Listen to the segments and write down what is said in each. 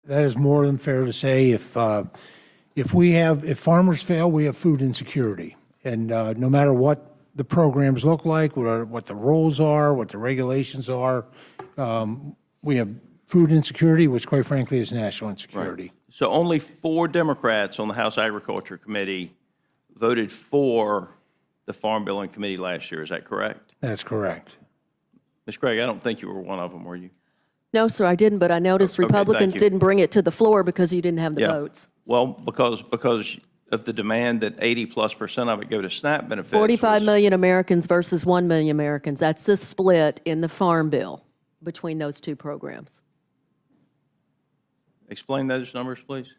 That is more than fair to say. If farmers fail, we have food insecurity. And no matter what the programs look like, what the rules are, what the regulations are, we have food insecurity, which quite frankly is national insecurity. Right. So only 4 Democrats on the House Agriculture Committee voted for the Farm Bill in committee last year. Is that correct? That's correct. Ms. Craig, I don't think you were one of them, were you? No, sir, I didn't, but I noticed Okay, Republicans thank you. didn't bring it to the floor because you didn't have the votes. Well, because of the demand that 80+% of it go to SNAP benefits. 45 was- million Americans versus 1 million Americans. That's the split in the Farm Bill between those two programs. Explain those numbers, please.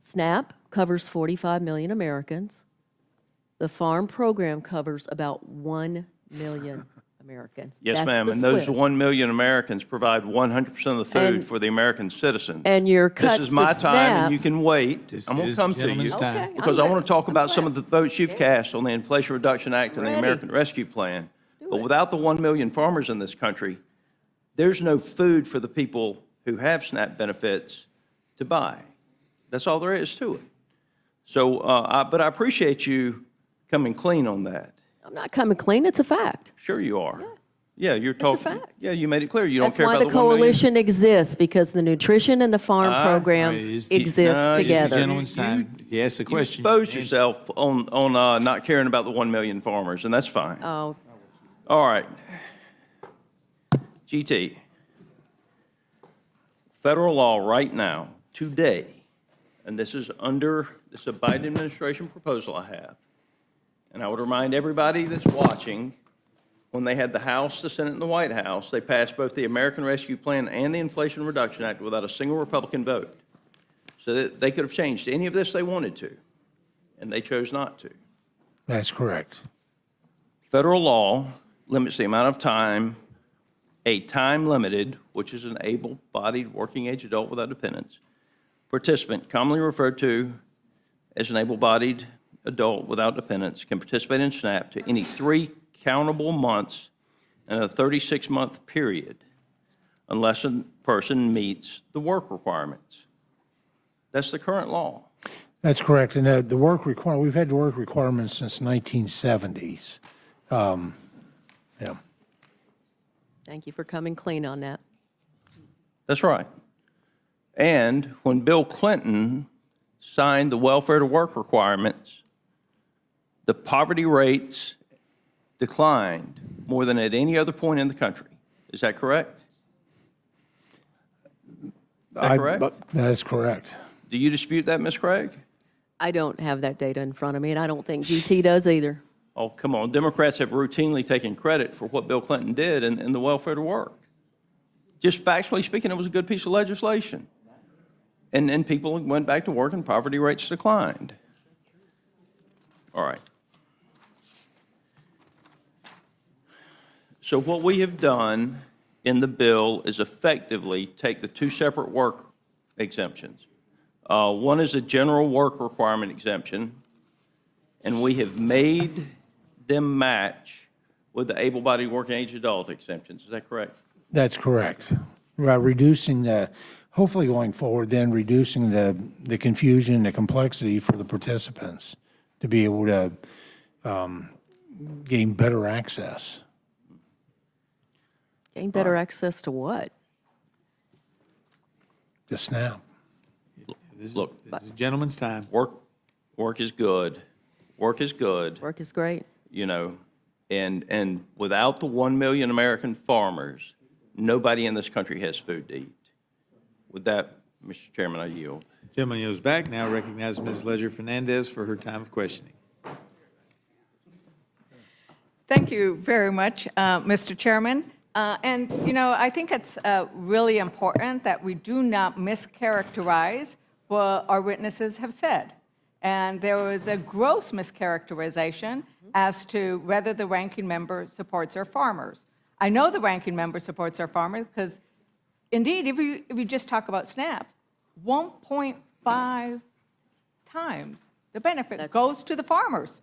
SNAP covers 45 million Americans. The farm program covers about 1 million Americans. Yes, That's ma'am. the And those split. 1 million Americans provide 100% of the food And- for the American citizens. And your cuts This is to my time, SNAP. and you can wait. This I'm going to is come the to you. gentleman's time. Okay, Because I'm I want to talk about ready. some of the votes you've cast on the Inflation Reduction Act and the Ready. American Rescue Plan. But without the 1 million farmers in this country, there's no food for the people who have SNAP benefits to buy. That's all there is to it. So, but I appreciate you coming clean on that. I'm not coming clean, it's a fact. Sure you are. Yeah, you're talking. fact. Yeah, you made it clear. You don't That's care why about the the 1 million. coalition exists, because the nutrition and the farm programs It is the- exist no, it is the It's the together. gentleman's time. If you ask the You question. exposed yourself on not caring about the 1 million farmers, and that's fine. Oh, All right. GT. Federal law right now, today, and this is a Biden administration proposal I have. And I would remind everybody that's watching, when they had the House, the Senate, and the White House, they passed both the American Rescue Plan and the Inflation Reduction Act without a single Republican vote. So that they could have changed any of this they wanted to, and they chose not to. That's correct. Federal law limits the amount of time a time-limited, which is an able-bodied working-age adult without dependents, participant, commonly referred to as an able-bodied adult without dependents, can participate in SNAP to any 3 countable months in a 36-month period unless a person meets the work requirements. That's the current law. That's correct. And the work we've had the work requirements since 1970s. Yeah. thank you for coming clean on that. That's right. And when Bill Clinton signed the welfare to work requirements, the poverty rates declined more than at any other point in the country. Is that correct? Is that correct? That's correct. Do you dispute that, Ms. Craig? I don't have that data in front of me, and I don't think GT does either. Oh, come on. Democrats have routinely taken credit for what Bill Clinton did in the welfare to work. Just factually speaking, it was a good piece of legislation. And people went back to work and poverty rates declined. All right. So what we have done in the bill is effectively take the 2 separate work exemptions. One is a general work requirement exemption, and we have made them match with the able-bodied working-age adult exemptions. Is that correct? That's correct. Hopefully going forward, then reducing the confusion and the complexity for the participants to be able to gain better access. Gain better access to what? The SNAP. Look, This is the gentleman's time. work is good. Work is good. Work is great. You know, and without the 1 million American farmers, nobody in this country has food to eat. With that, Mr. Chairman, I yield. Gentleman yields back. Now recognize Ms. Leisure Fernandez for her time of questioning. Thank you very much, Mr. Chairman. And, you know, I think it's really important that we do not mischaracterize what our witnesses have said. And there was a gross mischaracterization as to whether the ranking member supports our farmers. I know the ranking member supports our farmers because, indeed, if you just talk about SNAP, 1.5 times the benefit goes to the farmers.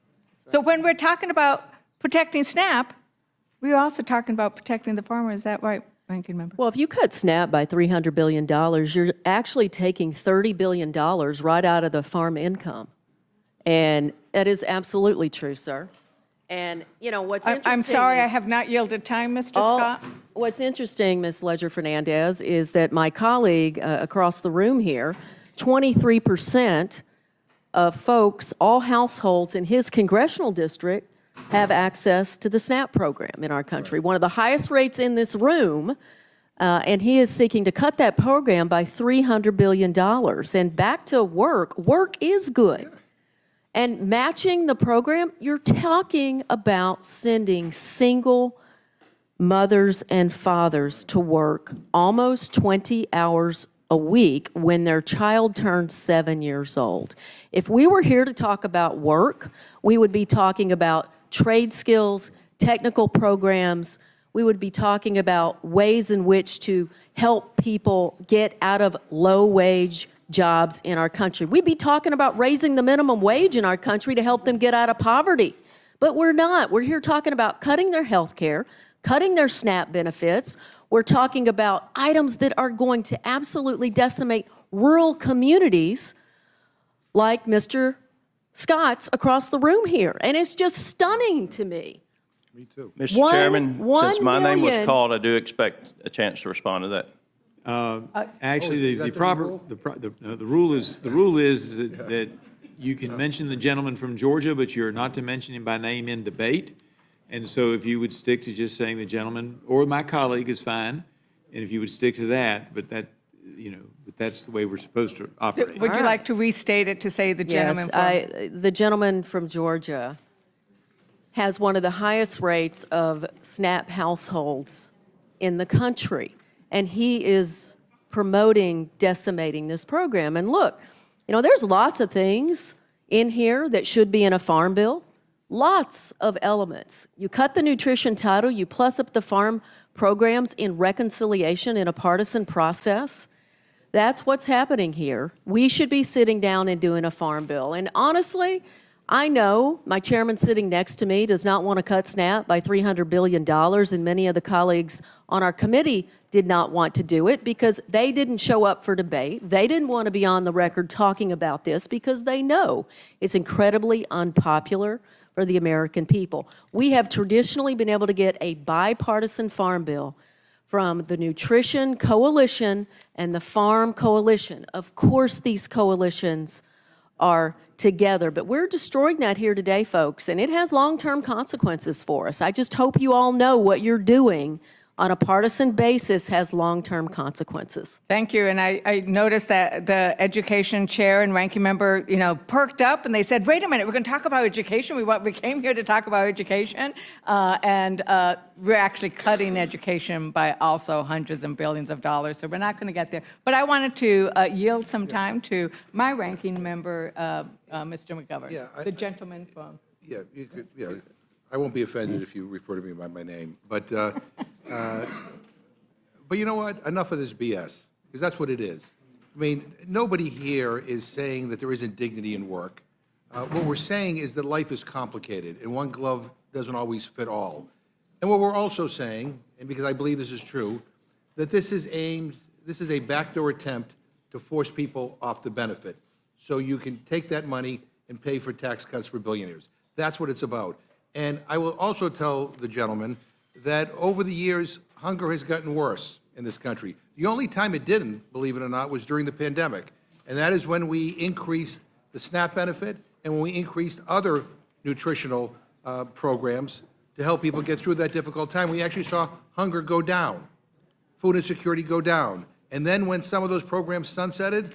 So when we're talking about protecting SNAP, we're also talking about protecting the farmer. Is that right, Ranking Member. Well, if you cut SNAP by $300 billion, you're actually taking $30 billion right out of the farm income. And that is absolutely true, sir. And, you know, what's interesting I'm sorry, I is- have not yielded time, Mr. Scott. What's interesting, Ms. Ledger-Fernandez, is that my colleague across the room here, 23% of folks, all households in his congressional district, have access to the SNAP program in our country. One of the highest rates in this room, and he is seeking to cut that program by $300 billion. And back to work, work is good. And matching the program, you're talking about sending single mothers and fathers to work almost 20 hours a week when their child turns 7 years old. If we were here to talk about work, we would be talking about trade skills, technical programs. We would be talking about ways in which to help people get out of low-wage jobs in our country. We'd be talking about raising the minimum wage in our country to help them get out of poverty. But we're not. We're here talking about cutting their health care, cutting their SNAP benefits. We're talking about items that are going to absolutely decimate rural communities like Mr. Scott's across the room here. And it's just stunning to me. Me too. Mr. One- Chairman, one since my name was million- called, I do expect a chance to respond to that. Actually, is that the the proper, rule? the rule is that you can mention the gentleman from Georgia, but you're not to mention him by name in debate. And so if you would stick to just saying the gentleman or my colleague is fine, and if you would stick to that, but that, you know, but that's the way we're supposed to operate. Would you like to restate it to say the gentleman from? The gentleman from Georgia has one of the highest rates of SNAP households in the country, and he is promoting decimating this program. And look, you know, there's lots of things in here that should be in a farm bill, lots of elements. You cut the nutrition title, you plus up the farm programs in reconciliation in a partisan process. That's what's happening here. We should be sitting down and doing a farm bill. And honestly, I know my chairman sitting next to me does not want to cut SNAP by $300 billion, and many of the colleagues on our committee did not want to do it because they didn't show up for debate. They didn't want to be on the record talking about this because they know it's incredibly unpopular for the American people. We have traditionally been able to get a bipartisan farm bill from the Nutrition Coalition and the Farm Coalition. Of course, these coalitions are together, but we're destroying that here today, folks, and it has long-term consequences for us. I just hope you all know what you're doing on a partisan basis has long-term consequences. Thank you. And I noticed that the education chair and ranking member, you know, perked up and they said, wait a minute, we're going to talk about education. We came here to talk about education. And we're actually cutting education by also hundreds and billions of dollars. So we're not going to get there. But I wanted to yield some time to my ranking member, Mr. McGovern, Yeah, the gentleman from. Yeah, you could, yeah, I won't be offended if you refer to me by my name, but you know what? Enough of this BS, because that's what it is. I mean, nobody here is saying that there isn't dignity in work. What we're saying is that life is complicated, and one glove doesn't always fit all. And what we're also saying, and because I believe this is true, that this is a backdoor attempt to force people off the benefit, so you can take that money and pay for tax cuts for billionaires. That's what it's about. And I will also tell the gentleman that over the years, hunger has gotten worse in this country. The only time it didn't, believe it or not, was during the pandemic. And that is when we increased the SNAP benefit and when we increased other nutritional programs to help people get through that difficult time. We actually saw hunger go down, food insecurity go down. And then when some of those programs sunsetted,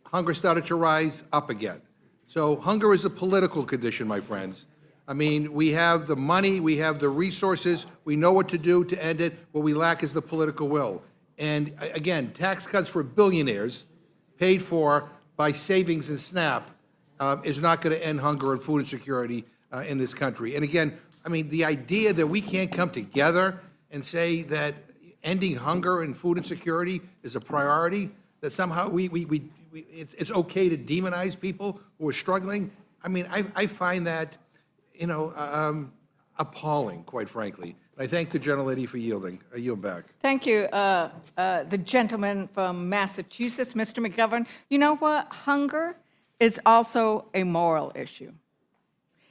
hunger started to rise up again. So hunger is a political condition, my friends. I mean, we have the money, we have the resources, we know what to do to end it. What we lack is the political will. And again, tax cuts for billionaires paid for by savings in SNAP is not going to end hunger and food insecurity in this country. And again, I mean, the idea that we can't come together and say that ending hunger and food insecurity is a priority, that somehow it's okay to demonize people who are struggling. I mean, I find that, you know, appalling, quite frankly. I thank the gentlelady for yielding. I yield back. Thank you, the gentleman from Massachusetts, Mr. McGovern. You know what? Hunger is also a moral issue.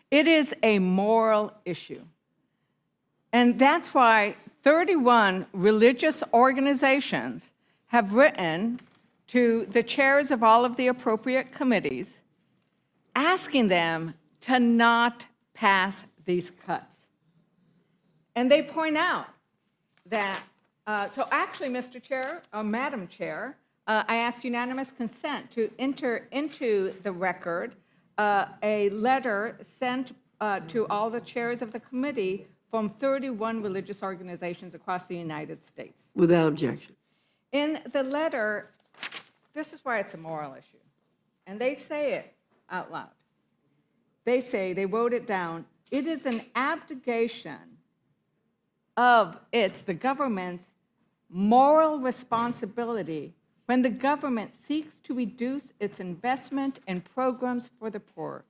It is a moral issue. And that's why 31 religious organizations have written to the chairs of all of the appropriate committees, asking them to not pass these cuts. And they point out that, so actually, Mr. Chair, or Madam Chair, I ask unanimous consent to enter into the record a letter sent to all the chairs of the committee from 31 religious organizations across the United States. Without objection. In the letter, this is why it's a moral issue. And they say it out loud. They say, they wrote it down, it is an abdication of the government's moral responsibility when the government seeks to reduce its investment in programs for the poor.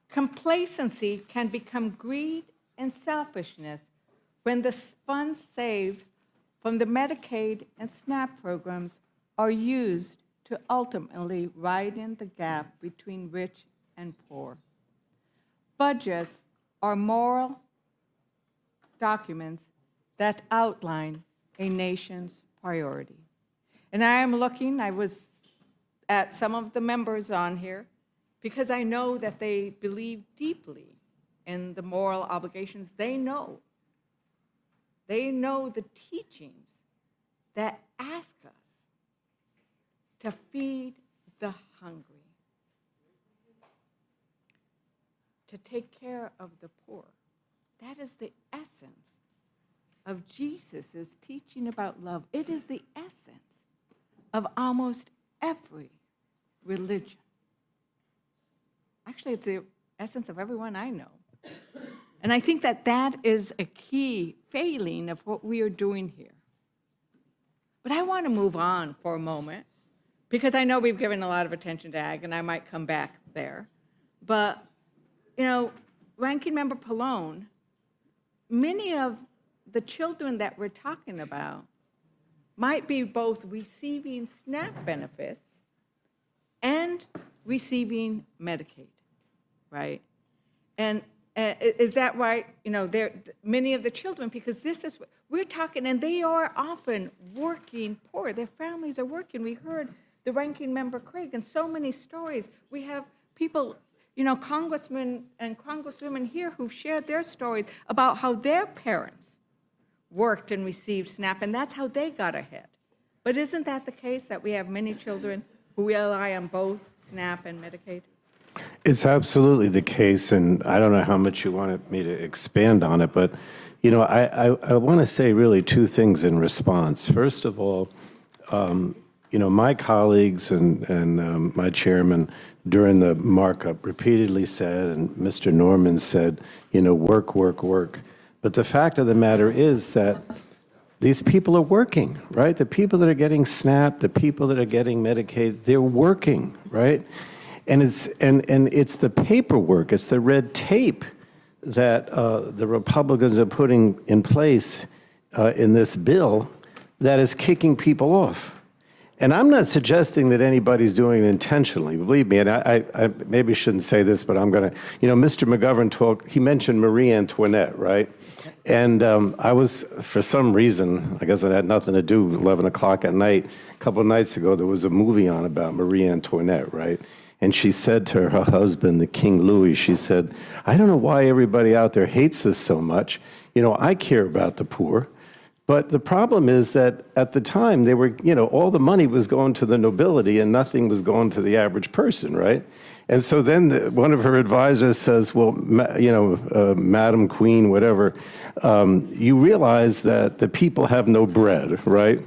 Complacency can become greed and selfishness when the funds saved from the Medicaid and SNAP programs are used to ultimately widen the gap between rich and poor. Budgets are moral documents that outline a nation's priority. And I was at some of the members on here because I know that they believe deeply in the moral obligations. They know the teachings that ask us to feed the hungry, to take care of the poor. That is the essence of Jesus' teaching about love. It is the essence of almost every religion. Actually, it's the essence of everyone I know. And I think that that is a key failing of what we are doing here. But I want to move on for a moment, because I know we've given a lot of attention to ag, and I might come back there. But, you know, Ranking Member Pallone, many of the children that we're talking about might be both receiving SNAP benefits and receiving Medicaid, right? And is that right? You know, many of the children, because this is, we're talking, and they are often working poor. Their families are working. We heard the Ranking Member Craig, and so many stories. We have people, you know, congressmen and congresswomen here who've shared their stories about how their parents worked and received SNAP, and that's how they got ahead. But isn't that the case, that we have many children who rely on both SNAP and Medicaid? It's absolutely the case, and I don't know how much you wanted me to expand on it, but, you know, I want to say really two things in response. First of all, you know, my colleagues and my chairman during the markup repeatedly said, and Mr. Norman said, you know, work, work, work. But the fact of the matter is that these people are working, right? The people that are getting SNAP, the people that are getting Medicaid, they're working, right? And it's the paperwork, it's the red tape that the Republicans are putting in place in this bill that is kicking people off. And I'm not suggesting that anybody's doing it intentionally, believe me, and I maybe shouldn't say this, but I'm gonna, you know, Mr. McGovern he mentioned Marie Antoinette, right? And I was, for some reason, I guess it had nothing to do, 11 o'clock at night, a couple of nights ago, there was a movie on about Marie Antoinette, right? And she said to her husband, the King Louis, she said, I don't know why everybody out there hates us so much. You know, I care about the poor. But the problem is that at the time, they were, you know, all the money was going to the nobility and nothing was going to the average person, right? And so then one of her advisors says, well, you know, Madam Queen, whatever, you realize that the people have no bread, right?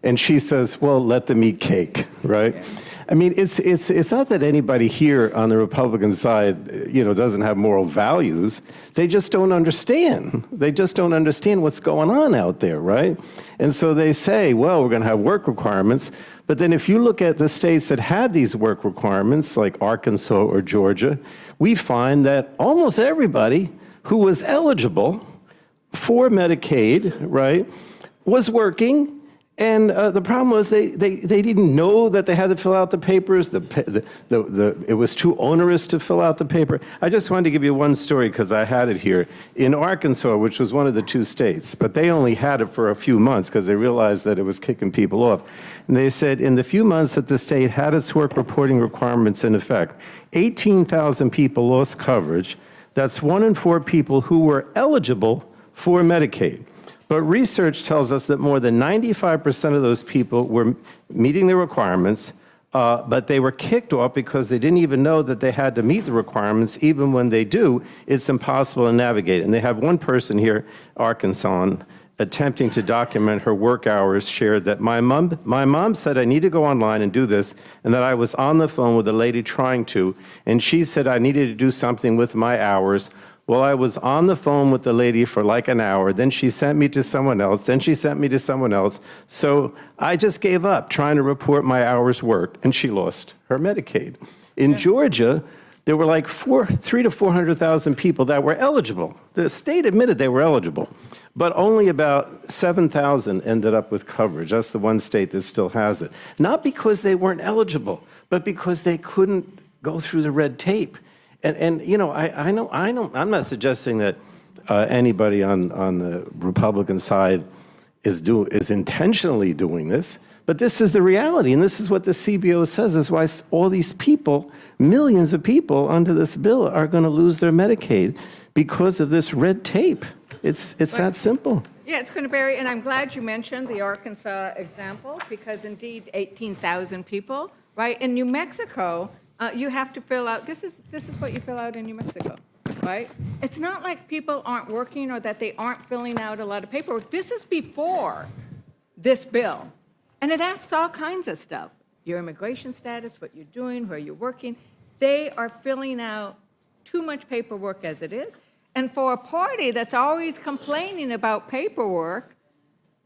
And she says, well, let them eat cake, right? Yeah. I mean, it's not that anybody here on the Republican side, you know, doesn't have moral values. They just don't understand. They just don't understand what's going on out there, right? And so they say, well, we're going to have work requirements. But then if you look at the states that had these work requirements, like Arkansas or Georgia, we find that almost everybody who was eligible for Medicaid, right, was working. And the problem was they didn't know that they had to fill out the papers. It was too onerous to fill out the paper. I just wanted to give you one story because I had it here. In Arkansas, which was one of the 2 states, but they only had it for a few months because they realized that it was kicking people off. And they said in the few months that the state had its work reporting requirements in effect, 18,000 people lost coverage. That's 1 in 4 people who were eligible for Medicaid. But research tells us that more than 95% of those people were meeting the requirements, but they were kicked off because they didn't even know that they had to meet the requirements. Even when they do, it's impossible to navigate. And they have one person here, Arkansas, attempting to document her work hours, shared that my mom said I need to go online and do this, and that I was on the phone with a lady trying to, and she said I needed to do something with my hours. Well, I was on the phone with the lady for like an hour, then she sent me to someone else, then she sent me to someone else. So I just gave up trying to report my hours worked, and she lost her Medicaid. In Georgia, there were like 300,000 to 400,000 people that were eligible. The state admitted they were eligible, but only about 7,000 ended up with coverage. That's the one state that still has it. Not because they weren't eligible, but because they couldn't go through the red tape. And you know, I know, I'm not suggesting that anybody on the Republican side is intentionally doing this, but this is the reality, and this is what the CBO says is why all these people, millions of people under this bill are going to lose their Medicaid because of this red tape. It's that simple. Yeah, it's going to vary, and I'm glad you mentioned the Arkansas example, because indeed 18,000 people, right? In New Mexico, you have to fill out, this is what you fill out in New Mexico, right? It's not like people aren't working or that they aren't filling out a lot of paperwork. This is before this bill. And it asks all kinds of stuff. Your immigration status, what you're doing, where you're working. They are filling out too much paperwork as it is. And for a party that's always complaining about paperwork,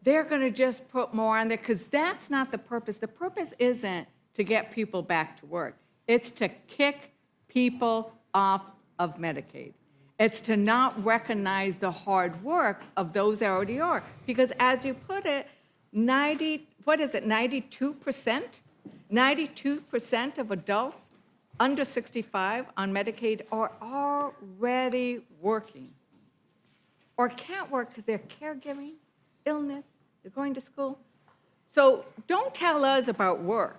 they're going to just put more on there because that's not the purpose. The purpose isn't to get people back to work. It's to kick people off of Medicaid. It's to not recognize the hard work of those that already are. Because as you put it, 92%? 92% of adults under 65 on Medicaid are already working or can't work because they're caregiving, illness, they're going to school. So don't tell us about work.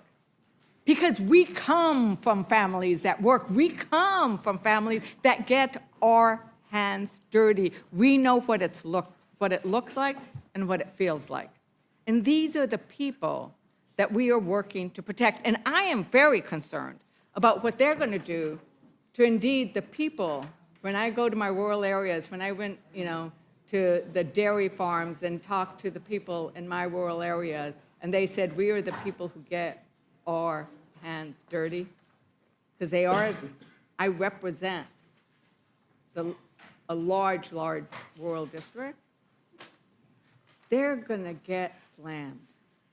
Because we come from families that work. We come from families that get our hands dirty. We know what it looks like and what it feels like. And these are the people that we are working to protect. And I am very concerned about what they're going to do to indeed the people. When I go to my rural areas, when I went, to the dairy farms and talked to the people in my rural areas, and they said, we are the people who get our hands dirty, because I represent a large rural district. They're going to get slammed,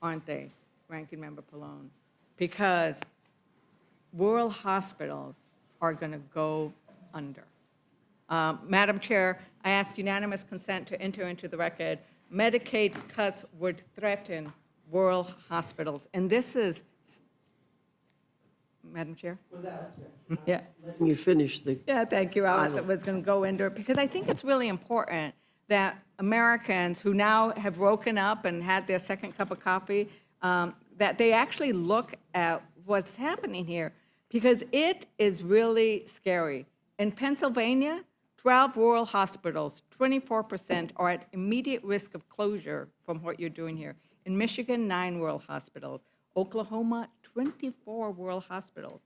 aren't they, Ranking Member Pallone? Because rural hospitals are going to go under. Madam Chair, I ask unanimous consent to enter into the record Medicaid cuts would threaten rural hospitals. And this is, Madam Chair? Yeah. You finish the. Yeah, thank you. I was going to go into it because I think it's really important that Americans who now have woken up and had their second cup of coffee, that they actually look at what's happening here, because it is really scary. In Pennsylvania, 12 rural hospitals, 24% are at immediate risk of closure from what you're doing here. In Michigan, 9 rural hospitals. Oklahoma, 24 rural hospitals.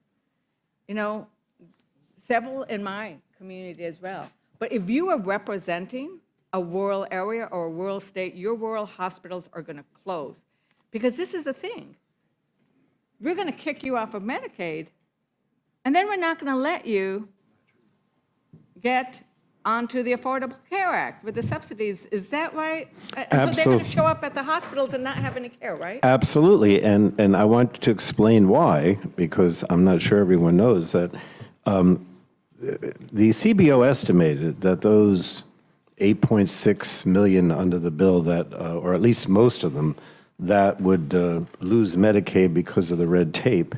Several in my community as well. But if you are representing a rural area or a rural state, your rural hospitals are going to close. Because this is the thing. We're going to kick you off of Medicaid, and then we're not going to let you get onto the Affordable Care Act with the subsidies. Is that right? So they're going to show up at the hospitals and not have any care, right? Absolutely, and I want to explain why, because I'm not sure everyone knows that the CBO estimated that those 8.6 million under the bill that, or at least most of them, that would lose Medicaid because of the red tape,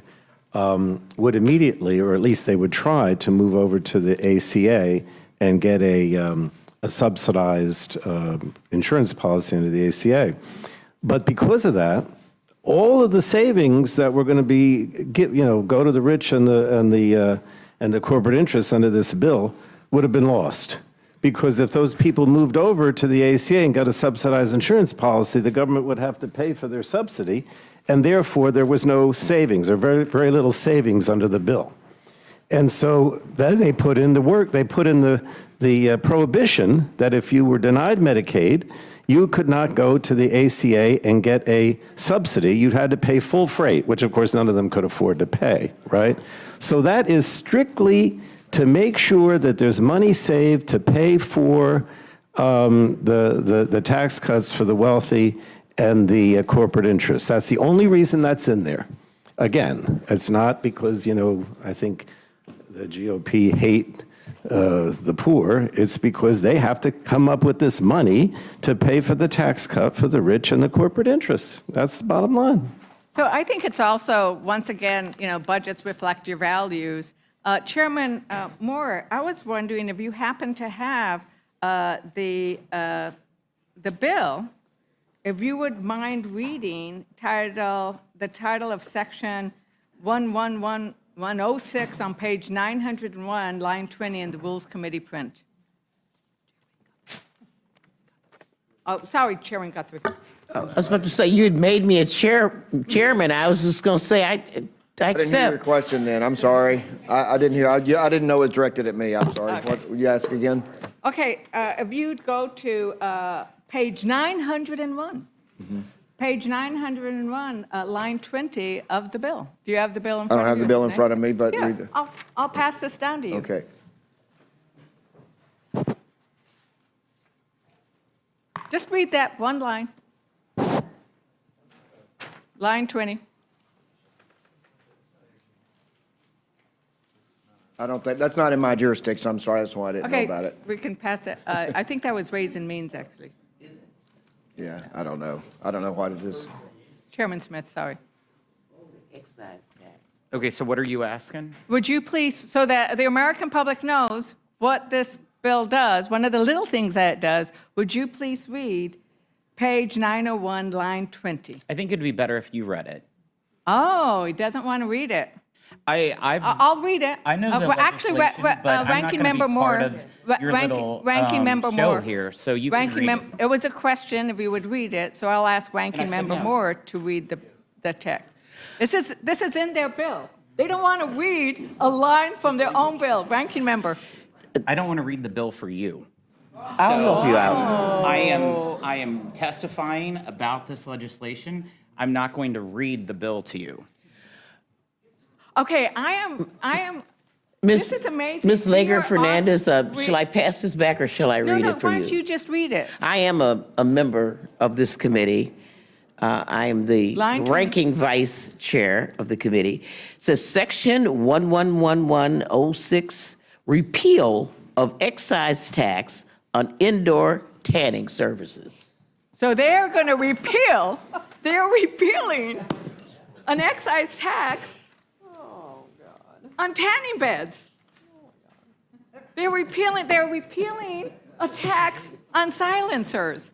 would immediately, or at least they would try to move over to the ACA and get a subsidized insurance policy under the ACA. But because of that, all of the savings that were going to be, go to the rich and the corporate interests under this bill would have been lost. Because if those people moved over to the ACA and got a subsidized insurance policy, the government would have to pay for their subsidy, and therefore there was no savings, or very, very little savings under the bill. And so then they put in the prohibition that if you were denied Medicaid, you could not go to the ACA and get a subsidy. You had to pay full freight, which of course none of them could afford to pay, right? So that is strictly to make sure that there's money saved to pay for the tax cuts for the wealthy and the corporate interests. That's the only reason that's in there. Again, it's not because, I think the GOP hate the poor. It's because they have to come up with this money to pay for the tax cut for the rich and the corporate interests. That's the bottom line. So I think it's also, once again, budgets reflect your values. Chairman Moore, I was wondering if you happen to have the bill, if you would mind reading the title of section 106 on page 901, line 20 in the Rules Committee print. Oh, sorry, Chairman Guthrie. I was about to say, you had made me a chairman. I was just going to say, I I didn't hear your accept. question then, I'm sorry. I didn't hear, I didn't know it was directed at me, I'm sorry. Okay. What, will you ask again? Okay, if you'd go to page 901. Page 901, line 20 of the bill. Do you have the bill in I front of you? don't have the bill in Nick? front of me, but Yeah, read the, I'll pass this down to you. okay. Just read that one line. Line 20. I don't think, that's not in my jurisdiction, I'm sorry, that's why I didn't know Okay, about it. we can pass it. I think that was Ways and Means, actually. Yeah, I don't know. I don't know what it is. Chairman Smith, sorry. Excise tax. Okay, so what are you asking? Would you please, so that the American public knows what this bill does, one of the little things that it does, would you please read page 901, line 20? I think it'd be better if you read it. Oh, he doesn't want to read it. I'll read it. I know the well, actually, legislation, but I'm not Ranking gonna be Member Moore. part of your little, Ranking Member show Moore. here, so you can read it. It was a question if you would read it, so I'll ask Ranking said Member no. Moore to read the text. This is in their bill. They don't want to read a line from their own bill. Ranking Member. I don't want to read the bill for you. I'll help you out. I am testifying about this legislation. I'm not going to read the bill to you. Okay, I am. Miss- This is amazing. Miss You are Lager on- Fernandez, shall I pass this back or shall I No, read no, it for why don't you? you just read it? I am a member of this committee. I am the Line 20. ranking vice chair of the committee. It says Section 111106, repeal of excise tax on indoor tanning services. So they're going to they're repealing an excise tax on tanning beds. They're repealing a tax on silencers.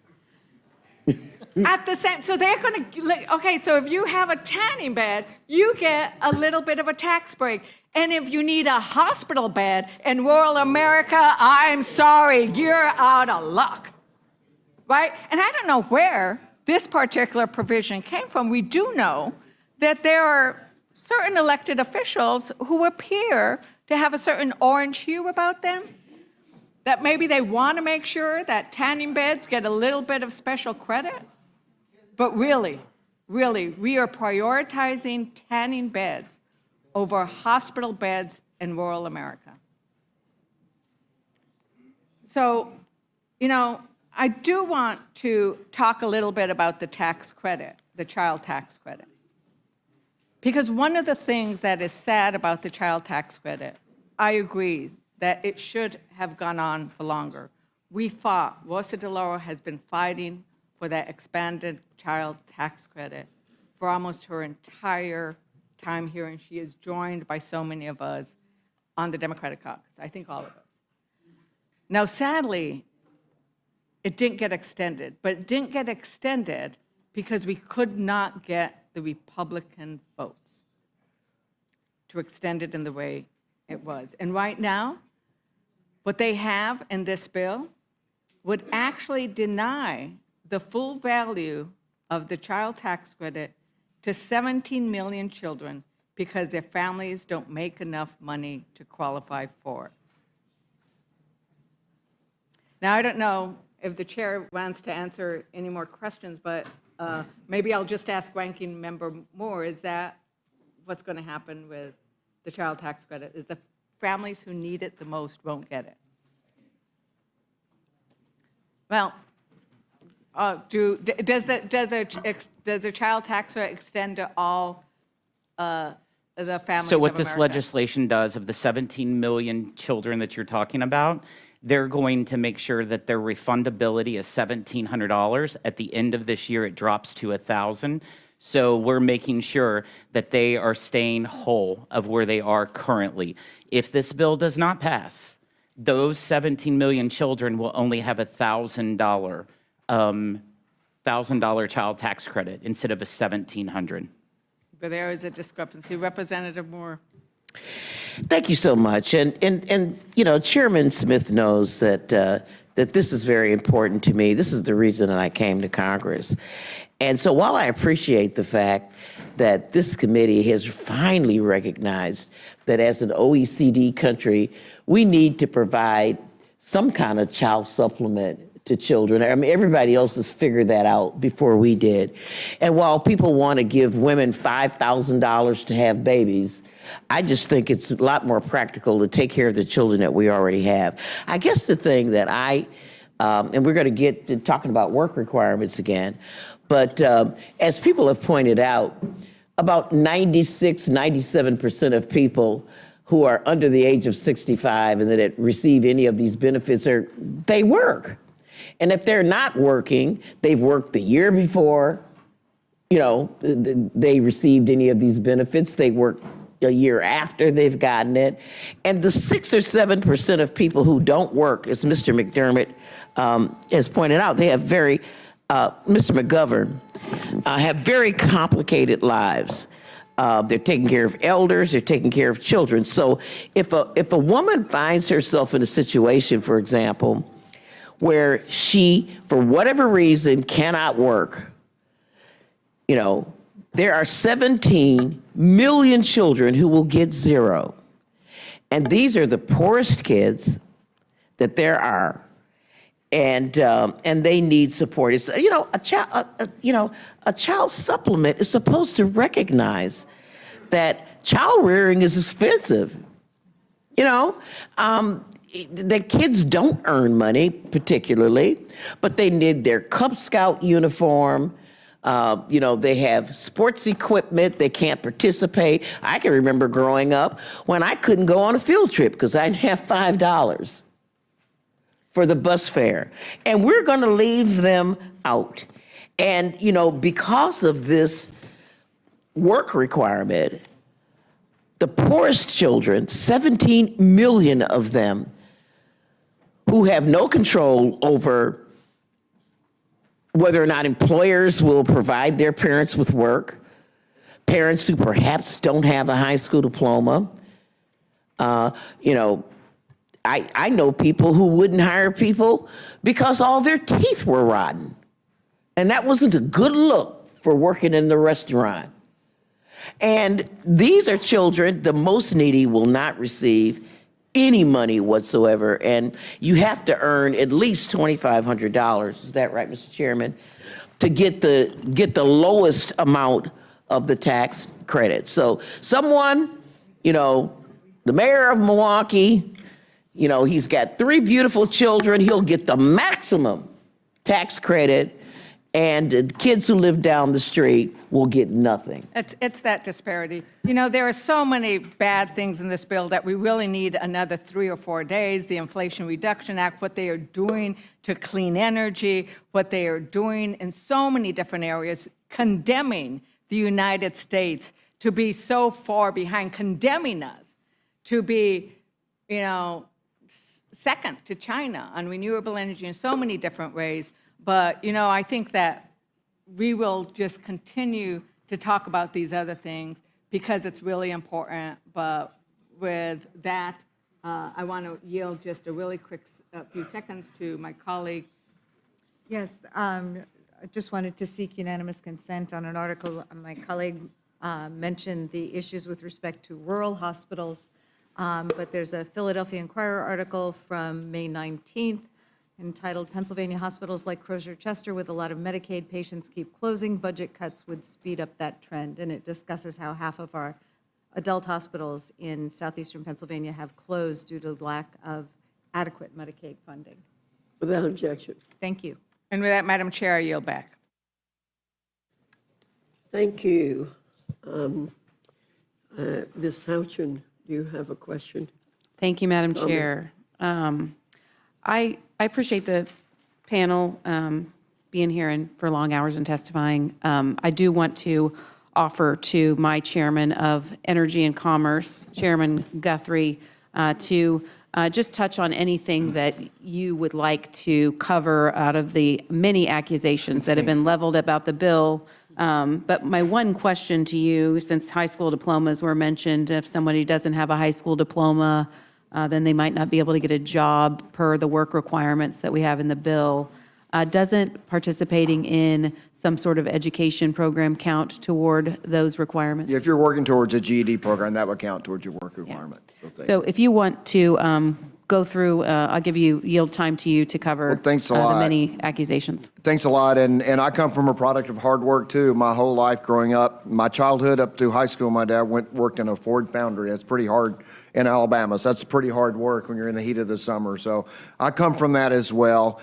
At the same, so they're going to, okay, so if you have a tanning bed, you get a little bit of a tax break. And if you need a hospital bed in rural America, I'm sorry, you're out of luck. Right? And I don't know where this particular provision came from. We do know that there are certain elected officials who appear to have a certain orange hue about them, that maybe they want to make sure that tanning beds get a little bit of special credit. But really, we are prioritizing tanning beds over hospital beds in rural America. So, I do want to talk a little bit about the tax credit, the child tax credit. Because one of the things that is sad about the child tax credit, I agree that it should have gone on for longer. we fought, Rosa DeLauro has been fighting for that expanded child tax credit for almost her entire time here, and she is joined by so many of us on the Democratic caucus, I think all of us. Now, sadly, it didn't get extended, but it didn't get extended because we could not get the Republican votes to extend it in the way it was. And right now, what they have in this bill would actually deny the full value of the child tax credit to 17 million children because their families don't make enough money to qualify for it. Now, I don't know if the chair wants to answer any more questions, but maybe I'll just ask Ranking Member Moore, is that what's going to happen with the child tax credit? Is the families who need it the most won't get it? Well, does the child tax credit extend to all the families So what of this America? legislation does, of the 17 million children that you're talking about, they're going to make sure that their refundability is $1,700. At the end of this year, it drops to $1,000. So we're making sure that they are staying whole of where they are currently. If this bill does not pass, those 17 million children will only have a $1,000 child tax credit instead of a $1,700. But there is a discrepancy. Representative Moore. Thank you so much. And you know, Chairman Smith knows that that this is very important to me. This is the reason that I came to Congress. And so while I appreciate the fact that this committee has finally recognized that as an OECD country, we need to provide some kind of child supplement to children. I mean, everybody else has figured that out before we did. And while people want to give women $5,000 to have babies, I just think it's a lot more practical to take care of the children that we already have. I guess the thing that and we're going to get to talking about work requirements again, but as people have pointed out, about 96, 97% of people who are under the age of 65 and that receive any of these benefits they work. And if they're not working, they've worked the year before, you know, they received any of these benefits. They worked a year after they've gotten it. And the 6 or 7% of people who don't work, as Mr. McDermott has pointed out, they have Mr. McGovern, have very complicated lives. They're taking care of elders, they're taking care of children. So if a woman finds herself in a situation, for example, where she, for whatever reason, cannot work, you know, there are 17 million children who will get zero. And these are the poorest kids that there are. And they need support. It's, you know, a child supplement is supposed to recognize that child rearing is expensive. You know, the kids don't earn money particularly, but they need their Cub Scout uniform. You know, they have sports equipment. They can't participate. I can remember growing up when I couldn't go on a field trip because I didn't have $5 for the bus fare. And we're going to leave them out. And, you know, because of this work requirement, the poorest children, 17 million of them, who have no control over whether or not employers will provide their parents with work, parents who perhaps don't have a high school diploma. You know, I know people who wouldn't hire people because all their teeth were rotten. And that wasn't a good look for working in the restaurant. And these are children, the most needy will not receive any money whatsoever. And you have to earn at least $2,500, is that right, Mr. Chairman, to get the lowest amount of the tax credit. So someone, you know, the mayor of Milwaukee, you know, he's got 3 beautiful children, he'll get the maximum tax credit, and the kids who live down the street will get nothing. It's that disparity. You know, there are so many bad things in this bill that we really need another 3 or 4 days. The Inflation Reduction Act, what they are doing to clean energy, what they are doing in so many different areas, condemning the United States to be so far behind, condemning us to be, you know, second to China on renewable energy in so many different ways. But, you know, I think that we will just continue to talk about these other things because it's really important. But with that, I want to yield just a really quick few seconds to my colleague. Yes, I just wanted to seek unanimous consent on an article. My colleague mentioned the issues with respect to rural hospitals, but there's a Philadelphia Inquirer article from May 19th entitled "Pennsylvania Hospitals Like Crozer-Chester with a lot of Medicaid patients keep closing. Budget cuts would speed up that trend." And it discusses how half of our adult hospitals in southeastern Pennsylvania have closed due to lack of adequate Medicaid funding. Without objection. Thank you. And with that, Madam Chair, I yield back. Thank you. Ms. Houchin, do you have a question? Thank you, Madam Chair. I appreciate the panel being here and for long hours and testifying. I do want to offer to my chairman of Energy and Commerce, Chairman Guthrie, to just touch on anything that you would like to cover out of the many accusations that have been leveled about the bill. But my one question to you, since high school diplomas were mentioned, if somebody doesn't have a high school diploma, then they might not be able to get a job per the work requirements that we have in the bill. Doesn't participating in some sort of education program count toward those requirements? Yeah, if you're working towards a GED program, that would count towards your work requirement. So if you want to go through, I'll yield time to you to cover thanks a the lot. many accusations. Thanks a lot, and I come from a product of hard work too. My whole life growing up, my childhood up through high school, my dad worked in a Ford foundry. That's pretty hard in Alabama, so that's pretty hard work when you're in the heat of the summer. So I come from that as well.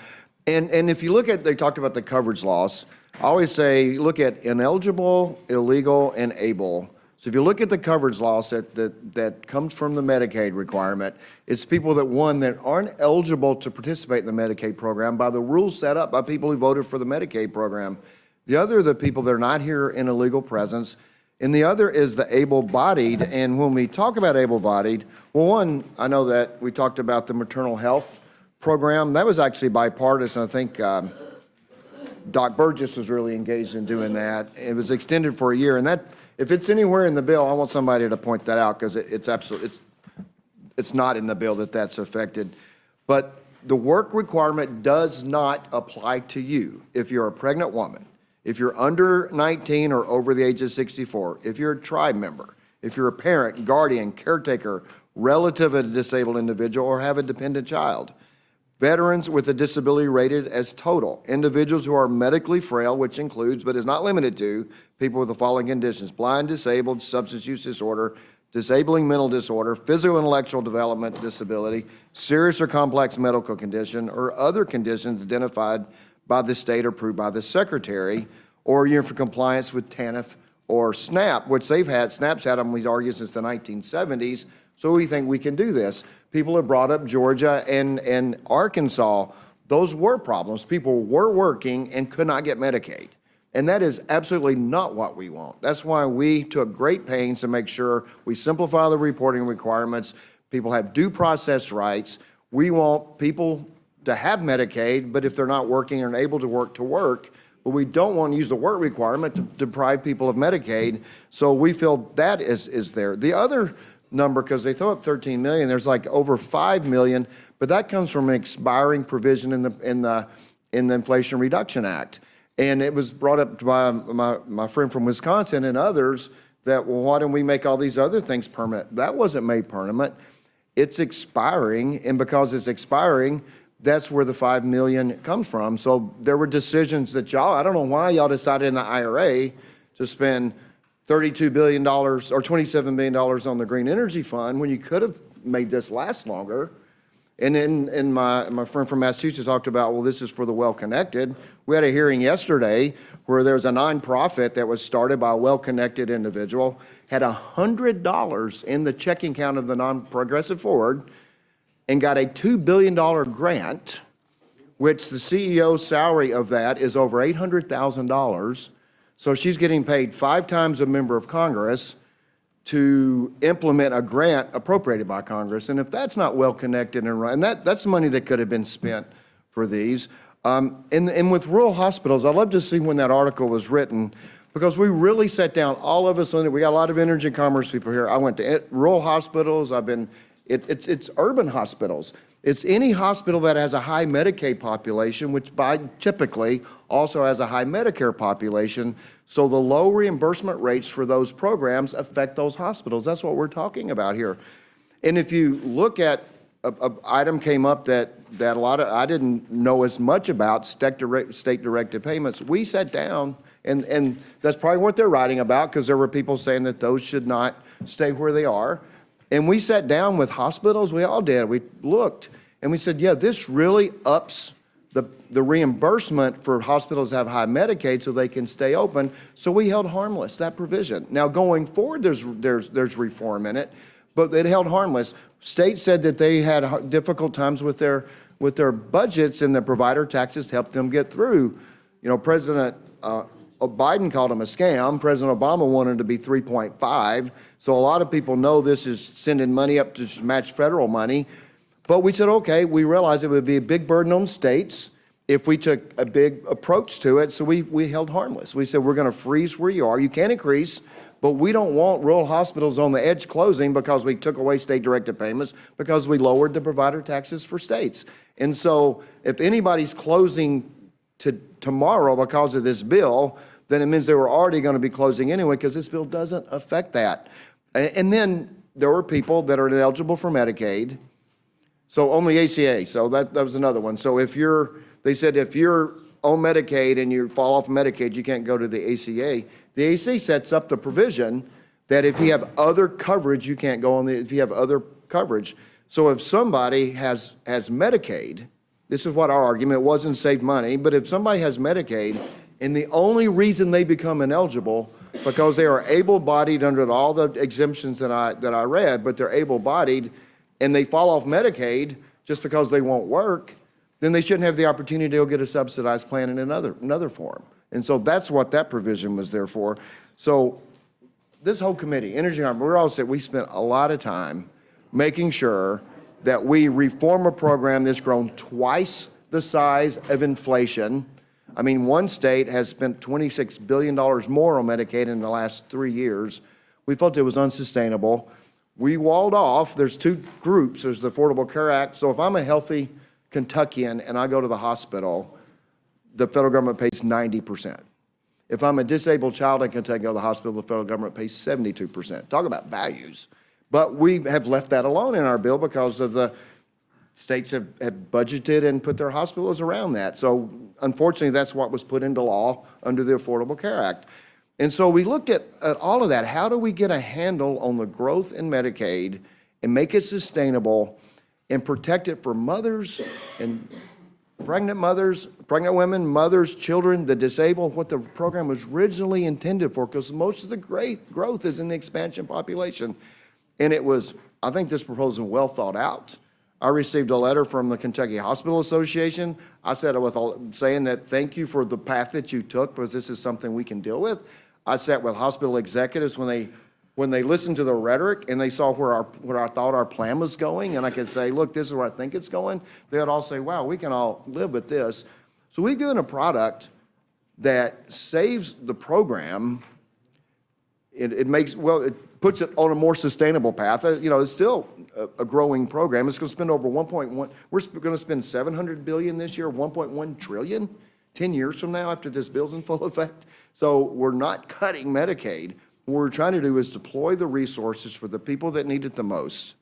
And if you look at, they talked about the coverage loss. I always say, look at ineligible, illegal, and able. So if you look at the coverage loss that comes from the Medicaid requirement, it's people that aren't eligible to participate in the Medicaid program by the rules set up by people who voted for the Medicaid program. The other are the people that are not here in a legal presence. And the other is the able-bodied. And when we talk about able-bodied, well, one, I know that we talked about the maternal health program. That was actually bipartisan. I think Doc Burgess was really engaged in doing that. It was extended for a year. And that, if it's anywhere in the bill, I want somebody to point that out because it's not in the bill that's affected. But the work requirement does not apply to you if you're a pregnant woman, if you're under 19 or over the age of 64, if you're a tribe member, if you're a parent, guardian, caretaker, relative of a disabled individual, or have a dependent child. Veterans with a disability rated as total. Individuals who are medically frail, which includes but is not limited to people with the following conditions: blind, disabled, substance use disorder, disabling mental disorder, physical intellectual development disability, serious or complex medical condition, or other conditions identified by the state or approved by the secretary, or you're for compliance with TANF or SNAP, which SNAP's had them, we argue, since the 1970s. So we think we can do this. People have brought up Georgia and Arkansas. Those were problems. People were working and could not get Medicaid. And that is absolutely not what we want. That's why we took great pains to make sure we simplify the reporting requirements. People have due process rights. We want people to have Medicaid, but if they're not working and able to work, but we don't want to use the work requirement to deprive people of Medicaid. So we feel that is there. The other number, because they throw up 13 million, there's like over 5 million, but that comes from an expiring provision in the Inflation Reduction Act. And it was brought up by my friend from Wisconsin and others that, well, why don't we make all these other things permanent? That wasn't made permanent. It's expiring, and because it's expiring, that's where the 5 million comes from. So there were decisions that I don't know why y'all decided in the IRA to spend $32 billion or $27 billion on the Green Energy Fund when you could have made this last longer. And then my friend from Massachusetts talked about, well, this is for the well-connected. We had a hearing yesterday where there was a nonprofit that was started by a well-connected individual, had $100 in the checking account of the non-progressive forward, and got a $2 billion grant, which the CEO's salary of that is over $800,000. So she's getting paid 5 times a member of Congress to implement a grant appropriated by Congress. And if that's not well connected and right, and that's money that could have been spent for these. And with rural hospitals, I love to see when that article was written, because we really sat down, all of us, we got a lot of energy and commerce people here. I went to rural hospitals. It's urban hospitals. It's any hospital that has a high Medicaid population, which typically also has a high Medicare population. So the low reimbursement rates for those programs affect those hospitals. That's what we're talking about here. And if you look at an item came up that a lot of, I didn't know as much about, state-directed payments. We sat down, and that's probably what they're writing about, because there were people saying that those should not stay where they are. And we sat down with hospitals, we all did, we looked, and we said, yeah, this really ups the reimbursement for hospitals that have high Medicaid so they can stay open. So we held harmless that provision. Now going forward, there's reform in it, but it held harmless. States said that they had difficult times with their budgets, and the provider taxes helped them get through. You know, President Biden called them a scam. President Obama wanted it to be 3.5. So a lot of people know this is sending money up to match federal money. But we said, okay, we realized it would be a big burden on states if we took a big approach to it. So we held harmless. We said, we're going to freeze where you are. You can increase, but we don't want rural hospitals on the edge closing because we took away state-directed payments, because we lowered the provider taxes for states. And so if anybody's closing tomorrow because of this bill, then it means they were already going to be closing anyway, because this bill doesn't affect that. And then there were people that are ineligible for Medicaid, so on the ACA. So that was another one. So they said if you're on Medicaid and you fall off Medicaid, you can't go to the ACA. The ACA sets up the provision that if you have other coverage, you can't go on if you have other coverage. So if somebody has Medicaid, this is what our argument wasn't save money, but if somebody has Medicaid and the only reason they become ineligible because they are able-bodied under all the exemptions that I read, but they're able-bodied and they fall off Medicaid just because they won't work, then they shouldn't have the opportunity to go get a subsidized plan in another form. And so that's what that provision was there for. So this whole committee, Energy and we're all saying we spent a lot of time making sure that we reform a program that's grown twice the size of inflation. I mean, one state has spent $26 billion more on Medicaid in the last 3 years. We felt it was unsustainable. We walled off. There's 2 groups. There's the Affordable Care Act. So if I'm a healthy Kentuckian and I go to the hospital, the federal government pays 90%. If I'm a disabled child in Kentucky, go to the hospital, the federal government pays 72%. Talk about values. But we have left that alone in our bill because of the states have budgeted and put their hospitals around that. So unfortunately, that's what was put into law under the Affordable Care Act. And so we looked at all of that. How do we get a handle on the growth in Medicaid and make it sustainable and protect it for mothers and pregnant women, mothers, children, the disabled, what the program was originally intended for, because most of the great growth is in the expansion population. And it was, I think this proposal was well thought out. I received a letter from the Kentucky Hospital Association. I said saying that thank you for the path that you took, because this is something we can deal with. I sat with hospital executives when they listened to the rhetoric and they saw where I thought our plan was going, and I could say, look, this is where I think it's going. They would all say, wow, we can all live with this. So we've given a product that saves the program. It puts it on a more sustainable path. You know, it's still a growing program. It's going to spend over 1.1. We're going to spend $700 billion this year, 1.1 trillion 10 years from now after this bill's in full effect. So we're not cutting Medicaid. What we're trying to do is deploy the resources for the people that need it the most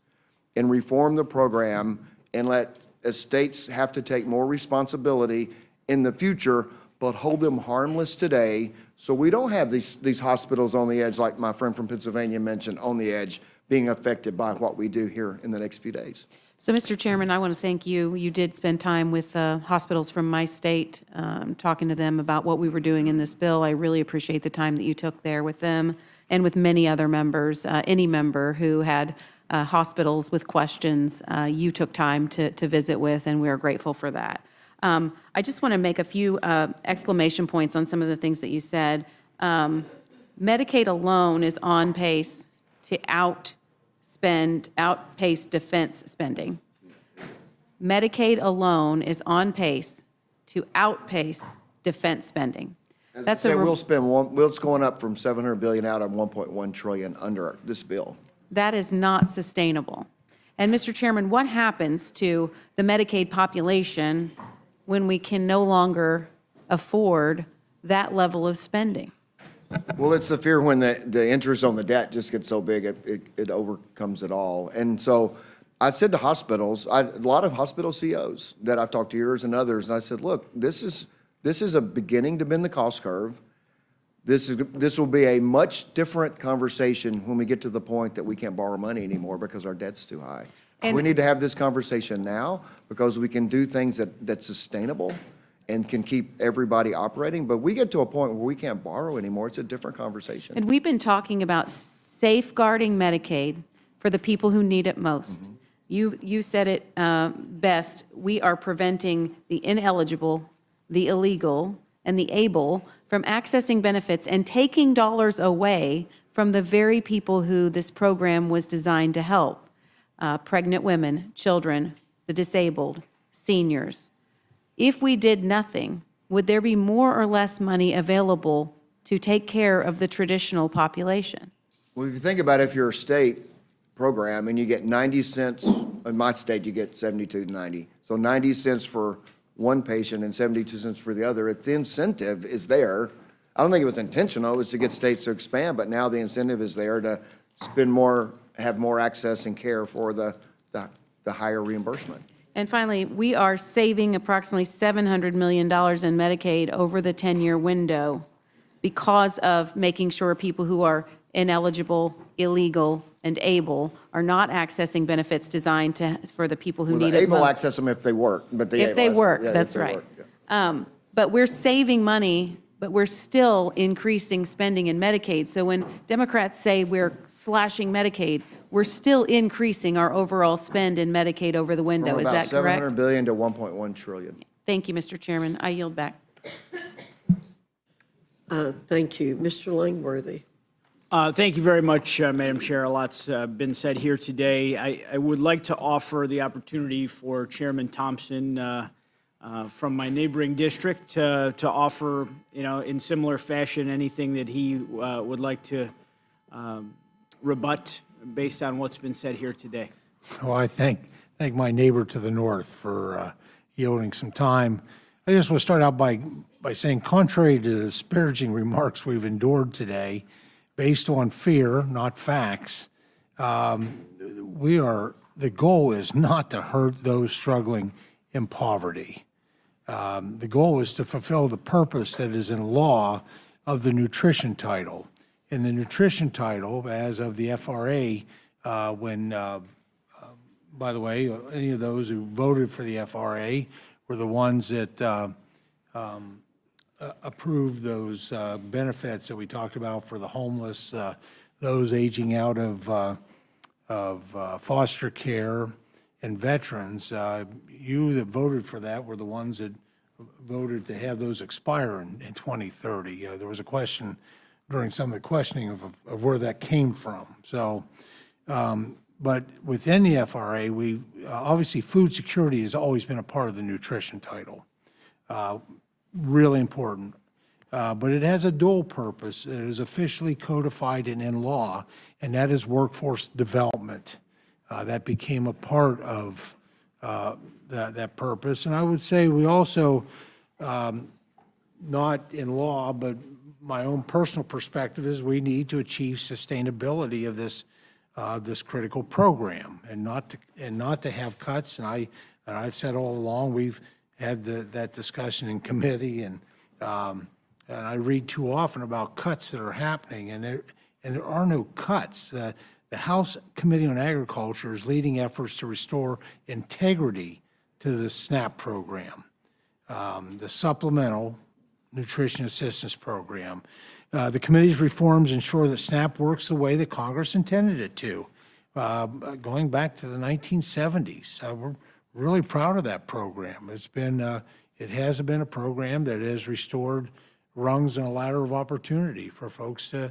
and reform the program and let states have to take more responsibility in the future, but hold them harmless today so we don't have these hospitals on the edge, like my friend from Pennsylvania mentioned, on the edge, being affected by what we do here in the next few days. So, Mr. Chairman, I want to thank you. You did spend time with hospitals from my state, talking to them about what we were doing in this bill. I really appreciate the time that you took there with them and with many other members. Any member who had hospitals with questions, you took time to visit with, and we are grateful for that. I just want to make a few exclamation points on some of the things that you said. Medicaid alone is on pace to outpace defense spending. Medicaid alone is on pace to outpace defense spending. That's We'll it's going up from 700 billion out of 1.1 trillion under this bill. That is not sustainable. And Mr. Chairman, what happens to the Medicaid population when we can no longer afford that level of spending? Well, it's the fear when the interest on the debt just gets so big, it overcomes it all. And so I said to hospitals, a lot of hospital CEOs that I've talked to, yours and others, and I said, look, this is a beginning to bend the cost curve. This will be a much different conversation when we get to the point that we can't borrow money anymore because our debt's too high. We need to have this conversation now because we can do things that's sustainable and can keep everybody operating. But we get to a point where we can't borrow anymore. It's a different conversation. And we've been talking about safeguarding Medicaid for the people who need it most. You said it best. We are preventing the ineligible, the illegal, and the able from accessing benefits and taking dollars away from the very people who this program was designed to help. Pregnant women, children, the disabled, seniors. If we did nothing, would there be more or less money available to take care of the traditional population? Well, if you think about it, if you're a state program and you get 90 cents, in my state you get 72.90. So 90 cents for one patient and 72 cents for the other. The incentive is there. I don't think it was intentional. It was to get states to expand, but now the incentive is there to spend more, have more access and care for the higher reimbursement. And finally, we are saving approximately $700 million in Medicaid over the 10-year window because of making sure people who are ineligible, illegal, and able are not accessing benefits designed for the people who need it Able most. access them if they work, but If they work, that's right. But we're saving money, but we're still increasing spending in Medicaid. So when Democrats say we're slashing Medicaid, we're still increasing our overall spend in Medicaid over the window. From Is that about correct? 700 billion to 1.1 trillion. Thank you, Mr. Chairman. I yield back. Thank you. Mr. Langworthy. Thank you very much, Madam Chair. A lot's been said here today. I would like to offer the opportunity for Chairman Thompson from my neighboring district to offer, in similar fashion, anything that he would like to rebut based on what's been said here today. Well, I thank my neighbor to the north for yielding some time. I just want to start out by saying, contrary to the disparaging remarks we've endured today, based on fear, not facts, the goal is not to hurt those struggling in poverty. The goal is to fulfill the purpose that is in law of the nutrition title. In the nutrition title, as of the FRA, by the way, any of those who voted for the FRA were the ones that approved those benefits that we talked about for the homeless, those aging out of foster care, and veterans. You that voted for that were the ones that voted to have those expire in 2030. There was a question during some of the questioning of where that came from. So, but within the FRA, we obviously food security has always been a part of the nutrition title. Really important. But it has a dual purpose. It is officially codified and in law, and that is workforce development. That became a part of that purpose. And I would say we also, not in law, but my own personal perspective is we need to achieve sustainability of this critical program, and not to have cuts. And I've said all along, we've had that discussion in committee, and I read too often about cuts that are happening, and there are no cuts. the House Committee on Agriculture is leading efforts to restore integrity to the SNAP program, the Supplemental Nutrition Assistance Program. The committee's reforms ensure that SNAP works the way that Congress intended it to, going back to the 1970s. We're really proud of that program. It has been a program that has restored rungs on a ladder of opportunity for folks to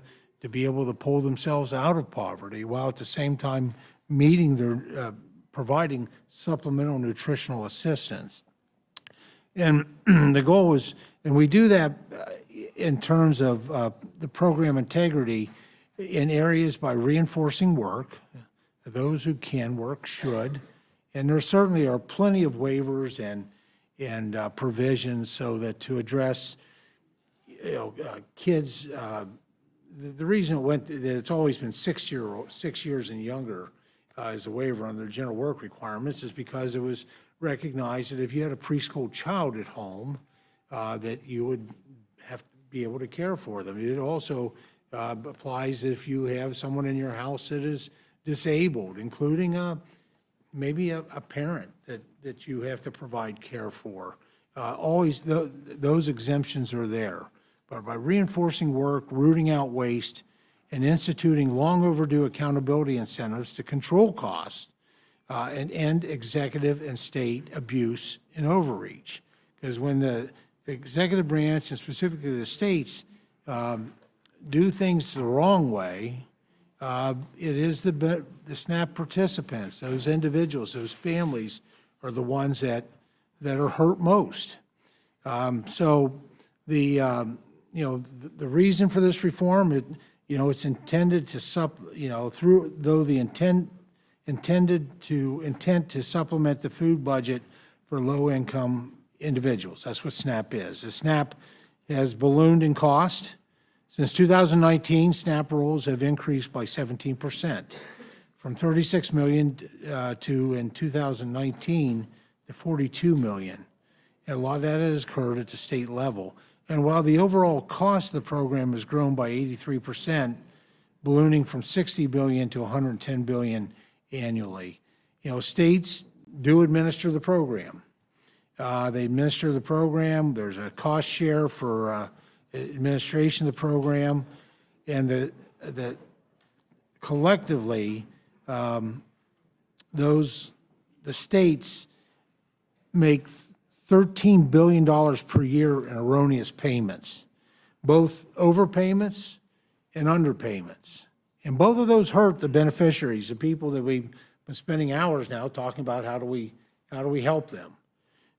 be able to pull themselves out of poverty while at the same time meeting their, providing supplemental nutritional assistance. And the goal is, and we do that in terms of the program integrity in areas by reinforcing work. Those who can work should. And there certainly are plenty of waivers and provisions so that to address kids, the reason it went, that it's always been 6 years and younger as a waiver on their general work requirements is because it was recognized that if you had a preschool child at home, that you would have to be able to care for them. It also applies if you have someone in your house that is disabled, including maybe a parent that you have to provide care for. Always, those exemptions are there. But by reinforcing work, rooting out waste, and instituting long overdue accountability incentives to control costs and end executive and state abuse and overreach. Because when the executive branch, and specifically the states, do things the wrong way, it is the SNAP participants, those individuals, those families are the ones that are hurt most. So the reason for this reform, it's intended to intent to supplement the food budget for low-income individuals. That's what SNAP is. The SNAP has ballooned in cost. Since 2019, SNAP rolls have increased by 17%, from 36 million to, in 2019, to 42 million. And a lot of that has occurred at the state level. And while the overall cost of the program has grown by 83%, ballooning from 60 billion to 110 billion annually, states do administer the program. They administer the program. There's a cost share for administration of the program, and the collectively, the states make $13 billion per year in erroneous payments, both overpayments and underpayments. And both of those hurt the beneficiaries, the people that we've been spending hours now talking about how do we help them.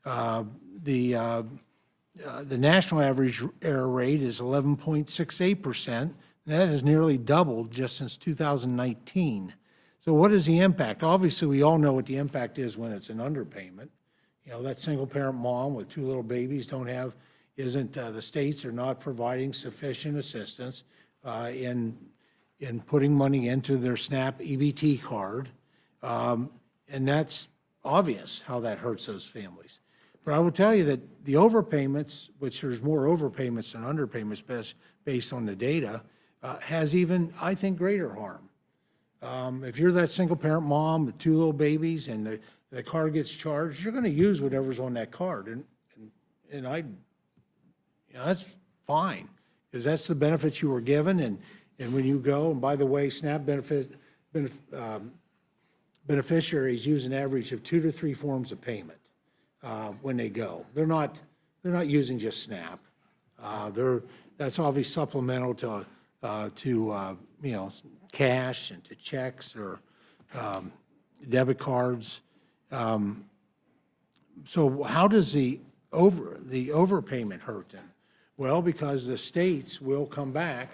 The national average error rate is 11.68%, and that has nearly doubled just since 2019. So what is the impact? Obviously, we all know what the impact is when it's an underpayment. That single-parent mom with 2 little babies the states are not providing sufficient assistance in putting money into their SNAP EBT card. And that's obvious how that hurts those families. But I will tell you that the overpayments, which there's more overpayments than underpayments based on the data, has even, I think, greater harm. If you're that single-parent mom with 2 little babies and the card gets charged, you're going to use whatever's on that card, and that's fine, because that's the benefits you were given, and when you go, and by the way, SNAP beneficiaries use an average of 2 to 3 forms of payment when they go. They're not using just SNAP. That's obviously supplemental to cash and to checks or debit cards. So how does the overpayment hurt them? Well, because the states will come back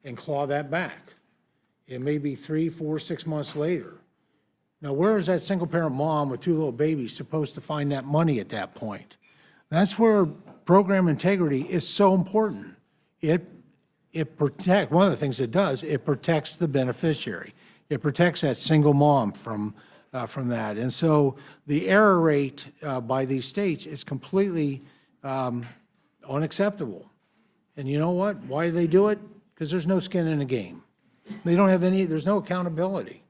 and claw that back. It may be 3, 4, 6 months later. Now, where is that single-parent mom with 2 little babies supposed to find that money at that point? That's where program integrity is so important. It protects, one of the things it does, it protects the beneficiary. It protects that single mom from that. And so the error rate by these states is completely unacceptable. And you know what? Why do they do it? Because there's no skin in the game. They don't have any, there's no accountability.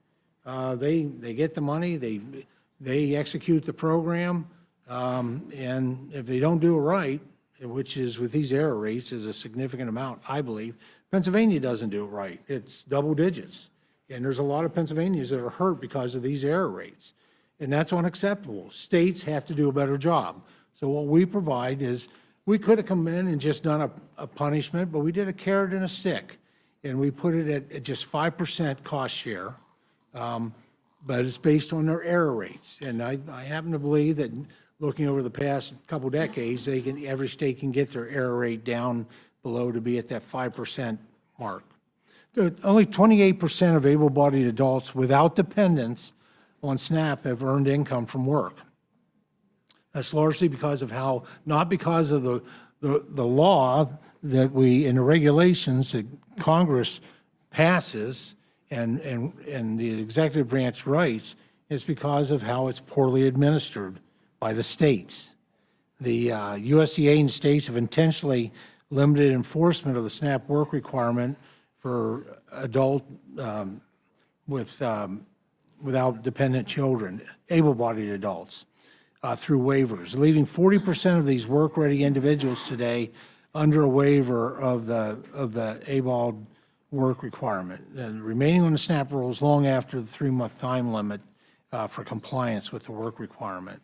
They get the money, they execute the program, and if they don't do it right, which is with these error rates is a significant amount, I believe, Pennsylvania doesn't do it right. It's double digits. And there's a lot of Pennsylvanians that are hurt because of these error rates. And that's unacceptable. States have to do a better job. So what we provide is, we could have come in and just done a punishment, but we did a carrot and a stick. And we put it at just 5% cost share, but it's based on their error rates. And I happen to believe that looking over the past couple decades, every state can get their error rate down below to be at that 5% mark. Only 28% of able-bodied adults without dependents on SNAP have earned income from work. That's largely because of how, not because of the law that in the regulations that Congress passes and the executive branch writes, it's because of how it's poorly administered by the states. The USDA and states have intentionally limited enforcement of the SNAP work requirement for adult without dependent children, able-bodied adults, through waivers, leaving 40% of these work-ready individuals today under a waiver of the ABOD work requirement, and remaining on the SNAP rolls long after the 3-month time limit for compliance with the work requirement.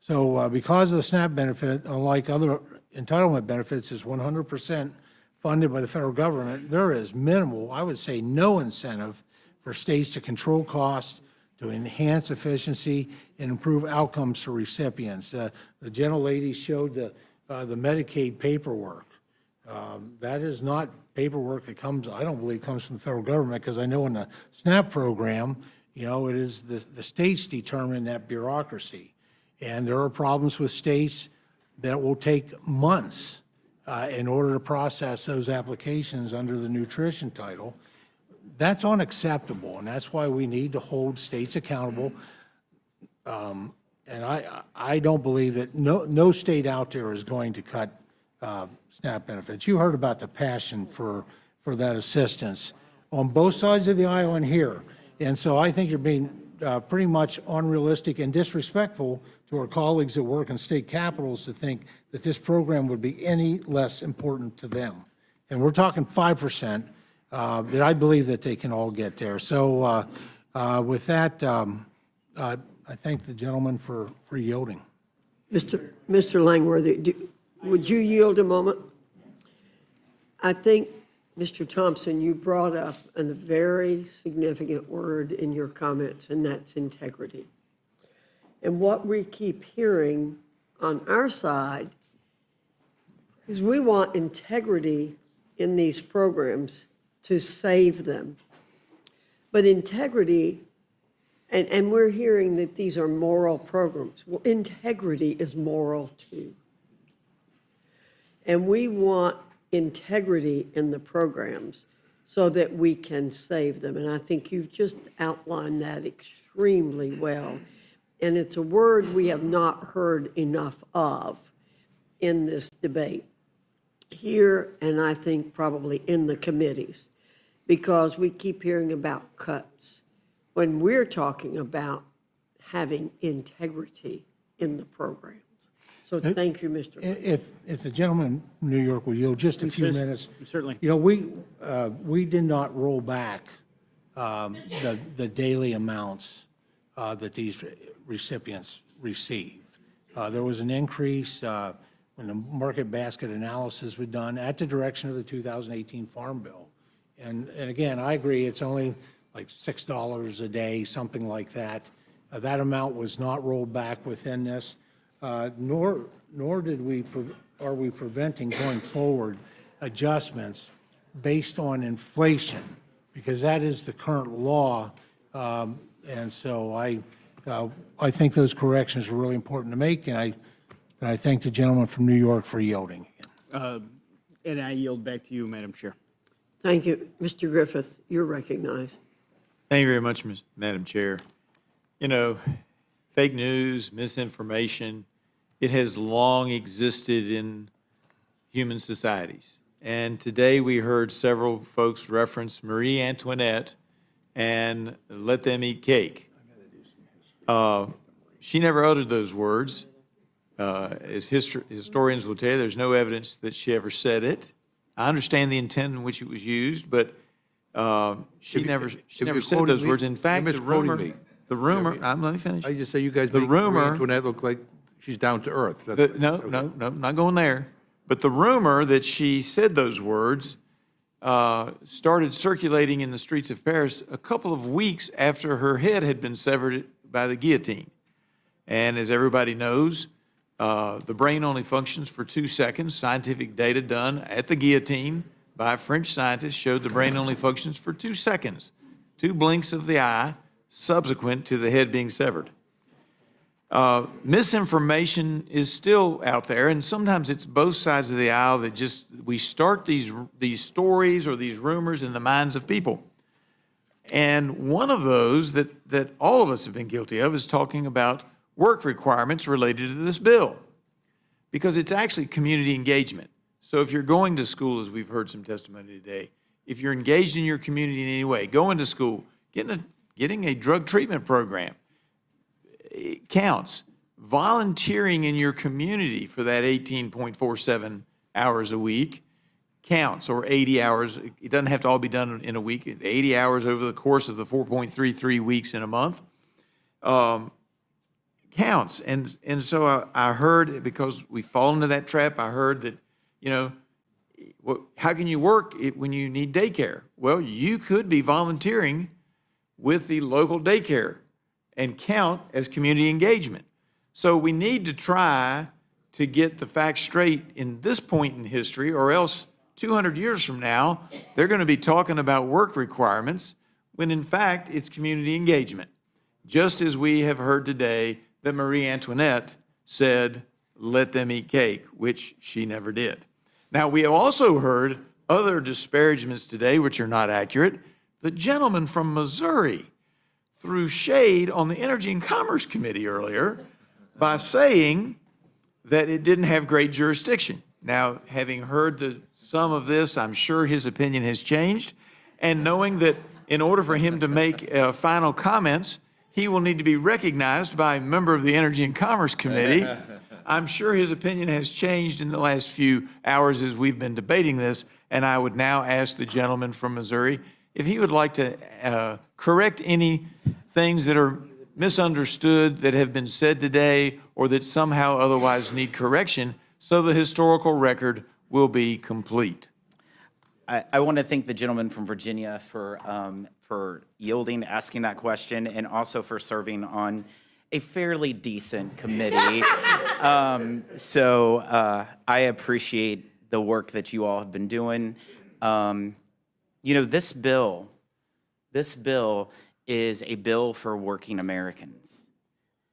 So because of the SNAP benefit, unlike other entitlement benefits, is 100% funded by the federal government, there is minimal, I would say no incentive for states to control costs, to enhance efficiency, and improve outcomes for recipients. The gentlelady showed the Medicaid paperwork. That is not paperwork that comes, I don't believe, comes from the federal government, because I know in the SNAP program, it is the states determine that bureaucracy. And there are problems with states that will take months in order to process those applications under the nutrition title. That's unacceptable, and that's why we need to hold states accountable. And I don't believe that no state out there is going to cut SNAP benefits. You heard about the passion for that assistance on both sides of the aisle and here. And so I think you're being pretty much unrealistic and disrespectful to our colleagues that work in state capitals to think that this program would be any less important to them. And we're talking 5%, that I believe that they can all get there. So with that, I thank the gentleman for yielding. Mr. Langworthy, would you yield a moment? I think, Mr. Thompson, you brought up a very significant word in your comments, and that's integrity. And what we keep hearing on our side is we want integrity in these programs to save them. But integrity, and we're hearing that these are moral programs. Well, integrity is moral too. And we want integrity in the programs so that we can save them. And I think you've just outlined that extremely well. And it's a word we have not heard enough of in this debate here, and I think probably in the committees, because we keep hearing about cuts when we're talking about having integrity in the programs. So thank you, Mr. If the gentleman from New York will yield just a few minutes. Certainly. We did not roll back the daily amounts that these recipients receive. There was an increase when the market basket analysis was done at the direction of the 2018 Farm Bill. And again, I agree, it's only like $6 a day, something like that. That amount was not rolled back within this, nor are we preventing going forward adjustments based on inflation, because that is the current law. And so I think those corrections are really important to make, and I thank the gentleman from New York for yielding. And I yield back to you, Madam Chair. Thank you. Mr. Griffith, you're recognized. Thank you very much, Madam Chair. Fake news, misinformation, it has long existed in human societies. and today we heard several folks reference Marie Antoinette and let them eat cake. She never uttered those words. As historians will tell you, there's no evidence that she ever said it. I understand the intent in which it was used, but she never said those words. In fact, let me. let me finish. I just say you guys The make Marie rumor- Antoinette look like she's down to earth. That's what I said. No, not going there. But the rumor that she said those words started circulating in the streets of Paris a couple of weeks after her head had been severed by the guillotine. And as everybody knows, the brain only functions for 2 seconds. Scientific data done at the guillotine by French scientists showed the brain only functions for 2 seconds, 2 blinks of the eye subsequent to the head being severed. Misinformation is still out there, and sometimes it's both sides of the aisle that we start these stories or these rumors in the minds of people. And one of those that all of us have been guilty of is talking about work requirements related to this bill, because it's actually community engagement. So if you're going to school, as we've heard some testimony today, if you're engaged in your community in any way, going to school, getting a drug treatment program, it counts. Volunteering in your community for that 18.47 hours a week counts, or 80 hours. It doesn't have to all be done in a week. 80 hours over the course of the 4.33 weeks in a month counts. And so I heard, because we fall into that trap, I heard that, how can you work when you need daycare? Well, you could be volunteering with the local daycare and count as community engagement. So we need to try to get the facts straight in this point in history, or else 200 years from now, they're going to be talking about work requirements when in fact it's community engagement. Just as we have heard today that Marie Antoinette said, let them eat cake, which she never did. Now, we have also heard other disparagements today which are not accurate. The gentleman from Missouri threw shade on the Energy and Commerce Committee earlier by saying that it didn't have great jurisdiction. Now, having heard some of this, I'm sure his opinion has changed, and knowing that in order for him to make final comments, he will need to be recognized by a member of the Energy and Commerce Committee. I'm sure his opinion has changed in the last few hours as we've been debating this, and I would now ask the gentleman from Missouri if he would like to correct any things that are misunderstood that have been said today or that somehow otherwise need correction, so the historical record will be complete. I want to thank the gentleman from Virginia for yielding, asking that question, and also for serving on a fairly decent committee. So I appreciate the work that you all have been doing. This bill is a bill for working Americans.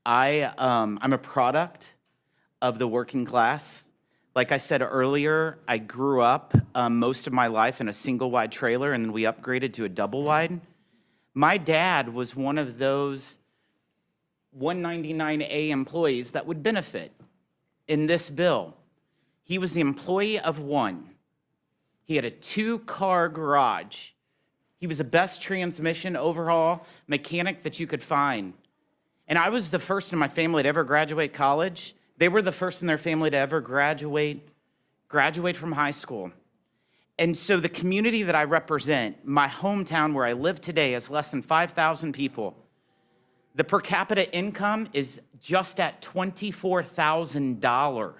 I'm a product of the working class. Like I said earlier, I grew up most of my life in a single wide trailer, and then we upgraded to a double wide. My dad was one of those 199A employees that would benefit in this bill. He was the employee of one. He had a 2-car garage. He was the best transmission overhaul mechanic that you could find. And I was the first in my family to ever graduate college. They were the first in their family to ever graduate from high school. And so the community that I represent, my hometown where I live today, is less than 5,000 people. The per capita income is just at $24,000.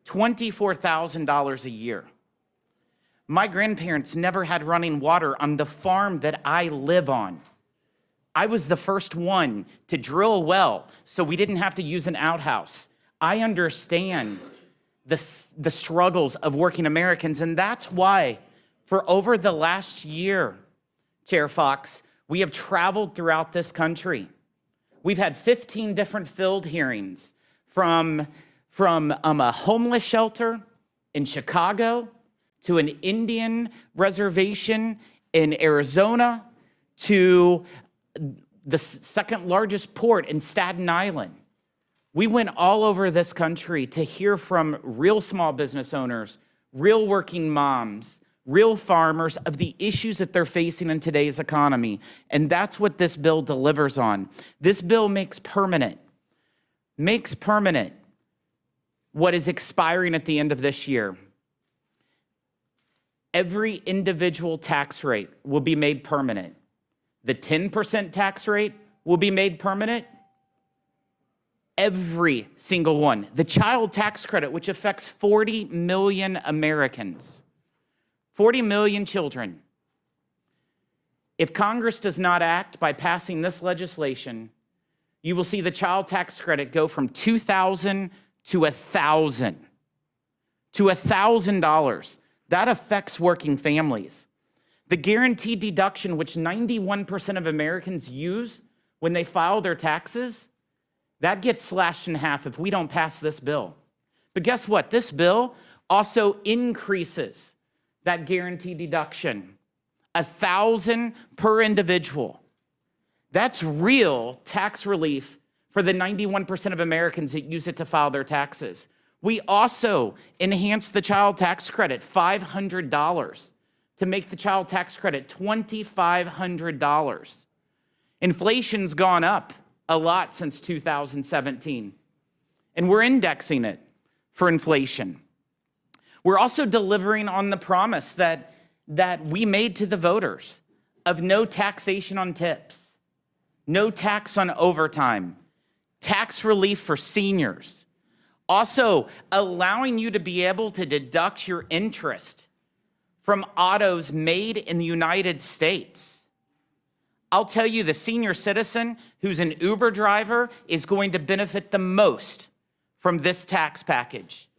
$24,000 a year. My grandparents never had running water on the farm that I live on. I was the first one to drill a well, so we didn't have to use an outhouse. I understand the struggles of working Americans, and that's why for over the last year, Chair Fox, we have traveled throughout this country. We've had 15 different field hearings from a homeless shelter in Chicago to an Indian reservation in Arizona to the second largest port in Staten Island. We went all over this country to hear from real small business owners, real working moms, real farmers, of the issues that they're facing in today's economy. And that's what this bill delivers on. This bill makes permanent what is expiring at the end of this year. Every individual tax rate will be made permanent. The 10% tax rate will be made permanent. Every single one. The child tax credit, which affects 40 million Americans, 40 million children. If Congress does not act by passing this legislation, you will see the child tax credit go from $2,000 to $1,000. To $1,000. That affects working families. The guaranteed deduction, which 91% of Americans use when they file their taxes, that gets slashed in half if we don't pass this bill. But guess what? This bill also increases that guaranteed deduction, $1,000 per individual. That's real tax relief for the 91% of Americans that use it to file their taxes. We also enhanced the child tax credit, $500, to make the child tax credit $2,500. Inflation's gone up a lot since 2017, and we're indexing it for inflation. We're also delivering on the promise that we made to the voters of no taxation on tips, no tax on overtime, tax relief for seniors, also allowing you to be able to deduct your interest from autos made in the United States. I'll tell you, the senior citizen who's an Uber driver is going to benefit the most from this tax package,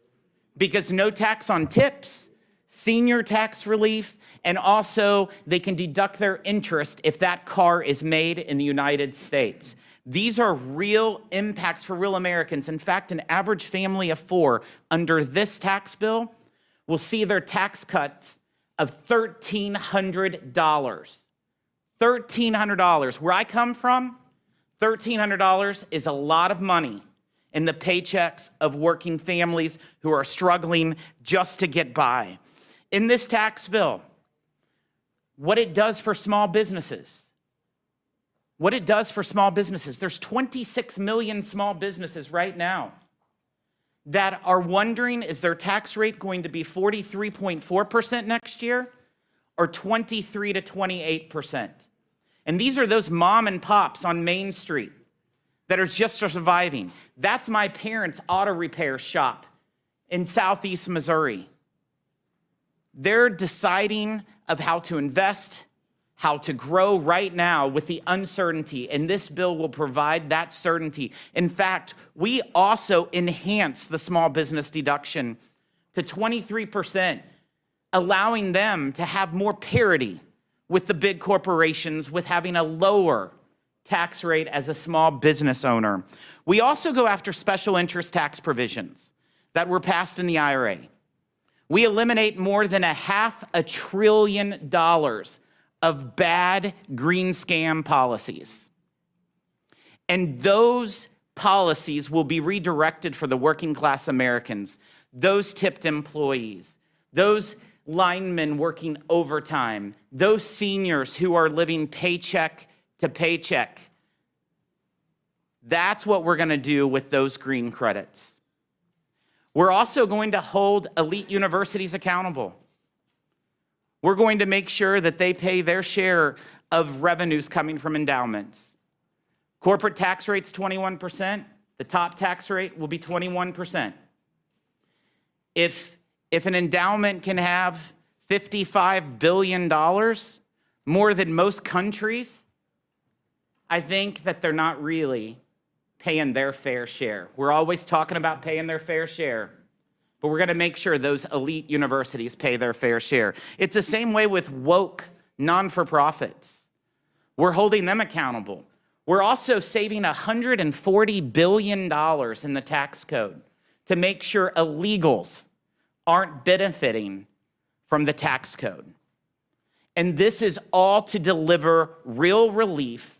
because no tax on tips, senior tax relief, and also they can deduct their interest if that car is made in the United States. These are real impacts for real Americans. In fact, an average family of four under this tax bill will see their tax cuts of $1,300. $1,300. Where I come from, $1,300 is a lot of money in the paychecks of working families who are struggling just to get by. In this tax bill, what it does for small businesses, there's 26 million small businesses right now that are wondering, is their tax rate going to be 43.4% next year or 23 to 28%? And these are those mom and pops on Main Street that are just surviving. That's my parents' auto repair shop in Southeast Missouri. They're deciding of how to invest, how to grow right now with the uncertainty, and this bill will provide that certainty. In fact, we also enhance the small business deduction to 23%, allowing them to have more parity with the big corporations with having a lower tax rate as a small business owner. We also go after special interest tax provisions that were passed in the IRA. We eliminate more than $500 billion of bad green scam policies. And those policies will be redirected for the working class Americans, those tipped employees, those linemen working overtime, those seniors who are living paycheck to paycheck. That's what we're going to do with those green credits. We're also going to hold elite universities accountable. We're going to make sure that they pay their share of revenues coming from endowments. Corporate tax rate's 21%. The top tax rate will be 21%. If an endowment can have $55 billion, more than most countries, I think that they're not really paying their fair share. We're always talking about paying their fair share, but we're going to make sure those elite universities pay their fair share. It's the same way with woke non-for-profits. We're holding them accountable. We're also saving $140 billion in the tax code to make sure illegals aren't benefiting from the tax code. And this is all to deliver real relief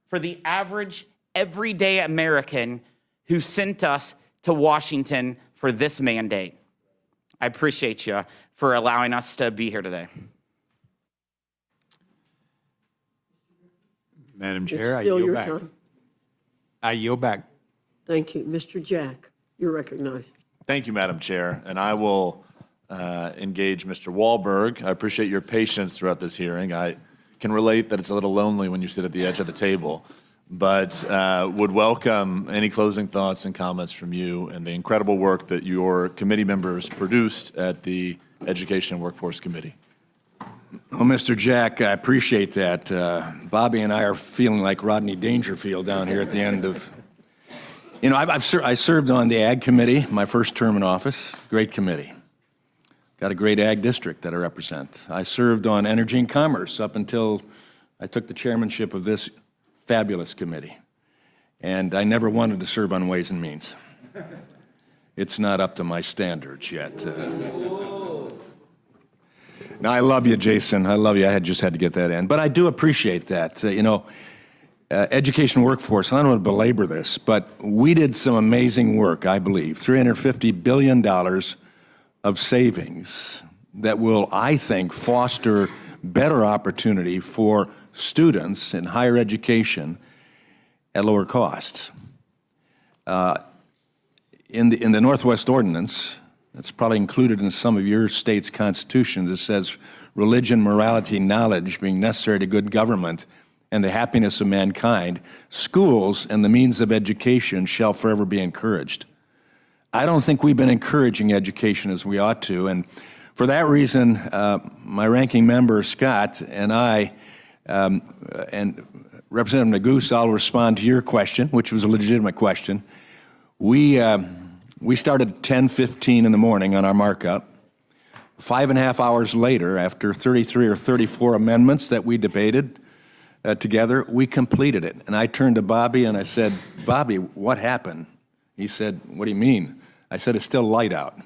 for the average, everyday American who sent us to Washington for this mandate. I appreciate you for allowing us to be here today. Madam Chair, I Still yield your back. time. I yield back. Thank you. Mr. Jack, you're recognized. Thank you, Madam Chair, and I will engage Mr. Wahlberg. I appreciate your patience throughout this hearing. I can relate that it's a little lonely when you sit at the edge of the table, but would welcome any closing thoughts and comments from you and the incredible work that your committee members produced at the Education and Workforce Committee. Well, Mr. Jack, I appreciate that. Bobby and I are feeling like Rodney Dangerfield down here at the end of, you know, I served on the Ag Committee, my first term in office. Great committee. Got a great Ag district that I represent. I served on Energy and Commerce up until I took the chairmanship of this fabulous committee. And I never wanted to serve on Ways and Means. It's not up to my standards yet. No, I love you, Jason. I love you. I just had to get that in. But I do appreciate that. Education workforce, I don't want to belabor this, but we did some amazing work, I believe. $350 billion of savings that will, I think, foster better opportunity for students in higher education at lower costs. In the Northwest Ordinance, it's probably included in some of your state's constitutions. It says religion, morality, knowledge being necessary to good government and the happiness of mankind, schools and the means of education shall forever be encouraged. I don't think we've been encouraging education as we ought to, and for that reason, my ranking member, Scott, and I, and Representative Neguse, I'll respond to your question, which was a legitimate question. We started at 10:15 in the morning on our markup. 5.5 hours later, after 33 or 34 amendments that we debated together, we completed it. And I turned to Bobby and I said, Bobby, what happened? He said, what do you mean? I said, it's still light out.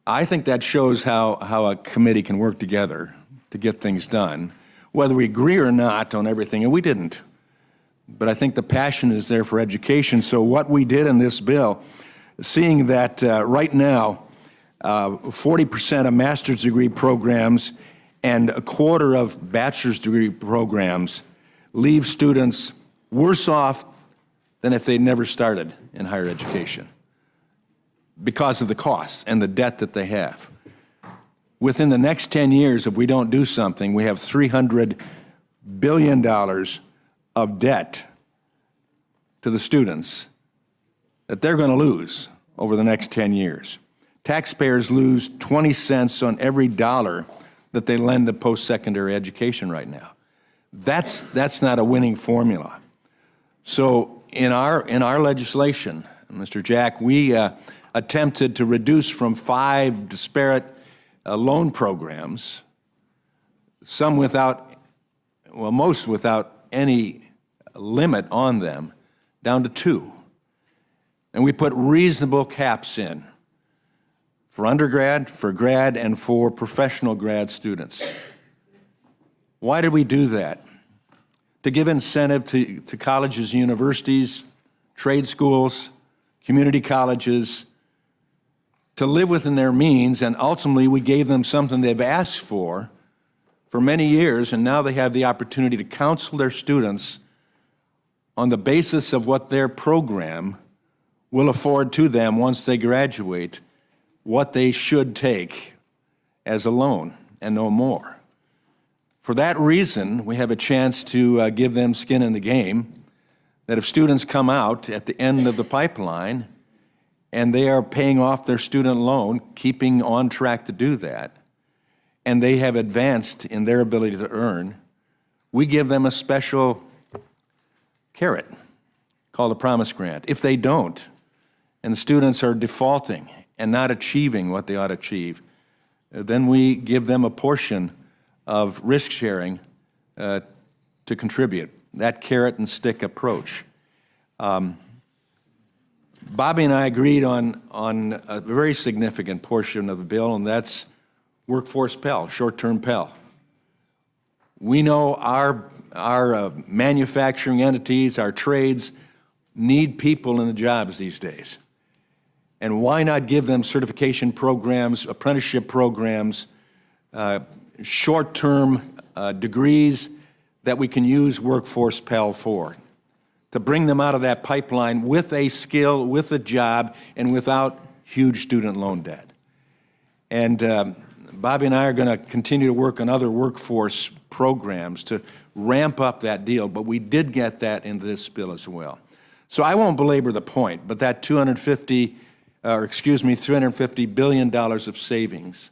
I think that shows how a committee can work together to get things done, whether we agree or not on everything, and we didn't. But I think the passion is there for education. So what we did in this bill, seeing that right now, 40% of master's degree programs and a quarter of bachelor's degree programs leave students worse off than if they never started in higher education because of the costs and the debt that they have. Within the next 10 years, if we don't do something, we have $300 billion of debt to the students that they're going to lose over the next 10 years. Taxpayers lose 20 cents on every dollar that they lend to post-secondary education right now. That's not a winning formula. So in our legislation, Mr. Jack, we attempted to reduce from 5 disparate loan programs, some without, well, most without any limit on them, down to 2. And we put reasonable caps in for undergrad, for grad, and for professional grad students. Why did we do that? To give incentive to colleges, universities, trade schools, community colleges, to live within their means, and ultimately we gave them something they've asked for many years, and now they have the opportunity to counsel their students on the basis of what their program will afford to them once they graduate, what they should take as a loan and no more. For that reason, we have a chance to give them skin in the game, that if students come out at the end of the pipeline and they are paying off their student loan, keeping on track to do that, and they have advanced in their ability to earn, we give them a special carrot called a promise grant. If they don't, and the students are defaulting and not achieving what they ought to achieve, then we give them a portion of risk sharing to contribute, that carrot and stick approach. Bobby and I agreed on a very significant portion of the bill, and that's workforce Pell, short-term Pell. We know our manufacturing entities, our trades, need people in the jobs these days. And why not give them certification programs, apprenticeship programs, short-term degrees that we can use Workforce Pell for, to bring them out of that pipeline with a skill, with a job, and without huge student loan debt. And Bobby and I are going to continue to work on other workforce programs to ramp up that deal, but we did get that into this bill as well. So I won't belabor the point, but that $350 billion of savings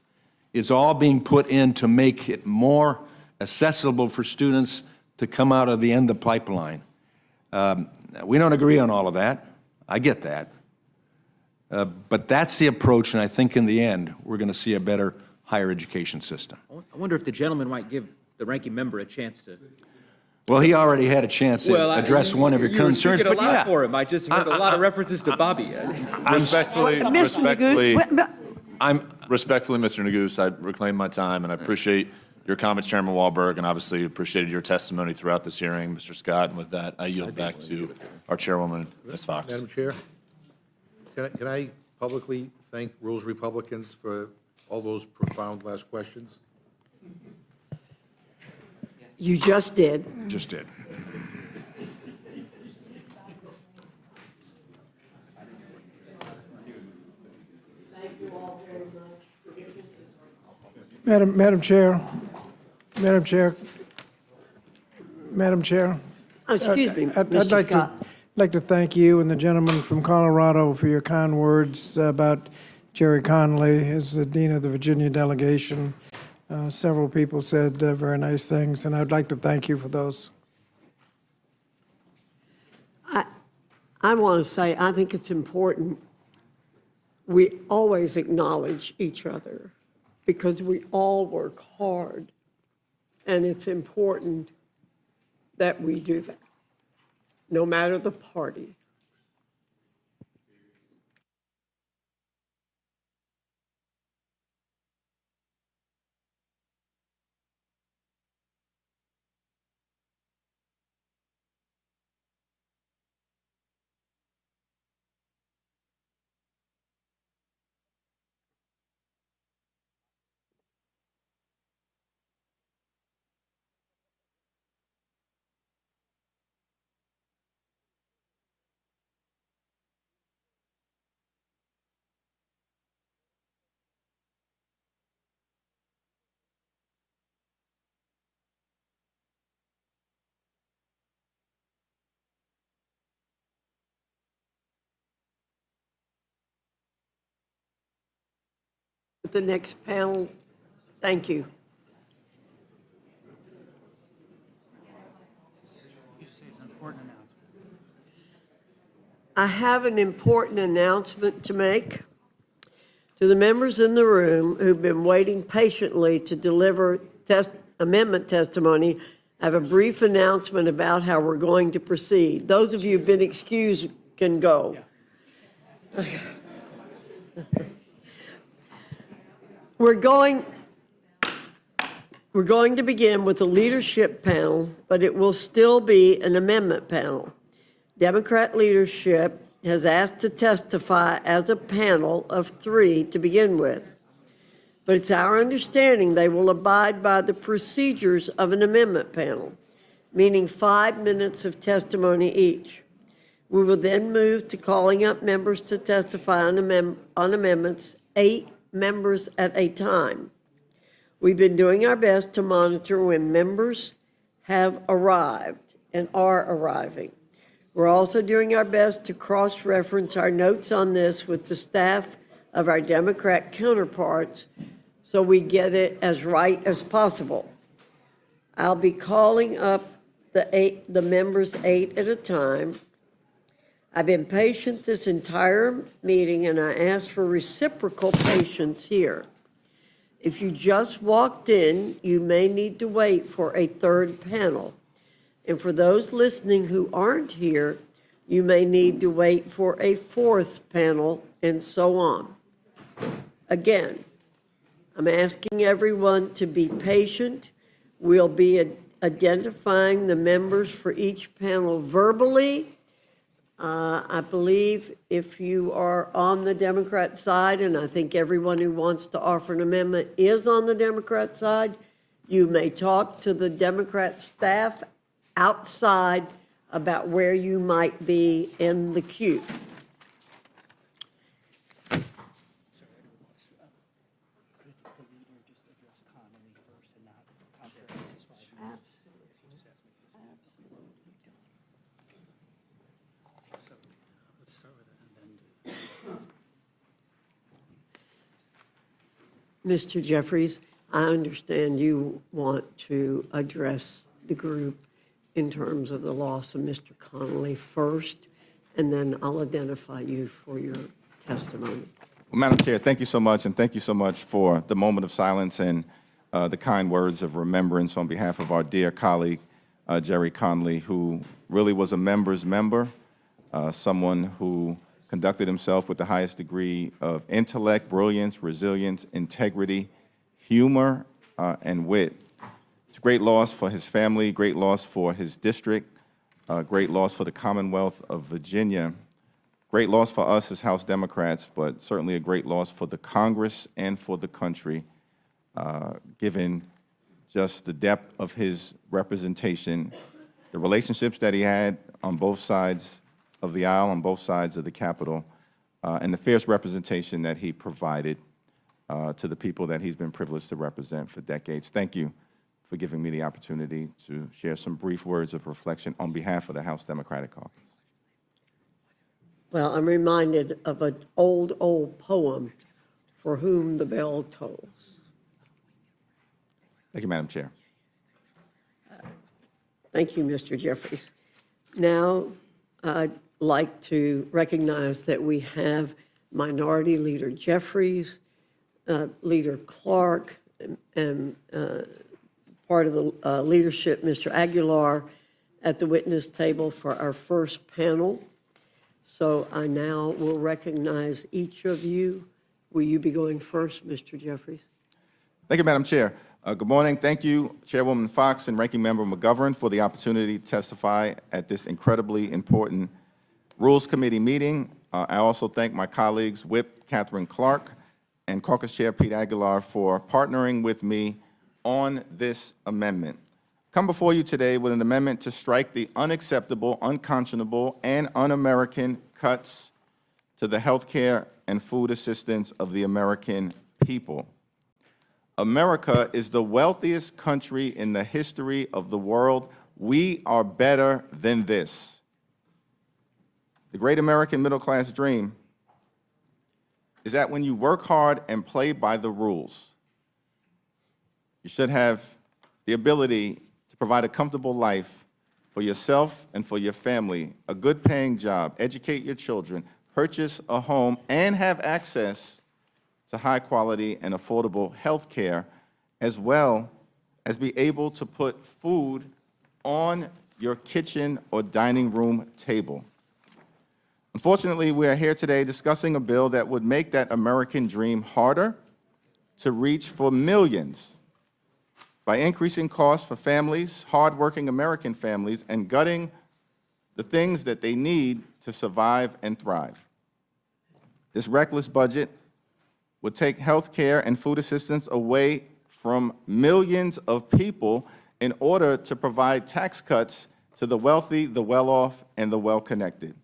is all being put in to make it more accessible for students to come out of the end of the pipeline. We don't agree on all of that. I get that. But that's the approach, and I think in the end, we're going to see a better higher education system. I wonder if the gentleman might give the ranking member a chance to. Well, he already had a chance to address one of your concerns, but but yeah. yeah. For him. I just heard a lot of references to Bobby. Respectfully, Mr. respectfully, Mr. Neguse, I reclaim my time, and I appreciate your comments, Chairman Wahlberg, and obviously appreciated your testimony throughout this hearing, Mr. Scott. And with that, I yield back to our chairwoman, Ms. Fox. Madam Chair, can I publicly thank Rules Republicans for all those profound last questions? You just did. Just did. Madam Chair, Madam Chair, Madam Chair. Excuse me, I'd Mr. like to thank you and the gentleman from Colorado for your kind words about Jerry Connolly as the Dean of the Virginia delegation. Several people said very nice things, and I'd like to thank you for those. I want to say, I think it's important we always acknowledge each other because we all work hard, and it's important that we do that, no matter the party. The next panel, thank you. I have an important announcement to make. To the members in the room who've been waiting patiently to deliver amendment testimony, I have a brief announcement about how we're going to proceed. Those of you who've been excused can go. We're going to begin with a leadership panel, but it will still be an amendment panel. Democrat leadership has asked to testify as a panel of 3 to begin with. But it's our understanding they will abide by the procedures of an amendment panel, meaning 5 minutes of testimony each. We will then move to calling up members to testify on amendments, 8 members at a time. We've been doing our best to monitor when members have arrived and are arriving. We're also doing our best to cross-reference our notes on this with the staff of our Democrat counterparts so we get it as right as possible. I'll be calling up the members 8 at a time. I've been patient this entire meeting, and I ask for reciprocal patience here. If you just walked in, you may need to wait for a third panel. And for those listening who aren't here, you may need to wait for a fourth panel, and so on. Again, I'm asking everyone to be patient. We'll be identifying the members for each panel verbally I believe if you are on the Democrat side, and I think everyone who wants to offer an amendment is on the Democrat side, you may talk to the Democrat staff outside about where you might be in the queue. Mr. Jeffries, I understand you want to address the group in terms of the loss of Mr. Connolly first, and then I'll identify you for your testimony. Well, Madam Chair, thank you so much, and thank you so much for the moment of silence and the kind words of remembrance on behalf of our dear colleague, Jerry Connolly, who really was a member's member, someone who conducted himself with the highest degree of intellect, brilliance, resilience, integrity, humor, and wit. It's a great loss for his family, great loss for his district, great loss for the Commonwealth of Virginia, great loss for us as House Democrats, but certainly a great loss for the Congress and for the country, given just the depth of his representation, the relationships that he had on both sides of the aisle, on both sides of the Capitol, and the fierce representation that he provided to the people that he's been privileged to represent for decades. Thank you for giving me the opportunity to share some brief words of reflection on behalf of the House Democratic Caucus. Well, I'm reminded of an old poem, "For Whom the Bell Tolls." Thank you, Madam Chair. Thank you, Mr. Jeffries. Now, I'd like to recognize that we have Minority Leader Jeffries, Leader Clark, and part of the leadership, Mr. Aguilar, at the witness table for our first panel. So I now will recognize each of you. Will you be going first, Mr. Jeffries? Thank you, Madam Chair. Good morning. Thank you, Chairwoman Fox and Ranking Member McGovern, for the opportunity to testify at this incredibly important Rules Committee meeting. I also thank my colleagues, Whip Catherine Clark and Caucus Chair Pete Aguilar, for partnering with me on this amendment. Come before you today with an amendment to strike the unacceptable, unconscionable, and un-American cuts to the health care and food assistance of the American people. America is the wealthiest country in the history of the world. We are better than this. The great American middle-class dream is that when you work hard and play by the rules, you should have the ability to provide a comfortable life for yourself and for your family, a good-paying job, educate your children, purchase a home, and have access to high-quality and affordable health care, as well as be able to put food on your kitchen or dining room table. Unfortunately, we are here today discussing a bill that would make that American dream harder to reach for millions by increasing costs for families, hardworking American families, and gutting the things that they need to survive and thrive. This reckless budget would take health care and food assistance away from millions of people in order to provide tax cuts to the wealthy, the well-off, and the well-connected.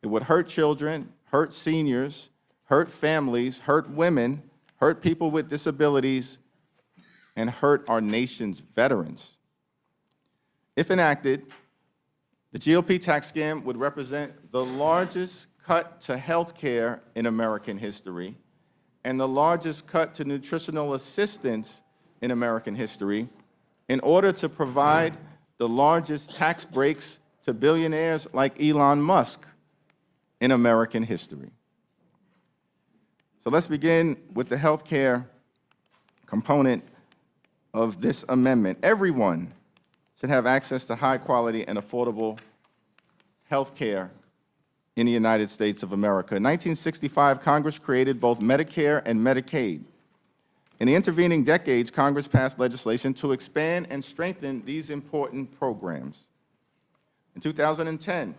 It would hurt children, hurt seniors, hurt families, hurt women, hurt people with disabilities, and hurt our nation's veterans. If enacted, the GOP tax scam would represent the largest cut to health care in American history and the largest cut to nutritional assistance in American history in order to provide the largest tax breaks to billionaires like Elon Musk in American history. So let's begin with the health care component of this amendment. Everyone should have access to high quality and affordable health care in the United States of America. In 1965, Congress created both Medicare and Medicaid. In the intervening decades, Congress passed legislation to expand and strengthen these important programs. In 2010,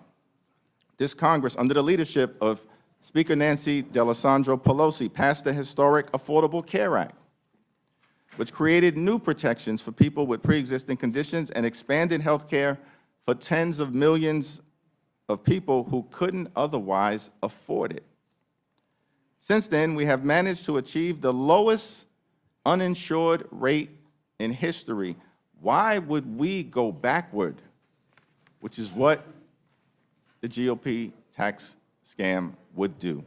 this Congress, under the leadership of Speaker Nancy D'Alessandro Pelosi, passed the historic Affordable Care Act, which created new protections for people with pre-existing conditions and expanded health care for tens of millions of people who couldn't otherwise afford it. Since then, we have managed to achieve the lowest uninsured rate in history. Why would we go backward? Which is what the GOP tax scam would do.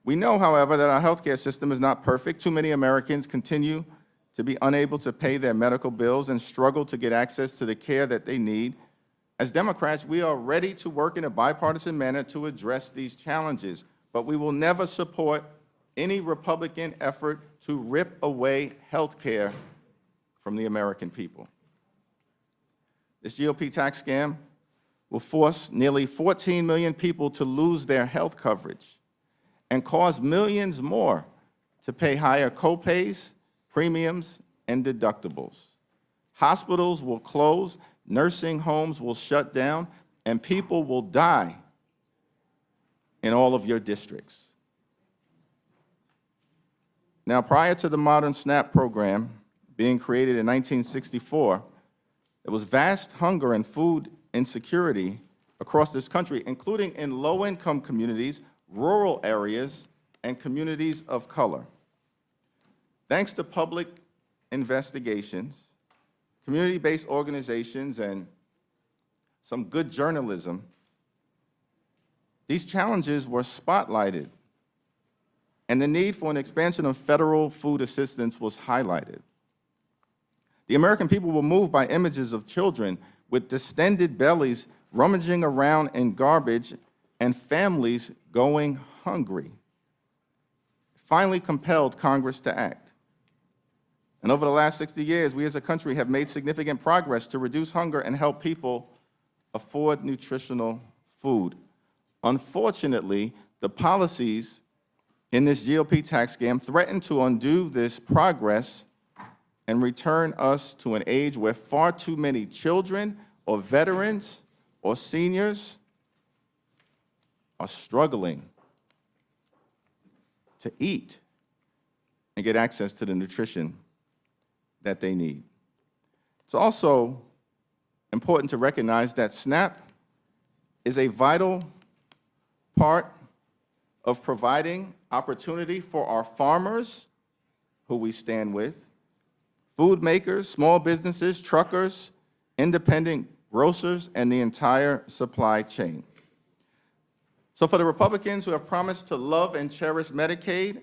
We know, however, that our healthcare system is not perfect. Too many Americans continue to be unable to pay their medical bills and struggle to get access to the care that they need. As Democrats, we are ready to work in a bipartisan manner to address these challenges, but we will never support any Republican effort to rip away health care from the American people. This GOP tax scam will force nearly 14 million people to lose their health coverage and cause millions more to pay higher copays, premiums, and deductibles. Hospitals will close, nursing homes will shut down, and people will die in all of your districts. Now, prior to the modern SNAP program being created in 1964, there was vast hunger and food insecurity across this country, including in low-income communities, rural areas, and communities of color. Thanks to public investigations, community-based organizations, and some good journalism, these challenges were spotlighted, and the need for an expansion of federal food assistance was highlighted. The American people were moved by images of children with distended bellies rummaging around in garbage and families going hungry. It finally compelled Congress to act. And over the last 60 years, we as a country have made significant progress to reduce hunger and help people afford nutritional food. Unfortunately, the policies in this GOP tax scam threaten to undo this progress and return us to an age where far too many children or veterans or seniors are struggling to eat and get access to the nutrition that they need. It's also important to recognize that SNAP is a vital part of providing opportunity for our farmers, who we stand with, food makers, small businesses, truckers, independent grocers, and the entire supply chain. So for the Republicans who have promised to love and cherish Medicaid,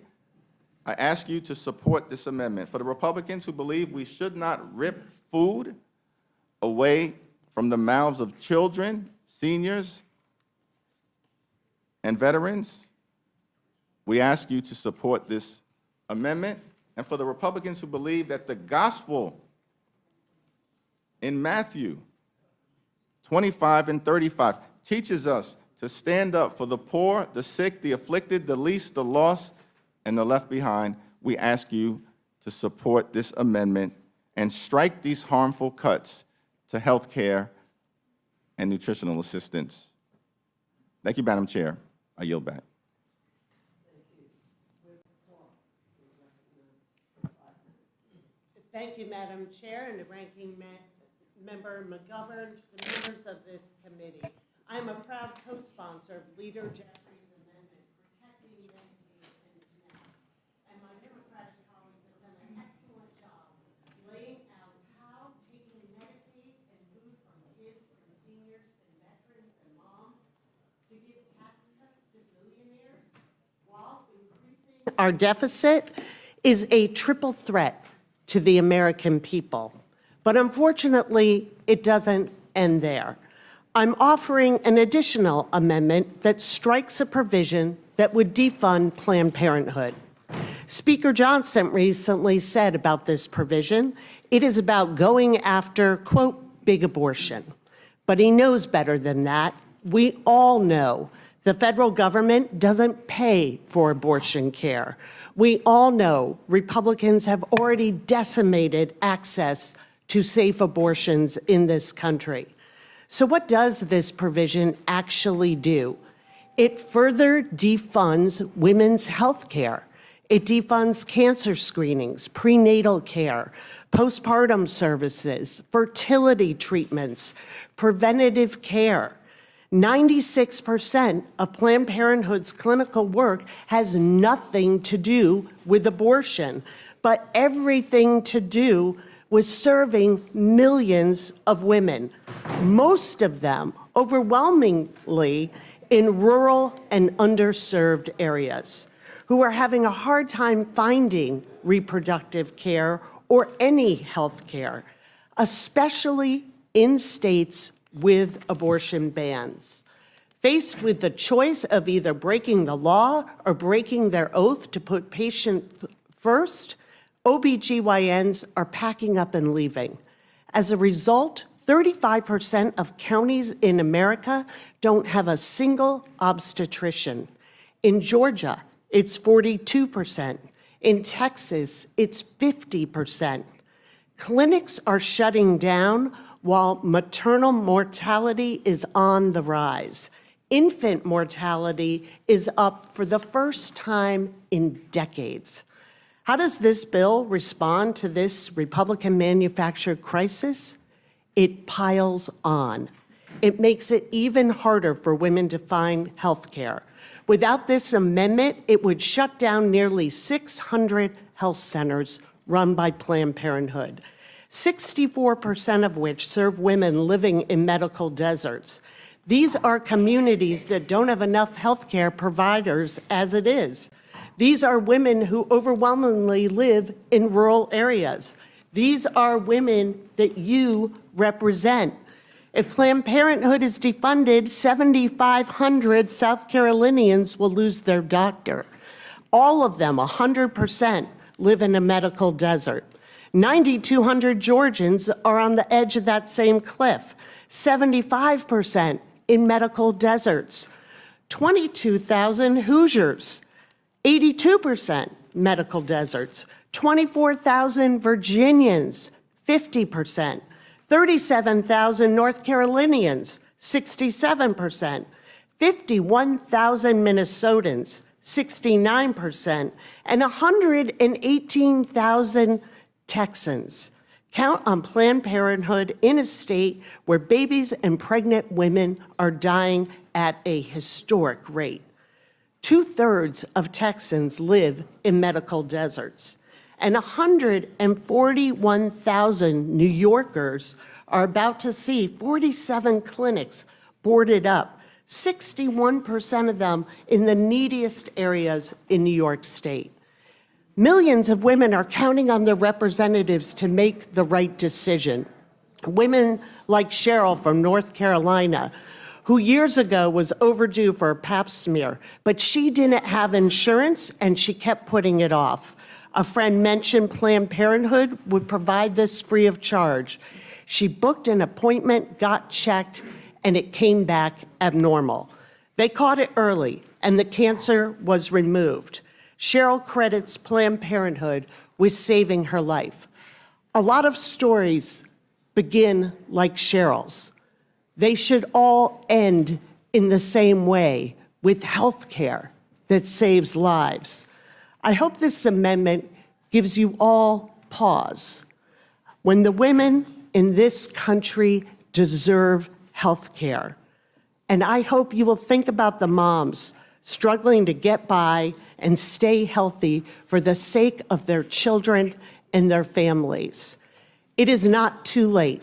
I ask you to support this amendment. For the Republicans who believe we should not rip food away from the mouths of children, seniors, and veterans, we ask you to support this amendment. And for the Republicans who believe that the gospel in Matthew 25 and 35 teaches us to stand up for the poor, the sick, the afflicted, the least, the lost, and the left behind, we ask you to support this amendment and strike these harmful cuts to health care and nutritional assistance. Thank you, Madam Chair. I yield back. Thank you, Madam Chair, and the Ranking Member McGovern, the members of this committee. I am a proud co-sponsor of Leader Jeffrey's amendment, Protecting Medicaid and SNAP. And my Democratic colleagues have done an excellent job laying out how taking Medicaid and food from kids and seniors and veterans and moms to give tax cuts to billionaires while increasing our deficit is a triple threat to the American people. But unfortunately, it doesn't end there. I'm offering an additional amendment that strikes a provision that would defund Planned Parenthood. Speaker Johnson recently said about this provision, it is about going after, quote, big abortion. But he knows better than that. We all know the federal government doesn't pay for abortion care. We all know Republicans have already decimated access to safe abortions in this country. So what does this provision actually do? It further defunds women's health care. It defunds cancer screenings, prenatal care, postpartum services, fertility treatments, preventative care. 96% of Planned Parenthood's clinical work has nothing to do with abortion, but everything to do with serving millions of women, most of them overwhelmingly in rural and underserved areas, who are having a hard time finding reproductive care or any health care, especially in states with abortion bans. Faced with the choice of either breaking the law or breaking their oath to put patients first, OBGYNs are packing up and leaving. As a result, 35% of counties in America don't have a single obstetrician. In Georgia, it's 42%. In Texas, it's 50%. Clinics are shutting down while maternal mortality is on the rise. Infant mortality is up for the first time in decades. How does this bill respond to this Republican-manufactured crisis? It piles on. It makes it even harder for women to find health care. Without this amendment, it would shut down nearly 600 health centers run by Planned Parenthood, 64% of which serve women living in medical deserts. These are communities that don't have enough health care providers as it is. These are women who overwhelmingly live in rural areas. These are women that you represent. If Planned Parenthood is defunded, 7,500 South Carolinians will lose their doctor. All of them, 100%, live in a medical desert. 9,200 Georgians are on the edge of that same cliff, 75% in medical deserts. 22,000 Hoosiers, 82% medical deserts. 24,000 Virginians, 50%. 37,000 North Carolinians, 67%. 51,000 Minnesotans, 69%. And 118,000 Texans. Count on Planned Parenthood in a state where babies and pregnant women are dying at a historic rate. 2/3 of Texans live in medical deserts, and 141,000 New Yorkers are about to see 47 clinics boarded up, 61% of them in the neediest areas in New York State. Millions of women are counting on their representatives to make the right decision. Women like Cheryl from North Carolina, who years ago was overdue for a pap smear, but she didn't have insurance and she kept putting it off. A friend mentioned Planned Parenthood would provide this free of charge. She booked an appointment, got checked, and it came back abnormal. They caught it early, and the cancer was removed. Cheryl credits Planned Parenthood with saving her life. A lot of stories begin like Cheryl's. They should all end in the same way, with health care that saves lives. I hope this amendment gives you all pause. When the women in this country deserve health care, and I hope you will think about the moms struggling to get by and stay healthy for the sake of their children and their families. It is not too late.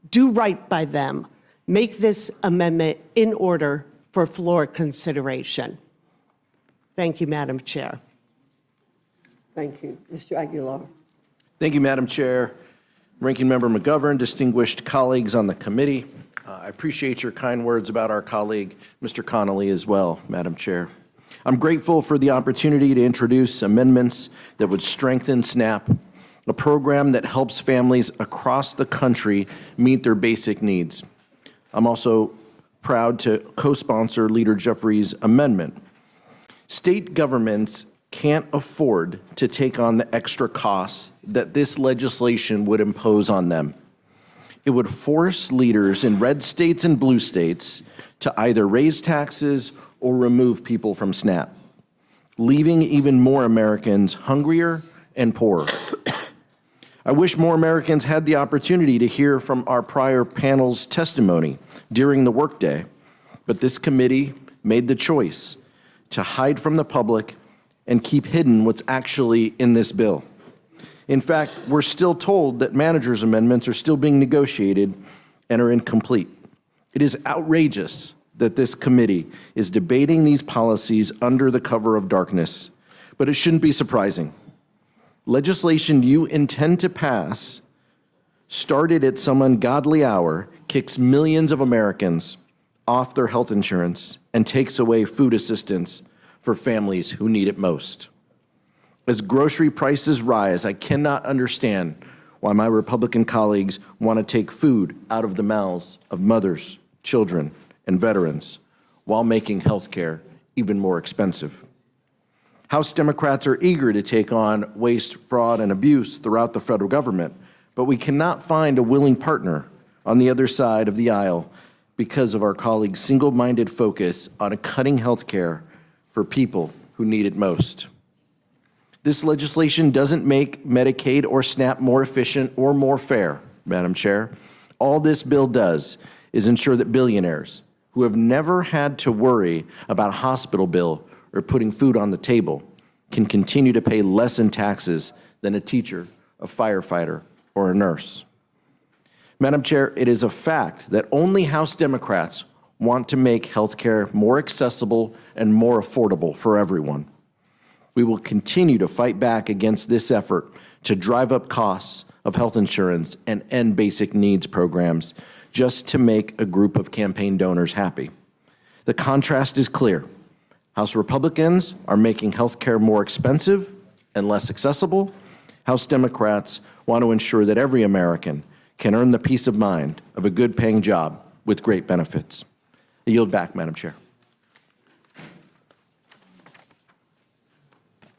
Do right by them. Make this amendment in order for floor consideration. Thank you, Madam Chair. Thank you. Mr. Aguilar. Thank you, Madam Chair. Ranking Member McGovern, distinguished colleagues on the committee. I appreciate your kind words about our colleague, Mr. Connolly, as well, Madam Chair. I'm grateful for the opportunity to introduce amendments that would strengthen SNAP, a program that helps families across the country meet their basic needs. I'm also proud to co-sponsor Leader Jeffries' amendment. State governments can't afford to take on the extra costs that this legislation would impose on them. It would force leaders in red states and blue states to either raise taxes or remove people from SNAP, leaving even more Americans hungrier and poorer. I wish more Americans had the opportunity to hear from our prior panel's testimony during the workday, but this committee made the choice to hide from the public and keep hidden what's actually in this bill. In fact, we're still told that managers' amendments are still being negotiated and are incomplete. It is outrageous that this committee is debating these policies under the cover of darkness, but it shouldn't be surprising. Legislation you intend to pass, started at some ungodly hour, kicks millions of Americans off their health insurance and takes away food assistance for families who need it most. As grocery prices rise, I cannot understand why my Republican colleagues want to take food out of the mouths of mothers, children, and veterans while making health care even more expensive. House Democrats are eager to take on waste, fraud, and abuse throughout the federal government, but we cannot find a willing partner on the other side of the aisle because of our colleagues' single-minded focus on cutting health care for people who need it most. This legislation doesn't make Medicaid or SNAP more efficient or more fair, Madam Chair. All this bill does is ensure that billionaires who have never had to worry about a hospital bill or putting food on the table can continue to pay less in taxes than a teacher, a firefighter, or a nurse. Madam Chair, it is a fact that only House Democrats want to make health care more accessible and more affordable for everyone. We will continue to fight back against this effort to drive up costs of health insurance and end basic needs programs just to make a group of campaign donors happy. The contrast is clear. House Republicans are making health care more expensive and less accessible. House Democrats want to ensure that every American can earn the peace of mind of a good-paying job with great benefits. I yield back, Madam Chair.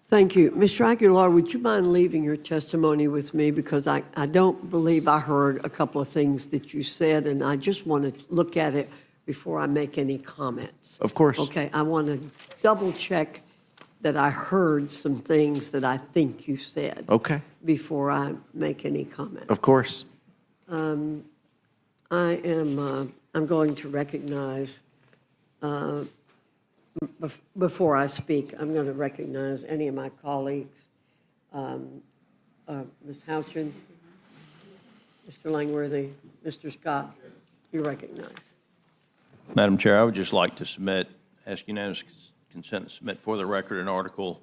Thank you. Mr. Aguilar, would you mind leaving your testimony with me? Because I don't believe I heard a couple of things that you said, and I just want to look at it before I make any comments. Of course. Okay, I want to double check that I heard some things that I think you said. Okay. Before I make any comments. Of course. I'm going to recognize, before I speak, I'm going to recognize any of my colleagues. Ms. Houchin, Mr. Langworthy, Mr. Scott, you're recognized. Madam Chair, I would just like to ask unanimous consent to submit for the record an article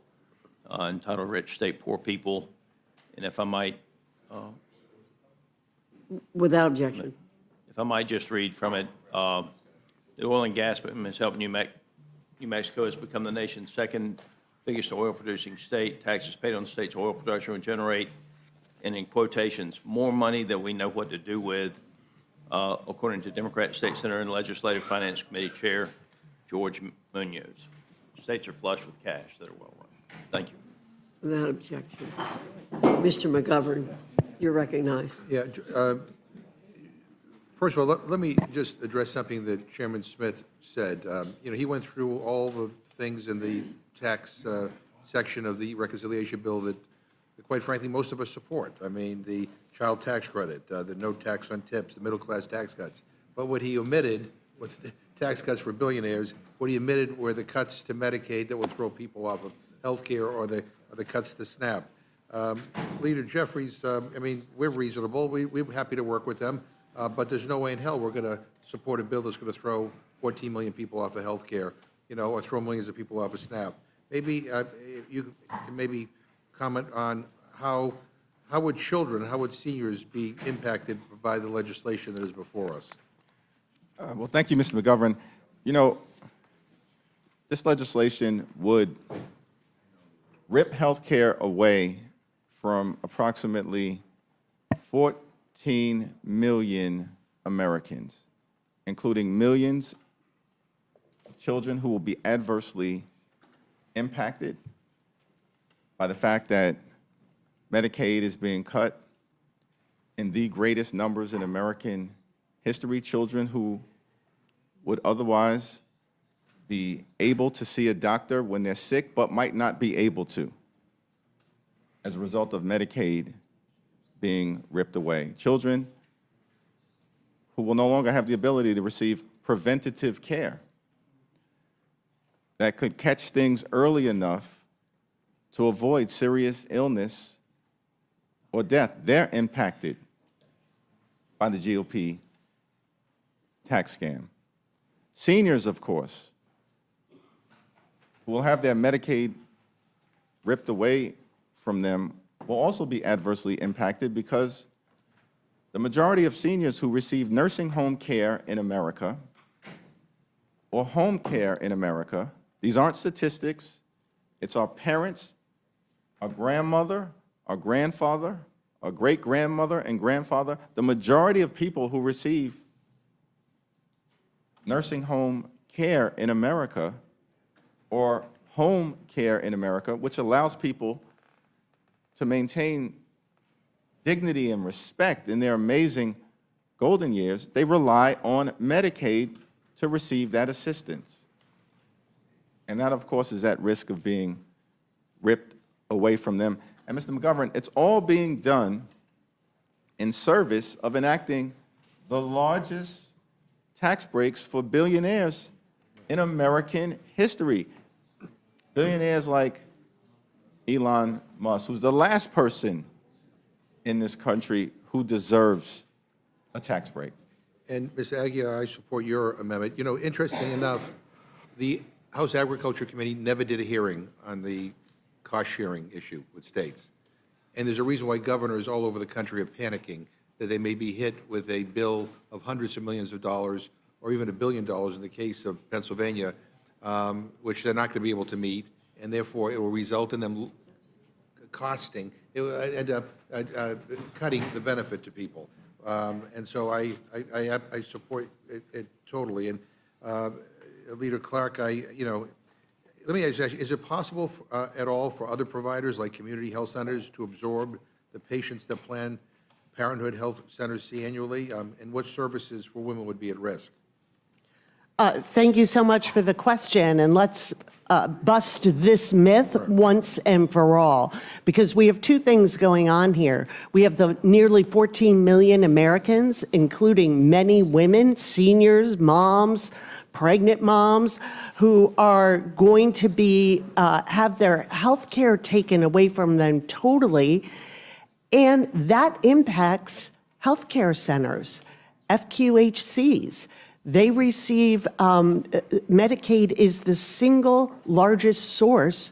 entitled Rich State Poor People. And if I might. Without objection. If I might just read from it, the oil and gas boom has helped New Mexico has become the nation's second biggest oil producing state. Taxes paid on the state's oil production would generate, and in quotations, more money than we know what to do with, according to Democrat State Senator and Legislative Finance Committee Chair George Munoz. States are flush with cash that are well run. Thank you. Without objection. Mr. McGovern, you're recognized. Yeah. First of all, let me just address something that Chairman Smith said. He went through all the things in the tax section of the reconciliation bill that, quite frankly, most of us support. I mean, the child tax credit, the no tax on tips, the middle-class tax cuts. But what he omitted, with the tax cuts for billionaires, what he omitted were the cuts to Medicaid that will throw people off of health care, or the cuts to SNAP. Leader Jeffries, we're reasonable. We're happy to work with them. But there's no way in hell we're going to support a bill that's going to throw 14 million people off of health care, or throw millions of people off of SNAP. Maybe you can maybe comment on how would children, how would seniors be impacted by the legislation that is before us? Well, thank you, Mr. McGovern. This legislation would rip health care away from approximately 14 million Americans, including millions of children who will be adversely impacted by the fact that Medicaid is being cut, in the greatest numbers in American history, children who would otherwise be able to see a doctor when they're sick, but might not be able to as a result of Medicaid being ripped away. Children who will no longer have the ability to receive preventative care that could catch things early enough to avoid serious illness or death. They're impacted by the GOP tax scam. Seniors, of course, who will have their Medicaid ripped away from them will also be adversely impacted because the majority of seniors who receive nursing home care in America or home care in America, these aren't statistics, it's our parents, our grandmother, our grandfather, our great-grandmother and grandfather. The majority of people who receive nursing home care in America or home care in America, which allows people to maintain dignity and respect in their amazing golden years, they rely on Medicaid to receive that assistance. And that, of course, is at risk of being ripped away from them. And Mr. McGovern, it's all being done in service of enacting the largest tax breaks for billionaires in American history. Billionaires like Elon Musk, who's the last person in this country who deserves a tax break. And Ms. Aguilar, I support your amendment. You know, interesting enough, the House Agriculture Committee never did a hearing on the cost-sharing issue with states. And there's a reason why governors all over the country are panicking, that they may be hit with a bill of hundreds of millions of dollars or even $1 billion in the case of Pennsylvania, which they're not going to be able to meet, and therefore it will result in them costing, it will end up cutting the benefit to people. And so I support it totally. And Leader Clark, let me ask you, is it possible at all for other providers like community health centers to absorb the patients that Planned Parenthood health centers see annually? And what services for women would be at risk? Thank you so much for the question, and let's bust this myth once and for all, because we have two things going on here. We have the nearly 14 million Americans, including many women, seniors, moms, pregnant moms, who are going to be have their health care taken away from them totally, and that impacts health care centers, FQHCs. They receive, Medicaid is the single largest source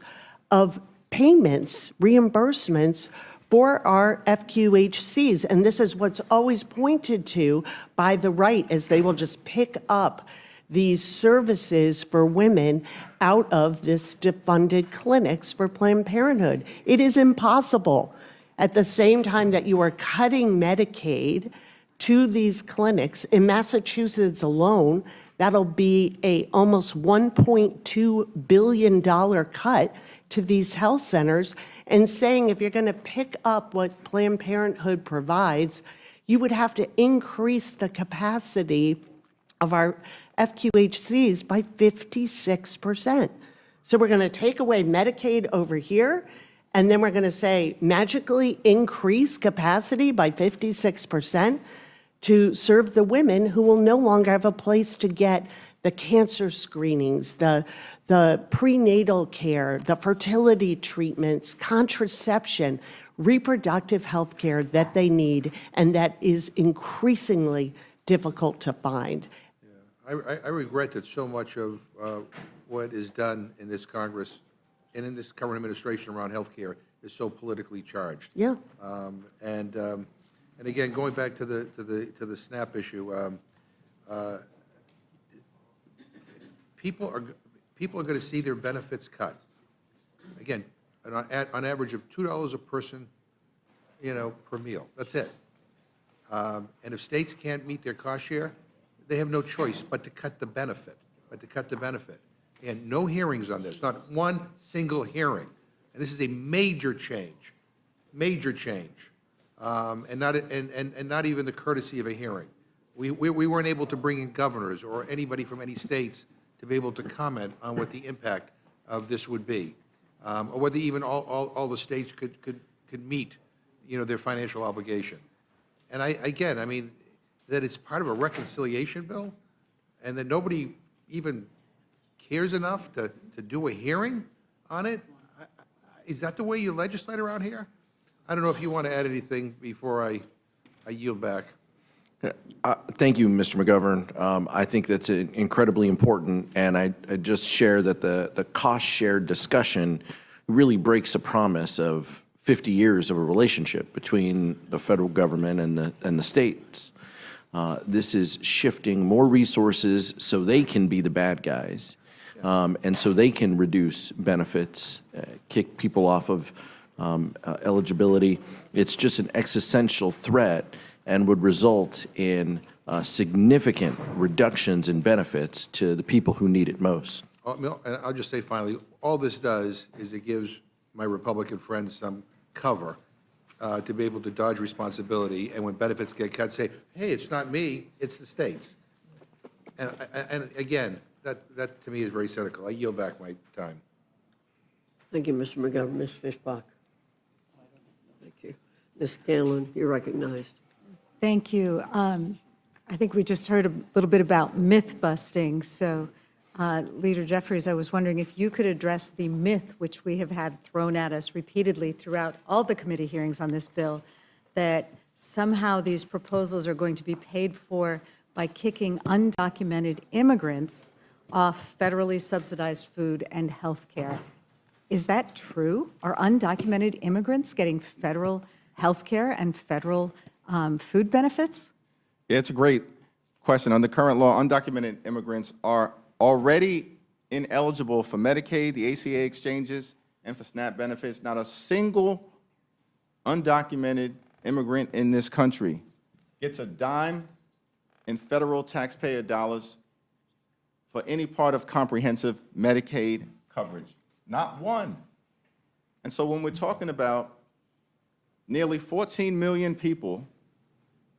of payments, reimbursements for our FQHCs. And this is what's always pointed to by the right, as they will just pick up these services for women out of this defunded clinics for Planned Parenthood. It is impossible. At the same time that you are cutting Medicaid to these clinics, in Massachusetts alone, that'll be a almost $1.2 billion cut to these health centers, and saying if you're going to pick up what Planned Parenthood provides, you would have to increase the capacity of our FQHCs by 56%. So we're going to take away Medicaid over here, and then we're going to say magically increase capacity by 56% to serve the women who will no longer have a place to get the cancer screenings, the prenatal care, the fertility treatments, contraception, reproductive health care that they need, and that is increasingly difficult to find. I regret that so much of what is done in this Congress and in this current administration around health care is so politically charged. Yeah. And again, going back to the SNAP issue, people are going to see their benefits cut. Again, on average of $2 a person, per meal. That's it. And if states can't meet their cost share, they have no choice but to cut the benefit. And no hearings on this, not one single hearing. And this is a major change. and not even the courtesy of a hearing. We weren't able to bring in governors or anybody from any states to be able to comment on what the impact of this would be, or whether even all the states could meet, their financial obligation. And again, I mean, that it's part of a reconciliation bill, and that nobody even cares enough to do a hearing on it? Is that the way you legislate around here? I don't know if you want to add anything before I yield back. Thank you, Mr. McGovern. I think that's incredibly important, and I just share that the cost-shared discussion really breaks a promise of 50 years of a relationship between the federal government and the states. This is shifting more resources so they can be the bad guys, and so they can reduce benefits, kick people off of eligibility. It's just an existential threat and would result in significant reductions in benefits to the people who need it most. And I'll just say finally, all this does is it gives my Republican friends some cover to be able to dodge responsibility, and when benefits get cut, say, hey, it's not me, it's the states. And again, that to me is very cynical. I yield back my time. Thank you, Mr. McGovern. Ms. Fishbach. Thank you. Ms. Scanlon, you're recognized. Thank you. I think we just heard a little bit about myth busting. So, Leader Jeffries, I was wondering if you could address the myth which we have had thrown at us repeatedly throughout all the committee hearings on this bill, that somehow these proposals are going to be paid for by kicking undocumented immigrants off federally subsidized food and health care. Is that true? Are undocumented immigrants getting federal health care and federal food benefits? Yeah, it's a great question. Under current law, undocumented immigrants are already ineligible for Medicaid, the ACA exchanges, and for SNAP benefits. Not a single undocumented immigrant in this country gets a dime in federal taxpayer dollars for any part of comprehensive Medicaid coverage. Not one. And so when we're talking about nearly 14 million people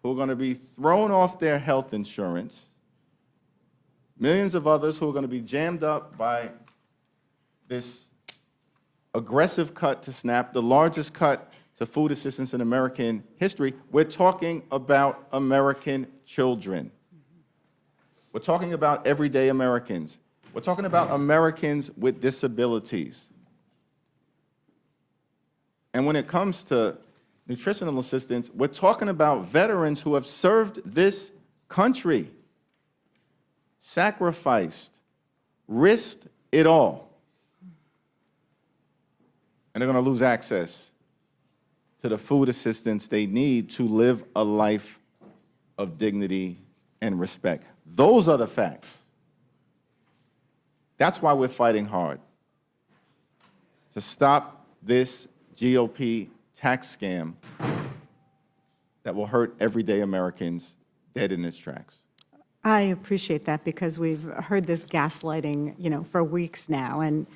who are going to be thrown off their health insurance, millions of others who are going to be jammed up by this aggressive cut to SNAP, the largest cut to food assistance in American history, we're talking about American children. We're talking about everyday Americans. We're talking about Americans with disabilities. And when it comes to nutritional assistance, we're talking about veterans who have served this country, sacrificed, risked it all, and they're going to lose access to the food assistance they need to live a life of dignity and respect. Those are the facts. That's why we're fighting hard to stop this GOP tax scam that will hurt everyday Americans dead in its tracks. I appreciate that, because we've heard this gaslighting, for weeks now, and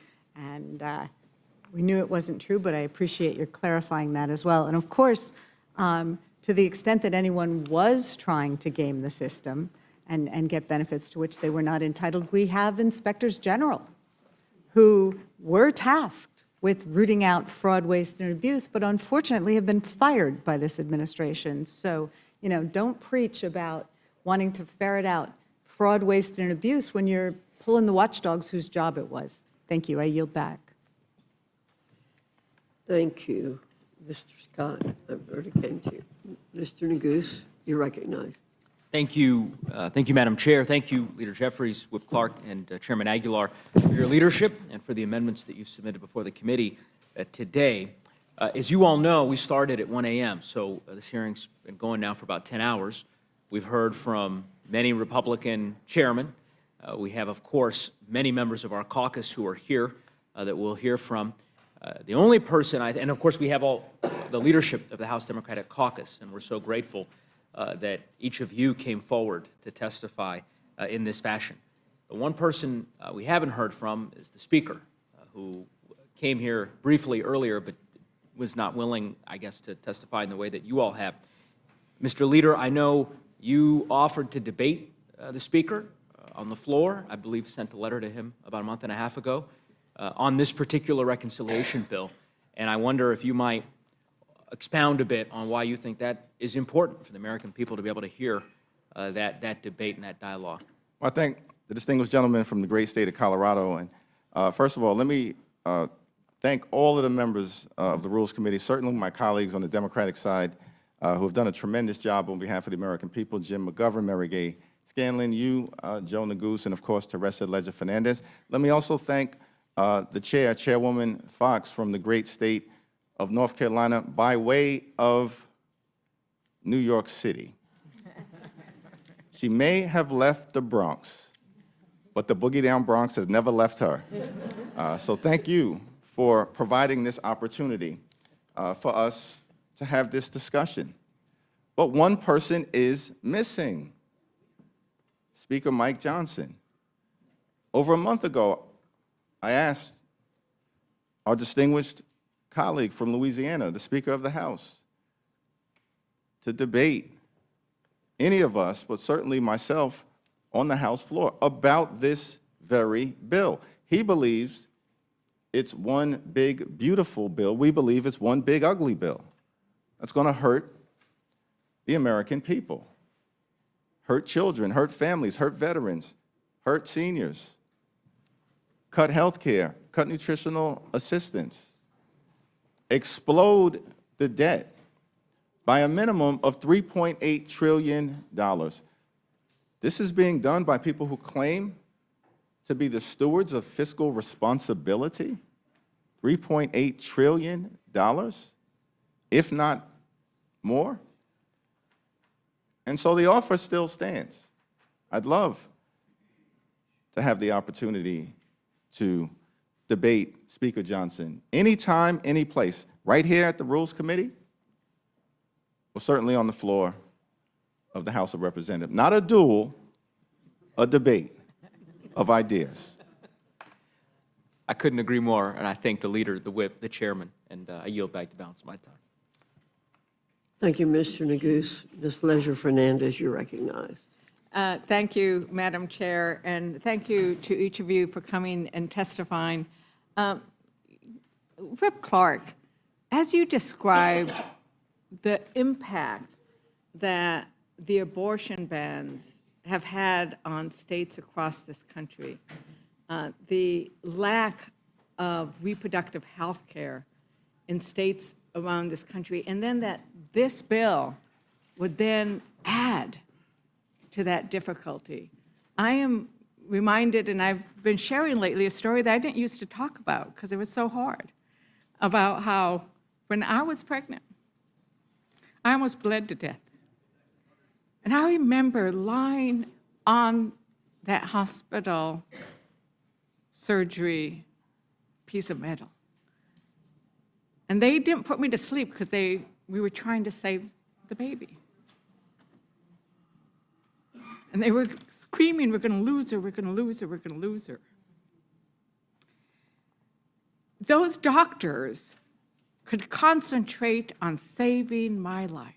we knew it wasn't true, but I appreciate your clarifying that as well. And of course, to the extent that anyone was trying to game the system and get benefits to which they were not entitled, we have inspectors general who were tasked with rooting out fraud, waste, and abuse, but unfortunately have been fired by this administration. So, don't preach about wanting to ferret out fraud, waste, and abuse when you're pulling the watchdogs whose job it was. Thank you. I yield back. Thank you, Mr. Scott. I've already came to you. Mr. Neguse, you're recognized. Thank you, Madam Chair. Thank you, Leader Jeffries, Whip Clark, and Chairman Aguilar for your leadership and for the amendments that you submitted before the committee today. As you all know, we started at 1 a.m., so this hearing's been going now for about 10 hours. We've heard from many Republican chairmen. We have, of course, many members of our caucus who are here that we'll hear from. The only person, and of course we have all the leadership of the House Democratic Caucus, and we're so grateful that each of you came forward to testify in this fashion. The one person we haven't heard from is the Speaker, who came here briefly earlier but was not willing, I guess, to testify in the way that you all have. Mr. Leader, I know you offered to debate the Speaker on the floor. I believe sent a letter to him about a month and a half ago on this particular reconciliation bill. And I wonder if you might expound a bit on why you think that is important for the American people to be able to hear that debate and that dialogue. Well, I thank the distinguished gentleman from the great state of Colorado. And first of all, let me thank all of the members of the Rules Committee, certainly my colleagues on the Democratic side who have done a tremendous job on behalf of the American people, Jim McGovern, Mary Gay Scanlon, you, Joe Neguse, and of course, Teresa Leger-Fernandez. Let me also thank the chair, Chairwoman Fox, from the great state of North Carolina by way of New York City. She may have left the Bronx, but the boogie down Bronx has never left her. So thank you for providing this opportunity for us to have this discussion. But one person is missing, Speaker Mike Johnson. Over a month ago, I asked our distinguished colleague from Louisiana, the Speaker of the House, to debate any of us, but certainly myself, on the House floor about this very bill. He believes it's one big, beautiful bill. We believe it's one big, ugly bill. That's going to hurt the American people, hurt children, hurt families, hurt veterans, hurt seniors, cut health care, cut nutritional assistance, explode the debt by a minimum of $3.8 trillion. This is being done by people who claim to be the stewards of fiscal responsibility. $3.8 trillion, if not more. And so the offer still stands. I'd love to have the opportunity to debate Speaker Johnson anytime, any place, right here at the Rules Committee, or certainly on the floor of the House of Representatives. Not a duel, a debate of ideas. I couldn't agree more, and I thank the leader, the whip, the chairman, and I yield back the balance of my time. Thank you, Mr. Neguse. Ms. Leger-Fernandez, you're recognized. Thank you, Madam Chair, and thank you to each of you for coming and testifying. Rep. Clark, as you described the impact that the abortion bans have had on states across this country, the lack of reproductive health care in states around this country, and then that this bill would then add to that difficulty. I am reminded, and I've been sharing lately, a story that I didn't used to talk about because it was so hard, about how when I was pregnant, I almost bled to death. And I remember lying on that hospital surgery piece of metal. And they didn't put me to sleep because we were trying to save the baby. And they were screaming, we're going to lose her, we're going to lose her, we're going to lose her. Those doctors could concentrate on saving my life.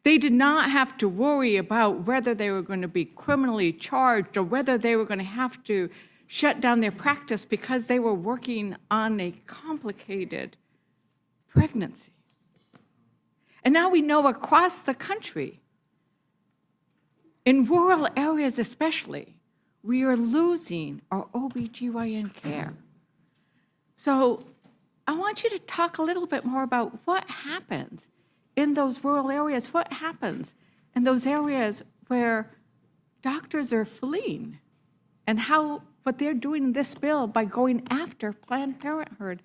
They did not have to worry about whether they were going to be criminally charged or whether they were going to have to shut down their practice because they were working on a complicated pregnancy. And now we know across the country, in rural areas especially, we are losing our OBGYN care. So I want you to talk a little bit more about what happens in those rural areas, what happens in those areas where doctors are fleeing, and how what they're doing in this bill by going after Planned Parenthood,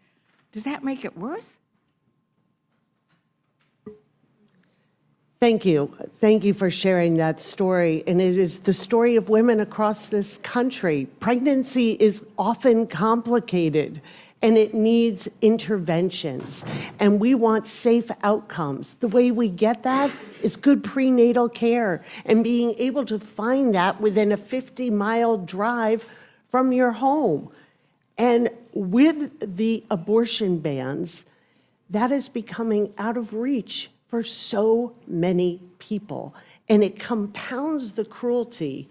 does that make it worse? Thank you. Thank you for sharing that story. And it is the story of women across this country. Pregnancy is often complicated and it needs interventions. And we want safe outcomes. The way we get that is good prenatal care and being able to find that within a 50-mile drive from your home. And with the abortion bans, that is becoming out of reach for so many people. And it compounds the cruelty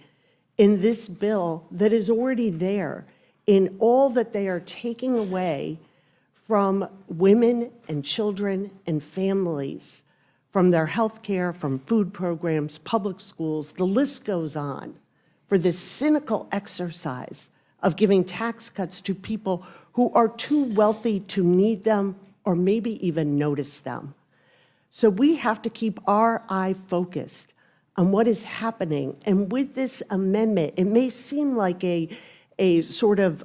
in this bill that is already there in all that they are taking away from women and children and families, from their health care, from food programs, public schools, the list goes on, for this cynical exercise of giving tax cuts to people who are too wealthy to need them or maybe even notice them. So we have to keep our eye focused on what is happening. And with this amendment, it may seem like a sort of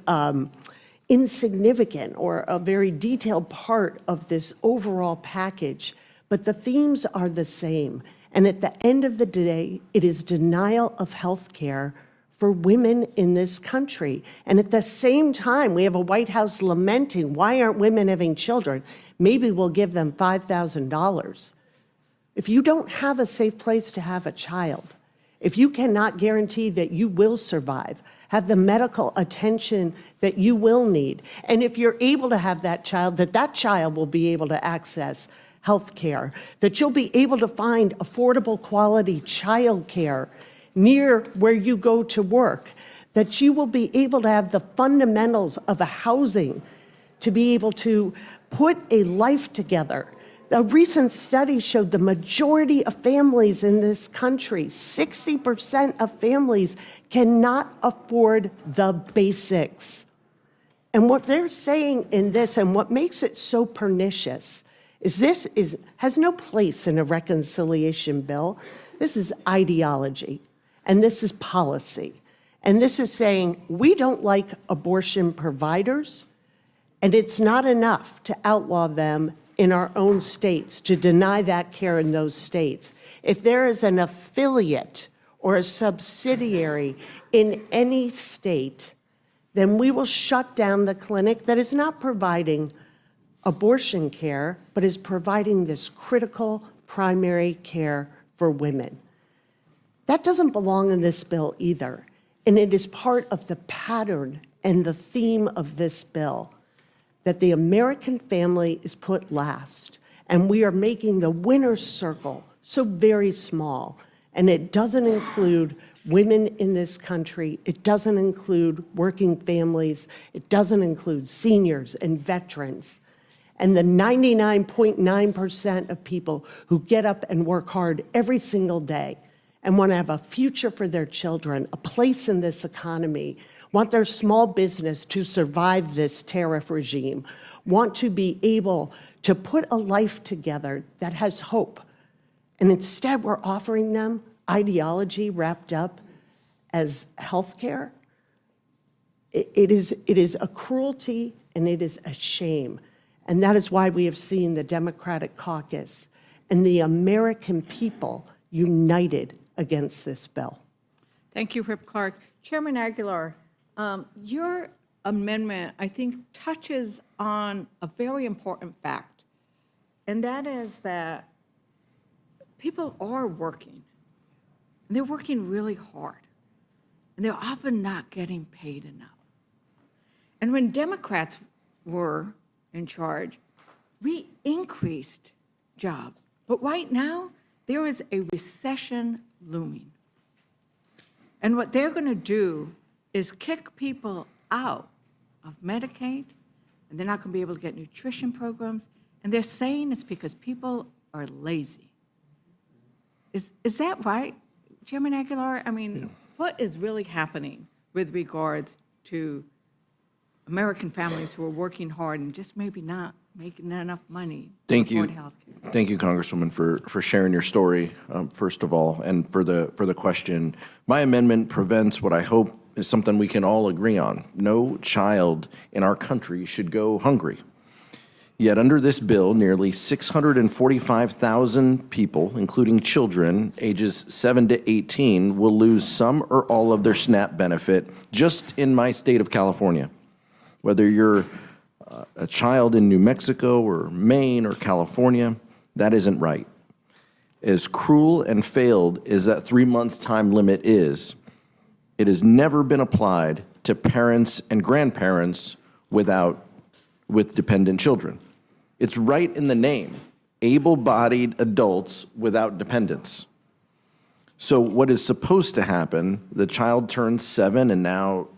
insignificant or a very detailed part of this overall package, but the themes are the same. And at the end of the day, it is denial of health care for women in this country. And at the same time, we have a White House lamenting, why aren't women having children? Maybe we'll give them $5,000. If you don't have a safe place to have a child, if you cannot guarantee that you will survive, have the medical attention that you will need, and if you're able to have that child, that child will be able to access health care, that you'll be able to find affordable quality child care near where you go to work, that you will be able to have the fundamentals of a housing to be able to put a life together. A recent study showed the majority of families in this country, 60% of families, cannot afford the basics. And what they're saying in this, and what makes it so pernicious, is this has no place in a reconciliation bill. This is ideology, and this is policy. And this is saying, we don't like abortion providers, and it's not enough to outlaw them in our own states, to deny that care in those states. If there is an affiliate or a subsidiary in any state, then we will shut down the clinic that is not providing abortion care, but is providing this critical primary care for women. That doesn't belong in this bill either, and it is part of the pattern and the theme of this bill, that the American family is put last, and we are making the winner's circle so very small. And it doesn't include women in this country. It doesn't include working families. It doesn't include seniors and veterans. And the 99.9% of people who get up and work hard every single day and want to have a future for their children, a place in this economy, want their small business to survive this tariff regime, want to be able to put a life together that has hope. And instead, we're offering them ideology wrapped up as health care. It is a cruelty and it is a shame. And that is why we have seen the Democratic caucus and the American people united against this bill. Thank you, Rep. Clark. Chairman Aguilar, your amendment, I think, touches on a very important fact, and that is that people are working, and they're working really hard, and they're often not getting paid enough. And when Democrats were in charge, we increased jobs, but right now, there is a recession looming. And what they're going to do is kick people out of Medicaid, and they're not going to be able to get nutrition programs, and they're saying it's because people are lazy. Is that right, Chairman Aguilar? I mean, what is really happening with regards to American families who are working hard and just maybe not making enough money to afford health care? Thank you, Congresswoman, for sharing your story, first of all, and for the question. My amendment prevents what I hope is something we can all agree on. No child in our country should go hungry. Yet under this bill, nearly 645,000 people, including children ages 7 to 18, will lose some or all of their SNAP benefit just in my state of California. Whether you're a child in New Mexico or Maine or California, that isn't right. As cruel and failed as that 3-month time limit is, it has never been applied to parents and grandparents with dependent children. It's right in the name, able-bodied adults without dependents. So what is supposed to happen, the child turns 7 and now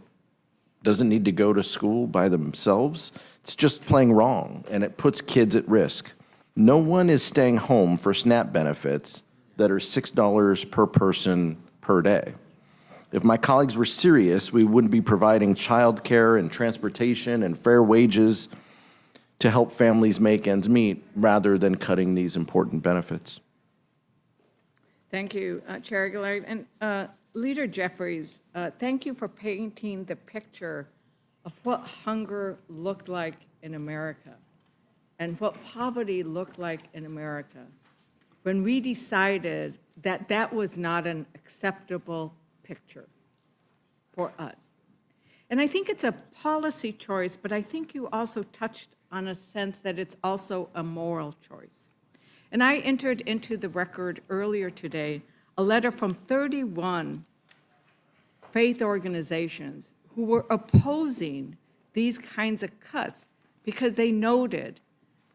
doesn't need to go to school by themselves. It's just playing wrong, and it puts kids at risk. No one is staying home for SNAP benefits that are $6 per person per day. If my colleagues were serious, we wouldn't be providing childcare and transportation and fair wages to help families make ends meet rather than cutting these important benefits. Thank you, Chair Aguilar. And Leader Jeffries, thank you for painting the picture of what hunger looked like in America and what poverty looked like in America when we decided that that was not an acceptable picture for us. And I think it's a policy choice, but I think you also touched on a sense that it's also a moral choice. And I entered into the record earlier today a letter from 31 faith organizations who were opposing these kinds of cuts because they noted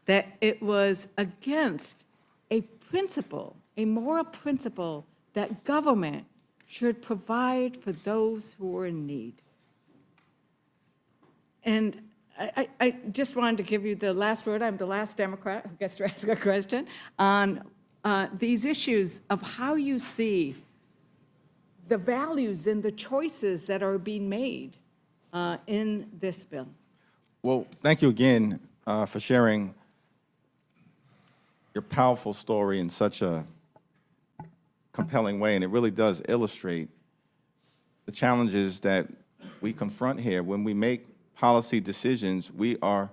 that it was against a principle, a moral principle, that government should provide for those who are in need. And I just wanted to give you the last word. I'm the last Democrat who gets to ask a question on these issues of how you see the values and the choices that are being made in this bill. Well, thank you again for sharing your powerful story in such a compelling way, and it really does illustrate the challenges that we confront here. When we make policy decisions, we are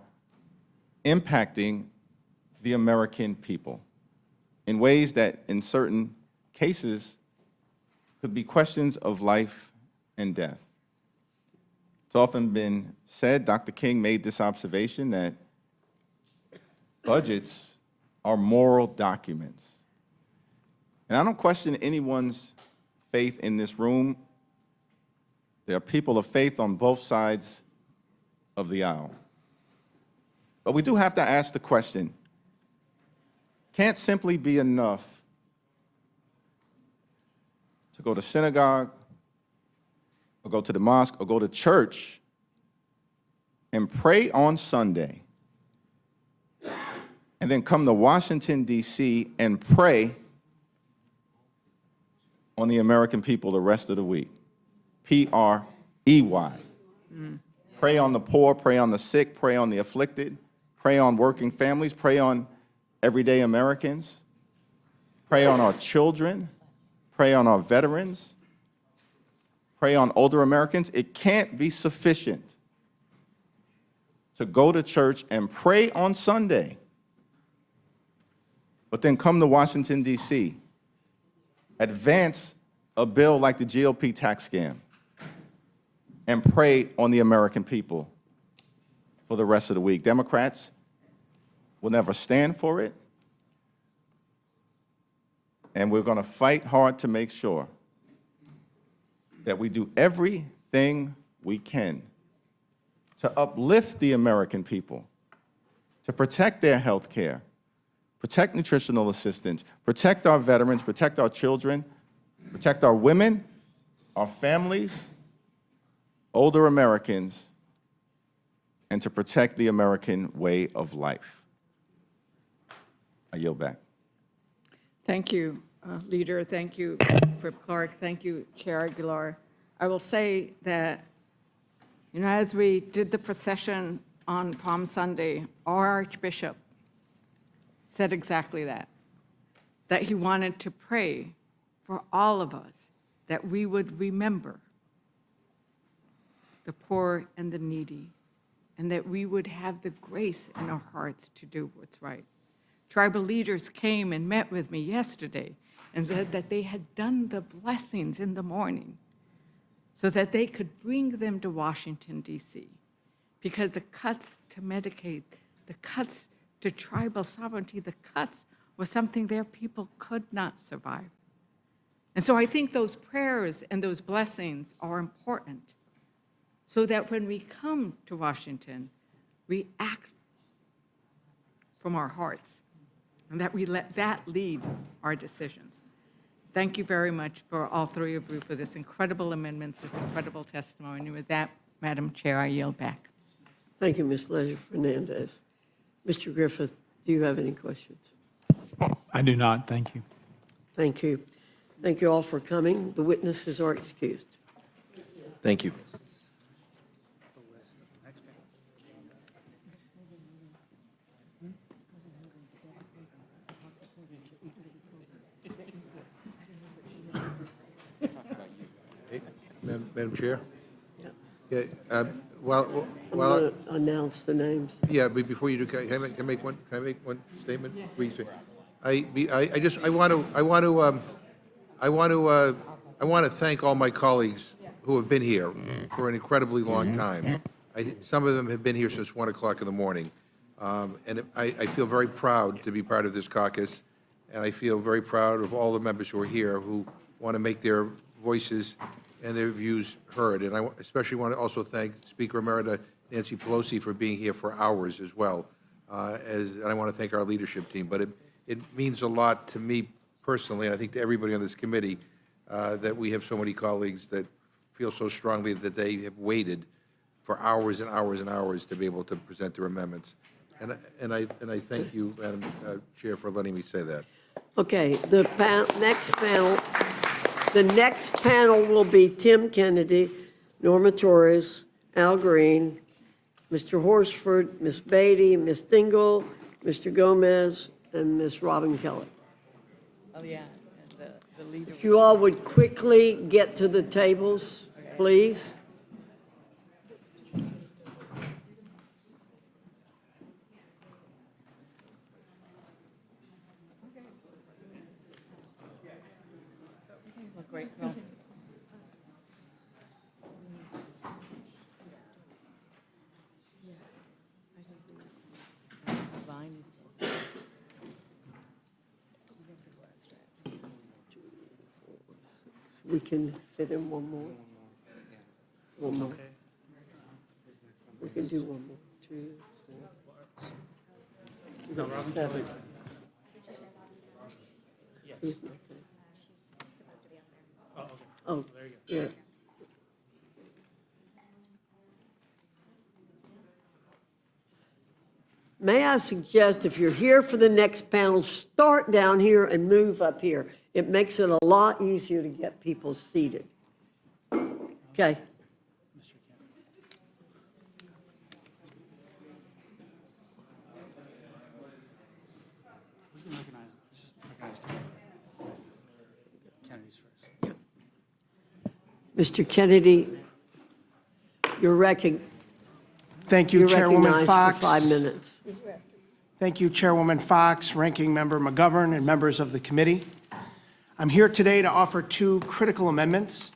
impacting the American people in ways that, in certain cases, could be questions of life and death. It's often been said, Dr. King made this observation, that budgets are moral documents. And I don't question anyone's faith in this room. There are people of faith on both sides of the aisle. But we do have to ask the question, can't simply be enough to go to synagogue or go to the mosque or go to church and pray on Sunday and then come to Washington, D.C. and pray on the American people the rest of the week. P-R-E-Y. Pray on the poor, pray on the sick, pray on the afflicted, pray on working families, pray on everyday Americans, pray on our children, pray on our veterans, pray on older Americans. It can't be sufficient to go to church and pray on Sunday, but then come to Washington, D.C., advance a bill like the GOP tax scam, and pray on the American people for the rest of the week. Democrats will never stand for it, and we're going to fight hard to make sure that we do everything we can to uplift the American people, to protect their health care, protect nutritional assistance, protect our veterans, protect our children, protect our women, our families, older Americans, and to protect the American way of life. I yield back. Thank you, Leader. Thank you, Rep. Clark. Thank you, Chair Aguilar. I will say that, you know, as we did the procession on Palm Sunday, our Archbishop said exactly that he wanted to pray for all of us, that we would remember the poor and the needy, and that we would have the grace in our hearts to do what's right. Tribal leaders came and met with me yesterday and said that they had done the blessings in the morning so that they could bring them to Washington, D.C., because the cuts to Medicaid, the cuts to tribal sovereignty, the cuts was something their people could not survive. And so I think those prayers and those blessings are important so that when we come to Washington, we act from our hearts, and that we let that lead our decisions. Thank you very much for all three of you for this incredible amendments, this incredible testimony. And with that, Madam Chair, I yield back. Thank you, Ms. Leisure Fernandez. Mr. Griffith, do you have any questions? I do not. Thank you. Thank you. Thank you all for coming. The witnesses are excused. Thank you. Madam Chair? Yeah. Yeah, I'm well, going to announce the names. yeah, but before you do, can I make one statement? Please? I want to thank all my colleagues who have been here for an incredibly long time. Some of them have been here since 1 o'clock in the morning. And I feel very proud to be part of this caucus, and I feel very proud of all the members who are here who want to make their voices and their views heard. And I especially want to also thank Speaker Emerita Nancy Pelosi for being here for hours as well. And I want to thank our leadership team. But it means a lot to me personally, and I think to everybody on this committee, that we have so many colleagues that feel so strongly that they have waited for hours and hours and hours to be able to present their amendments. And I thank you, Madam Chair, for letting me say that. Okay, the next panel will be Tim Kennedy, Norma Torres, Al Green, Mr. Horsford, Ms. Beatty, Ms. Dingle, Mr. Gomez, and Ms. Robin Kelly. Oh, yeah, the leader. If you all would quickly get to the tables, please. Great. We can fit in one more. One more. We can do one more. 2, 4. We got 7. Yes. Oh, yeah. May I suggest, if you're here for the next panel, start down here and move up here. It makes it a lot easier to get people seated. Okay. Mr. Kennedy, you're recognized. Thank you, Chairwoman Fox. For 5 minutes. Thank you, Chairwoman Fox, Ranking Member McGovern, and members of the committee. I'm here today to offer 2 critical amendments.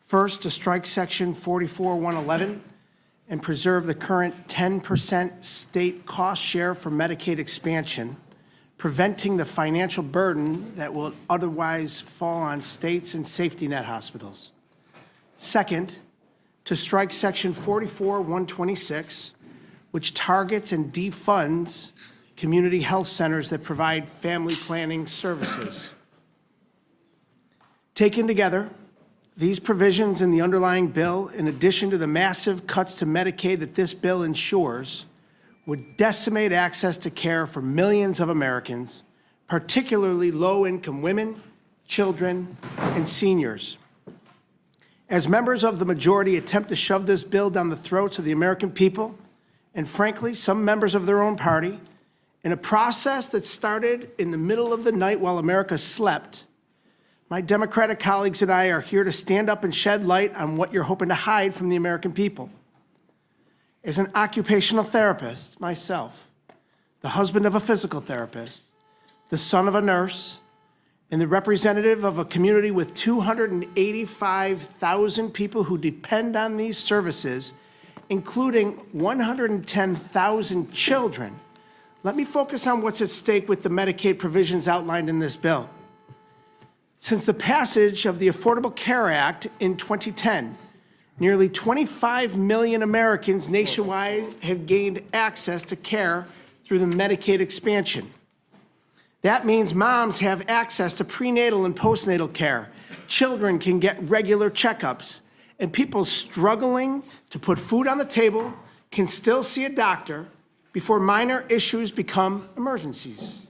First, to strike Section 44-111 and preserve the current 10% state cost share for Medicaid expansion, preventing the financial burden that will otherwise fall on states and safety net hospitals. Second, to strike Section 44-126, which targets and defunds community health centers that provide family planning services. Taken together, these provisions in the underlying bill, in addition to the massive cuts to Medicaid that this bill ensures, would decimate access to care for millions of Americans, particularly low-income women, children, and seniors. As members of the majority attempt to shove this bill down the throats of the American people, and frankly, some members of their own party, in a process that started in the middle of the night while America slept, my Democratic colleagues and I are here to stand up and shed light on what you're hoping to hide from the American people. As an occupational therapist myself, the husband of a physical therapist, the son of a nurse, and the representative of a community with 285,000 people who depend on these services, including 110,000 children, let me focus on what's at stake with the Medicaid provisions outlined in this bill. Since the passage of the Affordable Care Act in 2010, nearly 25 million Americans nationwide have gained access to care through the Medicaid expansion. That means moms have access to prenatal and postnatal care. Children can get regular checkups. And people struggling to put food on the table can still see a doctor before minor issues become emergencies.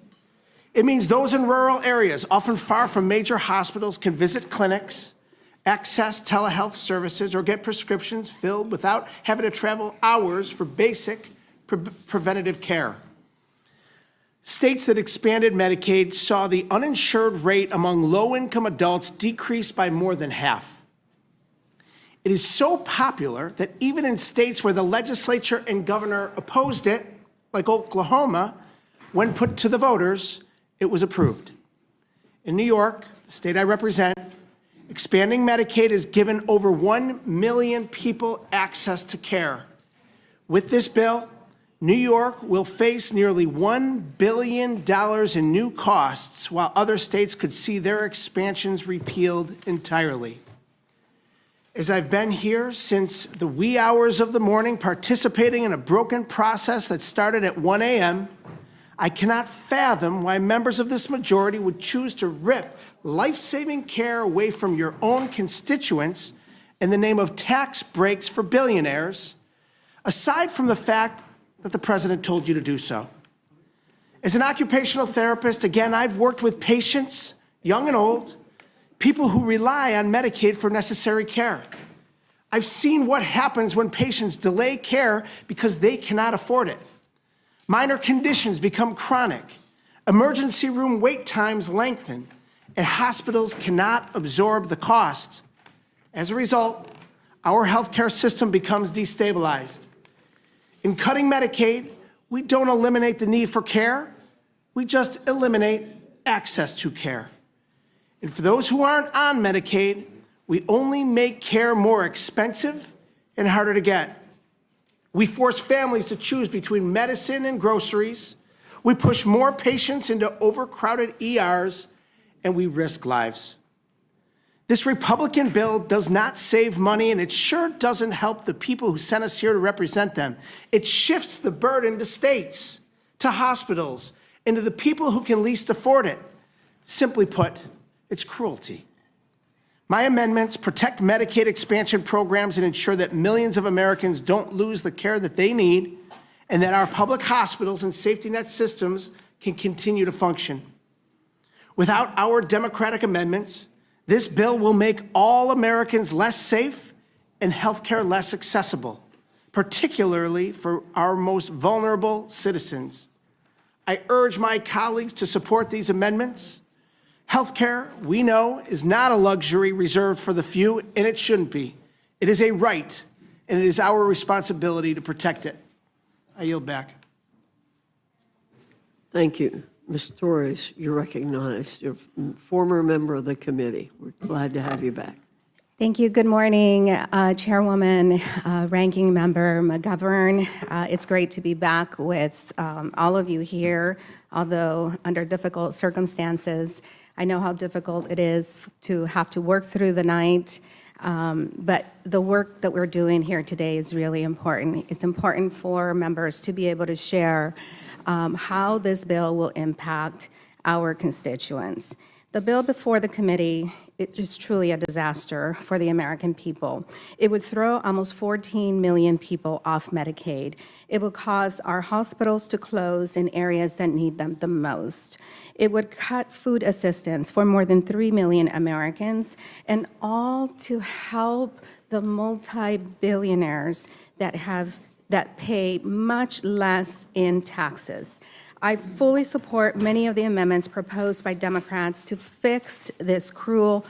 It means those in rural areas, often far from major hospitals, can visit clinics, access telehealth services, or get prescriptions filled without having to travel hours for basic preventative care. States that expanded Medicaid saw the uninsured rate among low-income adults decrease by more than half. It is so popular that even in states where the legislature and governor opposed it, like Oklahoma, when put to the voters, it was approved. In New York, the state I represent, expanding Medicaid has given over 1 million people access to care. With this bill, New York will face nearly $1 billion in new costs, while other states could see their expansions repealed entirely. As I've been here since the wee hours of the morning, participating in a broken process that started at 1 a.m., I cannot fathom why members of this majority would choose to rip life-saving care away from your own constituents in the name of tax breaks for billionaires, aside from the fact that the president told you to do so. As an occupational therapist, again, I've worked with patients, young and old, people who rely on Medicaid for necessary care. I've seen what happens when patients delay care because they cannot afford it. Minor conditions become chronic, emergency room wait times lengthen, and hospitals cannot absorb the cost. As a result, our healthcare system becomes destabilized. In cutting Medicaid, we don't eliminate the need for care, we just eliminate access to care. And for those who aren't on Medicaid, we only make care more expensive and harder to get. We force families to choose between medicine and groceries. We push more patients into overcrowded ERs, and we risk lives. This Republican bill does not save money, and it sure doesn't help the people who sent us here to represent them. It shifts the burden to states, to hospitals, and to the people who can least afford it. Simply put, it's cruelty. My amendments protect Medicaid expansion programs and ensure that millions of Americans don't lose the care that they need, and that our public hospitals and safety net systems can continue to function. Without our Democratic amendments, this bill will make all Americans less safe and healthcare less accessible, particularly for our most vulnerable citizens. I urge my colleagues to support these amendments. Healthcare, we know, is not a luxury reserved for the few, and it shouldn't be. It is a right, and it is our responsibility to protect it. I yield back. Thank you. Ms. Torres, you're recognized. You're a former member of the committee. We're glad to have you back. Thank you. Good morning, Chairwoman, Ranking Member McGovern. It's great to be back with all of you here, although under difficult circumstances. I know how difficult it is to have to work through the night, but the work that we're doing here today is really important. It's important for members to be able to share how this bill will impact our constituents. The bill before the committee, it is truly a disaster for the American people. It would throw almost 14 million people off Medicaid. It would cause our hospitals to close in areas that need them the most. It would cut food assistance for more than 3 million Americans, and all to help the multi-billionaires that pay much less in taxes. I fully support many of the amendments proposed by Democrats to fix these cruel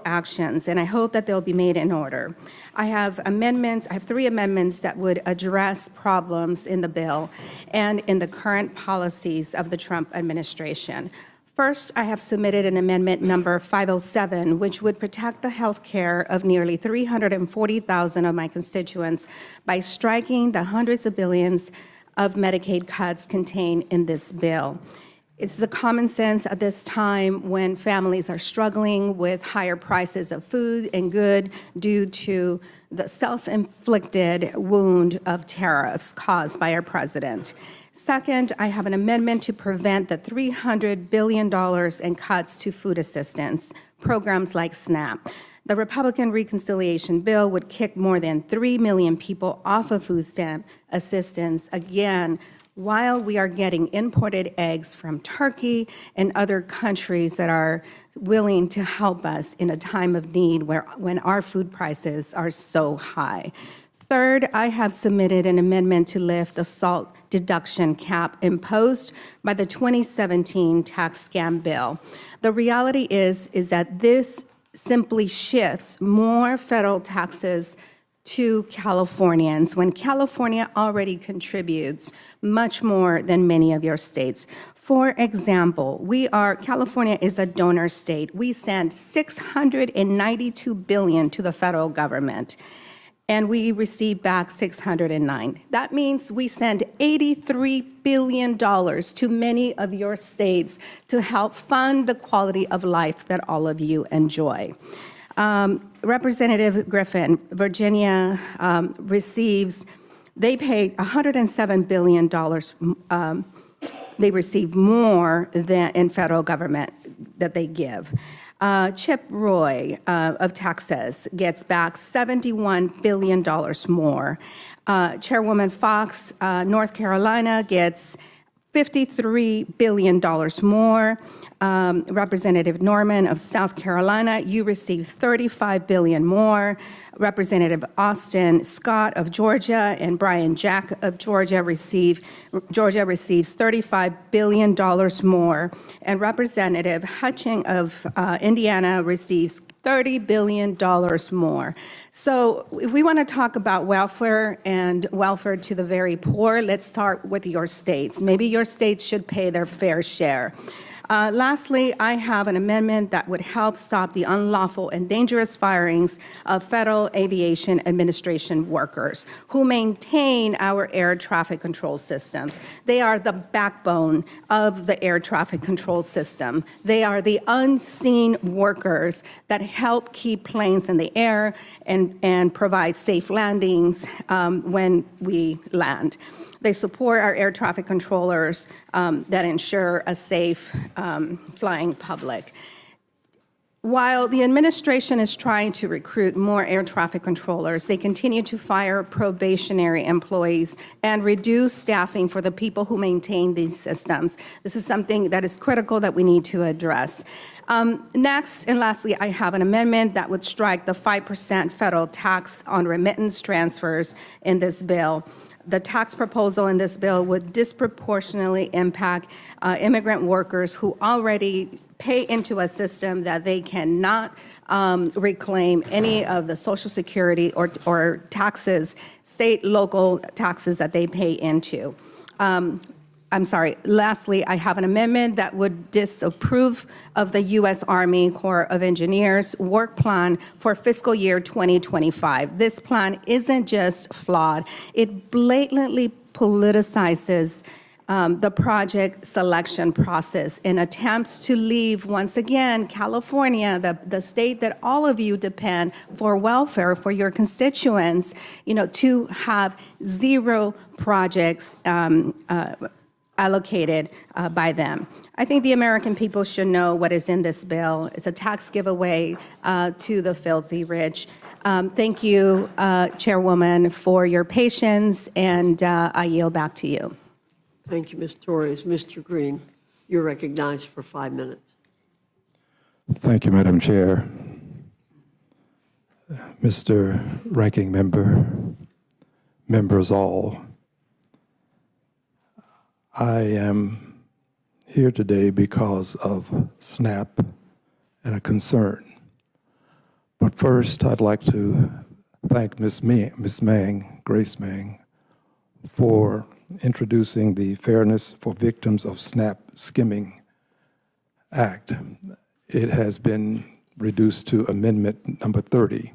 actions, and I hope that they'll be made in order. I have 3 amendments that would address problems in the bill and in the current policies of the Trump administration. First, I have submitted an amendment number 507, which would protect the health care of nearly 340,000 of my constituents by striking the hundreds of billions of Medicaid cuts contained in this bill. It's a common sense at this time when families are struggling with higher prices of food and good due to the self-inflicted wound of tariffs caused by our president. Second, I have an amendment to prevent the $300 billion in cuts to food assistance, programs like SNAP. The Republican reconciliation bill would kick more than 3 million people off of food stamp assistance, again, while we are getting imported eggs from Turkey and other countries that are willing to help us in a time of need when our food prices are so high. Third, I have submitted an amendment to lift the SALT deduction cap imposed by the 2017 tax scam bill. The reality is that this simply shifts more federal taxes to Californians when California already contributes much more than many of your states. For example, California is a donor state. We send $692 billion to the federal government, and we receive back $609. That means we send $83 billion to many of your states to help fund the quality of life that all of you enjoy. Representative Griffin, Virginia they pay $107 billion. They receive more than in federal government that they give. Chip Roy of Texas gets back $71 billion more. Chairwoman Fox, North Carolina, gets $53 billion more. Representative Norman of South Carolina, you receive $35 billion more. Representative Austin Scott of Georgia and Brian Jack of Georgia receives $35 billion more. And Representative Hutching of Indiana receives $30 billion more. So if we want to talk about welfare and welfare to the very poor, let's start with your states. Maybe your states should pay their fair share. Lastly, I have an amendment that would help stop the unlawful and dangerous firings of Federal Aviation Administration workers who maintain our air traffic control systems. They are the backbone of the air traffic control system. They are the unseen workers that help keep planes in the air and provide safe landings when we land. They support our air traffic controllers that ensure a safe flying public. While the administration is trying to recruit more air traffic controllers, they continue to fire probationary employees and reduce staffing for the people who maintain these systems. This is something that is critical that we need to address. Next and lastly, I have an amendment that would strike the 5% federal tax on remittance transfers in this bill. The tax proposal in this bill would disproportionately impact immigrant workers who already pay into a system that they cannot reclaim any of the Social Security or taxes, state, local taxes that they pay into. Lastly, I have an amendment that would disapprove of the U.S. Army Corps of Engineers work plan for fiscal year 2025. This plan isn't just flawed, it blatantly politicizes the project selection process in attempts to leave, once again, California, the state that all of you depend for welfare for your constituents, to have zero projects allocated by them. I think the American people should know what is in this bill. It's a tax giveaway to the filthy rich. Thank you, Chairwoman, for your patience, and I yield back to you. Thank you, Ms. Torres. Mr. Green, you're recognized for 5 minutes. Thank you, Madam Chair. Mr. Ranking Member, members all, I am here today because of SNAP and a concern. But first, I'd like to thank Ms. Mang, Grace Mang, for introducing the Fairness for Victims of SNAP Skimming Act. It has been reduced to Amendment number 30.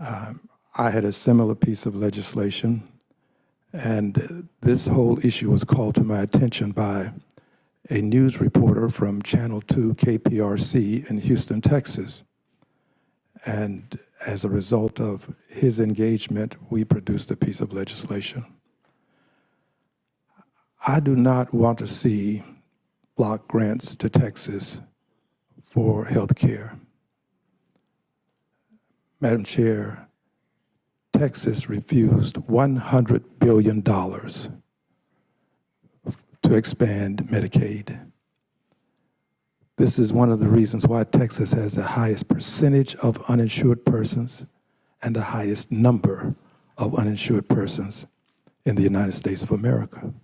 I had a similar piece of legislation, and this whole issue was called to my attention by a news reporter from Channel 2 KPRC in Houston, Texas. And as a result of his engagement, we produced a piece of legislation. I do not want to see block grants to Texas for health care. Madam Chair, Texas refused $100 billion to expand Medicaid. This is one of the reasons why Texas has the highest percentage of uninsured persons and the highest number of uninsured persons in the United States of America.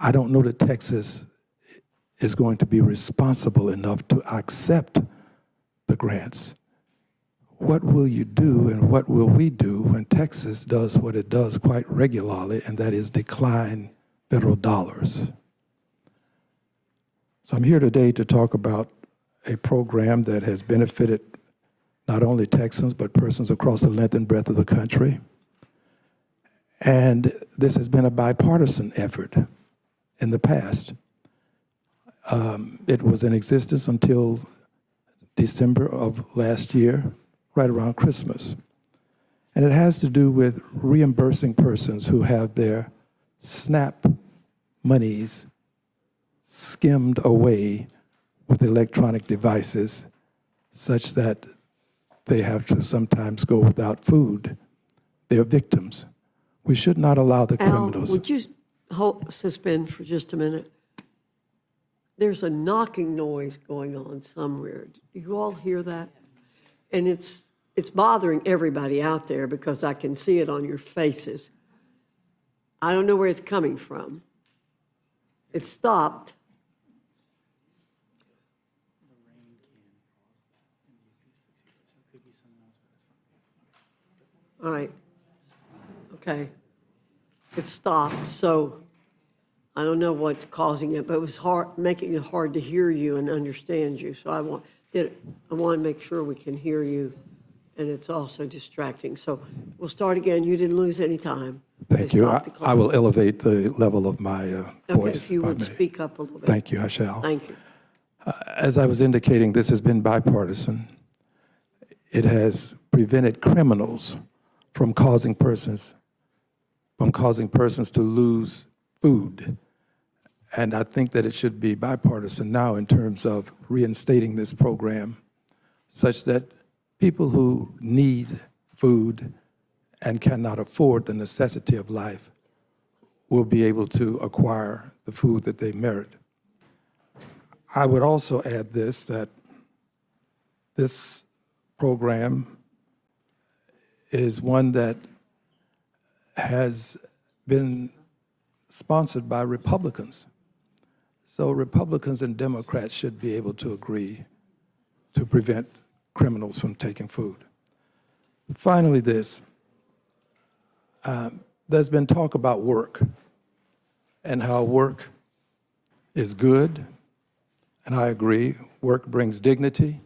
I don't know that Texas is going to be responsible enough to accept the grants. What will you do and what will we do when Texas does what it does quite regularly, and that is decline federal dollars? So I'm here today to talk about a program that has benefited not only Texans, but persons across the length and breadth of the country. And this has been a bipartisan effort in the past. It was in existence until December of last year, right around Christmas. And it has to do with reimbursing persons who have their SNAP monies skimmed away with electronic devices such that they have to sometimes go without food. They are victims. We should not allow the criminals. Al, would you suspend for just a minute? There's a knocking noise going on somewhere. Do you all hear that? And it's bothering everybody out there because I can see it on your faces. I don't know where it's coming from. It stopped. All right. Okay. It stopped, so I don't know what's causing it, but it was hard, making it hard to hear you and understand you. So I want to make sure we can hear you, and it's also distracting. So we'll start again. You didn't lose any time. Thank you. I will elevate the level of my Okay, voice. if you I would may. speak up a little bit. Thank you, I shall. Thank you. As I was indicating, this has been bipartisan. It has prevented criminals from causing persons to lose food. And I think that it should be bipartisan now in terms of reinstating this program such that people who need food and cannot afford the necessity of life will be able to acquire the food that they merit. I would also add this, that this program is one that has been sponsored by Republicans. So Republicans and Democrats should be able to agree to prevent criminals from taking food. Finally, this. There's been talk about work and how work is good, and I agree, work brings dignity.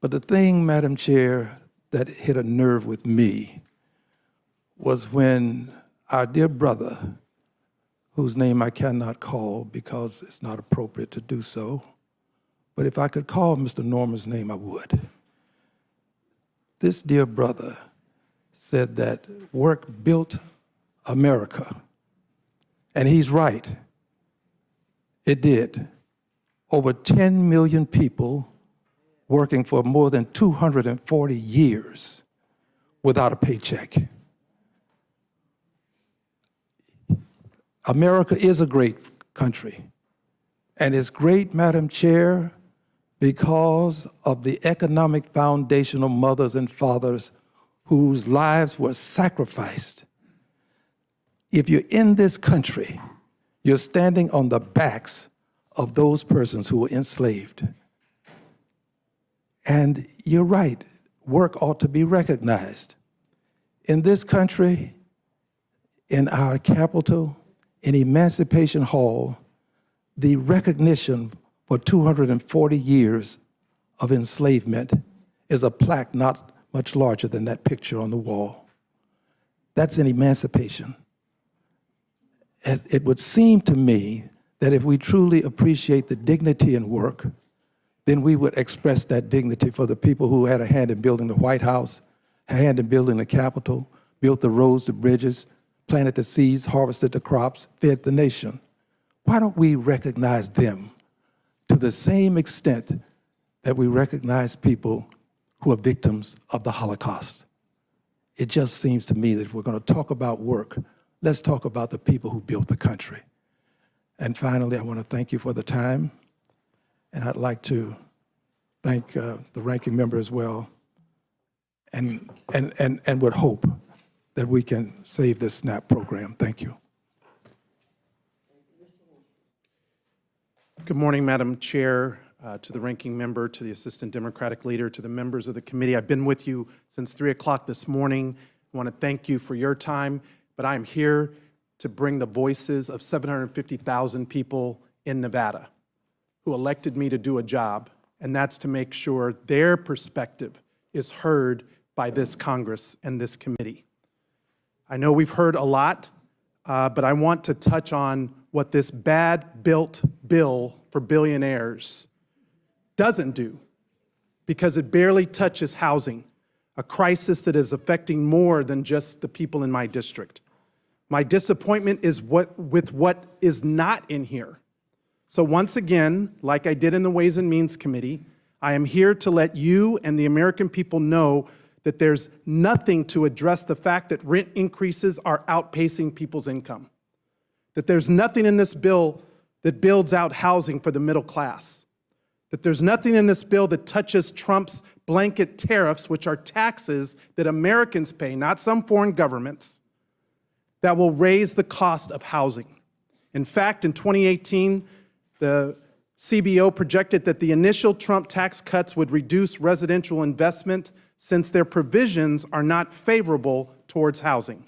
But the thing, Madam Chair, that hit a nerve with me was when our dear brother, whose name I cannot call because it's not appropriate to do so, but if I could call Mr. Norman's name, I would. This dear brother said that work built America, and he's right. It did. Over 10 million people working for more than 240 years without a paycheck. America is a great country, and it's great, Madam Chair, because of the economic foundational mothers and fathers whose lives were sacrificed. If you're in this country, you're standing on the backs of those persons who were enslaved. And you're right, work ought to be recognized. In this country, in our capital, in Emancipation Hall, the recognition for 240 years of enslavement is a plaque not much larger than that picture on the wall. That's an emancipation. It would seem to me that if we truly appreciate the dignity in work, then we would express that dignity for the people who had a hand in building the White House, a hand in building the Capitol, built the roads, the bridges, planted the seeds, harvested the crops, fed the nation. Why don't we recognize them to the same extent that we recognize people who are victims of the Holocaust? It just seems to me that if we're going to talk about work, let's talk about the people who built the country. And finally, I want to thank you for the time, and I'd like to thank the ranking member as well, and would hope that we can save this SNAP program. Thank you. Good morning, Madam Chair, to the ranking member, to the Assistant Democratic Leader, to the members of the committee. I've been with you since 3 o'clock this morning. I want to thank you for your time, but I'm here to bring the voices of 750,000 people in Nevada who elected me to do a job, and that's to make sure their perspective is heard by this Congress and this committee. I know we've heard a lot, but I want to touch on what this bad-built bill for billionaires doesn't do, because it barely touches housing, a crisis that is affecting more than just the people in my district. My disappointment is with what is not in here. So once again, like I did in the Ways and Means Committee, I am here to let you and the American people know that there's nothing to address the fact that rent increases are outpacing people's income, that there's nothing in this bill that builds out housing for the middle class, that there's nothing in this bill that touches Trump's blanket tariffs, which are taxes that Americans pay, not some foreign governments, that will raise the cost of housing. In fact, in 2018, the CBO projected that the initial Trump tax cuts would reduce residential investment since their provisions are not favorable towards housing.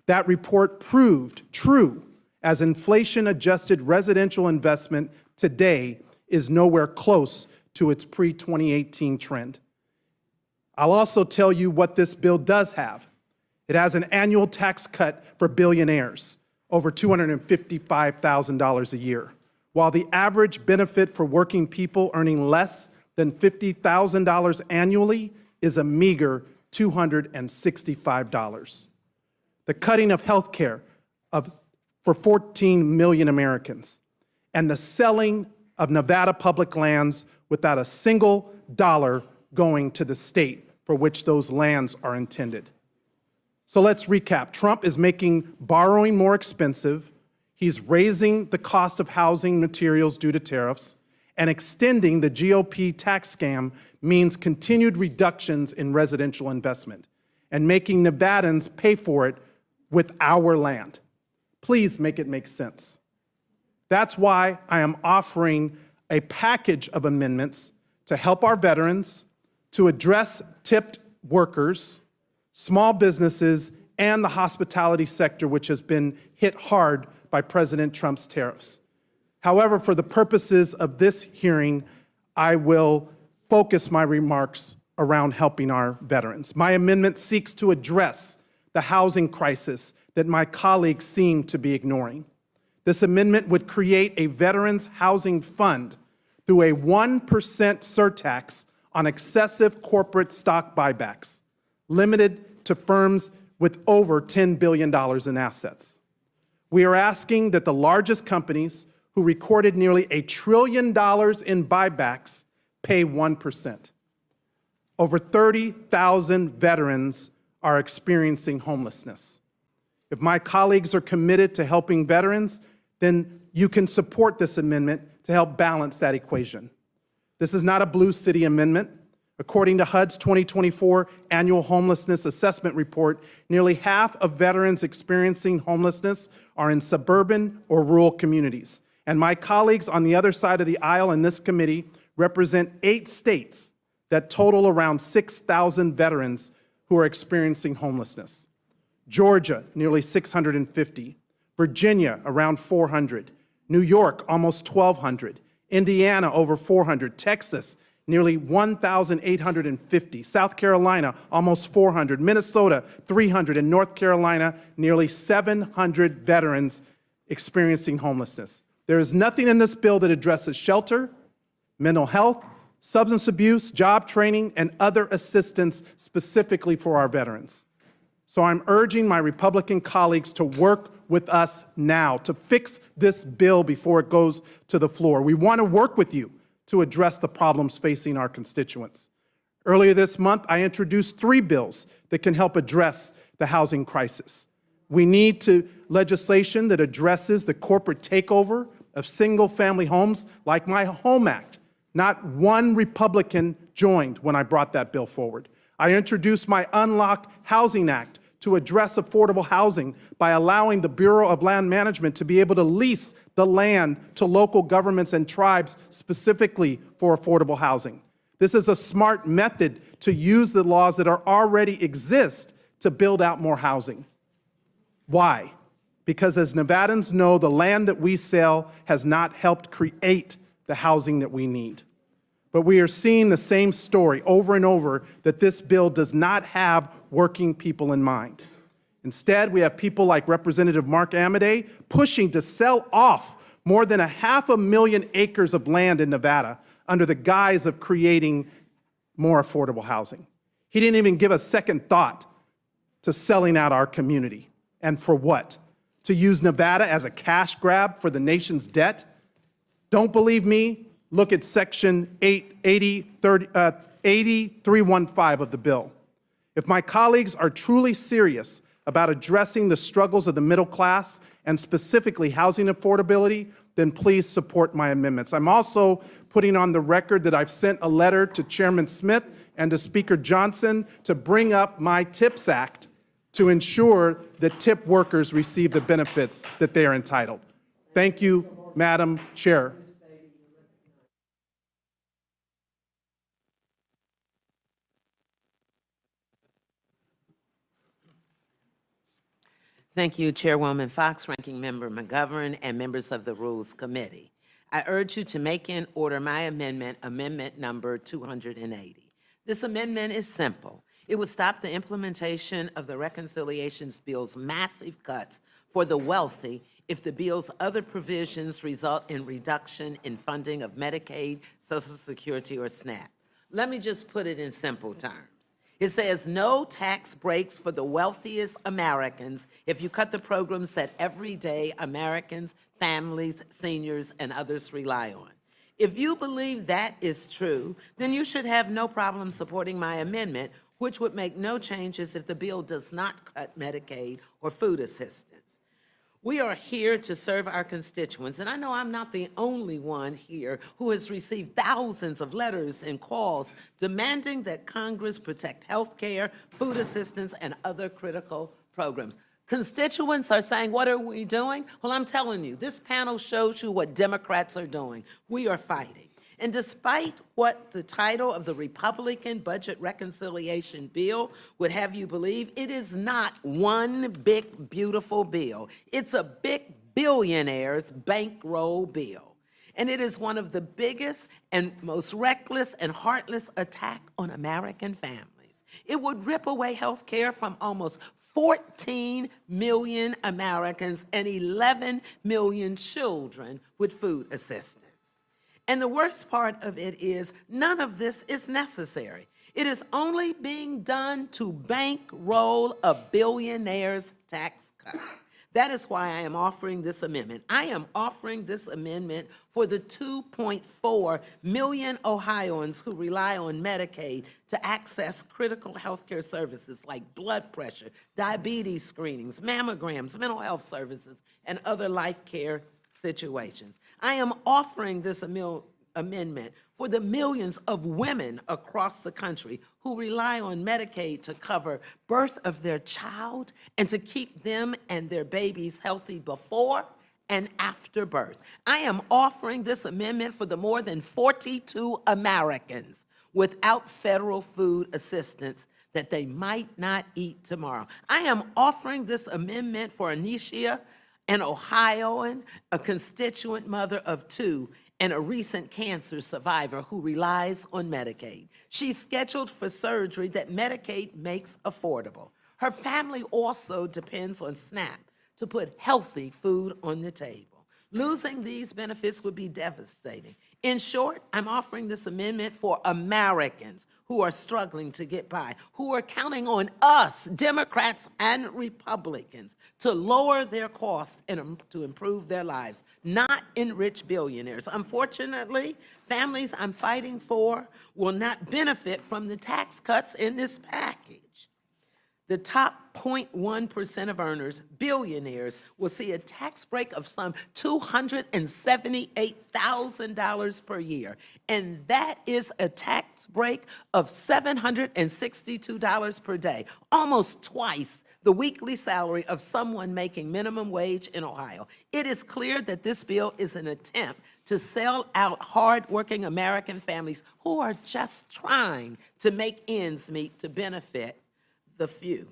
That report proved true, as inflation-adjusted residential investment today is nowhere close to its pre-2018 trend. I'll also tell you what this bill does have. It has an annual tax cut for billionaires, over $255,000 a year, while the average benefit for working people earning less than $50,000 annually is a meager $265. The cutting of health care for 14 million Americans, and the selling of Nevada public lands without a single dollar going to the state for which those lands are intended. So let's recap. Trump is making borrowing more expensive. He's raising the cost of housing materials due to tariffs, and extending the GOP tax scam means continued reductions in residential investment and making Nevadans pay for it with our land. Please make it make sense. That's why I am offering a package of amendments to help our veterans, to address tipped workers, small businesses, and the hospitality sector, which has been hit hard by President Trump's tariffs. However, for the purposes of this hearing, I will focus my remarks around helping our veterans. My amendment seeks to address the housing crisis that my colleagues seem to be ignoring. This amendment would create a Veterans Housing Fund through a 1% surtax on excessive corporate stock buybacks, limited to firms with over $10 billion in assets. We are asking that the largest companies, who recorded nearly $1 trillion in buybacks, pay 1%. Over 30,000 veterans are experiencing homelessness. If my colleagues are committed to helping veterans, then you can support this amendment to help balance that equation. This is not a blue city amendment. According to HUD's 2024 Annual Homelessness Assessment Report, nearly half of veterans experiencing homelessness are in suburban or rural communities. And my colleagues on the other side of the aisle in this committee represent 8 states that total around 6,000 veterans who are experiencing homelessness. Georgia, nearly 650. Virginia, around 400. New York, almost 1,200. Indiana, over 400. Texas, nearly 1,850. South Carolina, almost 400. Minnesota, 300. And North Carolina, nearly 700 veterans experiencing homelessness. There is nothing in this bill that addresses shelter, mental health, substance abuse, job training, and other assistance specifically for our veterans. So I'm urging my Republican colleagues to work with us now to fix this bill before it goes to the floor. We want to work with you to address the problems facing our constituents. Earlier this month, I introduced 3 bills that can help address the housing crisis. We need legislation that addresses the corporate takeover of single-family homes, like my HOME Act. Not one Republican joined when I brought that bill forward. I introduced my Unlock Housing Act to address affordable housing by allowing the Bureau of Land Management to be able to lease the land to local governments and tribes specifically for affordable housing. This is a smart method to use the laws that already exist to build out more housing. Why? Because as Nevadans know, the land that we sell has not helped create the housing that we need. But we are seeing the same story over and over, that this bill does not have working people in mind. Instead, we have people like Representative Mark Amodei pushing to sell off more than 500,000 acres of land in Nevada under the guise of creating more affordable housing. He didn't even give a second thought to selling out our community. And for what? To use Nevada as a cash grab for the nation's debt? Don't believe me? Look at Section 8315 of the bill. If my colleagues are truly serious about addressing the struggles of the middle class and specifically housing affordability, then please support my amendments. I'm also putting on the record that I've sent a letter to Chairman Smith and to Speaker Johnson to bring up my TIPS Act to ensure that tip workers receive the benefits that they are entitled. Thank you, Madam Chair. Thank you, Chairwoman Fox, Ranking Member McGovern, and members of the Rules Committee. I urge you to make and order my amendment, amendment number 280. This amendment is simple. It would stop the implementation of the Reconciliations Bill's massive cuts for the wealthy if the bill's other provisions result in reduction in funding of Medicaid, Social Security, or SNAP. Let me just put it in simple terms. It says no tax breaks for the wealthiest Americans if you cut the programs that everyday Americans, families, seniors, and others rely on. If you believe that is true, then you should have no problem supporting my amendment, which would make no changes if the bill does not cut Medicaid or food assistance. We are here to serve our constituents, and I know I'm not the only one here who has received thousands of letters and calls demanding that Congress protect health care, food assistance, and other critical programs. Constituents are saying, what are we doing? Well, I'm telling you, this panel shows you what Democrats are doing. We are fighting. And despite what the title of the Republican Budget Reconciliation Bill would have you believe, it is not one big, beautiful bill. It's a big billionaire's bankroll bill. And it is one of the biggest and most reckless and heartless attack on American families. It would rip away health care from almost 14 million Americans and 11 million children with food assistance. And the worst part of it is none of this is necessary. It is only being done to bankroll a billionaire's tax cut. That is why I am offering this amendment. I am offering this amendment for the 2.4 million Ohioans who rely on Medicaid to access critical health care services like blood pressure, diabetes screenings, mammograms, mental health services, and other life care situations. I am offering this amendment for the millions of women across the country who rely on Medicaid to cover birth of their child and to keep them and their babies healthy before and after birth. I am offering this amendment for the more than 42 Americans without federal food assistance that they might not eat tomorrow. I am offering this amendment for Anisha, an Ohioan, a constituent mother of 2, and a recent cancer survivor who relies on Medicaid. She's scheduled for surgery that Medicaid makes affordable. Her family also depends on SNAP to put healthy food on the table. Losing these benefits would be devastating. In short, I'm offering this amendment for Americans who are struggling to get by, who are counting on us, Democrats and Republicans, to lower their costs and to improve their lives, not enrich billionaires. Unfortunately, families I'm fighting for will not benefit from the tax cuts in this package. The top 0.1% of earners, billionaires, will see a tax break of some $278,000 per year. And that is a tax break of $762 per day, almost twice the weekly salary of someone making minimum wage in Ohio. It is clear that this bill is an attempt to sell out hardworking American families who are just trying to make ends meet to benefit the few.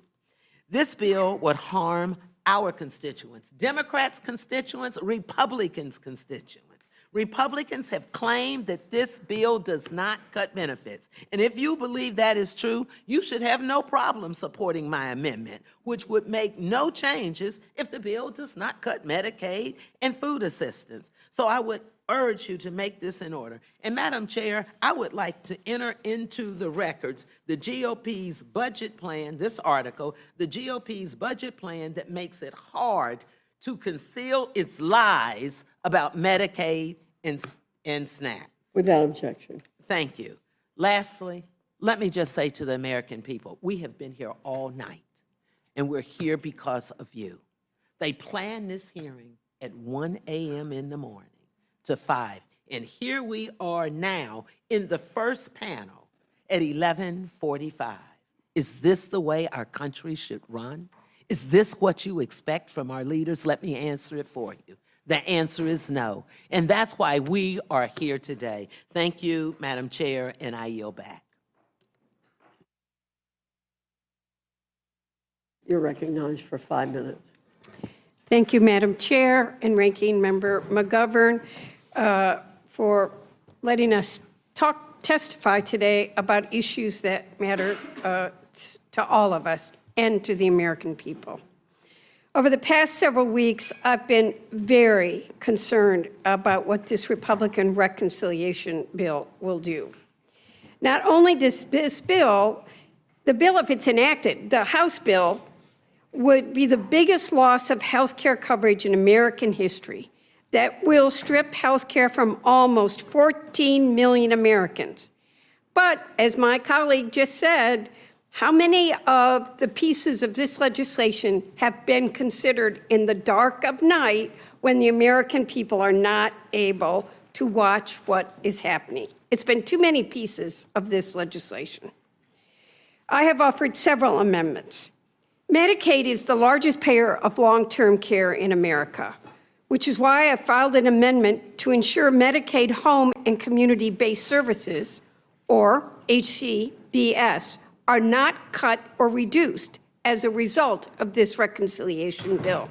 This bill would harm our constituents, Democrats' constituents, Republicans' constituents. Republicans have claimed that this bill does not cut benefits. And if you believe that is true, you should have no problem supporting my amendment, which would make no changes if the bill does not cut Medicaid and food assistance. So I would urge you to make this in order. And Madam Chair, I would like to enter into the records the GOP's budget plan, this article, the GOP's budget plan that makes it hard to conceal its lies about Medicaid and SNAP. Without objection. Thank you. Lastly, let me just say to the American people, we have been here all night, and we're here because of you. They planned this hearing at 1 a.m. in the morning to 5, and here we are now in the first panel at 11:45. Is this the way our country should run? Is this what you expect from our leaders? Let me answer it for you. The answer is no, and that's why we are here today. Thank you, Madam Chair, and I yield back. You're recognized for 5 minutes. Thank you, Madam Chair and Ranking Member McGovern, for letting us testify today about issues that matter to all of us and to the American people. Over the past several weeks, I've been very concerned about what this Republican reconciliation bill will do. Not only does this bill, the bill, if it's enacted, the House bill, would be the biggest loss of health care coverage in American history that will strip health care from almost 14 million Americans. But as my colleague just said, how many of the pieces of this legislation have been considered in the dark of night when the American people are not able to watch what is happening? It's been too many pieces of this legislation. I have offered several amendments. Medicaid is the largest payer of long-term care in America, which is why I filed an amendment to ensure Medicaid home and community-based services, or HCBS, are not cut or reduced as a result of this reconciliation bill.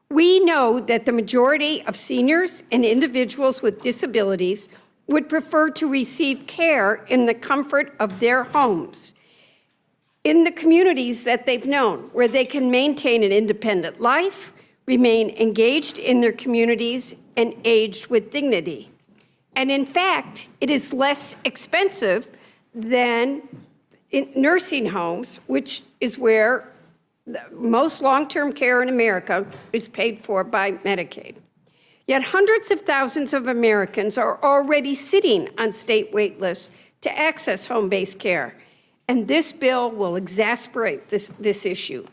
We know that the majority of seniors and individuals with disabilities would prefer to receive care in the comfort of their homes, in the communities that they've known, where they can maintain an independent life, remain engaged in their communities, and age with dignity. And in fact, it is less expensive than in nursing homes, which is where most long-term care in America is paid for by Medicaid. Yet hundreds of thousands of Americans are already sitting on state wait lists to access home-based care, and this bill will exacerbate this issue.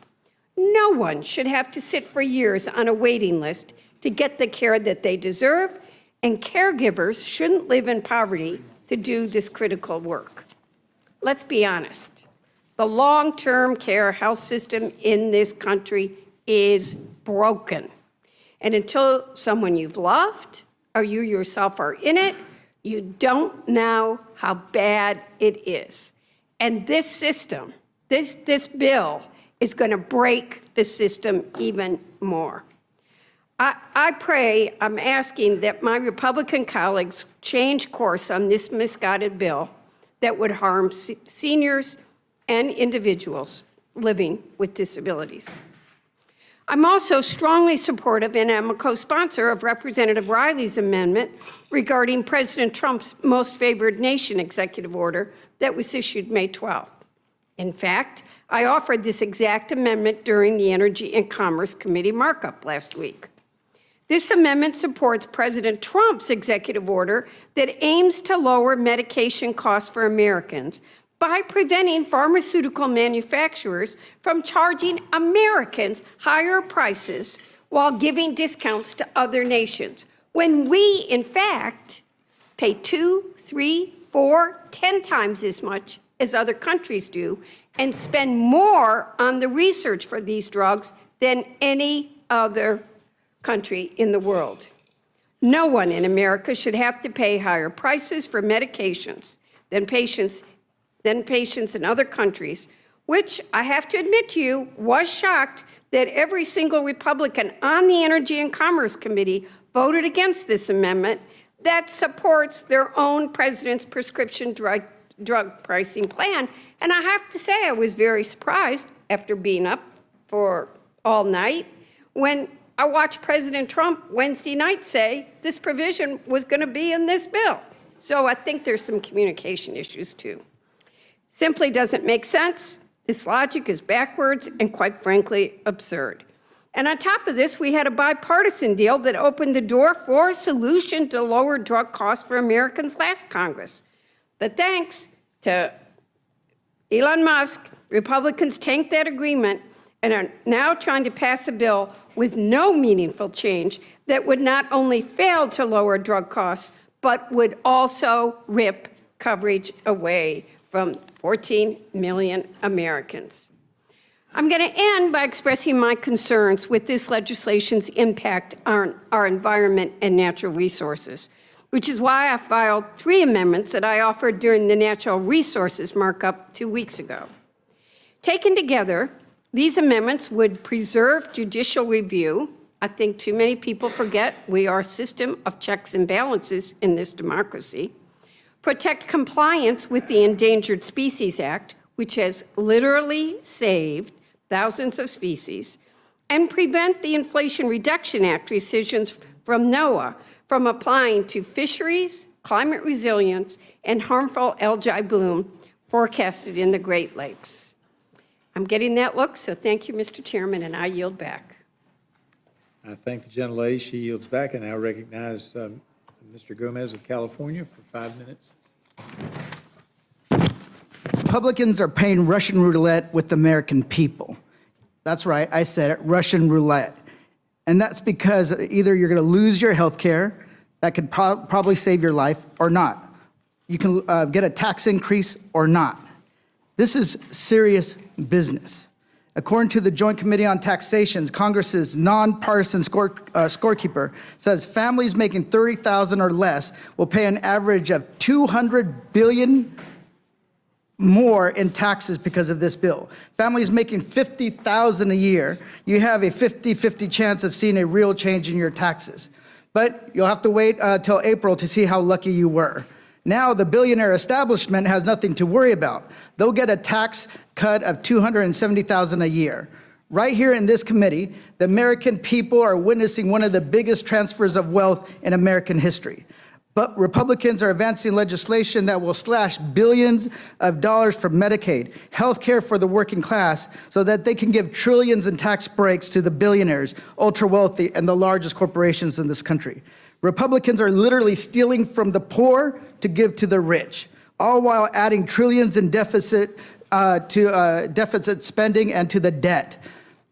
No one should have to sit for years on a waiting list to get the care that they deserve, and caregivers shouldn't live in poverty to do this critical work. Let's be honest. The long-term care health system in this country is broken. And until someone you've loved or you yourself are in it, you don't know how bad it is. And this system, this bill, is going to break the system even more. I'm asking that my Republican colleagues change course on this misguided bill that would harm seniors and individuals living with disabilities. I'm also strongly supportive, and am a co-sponsor of Representative Riley's amendment regarding President Trump's most favored nation executive order that was issued May 12th. In fact, I offered this exact amendment during the Energy and Commerce Committee markup last week. This amendment supports President Trump's executive order that aims to lower medication costs for Americans by preventing pharmaceutical manufacturers from charging Americans higher prices while giving discounts to other nations, when we, in fact, pay 2, 3, 4, 10 times as much as other countries do, and spend more on the research for these drugs than any other country in the world. No one in America should have to pay higher prices for medications than patients in other countries, which I have to admit to you, was shocked that every single Republican on the Energy and Commerce Committee voted against this amendment that supports their own president's prescription drug pricing plan. And I have to say, I was very surprised after being up for all night when I watched President Trump Wednesday night say this provision was going to be in this bill. So I think there's some communication issues too. Simply doesn't make sense. This logic is backwards and, quite frankly, absurd. And on top of this, we had a bipartisan deal that opened the door for a solution to lower drug costs for Americans last Congress. But thanks to Elon Musk, Republicans tanked that agreement and are now trying to pass a bill with no meaningful change that would not only fail to lower drug costs, but would also rip coverage away from 14 million Americans. I'm going to end by expressing my concerns with this legislation's impact on our environment and natural resources, which is why I filed 3 amendments that I offered during the natural resources markup 2 weeks ago. Taken together, these amendments would preserve judicial review. I think too many people forget we are a system of checks and balances in this democracy. Protect compliance with the Endangered Species Act, which has literally saved thousands of species, and prevent the Inflation Reduction Act decisions from NOAA from applying to fisheries, climate resilience, and harmful algae bloom forecasted in the Great Lakes. I'm getting that look, so thank you, Mr. Chairman, and I yield back. I thank the gentlelady. She yields back, and I recognize Mr. Gomez of California for 5 minutes. Republicans are playing Russian roulette with the American people. That's right, I said it, Russian roulette. And that's because either you're going to lose your health care, that could probably save your life, or not. You can get a tax increase or not. This is serious business. According to the Joint Committee on Taxations, Congress's nonpartisan scorekeeper says families making $30,000 or less will pay an average of $200 billion more in taxes because of this bill. Families making $50,000 a year, you have a 50-50 chance of seeing a real change in your taxes. But you'll have to wait till April to see how lucky you were. Now the billionaire establishment has nothing to worry about. They'll get a tax cut of $270,000 a year. Right here in this committee, the American people are witnessing one of the biggest transfers of wealth in American history. But Republicans are advancing legislation that will slash billions of dollars from Medicaid, health care for the working class, so that they can give trillions in tax breaks to the billionaires, ultra-wealthy, and the largest corporations in this country. Republicans are literally stealing from the poor to give to the rich, all while adding trillions in deficit spending and to the debt.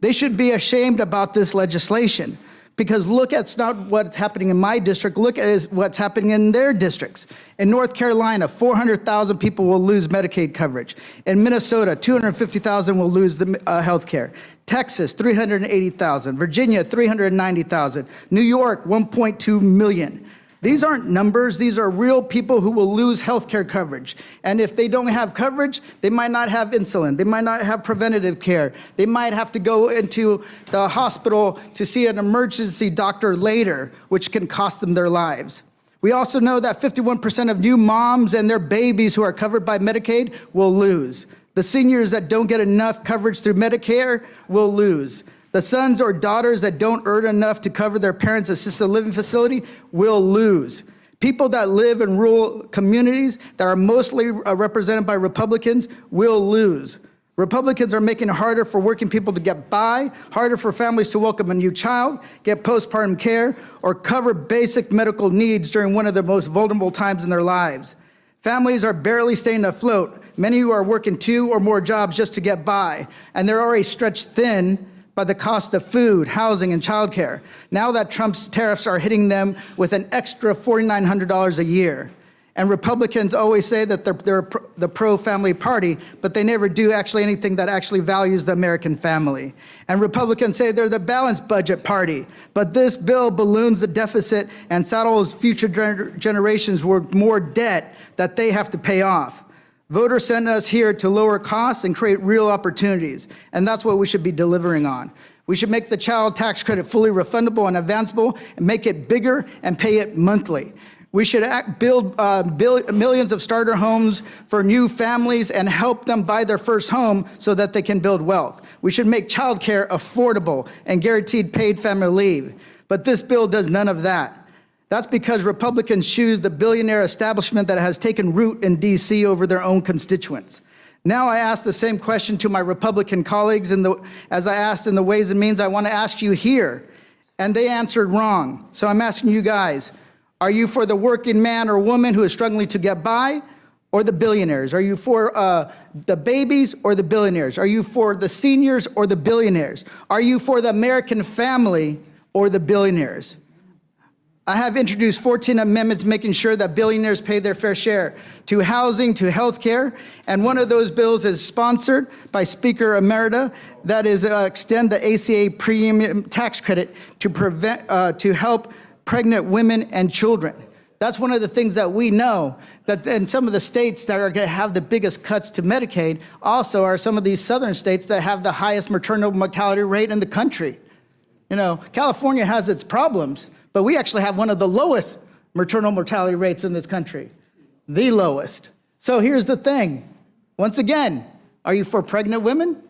They should be ashamed about this legislation, because look at not what's happening in my district, look at what's happening in their districts. In North Carolina, 400,000 people will lose Medicaid coverage. In Minnesota, 250,000 will lose the health care. Texas, 380,000. Virginia, 390,000. New York, 1.2 million. These aren't numbers. These are real people who will lose health care coverage. And if they don't have coverage, they might not have insulin. They might not have preventative care. They might have to go into the hospital to see an emergency doctor later, which can cost them their lives. We also know that 51% of new moms and their babies who are covered by Medicaid will lose. The seniors that don't get enough coverage through Medicare will lose. The sons or daughters that don't earn enough to cover their parents' assisted living facility will lose. People that live in rural communities that are mostly represented by Republicans will lose. Republicans are making it harder for working people to get by, harder for families to welcome a new child, get postpartum care, or cover basic medical needs during one of the most vulnerable times in their lives. Families are barely staying afloat. Many who are working 2 or more jobs just to get by, and they're already stretched thin by the cost of food, housing, and childcare. Now that Trump's tariffs are hitting them with an extra $4,900 a year. And Republicans always say that they're the pro-family party, but they never do actually anything that actually values the American family. And Republicans say they're the balanced budget party, but this bill balloons the deficit and saddles future generations with more debt that they have to pay off. Voters sent us here to lower costs and create real opportunities, and that's what we should be delivering on. We should make the child tax credit fully refundable and advanceable and make it bigger and pay it monthly. We should build millions of starter homes for new families and help them buy their first home so that they can build wealth. We should make childcare affordable and guaranteed paid family leave. But this bill does none of that. That's because Republicans choose the billionaire establishment that has taken root in D.C. over their own constituents. Now I ask the same question to my Republican colleagues as I asked in the Ways and Means. I want to ask you here, and they answered wrong. So I'm asking you guys, are you for the working man or woman who is struggling to get by, or the billionaires? Are you for the babies or the billionaires? Are you for the seniors or the billionaires? Are you for the American family or the billionaires? I have introduced 14 amendments making sure that billionaires pay their fair share to housing, to health care, and one of those bills is sponsored by Speaker Emerita, that is extend the ACA premium tax credit to help pregnant women and children. That's one of the things that we know, that in some of the states that are going to have the biggest cuts to Medicaid also are some of these southern states that have the highest maternal mortality rate in the country. You know, California has its problems, but we actually have one of the lowest maternal mortality rates in this country, the lowest. So here's the thing. Once again, are you for pregnant women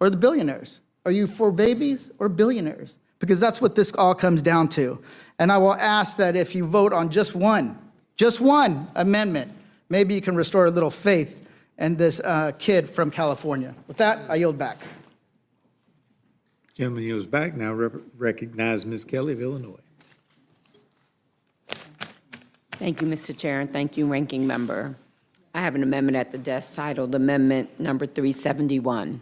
or the billionaires? Are you for babies or billionaires? Because that's what this all comes down to. And I will ask that if you vote on just one amendment, maybe you can restore a little faith in this kid from California. With that, I yield back. Gentleman yields back. Now recognize Ms. Kelly of Illinois. Thank you, Mr. Chair, and thank you, Ranking Member. I have an amendment at the desk titled Amendment Number 371.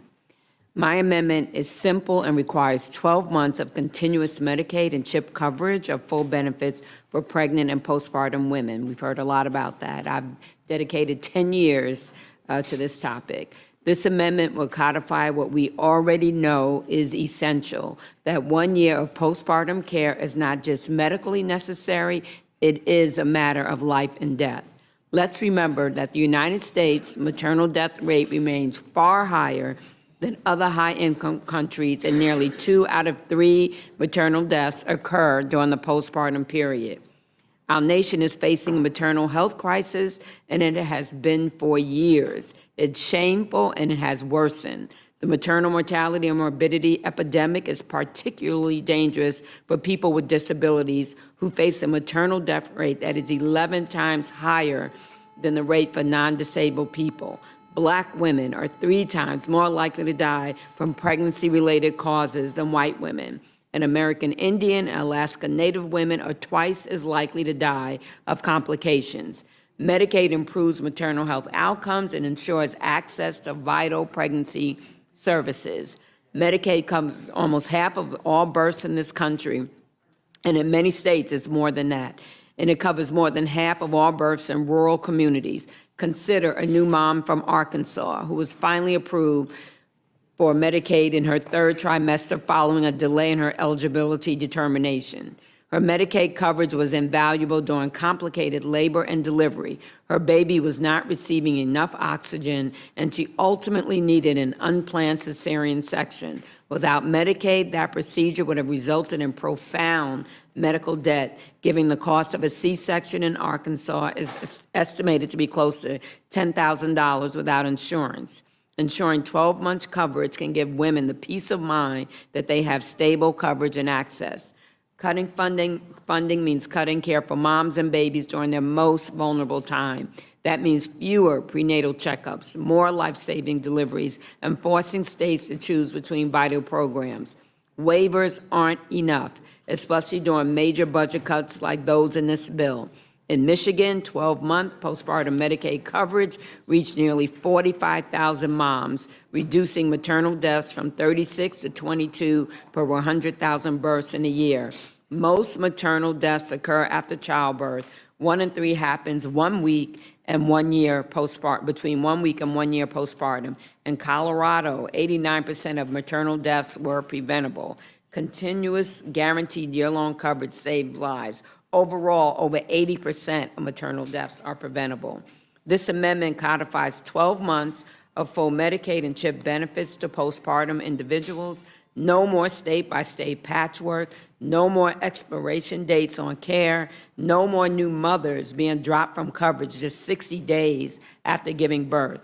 My amendment is simple and requires 12 months of continuous Medicaid and CHIP coverage of full benefits for pregnant and postpartum women. We've heard a lot about that. I've dedicated 10 years to this topic. This amendment will codify what we already know is essential, that 1 year of postpartum care is not just medically necessary, it is a matter of life and death. Let's remember that the United States maternal death rate remains far higher than other high-income countries, and nearly 2 out of 3 maternal deaths occur during the postpartum period. Our nation is facing a maternal health crisis, and it has been for years. It's shameful, and it has worsened. The maternal mortality and morbidity epidemic is particularly dangerous for people with disabilities who face a maternal death rate that is 11 times higher than the rate for non-disabled people. Black women are 3 times more likely to die from pregnancy-related causes than white women. And American Indian and Alaska Native women are twice as likely to die of complications. Medicaid improves maternal health outcomes and ensures access to vital pregnancy services. Medicaid covers almost half of all births in this country, and in many states it's more than that. And it covers more than half of all births in rural communities. Consider a new mom from Arkansas who was finally approved for Medicaid in her 3rd trimester following a delay in her eligibility determination. Her Medicaid coverage was invaluable during complicated labor and delivery. Her baby was not receiving enough oxygen, and she ultimately needed an unplanned cesarean section. Without Medicaid, that procedure would have resulted in profound medical debt, given the cost of a C-section in Arkansas is estimated to be close to $10,000 without insurance. Ensuring 12-month coverage can give women the peace of mind that they have stable coverage and access. Cutting funding means cutting care for moms and babies during their most vulnerable time. That means fewer prenatal checkups, more life-saving deliveries, and forcing states to choose between vital programs. Waivers aren't enough, especially during major budget cuts like those in this bill. In Michigan, 12-month postpartum Medicaid coverage reached nearly 45,000 moms, reducing maternal deaths from 36 to 22 per 100,000 births in a year. Most maternal deaths occur after childbirth. 1 in 3 happens 1 week and 1 year postpartum, between 1 week and 1 year postpartum. In Colorado, 89% of maternal deaths were preventable. Continuous guaranteed year-long coverage saved lives. Overall, over 80% of maternal deaths are preventable. This amendment codifies 12 months of full Medicaid and CHIP benefits to postpartum individuals, no more state-by-state patchwork, no more expiration dates on care, no more new mothers being dropped from coverage just 60 days after giving birth,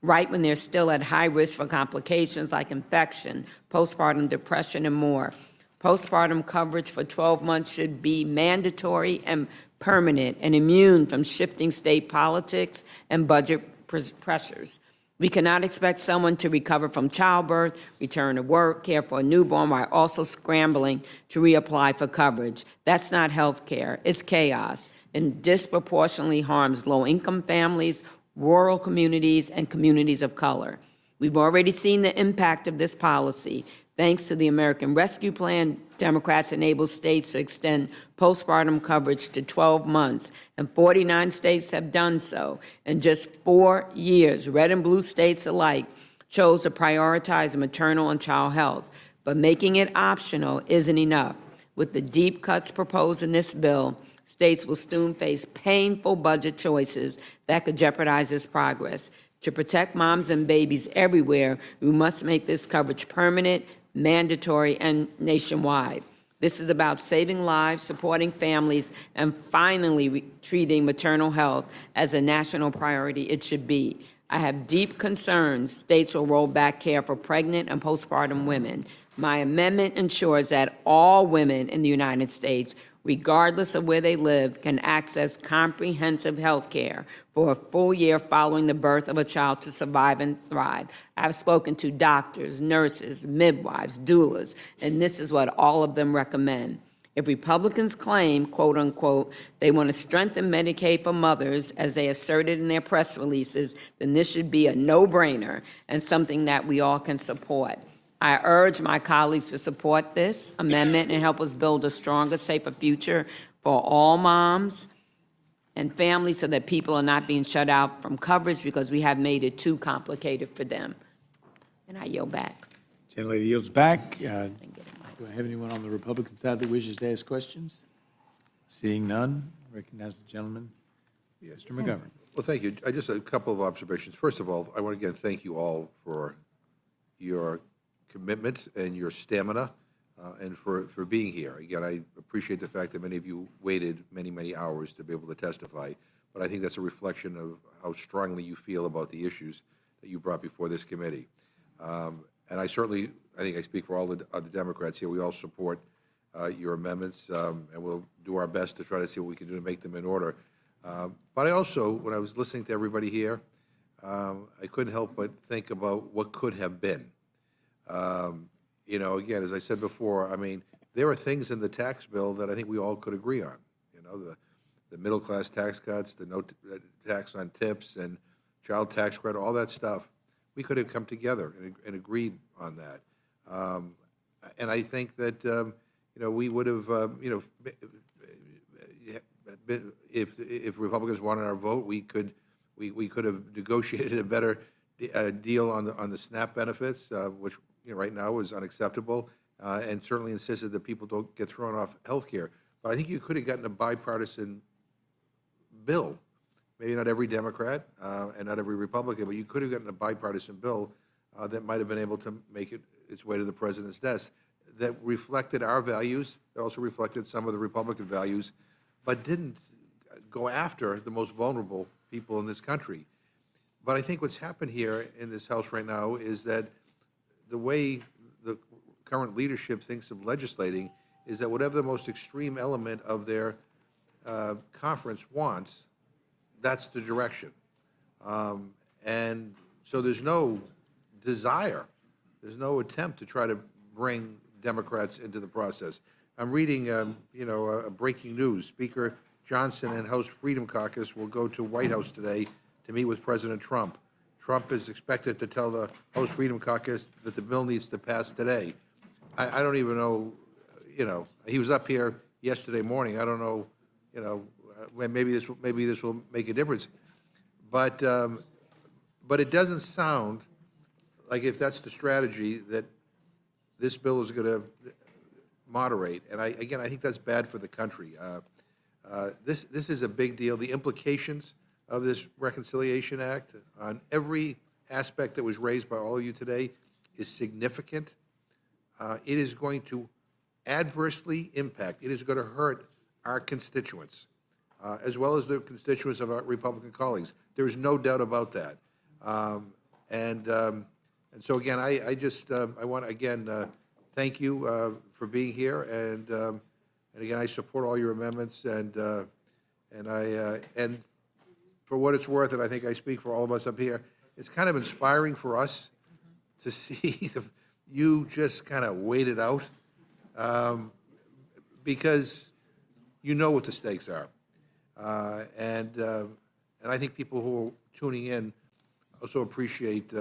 right when they're still at high risk for complications like infection, postpartum depression, and more. Postpartum coverage for 12 months should be mandatory and permanent and immune from shifting state politics and budget pressures. We cannot expect someone to recover from childbirth, return to work, care for a newborn while also scrambling to reapply for coverage. That's not health care. It's chaos and disproportionately harms low-income families, rural communities, and communities of color. We've already seen the impact of this policy. Thanks to the American Rescue Plan, Democrats enabled states to extend postpartum coverage to 12 months, and 49 states have done so. In just 4 years, red and blue states alike chose to prioritize maternal and child health, but making it optional isn't enough. With the deep cuts proposed in this bill, states will soon face painful budget choices that could jeopardize this progress. To protect moms and babies everywhere, we must make this coverage permanent, mandatory, and nationwide. This is about saving lives, supporting families, and finally treating maternal health as a national priority it should be. I have deep concerns states will roll back care for pregnant and postpartum women. My amendment ensures that all women in the United States, regardless of where they live, can access comprehensive health care for a full year following the birth of a child to survive and thrive. I've spoken to doctors, nurses, midwives, doulas, and this is what all of them recommend. If Republicans claim, quote unquote, they want to strengthen Medicaid for mothers, as they asserted in their press releases, then this should be a no-brainer and something that we all can support. I urge my colleagues to support this amendment and help us build a stronger, safer future for all moms and families so that people are not being shut out from coverage because we have made it too complicated for them. And I yield back. Gentlelady yields back. Do I have anyone on the Republican side that wishes to ask questions? Seeing none, recognize the gentleman, Mr. McGovern. Well, thank you. Just a couple of observations. First of all, I want to again thank you all for your commitment and your stamina and for being here. Again, I appreciate the fact that many of you waited many, many hours to be able to testify, but I think that's a reflection of how strongly you feel about the issues that you brought before this committee. And I think I speak for all the Democrats here. We all support your amendments, and we'll do our best to try to see what we can do to make them in order. But I also, when I was listening to everybody here, I couldn't help but think about what could have been. You know, again, as I said before, I mean, there are things in the tax bill that I think we all could agree on. You know, the middle-class tax cuts, the no tax on tips, and child tax credit, all that stuff. We could have come together and agreed on that. And I think that, you know, we would have, you know, if Republicans wanted our vote, we could have negotiated a better deal on the SNAP benefits, which, you know, right now is unacceptable, and certainly insisted that people don't get thrown off health care. But I think you could have gotten a bipartisan bill. Maybe not every Democrat and not every Republican, but you could have gotten a bipartisan bill that might have been able to make its way to the president's desk that reflected our values, that also reflected some of the Republican values, but didn't go after the most vulnerable people in this country. But I think what's happened here in this House right now is that the way the current leadership thinks of legislating is that whatever the most extreme element of their conference wants, that's the direction. And so there's no desire, there's no attempt to try to bring Democrats into the process. I'm reading, a breaking news. Speaker Johnson and House Freedom Caucus will go to White House today to meet with President Trump. Trump is expected to tell the House Freedom Caucus that the bill needs to pass today. I don't even know, he was up here yesterday morning. I don't know, maybe this will make a difference. But it doesn't sound like, if that's the strategy, that this bill is going to moderate. And I think that's bad for the country. This is a big deal. The implications of this Reconciliation Act on every aspect that was raised by all of you today is significant. It is going to adversely impact, it is going to hurt our constituents, as well as the constituents of our Republican colleagues. There is no doubt about that. And so again, I want to again thank you for being here, and again, I support all your amendments, and for what it's worth, and I think I speak for all of us up here, it's kind of inspiring for us to see you just kind of wait it out, because you know what the stakes are, and I think people who are tuning in also appreciate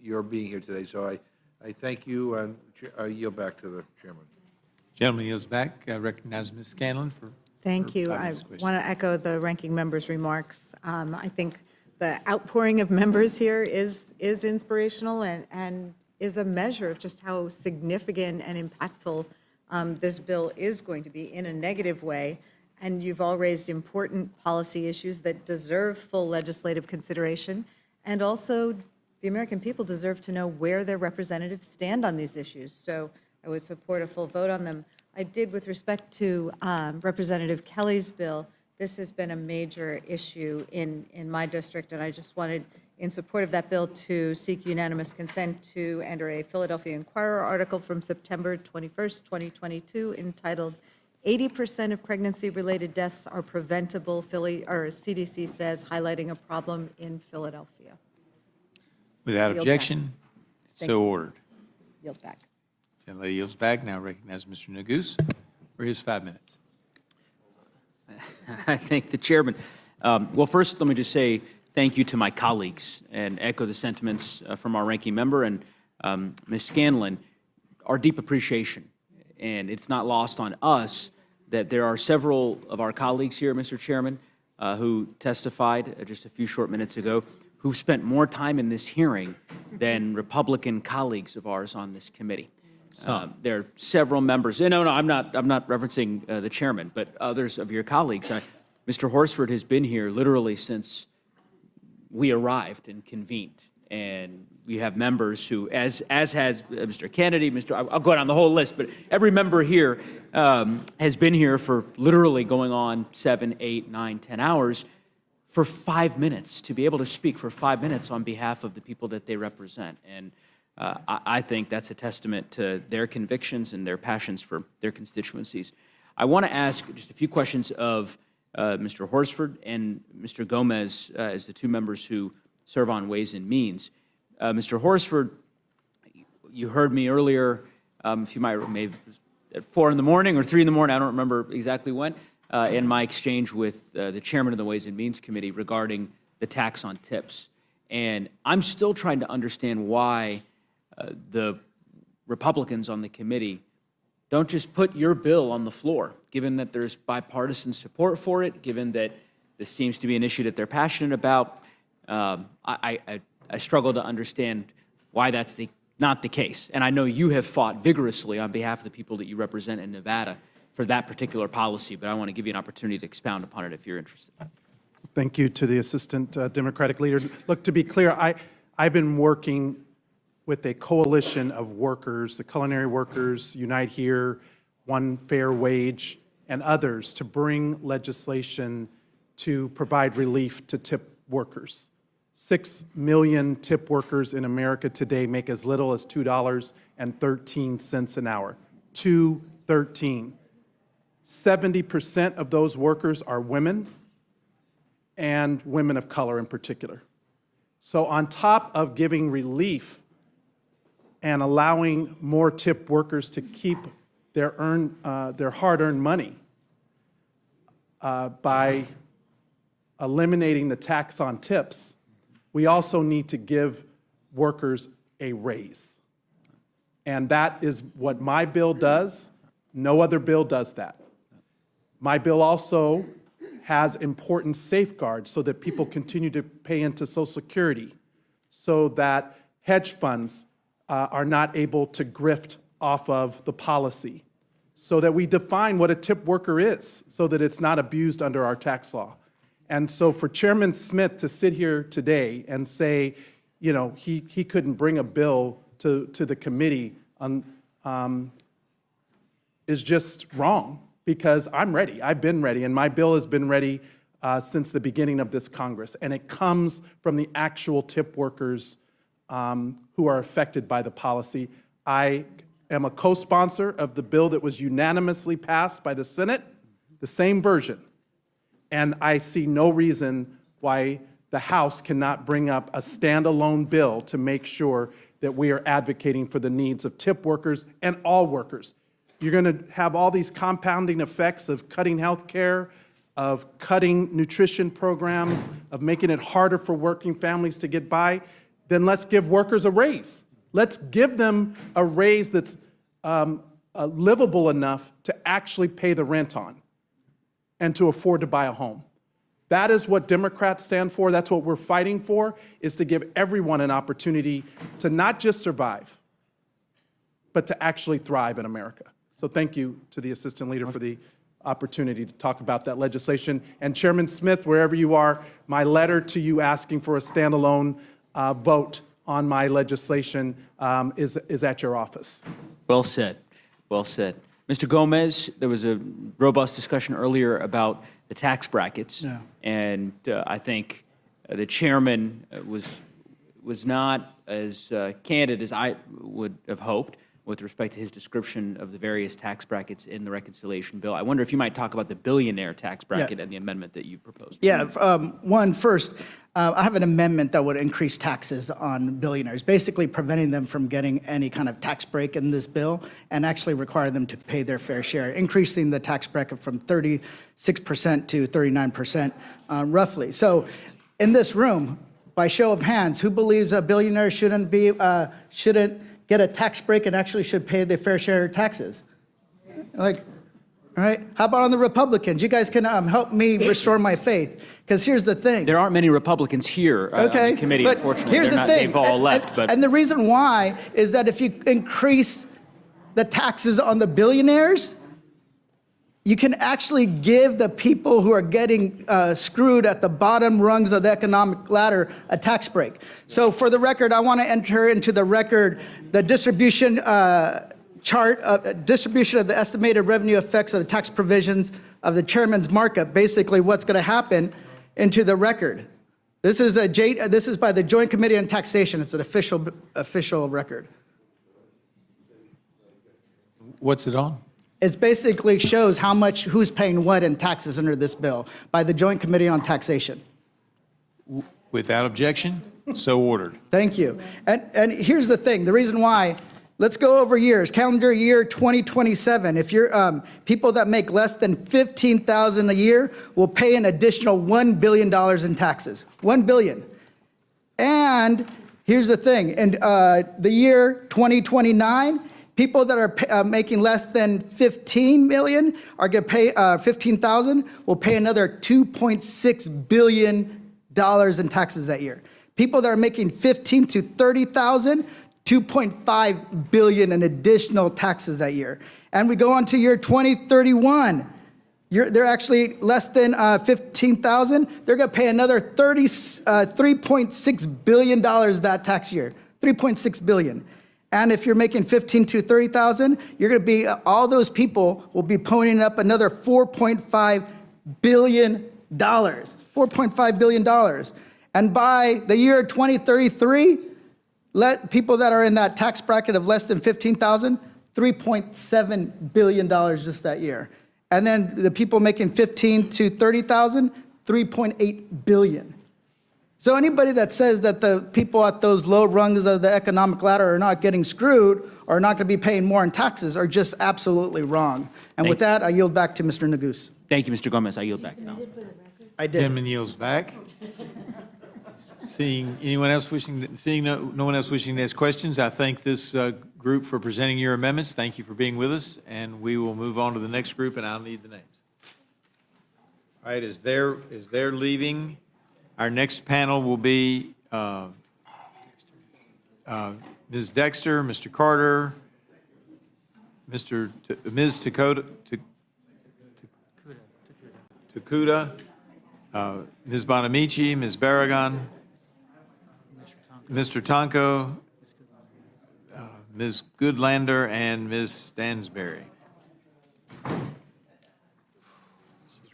your being here today. So I thank you, and I yield back to the chairman. Gentleman yields back. I recognize Ms. Scanlon for. Thank you. I want to echo the ranking member's remarks. I think the outpouring of members here is inspirational and is a measure of just how significant and impactful this bill is going to be in a negative way. And you've all raised important policy issues that deserve full legislative consideration. And also, the American people deserve to know where their representatives stand on these issues. So I would support a full vote on them. I did with respect to Representative Kelly's bill. This has been a major issue in my district, and I just wanted, in support of that bill, to seek unanimous consent to enter a Philadelphia Inquirer article from September 21st, 2022, entitled 80% of pregnancy-related deaths are preventable, CDC says, highlighting a problem in Philadelphia. Without Yield objection, Thank so you. ordered. Yield back. Gentlelady yields back. Now recognize Mr. Neguse for his 5 minutes. I thank the chairman. Well, first, let me just say thank you to my colleagues and echo the sentiments from our ranking member and Ms. Scanlon, our deep appreciation. And it's not lost on us that there are several of our colleagues here, Mr. Chairman, who testified just a few short minutes ago, who've spent more time in this hearing than Republican colleagues of ours on this committee. There are several members. No, I'm not referencing the chairman, but others of your colleagues. Mr. Horsford has been here literally since we arrived and convened. And we have members who, as has Mr. Kennedy, I'll go down the whole list, but every member here has been here for literally going on 7, 8, 9, 10 hours for 5 minutes, to be able to speak for 5 minutes on behalf of the people that they represent. And I think that's a testament to their convictions and their passions for their constituencies. I want to ask just a few questions of Mr. Horsford and Mr. Gomez as the two members who serve on Ways and Means. Mr. Horsford, you heard me earlier, if you might, maybe at 4 in the morning or 3 in the morning, I don't remember exactly when, in my exchange with the chairman of the Ways and Means Committee regarding the tax on tips. And I'm still trying to understand why the Republicans on the committee don't just put your bill on the floor, given that there's bipartisan support for it, given that this seems to be an issue that they're passionate about. I struggle to understand why that's not the case. And I know you have fought vigorously on behalf of the people that you represent in Nevada for that particular policy, but I want to give you an opportunity to expound upon it if you're interested. Thank you to the Assistant Democratic Leader. Look, to be clear, I've been working with a coalition of workers, the culinary workers, Unite Here, One Fair Wage, and others to bring legislation to provide relief to tip workers. 6 million tip workers in America today make as little as $2.13 an hour. $2.13. 70% of those workers are women, and women of color in particular. So on top of giving relief and allowing more tip workers to keep their hard-earned money by eliminating the tax on tips, we also need to give workers a raise. And that is what my bill does. No other bill does that. My bill also has important safeguards so that people continue to pay into Social Security, so that hedge funds are not able to grift off of the policy, so that we define what a tip worker is, so that it's not abused under our tax law. And so for Chairman Smith to sit here today and say, you know, he couldn't bring a bill to the committee is just wrong, because I'm ready. I've been ready, and my bill has been ready since the beginning of this Congress. And it comes from the actual tip workers who are affected by the policy. I am a co-sponsor of the bill that was unanimously passed by the Senate, the same version. And I see no reason why the House cannot bring up a standalone bill to make sure that we are advocating for the needs of tip workers and all workers. You're going to have all these compounding effects of cutting health care, of cutting nutrition programs, of making it harder for working families to get by. Then let's give workers a raise. Let's give them a raise that's livable enough to actually pay the rent on and to afford to buy a home. That is what Democrats stand for. That's what we're fighting for, is to give everyone an opportunity to not just survive, but to actually thrive in America. So thank you to the Assistant Leader for the opportunity to talk about that legislation. And Chairman Smith, wherever you are, my letter to you asking for a standalone vote on my legislation is at your office. Well said. Well said. Mr. Gomez, there was a robust discussion earlier about the tax brackets. Yeah. And I think the chairman was not as candid as I would have hoped with respect to his description of the various tax brackets in the reconciliation bill. I wonder if you might talk about the billionaire tax bracket and the amendment that you proposed. Yeah, first, I have an amendment that would increase taxes on billionaires, basically preventing them from getting any kind of tax break in this bill and actually require them to pay their fair share, increasing the tax bracket from 36% to 39% roughly. So in this room, by show of hands, who believes a billionaire shouldn't get a tax break and actually should pay their fair share of taxes? Like, all right, how about on the Republicans? You guys can help me restore my faith, because here's the thing. There aren't many Republicans here on the committee, but unfortunately. here's the thing. They've all left. And the reason why is that if you increase the taxes on the billionaires, you can actually give the people who are getting screwed at the bottom rungs of the economic ladder a tax break. So for the record, I want to enter into the record the distribution chart, distribution of the estimated revenue effects of the tax provisions of the chairman's markup, basically what's going to happen, into the record. This is by the Joint Committee on Taxation. It's an official record. What's it on? It basically shows how much, who's paying what in taxes under this bill by the Joint Committee on Taxation. Without objection, so ordered. Thank you. And here's the thing, the reason why, let's go over years. Calendar year 2027, if you're people that make less than $15,000 a year will pay an additional $1 billion in taxes. $1 billion. And here's the thing, in the year 2029, people that are making less than 15 million are going to pay 15,000 will pay another $2.6 billion in taxes that year. People that are making 15 to 30,000, 2.5 billion in additional taxes that year. And we go on to year 2031. They're actually less than 15,000. They're going to pay another $3.6 billion that tax year. 3.6 billion. And if you're making 15 to 30,000, you're going to be, all those people will be ponying up another $4.5 billion. $4.5 billion. And by the year 2033, let people that are in that tax bracket of less than 15,000, $3.7 billion just that year. And then the people making 15 to 30,000, $3.8 billion. So anybody that says that the people at those low rungs of the economic ladder are not getting screwed or not going to be paying more in taxes are just absolutely wrong. And with that, I yield back to Mr. Nagus. Thank you, Mr. Gomez. I yield back. I did. Gentleman yields back. Seeing anyone else seeing no one else wishing to ask questions, I thank this group for presenting your amendments. Thank you for being with us, and we will move on to the next group, and I'll need the names. All right, as they're leaving, our next panel will be Ms. Dexter, Mr. Carter, Ms. Takuda, Ms. Bonamici, Ms. Barragan, Mr. Tonko, Ms. Goodlander, and Ms. Stansberry. She's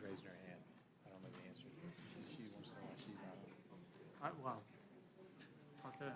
raising her hand. I don't know the answer to this. She wants to know why she's not. Wow. Talk to them.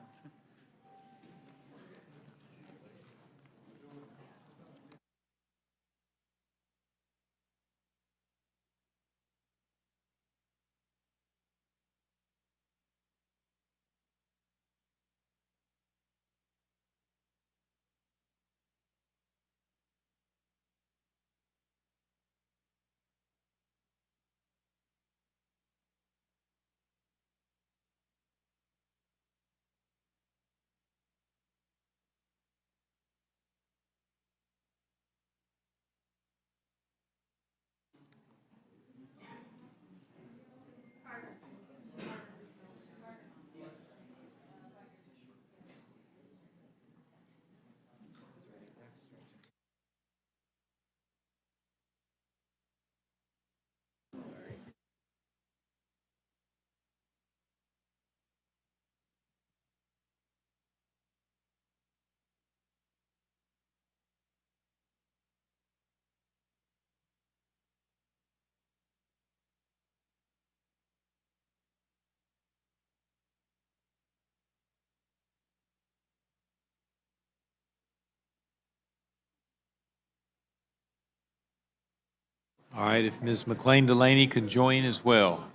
All right, if Ms. McLean Delaney could join as well.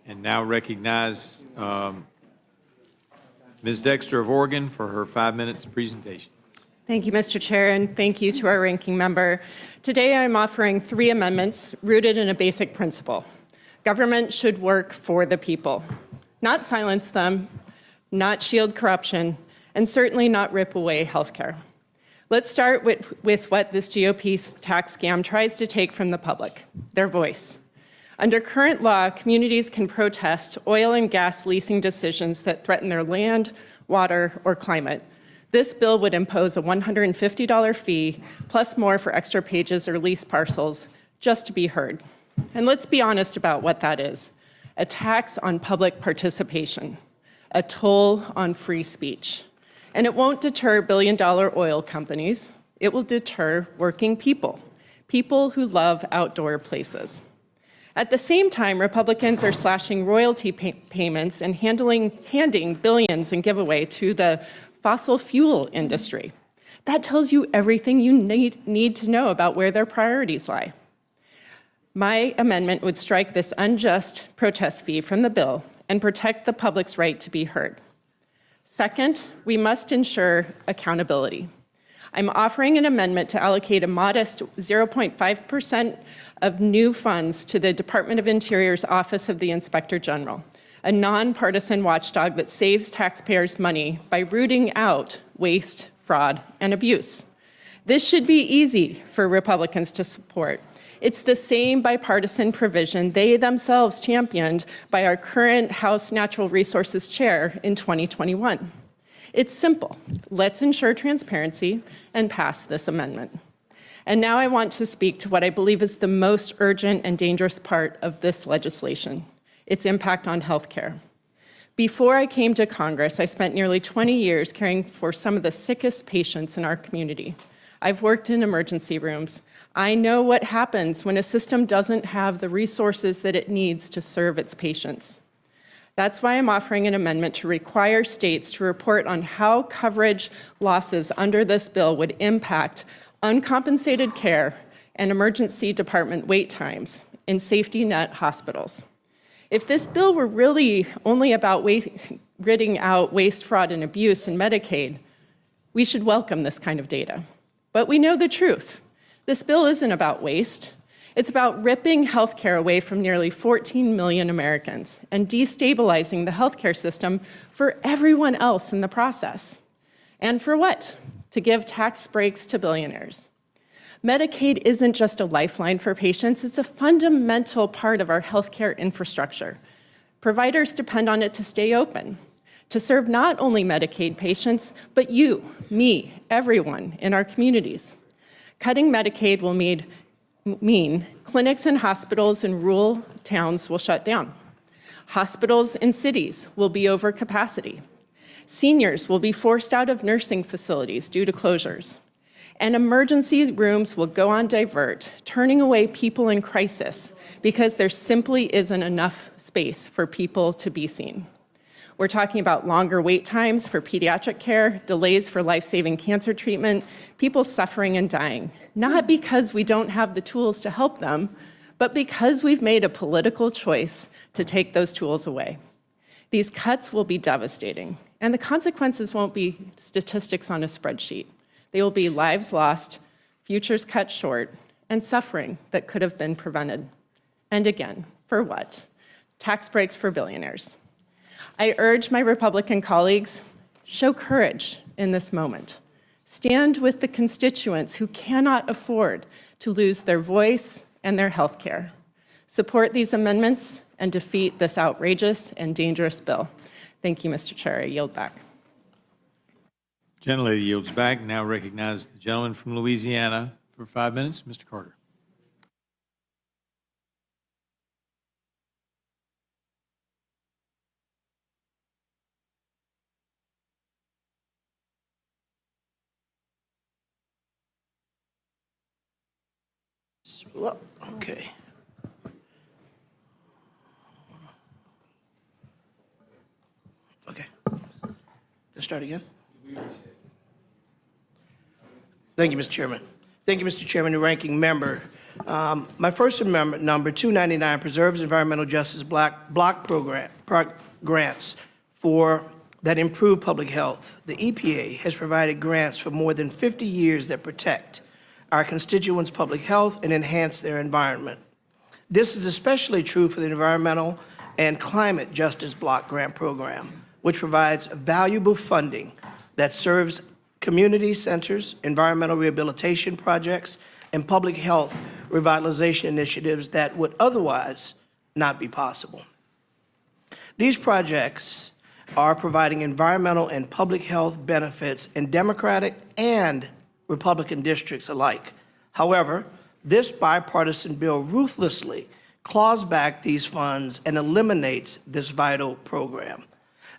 And now recognize Ms. Dexter of Oregon for her 5 minutes presentation. Thank you, Mr. Chair, and thank you to our ranking member. Today, I'm offering 3 amendments rooted in a basic principle. Government should work for the people, not silence them, not shield corruption, and certainly not rip away healthcare. Let's start with what this GOP tax scam tries to take from the public, their voice. Under current law, communities can protest oil and gas leasing decisions that threaten their land, water, or climate. This bill would impose a $150 fee, plus more for extra pages or lease parcels, just to be heard. And let's be honest about what that is. A tax on public participation, a toll on free speech. And it won't deter billion-dollar oil companies. It will deter working people, people who love outdoor places. At the same time, Republicans are slashing royalty payments and handing billions in giveaway to the fossil fuel industry. That tells you everything you need to know about where their priorities lie. My amendment would strike this unjust protest fee from the bill and protect the public's right to be heard. Second, we must ensure accountability. I'm offering an amendment to allocate a modest 0.5% of new funds to the Department of Interior's Office of the Inspector General, a nonpartisan watchdog that saves taxpayers' money by rooting out waste, fraud, and abuse. This should be easy for Republicans to support. It's the same bipartisan provision they themselves championed by our current House Natural Resources Chair in 2021. It's simple. Let's ensure transparency and pass this amendment. And now I want to speak to what I believe is the most urgent and dangerous part of this legislation, its impact on healthcare. Before I came to Congress, I spent nearly 20 years caring for some of the sickest patients in our community. I've worked in emergency rooms. I know what happens when a system doesn't have the resources that it needs to serve its patients. That's why I'm offering an amendment to require states to report on how coverage losses under this bill would impact uncompensated care and emergency department wait times in safety net hospitals. If this bill were really only about ridding out waste, fraud, and abuse in Medicaid, we should welcome this kind of data. But we know the truth. This bill isn't about waste. It's about ripping healthcare away from nearly 14 million Americans and destabilizing the healthcare system for everyone else in the process. And for what? To give tax breaks to billionaires. Medicaid isn't just a lifeline for patients, it's a fundamental part of our healthcare infrastructure. Providers depend on it to stay open, to serve not only Medicaid patients, but you, me, everyone in our communities. Cutting Medicaid will mean clinics and hospitals in rural towns will shut down. Hospitals in cities will be over capacity. Seniors will be forced out of nursing facilities due to closures. And emergency rooms will go on divert, turning away people in crisis because there simply isn't enough space for people to be seen. We're talking about longer wait times for pediatric care, delays for life-saving cancer treatment, people suffering and dying, not because we don't have the tools to help them, but because we've made a political choice to take those tools away. These cuts will be devastating, and the consequences won't be statistics on a spreadsheet. They will be lives lost, futures cut short, and suffering that could have been prevented. And again, for what? Tax breaks for billionaires. I urge my Republican colleagues, show courage in this moment. Stand with the constituents who cannot afford to lose their voice and their health care. Support these amendments and defeat this outrageous and dangerous bill. Thank you, Mr. Chair. I yield back. Gentlelady yields back. Now recognize the gentleman from Louisiana for 5 minutes, Mr. Carter. Well, okay. Okay. Let's start again. Thank you, Mr. Chairman. Thank you, Mr. Chairman and Ranking Member. My first amendment, number 299, preserves environmental justice block grants that improve public health. The EPA has provided grants for more than 50 years that protect our constituents' public health and enhance their environment. This is especially true for the Environmental and Climate Justice Block Grant Program, which provides valuable funding that serves community centers, environmental rehabilitation projects, and public health revitalization initiatives that would otherwise not be possible. These projects are providing environmental and public health benefits in Democratic and Republican districts alike. However, this bipartisan bill ruthlessly claws back these funds and eliminates this vital program.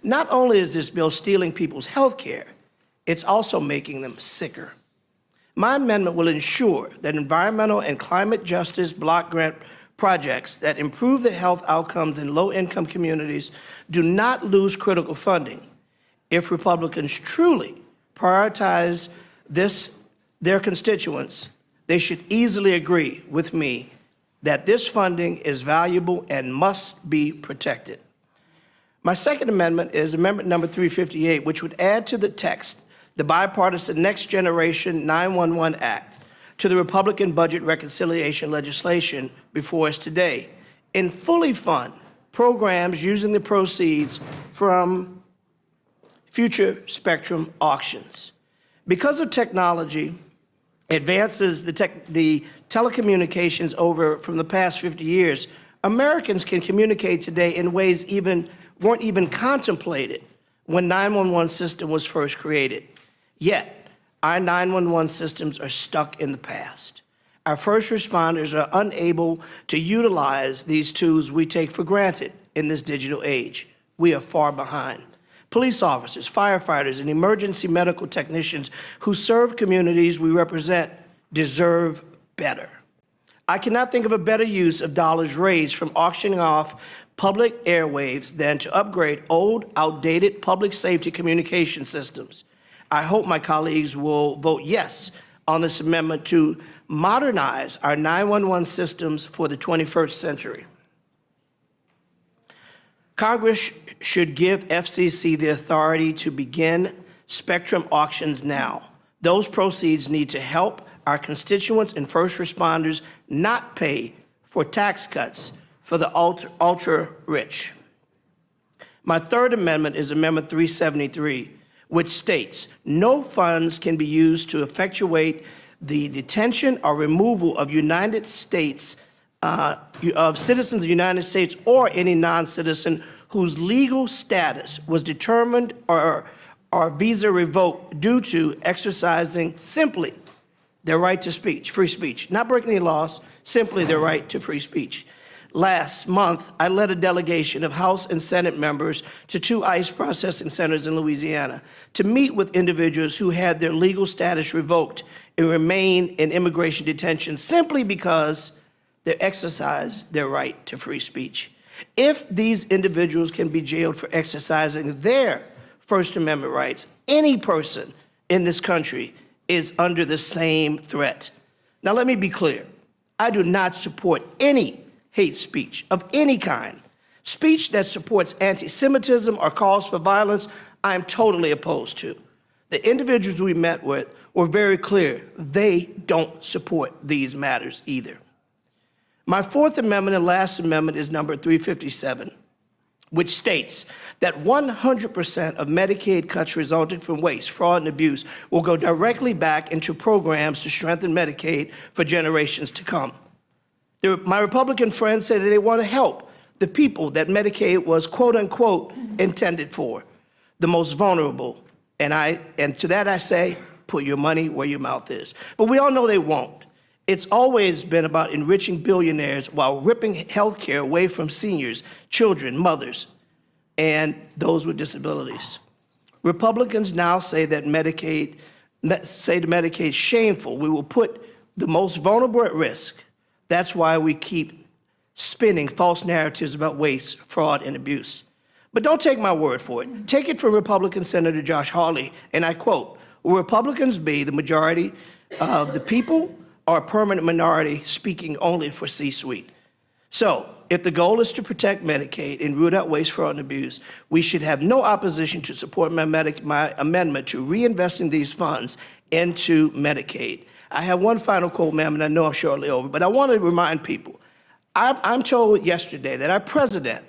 Not only is this bill stealing people's health care, it's also making them sicker. My amendment will ensure that environmental and climate justice block grant projects that improve the health outcomes in low-income communities do not lose critical funding. If Republicans truly prioritize their constituents, they should easily agree with me that this funding is valuable and must be protected. My second amendment is amendment number 358, which would add to the text the bipartisan Next Generation 911 Act to the Republican budget reconciliation legislation before us today and fully fund programs using the proceeds from future spectrum auctions. Because of technology advances the telecommunications from the past 50 years, Americans can communicate today in ways weren't even contemplated when 911 system was first created. Yet, our 911 systems are stuck in the past. Our first responders are unable to utilize these tools we take for granted in this digital age. we are far behind. Police officers, firefighters, and emergency medical technicians who serve communities we represent deserve better. I cannot think of a better use of dollars raised from auctioning off public airwaves than to upgrade old, outdated public safety communication systems. I hope my colleagues will vote yes on this amendment to modernize our 911 systems for the 21st century. Congress should give FCC the authority to begin spectrum auctions now. Those proceeds need to help our constituents and first responders not pay for tax cuts for the ultra-rich. My third amendment is Amendment 373, which states no funds can be used to effectuate the detention or removal of of citizens of the United States or any non-citizen whose legal status was determined or visa revoked due to exercising simply their right to speech, free speech, not breaking any laws, simply their right to free speech. Last month, I led a delegation of House and Senate members to 2 ICE processing centers in Louisiana to meet with individuals who had their legal status revoked and remain in immigration detention simply because they exercised their right to free speech. If these individuals can be jailed for exercising their First Amendment rights, any person in this country is under the same threat. Now, let me be clear. I do not support any hate speech of any kind. Speech that supports anti-Semitism or calls for violence, I am totally opposed to. The individuals we met with were very clear. They don't support these matters either. My fourth amendment and last amendment is number 357, which states that 100% of Medicaid cuts resulting from waste, fraud, and abuse will go directly back into programs to strengthen Medicaid for generations to come. My Republican friends say that they want to help the people that Medicaid was, quote unquote, intended for, the most vulnerable. And to that I say, put your money where your mouth is. But we all know they won't. It's always been about enriching billionaires while ripping health care away from seniors, children, mothers, and those with disabilities. Republicans now say that Medicaid shameful. We will put the most vulnerable at risk. That's why we keep spinning false narratives about waste, fraud, and abuse. But don't take my word for it. Take it from Republican Senator Josh Hawley, and I quote, "Will Republicans be the majority of the people or a permanent minority speaking only for C-suite?" So, if the goal is to protect Medicaid and root out waste, fraud, and abuse, we should have no opposition to support my amendment to reinvesting these funds into Medicaid. I have one final quote, ma'am, and I know I'm shortly over, but I want to remind people. I'm told yesterday that our president,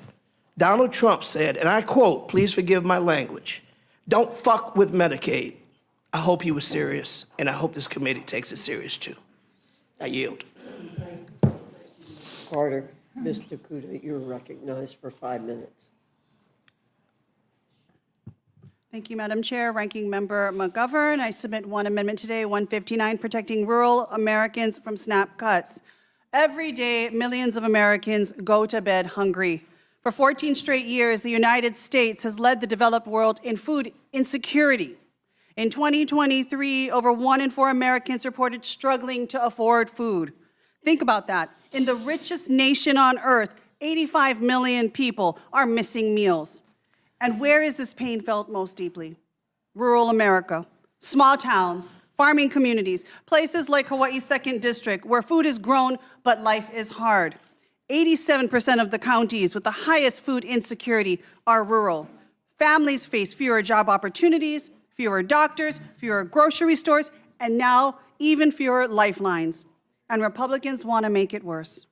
Donald Trump, said, and I quote, please forgive my language, "Don't fuck with Medicaid." I hope he was serious, and I hope this committee takes it serious too. I yield. Carter, Mr. Kuda, you're recognized for 5 minutes. Thank you, Madam Chair. Ranking Member McGovern, I submit one amendment today, 159, protecting rural Americans from SNAP cuts. Every day, millions of Americans go to bed hungry. For 14 straight years, the United States has led the developed world in food insecurity. In 2023, over 1 in 4 Americans reported struggling to afford food. Think about that. In the richest nation on earth, 85 million people are missing meals. And where is this pain felt most deeply? Rural America, small towns, farming communities, places like Hawaii's 2nd District, where food is grown, but life is hard. 87% of the counties with the highest food insecurity are rural. Families face fewer job opportunities, fewer doctors, fewer grocery stores, and now even fewer lifelines. And Republicans want to make it worse.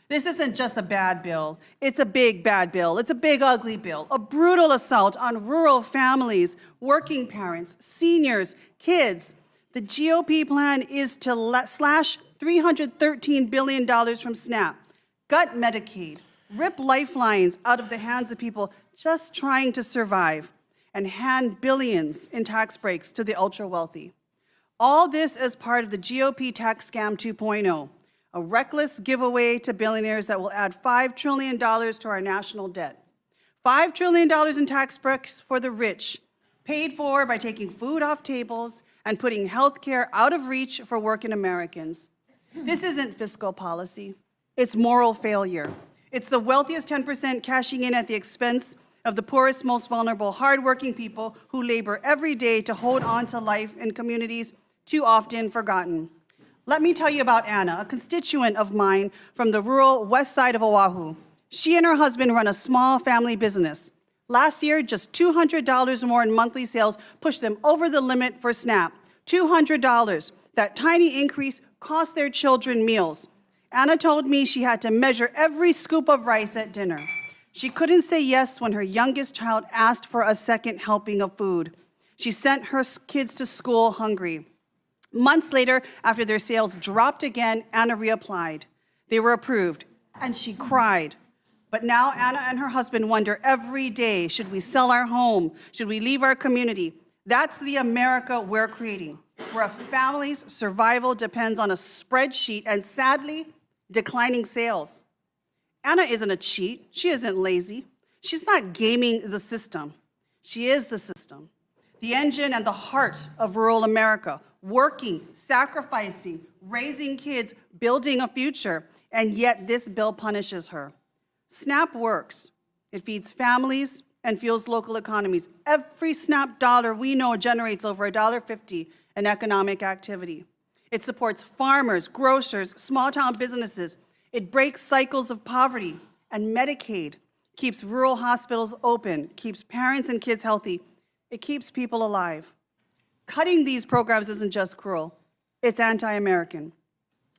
This isn't just a bad bill. It's a big bad bill. It's a big ugly bill, a brutal assault on rural families, working parents, seniors, kids. The GOP plan is to slash $313 billion from SNAP, gut Medicaid, rip lifelines out of the hands of people just trying to survive, and hand billions in tax breaks to the ultra-wealthy. All this as part of the GOP tax scam 2.0, a reckless giveaway to billionaires that will add $5 trillion to our national debt. $5 trillion in tax breaks for the rich, paid for by taking food off tables and putting health care out of reach for working Americans. This isn't fiscal policy. It's moral failure. It's the wealthiest 10% cashing in at the expense of the poorest, most vulnerable, hardworking people who labor every day to hold on to life in communities too often forgotten. Let me tell you about Anna, a constituent of mine from the rural west side of Oahu. She and her husband run a small family business. Last year, just $200 more in monthly sales pushed them over the limit for SNAP. $200. That tiny increase cost their children meals. Anna told me she had to measure every scoop of rice at dinner. She couldn't say yes when her youngest child asked for a second helping of food. She sent her kids to school hungry. Months later, after their sales dropped again, Anna reapplied. They were approved, and she cried. But now Anna and her husband wonder every day, should we sell our home? Should we leave our community? That's the America we're creating, where a family's survival depends on a spreadsheet and, sadly, declining sales. Anna isn't a cheat. She isn't lazy. She's not gaming the system. She is the system, the engine and the heart of rural America, working, sacrificing, raising kids, building a future, and yet this bill punishes her. SNAP works. It feeds families and fuels local economies. Every SNAP dollar we know generates over $1.50 in economic activity. It supports farmers, grocers, small-town businesses. It breaks cycles of poverty. And Medicaid keeps rural hospitals open, keeps parents and kids healthy. It keeps people alive. Cutting these programs isn't just cruel, it's anti-American.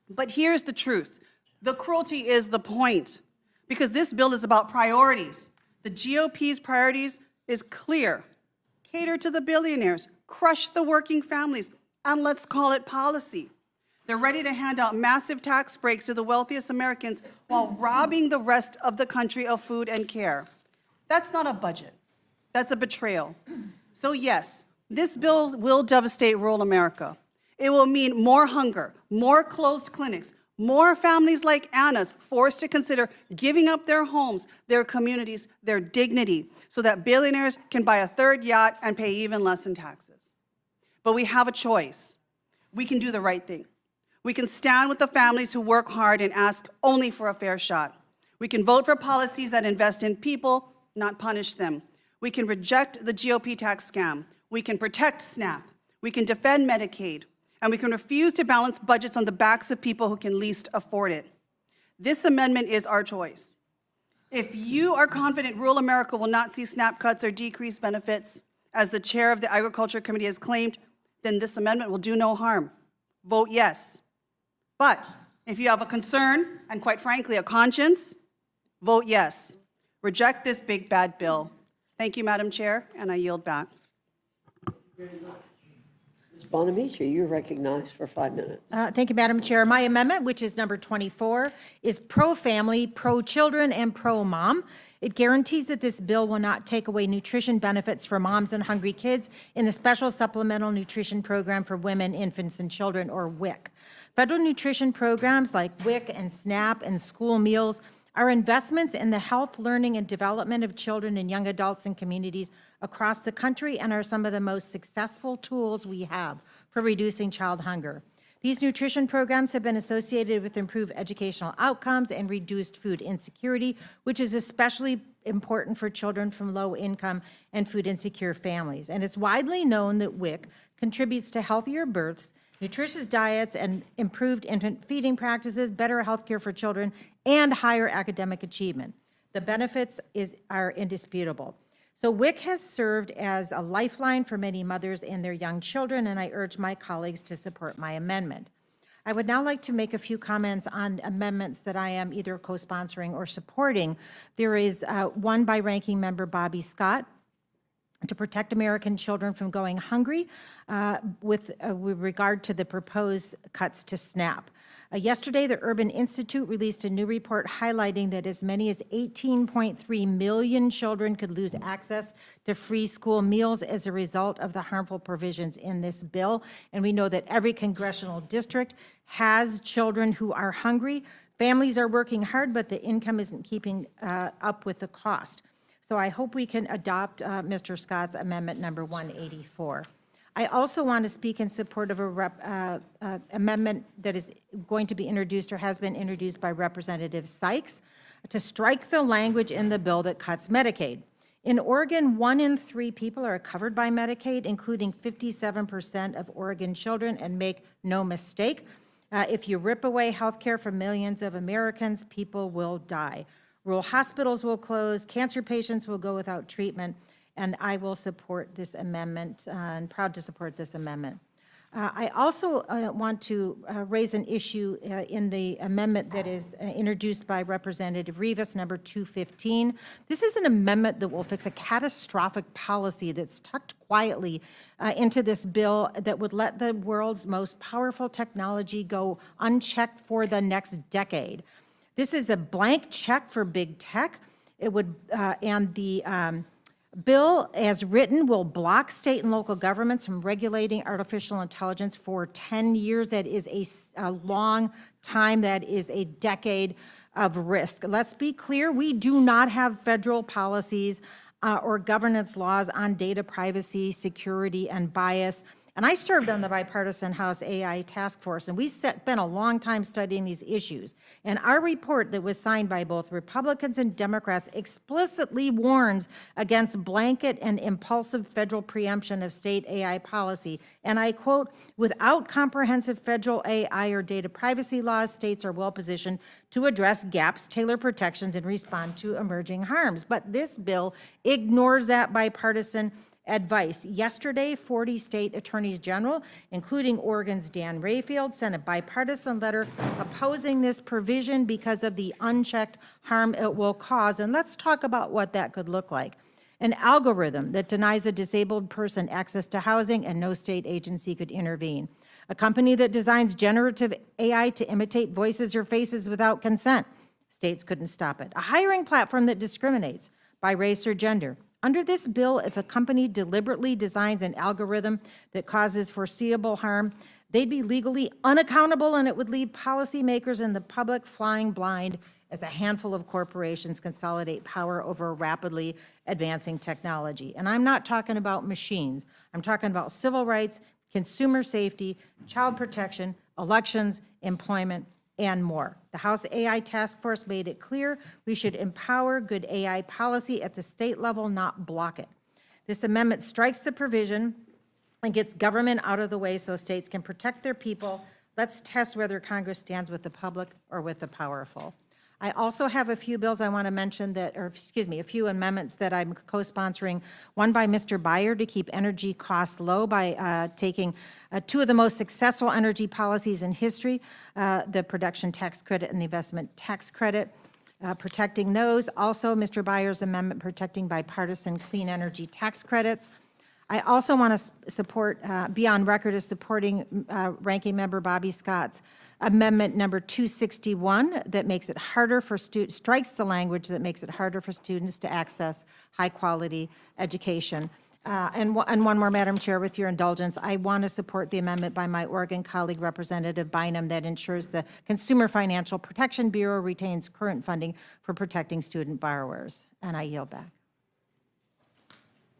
But here's the truth. The cruelty is the point, because this bill is about priorities. The GOP's priorities is clear. Cater to the billionaires, crush the working families, and let's call it policy. They're ready to hand out massive tax breaks to the wealthiest Americans while robbing the rest of the country of food and care. That's not a budget. That's a betrayal. So yes, this bill will devastate rural America. It will mean more hunger, more closed clinics, more families like Anna's forced to consider giving up their homes, their communities, their dignity, so that billionaires can buy a third yacht and pay even less in taxes. But we have a choice. We can do the right thing. We can stand with the families who work hard and ask only for a fair shot. We can vote for policies that invest in people, not punish them. We can reject the GOP tax scam. We can protect SNAP. We can defend Medicaid. And we can refuse to balance budgets on the backs of people who can least afford it. This amendment is our choice. If you are confident rural America will not see SNAP cuts or decreased benefits, as the chair of the Agriculture Committee has claimed, then this amendment will do no harm. Vote yes. But if you have a concern, and quite frankly, a conscience, vote yes. Reject this big, bad bill. Thank you, Madam Chair, and I yield back. Ms. Bonamici, you're recognized for 5 minutes. Thank you, Madam Chair. My amendment, which is number 24, is pro-family, pro-children, and pro-mom. It guarantees that this bill will not take away nutrition benefits for moms and hungry kids in the Special Supplemental Nutrition Program for Women, Infants, and Children, or WIC. Federal nutrition programs like WIC and SNAP and school meals are investments in the health, learning, and development of children and young adults in communities across the country and are some of the most successful tools we have for reducing child hunger. These nutrition programs have been associated with improved educational outcomes and reduced food insecurity, which is especially important for children from low-income and food-insecure families. And it's widely known that WIC contributes to healthier births, nutritious diets, and improved infant feeding practices, better health care for children, and higher academic achievement. The benefits are indisputable. So WIC has served as a lifeline for many mothers and their young children, and I urge my colleagues to support my amendment. I would now like to make a few comments on amendments that I am either co-sponsoring or supporting. There is one by Ranking Member Bobby Scott, to protect American children from going hungry with regard to the proposed cuts to SNAP. Yesterday, the Urban Institute released a new report highlighting that as many as 18.3 million children could lose access to free school meals as a result of the harmful provisions in this bill. And we know that every congressional district has children who are hungry. Families are working hard, but the income isn't keeping up with the cost. So I hope we can adopt Mr. Scott's amendment number 184. I also want to speak in support of a amendment that is going to be introduced or has been introduced by Representative Sykes to strike the language in the bill that cuts Medicaid. In Oregon, 1 in 3 people are covered by Medicaid, including 57% of Oregon children, and make no mistake, if you rip away health care from millions of Americans, people will die. Rural hospitals will close, cancer patients will go without treatment, and I will support this amendment, and proud to support this amendment. I also want to raise an issue in the amendment that is introduced by Representative Rivas, number 215. This is an amendment that will fix a catastrophic policy that's tucked quietly into this bill that would let the world's most powerful technology go unchecked for the next decade. This is a blank check for big tech. It would, and the bill, as written, will block state and local governments from regulating artificial intelligence for 10 years. That is a long time. That is a decade of risk. Let's be clear, we do not have federal policies or governance laws on data privacy, security, and bias. And I served on the bipartisan House AI task force, and we spent a long time studying these issues. And our report that was signed by both Republicans and Democrats explicitly warns against blanket and impulsive federal preemption of state AI policy. And I quote, "Without comprehensive federal AI or data privacy laws, states are well positioned to address gaps, tailor protections, and respond to emerging harms." But this bill ignores that bipartisan advice. Yesterday, 40 state attorneys general, including Oregon's Dan Rayfield, sent a bipartisan letter opposing this provision because of the unchecked harm it will cause. And let's talk about what that could look like. An algorithm that denies a disabled person access to housing and no state agency could intervene. A company that designs generative AI to imitate voices or faces without consent. States couldn't stop it. A hiring platform that discriminates by race or gender. Under this bill, if a company deliberately designs an algorithm that causes foreseeable harm, they'd be legally unaccountable, and it would leave policymakers and the public flying blind as a handful of corporations consolidate power over rapidly advancing technology. And I'm not talking about machines. I'm talking about civil rights, consumer safety, child protection, elections, employment, and more. The House AI Task Force made it clear we should empower good AI policy at the state level, not block it. This amendment strikes the provision and gets government out of the way so states can protect their people. Let's test whether Congress stands with the public or with the powerful. I also have a few bills I want to mention that, or excuse me, a few amendments that I'm co-sponsoring. One by Mr. Byer to keep energy costs low by taking 2 of the most successful energy policies in history, the production tax credit and the investment tax credit, protecting those. Also, Mr. Byer's amendment protecting bipartisan clean energy tax credits. I also want to support, be on record as supporting Ranking Member Bobby Scott's amendment number 261 that makes it harder for students, strikes the language that makes it harder for students to access high-quality education. And one more, Madam Chair, with your indulgence, I want to support the amendment by my Oregon colleague, Representative Bynum, that ensures the Consumer Financial Protection Bureau retains current funding for protecting student borrowers. And I yield back.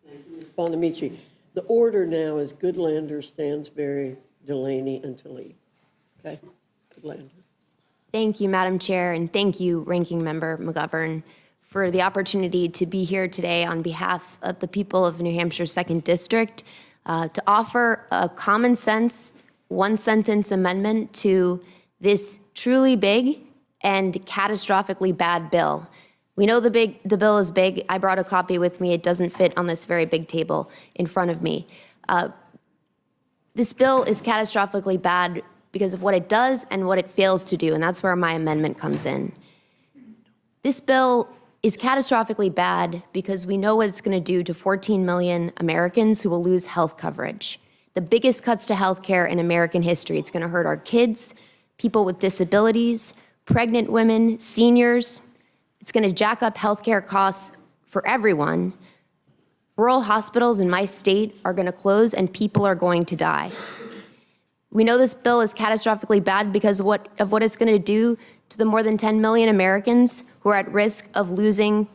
Thank you, Ms. Bonamici. The order now is Goodlander, Stansberry, Delaney, and Tlaib. Okay? Goodlander. Thank you, Madam Chair, and thank you, Ranking Member McGovern, for the opportunity to be here today on behalf of the people of New Hampshire's 2nd District to offer a common sense, one-sentence amendment to this truly big and catastrophically bad bill. We know the bill is big. I brought a copy with me. It doesn't fit on this very big table in front of me. This bill is catastrophically bad because of what it does and what it fails to do, and that's where my amendment comes in. This bill is catastrophically bad because we know what it's going to do to 14 million Americans who will lose health coverage. The biggest cuts to health care in American history. It's going to hurt our kids, people with disabilities, pregnant women, seniors. It's going to jack up health care costs for everyone. Rural hospitals in my state are going to close and people are going to die. We know this bill is catastrophically bad because of what it's going to do to the more than 10 million Americans who are at risk of losing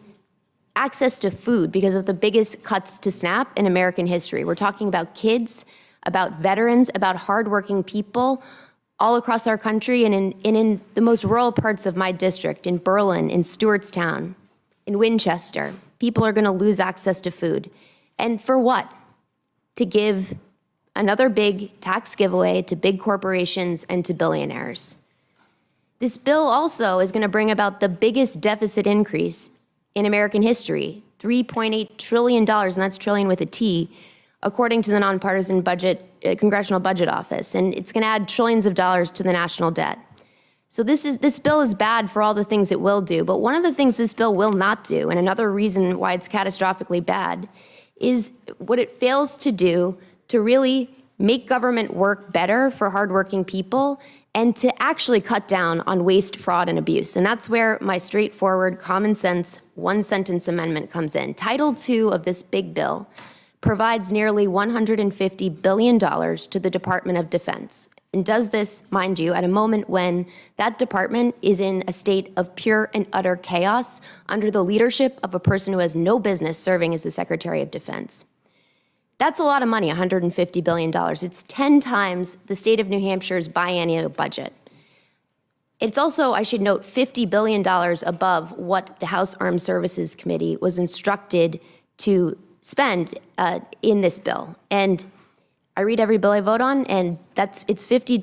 access to food because of the biggest cuts to SNAP in American history. We're talking about kids, about veterans, about hardworking people all across our country and in the most rural parts of my district, in Berlin, in Stewartstown, in Winchester. People are going to lose access to food. And for what? To give another big tax giveaway to big corporations and to billionaires. This bill also is going to bring about the biggest deficit increase in American history, $3.8 trillion, and that's trillion with a T, according to the nonpartisan Congressional Budget Office. And it's going to add trillions of dollars to the national debt. So this bill is bad for all the things it will do, but one of the things this bill will not do, and another reason why it's catastrophically bad, is what it fails to do to really make government work better for hardworking people and to actually cut down on waste, fraud, and abuse. And that's where my straightforward, common sense, one-sentence amendment comes in. Title II of this big bill provides nearly $150 billion to the Department of Defense, and does this, mind you, at a moment when that department is in a state of pure and utter chaos under the leadership of a person who has no business serving as the Secretary of Defense. That's a lot of money, $150 billion. It's 10 times the state of New Hampshire's biennial budget. It's also, I should note, $50 billion above what the House Armed Services Committee was instructed to spend in this bill. And I read every bill I vote on, and it's $50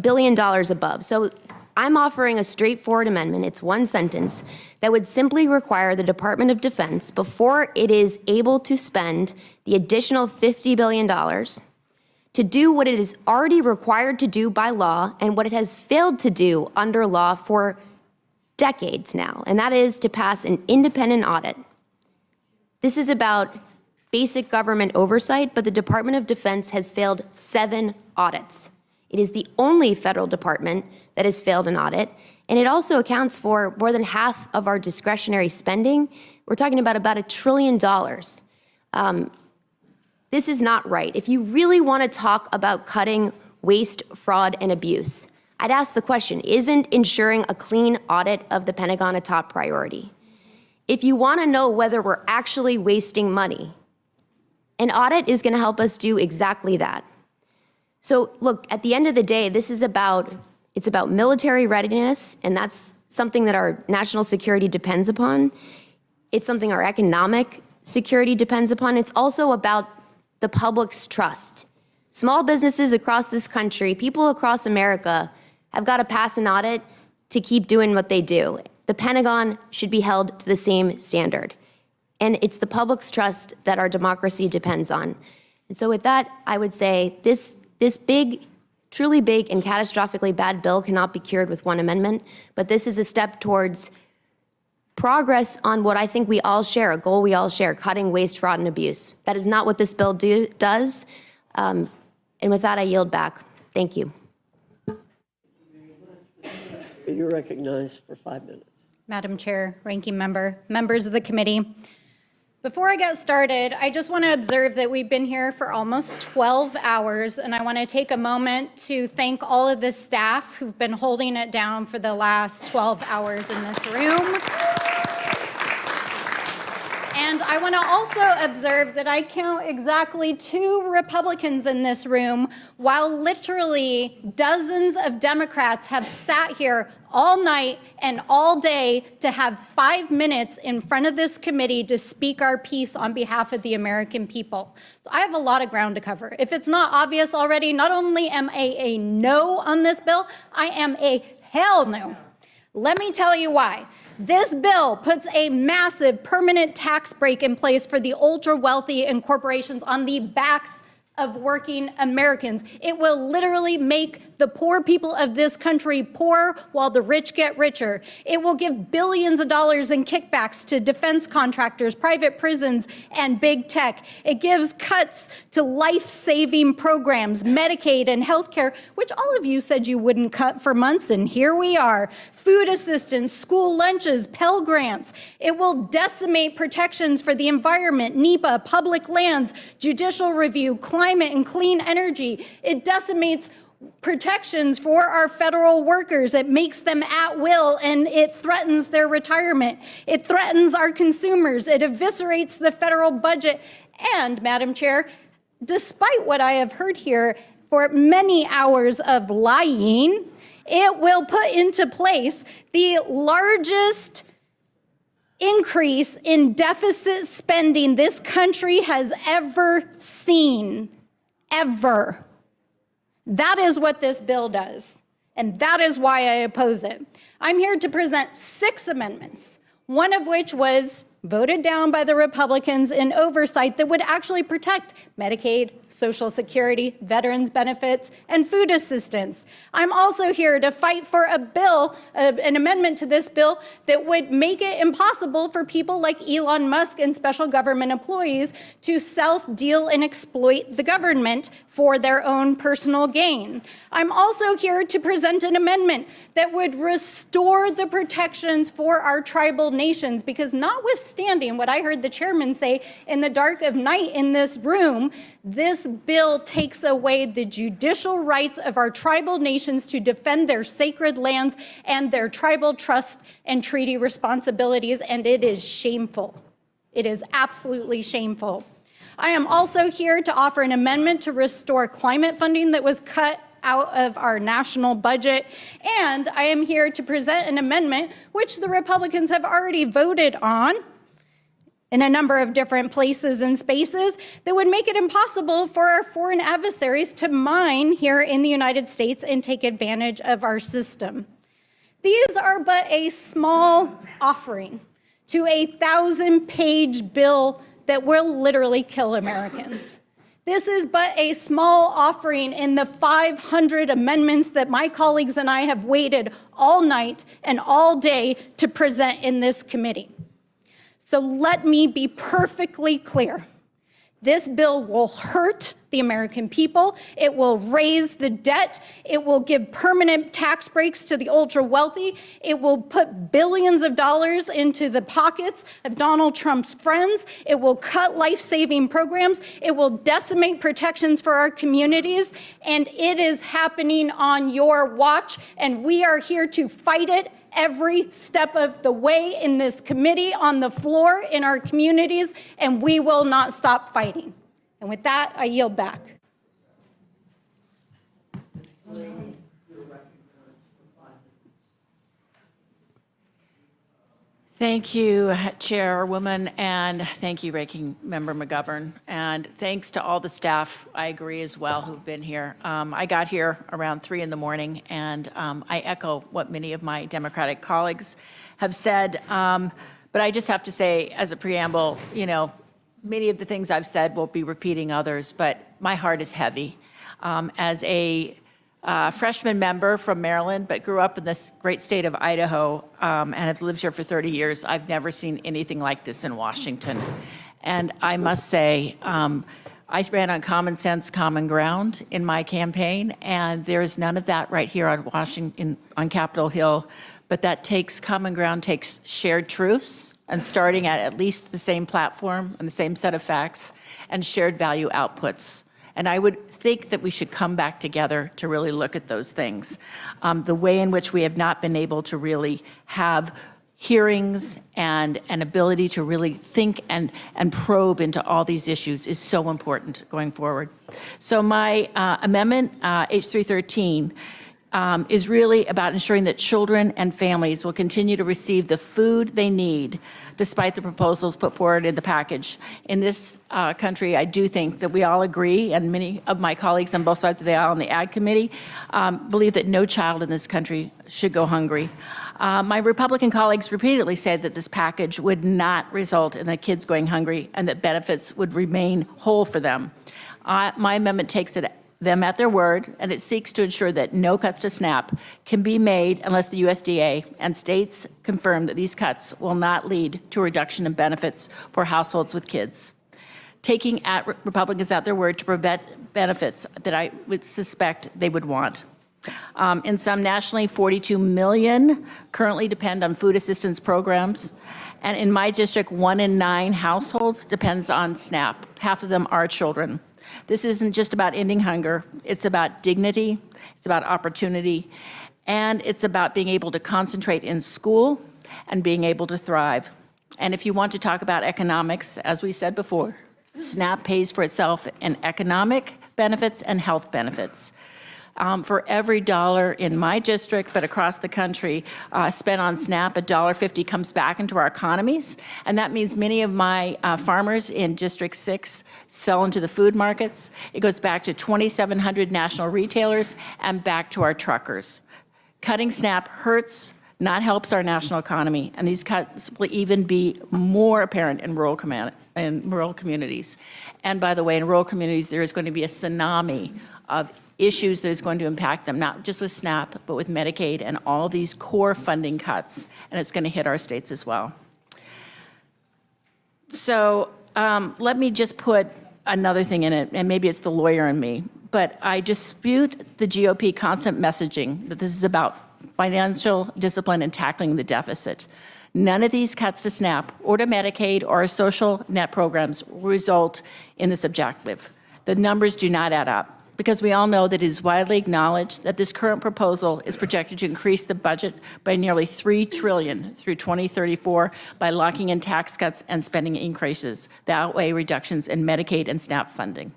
billion above. So I'm offering a straightforward amendment. It's one sentence that would simply require the Department of Defense, before it is able to spend the additional $50 billion, to do what it is already required to do by law and what it has failed to do under law for decades now, and that is to pass an independent audit. This is about basic government oversight, but the Department of Defense has failed 7 audits. It is the only federal department that has failed an audit, and it also accounts for more than half of our discretionary spending. We're talking about $1 trillion. This is not right. If you really want to talk about cutting waste, fraud, and abuse, I'd ask the question, isn't ensuring a clean audit of the Pentagon a top priority? If you want to know whether we're actually wasting money, an audit is going to help us do exactly that. So look, at the end of the day, it's about military readiness, and that's something that our national security depends upon. It's something our economic security depends upon. It's also about the public's trust. Small businesses across this country, people across America, have got to pass an audit to keep doing what they do. The Pentagon should be held to the same standard. And it's the public's trust that our democracy depends on. And so with that, I would say this big, truly big and catastrophically bad bill cannot be cured with one amendment, but this is a step towards progress on what I think we all share, a goal we all share, cutting waste, fraud, and abuse. That is not what this bill does. And with that, I yield back. Thank you. You're recognized for 5 minutes. Madam Chair, Ranking Member, members of the committee. Before I get started, I just want to observe that we've been here for almost 12 hours, and I want to take a moment to thank all of the staff who've been holding it down for the last 12 hours in this room. And I want to also observe that I count exactly 2 Republicans in this room, while literally dozens of Democrats have sat here all night and all day to have 5 minutes in front of this committee to speak our piece on behalf of the American people. So I have a lot of ground to cover. If it's not obvious already, not only am I a no on this bill, I am a hell no. Let me tell you why. This bill puts a massive permanent tax break in place for the ultra wealthy and corporations on the backs of working Americans. It will literally make the poor people of this country poor while the rich get richer. It will give billions of dollars in kickbacks to defense contractors, private prisons, and big tech. It gives cuts to life-saving programs, Medicaid and healthcare, which all of you said you wouldn't cut for months, and here we are. Food assistance, school lunches, Pell Grants. It will decimate protections for the environment, NEPA, public lands, judicial review, climate and clean energy. It decimates protections for our federal workers. It makes them at will, and it threatens their retirement. It threatens our consumers. It eviscerates the federal budget. And, Madam Chair, despite what I have heard here for many hours of lying, it will put into place the largest increase in deficit spending this country has ever seen, ever. That is what this bill does, and that is why I oppose it. I'm here to present 6 amendments, one of which was voted down by the Republicans in oversight that would actually protect Medicaid, Social Security, veterans benefits, and food assistance. I'm also here to fight for a bill, an amendment to this bill that would make it impossible for people like Elon Musk and special government employees to self-deal and exploit the government for their own personal gain. I'm also here to present an amendment that would restore the protections for our tribal nations, because notwithstanding what I heard the chairman say in the dark of night in this room, this bill takes away the judicial rights of our tribal nations to defend their sacred lands and their tribal trust and treaty responsibilities, and it is shameful. It is absolutely shameful. I am also here to offer an amendment to restore climate funding that was cut out of our national budget, and I am here to present an amendment which the Republicans have already voted on in a number of different places and spaces that would make it impossible for our foreign adversaries to mine here in the United States and take advantage of our system. These are but a small offering to a 1,000-page bill that will literally kill Americans. This is but a small offering in the 500 amendments that my colleagues and I have waited all night and all day to present in this committee. So let me be perfectly clear. This bill will hurt the American people. It will raise the debt. It will give permanent tax breaks to the ultra wealthy. It will put billions of dollars into the pockets of Donald Trump's friends. It will cut life-saving programs. It will decimate protections for our communities. And it is happening on your watch. And we are here to fight it every step of the way in this committee, on the floor, in our communities, and we will not stop fighting. And with that, I yield back. Thank you, Chairwoman, and thank you, Ranking Member McGovern. And thanks to all the staff, I agree as well, who've been here. I got here around 3 in the morning, and I echo what many of my Democratic colleagues have said. But I just have to say, as a preamble, you know, many of the things I've said will be repeating others, but my heart is heavy. As a freshman member from Maryland, but grew up in this great state of Idaho and have lived here for 30 years. I've never seen anything like this in Washington. And I must say, I ran on common sense, common ground in my campaign, and there is none of that right here on Washington, on Capitol Hill. But that takes common ground, takes shared truths, and starting at least the same platform and the same set of facts, and shared value outputs. And I would think that we should come back together to really look at those things. The way in which we have not been able to really have hearings and an ability to really think and probe into all these issues is so important going forward. So my amendment, H313, is really about ensuring that children and families will continue to receive the food they need despite the proposals put forward in the package. In this country, I do think that we all agree, and many of my colleagues on both sides of the aisle on the Ag Committee believe that no child in this country should go hungry. My Republican colleagues repeatedly said that this package would not result in the kids going hungry and that benefits would remain whole for them. My amendment takes them at their word, and it seeks to ensure that no cuts to SNAP can be made unless the USDA and states confirm that these cuts will not lead to a reduction in benefits for households with kids. Taking Republicans at their word to prevent benefits that I would suspect they would want. In some nationally, 42 million currently depend on food assistance programs. And in my district, 1 in 9 households depends on SNAP. Half of them are children. This isn't just about ending hunger. It's about dignity, it's about opportunity, and it's about being able to concentrate in school and being able to thrive. And if you want to talk about economics, as we said before, SNAP pays for itself in economic benefits and health benefits. For every dollar in my district, but across the country, spent on SNAP, $1.50 comes back into our economies. And that means many of my farmers in District 6 sell into the food markets. It goes back to 2,700 national retailers and back to our truckers. Cutting SNAP hurts, not helps our national economy. And these cuts will even be more apparent in rural communities. And by the way, in rural communities, there is going to be a tsunami of issues that is going to impact them, not just with SNAP, but with Medicaid and all these core funding cuts, and it's going to hit our states as well. So let me just put another thing in it, and maybe it's the lawyer in me, but I dispute the GOP constant messaging that this is about financial discipline and tackling the deficit. None of these cuts to SNAP or to Medicaid or our social net programs result in this objective. The numbers do not add up, because we all know that it is widely acknowledged that this current proposal is projected to increase the budget by nearly $3 trillion through 2034 by locking in tax cuts and spending increases that outweigh reductions in Medicaid and SNAP funding.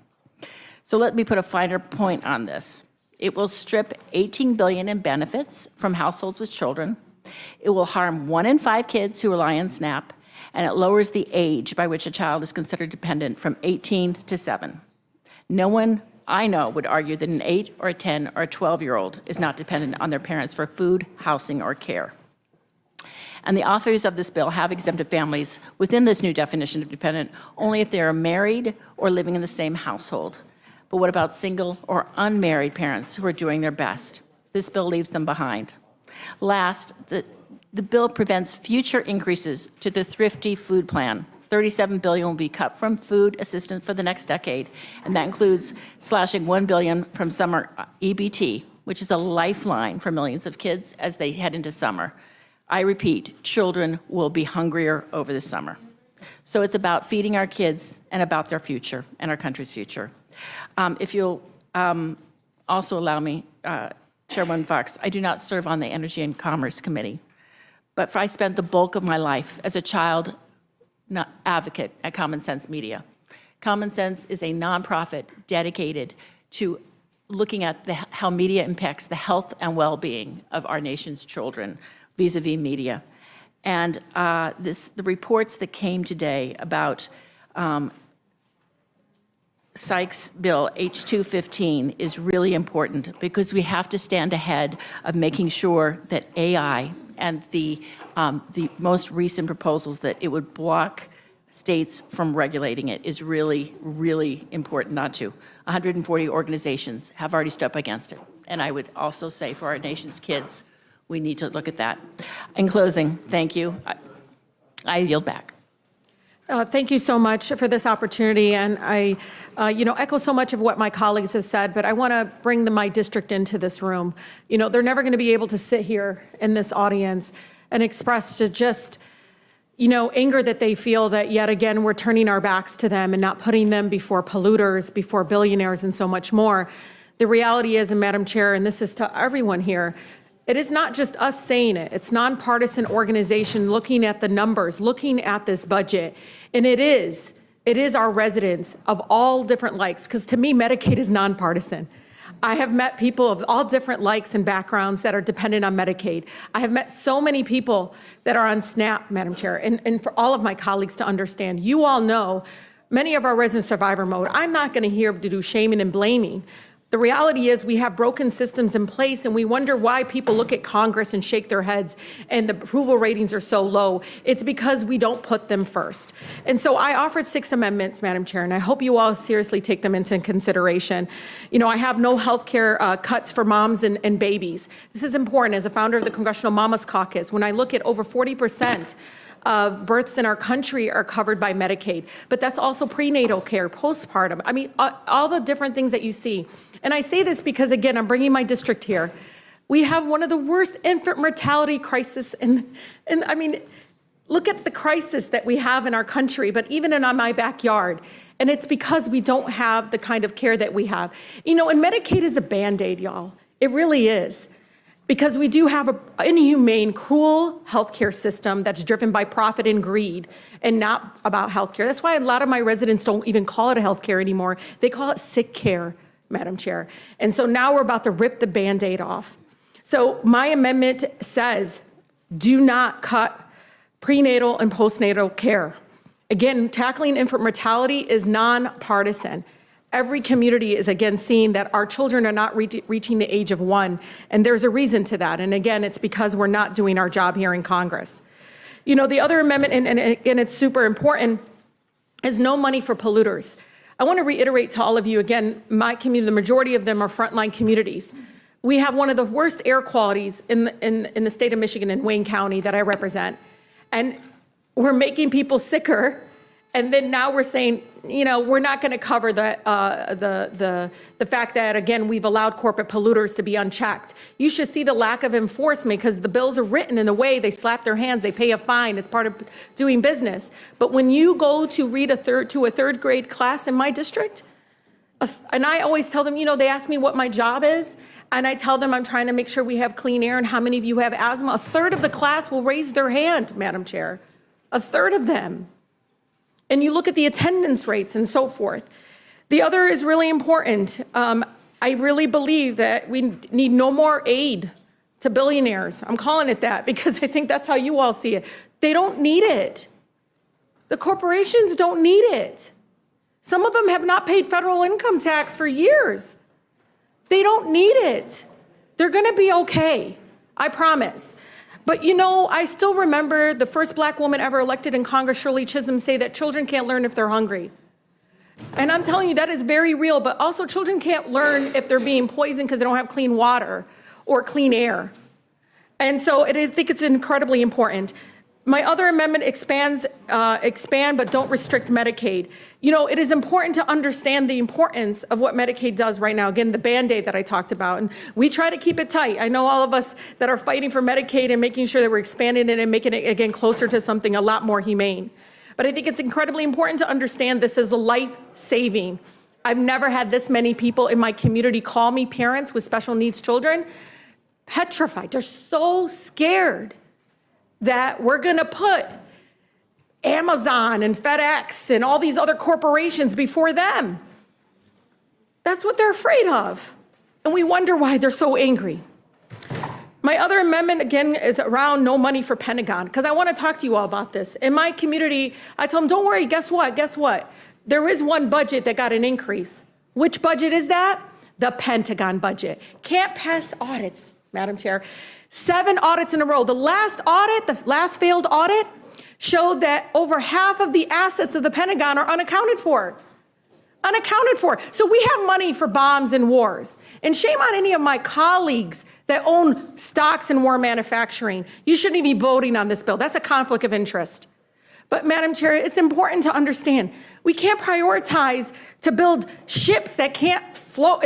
So let me put a finer point on this. It will strip $18 billion in benefits from households with children. It will harm 1 in 5 kids who rely on SNAP, and it lowers the age by which a child is considered dependent from 18 to 7. No one I know would argue that an 8 or a 10 or a 12-year-old is not dependent on their parents for food, housing, or care. And the authors of this bill have exempted families within this new definition of dependent only if they are married or living in the same household. But what about single or unmarried parents who are doing their best? This bill leaves them behind. Last, the bill prevents future increases to the Thrifty Food Plan. $37 billion will be cut from food assistance for the next decade, and that includes slashing $1 billion from summer EBT, which is a lifeline for millions of kids as they head into summer. I repeat, children will be hungrier over the summer. So it's about feeding our kids and about their future and our country's future. If you'll also allow me, Chairwoman Fox, I do not serve on the Energy and Commerce Committee, but I spent the bulk of my life as a child advocate at Common Sense Media. Common Sense is a nonprofit dedicated to looking at how media impacts the health and well-being of our nation's children vis-a-vis media. And the reports that came today about Sykes' bill, H215, is really important because we have to stand ahead of making sure that AI and the most recent proposals that it would block states from regulating it is really, really important not to. 140 organizations have already stood up against it. And I would also say for our nation's kids, we need to look at that. In closing, thank you. I yield back. Thank you so much for this opportunity, and I echo so much of what my colleagues have said, but I want to bring my district into this room. They're never going to be able to sit here in this audience and express to just, anger that they feel that yet again we're turning our backs to them and not putting them before polluters, before billionaires, and so much more. The reality is, and Madam Chair, and this is to everyone here, it is not just us saying it. It's nonpartisan organization looking at the numbers, looking at this budget. And it is our residents of all different likes, because to me, Medicaid is nonpartisan. I have met people of all different likes and backgrounds that are dependent on Medicaid. I have met so many people that are on SNAP, Madam Chair, and for all of my colleagues to understand, you all know many of our residents survivor mode. I'm not going to here to do shaming and blaming. The reality is we have broken systems in place, and we wonder why people look at Congress and shake their heads and the approval ratings are so low. It's because we don't put them first. And so I offered 6 amendments, Madam Chair, and I hope you all seriously take them into consideration. I have no health care cuts for moms and babies. This is important. As a founder of the Congressional Mamas Caucus, when I look at over 40% of births in our country are covered by Medicaid, but that's also prenatal care, postpartum. I mean, all the different things that you see. And I say this because, again, I'm bringing my district here. We have one of the worst infant mortality crises, and I mean, Look at the crisis that we have in our country, but even in my backyard. And it's because we don't have the kind of care that we have. You know, and Medicaid is a Band-Aid, y'all. It really is. Because we do have an inhumane, cruel healthcare system that's driven by profit and greed and not about healthcare. That's why a lot of my residents don't even call it a healthcare anymore. They call it sick care, Madam Chair. And so now we're about to rip the Band-Aid off. So my amendment says, do not cut prenatal and postnatal care. Again, tackling infant mortality is nonpartisan. Every community is again seeing that our children are not reaching the age of 1, and there's a reason to that. And again, it's because we're not doing our job here in Congress. You know, the other amendment, and again, it's super important, is no money for polluters. I want to reiterate to all of you, again, my community, the majority of them are frontline communities. We have one of the worst air qualities in the state of Michigan, in Wayne County, that I represent. And we're making people sicker. And then now we're saying, you know, we're not going to cover the fact that, again, we've allowed corporate polluters to be unchecked. You should see the lack of enforcement because the bills are written in a way they slap their hands, they pay a fine. It's part of doing business. But when you go to read a third grade class in my district, and I always tell them, you know, they ask me what my job is, and I tell them I'm trying to make sure we have clean air and how many of you have asthma. A third of the class will raise their hand, Madam Chair. A third of them. And you look at the attendance rates and so forth. The other is really important. I really believe that we need no more aid to billionaires. I'm calling it that because I think that's how you all see it. They don't need it. The corporations don't need it. Some of them have not paid federal income tax for years. They don't need it. They're going to be okay. I promise. But you know, I still remember the first black woman ever elected in Congress, Shirley Chisholm, say that children can't learn if they're hungry. And I'm telling you, that is very real, but also children can't learn if they're being poisoned because they don't have clean water or clean air. And so I think it's incredibly important. My other amendment expand but don't restrict Medicaid. You know, it is important to understand the importance of what Medicaid does right now. Again, the Band-Aid that I talked about, and we try to keep it tight. I know all of us that are fighting for Medicaid and making sure that we're expanding it and making it, again, closer to something a lot more humane. But I think it's incredibly important to understand this is life-saving. I've never had this many people in my community call me, parents with special needs children, petrified. They're so scared that we're going to put Amazon and FedEx and all these other corporations before them. That's what they're afraid of. And we wonder why they're so angry. My other amendment, again, is around no money for Pentagon, because I want to talk to you all about this. In my community, I tell them, don't worry, guess what? Guess what? There is one budget that got an increase. Which budget is that? The Pentagon budget. Can't pass audits, Madam Chair. 7 audits in a row. The last audit, the last failed audit, showed that over half of the assets of the Pentagon are unaccounted for. Unaccounted for. So we have money for bombs and wars. And shame on any of my colleagues that own stocks in war manufacturing. You shouldn't even be voting on this bill. That's a conflict of interest. But Madam Chair, it's important to understand, we can't prioritize to build ships that can't float,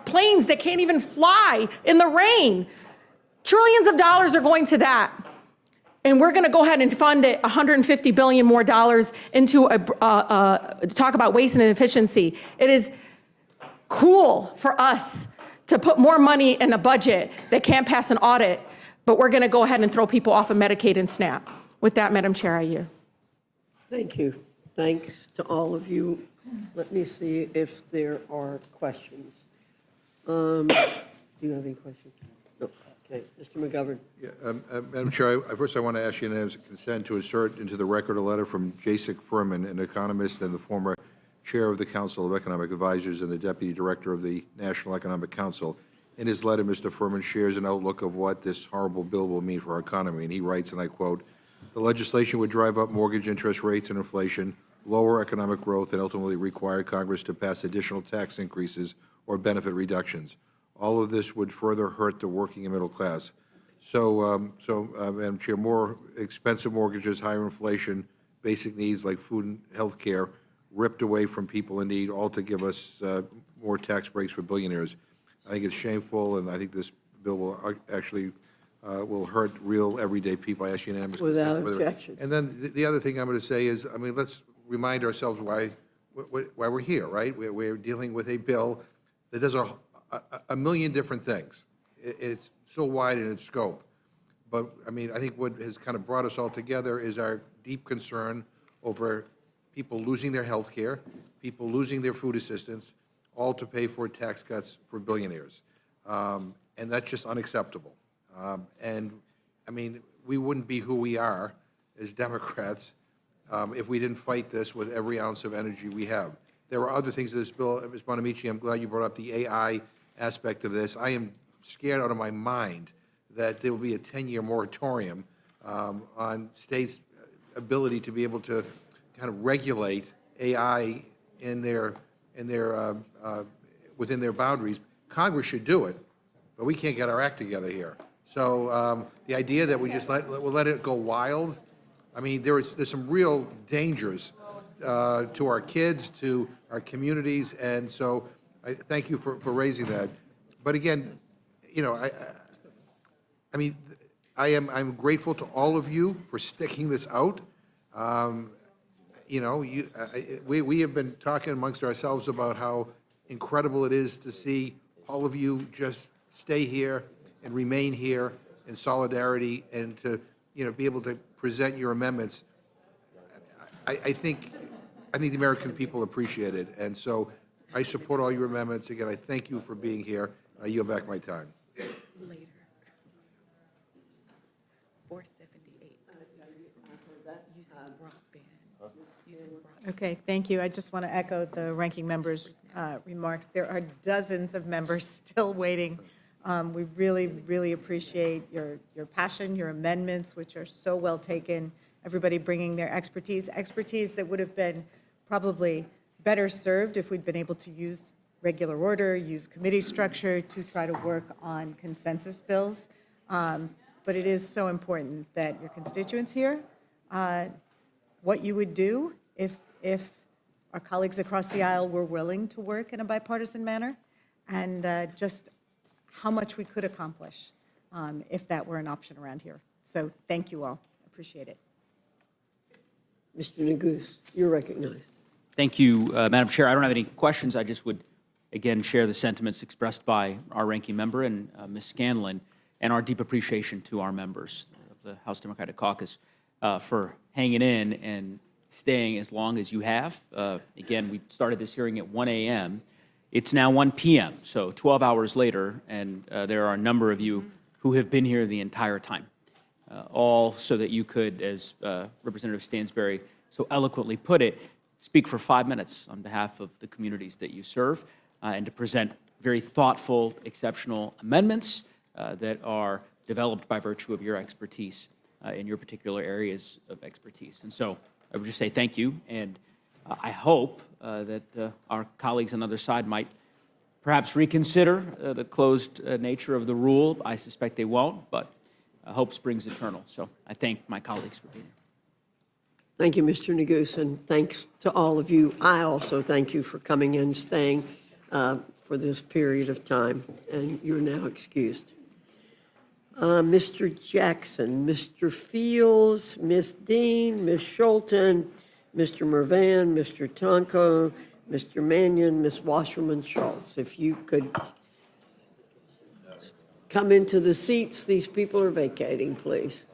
planes that can't even fly in the rain. Trillions of dollars are going to that. And we're going to go ahead and fund it $150 billion more dollars into to talk about waste and inefficiency. It is cool for us to put more money in a budget that can't pass an audit, but we're going to go ahead and throw people off of Medicaid and SNAP. With that, Madam Chair, I yield. Thank you. Thanks to all of you. Let me see if there are questions. Do you have any questions? No. Okay, Mr. McGovern. Yeah, Madam Chair, first I want to ask unanimous consent to insert into the record a letter from Jacek Furman, an economist and the former chair of the Council of Economic Advisors and the deputy director of the National Economic Council. In his letter, Mr. Furman shares an outlook of what this horrible bill will mean for our economy, and he writes, and I quote, "The legislation would drive up mortgage interest rates and inflation, lower economic growth, and ultimately require Congress to pass additional tax increases or benefit reductions. All of this would further hurt the working and middle class. So, Madam Chair, more expensive mortgages, higher inflation, basic needs like food and health care ripped away from people in need, all to give us more tax breaks for billionaires. I think it's shameful, and I think this bill will actually will hurt real everyday people. I ask unanimous Without consent. objection. And then the other thing I'm going to say is, I mean, let's remind ourselves why we're here, right? We're dealing with a bill that does a million different things. It's so wide in its scope. But, I mean, I think what has kind of brought us all together is our deep concern over people losing their health care, people losing their food assistance, all to pay for tax cuts for billionaires. And that's just unacceptable. And, I mean, we wouldn't be who we are as Democrats if we didn't fight this with every ounce of energy we have. There are other things in this bill. Ms. Bonamici, I'm glad you brought up the AI aspect of this. I am scared out of my mind that there will be a 10-year moratorium on states' ability to be able to kind of regulate AI in their within their boundaries. Congress should do it, but we can't get our act together here. So the idea that we just we'll let it go wild, I mean, there's some real dangers to our kids, to our communities, and so I thank you for raising that. But again, you know, I mean, I'm grateful to all of you for sticking this out. You know, we have been talking amongst ourselves about how incredible it is to see all of you just stay here and remain here in solidarity and to, you know, be able to present your amendments. I think the American people appreciate it, and so I support all your amendments. Again, I thank you for being here. I yield back my time. Later. 478. Using broadband. Okay, thank you. I just want to echo the ranking member's remarks. There are dozens of members still waiting. We really, really appreciate your passion, your amendments, which are so well taken, everybody bringing their expertise that would have been probably better served if we'd been able to use regular order, use committee structure to try to work on consensus bills. But it is so important that your constituents hear what you would do if our colleagues across the aisle were willing to work in a bipartisan manner, and just how much we could accomplish if that were an option around here. So thank you all. Appreciate it. Mr. Neguse, you're recognized. Thank you, Madam Chair. I don't have any questions. I just would, again, share the sentiments expressed by our ranking member and Ms. Scanlon, and our deep appreciation to our members of the House Democratic Caucus for hanging in and staying as long as you have. Again, we started this hearing at 1 a.m. It's now 1 p.m., so 12 hours later, and there are a number of you who have been here the entire time, all so that you could, as Representative Stansberry so eloquently put it, speak for 5 minutes on behalf of the communities that you serve, and to present very thoughtful, exceptional amendments that are developed by virtue of your expertise in your particular areas of expertise. And so I would just say thank you, and I hope that our colleagues on the other side might perhaps reconsider the closed nature of the rule. I suspect they won't, but hope springs eternal. So I thank my colleagues for being here. Thank you, Mr. Neguse, and thanks to all of you. I also thank you for coming and staying for this period of time, and you're now excused. Mr. Jackson, Mr. Fields, Ms. Dean, Ms. Schulten, Mr. Mervan, Mr. Tonko, Mr. Mannion, Ms. Wasserman Schultz. If you could come into the seats these people are vacating, please.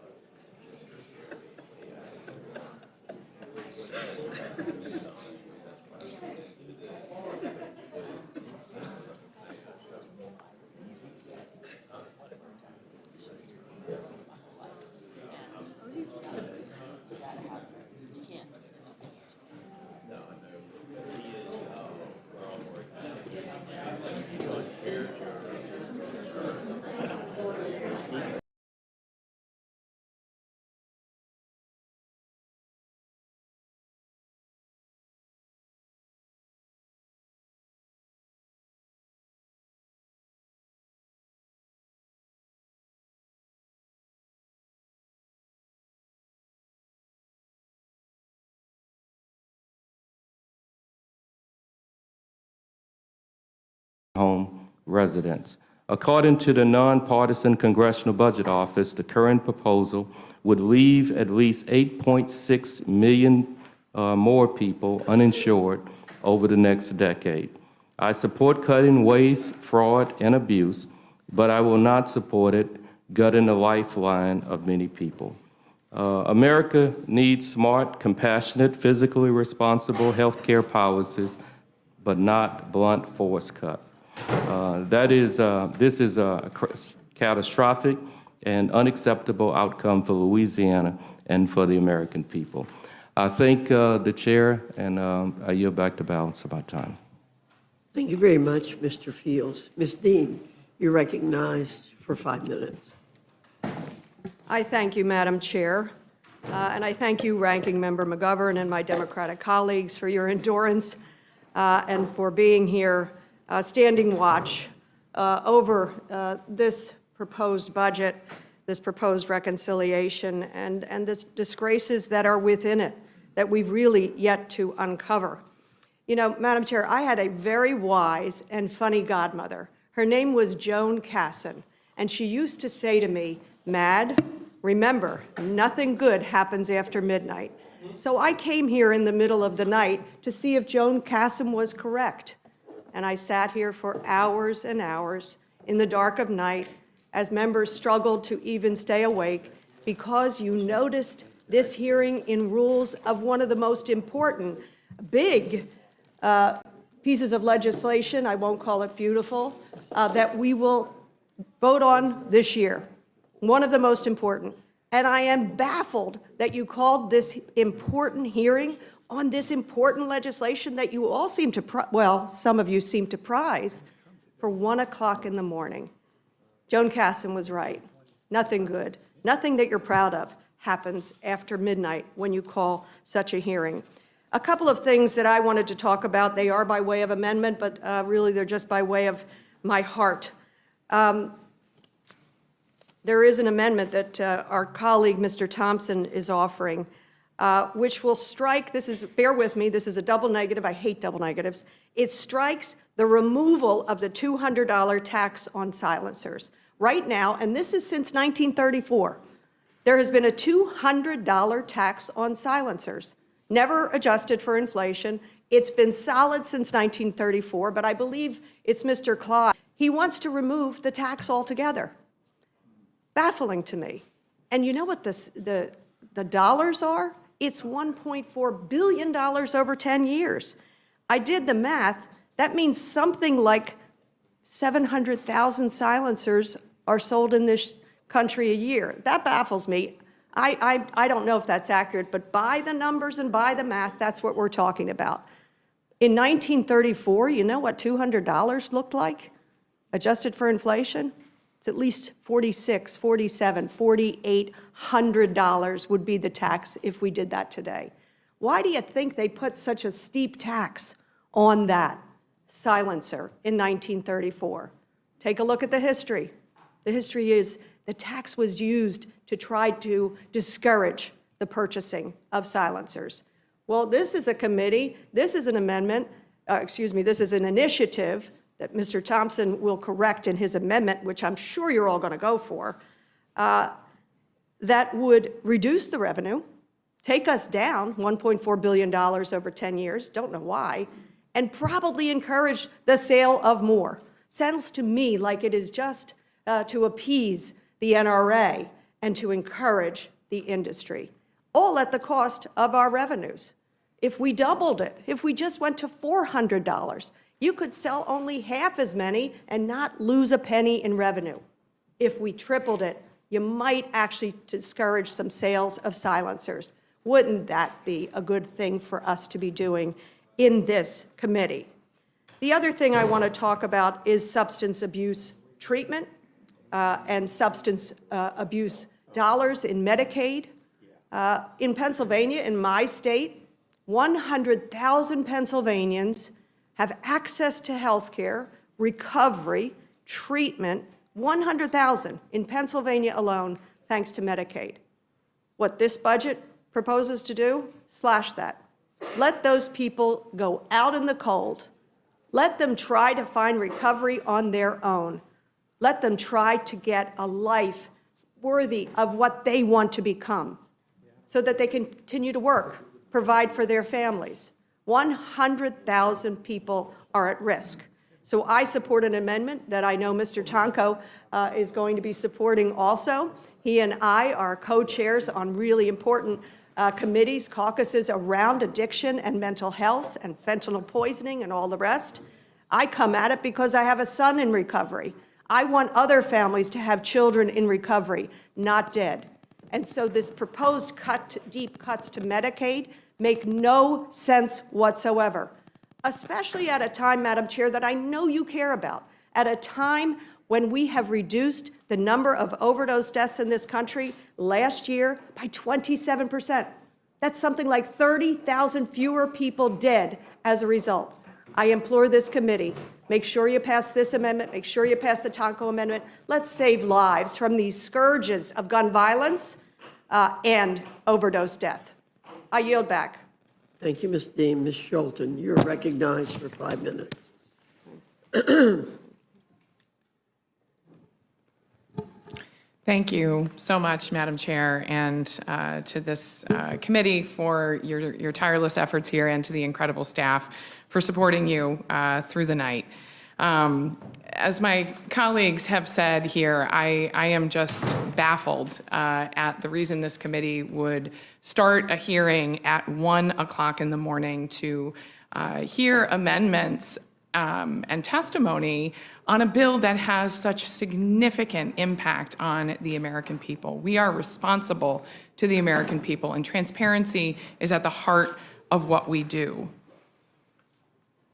Home residents. According to the nonpartisan Congressional Budget Office, the current proposal would leave at least 8.6 million more people uninsured over the next decade. I support cutting waste, fraud, and abuse, but I will not support it gutting the lifeline of many people. America needs smart, compassionate, fiscally responsible health care policies, but not blunt force cut. This is a catastrophic and unacceptable outcome for Louisiana and for the American people. I thank the chair, and I yield back the balance of my time. Thank you very much, Mr. Fields. Ms. Dean, you're recognized for 5 minutes. I thank you, Madam Chair, and I thank you, Ranking Member McGovern, and my Democratic colleagues for your endurance and for being here, standing watch over this proposed budget, this proposed reconciliation, and the disgraces that are within it that we've really yet to uncover. You know, Madam Chair, I had a very wise and funny godmother. Her name was Joan Casson, and she used to say to me, "Mad, remember, nothing good happens after midnight." So I came here in the middle of the night to see if Joan Casson was correct. And I sat here for hours and hours in the dark of night as members struggled to even stay awake because you noticed this hearing in rules of one of the most important, big pieces of legislation, I won't call it beautiful, that we will vote on this year. One of the most important. And I am baffled that you called this important hearing on this important legislation that you all seem to, well, some of you seem to prize, for 1 o'clock in the morning. Joan Casson was right. Nothing good, nothing that you're proud of happens after midnight when you call such a hearing. A couple of things that I wanted to talk about. They are by way of amendment, but really they're just by way of my heart. There is an amendment that our colleague, Mr. Thompson, is offering, which will strike, this is, bear with me, this is a double negative, I hate double negatives. It strikes the removal of the $200 tax on silencers. Right now, and this is since 1934, there has been a $200 tax on silencers, never adjusted for inflation. It's been solid since 1934, but I believe it's Mr. Clyde. He wants to remove the tax altogether. Baffling to me. And you know what the dollars are? It's $1.4 billion over 10 years. I did the math. That means something like 700,000 silencers are sold in this country a year. That baffles me. I don't know if that's accurate, but by the numbers and by the math, that's what we're talking about. In 1934, you know what $200 looked like, adjusted for inflation? It's at least $4,600, $4,700, $4,800 would be the tax if we did that today. Why do you think they put such a steep tax on that silencer in 1934? Take a look at the history. The history is the tax was used to try to discourage the purchasing of silencers. Well, this is a committee, this is an amendment, this is an initiative that Mr. Thompson will correct in his amendment, which I'm sure you're all going to go for, that would reduce the revenue, take us down $1.4 billion over 10 years, don't know why, and probably encourage the sale of more. Sounds to me like it is just to appease the NRA and to encourage the industry, all at the cost of our revenues. If we doubled it, if we just went to $400, you could sell only half as many and not lose a penny in revenue. If we tripled it, you might actually discourage some sales of silencers. Wouldn't that be a good thing for us to be doing in this committee? The other thing I want to talk about is substance abuse treatment and substance abuse dollars in Medicaid. In Pennsylvania, in my state, 100,000 Pennsylvanians have access to health care, recovery, treatment, 100,000 in Pennsylvania alone, thanks to Medicaid. What this budget proposes to do, slash that. Let those people go out in the cold. Let them try to find recovery on their own. Let them try to get a life worthy of what they want to become so that they can continue to work, provide for their families. 100,000 people are at risk. So I support an amendment that I know Mr. Tonko is going to be supporting also. He and I are co-chairs on really important committees, caucuses around addiction and mental health and fentanyl poisoning and all the rest. I come at it because I have a son in recovery. I want other families to have children in recovery, not dead. And so this proposed deep cuts to Medicaid make no sense whatsoever, especially at a time, Madam Chair, that I know you care about, at a time when we have reduced the number of overdose deaths in this country last year by 27%. That's something like 30,000 fewer people dead as a result. I implore this committee, make sure you pass this amendment, make sure you pass the Tonko amendment. Let's save lives from these scourges of gun violence and overdose death. I yield back. Thank you, Ms. Dean. Ms. Schulten, you're recognized for 5 minutes. Thank you so much, Madam Chair, and to this committee for your tireless efforts here, and to the incredible staff for supporting you through the night. As my colleagues have said here, I am just baffled at the reason this committee would start a hearing at 1 o'clock in the morning to hear amendments and testimony on a bill that has such significant impact on the American people. We are responsible to the American people, and transparency is at the heart of what we do.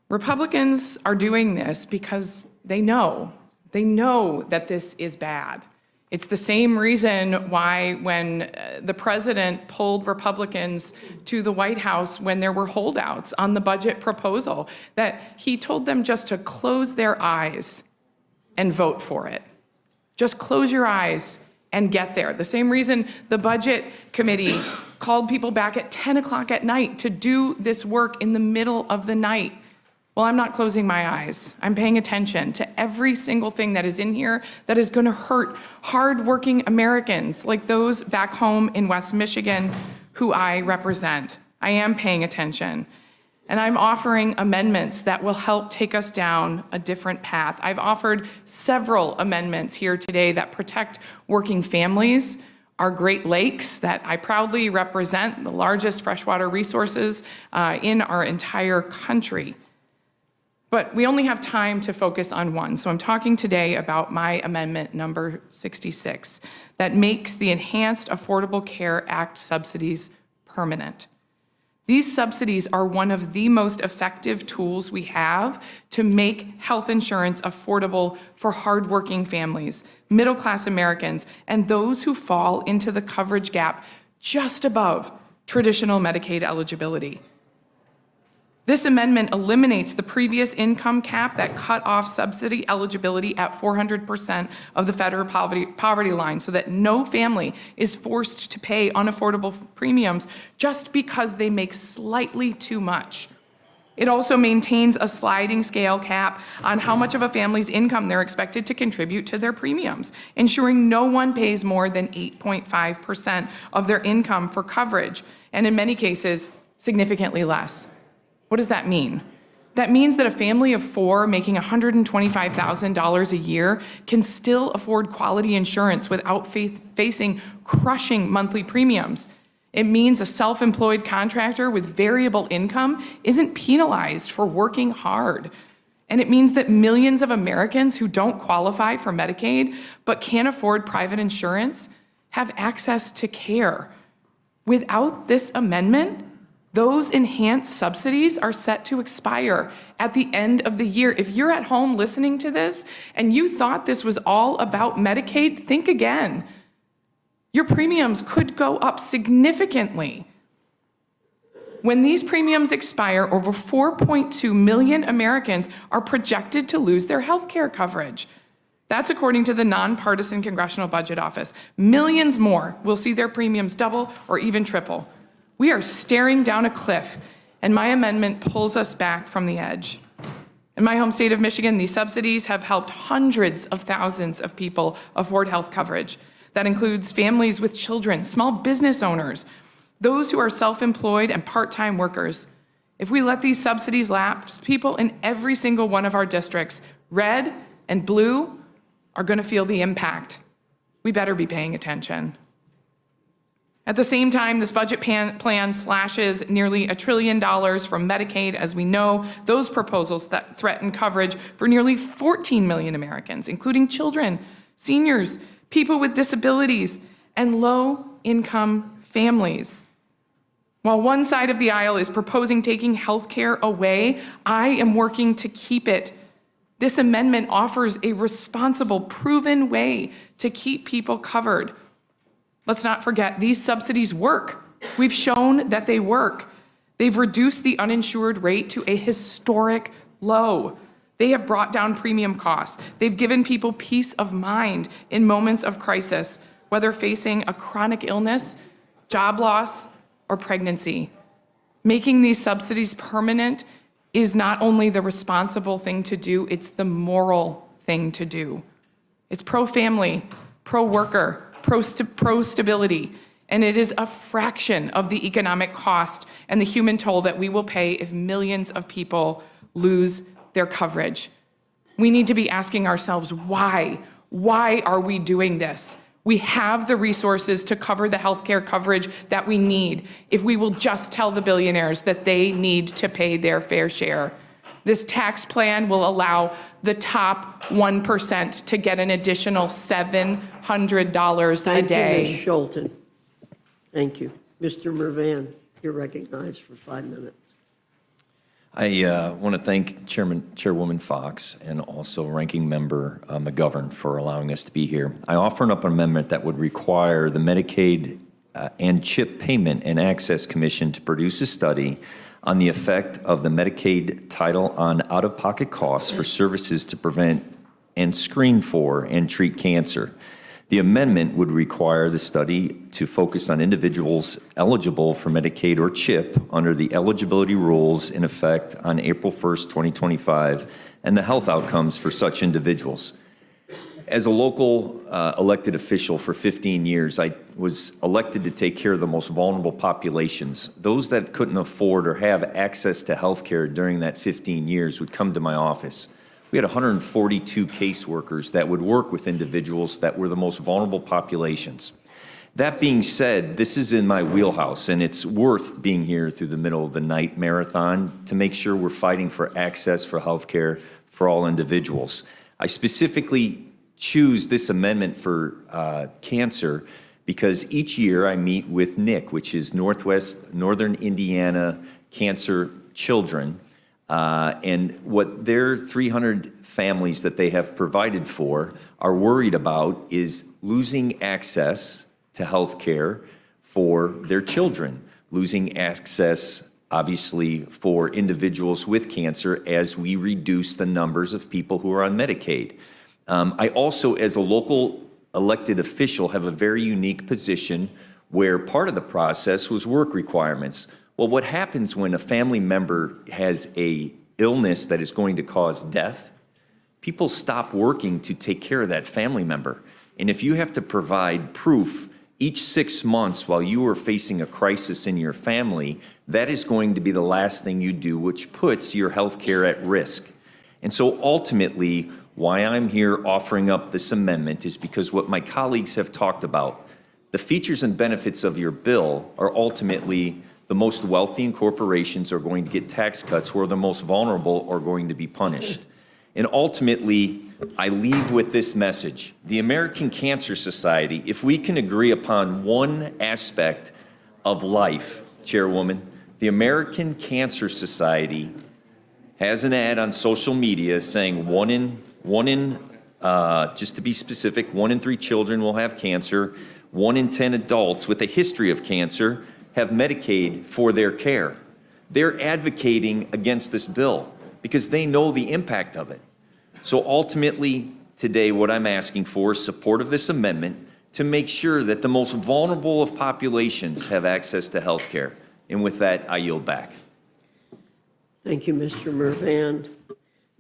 Republicans are doing this because they know that this is bad. It's the same reason why when the president pulled Republicans to the White House when there were holdouts on the budget proposal, that he told them just to close their eyes and vote for it. Just close your eyes and get there. The same reason the Budget Committee called people back at 10 o'clock at night to do this work in the middle of the night. Well, I'm not closing my eyes. I'm paying attention to every single thing that is in here that is going to hurt hardworking Americans like those back home in West Michigan who I represent. I am paying attention. And I'm offering amendments that will help take us down a different path. I've offered several amendments here today that protect working families, our Great Lakes that I proudly represent, the largest freshwater resources in our entire country. But we only have time to focus on one. So I'm talking today about my amendment number 66 that makes the Enhanced Affordable Care Act subsidies permanent. These subsidies are one of the most effective tools we have to make health insurance affordable for hardworking families, middle-class Americans, and those who fall into the coverage gap just above traditional Medicaid eligibility. This amendment eliminates the previous income cap that cut off subsidy eligibility at 400% of the federal poverty line so that no family is forced to pay unaffordable premiums just because they make slightly too much. It also maintains a sliding scale cap on how much of a family's income they're expected to contribute to their premiums, ensuring no one pays more than 8.5% of their income for coverage, and in many cases, significantly less. What does that mean? That means that a family of 4 making $125,000 a year can still afford quality insurance without facing crushing monthly premiums. It means a self-employed contractor with variable income isn't penalized for working hard. And it means that millions of Americans who don't qualify for Medicaid but can't afford private insurance have access to care. Without this amendment, those enhanced subsidies are set to expire at the end of the year. If you're at home listening to this and you thought this was all about Medicaid, think again. Your premiums could go up significantly. When these premiums expire, over 4.2 million Americans are projected to lose their health care coverage. That's according to the nonpartisan Congressional Budget Office. Millions more will see their premiums double or even triple. We are staring down a cliff, and my amendment pulls us back from the edge. In my home state of Michigan, these subsidies have helped hundreds of thousands of people afford health coverage. That includes families with children, small business owners, those who are self-employed and part-time workers. If we let these subsidies lapse, people in every single one of our districts, red and blue, are going to feel the impact. We better be paying attention. At the same time, this budget plan slashes nearly $1 trillion from Medicaid. As we know, those proposals that threaten coverage for nearly 14 million Americans, including children, seniors, people with disabilities, and low-income families. While one side of the aisle is proposing taking health care away, I am working to keep it. This amendment offers a responsible, proven way to keep people covered. Let's not forget, these subsidies work. We've shown that they work. They've reduced the uninsured rate to a historic low. They have brought down premium costs. They've given people peace of mind in moments of crisis, whether facing a chronic illness, job loss, or pregnancy. Making these subsidies permanent is not only the responsible thing to do, it's the moral thing to do. It's pro-family, pro-worker, pro-stability, and it is a fraction of the economic cost and the human toll that we will pay if millions of people lose their coverage. We need to be asking ourselves, why? Why are we doing this? We have the resources to cover the healthcare coverage that we need if we will just tell the billionaires that they need to pay their fair share. This tax plan will allow the top 1% to get an additional $700 a day. Thank you, Ms. Schulten. Thank you. Mr. Mervan, you're recognized for 5 minutes. I want to thank Chairwoman Fox and also Ranking Member McGovern for allowing us to be here. I offer up an amendment that would require the Medicaid and CHIP Payment and Access Commission to produce a study on the effect of the Medicaid title on out-of-pocket costs for services to prevent and screen for and treat cancer. The amendment would require the study to focus on individuals eligible for Medicaid or CHIP under the eligibility rules in effect on April 1st, 2025, and the health outcomes for such individuals. As a local elected official for 15 years, I was elected to take care of the most vulnerable populations. Those that couldn't afford or have access to health care during that 15 years would come to my office. We had 142 caseworkers that would work with individuals that were the most vulnerable populations. That being said, this is in my wheelhouse, and it's worth being here through the middle of the night marathon to make sure we're fighting for access for health care for all individuals. I specifically choose this amendment for cancer because each year I meet with NIC, which is Northern Indiana Cancer Children, and what their 300 families that they have provided for are worried about is losing access to health care for their children, losing access, obviously, for individuals with cancer as we reduce the numbers of people who are on Medicaid. I also, as a local elected official, have a very unique position where part of the process was work requirements. Well, what happens when a family member has an illness that is going to cause death? People stop working to take care of that family member. And if you have to provide proof each 6 months while you are facing a crisis in your family, that is going to be the last thing you do, which puts your health care at risk. And so ultimately, why I'm here offering up this amendment is because what my colleagues have talked about, the features and benefits of your bill are ultimately the most wealthy and corporations are going to get tax cuts, where the most vulnerable are going to be punished. And ultimately, I leave with this message. The American Cancer Society, if we can agree upon one aspect of life, Chairwoman, the American Cancer Society has an ad on social media saying just to be specific, 1 in 3 children will have cancer, 1 in 10 adults with a history of cancer have Medicaid for their care. They're advocating against this bill because they know the impact of it. So ultimately, today, what I'm asking for is support of this amendment to make sure that the most vulnerable of populations have access to health care. And with that, I yield back. Thank you, Mr. Mervan.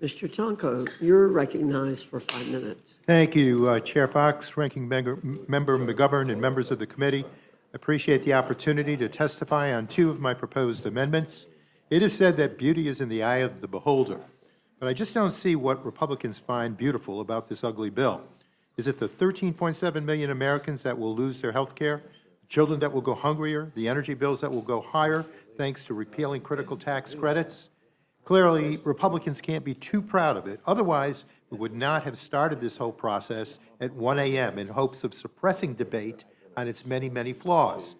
Mr. Tonko, you're recognized for 5 minutes. Thank you, Chair Fox, Ranking Member McGovern, and members of the committee. I appreciate the opportunity to testify on 2 of my proposed amendments. It is said that beauty is in the eye of the beholder, but I just don't see what Republicans find beautiful about this ugly bill. Is it the 13.7 million Americans that will lose their health care, the children that will go hungrier, the energy bills that will go higher thanks to repealing critical tax credits? Clearly, Republicans can't be too proud of it. Otherwise, we would not have started this whole process at 1 a.m. in hopes of suppressing debate on its many, many flaws.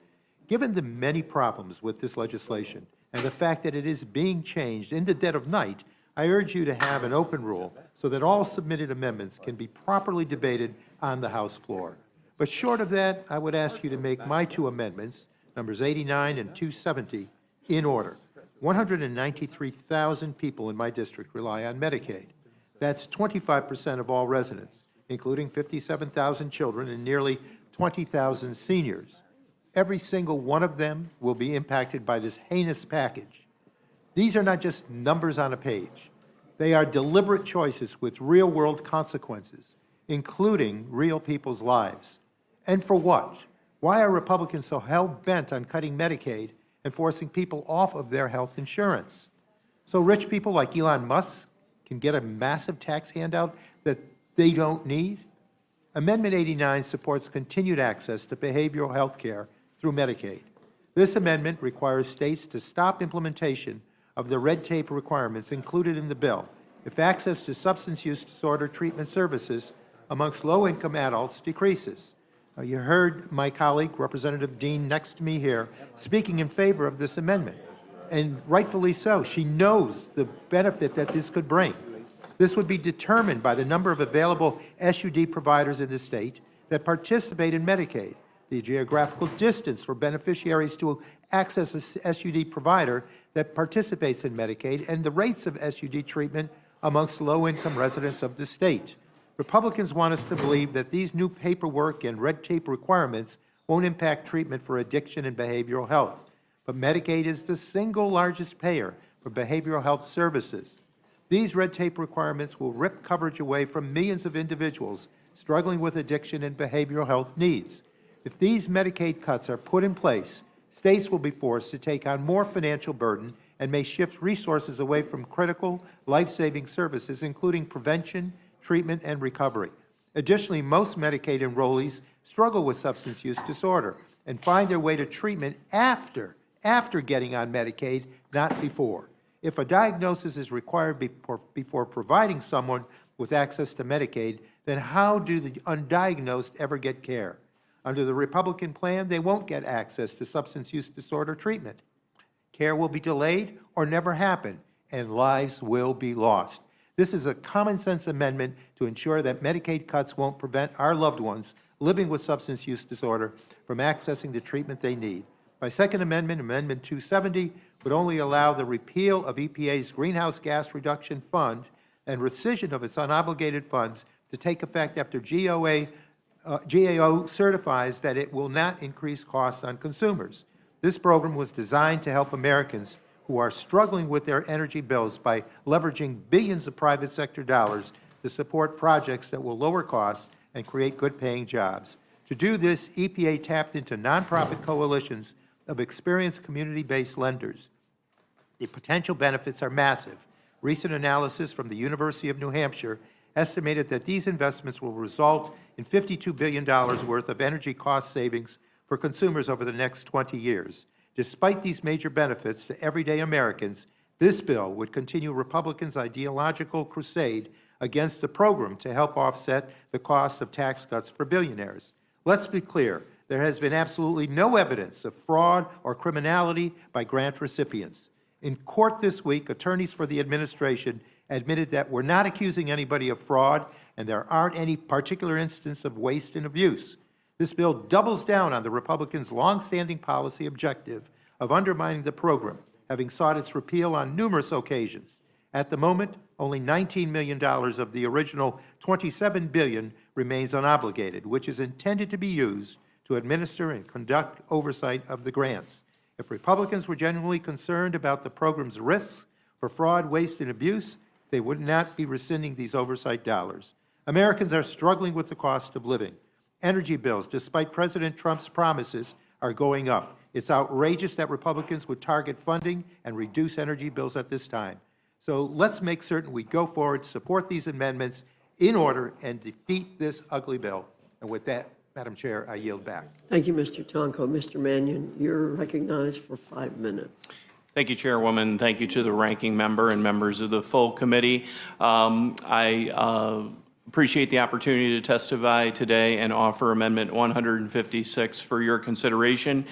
Given the many problems with this legislation and the fact that it is being changed in the dead of night, I urge you to have an open rule so that all submitted amendments can be properly debated on the House floor. But short of that, I would ask you to make my 2 amendments, numbers 89 and 270, in order. 193,000 people in my district rely on Medicaid. That's 25% of all residents, including 57,000 children and nearly 20,000 seniors. Every single one of them will be impacted by this heinous package. These are not just numbers on a page. They are deliberate choices with real-world consequences, including real people's lives. And for what? Why are Republicans so hell-bent on cutting Medicaid and forcing people off of their health insurance? So rich people like Elon Musk can get a massive tax handout that they don't need? Amendment 89 supports continued access to behavioral health care through Medicaid. This amendment requires states to stop implementation of the red tape requirements included in the bill if access to substance use disorder treatment services amongst low-income adults decreases. You heard my colleague, Representative Dean, next to me here, speaking in favor of this amendment, and rightfully so. She knows the benefit that this could bring. This would be determined by the number of available SUD providers in the state that participate in Medicaid, the geographical distance for beneficiaries to access a SUD provider that participates in Medicaid, and the rates of SUD treatment amongst low-income residents of the state. Republicans want us to believe that these new paperwork and red tape requirements won't impact treatment for addiction and behavioral health. But Medicaid is the single largest payer for behavioral health services. These red tape requirements will rip coverage away from millions of individuals struggling with addiction and behavioral health needs. If these Medicaid cuts are put in place, states will be forced to take on more financial burden and may shift resources away from critical, life-saving services, including prevention, treatment, and recovery. Additionally, most Medicaid enrollees struggle with substance use disorder and find their way to treatment after getting on Medicaid, not before. If a diagnosis is required before providing someone with access to Medicaid, then how do the undiagnosed ever get care? Under the Republican plan, they won't get access to substance use disorder treatment. Care will be delayed or never happen, and lives will be lost. This is a common-sense amendment to ensure that Medicaid cuts won't prevent our loved ones living with substance use disorder from accessing the treatment they need. My second amendment, Amendment 270, would only allow the repeal of EPA's Greenhouse Gas Reduction Fund and rescission of its unobligated funds to take effect after GAO certifies that it will not increase costs on consumers. This program was designed to help Americans who are struggling with their energy bills by leveraging billions of private sector dollars to support projects that will lower costs and create good-paying jobs. To do this, EPA tapped into nonprofit coalitions of experienced community-based lenders. The potential benefits are massive. Recent analysis from the University of New Hampshire estimated that these investments will result in $52 billion worth of energy cost savings for consumers over the next 20 years. Despite these major benefits to everyday Americans, this bill would continue Republicans' ideological crusade against the program to help offset the cost of tax cuts for billionaires. Let's be clear, there has been absolutely no evidence of fraud or criminality by grant recipients. In court this week, attorneys for the administration admitted that we're not accusing anybody of fraud and there aren't any particular instance of waste and abuse. This bill doubles down on the Republicans' longstanding policy objective of undermining the program, having sought its repeal on numerous occasions. At the moment, only $19 million of the original $27 billion remains unobligated, which is intended to be used to administer and conduct oversight of the grants. If Republicans were genuinely concerned about the program's risks for fraud, waste, and abuse, they would not be rescinding these oversight dollars. Americans are struggling with the cost of living. Energy bills, despite President Trump's promises, are going up. It's outrageous that Republicans would target funding and reduce energy bills at this time. So let's make certain we go forward, support these amendments in order, and defeat this ugly bill. And with that, Madam Chair, I yield back. Thank you, Mr. Tonko. Mr. Mannion, you're recognized for 5 minutes. Thank you, Chairwoman. Thank you to the ranking member and members of the full committee. I appreciate the opportunity to testify today and offer Amendment 156 for your consideration.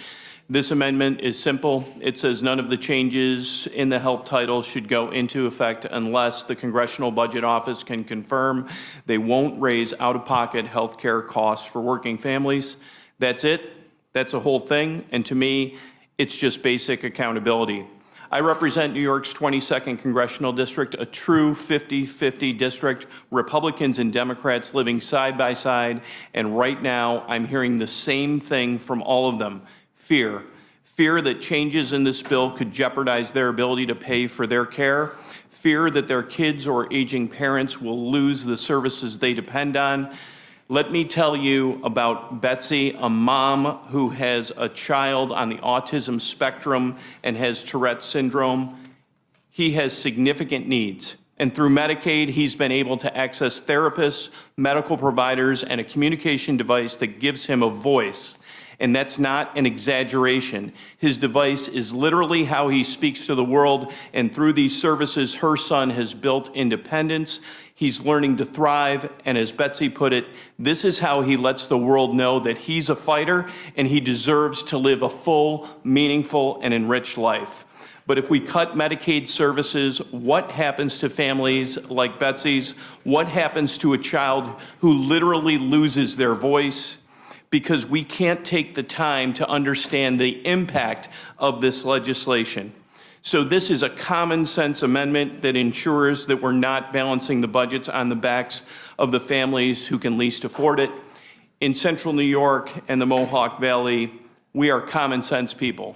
This amendment is simple. It says none of the changes in the health title should go into effect unless the Congressional Budget Office can confirm they won't raise out-of-pocket health care costs for working families. That's it. That's the whole thing. And to me, it's just basic accountability. I represent New York's 22nd Congressional District, a true 50-50 district, Republicans and Democrats living side by side, and right now I'm hearing the same thing from all of them. Fear. Fear that changes in this bill could jeopardize their ability to pay for their care. Fear that their kids or aging parents will lose the services they depend on. Let me tell you about Betsy, a mom who has a child on the autism spectrum and has Tourette's syndrome. He has significant needs. And through Medicaid, he's been able to access therapists, medical providers, and a communication device that gives him a voice. And that's not an exaggeration. His device is literally how he speaks to the world, and through these services, her son has built independence. He's learning to thrive, and as Betsy put it, this is how he lets the world know that he's a fighter and he deserves to live a full, meaningful, and enriched life. But if we cut Medicaid services, what happens to families like Betsy's? What happens to a child who literally loses their voice? Because we can't take the time to understand the impact of this legislation. So this is a common sense amendment that ensures that we're not balancing the budgets on the backs of the families who can least afford it. In Central New York and the Mohawk Valley, we are common sense people.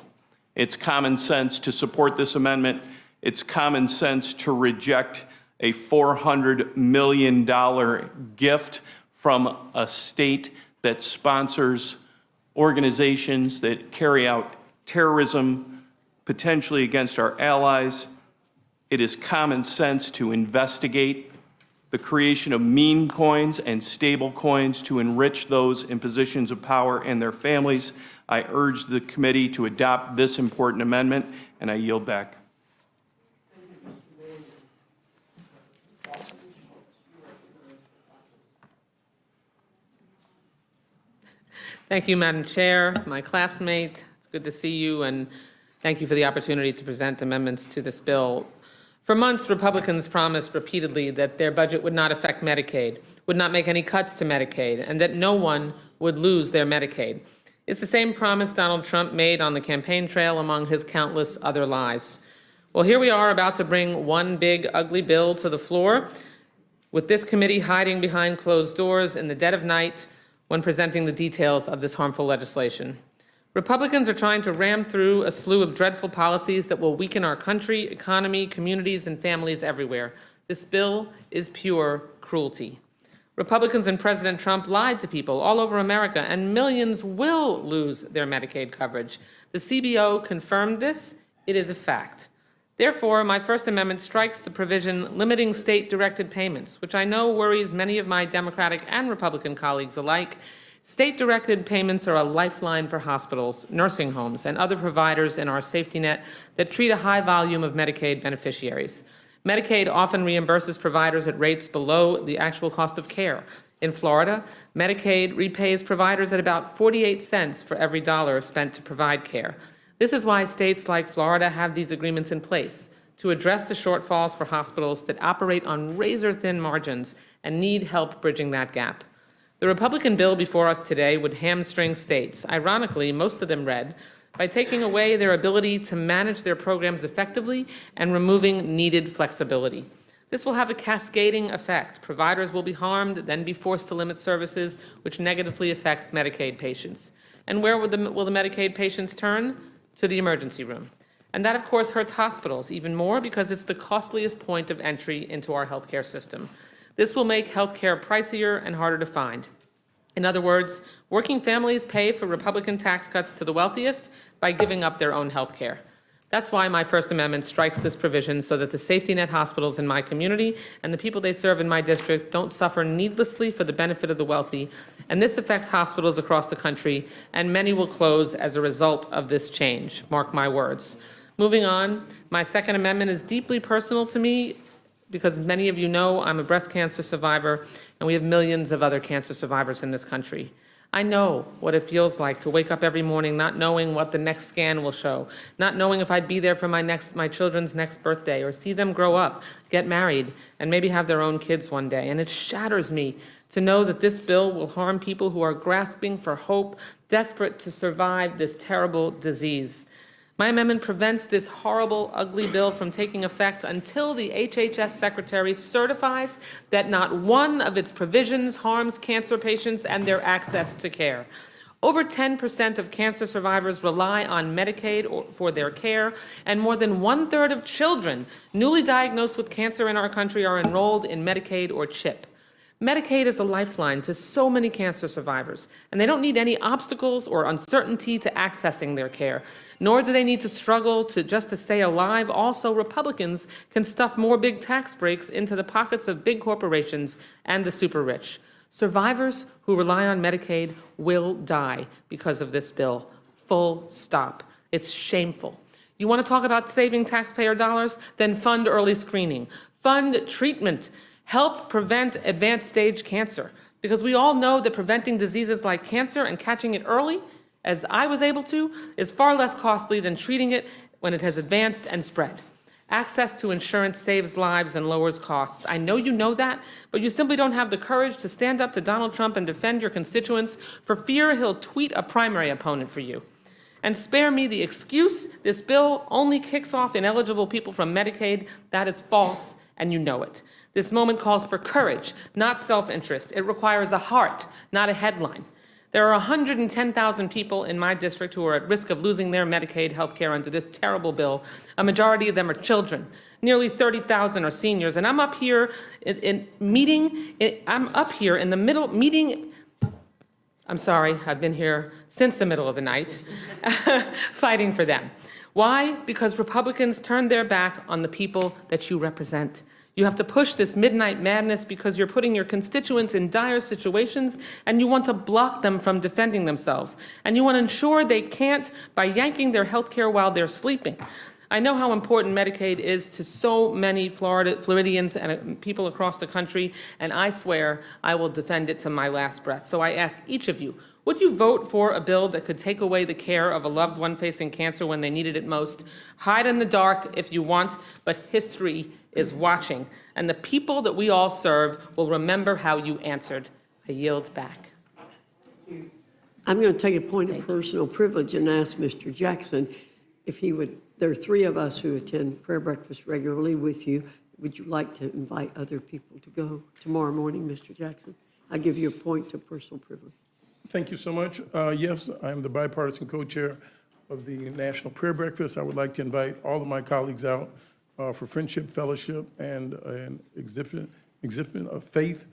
It's common sense to support this amendment. It's common sense to reject a $400 million gift from a state that sponsors organizations that carry out terrorism, potentially against our allies. It is common sense to investigate the creation of meme coins and stable coins to enrich those in positions of power and their families. I urge the committee to adopt this important amendment, and I yield back. Thank you, Madam Chair, my classmate. It's good to see you, and thank you for the opportunity to present amendments to this bill. For months, Republicans promised repeatedly that their budget would not affect Medicaid, would not make any cuts to Medicaid, and that no one would lose their Medicaid. It's the same promise Donald Trump made on the campaign trail among his countless other lies. Well, here we are about to bring one big, ugly bill to the floor, with this committee hiding behind closed doors in the dead of night when presenting the details of this harmful legislation. Republicans are trying to ram through a slew of dreadful policies that will weaken our country, economy, communities, and families everywhere. This bill is pure cruelty. Republicans and President Trump lied to people all over America, and millions will lose their Medicaid coverage. The CBO confirmed this. It is a fact. Therefore, my First Amendment strikes the provision limiting state-directed payments, which I know worries many of my Democratic and Republican colleagues alike. State-directed payments are a lifeline for hospitals, nursing homes, and other providers in our safety net that treat a high volume of Medicaid beneficiaries. Medicaid often reimburses providers at rates below the actual cost of care. In Florida, Medicaid repays providers at about 48 cents for every dollar spent to provide care. This is why states like Florida have these agreements in place to address the shortfalls for hospitals that operate on razor-thin margins and need help bridging that gap. The Republican bill before us today would hamstring states, ironically, most of them red, by taking away their ability to manage their programs effectively and removing needed flexibility. This will have a cascading effect. Providers will be harmed, then be forced to limit services, which negatively affects Medicaid patients. And where will the Medicaid patients turn? To the emergency room. And that, of course, hurts hospitals even more because it's the costliest point of entry into our healthcare system. This will make healthcare pricier and harder to find. In other words, working families pay for Republican tax cuts to the wealthiest by giving up their own health care. That's why my First Amendment strikes this provision so that the safety net hospitals in my community and the people they serve in my district don't suffer needlessly for the benefit of the wealthy. And this affects hospitals across the country, and many will close as a result of this change. Mark my words. Moving on, my Second Amendment is deeply personal to me because many of you know I'm a breast cancer survivor, and we have millions of other cancer survivors in this country. I know what it feels like to wake up every morning not knowing what the next scan will show, not knowing if I'd be there for my children's next birthday, or see them grow up, get married, and maybe have their own kids one day. And it shatters me to know that this bill will harm people who are grasping for hope, desperate to survive this terrible disease. My amendment prevents this horrible, ugly bill from taking effect until the HHS Secretary certifies that not one of its provisions harms cancer patients and their access to care. Over 10% of cancer survivors rely on Medicaid for their care, and more than 1/3 of children newly diagnosed with cancer in our country are enrolled in Medicaid or CHIP. Medicaid is a lifeline to so many cancer survivors, and they don't need any obstacles or uncertainty to accessing their care, nor do they need to struggle just to stay alive. Also, Republicans can stuff more big tax breaks into the pockets of big corporations and the super rich. Survivors who rely on Medicaid will die because of this bill. Full stop. It's shameful. You want to talk about saving taxpayer dollars? Then fund early screening. Fund treatment. Help prevent advanced stage cancer, because we all know that preventing diseases like cancer and catching it early, as I was able to, is far less costly than treating it when it has advanced and spread. Access to insurance saves lives and lowers costs. I know you know that, but you simply don't have the courage to stand up to Donald Trump and defend your constituents for fear he'll tweet a primary opponent for you. And spare me the excuse this bill only kicks off ineligible people from Medicaid. That is false, and you know it. This moment calls for courage, not self-interest. It requires a heart, not a headline. There are 110,000 people in my district who are at risk of losing their Medicaid health care under this terrible bill. A majority of them are children. Nearly 30,000 are seniors. And I'm up here I'm sorry, I've been here since the middle of the night, fighting for them. Why? Because Republicans turned their back on the people that you represent. You have to push this midnight madness because you're putting your constituents in dire situations, and you want to block them from defending themselves. And you want to ensure they can't by yanking their health care while they're sleeping. I know how important Medicaid is to so many Floridians and people across the country, and I swear I will defend it to my last breath. So I ask each of you, would you vote for a bill that could take away the care of a loved one facing cancer when they needed it most? Hide in the dark if you want, but history is watching, and the people that we all serve will remember how you answered. I yield back. I'm going to take a point of personal privilege and ask Mr. Jackson if he would, there are 3 of us who attend prayer breakfast regularly with you. Would you like to invite other people to go tomorrow morning, Mr. Jackson? I give you a point of personal privilege. Thank you so much. Yes, I'm the bipartisan co-chair of the National Prayer Breakfast. I would like to invite all of my colleagues out for friendship, fellowship, and an exhibit of faith.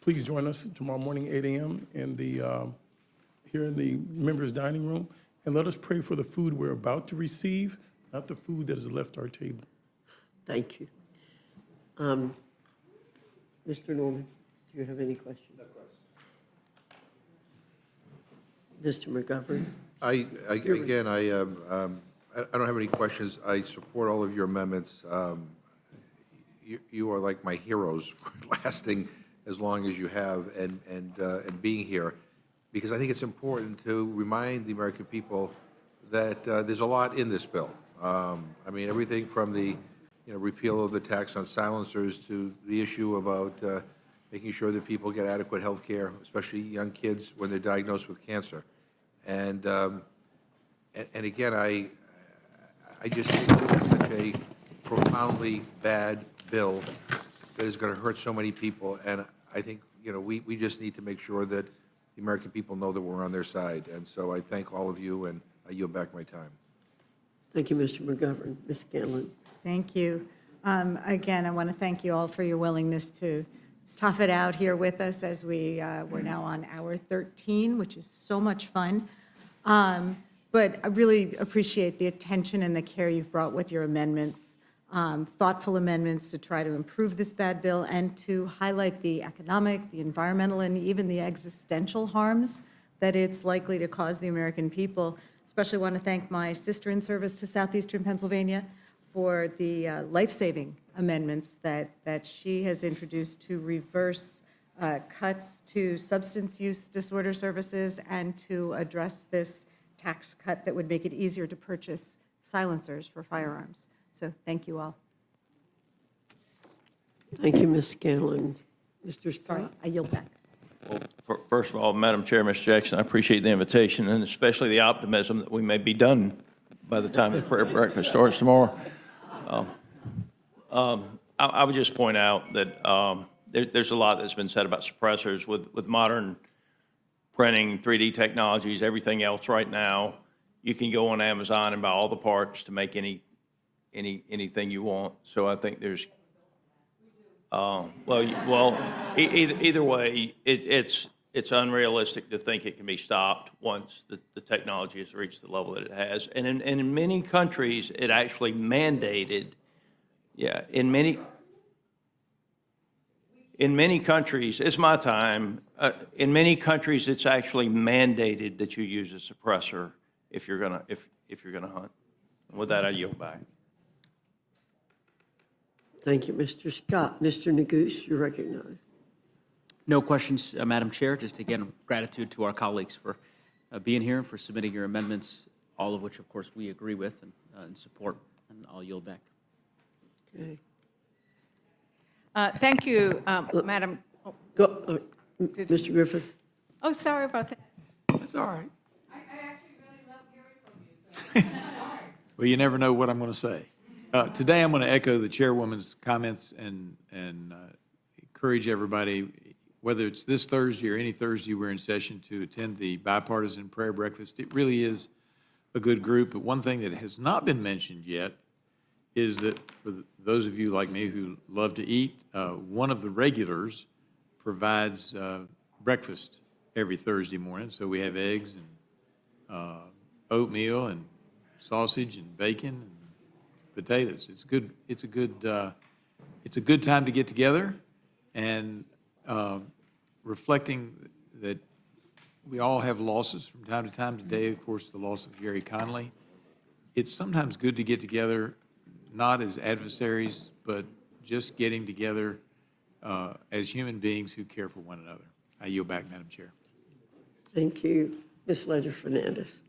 Please join us tomorrow morning, 8 a.m. Here in the members' dining room, and let us pray for the food we're about to receive, not the food that has left our table. Thank you. Mr. Norman, do you have any questions? Mr. McGovern? I don't have any questions. I support all of your amendments. You are like my heroes for lasting as long as you have and being here, because I think it's important to remind the American people that there's a lot in this bill. I mean, everything from the repeal of the tax on silencers to the issue about making sure that people get adequate health care, especially young kids when they're diagnosed with cancer. And again, I just think it's such a profoundly bad bill that is going to hurt so many people. And I think, we just need to make sure that the American people know that we're on their side. And so I thank all of you, and I yield back my time. Thank you, Mr. McGovern. Ms. Scanlon. Thank you. Again, I want to thank you all for your willingness to tough it out here with us as we're now on hour 13, which is so much fun. But I really appreciate the attention and the care you've brought with your amendments, thoughtful amendments to try to improve this bad bill and to highlight the economic, the environmental, and even the existential harms that it's likely to cause the American people. Especially want to thank my sister in service to Southeastern Pennsylvania for the life-saving amendments that she has introduced to reverse cuts to substance use disorder services and to address this tax cut that would make it easier to purchase silencers for firearms. So thank you all. Thank you, Ms. Scanlon. Mr. Scott? Sorry, I yield back. First of all, Madam Chair, Mr. Jackson, I appreciate the invitation and especially the optimism that we may be done by the time the prayer breakfast starts tomorrow. I would just point out that there's a lot that's been said about suppressors with modern printing, 3D technologies, everything else right now. You can go on Amazon and buy all the parts to make anything you want. So I think there's either way, it's unrealistic to think it can be stopped once the technology has reached the level that it has. And in many countries, it actually mandated, in many countries, it's my time, in many countries, it's actually mandated that you use a suppressor if you're gonna hunt. And with that, I yield back. Thank you, Mr. Scott. Mr. Neguse, you're recognized. No questions, Madam Chair. Just again, gratitude to our colleagues for being here and for submitting your amendments, all of which, of course, we agree with and support. And I'll yield back. Okay. Thank you, Madam. Mr. Griffith. Oh, sorry about that. That's all right. Well, you never know what I'm going to say. Today, I'm going to echo the chairwoman's comments and encourage everybody, whether it's this Thursday or any Thursday we're in session, to attend the bipartisan prayer breakfast. It really is a good group. But one thing that has not been mentioned yet is that for those of you like me who love to eat, one of the regulars provides breakfast every Thursday morning. So we have eggs and oatmeal and sausage and bacon and potatoes. It's good. It's a good time to get together and reflecting that we all have losses from time to time. Today, of course, the loss of Jerry Conley. It's sometimes good to get together, not as adversaries, but just getting together as human beings who care for one another. I yield back, Madam Chair. Thank you. Ms. Ledger-Fernandez.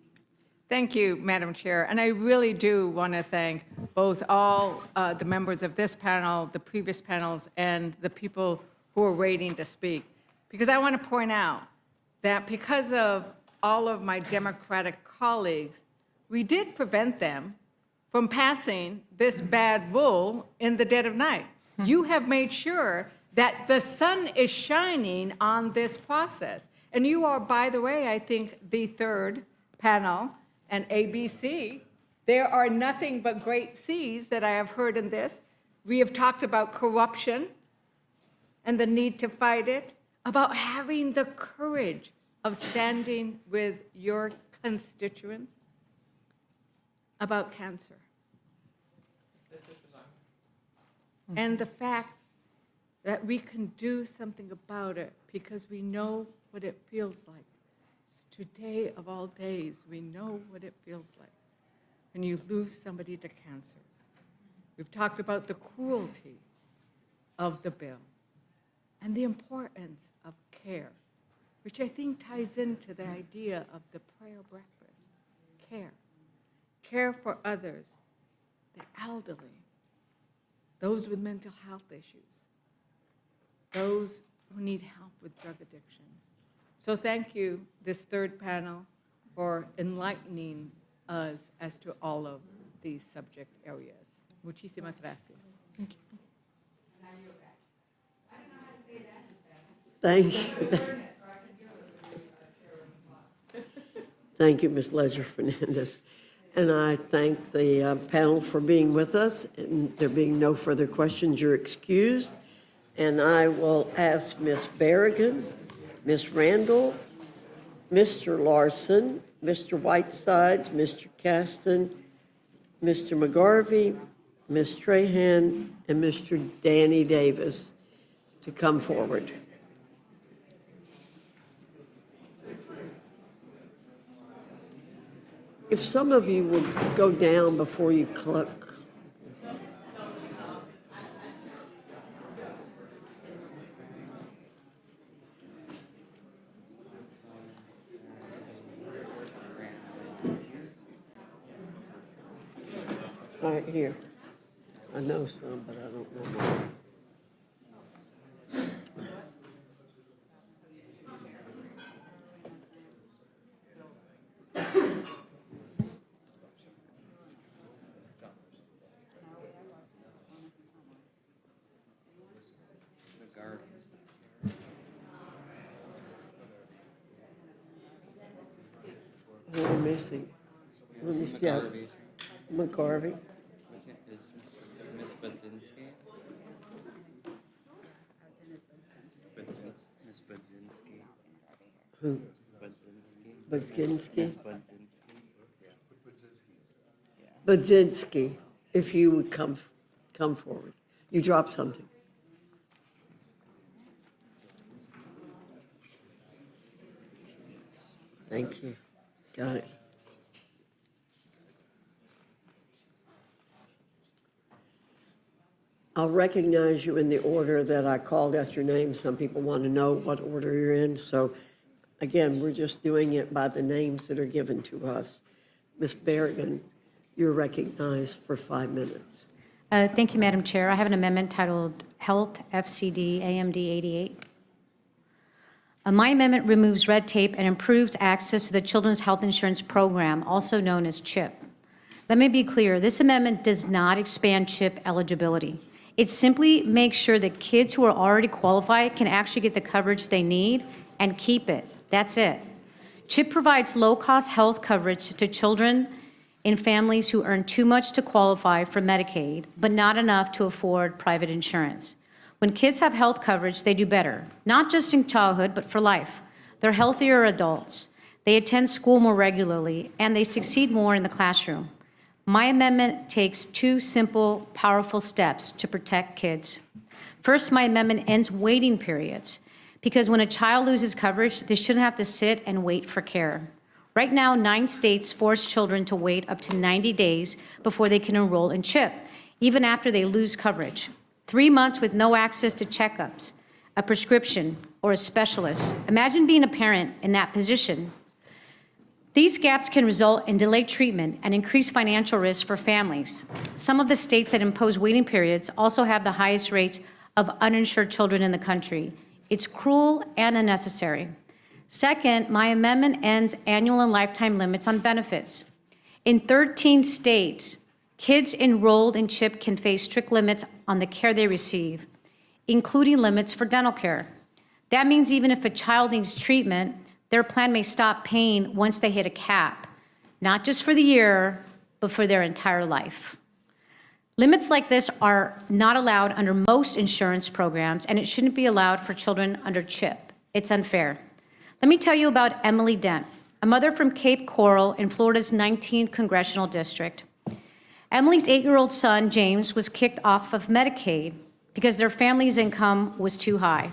Thank you, Madam Chair. And I really do want to thank both all the members of this panel, the previous panels, and the people who are waiting to speak. Because I want to point out that because of all of my Democratic colleagues, we did prevent them from passing this bad rule in the dead of night. You have made sure that the sun is shining on this process. And you are, by the way, I think, the third panel, and ABC. There are nothing but great C's that I have heard in this. We have talked about corruption and the need to fight it, about having the courage of standing with your constituents, about cancer. And the fact that we can do something about it because we know what it feels like. Today of all days, we know what it feels like when you lose somebody to cancer. We've talked about the cruelty of the bill and the importance of care, which I think ties into the idea of the prayer breakfast. Care. Care for others, the elderly, those with mental health issues, those who need help with drug addiction. So thank you, this third panel, for enlightening us as to all of these subject areas. Muchísimas gracias. Thank you. Thank you. Thank you, Ms. Ledger-Fernandez. And I thank the panel for being with us. And there being no further questions, you're excused. And I will ask Ms. Berrigan, Ms. Randall, Mr. Larson, Mr. Whitesides, Mr. Caston, Mr. McGarvey, Ms. Trahan, and Mr. Danny Davis to come forward. If some of you would go down before you click. All right, here. I know some, but I don't know. Who are missing? Let me see. McGarvey. Ms. Budzinski. Ms. Budzinski. Who? Budzinski. Ms. Budzinski. Budzinski, if you would come forward. You dropped something. Thank you. Got it. I'll recognize you in the order that I called out your name. Some people want to know what order you're in. So again, we're just doing it by the names that are given to us. Ms. Berrigan, you're recognized for 5 minutes. Thank you, Madam Chair. I have an amendment titled Health FCD AMD 88. My amendment removes red tape and improves access to the Children's Health Insurance Program, also known as CHIP. Let me be clear, this amendment does not expand CHIP eligibility. It simply makes sure that kids who are already qualified can actually get the coverage they need and keep it. That's it. CHIP provides low-cost health coverage to children in families who earn too much to qualify for Medicaid, but not enough to afford private insurance. When kids have health coverage, they do better, not just in childhood, but for life. They're healthier adults. They attend school more regularly, and they succeed more in the classroom. My amendment takes 2 simple, powerful steps to protect kids. First, my amendment ends waiting periods, because when a child loses coverage, they shouldn't have to sit and wait for care. Right now, 9 states force children to wait up to 90 days before they can enroll in CHIP, even after they lose coverage. 3 months with no access to checkups, a prescription, or a specialist. Imagine being a parent in that position. These gaps can result in delayed treatment and increased financial risk for families. Some of the states that impose waiting periods also have the highest rates of uninsured children in the country. It's cruel and unnecessary. Second, my amendment ends annual and lifetime limits on benefits. In 13 states, kids enrolled in CHIP can face strict limits on the care they receive, including limits for dental care. That means even if a child needs treatment, their plan may stop paying once they hit a cap, not just for the year, but for their entire life. Limits like this are not allowed under most insurance programs, and it shouldn't be allowed for children under CHIP. It's unfair. Let me tell you about Emily Dent, a mother from Cape Coral in Florida's 19th Congressional District. Emily's 8-year-old son, James, was kicked off of Medicaid because their family's income was too high.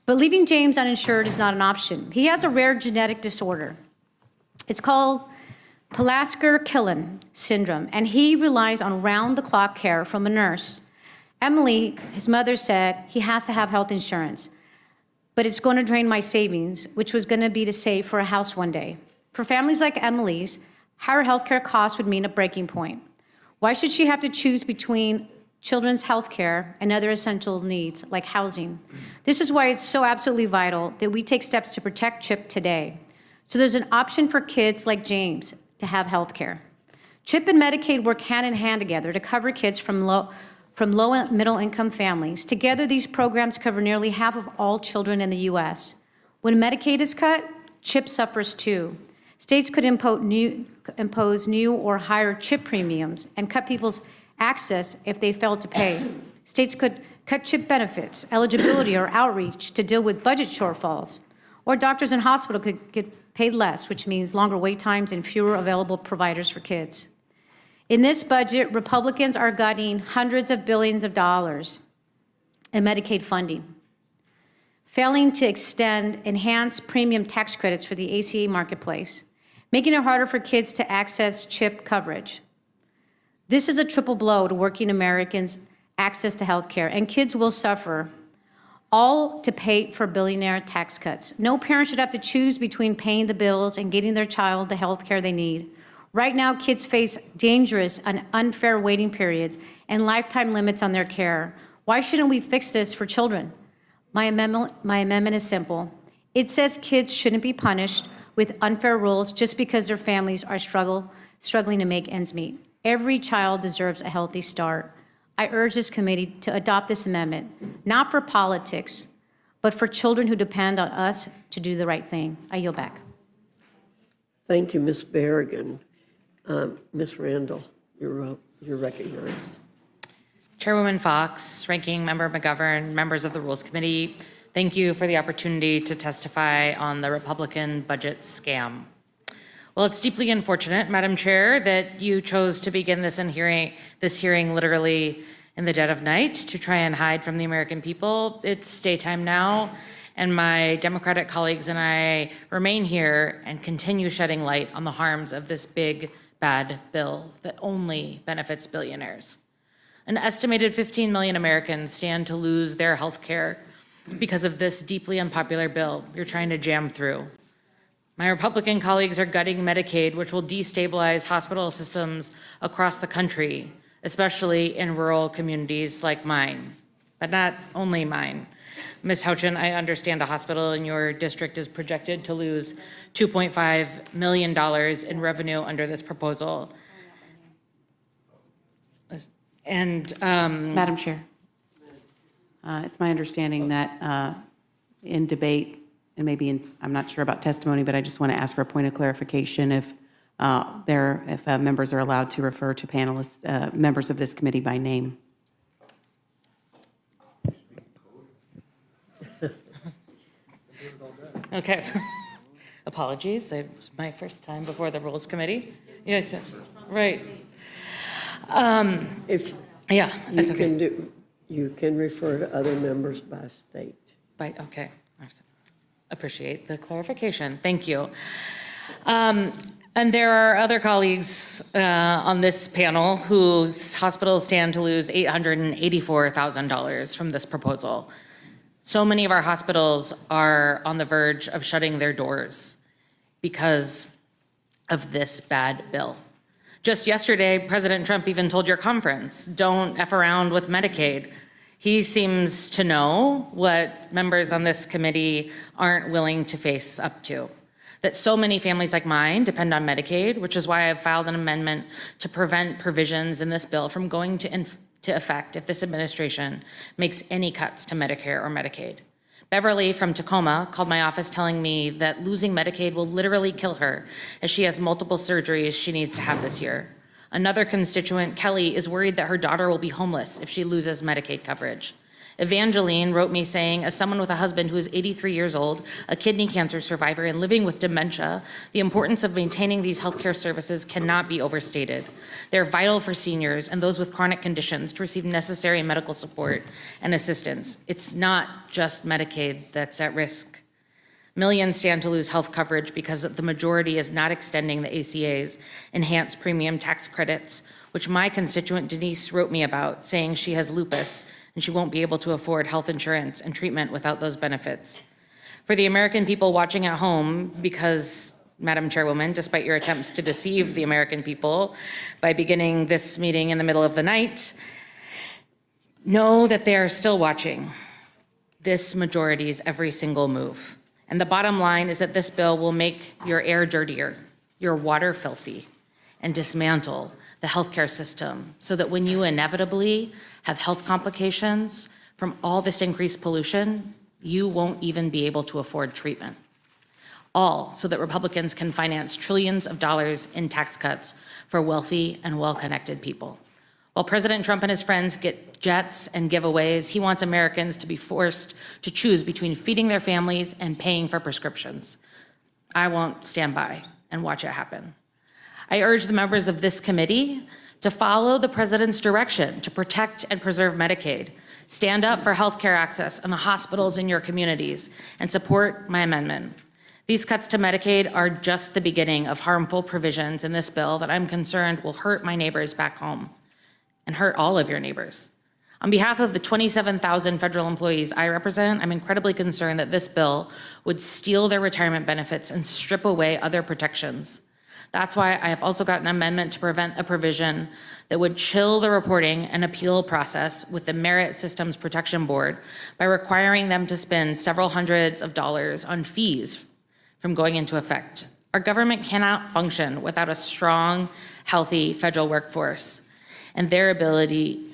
But leaving James uninsured is not an option. He has a rare genetic disorder. It's called Pulaski-Killen syndrome, and he relies on round-the-clock care from a nurse. Emily, his mother, said he has to have health insurance, but it's going to drain my savings, which was going to be to save for a house one day. For families like Emily's, higher health care costs would mean a breaking point. Why should she have to choose between children's health care and other essential needs like housing? This is why it's so absolutely vital that we take steps to protect CHIP today. So there's an option for kids like James to have health care. CHIP and Medicaid work hand in hand together to cover kids from low and middle income families. Together, these programs cover nearly half of all children in the U.S. When Medicaid is cut, CHIP suffers too. States could impose impose new or higher CHIP premiums and cut people's access if they failed to pay. States could cut CHIP benefits, eligibility, or outreach to deal with budget shortfalls. Or doctors and hospitals could get paid less, which means longer wait times and fewer available providers for kids. In this budget, Republicans are gutting hundreds of billions of dollars in Medicaid funding, failing to extend enhanced premium tax credits for the ACA marketplace, making it harder for kids to access CHIP coverage. This is a triple blow to working Americans' access to health care, and kids will suffer, all to pay for billionaire tax cuts. No parent should have to choose between paying the bills and getting their child the health care they need. Right now, kids face dangerous and unfair waiting periods and lifetime limits on their care. Why shouldn't we fix this for children? My amendment is simple. It says kids shouldn't be punished with unfair rules just because their families are struggling to make ends meet. Every child deserves a healthy start. I urge this committee to adopt this amendment, not for politics, but for children who depend on us to do the right thing. I yield back. Thank you, Ms. Berrigan. Ms. Randall, you're recognized. Chairwoman Fox, Ranking Member McGovern, members of the Rules Committee, thank you for the opportunity to testify on the Republican budget scam. Well, it's deeply unfortunate, Madam Chair, that you chose to begin this hearing literally in the dead of night to try and hide from the American people. It's daytime now, and my Democratic colleagues and I remain here and continue shedding light on the harms of this big, bad bill that only benefits billionaires. An estimated 15 million Americans stand to lose their health care because of this deeply unpopular bill you're trying to jam through. My Republican colleagues are gutting Medicaid, which will destabilize hospital systems across the country, especially in rural communities like mine, but not only mine. Ms. Houchin, I understand a hospital in your district is projected to lose $2.5 million in revenue under this proposal. And Madam Chair, it's my understanding that in debate, and maybe I'm not sure about testimony, but I just want to ask for a point of clarification if members are allowed to refer to panelists, members of this committee by name. Okay. Apologies. It's my first time before the Rules Committee. Yes, right. If yeah, that's okay. You can refer to other members by state. Okay. Appreciate the clarification. Thank you. And there are other colleagues on this panel whose hospitals stand to lose $884,000 from this proposal. So many of our hospitals are on the verge of shutting their doors because of this bad bill. Just yesterday, President Trump even told your conference, don't F around with Medicaid. He seems to know what members on this committee aren't willing to face up to. That so many families like mine depend on Medicaid, which is why I've filed an amendment to prevent provisions in this bill from going to effect if this administration makes any cuts to Medicare or Medicaid. Beverly from Tacoma called my office telling me that losing Medicaid will literally kill her as she has multiple surgeries she needs to have this year. Another constituent, Kelly, is worried that her daughter will be homeless if she loses Medicaid coverage. Evangeline wrote me saying, as someone with a husband who is 83 years old, a kidney cancer survivor, and living with dementia, the importance of maintaining these healthcare services cannot be overstated. They're vital for seniors and those with chronic conditions to receive necessary medical support and assistance. It's not just Medicaid that's at risk. Millions stand to lose health coverage because the majority is not extending the ACA's enhanced premium tax credits, which my constituent Denise wrote me about, saying she has lupus and she won't be able to afford health insurance and treatment without those benefits. For the American people watching at home, because, Madam Chairwoman, despite your attempts to deceive the American people by beginning this meeting in the middle of the night, know that they are still watching this majority's every single move. And the bottom line is that this bill will make your air dirtier, your water filthy, and dismantle the healthcare system so that when you inevitably have health complications from all this increased pollution, you won't even be able to afford treatment. all so that Republicans can finance trillions of dollars in tax cuts for wealthy and well-connected people. While President Trump and his friends get jets and giveaways, he wants Americans to be forced to choose between feeding their families and paying for prescriptions. I won't stand by and watch it happen. I urge the members of this committee to follow the president's direction to protect and preserve Medicaid, stand up for healthcare access in the hospitals in your communities, and support my amendment. These cuts to Medicaid are just the beginning of harmful provisions in this bill that I'm concerned will hurt my neighbors back home and hurt all of your neighbors. On behalf of the 27,000 federal employees I represent, I'm incredibly concerned that this bill would steal their retirement benefits and strip away other protections. That's why I have also got an amendment to prevent a provision that would chill the reporting and appeal process with the Merit Systems Protection Board by requiring them to spend several hundreds of dollars on fees from going into effect. Our government cannot function without a strong, healthy federal workforce and their ability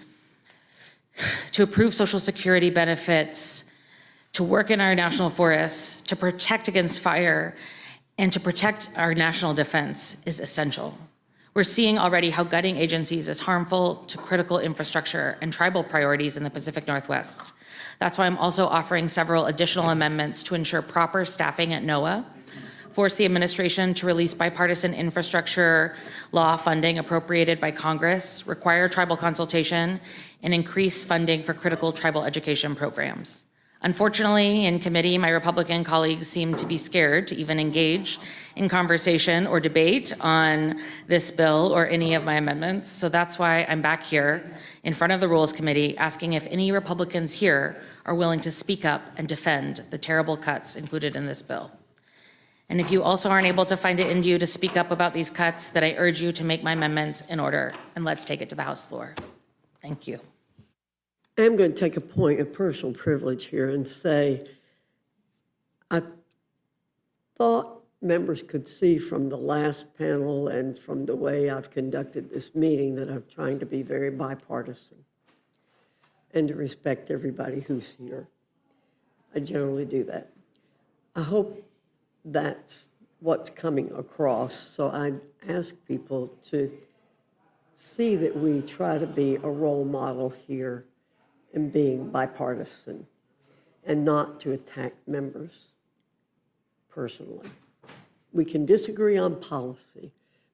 to approve Social Security benefits, to work in our national forests, to protect against fire, and to protect our national defense is essential. We're seeing already how gutting agencies is harmful to critical infrastructure and tribal priorities in the Pacific Northwest. That's why I'm also offering several additional amendments to ensure proper staffing at NOAA, force the administration to release bipartisan infrastructure law funding appropriated by Congress, require tribal consultation, and increase funding for critical tribal education programs. Unfortunately, in committee, my Republican colleagues seem to be scared to even engage in conversation or debate on this bill or any of my amendments. So that's why I'm back here in front of the Rules Committee asking if any Republicans here are willing to speak up and defend the terrible cuts included in this bill. And if you also aren't able to find it in you to speak up about these cuts, then I urge you to make my amendments in order, and let's take it to the House floor. Thank you. I'm going to take a point of personal privilege here and say, I thought members could see from the last panel and from the way I've conducted this meeting that I'm trying to be very bipartisan and to respect everybody who's here. I generally do that. I hope that's what's coming across, so I ask people to see that we try to be a role model here in being bipartisan and not to attack members personally. We can disagree on policy,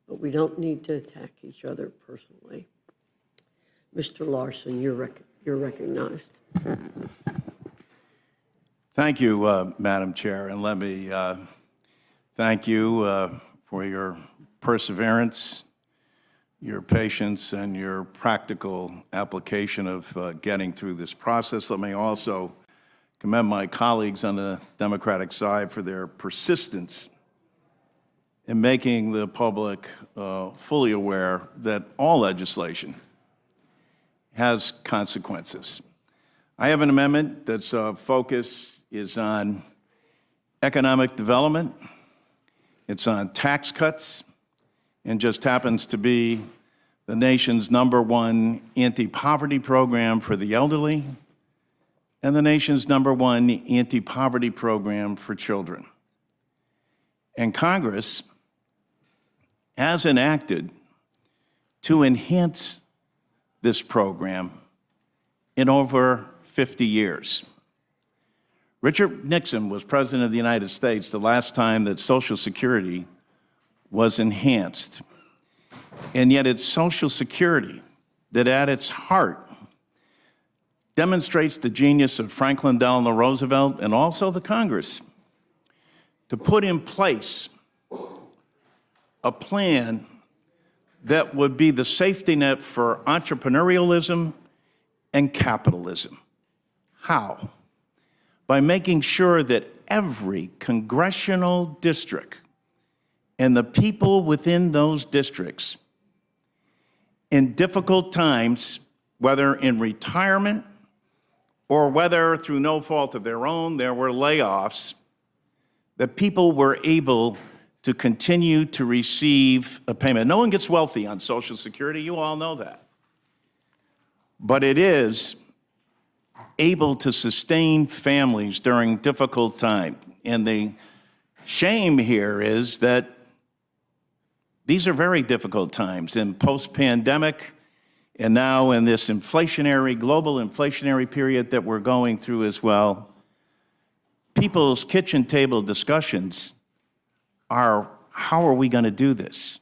but we don't need to attack each other personally. Mr. Larson, you're recognized. Thank you, Madam Chair, and let me thank you for your perseverance, your patience, and your practical application of getting through this process. Let me also commend my colleagues on the Democratic side for their persistence in making the public fully aware that all legislation has consequences. I have an amendment that's focus is on economic development, it's on tax cuts, and just happens to be the nation's #1 anti-poverty program for the elderly and the nation's #1 anti-poverty program for children. And Congress has enacted to enhance this program in over 50 years. Richard Nixon was President of the United States the last time that Social Security was enhanced. And yet it's Social Security that at its heart demonstrates the genius of Franklin Delano Roosevelt and also the Congress to put in place a plan that would be the safety net for entrepreneurialism and capitalism. How? By making sure that every congressional district and the people within those districts in difficult times, whether in retirement or whether through no fault of their own, there were layoffs, that people were able to continue to receive a payment. No one gets wealthy on Social Security, you all know that. But it is able to sustain families during difficult time. And the shame here is that these are very difficult times in post-pandemic and now in this global inflationary period that we're going through as well. People's kitchen table discussions are, how are we going to do this?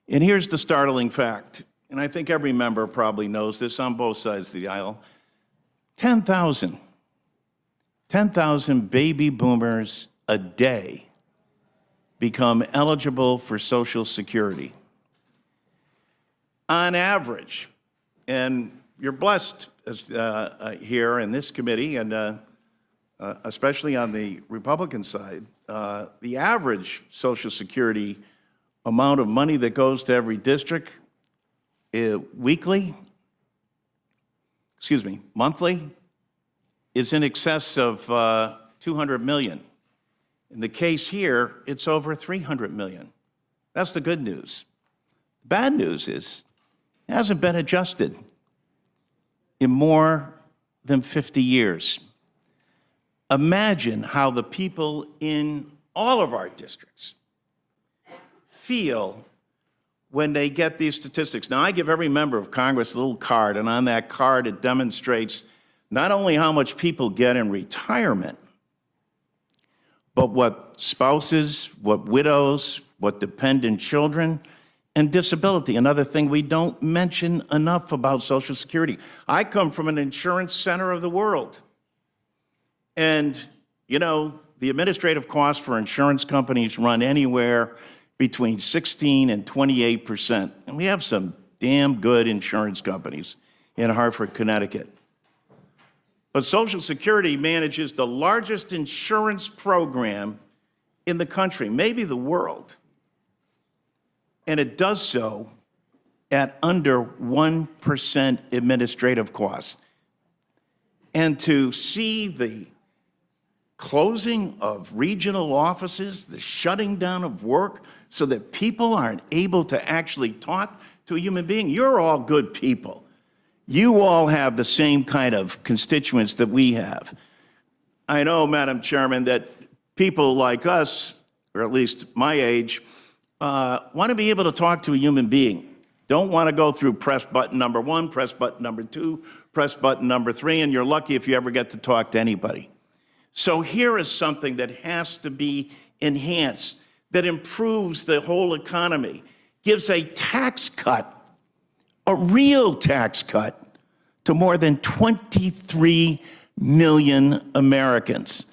And here's the startling fact, and I think every member probably knows this on both sides of the aisle. 10,000 baby boomers a day become eligible for Social Security. On average, and you're blessed here in this committee, and especially on the Republican side, the average Social Security amount of money that goes to every district monthly, is in excess of 200 million. In the case here, it's over 300 million. That's the good news. The bad news is it hasn't been adjusted in more than 50 years. Imagine how the people in all of our districts feel when they get these statistics. Now, I give every member of Congress a little card, and on that card it demonstrates not only how much people get in retirement, but what spouses, what widows, what dependent children, and disability, another thing we don't mention enough about Social Security. I come from an insurance center of the world. And, you know, the administrative costs for insurance companies run anywhere between 16 and 28%. And we have some damn good insurance companies in Hartford, Connecticut. But Social Security manages the largest insurance program in the country, maybe the world. And it does so at under 1% administrative costs. And to see the closing of regional offices, the shutting down of work, so that people aren't able to actually talk to a human being. You're all good people. You all have the same kind of constituents that we have. I know, Madam Chairman, that people like us, or at least my age, want to be able to talk to a human being. Don't want to go through press button number 1, press button number 2, press button number 3, and you're lucky if you ever get to talk to anybody. So here is something that has to be enhanced, that improves the whole economy, gives a tax cut, a real tax cut, to more than 23 million Americans.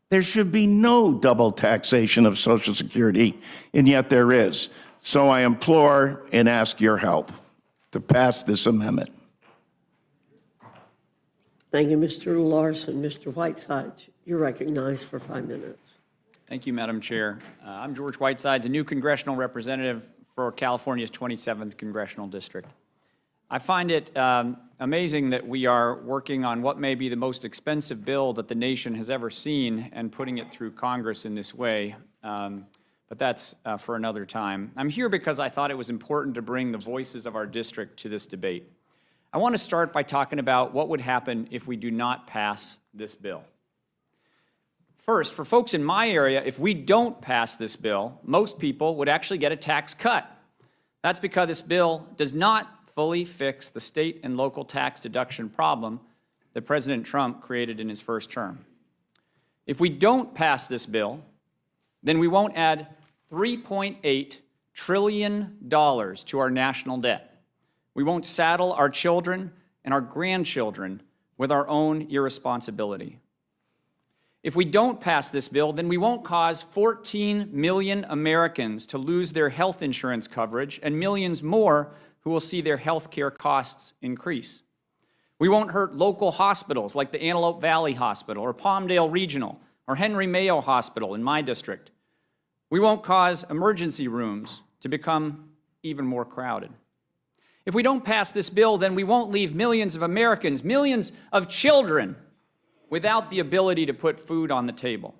There should be no double taxation of Social Security, and yet there is. So I implore and ask your help to pass this amendment. Thank you, Mr. Larson. Mr. Whiteside, you're recognized for 5 minutes. Thank you, Madam Chair. I'm George Whitesides, a new congressional representative for California's 27th Congressional District. I find it amazing that we are working on what may be the most expensive bill that the nation has ever seen and putting it through Congress in this way, but that's for another time. I'm here because I thought it was important to bring the voices of our district to this debate. I want to start by talking about what would happen if we do not pass this bill. First, for folks in my area, if we don't pass this bill, most people would actually get a tax cut. That's because this bill does not fully fix the state and local tax deduction problem that President Trump created in his first term. If we don't pass this bill, then we won't add $3.8 trillion to our national debt. We won't saddle our children and our grandchildren with our own irresponsibility. If we don't pass this bill, then we won't cause 14 million Americans to lose their health insurance coverage and millions more who will see their health care costs increase. We won't hurt local hospitals like the Antelope Valley Hospital or Palmdale Regional or Henry Mayo Hospital in my district. We won't cause emergency rooms to become even more crowded. If we don't pass this bill, then we won't leave millions of Americans, millions of children, without the ability to put food on the table.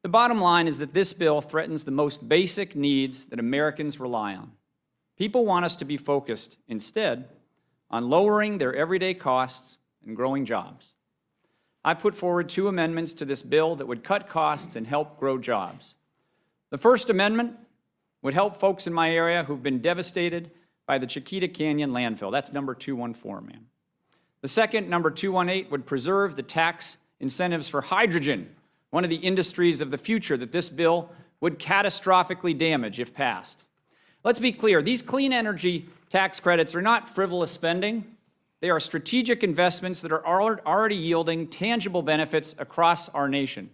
The bottom line is that this bill threatens the most basic needs that Americans rely on. People want us to be focused, instead, on lowering their everyday costs and growing jobs. I put forward 2 amendments to this bill that would cut costs and help grow jobs. The first amendment would help folks in my area who've been devastated by the Chiquita Canyon landfill. That's number 214, ma'am. The second, number 218, would preserve the tax incentives for hydrogen, one of the industries of the future that this bill would catastrophically damage if passed. Let's be clear, these clean energy tax credits are not frivolous spending. They are strategic investments that are already yielding tangible benefits across our nation.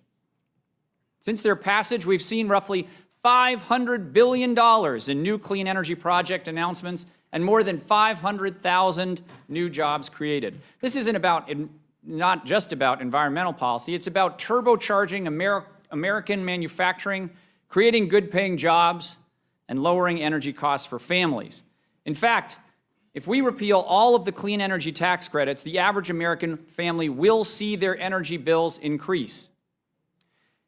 Since their passage, we've seen roughly $500 billion in new clean energy project announcements and more than 500,000 new jobs created. This isn't not just about environmental policy, it's about turbocharging American manufacturing, creating good-paying jobs, and lowering energy costs for families. In fact, if we repeal all of the clean energy tax credits, the average American family will see their energy bills increase.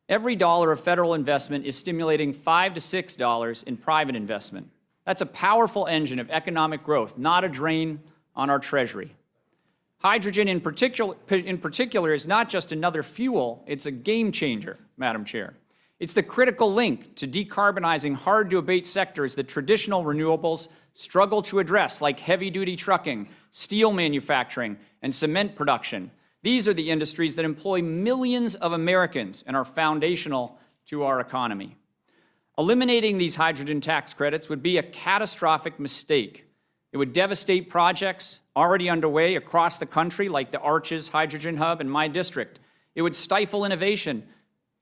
Every dollar of federal investment is stimulating $5 to $6 in private investment. That's a powerful engine of economic growth, not a drain on our treasury. Hydrogen in particular is not just another fuel, it's a game changer, Madam Chair. It's the critical link to decarbonizing hard-to-abate sectors that traditional renewables struggle to address, like heavy-duty trucking, steel manufacturing, and cement production. These are the industries that employ millions of Americans and are foundational to our economy. Eliminating these hydrogen tax credits would be a catastrophic mistake. It would devastate projects already underway across the country, like the Arches Hydrogen Hub in my district. It would stifle innovation,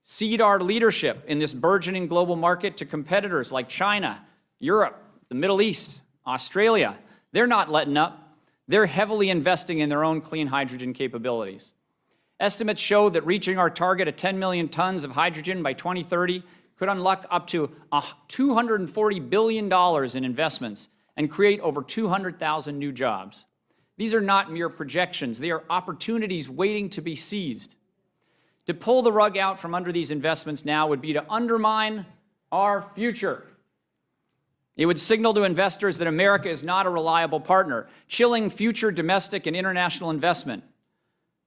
cede our leadership in this burgeoning global market to competitors like China, Europe, the Middle East, Australia. They're not letting up. They're heavily investing in their own clean hydrogen capabilities. Estimates show that reaching our target of 10 million tons of hydrogen by 2030 could unlock up to $240 billion in investments and create over 200,000 new jobs. These are not mere projections. They are opportunities waiting to be seized. To pull the rug out from under these investments now would be to undermine our future. It would signal to investors that America is not a reliable partner, chilling future domestic and international investment.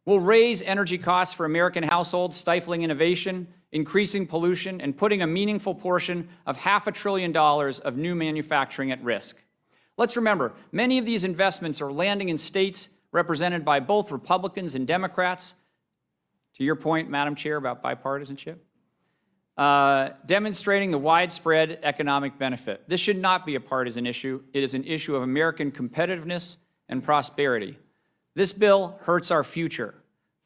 We'll raise energy costs for American households, stifling innovation, increasing pollution, and putting a meaningful portion of $500 billion of new manufacturing at risk. Let's remember, many of these investments are landing in states represented by both Republicans and Democrats. To your point, Madam Chair, about bipartisanship, demonstrating the widespread economic benefit. This should not be a partisan issue. It is an issue of American competitiveness and prosperity. This bill hurts our future.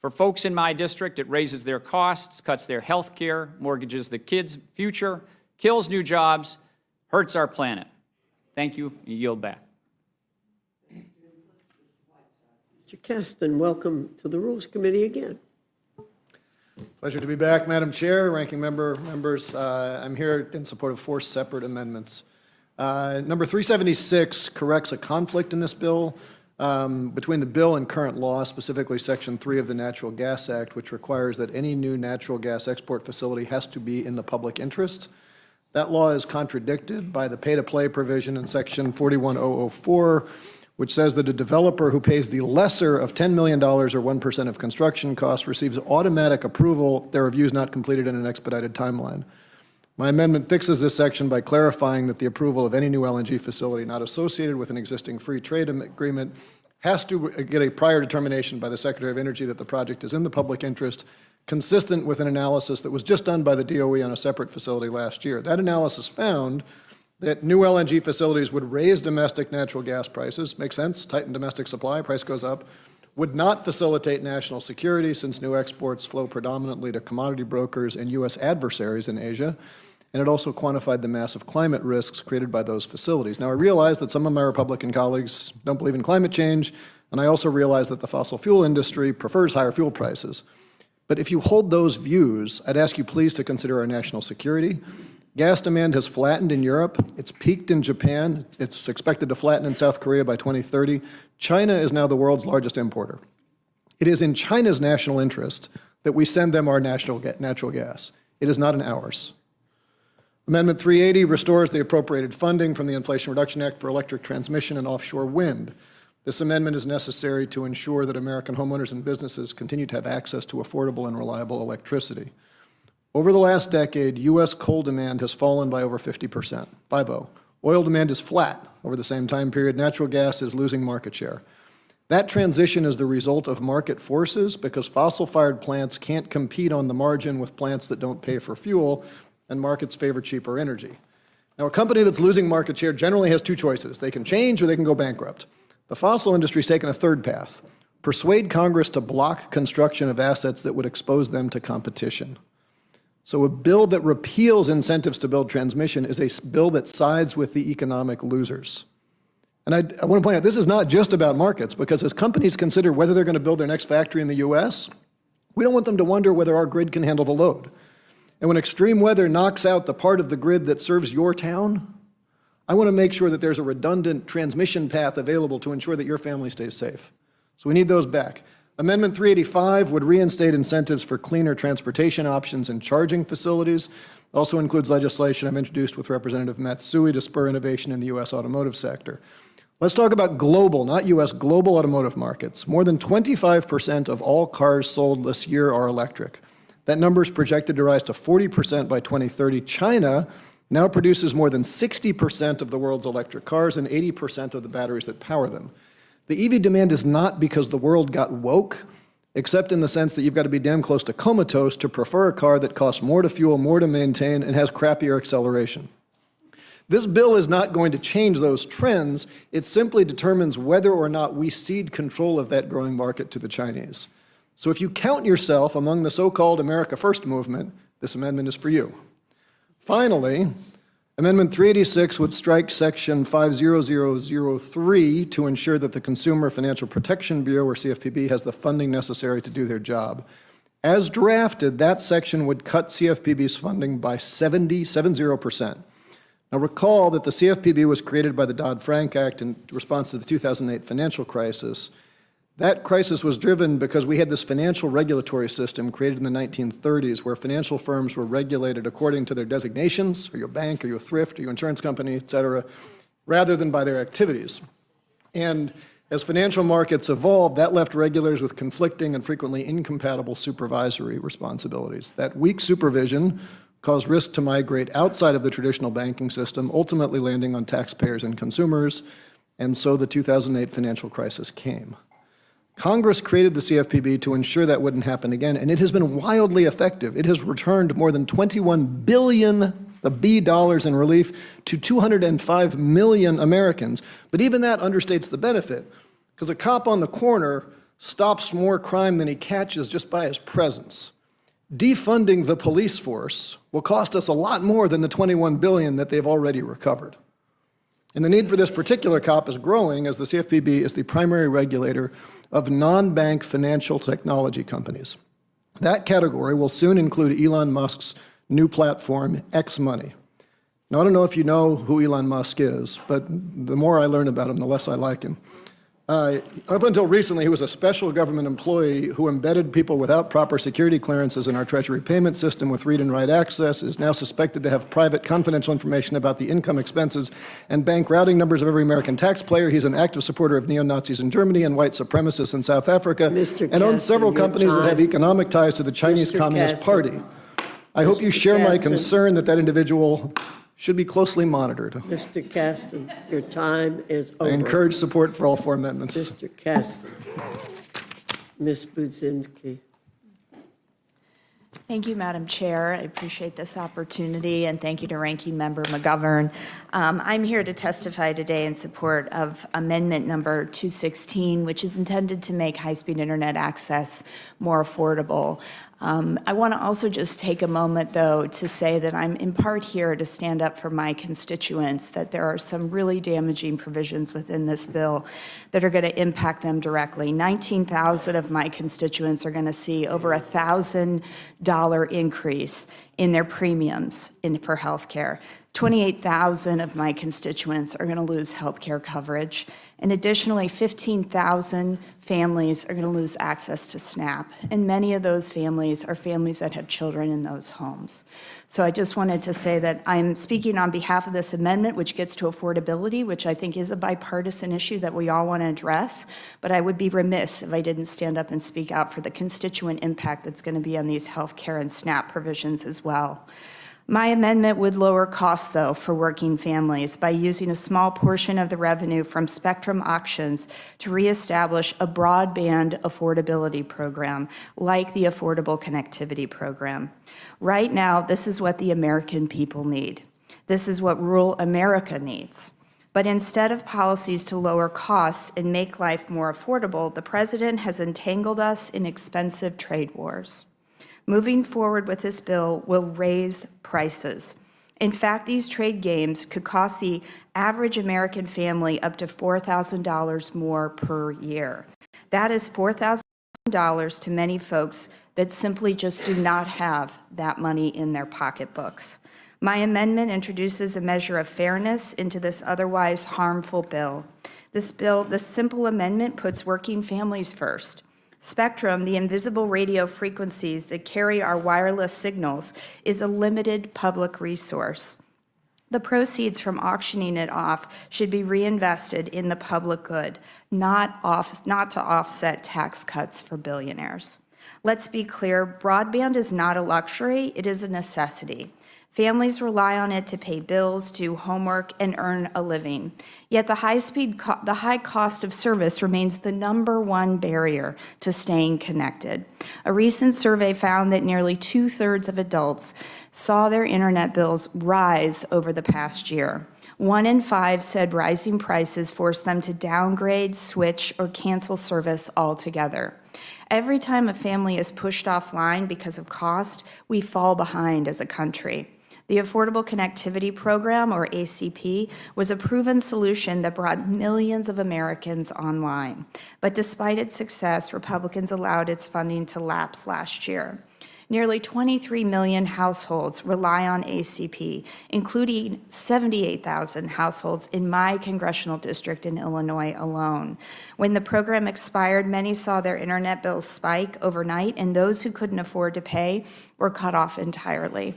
For folks in my district, it raises their costs, cuts their health care, mortgages the kids' future, kills new jobs, hurts our planet. Thank you. I yield back. Mr. Keston, welcome to the Rules Committee again. Pleasure to be back, Madam Chair, Ranking Member, members. I'm here in support of 4 separate amendments. Number 376 corrects a conflict in this bill between the bill and current law, specifically Section 3 of the Natural Gas Act, which requires that any new natural gas export facility has to be in the public interest. That law is contradicted by the pay-to-play provision in Section 41004, which says that a developer who pays the lesser of $10 million or 1% of construction costs receives automatic approval, their review is not completed in an expedited timeline. My amendment fixes this section by clarifying that the approval of any new LNG facility not associated with an existing free trade agreement has to get a prior determination by the Secretary of Energy that the project is in the public interest, consistent with an analysis that was just done by the DOE on a separate facility last year. That analysis found that new LNG facilities would raise domestic natural gas prices, makes sense, tighten domestic supply, price goes up, would not facilitate national security since new exports flow predominantly to commodity brokers and U.S. adversaries in Asia, and it also quantified the massive climate risks created by those facilities. Now, I realize that some of my Republican colleagues don't believe in climate change, and I also realize that the fossil fuel industry prefers higher fuel prices. But if you hold those views, I'd ask you please to consider our national security. Gas demand has flattened in Europe. It's peaked in Japan. It's expected to flatten in South Korea by 2030. China is now the world's largest importer. It is in China's national interest that we send them our natural gas. It is not in ours. Amendment 380 restores the appropriated funding from the Inflation Reduction Act for electric transmission and offshore wind. This amendment is necessary to ensure that American homeowners and businesses continue to have access to affordable and reliable electricity. Over the last decade, U.S. coal demand has fallen by over 50%, 50. Oil demand is flat over the same time period. Natural gas is losing market share. That transition is the result of market forces because fossil-fired plants can't compete on the margin with plants that don't pay for fuel, and markets favor cheaper energy. Now, a company that's losing market share generally has two choices. They can change or they can go bankrupt. The fossil industry's taken a third path: persuade Congress to block construction of assets that would expose them to competition. So a bill that repeals incentives to build transmission is a bill that sides with the economic losers. And I want to point out, this is not just about markets, because as companies consider whether they're going to build their next factory in the U.S., we don't want them to wonder whether our grid can handle the load. And when extreme weather knocks out the part of the grid that serves your town, I want to make sure that there's a redundant transmission path available to ensure that your family stays safe. So we need those back. Amendment 385 would reinstate incentives for cleaner transportation options and charging facilities. It also includes legislation I've introduced with Representative Matsui to spur innovation in the U.S. automotive sector. Let's talk about global, not U.S., global automotive markets. More than 25% of all cars sold this year are electric. That number is projected to rise to 40% by 2030. China now produces more than 60% of the world's electric cars and 80% of the batteries that power them. The EV demand is not because the world got woke, except in the sense that you've got to be damn close to comatose to prefer a car that costs more to fuel, more to maintain, and has crappier acceleration. This bill is not going to change those trends. It simply determines whether or not we cede control of that growing market to the Chinese. So if you count yourself among the so-called America First movement, this amendment is for you. Finally, Amendment 386 would strike Section 50003 to ensure that the Consumer Financial Protection Bureau, or CFPB, has the funding necessary to do their job. As drafted, that section would cut CFPB's funding by 70%. Now recall that the CFPB was created by the Dodd-Frank Act in response to the 2008 financial crisis. That crisis was driven because we had this financial regulatory system created in the 1930s where financial firms were regulated according to their designations, are you a bank, are you a thrift, are you an insurance company, et cetera, rather than by their activities. And as financial markets evolved, that left regulators with conflicting and frequently incompatible supervisory responsibilities. That weak supervision caused risk to migrate outside of the traditional banking system, ultimately landing on taxpayers and consumers, and so the 2008 financial crisis came. Congress created the CFPB to ensure that wouldn't happen again, and it has been wildly effective. It has returned more than $21 billion, the B dollars in relief, to 205 million Americans. But even that understates the benefit, because a cop on the corner stops more crime than he catches just by his presence. Defunding the police force will cost us a lot more than the $21 billion that they've already recovered. And the need for this particular cop is growing as the CFPB is the primary regulator of non-bank financial technology companies. That category will soon include Elon Musk's new platform, X Money. Now, I don't know if you know who Elon Musk is, but the more I learn about him, the less I like him. Up until recently, he was a special government employee who embedded people without proper security clearances in our Treasury payment system with read and write access, is now suspected to have private confidential information about the income, expenses, and bank routing numbers of every American taxpayer. He's an active supporter of neo-Nazis in Germany and white supremacists in South Africa, and owns several companies that have economic ties to the Chinese Communist Party. I hope you share my concern that that individual should be closely monitored. Mr. Caston, your time is over. I encourage support for all four amendments. Mr. Caston. Ms. Budzinski. Thank you, Madam Chair. I appreciate this opportunity, and thank you to Ranking Member McGovern. I'm here to testify today in support of Amendment Number 216, which is intended to make high-speed internet access more affordable. I want to also just take a moment, though, to say that I'm in part here to stand up for my constituents, that there are some really damaging provisions within this bill that are going to impact them directly. 19,000 of my constituents are going to see over $1,000 increase in their premiums for health care. 28,000 of my constituents are going to lose health care coverage, and additionally, 15,000 families are going to lose access to SNAP, and many of those families are families that have children in those homes. So I just wanted to say that I'm speaking on behalf of this amendment, which gets to affordability, which I think is a bipartisan issue that we all want to address, but I would be remiss if I didn't stand up and speak out for the constituent impact that's going to be on these health care and SNAP provisions as well. My amendment would lower costs, though, for working families by using a small portion of the revenue from Spectrum auctions to reestablish a broadband affordability program like the Affordable Connectivity Program. Right now, this is what the American people need. This is what rural America needs. But instead of policies to lower costs and make life more affordable, the president has entangled us in expensive trade wars. Moving forward with this bill will raise prices. In fact, these trade games could cost the average American family up to $4,000 more per year. That is $4,000 to many folks that simply just do not have that money in their pocketbooks. My amendment introduces a measure of fairness into this otherwise harmful bill. This simple amendment puts working families first. Spectrum, the invisible radio frequencies that carry our wireless signals, is a limited public resource. The proceeds from auctioning it off should be reinvested in the public good, not to offset tax cuts for billionaires. Let's be clear, broadband is not a luxury, it is a necessity. Families rely on it to pay bills, do homework, and earn a living. Yet the high cost of service remains the #1 barrier to staying connected. A recent survey found that nearly 2/3 of adults saw their internet bills rise over the past year. 1 in 5 said rising prices forced them to downgrade, switch, or cancel service altogether. Every time a family is pushed offline because of cost, we fall behind as a country. The Affordable Connectivity Program, or ACP, was a proven solution that brought millions of Americans online. But despite its success, Republicans allowed its funding to lapse last year. Nearly 23 million households rely on ACP, including 78,000 households in my congressional district in Illinois alone. When the program expired, many saw their internet bills spike overnight, and those who couldn't afford to pay were cut off entirely.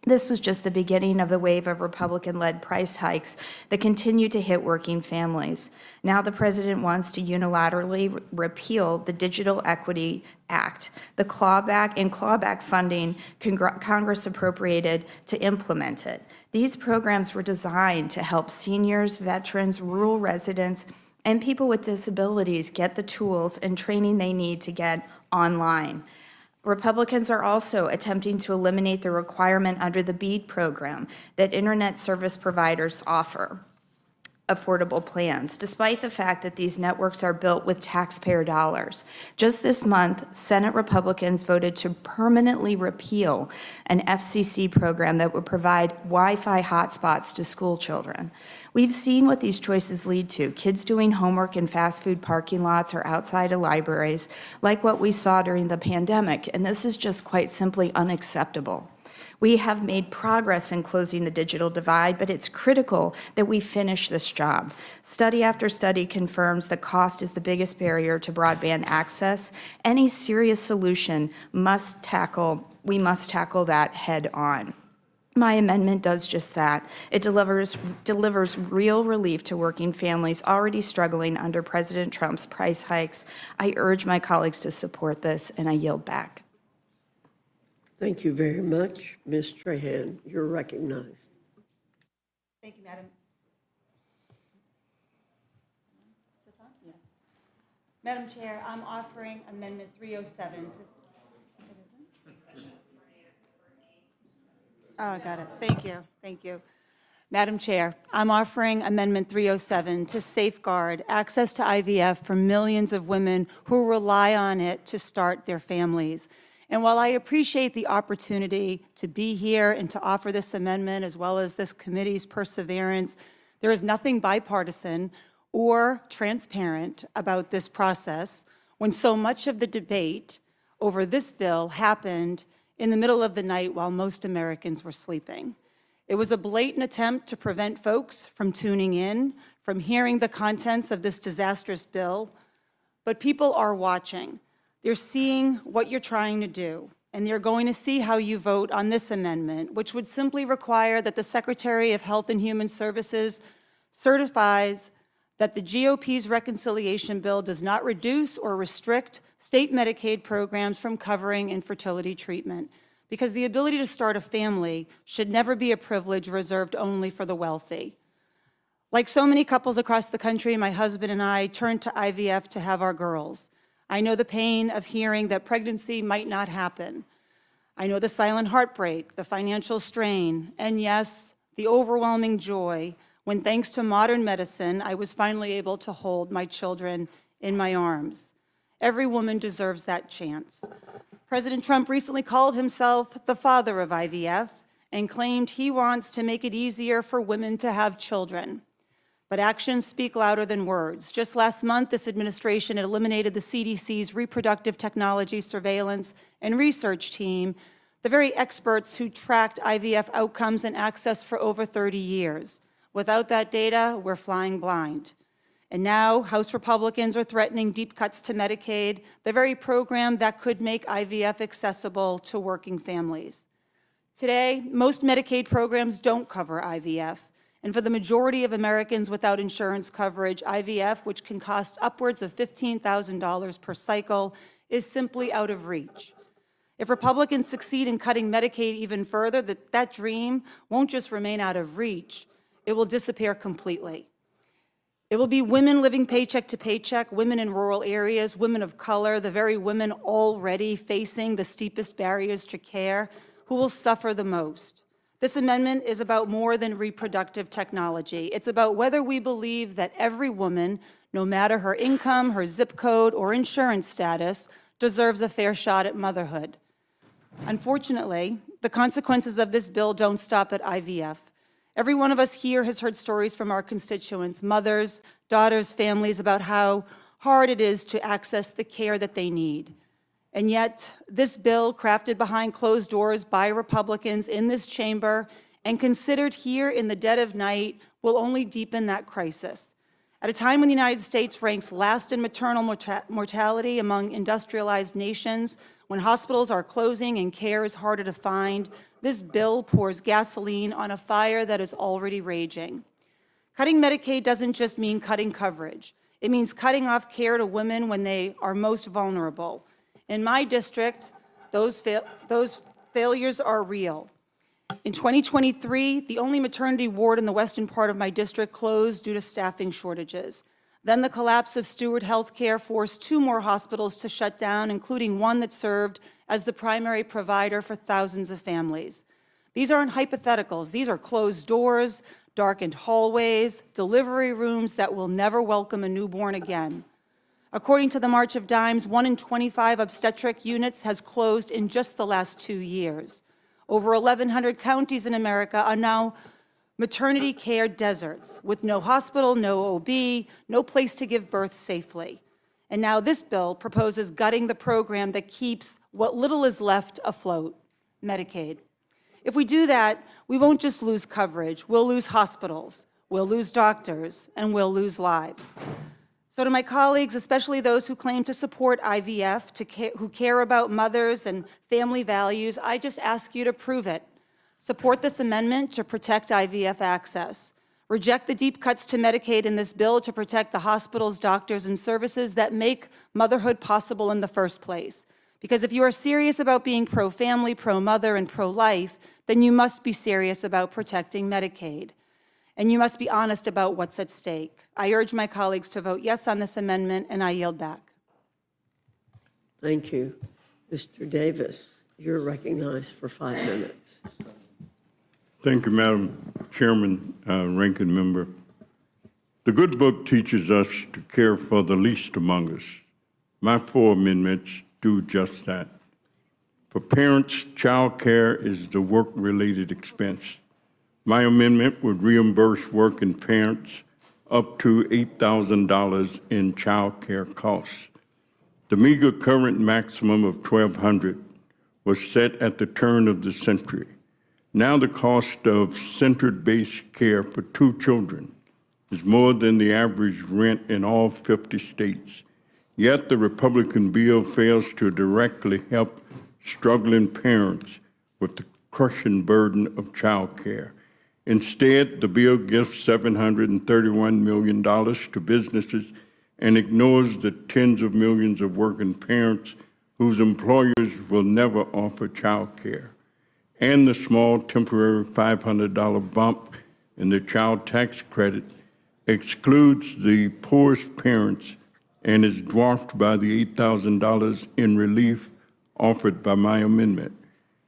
This was just the beginning of the wave of Republican-led price hikes that continue to hit working families. Now the president wants to unilaterally repeal the Digital Equity Act, the clawback funding Congress appropriated to implement it. These programs were designed to help seniors, veterans, rural residents, and people with disabilities get the tools and training they need to get online. Republicans are also attempting to eliminate the requirement under the BEAD program that internet service providers offer affordable plans, despite the fact that these networks are built with taxpayer dollars. Just this month, Senate Republicans voted to permanently repeal an FCC program that would provide Wi-Fi hotspots to school children. We've seen what these choices lead to, kids doing homework in fast food parking lots or outside of libraries, like what we saw during the pandemic, and this is just quite simply unacceptable. We have made progress in closing the digital divide, but it's critical that we finish this job. Study after study confirms that cost is the biggest barrier to broadband access. Any serious solution we must tackle that head on. My amendment does just that. It delivers real relief to working families already struggling under President Trump's price hikes. I urge my colleagues to support this, and I yield back. Thank you very much. Ms. Trahan, you're recognized. Thank you, Madam. Is this on? Yes. Madam Chair, I'm offering Amendment 307 to... Oh, I got it. Thank you. Thank you. Madam Chair, I'm offering Amendment 307 to safeguard access to IVF for millions of women who rely on it to start their families. And while I appreciate the opportunity to be here and to offer this amendment, as well as this committee's perseverance, there is nothing bipartisan or transparent about this process when so much of the debate over this bill happened in the middle of the night while most Americans were sleeping. It was a blatant attempt to prevent folks from tuning in, from hearing the contents of this disastrous bill. But people are watching. They're seeing what you're trying to do, and they're going to see how you vote on this amendment, which would simply require that the Secretary of Health and Human Services certifies that the GOP's reconciliation bill does not reduce or restrict state Medicaid programs from covering infertility treatment, because the ability to start a family should never be a privilege reserved only for the wealthy. Like so many couples across the country, my husband and I turned to IVF to have our girls. I know the pain of hearing that pregnancy might not happen. I know the silent heartbreak, the financial strain, and yes, the overwhelming joy when, thanks to modern medicine, I was finally able to hold my children in my arms. Every woman deserves that chance. President Trump recently called himself the father of IVF and claimed he wants to make it easier for women to have children. But actions speak louder than words. Just last month, this administration eliminated the CDC's Reproductive Technology Surveillance and Research Team, the very experts who tracked IVF outcomes and access for over 30 years. Without that data, we're flying blind. And now, House Republicans are threatening deep cuts to Medicaid, the very program that could make IVF accessible to working families. Today, most Medicaid programs don't cover IVF. And for the majority of Americans without insurance coverage, IVF, which can cost upwards of $15,000 per cycle, is simply out of reach. If Republicans succeed in cutting Medicaid even further, that dream won't just remain out of reach, it will disappear completely. It will be women living paycheck to paycheck, women in rural areas, women of color, the very women already facing the steepest barriers to care, who will suffer the most. This amendment is about more than reproductive technology. It's about whether we believe that every woman, no matter her income, her zip code, or insurance status, deserves a fair shot at motherhood. Unfortunately, the consequences of this bill don't stop at IVF. Every one of us here has heard stories from our constituents, mothers, daughters, families, about how hard it is to access the care that they need. And yet, this bill, crafted behind closed doors by Republicans in this chamber and considered here in the dead of night, will only deepen that crisis. At a time when the United States ranks last in maternal mortality among industrialized nations, when hospitals are closing and care is harder to find, this bill pours gasoline on a fire that is already raging. Cutting Medicaid doesn't just mean cutting coverage. It means cutting off care to women when they are most vulnerable. In my district, those failures are real. In 2023, the only maternity ward in the western part of my district closed due to staffing shortages. Then the collapse of Steward Health Care forced 2 more hospitals to shut down, including one that served as the primary provider for thousands of families. These aren't hypotheticals. These are closed doors, darkened hallways, delivery rooms that will never welcome a newborn again. According to the March of Dimes, 1 in 25 obstetric units has closed in just the last 2 years. Over 1,100 counties in America are now maternity care deserts, with no hospital, no OB, no place to give birth safely. And now this bill proposes gutting the program that keeps what little is left afloat, Medicaid. If we do that, we won't just lose coverage, we'll lose hospitals, we'll lose doctors, and we'll lose lives. So to my colleagues, especially those who claim to support IVF, who care about mothers and family values, I just ask you to prove it. Support this amendment to protect IVF access. Reject the deep cuts to Medicaid in this bill to protect the hospitals, doctors, and services that make motherhood possible in the first place. Because if you are serious about being pro-family, pro-mother, and pro-life, then you must be serious about protecting Medicaid. And you must be honest about what's at stake. I urge my colleagues to vote yes on this amendment, and I yield back. Thank you. Mr. Davis, you're recognized for 5 minutes. Thank you, Madam Chairman, Ranking Member. The good book teaches us to care for the least among us. My 4 amendments do just that. For parents, child care is the work-related expense. My amendment would reimburse working parents up to $8,000 in child care costs. The meager current maximum of $1,200 was set at the turn of the century. Now the cost of center-based care for 2 children is more than the average rent in all 50 states. Yet the Republican bill fails to directly help struggling parents with the crushing burden of child care. Instead, the bill gives $731 million to businesses and ignores the tens of millions of working parents whose employers will never offer child care. And the small temporary $500 bump in the child tax credit excludes the poorest parents and is dwarfed by the $8,000 in relief offered by my amendment.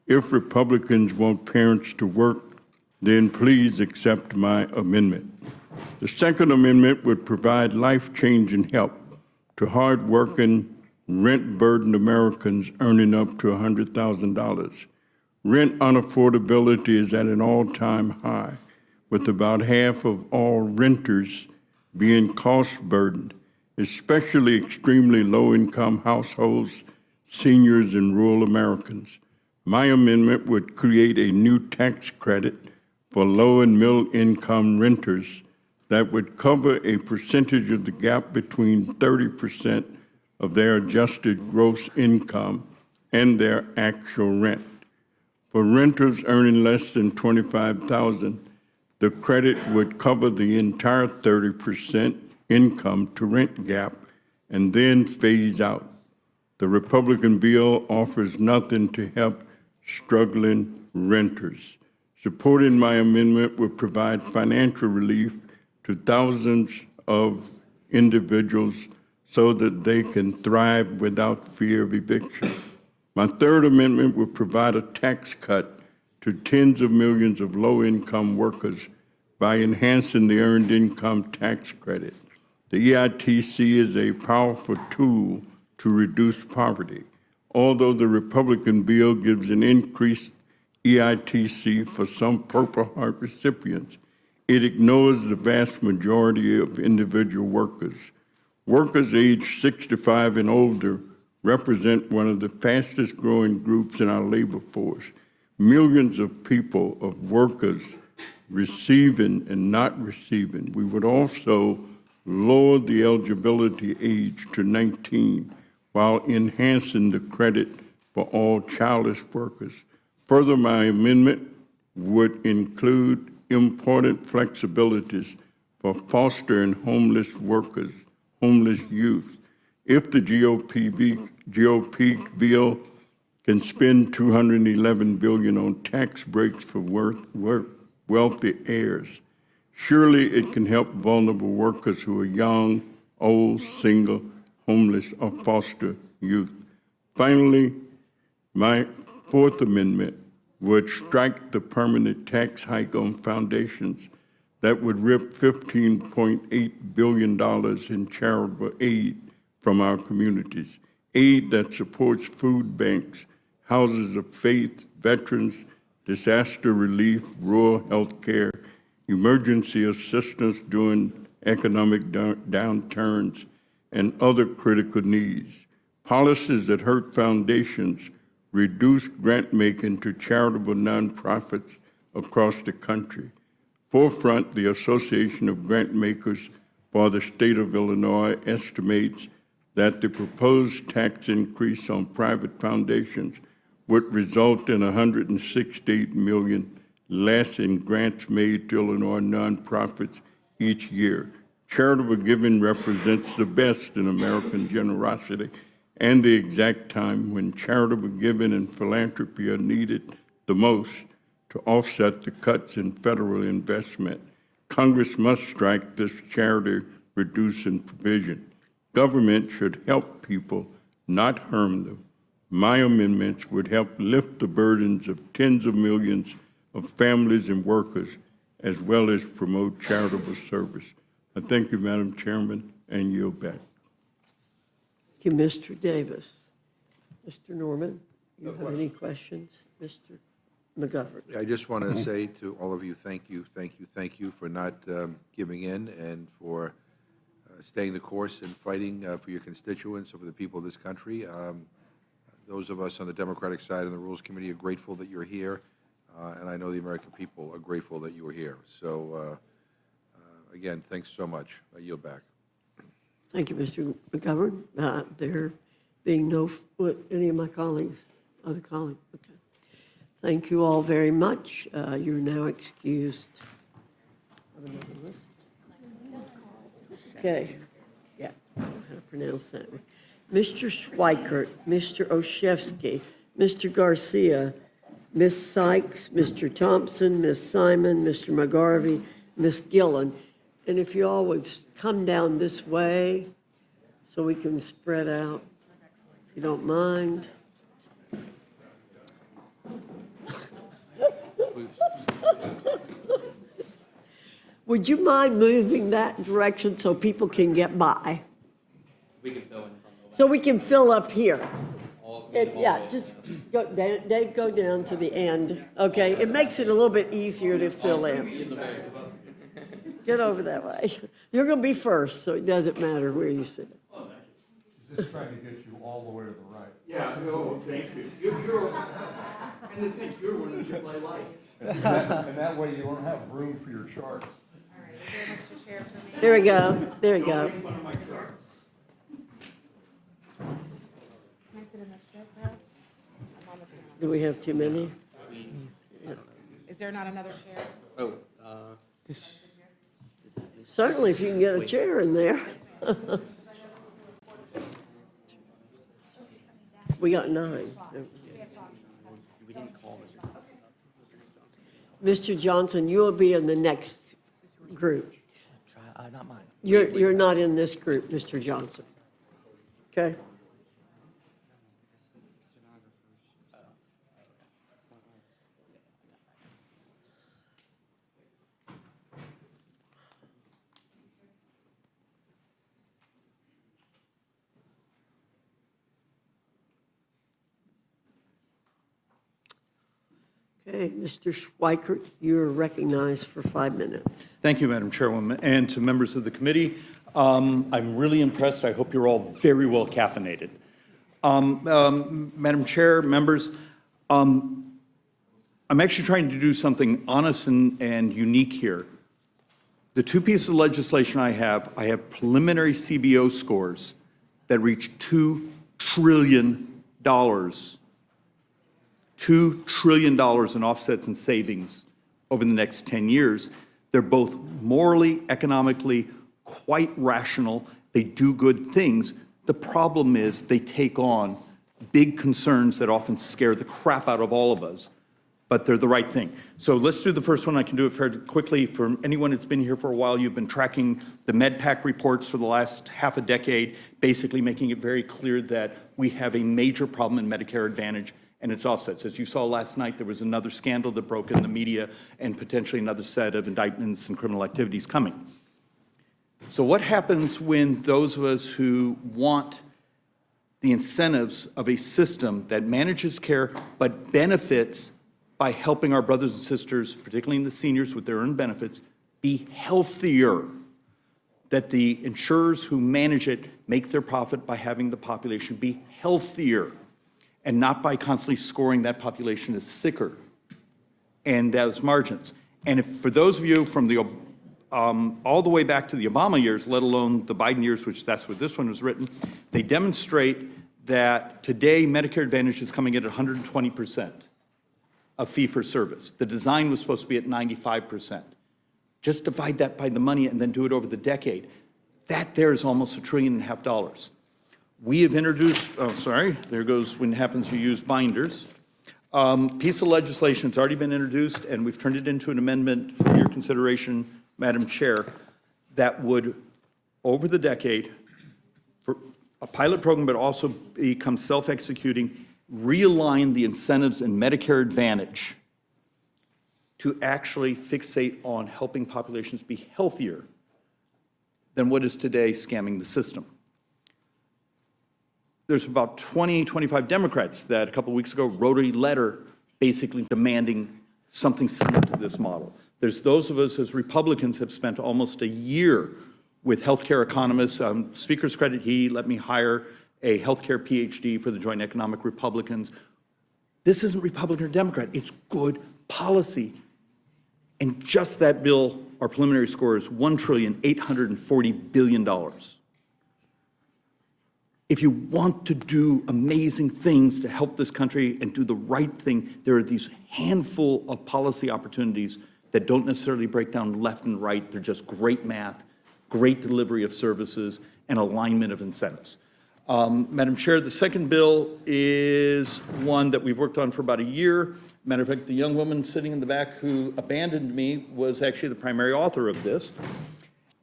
If Republicans want parents to work, then please accept my amendment. The second amendment would provide life-changing help to hard-working, rent-burdened Americans earning up to $100,000. Rent unaffordability is at an all-time high, with about half of all renters being cost-burdened, especially extremely low-income households, seniors, and rural Americans. My amendment would create a new tax credit for low and middle-income renters that would cover a percentage of the gap between 30% of their adjusted gross income and their actual rent. For renters earning less than $25,000, the credit would cover the entire 30% income to rent gap and then phase out. The Republican bill offers nothing to help struggling renters. Supporting my amendment would provide financial relief to thousands of individuals so that they can thrive without fear of eviction. My third amendment would provide a tax cut to tens of millions of low-income workers by enhancing the Earned Income Tax Credit. The EITC is a powerful tool to reduce poverty. Although the Republican bill gives an increased EITC for some Purple Heart recipients, it ignores the vast majority of individual workers. Workers aged 65 and older represent one of the fastest growing groups in our labor force. Millions of people, of workers, receiving and not receiving. We would also lower the eligibility age to 19 while enhancing the credit for all childless workers. Further, my amendment would include important flexibilities for foster and homeless workers, homeless youth. If the GOP bill can spend $211 billion on tax breaks for wealthy heirs, surely it can help vulnerable workers who are young, old, single, homeless, or foster youth. Finally, my fourth amendment would strike the permanent tax hike on foundations that would rip $15.8 billion in charitable aid from our communities, aid that supports food banks, houses of faith, veterans, disaster relief, rural health care, emergency assistance during economic downturns, and other critical needs. Policies that hurt foundations reduce grant-making to charitable nonprofits across the country. Forefront, the Association of Grant Makers for the state of Illinois, estimates that the proposed tax increase on private foundations would result in $168 million less in grants made to Illinois nonprofits each year. Charitable giving represents the best in American generosity and the exact time when charitable giving and philanthropy are needed the most to offset the cuts in federal investment. Congress must strike this charity-reducing provision. Government should help people, not harm them. My amendments would help lift the burdens of tens of millions of families and workers, as well as promote charitable service. I thank you, Madam Chairman, and yield back. Thank you, Mr. Davis. Mr. Norman, you have any questions? Mr. McGovern. I just want to say to all of you, thank you for not giving in and for staying the course and fighting for your constituents and for the people of this country. Those of us on the Democratic side of the Rules Committee are grateful that you're here. and I know the American people are grateful that you were here. So, again, thanks so much. I yield back. Thank you, Mr. McGovern. There being no, any of my colleagues, other colleagues, okay. Thank you all very much. You're now excused. Okay, yeah, I don't know how to pronounce that one. Mr. Schweikert, Mr. Oshevsky, Mr. Garcia, Ms. Sykes, Mr. Thompson, Ms. Simon, Mr. McGarvey, Ms. Gillen. And if you all would come down this way so we can spread out, if you don't mind. Would you mind moving that direction so people can get by? We can fill in. So we can fill up here. Yeah, just go down, Dave, go down to the end, okay? It makes it a little bit easier to fill in. Get over that way. You're going to be first, so it doesn't matter where you sit. Just trying to get you all the way to the right. Yeah, no, thank you. And to think you're one of the my lights. And that way you don't have room for your charts. There we go, there we go. Do we have too many? Is there not another chair? Oh, Certainly, if you can get a chair in there. We got 9. we didn't call Mr. Johnson, you will be in the next group. not mine. You're not in this group, Mr. Johnson. Okay? Okay, Mr. Schweikert, you are recognized for 5 minutes. Thank you, Madam Chairwoman, and to members of the committee. I'm really impressed. I hope you're all very well caffeinated. Madam Chair, members, I'm actually trying to do something honest and unique here. The 2 pieces of legislation I have preliminary CBO scores that reach $2 trillion. $2 trillion in offsets and savings over the next 10 years. They're both morally, economically quite rational. They do good things. The problem is they take on big concerns that often scare the crap out of all of us, but they're the right thing. So let's do the first one. I can do it fairly quickly. For anyone that's been here for a while, you've been tracking the MedPAC reports for the last half a decade, basically making it very clear that we have a major problem in Medicare Advantage and its offsets. As you saw last night, there was another scandal that broke in the media and potentially another set of indictments and criminal activities coming. So what happens when those of us who want the incentives of a system that manages care but benefits by helping our brothers and sisters, particularly in the seniors with their earned benefits, be healthier, that the insurers who manage it make their profit by having the population be healthier, and not by constantly scoring that population as sicker and those margins. And if, for those of you from the all the way back to the Obama years, let alone the Biden years, which that's what this one was written, they demonstrate that today Medicare Advantage is coming in at 120% of fee-for-service. The design was supposed to be at 95%. Just divide that by the money and then do it over the decade. That there is almost $1.5 trillion. We have introduced, oh, sorry, there goes when it happens you use binders. Piece of legislation has already been introduced, and we've turned it into an amendment for your consideration, Madam Chair, that would, over the decade, for a pilot program, but also become self-executing, realign the incentives in Medicare Advantage to actually fixate on helping populations be healthier than what is today scamming the system. There's about 20, 25 Democrats that a couple of weeks ago wrote a letter basically demanding something similar to this model. There's those of us as Republicans have spent almost a year with healthcare economists. Speaker's credit, he let me hire a healthcare PhD for the Joint Economic Republicans. This isn't Republican or Democrat. It's good policy. And just that bill, our preliminary score is $1.84 trillion. If you want to do amazing things to help this country and do the right thing, there are these handful of policy opportunities that don't necessarily break down left and right. They're just great math, great delivery of services, and alignment of incentives. Madam Chair, the second bill is one that we've worked on for about a year. Matter of fact, the young woman sitting in the back who abandoned me was actually the primary author of this,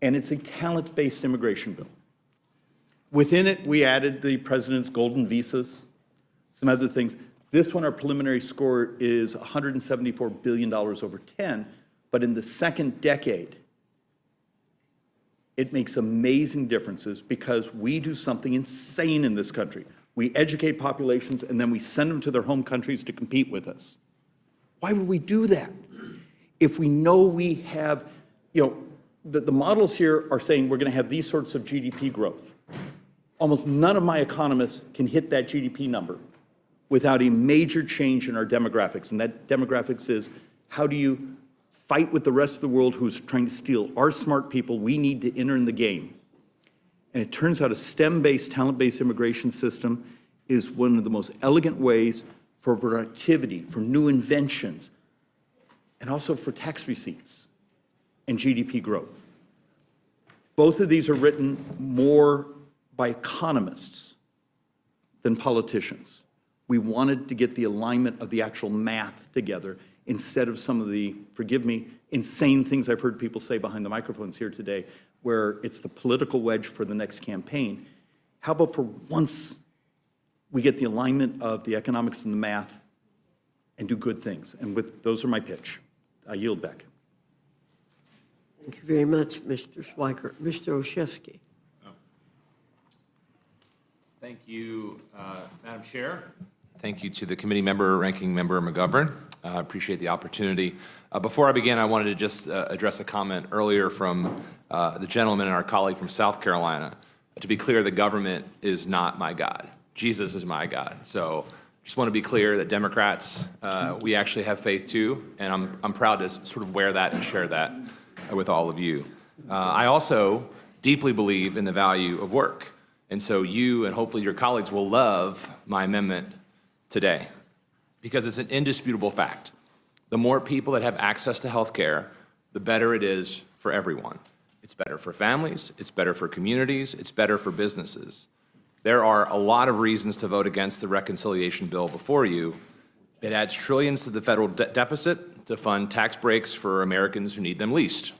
and it's a talent-based immigration bill. Within it, we added the president's golden visas, some other things. This one, our preliminary score is $174 billion over 10, but in the second decade, it makes amazing differences because we do something insane in this country. We educate populations and then we send them to their home countries to compete with us. Why would we do that? If we know we have, the models here are saying we're going to have these sorts of GDP growth. Almost none of my economists can hit that GDP number without a major change in our demographics. And that demographics is, how do you fight with the rest of the world who's trying to steal our smart people? We need to enter in the game. And it turns out a STEM-based, talent-based immigration system is one of the most elegant ways for productivity, for new inventions, and also for tax receipts and GDP growth. Both of these are written more by economists than politicians. We wanted to get the alignment of the actual math together instead of some of the, forgive me, insane things I've heard people say behind the microphones here today, where it's the political wedge for the next campaign. How about for once we get the alignment of the economics and the math and do good things? And those are my pitch. I yield back. Thank you very much, Mr. Schweikert. Mr. Olszewski. Thank you, Madam Chair. Thank you to the committee member, Ranking Member McGovern. I appreciate the opportunity. Before I begin, I wanted to just address a comment earlier from the gentleman and our colleague from South Carolina. To be clear, the government is not my God. Jesus is my God. So just want to be clear that Democrats, we actually have faith too, and I'm proud to sort of wear that and share that with all of you. I also deeply believe in the value of work. And so you and hopefully your colleagues will love my amendment today because it's an indisputable fact. The more people that have access to health care, the better it is for everyone. It's better for families, it's better for communities, it's better for businesses. There are a lot of reasons to vote against the reconciliation bill before you. It adds trillions to the federal deficit to fund tax breaks for Americans who need them least.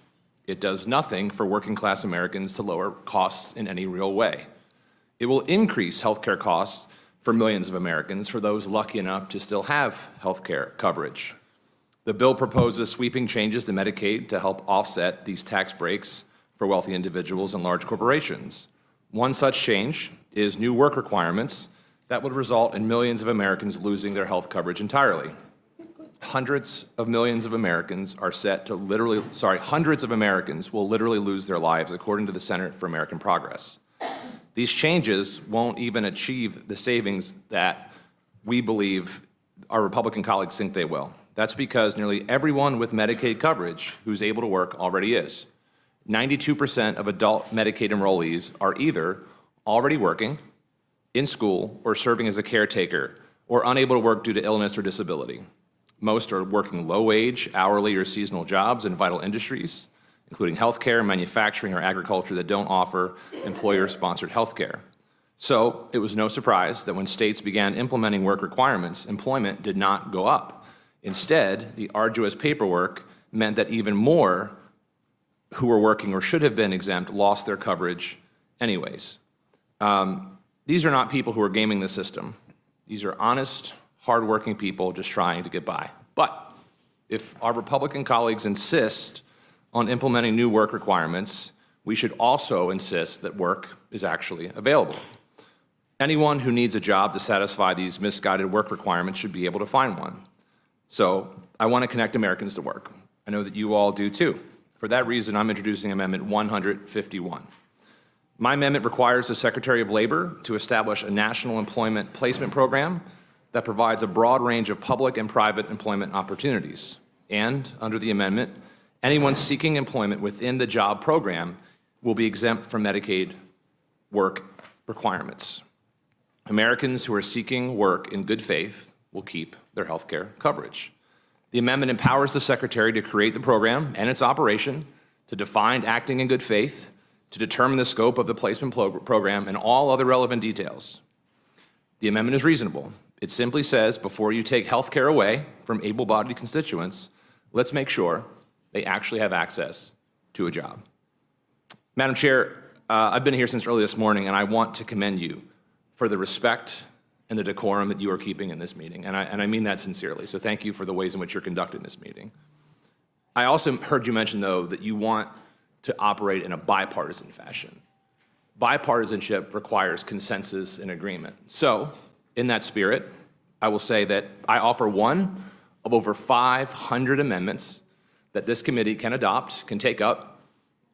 It does nothing for working class Americans to lower costs in any real way. It will increase healthcare costs for millions of Americans, for those lucky enough to still have healthcare coverage. The bill proposes sweeping changes to Medicaid to help offset these tax breaks for wealthy individuals and large corporations. One such change is new work requirements that would result in millions of Americans losing their health coverage entirely. Hundreds of millions of Americans are set to hundreds of Americans will literally lose their lives, according to the Center for American Progress. These changes won't even achieve the savings that we believe our Republican colleagues think they will. That's because nearly everyone with Medicaid coverage who's able to work already is. 92% of adult Medicaid enrollees are either already working, in school, or serving as a caretaker, or unable to work due to illness or disability. Most are working low-wage, hourly, or seasonal jobs in vital industries, including healthcare, manufacturing, or agriculture that don't offer employer-sponsored healthcare. So it was no surprise that when states began implementing work requirements, employment did not go up. Instead, the arduous paperwork meant that even more who were working or should have been exempt lost their coverage anyways. These are not people who are gaming the system. These are honest, hardworking people just trying to get by. But if our Republican colleagues insist on implementing new work requirements, we should also insist that work is actually available. Anyone who needs a job to satisfy these misguided work requirements should be able to find one. So I want to connect Americans to work. I know that you all do too. For that reason, I'm introducing Amendment 151. My amendment requires the Secretary of Labor to establish a national employment placement program that provides a broad range of public and private employment opportunities. And under the amendment, anyone seeking employment within the job program will be exempt from Medicaid work requirements. Americans who are seeking work in good faith will keep their health care coverage. The amendment empowers the Secretary to create the program and its operation, to define acting in good faith, to determine the scope of the placement program, and all other relevant details. The amendment is reasonable. It simply says, before you take health care away from able-bodied constituents, let's make sure they actually have access to a job. Madam Chair, I've been here since early this morning, and I want to commend you for the respect and the decorum that you are keeping in this meeting, and I mean that sincerely. So thank you for the ways in which you're conducting this meeting. I also heard you mention, though, that you want to operate in a bipartisan fashion. Bipartisanship requires consensus and agreement. So, in that spirit, I will say that I offer one of over 500 amendments that this committee can adopt, can take up.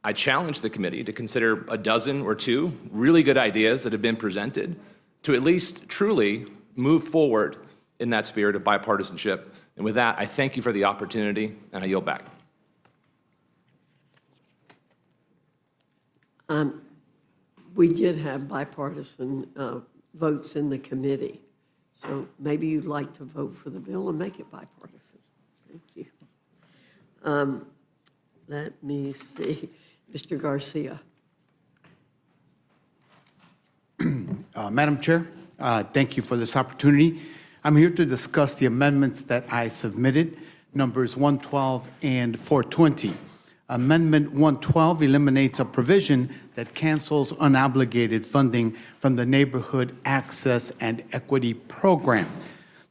I challenge the committee to consider a dozen or two really good ideas that have been presented to at least truly move forward in that spirit of bipartisanship. And with that, I thank you for the opportunity, and I yield back. We did have bipartisan votes in the committee, so maybe you'd like to vote for the bill and make it bipartisan. Thank you. Let me see. Mr. Garcia. Madam Chair, thank you for this opportunity. I'm here to discuss the amendments that I submitted, numbers 112 and 420. Amendment 112 eliminates a provision that cancels unobligated funding from the Neighborhood Access and Equity Program.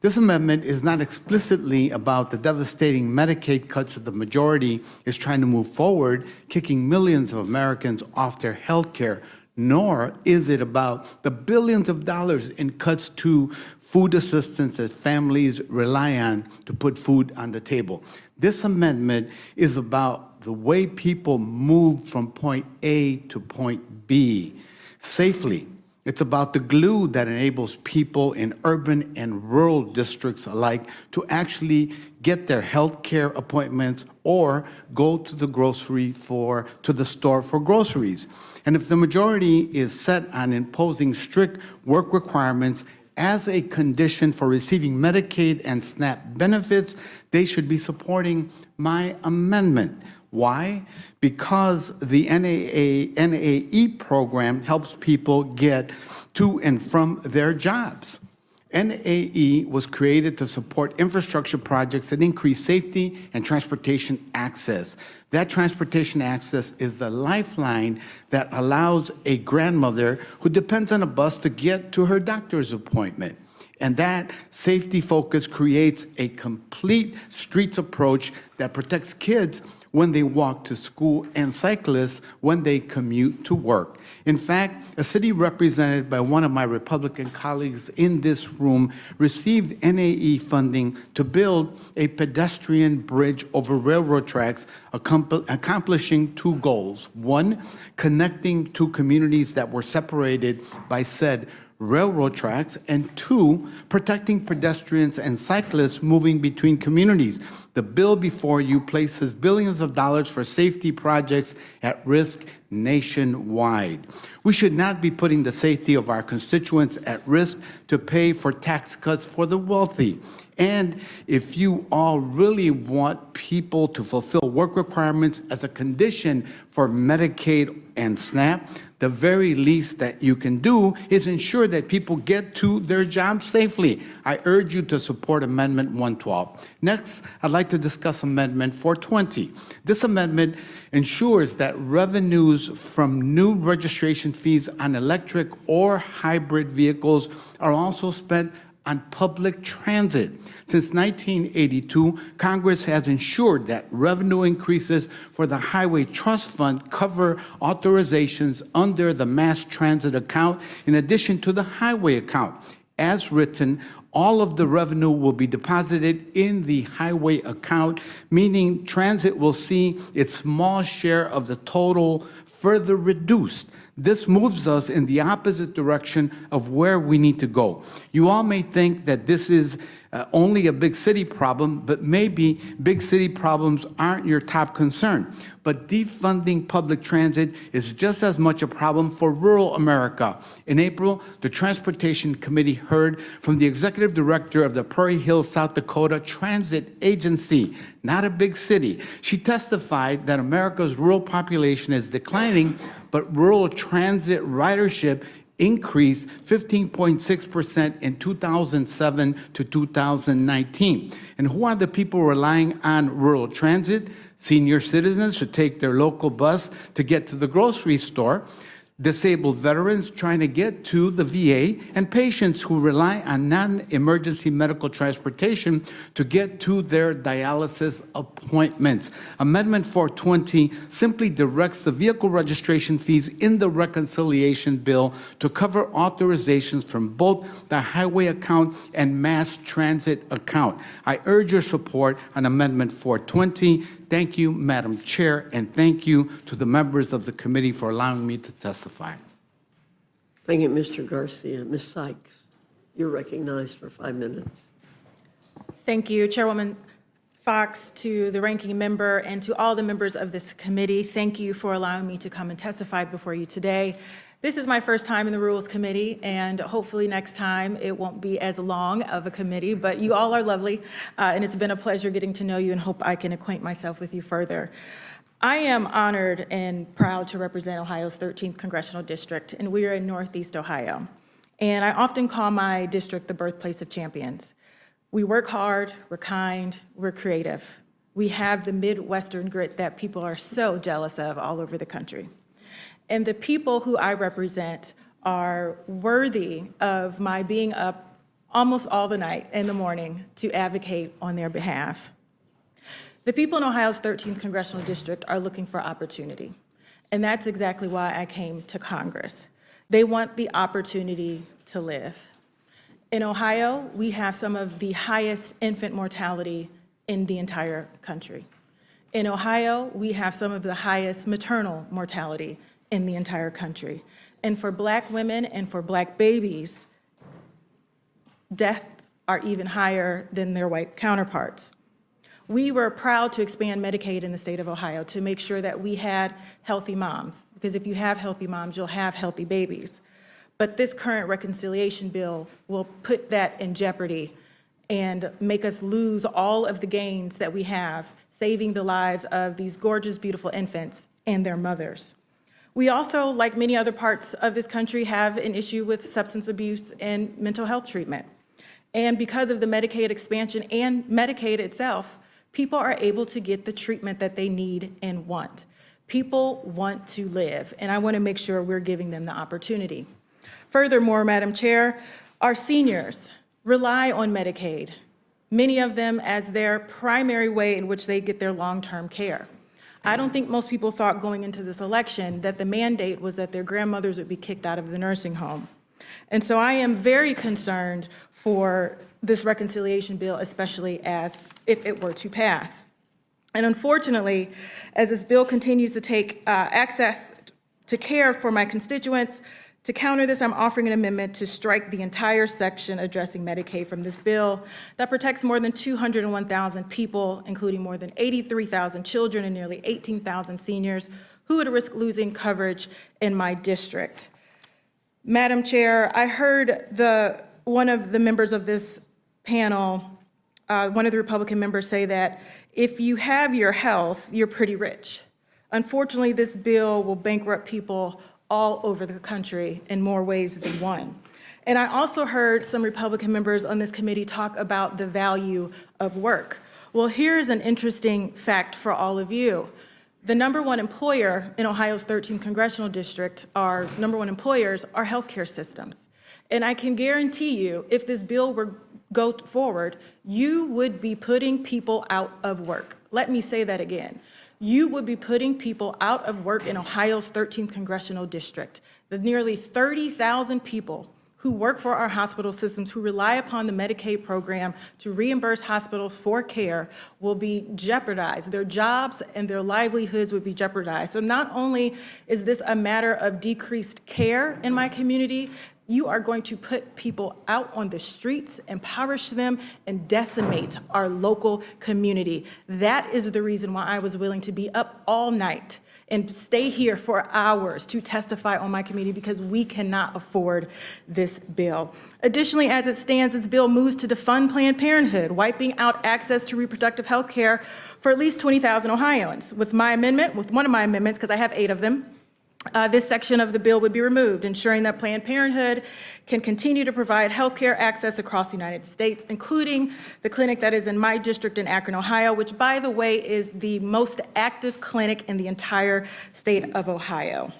This amendment is not explicitly about the devastating Medicaid cuts that the majority is trying to move forward, kicking millions of Americans off their health care, nor is it about the billions of dollars in cuts to food assistance that families rely on to put food on the table. This amendment is about the way people move from point A to point B safely. It's about the glue that enables people in urban and rural districts alike to actually get their health care appointments or go to the store for groceries. And if the majority is set on imposing strict work requirements as a condition for receiving Medicaid and SNAP benefits, they should be supporting my amendment. Why? Because the NAE program helps people get to and from their jobs. NAE was created to support infrastructure projects that increase safety and transportation access. That transportation access is the lifeline that allows a grandmother who depends on a bus to get to her doctor's appointment. And that safety focus creates a complete streets approach that protects kids when they walk to school and cyclists when they commute to work. In fact, a city represented by one of my Republican colleagues in this room received NAE funding to build a pedestrian bridge over railroad tracks, accomplishing two goals. One, connecting two communities that were separated by said railroad tracks, and two, protecting pedestrians and cyclists moving between communities. The bill before you places billions of dollars for safety projects at risk nationwide. We should not be putting the safety of our constituents at risk to pay for tax cuts for the wealthy. And if you all really want people to fulfill work requirements as a condition for Medicaid and SNAP, the very least that you can do is ensure that people get to their jobs safely. I urge you to support Amendment 112. Next, I'd like to discuss Amendment 420. This amendment ensures that revenues from new registration fees on electric or hybrid vehicles are also spent on public transit. Since 1982, Congress has ensured that revenue increases for the Highway Trust Fund cover authorizations under the mass transit account in addition to the highway account. As written, all of the revenue will be deposited in the highway account, meaning transit will see its small share of the total further reduced. This moves us in the opposite direction of where we need to go. You all may think that this is only a big city problem, but maybe big city problems aren't your top concern. But defunding public transit is just as much a problem for rural America. In April, the Transportation Committee heard from the executive director of the Prairie Hill, South Dakota Transit Agency, not a big city. She testified that America's rural population is declining, but rural transit ridership increased 15.6% in 2007 to 2019. And who are the people relying on rural transit? Senior citizens who take their local bus to get to the grocery store, disabled veterans trying to get to the VA, and patients who rely on non-emergency medical transportation to get to their dialysis appointments. Amendment 420 simply directs the vehicle registration fees in the reconciliation bill to cover authorizations from both the highway account and mass transit account. I urge your support on Amendment 420. Thank you, Madam Chair, and thank you to the members of the committee for allowing me to testify. Thank you, Mr. Garcia. Ms. Sykes, you're recognized for 5 minutes. Thank you, Chairwoman Fox, to the ranking member, and to all the members of this committee. Thank you for allowing me to come and testify before you today. This is my first time in the Rules Committee, and hopefully next time it won't be as long of a committee, but you all are lovely, and it's been a pleasure getting to know you, and hope I can acquaint myself with you further. I am honored and proud to represent Ohio's 13th Congressional District, and we are in Northeast Ohio. And I often call my district the birthplace of champions. We work hard, we're kind, we're creative. We have the Midwestern grit that people are so jealous of all over the country. And the people who I represent are worthy of my being up almost all the night in the morning to advocate on their behalf. The people in Ohio's 13th Congressional District are looking for opportunity, and that's exactly why I came to Congress. They want the opportunity to live. In Ohio, we have some of the highest infant mortality in the entire country. In Ohio, we have some of the highest maternal mortality in the entire country. And for Black women and for Black babies, deaths are even higher than their white counterparts. We were proud to expand Medicaid in the state of Ohio to make sure that we had healthy moms, because if you have healthy moms, you'll have healthy babies. But this current reconciliation bill will put that in jeopardy and make us lose all of the gains that we have, saving the lives of these gorgeous, beautiful infants and their mothers. We also, like many other parts of this country, have an issue with substance abuse and mental health treatment. And because of the Medicaid expansion and Medicaid itself, people are able to get the treatment that they need and want. People want to live, and I want to make sure we're giving them the opportunity. Furthermore, Madam Chair, our seniors rely on Medicaid, many of them as their primary way in which they get their long-term care. I don't think most people thought going into this election that the mandate was that their grandmothers would be kicked out of the nursing home. And so I am very concerned for this reconciliation bill, especially as if it were to pass. And unfortunately, as this bill continues to take access to care for my constituents, to counter this, I'm offering an amendment to strike the entire section addressing Medicaid from this bill that protects more than 201,000 people, including more than 83,000 children and nearly 18,000 seniors who would risk losing coverage in my district. Madam Chair, I heard one of the members of this panel, one of the Republican members, say that if you have your health, you're pretty rich. Unfortunately, this bill will bankrupt people all over the country in more ways than one. And I also heard some Republican members on this committee talk about the value of work. Well, here's an interesting fact for all of you. The #1 employer in Ohio's 13th Congressional District, our #1 employers are healthcare systems. And I can guarantee you, if this bill were go forward, you would be putting people out of work. Let me say that again. You would be putting people out of work in Ohio's 13th Congressional District. The nearly 30,000 people who work for our hospital systems, who rely upon the Medicaid program to reimburse hospitals for care, will be jeopardized. Their jobs and their livelihoods would be jeopardized. So not only is this a matter of decreased care in my community, you are going to put people out on the streets, impoverish them, and decimate our local community. That is the reason why I was willing to be up all night and stay here for hours to testify on my community, because we cannot afford this bill. Additionally, as it stands, this bill moves to defund Planned Parenthood, wiping out access to reproductive health care for at least 20,000 Ohioans. With my amendment, with one of my amendments, because I have 8 of them, this section of the bill would be removed, ensuring that Planned Parenthood can continue to provide health care access across the United States, including the clinic that is in my district in Akron, Ohio, which, by the way, is the most active clinic in the entire state of Ohio.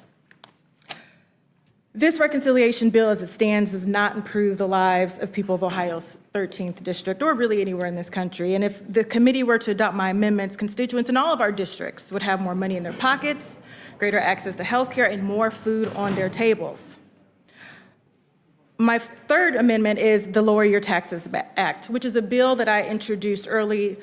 This reconciliation bill, as it stands, does not improve the lives of people of Ohio's 13th district, or really anywhere in this country. And if the committee were to adopt my amendments, constituents in all of our districts would have more money in their pockets, greater access to health care, and more food on their tables. My third amendment is the Lower Your Taxes Act, which is a bill that I introduced early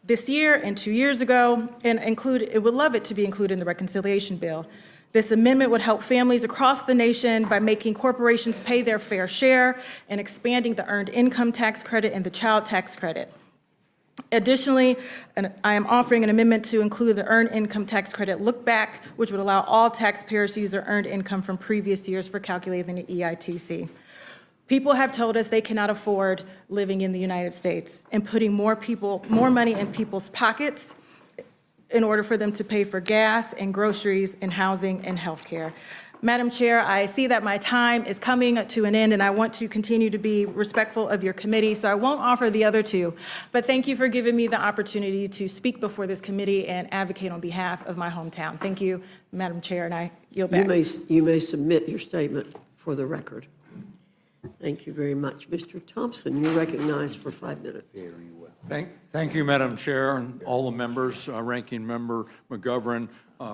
this year and 2 years ago, and would love it to be included in the reconciliation bill. This amendment would help families across the nation by making corporations pay their fair share and expanding the earned income tax credit and the child tax credit. Additionally, I am offering an amendment to include the earned income tax credit look back, which would allow all taxpayers to use their earned income from previous years for calculating the EITC. People have told us they cannot afford living in the United States, and putting more money in people's pockets in order for them to pay for gas and groceries and housing and health care. Madam Chair, I see that my time is coming to an end, and I want to continue to be respectful of your committee, so I won't offer the other 2. But thank you for giving me the opportunity to speak before this committee and advocate on behalf of my hometown. Thank you, Madam Chair, and I yield back. You may submit your statement for the record. Thank you very much. Mr. Thompson, you're recognized for 5 minutes. Thank you, Madam Chair, and all the members, Ranking Member McGovern,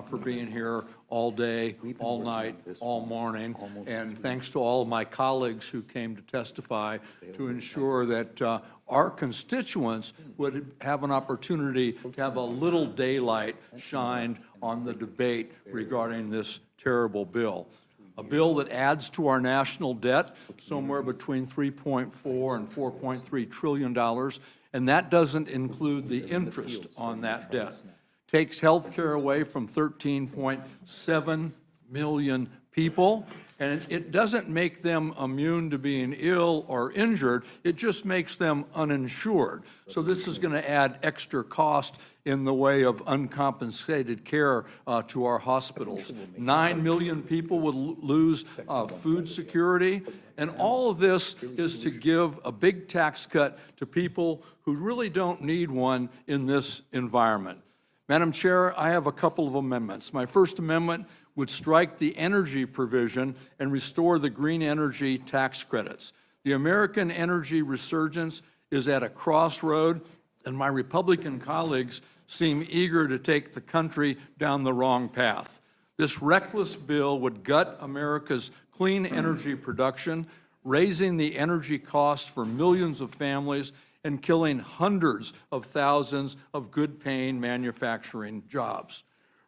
for being here all day, all night, all morning. And thanks to all of my colleagues who came to testify to ensure that our constituents would have an opportunity to have a little daylight shined on the debate regarding this terrible bill. A bill that adds to our national debt somewhere between $3.4 and $4.3 trillion, and that doesn't include the interest on that debt. Takes health care away from 13.7 million people, and it doesn't make them immune to being ill or injured, it just makes them uninsured. So this is going to add extra cost in the way of uncompensated care to our hospitals. 9 million people would lose food security, and all of this is to give a big tax cut to people who really don't need one in this environment. Madam Chair, I have a couple of amendments. My first amendment would strike the energy provision and restore the green energy tax credits. The American energy resurgence is at a crossroad, and my Republican colleagues seem eager to take the country down the wrong path. This reckless bill would gut America's clean energy production, raising the energy cost for millions of families and killing hundreds of thousands of good-paying manufacturing jobs.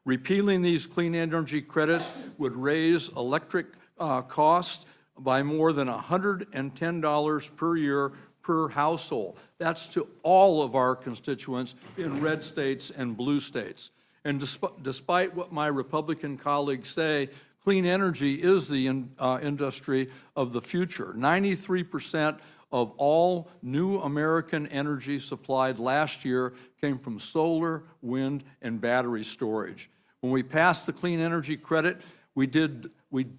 Repealing these clean energy credits would raise electric costs by more than $110 per year per household. That's to all of our constituents in red states and blue states. And despite what my Republican colleagues say, clean energy is the industry of the future. 93% of all new American energy supplied last year came from solar, wind, and battery storage. When we passed the clean energy credit, we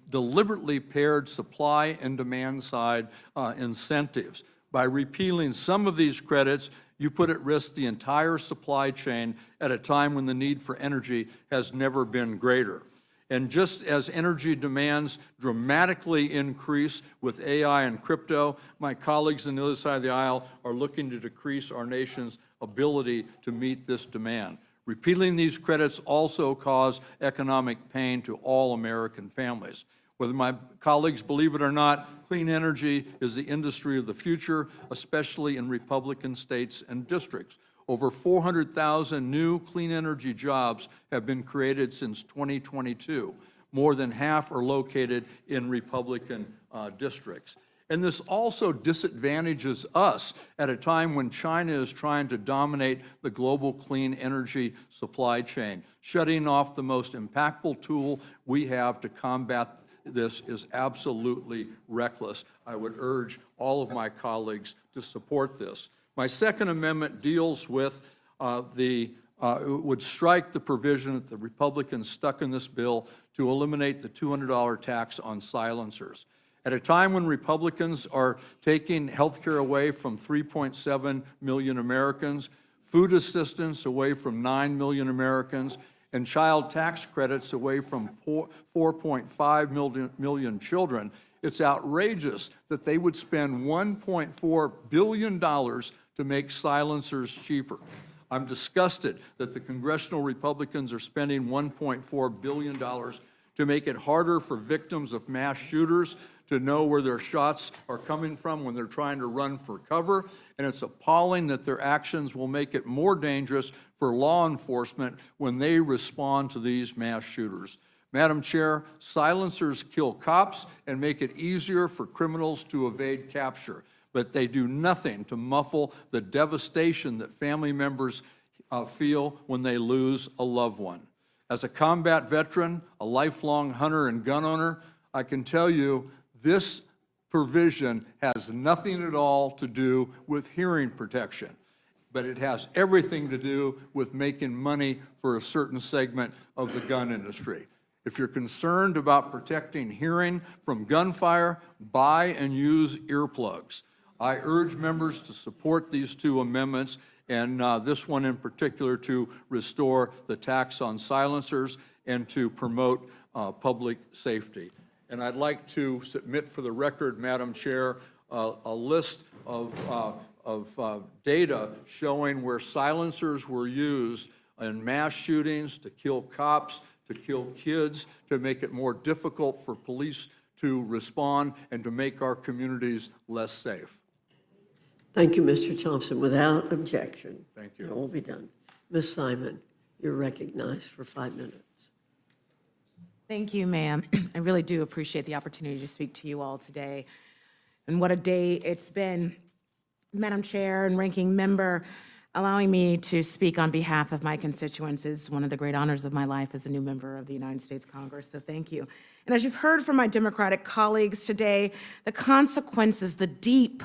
deliberately paired supply and demand side incentives. By repealing some of these credits, you put at risk the entire supply chain at a time when the need for energy has never been greater. And just as energy demands dramatically increase with AI and crypto, my colleagues on the other side of the aisle are looking to decrease our nation's ability to meet this demand. Repealing these credits also cause economic pain to all American families. Whether my colleagues believe it or not, clean energy is the industry of the future, especially in Republican states and districts. Over 400,000 new clean energy jobs have been created since 2022. More than half are located in Republican districts. And this also disadvantages us at a time when China is trying to dominate the global clean energy supply chain. Shutting off the most impactful tool we have to combat this is absolutely reckless. I would urge all of my colleagues to support this. My second amendment deals with would strike the provision that the Republicans stuck in this bill to eliminate the $200 tax on silencers. At a time when Republicans are taking health care away from 3.7 million Americans, food assistance away from 9 million Americans, and child tax credits away from 4.5 million children, it's outrageous that they would spend $1.4 billion to make silencers cheaper. I'm disgusted that the congressional Republicans are spending $1.4 billion to make it harder for victims of mass shooters to know where their shots are coming from when they're trying to run for cover, and it's appalling that their actions will make it more dangerous for law enforcement when they respond to these mass shooters. Madam Chair, silencers kill cops and make it easier for criminals to evade capture, but they do nothing to muffle the devastation that family members feel when they lose a loved one. As a combat veteran, a lifelong hunter and gun owner, I can tell you this provision has nothing at all to do with hearing protection, but it has everything to do with making money for a certain segment of the gun industry. If you're concerned about protecting hearing from gunfire, buy and use earplugs. I urge members to support these two amendments, and this one in particular to restore the tax on silencers and to promote public safety. And I'd like to submit for the record, Madam Chair, a list of data showing where silencers were used in mass shootings to kill cops, to kill kids, to make it more difficult for police to respond and to make our communities less safe. Thank you, Mr. Thompson. Without objection. Thank you. It will be done. Ms. Simon, you're recognized for 5 minutes. Thank you, ma'am. I really do appreciate the opportunity to speak to you all today. And what a day it's been. Madam Chair and Ranking Member, allowing me to speak on behalf of my constituents is one of the great honors of my life as a new member of the United States Congress, so thank you. And as you've heard from my Democratic colleagues today, the consequences, the deep,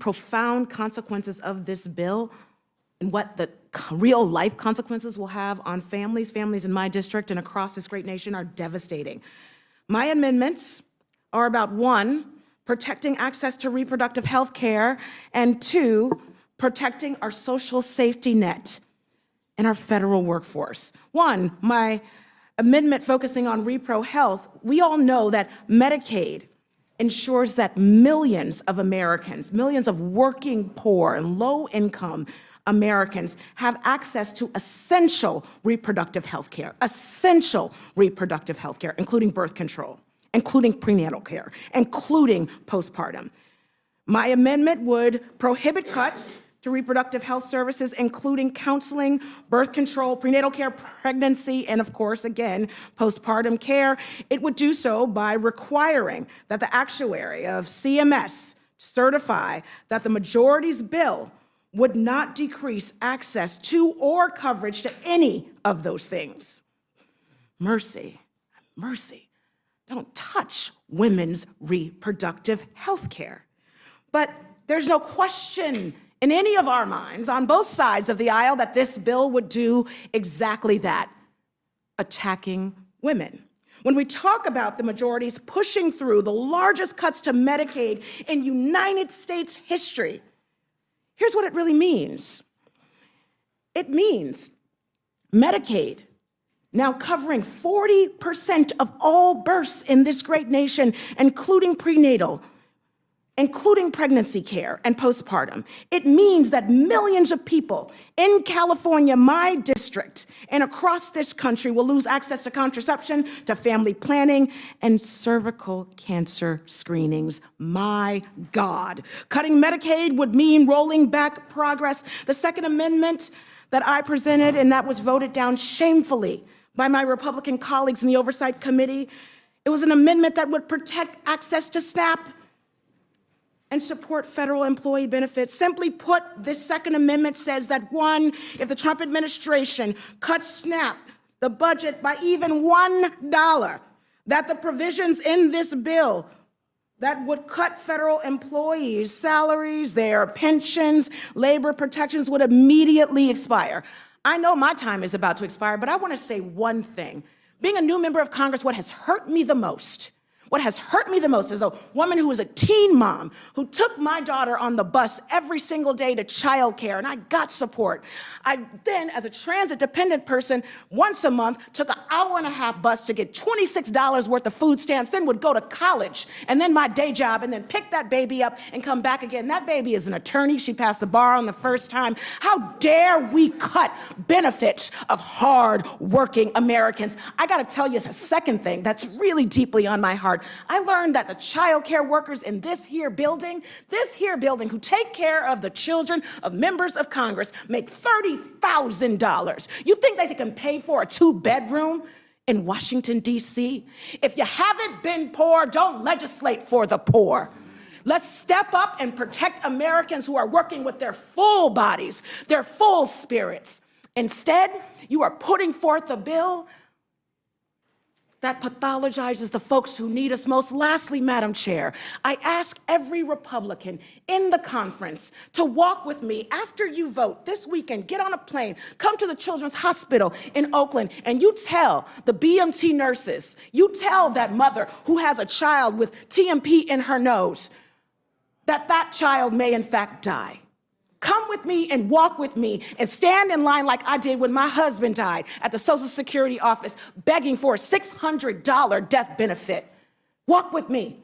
profound consequences of this bill and what the real life consequences will have on families in my district and across this great nation are devastating. My amendments are about 1, protecting access to reproductive health care, and 2, protecting our social safety net and our federal workforce. 1, my amendment focusing on repro health. We all know that Medicaid ensures that millions of Americans, millions of working poor and low-income Americans have access to essential reproductive health care, including birth control, including prenatal care, including postpartum. My amendment would prohibit cuts to reproductive health services, including counseling, birth control, prenatal care, pregnancy, and of course, again, postpartum care. It would do so by requiring that the actuary of CMS certify that the majority's bill would not decrease access to or coverage to any of those things. Mercy, mercy. Don't touch women's reproductive health care. But there's no question in any of our minds on both sides of the aisle that this bill would do exactly that, attacking women. When we talk about the majorities pushing through the largest cuts to Medicaid in United States history, here's what it really means. It means Medicaid now covering 40% of all births in this great nation, including prenatal, including pregnancy care and postpartum. It means that millions of people in California, my district, and across this country will lose access to contraception, to family planning, and cervical cancer screenings. My God. Cutting Medicaid would mean rolling back progress. The Second Amendment that I presented and that was voted down shamefully by my Republican colleagues in the Oversight Committee, it was an amendment that would protect access to SNAP and support federal employee benefits. Simply put, this Second Amendment says that, one, if the Trump administration cuts SNAP, the budget, by even $1, that the provisions in this bill that would cut federal employees' salaries, their pensions, labor protections would immediately expire. I know my time is about to expire, but I want to say one thing. Being a new member of Congress, what has hurt me the most is a woman who was a teen mom who took my daughter on the bus every single day to childcare, and I got support. I then, as a transit-dependent person, once a month took an hour-and-a-half bus to get $26 worth of food stamps, then would go to college, and then my day job, and then pick that baby up and come back again. That baby is an attorney. She passed the bar on the first time. How dare we cut benefits of hard-working Americans? I got to tell you a second thing that's really deeply on my heart. I learned that the child care workers in this here building who take care of the children of members of Congress make $30,000. You think they can pay for a 2-bedroom in Washington, D.C.? If you haven't been poor, don't legislate for the poor. Let's step up and protect Americans who are working with their full bodies, their full spirits. Instead, you are putting forth a bill that pathologizes the folks who need us most. Lastly, Madam Chair, I ask every Republican in the conference to walk with me after you vote this weekend. Get on a plane, come to the Children's Hospital in Oakland, and you tell the BMT nurses, you tell that mother who has a child with TMP in her nose that that child may in fact die. Come with me and walk with me and stand in line like I did when my husband died at the Social Security office begging for a $600 death benefit. Walk with me.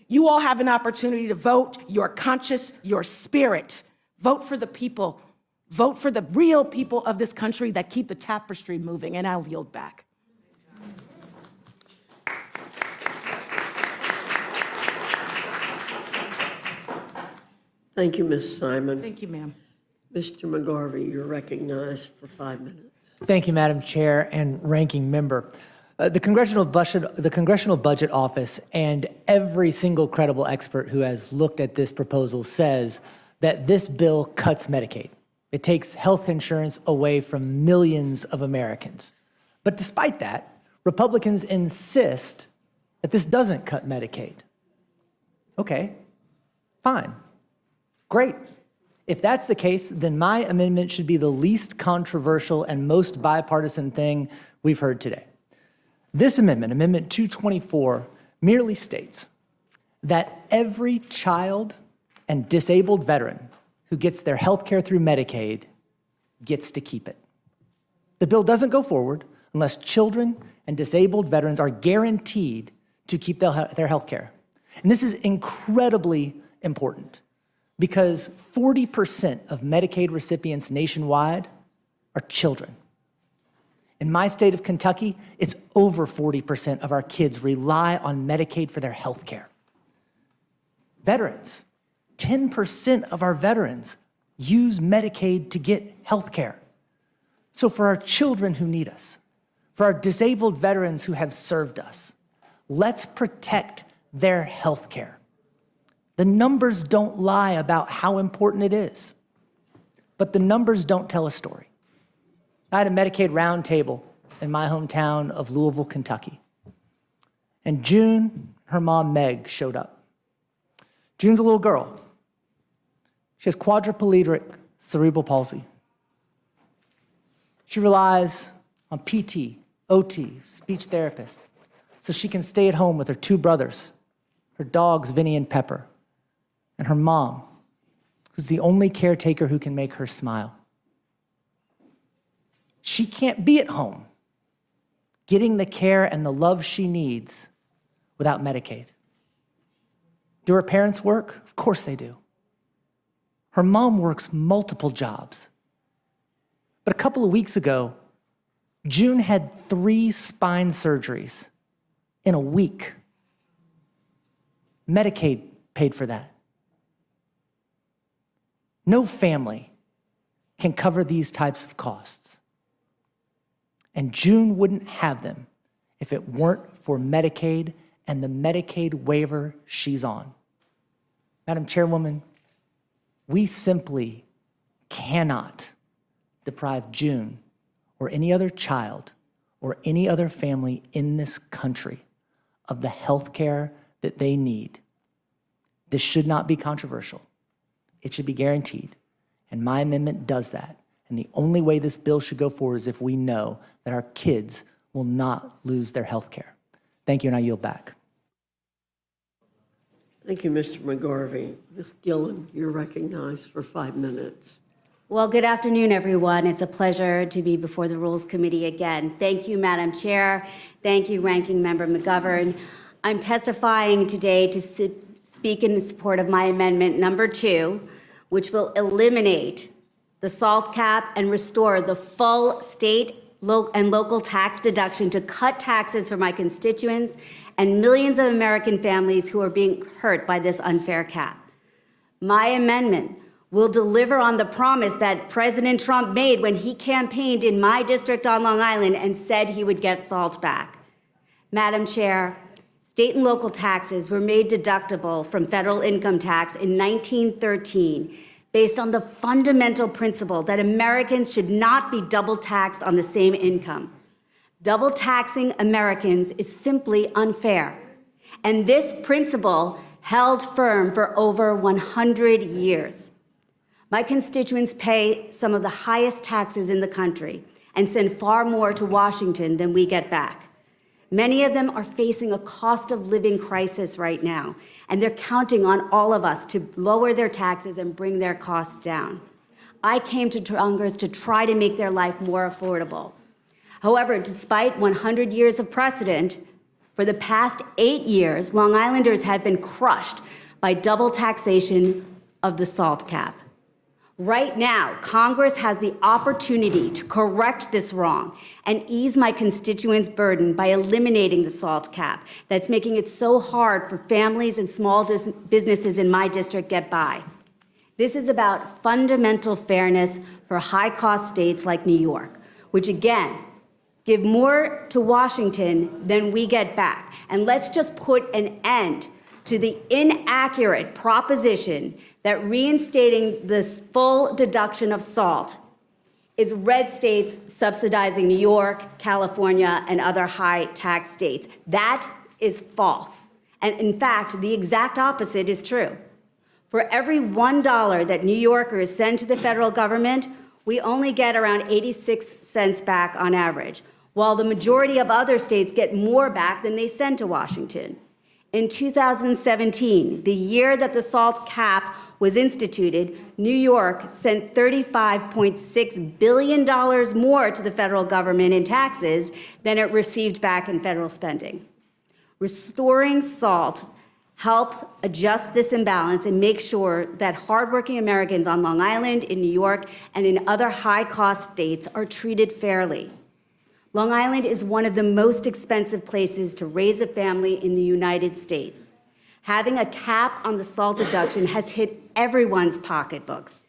You all have an opportunity to vote your conscience, your spirit. Vote for the people. Vote for the real people of this country that keep the tapestry moving, and I'll yield back. Thank you, Ms. Simon. Thank you, ma'am. Mr. McGarvey, you're recognized for 5 minutes. Thank you, Madam Chair and Ranking Member. The Congressional Budget Office and every single credible expert who has looked at this proposal says that this bill cuts Medicaid. It takes health insurance away from millions of Americans. But despite that, Republicans insist that this doesn't cut Medicaid. Okay, fine. Great. If that's the case, then my amendment should be the least controversial and most bipartisan thing we've heard today. This amendment, Amendment 224, merely states that every child and disabled veteran who gets their health care through Medicaid gets to keep it. The bill doesn't go forward unless children and disabled veterans are guaranteed to keep their health care. And this is incredibly important, because 40% of Medicaid recipients nationwide are children. In my state of Kentucky, it's over 40% of our kids rely on Medicaid for their health care. Veterans, 10% of our veterans use Medicaid to get health care. So for our children who need us, for our disabled veterans who have served us, let's protect their health care. The numbers don't lie about how important it is, but the numbers don't tell a story. I had a Medicaid roundtable in my hometown of Louisville, Kentucky. And June, her mom, Meg, showed up. June's a little girl. She has quadriplegic cerebral palsy. She relies on PT, OT, speech therapists, so she can stay at home with her 2 brothers, her dogs, Vinny and Pepper, and her mom, who's the only caretaker who can make her smile. She can't be at home getting the care and the love she needs without Medicaid. Do her parents work? Of course they do. Her mom works multiple jobs. But a couple of weeks ago, June had 3 spine surgeries in a week. Medicaid paid for that. No family can cover these types of costs. And June wouldn't have them if it weren't for Medicaid and the Medicaid waiver she's on. Madam Chairwoman, we simply cannot deprive June or any other child or any other family in this country of the health care that they need. This should not be controversial. It should be guaranteed. And my amendment does that. And the only way this bill should go forward is if we know that our kids will not lose their health care. Thank you, and I yield back. Thank you, Mr. McGarvey. Ms. Gillen, you're recognized for 5 minutes. Well, good afternoon, everyone. It's a pleasure to be before the Rules Committee again. Thank you, Madam Chair. Thank you, Ranking Member McGovern. I'm testifying today to speak in support of my amendment number 2, which will eliminate the SALT cap and restore the full state and local tax deduction to cut taxes for my constituents and millions of American families who are being hurt by this unfair cap. My amendment will deliver on the promise that President Trump made when he campaigned in my district on Long Island and said he would get SALT back. Madam Chair, state and local taxes were made deductible from federal income tax in 1913 based on the fundamental principle that Americans should not be double taxed on the same income. Double taxing Americans is simply unfair. And this principle held firm for over 100 years. My constituents pay some of the highest taxes in the country and send far more to Washington than we get back. Many of them are facing a cost of living crisis right now, and they're counting on all of us to lower their taxes and bring their costs down. I came to Congress to try to make their life more affordable. However, despite 100 years of precedent, for the past 8 years, Long Islanders have been crushed by double taxation of the SALT cap. Right now, Congress has the opportunity to correct this wrong and ease my constituents' burden by eliminating the SALT cap that's making it so hard for families and small businesses in my district get by. This is about fundamental fairness for high-cost states like New York, which again, give more to Washington than we get back. And let's just put an end to the inaccurate proposition that reinstating this full deduction of SALT is red states subsidizing New York, California, and other high-tax states. That is false. And in fact, the exact opposite is true. For every $1 that New Yorkers send to the federal government, we only get around 86 cents back on average, while the majority of other states get more back than they send to Washington. In 2017, the year that the SALT cap was instituted, New York sent $35.6 billion more to the federal government in taxes than it received back in federal spending. Restoring SALT helps adjust this imbalance and make sure that hardworking Americans on Long Island, in New York, and in other high-cost states are treated fairly. Long Island is one of the most expensive places to raise a family in the United States. Having a cap on the SALT deduction has hit everyone's pocketbooks.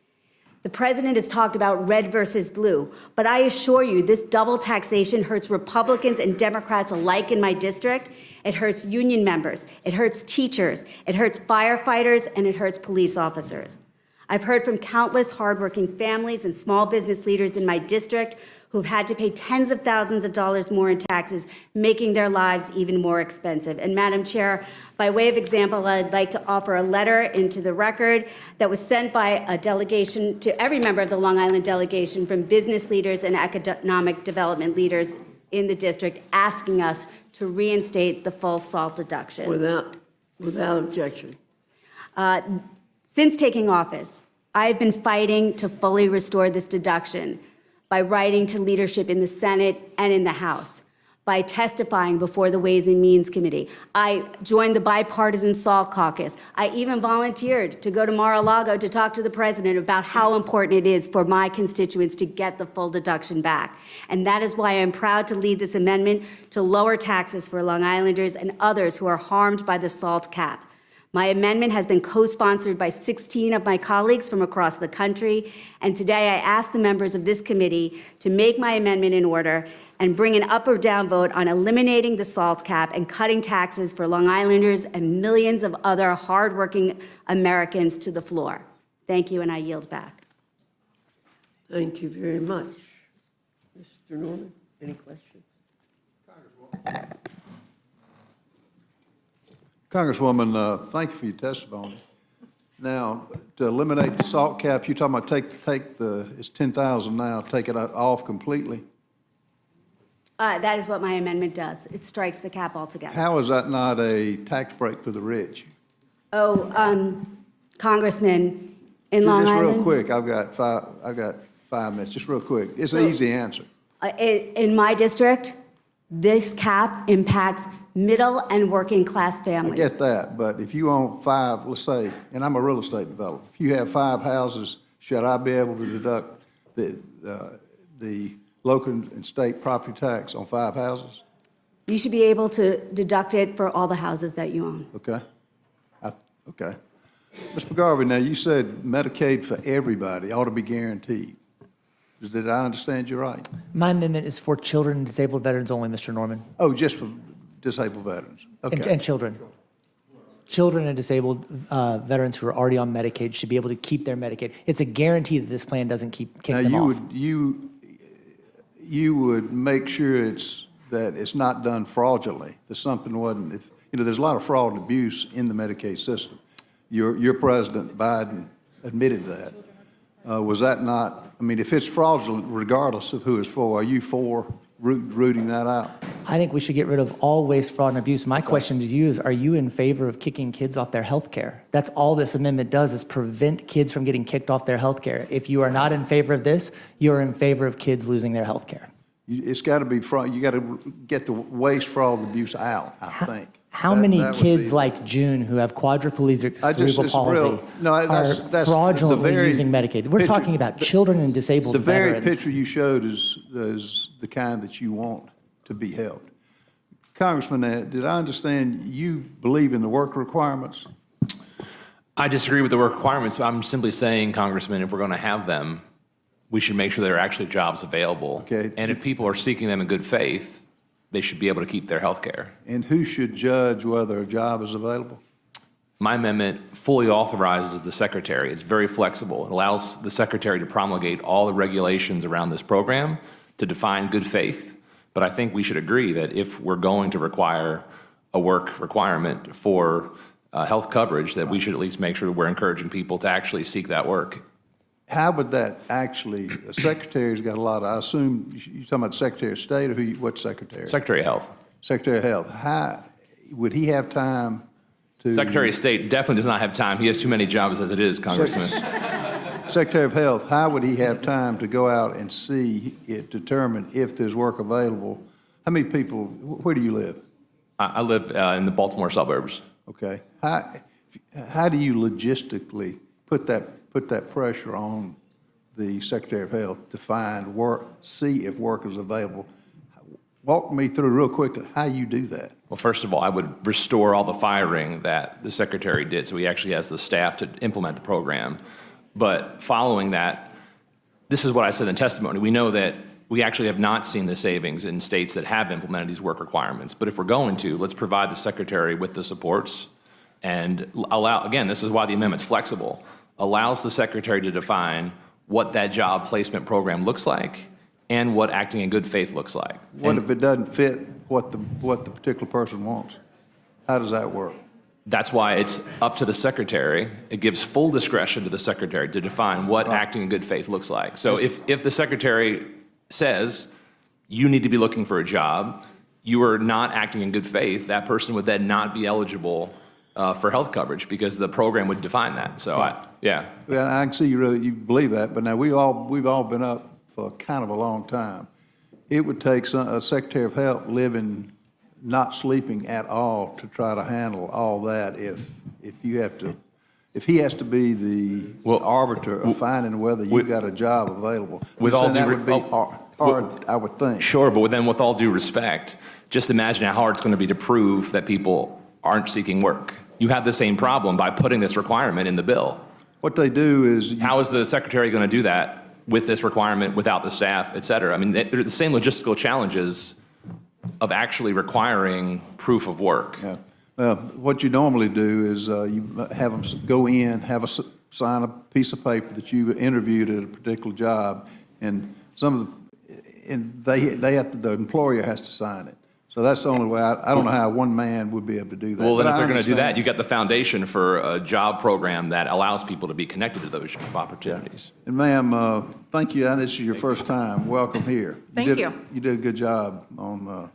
The president has talked about red versus blue, but I assure you this double taxation hurts Republicans and Democrats alike in my district. It hurts union members, it hurts teachers, it hurts firefighters, and it hurts police officers. I've heard from countless hardworking families and small business leaders in my district who've had to pay tens of thousands of dollars more in taxes, making their lives even more expensive. And Madam Chair, by way of example, I'd like to offer a letter into the record that was sent by a delegation to every member of the Long Island delegation from business leaders and economic development leaders in the district asking us to reinstate the full SALT deduction. Without objection. Since taking office, I have been fighting to fully restore this deduction by writing to leadership in the Senate and in the House. by testifying before the Ways and Means Committee. I joined the Bipartisan SALT Caucus. I even volunteered to go to Mar-a-Lago to talk to the president about how important it is for my constituents to get the full deduction back. And that is why I'm proud to lead this amendment to lower taxes for Long Islanders and others who are harmed by the SALT cap. My amendment has been co-sponsored by 16 of my colleagues from across the country, and today I ask the members of this committee to make my amendment in order and bring an up or down vote on eliminating the SALT cap and cutting taxes for Long Islanders and millions of other hardworking Americans to the floor. Thank you, and I yield back. Thank you very much. Mr. Norman, any questions? Congresswoman, thank you for your testimony. Now, to eliminate the SALT cap, you're talking about take the, it's 10,000 now, take it off completely? That is what my amendment does. It strikes the cap altogether. How is that not a tax break for the rich? Oh, Congressman, in Long Just Island. real quick, I've got 5 minutes, just real quick. It's an easy answer. In my district, this cap impacts middle and working class I families. get that, but if you own 5, let's say, and I'm a real estate developer, if you have 5 houses, should I be able to deduct the local and state property tax on 5 houses? You should be able to deduct it for all the houses that you own. Okay. Okay. Ms. McGarvey, now you said Medicaid for everybody ought to be guaranteed. Did I understand you right? My amendment is for children and disabled veterans only, Mr. Norman. Oh, just for disabled veterans? Okay. And children. Children and disabled veterans who are already on Medicaid should be able to keep their Medicaid. It's a guarantee that this plan doesn't kick them off. You would make sure that it's not done fraudulently, that something wasn't, there's a lot of fraud and abuse in the Medicaid system. Your President Biden admitted that. Was that not, if it's fraudulent, regardless of who it's for, are you for rooting that out? I think we should get rid of all waste, fraud, and abuse. My question to you is, are you in favor of kicking kids off their health care? That's all this amendment does, is prevent kids from getting kicked off their health care. If you are not in favor of this, you're in favor of kids losing their health care. It's got to be fraud. You got to get the waste, fraud, and abuse out, I think. How many kids like June who have quadriplegic cerebral palsy are fraudulently using Medicaid? We're talking about children and disabled veterans. The very veterans. picture you showed is the kind that you want to be helped. Congressman, did I understand you believe in the work requirements? I disagree with the work requirements, but I'm simply saying, Congressman, if we're going to have them, we should make sure there are actually jobs available. Okay. And if people are seeking them in good faith, they should be able to keep their health care. And who should judge whether a job is available? My amendment fully authorizes the Secretary. It's very flexible. It allows the Secretary to promulgate all the regulations around this program to define good faith. But I think we should agree that if we're going to require a work requirement for health coverage, that we should at least make sure we're encouraging people to actually seek that work. How would that actually, the Secretary's got a lot of, I assume, you're talking about Secretary of State, or what Secretary? Secretary of Health. Secretary of Health. How, would he have time to? Secretary of State definitely does not have time. He has too many jobs as it is, Congressman. Secretary of Health, how would he have time to go out and determine if there's work available? How many people, where do you live? I live in the Baltimore suburbs. Okay. How do you logistically put that pressure on the Secretary of Health to find work, see if work is available? Walk me through real quickly how you do that. Well, first of all, I would restore all the firing that the Secretary did, so he actually has the staff to implement the program. But following that, this is what I said in testimony. We know that we actually have not seen the savings in states that have implemented these work requirements. But if we're going to, let's provide the Secretary with the supports and allow, again, this is why the amendment's flexible, allows the Secretary to define what that job placement program looks like and what acting in good faith looks like. What if it doesn't fit what the particular person wants? How does that work? That's why it's up to the Secretary. It gives full discretion to the Secretary to define what acting in good faith looks like. So if the Secretary says, you need to be looking for a job, you are not acting in good faith, that person would then not be eligible for health coverage because the program would define that. So, yeah. Well, I can see you believe that, but now we've all been up for kind of a long time. it would take a Secretary of Health living, not sleeping at all to try to handle all that if you have to, if he has to be the arbiter of finding whether you've got a job available. With all that due would be hard, I would think. Sure, but then with all due respect, just imagine how hard it's going to be to prove that people aren't seeking work. You have the same problem by putting this requirement in the bill. What they do is... How is the secretary going to do that with this requirement, without the staff, et cetera? I mean, they're the same logistical challenges of actually requiring proof of work. Yeah. Well, what you normally do is you have them go in, sign a piece of paper that you interviewed at a particular job, and the employer has to sign it. So that's the only way. I don't know how one man would be able to do that. Well, then But if I they're going to do understand. that, you got the foundation for a job program that allows people to be connected to those job opportunities. And ma'am, thank you. And this is your first time. Welcome here. Thank you. You did a good job on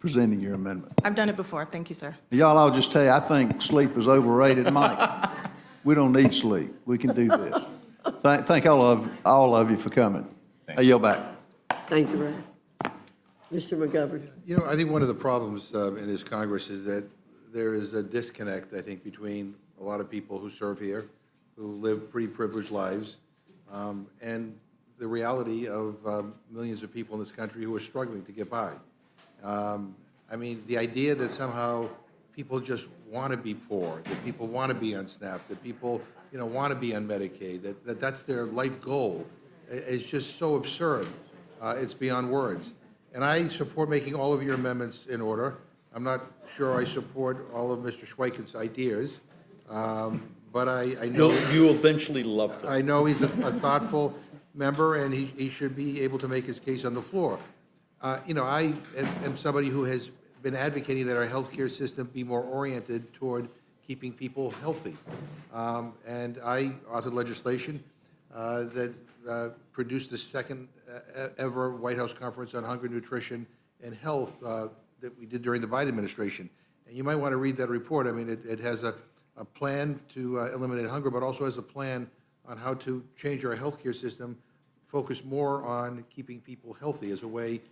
presenting your amendment. I've done it before. Thank you, sir. Y'all, I'll just tell you, I think sleep is overrated, Mike. We don't need sleep. We can do this. Thank all of you for coming. I yield back. Thank you, Ray. Mr. McGovern. You know, I think one of the problems in this Congress is that there is a disconnect, I think, between a lot of people who serve here, who live pretty privileged lives, and the reality of millions of people in this country who are struggling to get by. I mean, the idea that somehow people just want to be poor, that people want to be on SNAP, that people, you know, want to be on Medicaid, that's their life goal, is just so absurd. It's beyond words. And I support making all of your amendments in order. I'm not sure I support all of Mr. Schweikens' ideas, but I know... You'll eventually love them. I know he's a thoughtful member, and he should be able to make his case on the floor. You know, I am somebody who has been advocating that our healthcare system be more oriented toward keeping people healthy. And I authored legislation that produced the second ever White House Conference on Hunger, Nutrition, and Health that we did during the Biden administration. And you might want to read that report. I mean, it has a plan to eliminate hunger, but also has a plan on how to change our healthcare system, focus more on keeping people healthy as a way,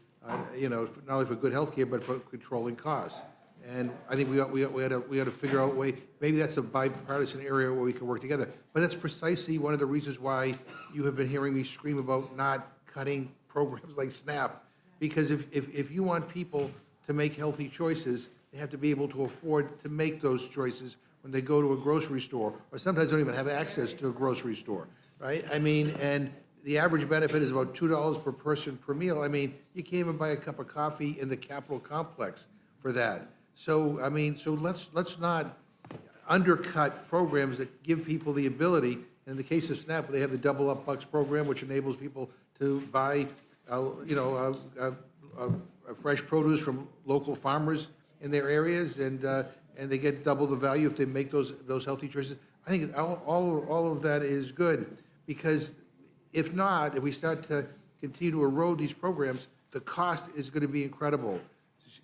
you know, not only for good healthcare, but for controlling costs. And I think we had to figure out a way, maybe that's a bipartisan area where we can work together. But that's precisely one of the reasons why you have been hearing me scream about not cutting programs like SNAP. Because if you want people to make healthy choices, they have to be able to afford to make those choices when they go to a grocery store, or sometimes don't even have access to a grocery store, right? I mean, and the average benefit is about $2 per person per meal. I mean, you can't even buy a cup of coffee in the Capitol complex for that. So, I mean, so let's not undercut programs that give people the ability. In the case of SNAP, they have the Double Up Bucks program, which enables people to buy, you know, fresh produce from local farmers in their areas, and they get double the value if they make those healthy choices. I think all of that is good, because if not, if we start to continue to erode these programs, the cost is going to be incredible.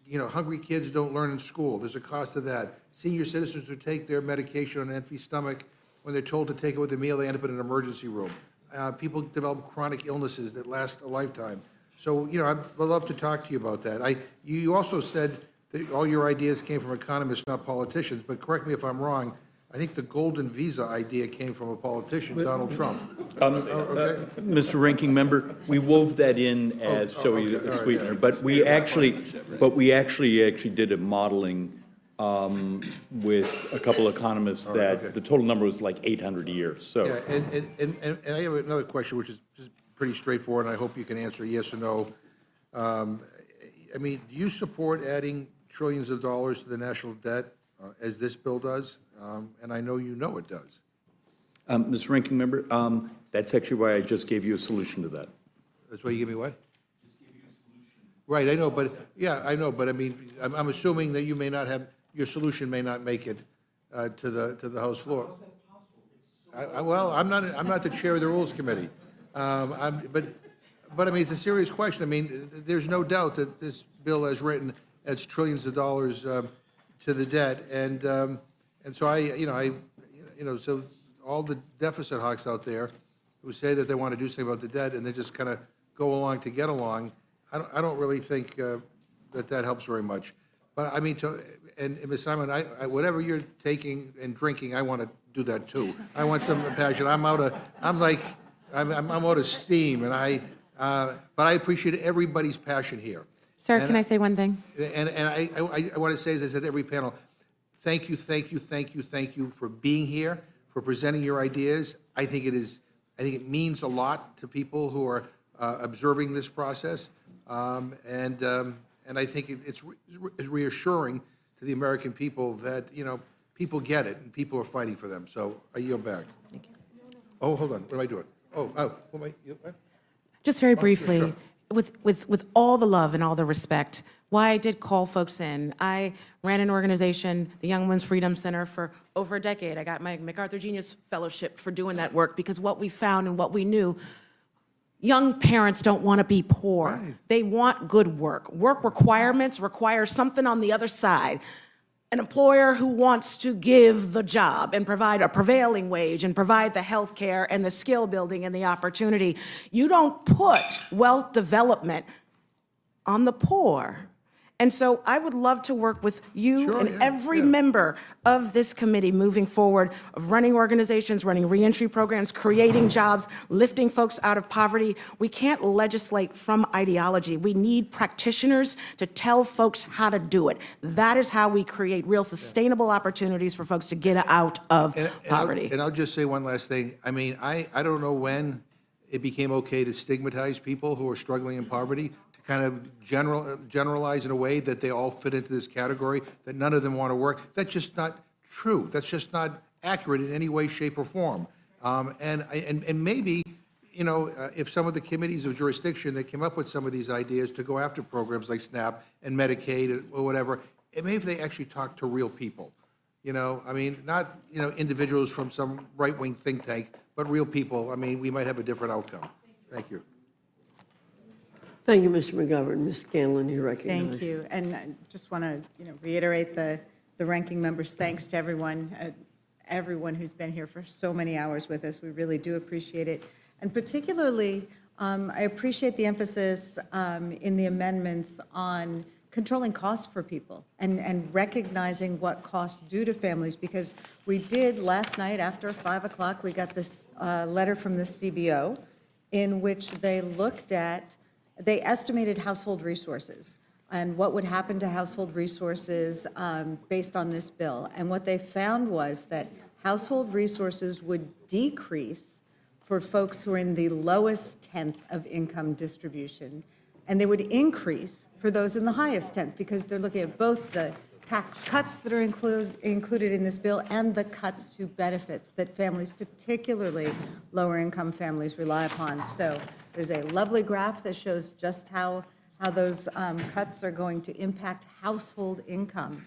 You know, hungry kids don't learn in school. There's a cost to that. Senior citizens who take their medication on an empty stomach, when they're told to take it with a meal, they end up in an emergency room. People develop chronic illnesses that last a lifetime. So, you know, I'd love to talk to you about that. You also said that all your ideas came from economists, not politicians, but correct me if I'm wrong. I think the golden visa idea came from a politician, Donald Trump. Okay. Mr. Ranking Member, we wove that in as a sweetener, but we actually did a modeling with a couple economists that the total number was like 800 a year. So. Yeah, and I have another question, which is just pretty straightforward, and I hope you can answer yes or no. I mean, do you support adding trillions of dollars to the national debt as this bill does? And I know you know it does. Mr. Ranking Member, that's actually why I just gave you a solution to that. That's why you give me what? Right, I know, but, yeah, I know, but I mean, I'm assuming that you may not have, your solution may not make it to the House floor. Well, I'm not the chair of the Rules Committee. But I mean, it's a serious question. I mean, there's no doubt that this bill as written adds trillions of dollars to the debt, and so so all the deficit hawks out there who say that they want to do something about the debt, and they just kind of go along to get along, I don't really think that helps very much. But I mean, and Ms. Simon, whatever you're taking and drinking, I want to do that too. I want some passion. I'm out of steam, and but I appreciate everybody's passion here. Sir, can I say one thing? And I want to say, as I said to every panel, thank you for being here, for presenting your ideas. I think it means a lot to people who are observing this process, and I think it's reassuring to the American people that people get it and people are fighting for them. So I yield back. Oh, hold on. What am I doing? What am I? Just very briefly, with all the love and all the respect, why I did call folks in. I ran an organization, the Young Women's Freedom Center, for over a decade. I got my MacArthur Genius Fellowship for doing that work, because what we found and what we knew, young parents don't want to be poor. Right. They want good work. Work requirements require something on the other side. An employer who wants to give the job and provide a prevailing wage and provide the health care and the skill building and the opportunity. You don't put wealth development on the poor. And so I would love to work with you every member of this committee moving forward, of running organizations, running reentry programs, creating jobs, lifting folks out of poverty. We can't legislate from ideology. We need practitioners to tell folks how to do it. That is how we create real sustainable opportunities for folks to get out of poverty. And I'll just say one last thing. I mean, I don't know when it became okay to stigmatize people who are struggling in poverty, kind of generalize in a way that they all fit into this category, that none of them want to work. That's just not true. That's just not accurate in any way, shape, or form. And maybe, if some of the committees of jurisdiction that came up with some of these ideas to go after programs like SNAP and Medicaid or whatever, maybe if they actually talk to real people. I mean, not, individuals from some right-wing think tank, but real people. I mean, we might have a different outcome. Thank you. Thank you, Mr. McGovern. Ms. Scanlon, you're recognized. Thank you. And I just want to, reiterate the ranking member's thanks to everyone who's been here for so many hours with us. We really do appreciate it. And particularly, I appreciate the emphasis in the amendments on controlling costs for people and recognizing what costs do to families, because we did last night after 5 o'clock, we got this letter from the CBO in which they estimated household resources and what would happen to household resources based on this bill. And what they found was that household resources would decrease for folks who are in the lowest tenth of income distribution, and they would increase for those in the highest tenth, because they're looking at both the tax cuts that are included in this bill and the cuts to benefits that families, particularly lower income families, rely upon. So there's a lovely graph that shows just how those cuts are going to impact household income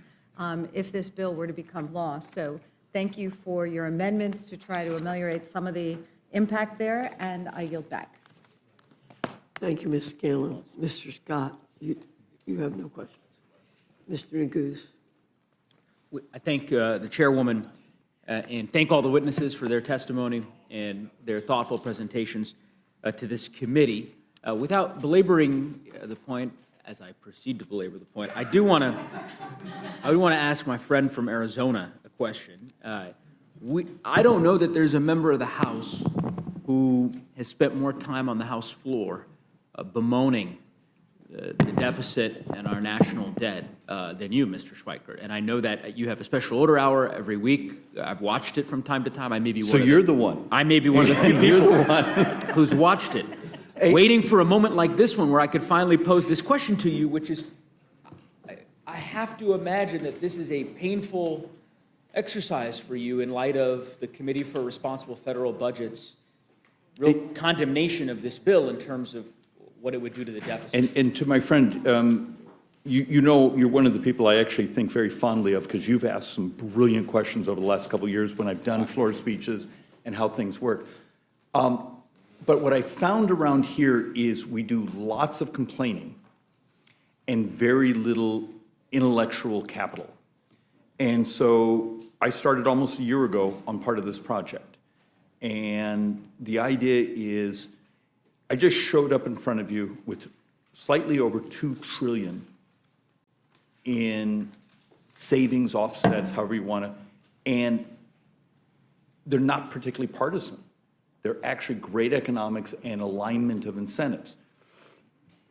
if this bill were to become law. So thank you for your amendments to try to ameliorate some of the impact there, and I yield back. Thank you, Ms. Scanlon. Mr. Scott, you have no questions. Mr. Neguse. I thank the chairwoman and thank all the witnesses for their testimony and their thoughtful presentations to this committee. Without belaboring the point, as I proceed to belabor the point, I want to ask my friend from Arizona a question. I don't know that there's a member of the House who has spent more time on the House floor bemoaning the deficit and our national debt than you, Mr. Schweikert. And I know that you have a special order hour every week. I've watched it from time to time. I may be one. So you're the one. I may be one of the few people who's watched it, waiting for a moment like this one where I could finally pose this question to you, which is, I have to imagine that this is a painful exercise for you in light of the Committee for Responsible Federal Budget's real condemnation of this bill in terms of what it would do to the deficit. And to my friend, you're one of the people I actually think very fondly of, because you've asked some brilliant questions over the last couple of years when I've done floor speeches and how things work. But what I found around here is we do lots of complaining and very little intellectual capital. And so I started almost a year ago on part of this project. And the idea is, I just showed up in front of you with slightly over 2 trillion in savings, offsets, however you want to, and they're not particularly partisan. They're actually great economics and alignment of incentives.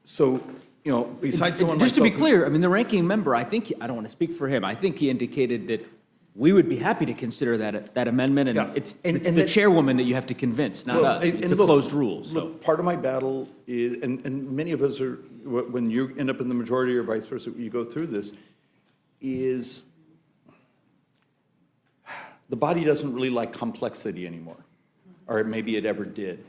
So, you know, besides someone Just to be myself- clear, I mean, the ranking member, I think, I don't want to speak for him, I think he indicated that we would be happy to consider that amendment, and Yeah. it's And the that- chairwoman that you have to convince, not Well, us. and It's a look, closed rule, so. Look, part of my battle is, and many of us are, when you end up in the majority or vice versa, you go through this, is the body doesn't really like complexity anymore, or maybe it ever did.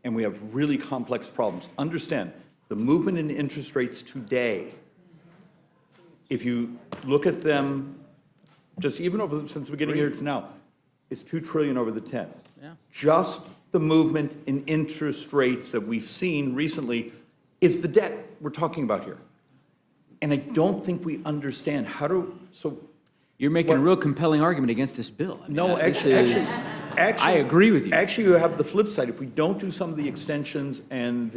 And we have really complex problems. Understand, the movement in interest rates today, if you look at them, just even over, since the beginning of the year to now, it's 2 trillion over the 10. Yeah. Just the movement in interest rates that we've seen recently is the debt we're talking about here. And I don't think we understand how to, so. You're making a real compelling argument against this bill. I mean, No, this actually, is- I agree with you. Actually, you have the flip side. If we don't do some of the extensions and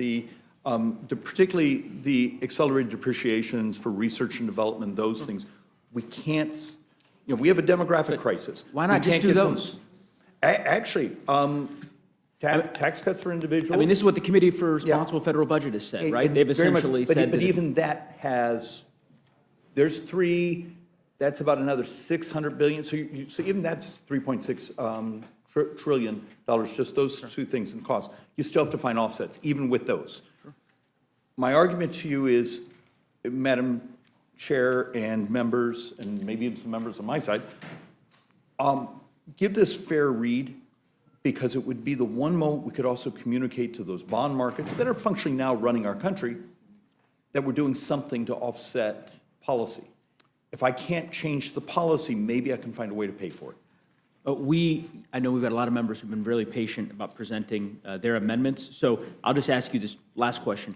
particularly the accelerated depreciations for research and development, those things, we can't, you know, we have a demographic crisis. Why not We just can't do get some- those? Actually, tax cuts for individuals. I mean, this is what the Committee for Responsible Federal Budget has said, right? They've Very much, essentially but said that But if- even that has, there's 3, that's about another 600 billion, so so even that's 3.6 trillion dollars, just those two things in cost. You still have to find offsets, even with those. My argument to you is, Madam Chair and members, and maybe even some members on my side, give this fair read, because it would be the one moment we could also communicate to those bond markets that are functionally now running our country, that we're doing something to offset policy. If I can't change the policy, maybe I can find a way to pay for it. I know we've got a lot of members who've been really patient about presenting their amendments, so I'll just ask you this last question.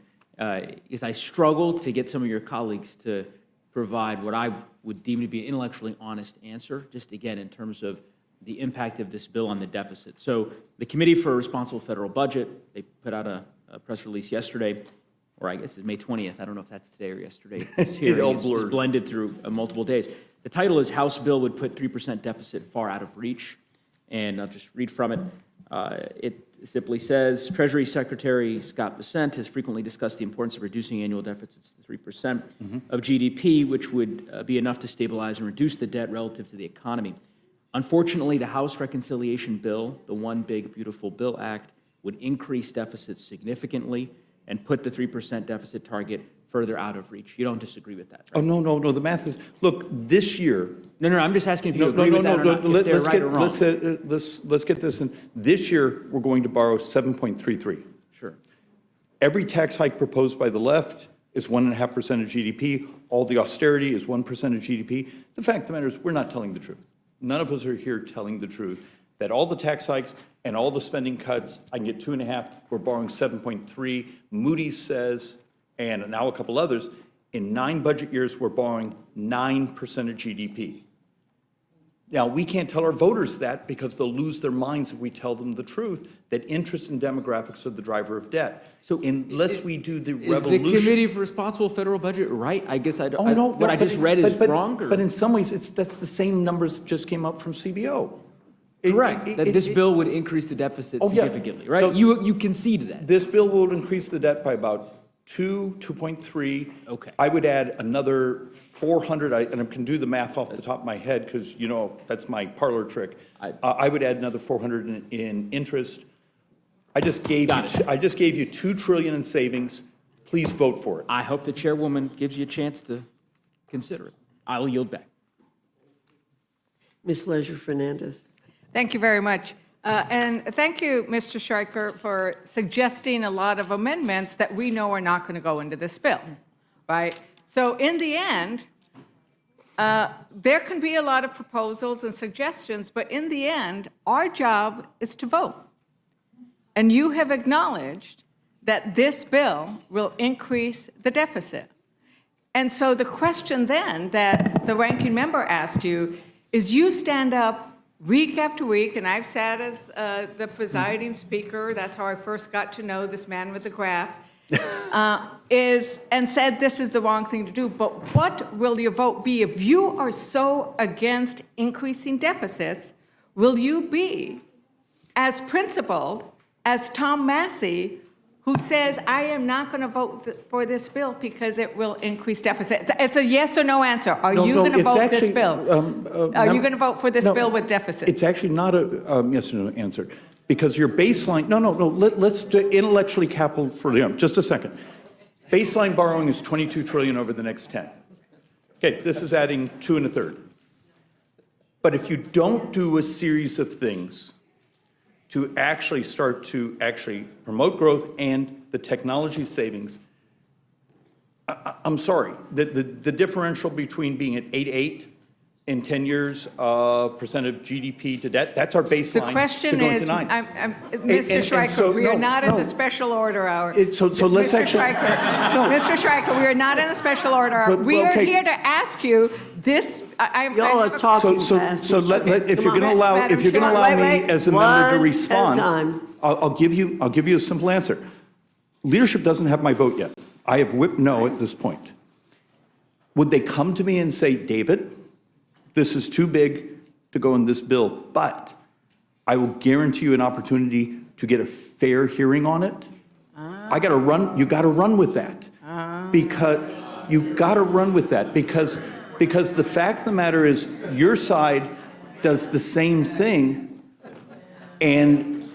Is I struggled to get some of your colleagues to provide what I would deem to be an intellectually honest answer, just again, in terms of the impact of this bill on the deficit. So the Committee for Responsible Federal Budget, they put out a press release yesterday, or I guess it's May 20th. I don't know if that's today or yesterday. It all blurs. It's blended through multiple days. The title is House Bill Would Put 3% Deficit Far Out of Reach. And I'll just read from it. It simply says, Treasury Secretary Scott Bessent has frequently discussed the importance of reducing annual deficits to 3% of GDP, which would be enough to stabilize and reduce the debt relative to the economy. Unfortunately, the House Reconciliation Bill, the One Big Beautiful Bill Act, would increase deficits significantly and put the 3% deficit target further out of reach. You don't disagree with that, right? Oh, no, the math is, look, this year. No, I'm just asking if you agree with that or not, if they're right or wrong. Let's get this in. This year, we're going to borrow 7.33. Sure. Every tax hike proposed by the left is 1.5% of GDP. All the austerity is 1% of GDP. The fact of the matter is, we're not telling the truth. None of us are here telling the truth, that all the tax hikes and all the spending cuts, I can get 2.5, we're borrowing 7.3. Moody's says, and now a couple others, in 9 budget years, we're borrowing 9% of GDP. Now, we can't tell our voters that because they'll lose their minds if we tell them the truth, that interest and demographics are the driver of debt. So unless we do the revolution. Is the Committee for Responsible Federal Budget right? I guess I don't, Oh, no, what I just read is wrong? Or? But in some ways, that's the same numbers just came out from CBO. Correct, that this bill would increase the deficit Oh, yeah. significantly, right? No, You concede that. This bill will increase the debt by about 2.3. Okay. I would add another 400, and I can do the math off the top of my head because, you know, that's my parlor trick. I would add another 400 in interest. I just gave you 2 trillion in savings. Please vote for it. I hope the chairwoman gives you a chance to consider it. I will yield back. Ms. Leisure Fernandez. Thank you very much. And thank you, Mr. Stryker, for suggesting a lot of amendments that we know are not going to go into this bill, right? So in the end, there can be a lot of proposals and suggestions, but in the end, our job is to vote. And you have acknowledged that this bill will increase the deficit. And so the question then that the ranking member asked you is, you stand up week after week, and I've sat as the presiding speaker. That's how I first got to know this man with the graphs. and said this is the wrong thing to do. But what will your vote be if you are so against increasing deficits? Will you be as principled as Tom Massey, who says, I am not going to vote for this bill because it will increase deficit? It's a yes or no answer. Are you going to vote this bill? Are you going to vote for this bill with deficits? It's actually not a yes or no answer, because your baseline, no, let's do intellectually capital for them. Just a second. Baseline borrowing is $22 trillion over the next 10. Okay, this is adding 2 1/3. But if you don't do a series of things to actually start to promote growth and the technology savings, I'm sorry, the differential between being at 8.8 in 10 years percent of GDP to debt, that's our baseline. The question to going is, to 9. Mr. Schreiker, we are not in the special order hour. So let's Mr. actually. Schreiker, Mr. Schreiker, we are not in the special order hour. We are here to ask you this. Y'all are talking fast. So if you're going to allow, if you're going to allow me as a member to respond, I'll give you a simple answer. Leadership doesn't have my vote yet. I have whipped no at this point. Would they come to me and say, David, this is too big to go in this bill, but I will guarantee you an opportunity to get a fair hearing on it? I got to run. You got to run with that, because you got to run with that because the fact of the matter is your side does the same thing, and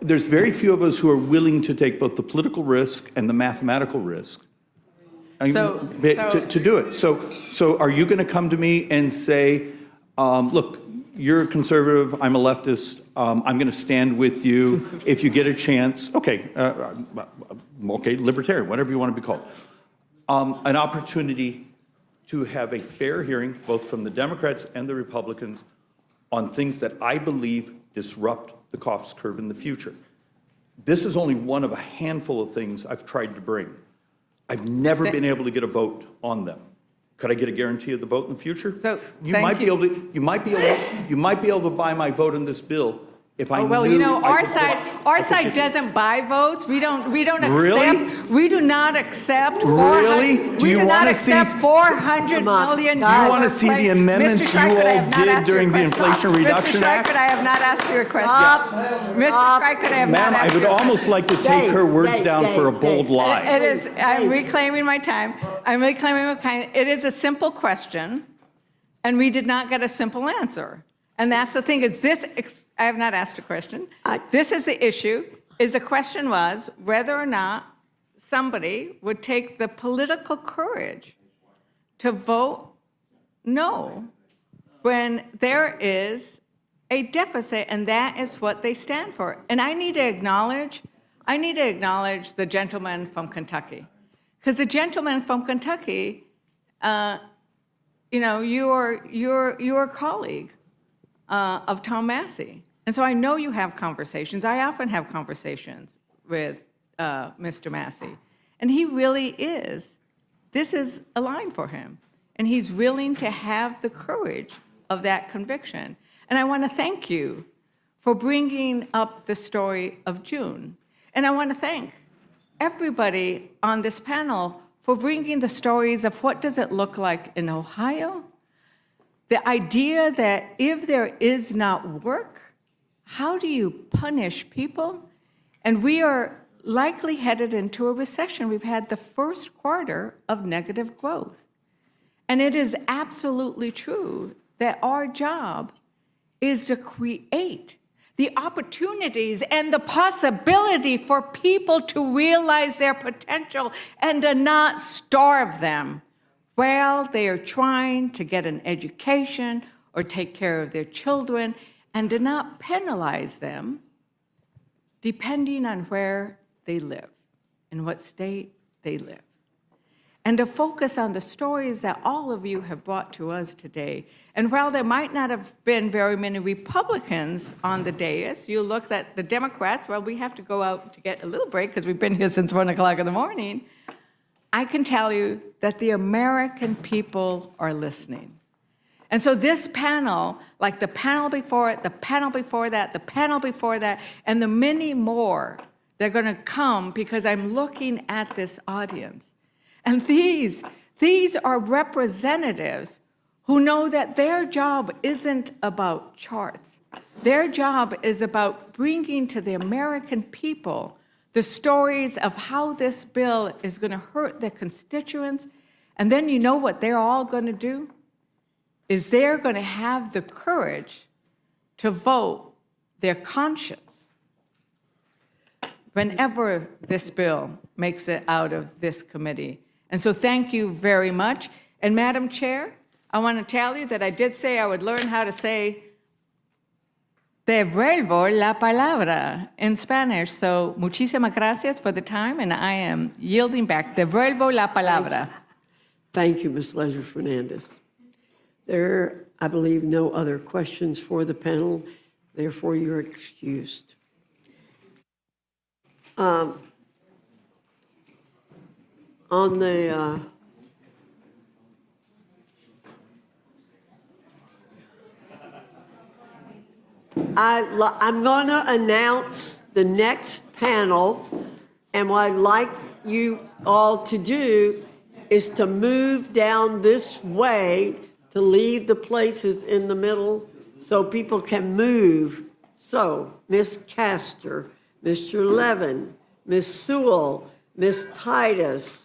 there's very few of us who are willing to take both the political risk and the mathematical risk. To do it. So are you going to come to me and say, look, you're a conservative, I'm a leftist, I'm going to stand with you if you get a chance, okay, libertarian, whatever you want to be called, an opportunity to have a fair hearing, both from the Democrats and the Republicans, on things that I believe disrupt the cost curve in the future. This is only one of a handful of things I've tried to bring. I've never been able to get a vote on them. Could I get a guarantee of the vote in the future? So, you might be able to buy my vote on this bill if I knew. Our side doesn't buy votes. We don't accept. Really? We do not accept. Really? Do you want to see $400 million? Do you want to see the amendments you all did during the Inflation Reduction Act? Mr. Schreiker, I have not asked you a question. Mr. Schreiker, I have not Ma'am, asked I would you a almost like to take her words down for a bold lie. It is. I'm reclaiming my time. It is a simple question, and we did not get a simple answer. And that's the thing, is this, I have not asked a question. This is the issue, is the question was whether or not somebody would take the political courage to vote no when there is a deficit, and that is what they stand for. And I need to acknowledge the gentleman from Kentucky. Because the gentleman from Kentucky, you're a colleague of Tom Massey. And so I know you have conversations. I often have conversations with Mr. Massey. And he really is, this is a line for him. And he's willing to have the courage of that conviction. And I want to thank you for bringing up the story of June. And I want to thank everybody on this panel for bringing the stories of what does it look like in Ohio. The idea that if there is not work, how do you punish people? And we are likely headed into a recession. We've had the first quarter of negative growth. And it is absolutely true that our job is to create the opportunities and the possibility for people to realize their potential and to not starve them while they are trying to get an education or take care of their children, and to not penalize them depending on where they live, in what state they live. And to focus on the stories that all of you have brought to us today. And while there might not have been very many Republicans on the dais, you look at the Democrats, well, we have to go out to get a little break because we've been here since 1 o'clock in the morning. I can tell you that the American people are listening. And so this panel, like the panel before it, the panel before that, the panel before that, and the many more They're going to come because I'm looking at this audience. And these are representatives who know that their job isn't about charts. Their job is about bringing to the American people the stories of how this bill is going to hurt their constituents. And then you know what they're all going to do? Is they're going to have the courage to vote their conscience whenever this bill makes it out of this committee. And so thank you very much. And Madam Chair, I want to tell you that I did say I would learn how to say devuelvo la palabra in Spanish. So muchísimas gracias for the time, and I am yielding back. Devuelvo la palabra. Thank you, Ms. Leisure Fernandez. There are, I believe, no other questions for the panel. Therefore, you're excused. On the I'm going to announce the next panel, and what I'd like you all to do is to move down this way to leave the places in the middle so people can move. So, Ms. Castor, Mr. Levin, Ms. Sewell, Ms. Titus,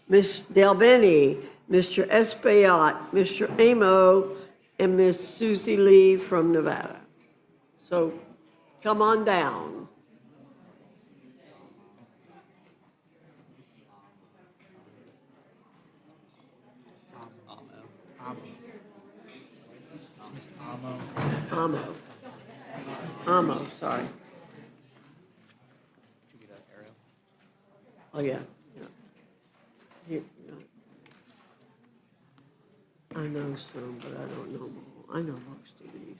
Ms. Delbeni, Mr. Espaillat, Mr. Amo, and Ms. Susie Lee from Nevada. So come on down. Amo, sorry. Oh, yeah. Here, I know some, but I don't know them all. I know most of these.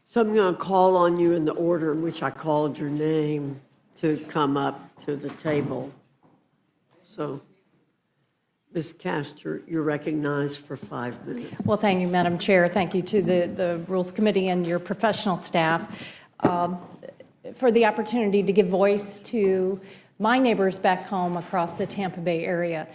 So I'm going to call on you in the order in which I called your name to come up to the table. So, Ms. Castor, you're recognized for 5 minutes. Well, thank you, Madam Chair. Thank you to the Rules Committee and your professional staff for the opportunity to give voice to my neighbors back home across the Tampa Bay area.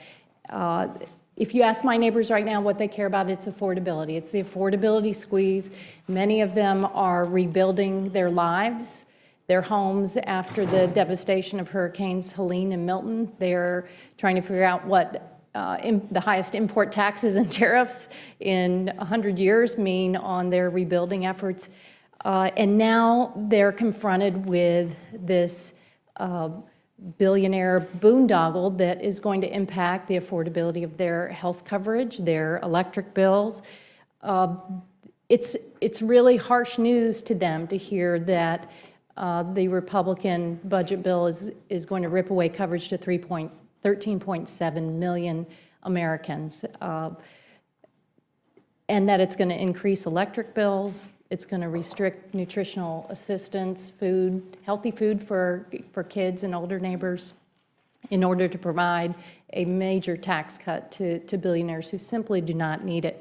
If you ask my neighbors right now what they care about, it's affordability. It's the affordability squeeze. Many of them are rebuilding their lives, their homes after the devastation of Hurricanes Helene and Milton. They're trying to figure out what the highest import taxes and tariffs in 100 years mean on their rebuilding efforts. And now they're confronted with this billionaire boondoggle that is going to impact the affordability of their health coverage, their electric bills. It's really harsh news to them to hear that the Republican budget bill is going to rip away coverage to 13.7 million Americans, and that it's going to increase electric bills. It's going to restrict nutritional assistance, food, healthy food for kids and older neighbors in order to provide a major tax cut to billionaires who simply do not need it.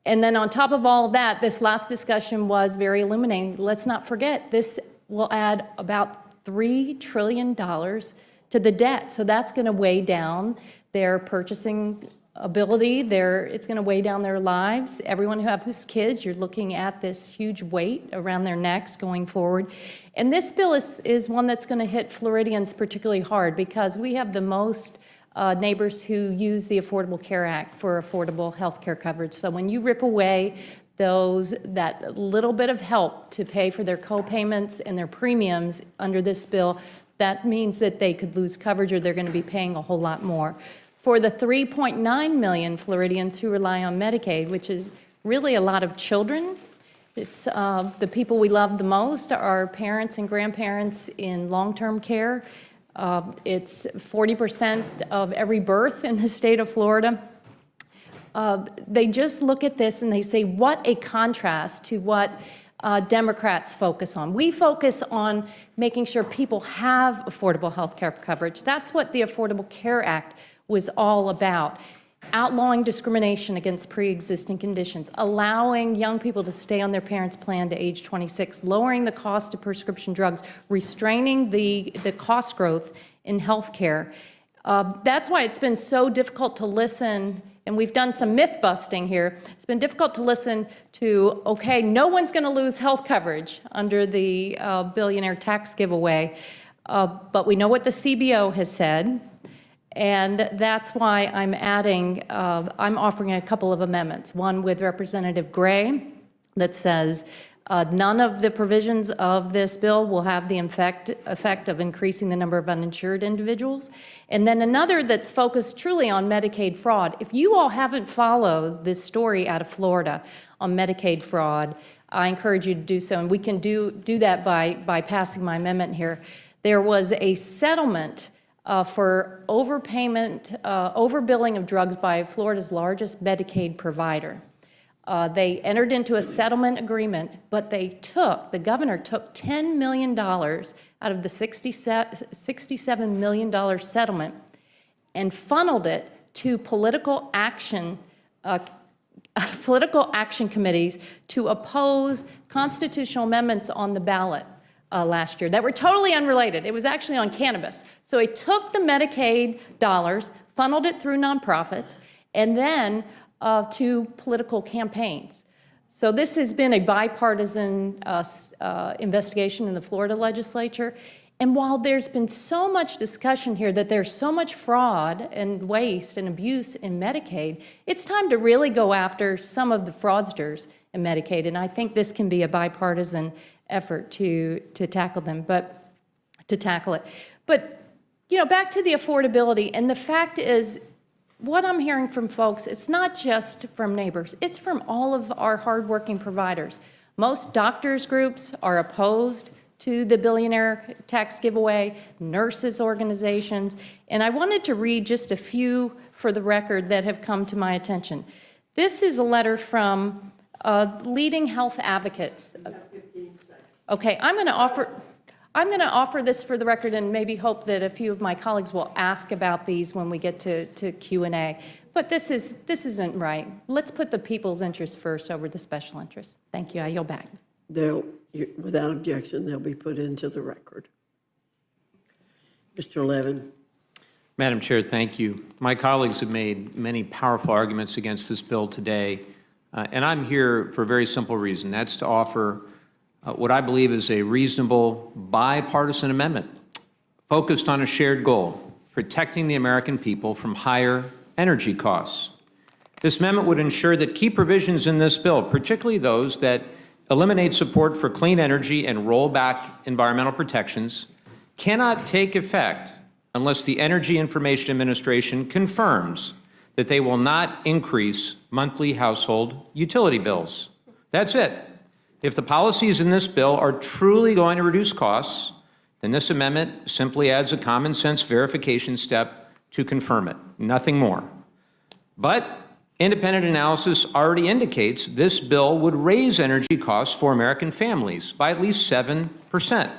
And then on top of all of that, this last discussion was very illuminating. Let's not forget, this will add about $3 trillion to the debt. So that's going to weigh down their purchasing ability. It's going to weigh down their lives. Everyone who has kids, you're looking at this huge weight around their necks going forward. And this bill is one that's going to hit Floridians particularly hard because we have the most neighbors who use the Affordable Care Act for affordable health care coverage. So when you rip away that little bit of help to pay for their co-payments and their premiums under this bill, that means that they could lose coverage or they're going to be paying a whole lot more. For the 3.9 million Floridians who rely on Medicaid, which is really a lot of children, it's the people we love the most, our parents and grandparents in long-term care. It's 40% of every birth in the state of Florida. They just look at this and they say, what a contrast to what Democrats focus on. We focus on making sure people have affordable health care coverage. That's what the Affordable Care Act was all about. Outlawing discrimination against pre-existing conditions, allowing young people to stay on their parents' plan to age 26, lowering the cost of prescription drugs, restraining the cost growth in health care. That's why it's been so difficult to listen, and we've done some myth busting here. It's been difficult to listen to, okay, no one's going to lose health coverage under the billionaire tax giveaway, but we know what the CBO has said. And that's why I'm offering a couple of amendments. One with Representative Gray that says none of the provisions of this bill will have the effect of increasing the number of uninsured individuals. And then another that's focused truly on Medicaid fraud. If you all haven't followed this story out of Florida on Medicaid fraud, I encourage you to do so. And we can do that by passing my amendment here. There was a settlement for overpayment, overbilling of drugs by Florida's largest Medicaid provider. They entered into a settlement agreement, but the governor took $10 million out of the $67 million settlement and funneled it to political action committees to oppose constitutional amendments on the ballot last year that were totally unrelated. It was actually on cannabis. So it took the Medicaid dollars, funneled it through nonprofits, and then to political campaigns. So this has been a bipartisan investigation in the Florida legislature. And while there's been so much discussion here that there's so much fraud and waste and abuse in Medicaid, it's time to really go after some of the fraudsters in Medicaid. And I think this can be a bipartisan effort to tackle it. But, you know, back to the affordability, and the fact is, what I'm hearing from folks, it's not just from neighbors, it's from all of our hardworking providers. Most doctors groups are opposed to the billionaire tax giveaway, nurses organizations, and I wanted to read just a few for the record that have come to my attention. This is a letter from leading health advocates. Okay, I'm going to offer this for the record and maybe hope that a few of my colleagues will ask about these when we get to Q&A. But this isn't right. Let's put the people's interests first over the special interests. Thank you. I yield back. Without objection, they'll be put into the record. Mr. Levin. Madam Chair, thank you. My colleagues have made many powerful arguments against this bill today, and I'm here for a very simple reason. That's to offer what I believe is a reasonable bipartisan amendment focused on a shared goal, protecting the American people from higher energy costs. This amendment would ensure that key provisions in this bill, particularly those that eliminate support for clean energy and roll back environmental protections, cannot take effect unless the Energy Information Administration confirms that they will not increase monthly household utility bills. That's it. If the policies in this bill are truly going to reduce costs, then this amendment simply adds a common sense verification step to confirm it, nothing more. But independent analysis already indicates this bill would raise energy costs for American families by at least 7%.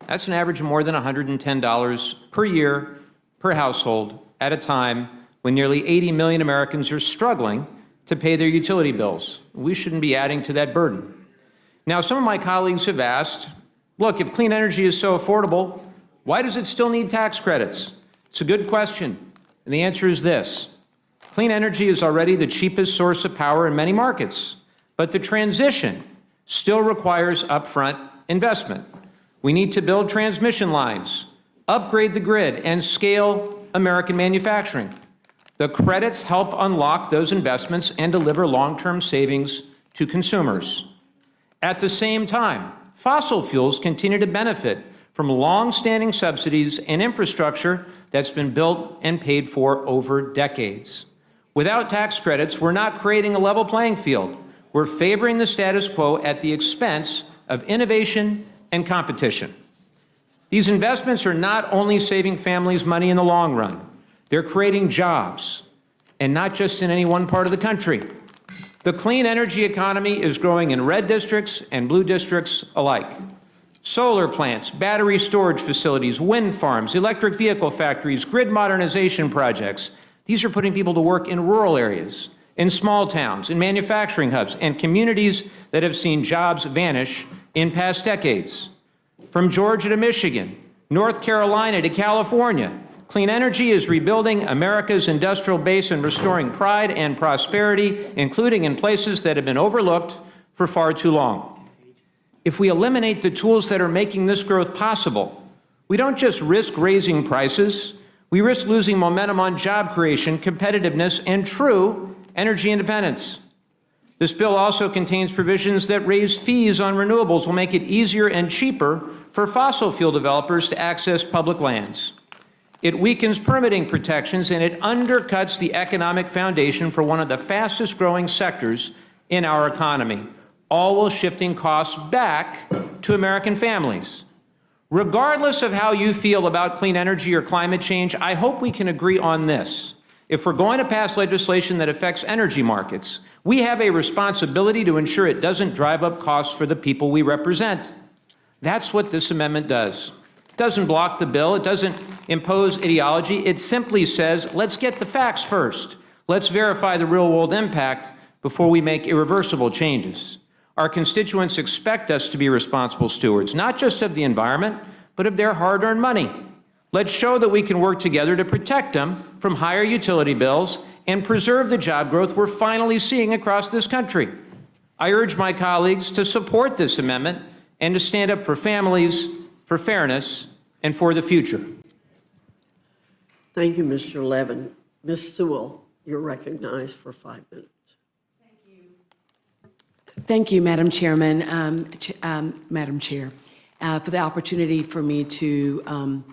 That's an average of more than $110 per year per household at a time when nearly 80 million Americans are struggling to pay their utility bills. We shouldn't be adding to that burden. Now, some of my colleagues have asked, look, if clean energy is so affordable, why does it still need tax credits? It's a good question, and the answer is this. Clean energy is already the cheapest source of power in many markets, but the transition still requires upfront investment. We need to build transmission lines, upgrade the grid, and scale American manufacturing. The credits help unlock those investments and deliver long-term savings to consumers. At the same time, fossil fuels continue to benefit from long-standing subsidies and infrastructure that's been built and paid for over decades. Without tax credits, we're not creating a level playing field. We're favoring the status quo at the expense of innovation and competition. These investments are not only saving families money in the long run, they're creating jobs, and not just in any one part of the country. The clean energy economy is growing in red districts and blue districts alike. Solar plants, battery storage facilities, wind farms, electric vehicle factories, grid modernization projects. These are putting people to work in rural areas, in small towns, in manufacturing hubs, and communities that have seen jobs vanish in past decades. From Georgia to Michigan, North Carolina to California, clean energy is rebuilding America's industrial base and restoring pride and prosperity, including in places that have been overlooked for far too long. If we eliminate the tools that are making this growth possible, we don't just risk raising prices, we risk losing momentum on job creation, competitiveness, and true energy independence. This bill also contains provisions that raise fees on renewables, will make it easier and cheaper for fossil fuel developers to access public lands. It weakens permitting protections, and it undercuts the economic foundation for one of the fastest growing sectors in our economy, all while shifting costs back to American families. Regardless of how you feel about clean energy or climate change, I hope we can agree on this. If we're going to pass legislation that affects energy markets, we have a responsibility to ensure it doesn't drive up costs for the people we represent. That's what this amendment does. It doesn't block the bill. It doesn't impose ideology. It simply says, let's get the facts first. Let's verify the real-world impact before we make irreversible changes. Our constituents expect us to be responsible stewards, not just of the environment, but of their hard-earned money. Let's show that we can work together to protect them from higher utility bills and preserve the job growth we're finally seeing across this country. I urge my colleagues to support this amendment and to stand up for families, for fairness, and for the future. Thank you, Mr. Levin. Ms. Sewell, you're recognized for 5 minutes. Thank you, Madam Chairman, Madam Chair, for the opportunity for me to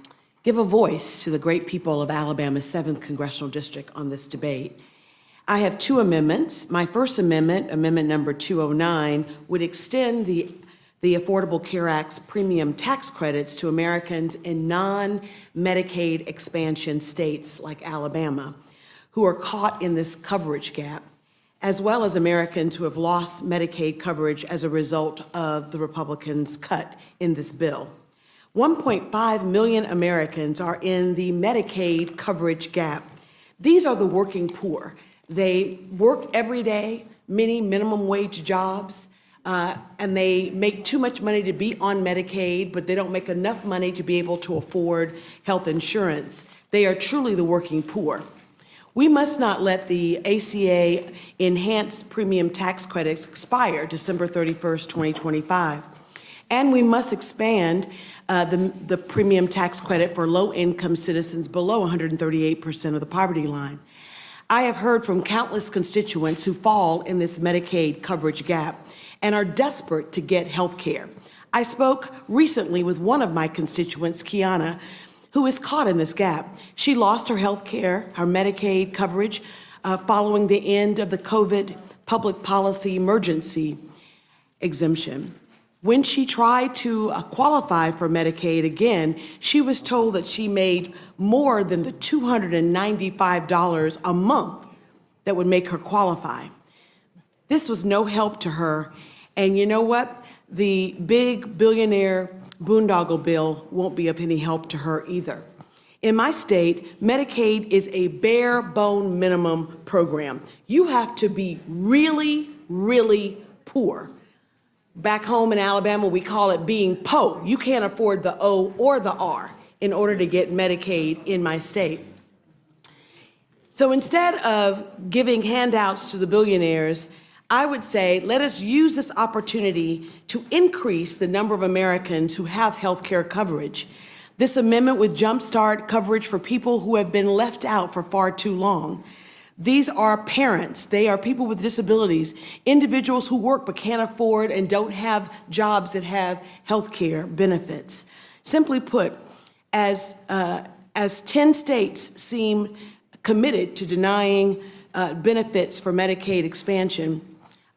give a voice to the great people of Alabama's 7th Congressional District on this debate. I have 2 amendments. My first amendment, amendment number 209, would extend the Affordable Care Act's premium tax credits to Americans in non-Medicaid expansion states like Alabama, who are caught in this coverage gap, as well as Americans who have lost Medicaid coverage as a result of the Republicans' cut in this bill. 1.5 million Americans are in the Medicaid coverage gap. These are the working poor. They work every day, many minimum wage jobs, and they make too much money to be on Medicaid, but they don't make enough money to be able to afford health insurance. They are truly the working poor. We must not let the ACA enhanced premium tax credits expire December 31st, 2025. And we must expand the premium tax credit for low-income citizens below 138% of the poverty line. I have heard from countless constituents who fall in this Medicaid coverage gap and are desperate to get health care. I spoke recently with one of my constituents, Kiana, who is caught in this gap. She lost her health care, her Medicaid coverage, following the end of the COVID public policy emergency exemption. When she tried to qualify for Medicaid again, she was told that she made more than the $295 a month that would make her qualify. This was no help to her, and you know what? The big billionaire boondoggle bill won't be of any help to her either. In my state, Medicaid is a bare bone minimum program. You have to be really, really poor. Back home in Alabama, we call it being po. You can't afford the O or the R in order to get Medicaid in my state. So instead of giving handouts to the billionaires, I would say let us use this opportunity to increase the number of Americans who have health care coverage. This amendment would jumpstart coverage for people who have been left out for far too long. These are parents, they are people with disabilities, individuals who work but can't afford and don't have jobs that have health care benefits. Simply put, as 10 states seem committed to denying benefits for Medicaid expansion,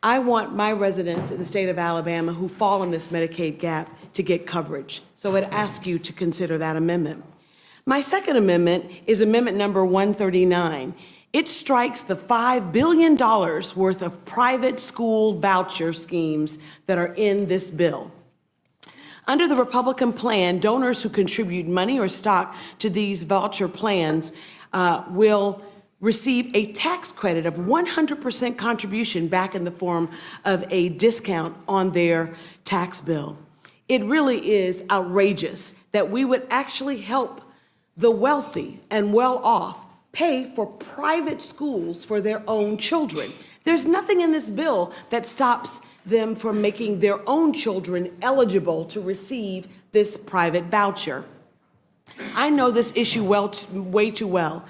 I want my residents in the state of Alabama who fall in this Medicaid gap to get coverage. So I'd ask you to consider that amendment. My second amendment is amendment number 139. It strikes the $5 billion worth of private school voucher schemes that are in this bill. Under the Republican plan, donors who contribute money or stock to these voucher plans will receive a tax credit of 100% contribution back in the form of a discount on their tax bill. It really is outrageous that we would actually help the wealthy and well-off pay for private schools for their own children. There's nothing in this bill that stops them from making their own children eligible to receive this private voucher. I know this issue way too well.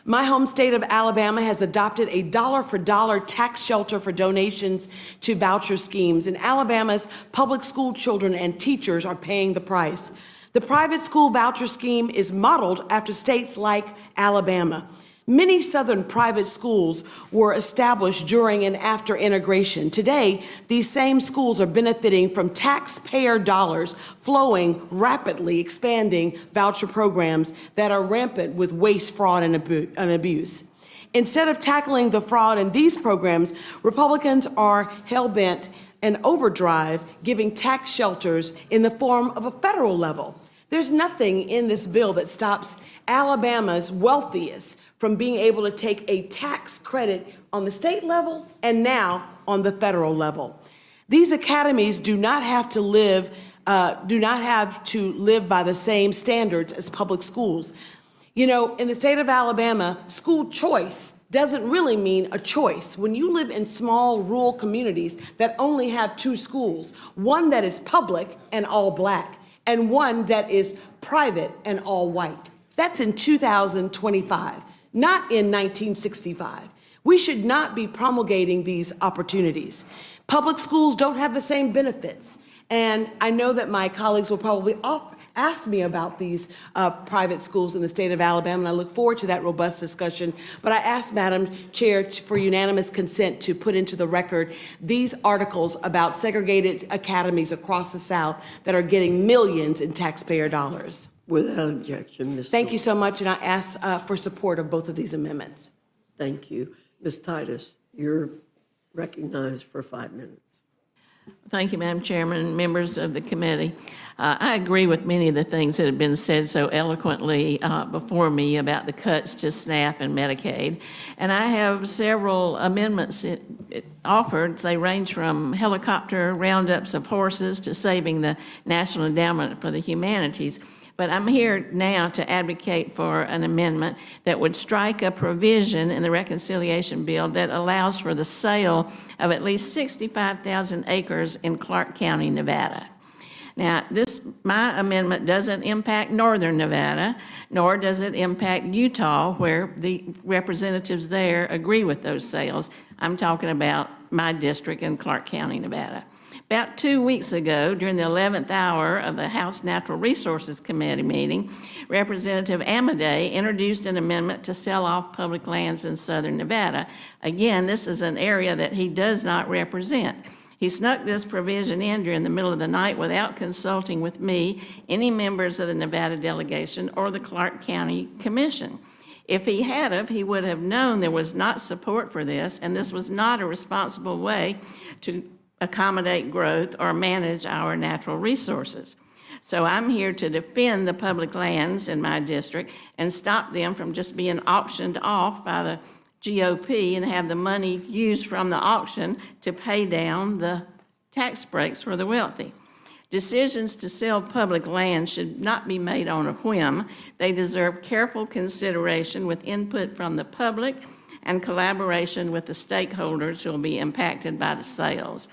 My home state of Alabama has adopted a dollar-for-dollar tax shelter for donations to voucher schemes, and Alabama's public school children and teachers are paying the price. The private school voucher scheme is modeled after states like Alabama. Many Southern private schools were established during and after integration. Today, these same schools are benefiting from taxpayer dollars flowing rapidly expanding voucher programs that are rampant with waste, fraud, and abuse. Instead of tackling the fraud in these programs, Republicans are hell-bent and overdrive giving tax shelters in the form of a federal level. There's nothing in this bill that stops Alabama's wealthiest from being able to take a tax credit on the state level and now on the federal level. These academies do not have to live by the same standards as public schools. You know, in the state of Alabama, school choice doesn't really mean a choice. When you live in small rural communities that only have two schools, one that is public and all black, and one that is private and all white. That's in 2025. Not in 1965. We should not be promulgating these opportunities. Public schools don't have the same benefits. And I know that my colleagues will probably ask me about these private schools in the state of Alabama, and I look forward to that robust discussion. But I ask Madam Chair for unanimous consent to put into the record these articles about segregated academies across the South that are getting millions in taxpayer dollars. Without objection, Ms. Thank you so much, and I ask for support of both of these amendments. Thank you. Ms. Titus, you're recognized for 5 minutes. Thank you, Madam Chairman, and members of the committee. I agree with many of the things that have been said so eloquently before me about the cuts to SNAP and Medicaid. And I have several amendments offered. They range from helicopter roundups of horses to saving the National Endowment for the Humanities. But I'm here now to advocate for an amendment that would strike a provision in the reconciliation bill that allows for the sale of at least 65,000 acres in Clark County, Nevada. Now, my amendment doesn't impact northern Nevada, nor does it impact Utah, where the representatives there agree with those sales. I'm talking about my district in Clark County, Nevada. About 2 weeks ago, during the 11th hour of the House Natural Resources Committee meeting, Representative Amadei introduced an amendment to sell off public lands in southern Nevada. Again, this is an area that he does not represent. He snuck this provision in during the middle of the night without consulting with me, any members of the Nevada delegation, or the Clark County Commission. If he had, he would have known there was not support for this, and this was not a responsible way to accommodate growth or manage our natural resources. So I'm here to defend the public lands in my district and stop them from just being auctioned off by the GOP and have the money used from the auction to pay down the tax breaks for the wealthy. Decisions to sell public land should not be made on a whim. They deserve careful consideration with input from the public and collaboration with the stakeholders who will be impacted by the sales.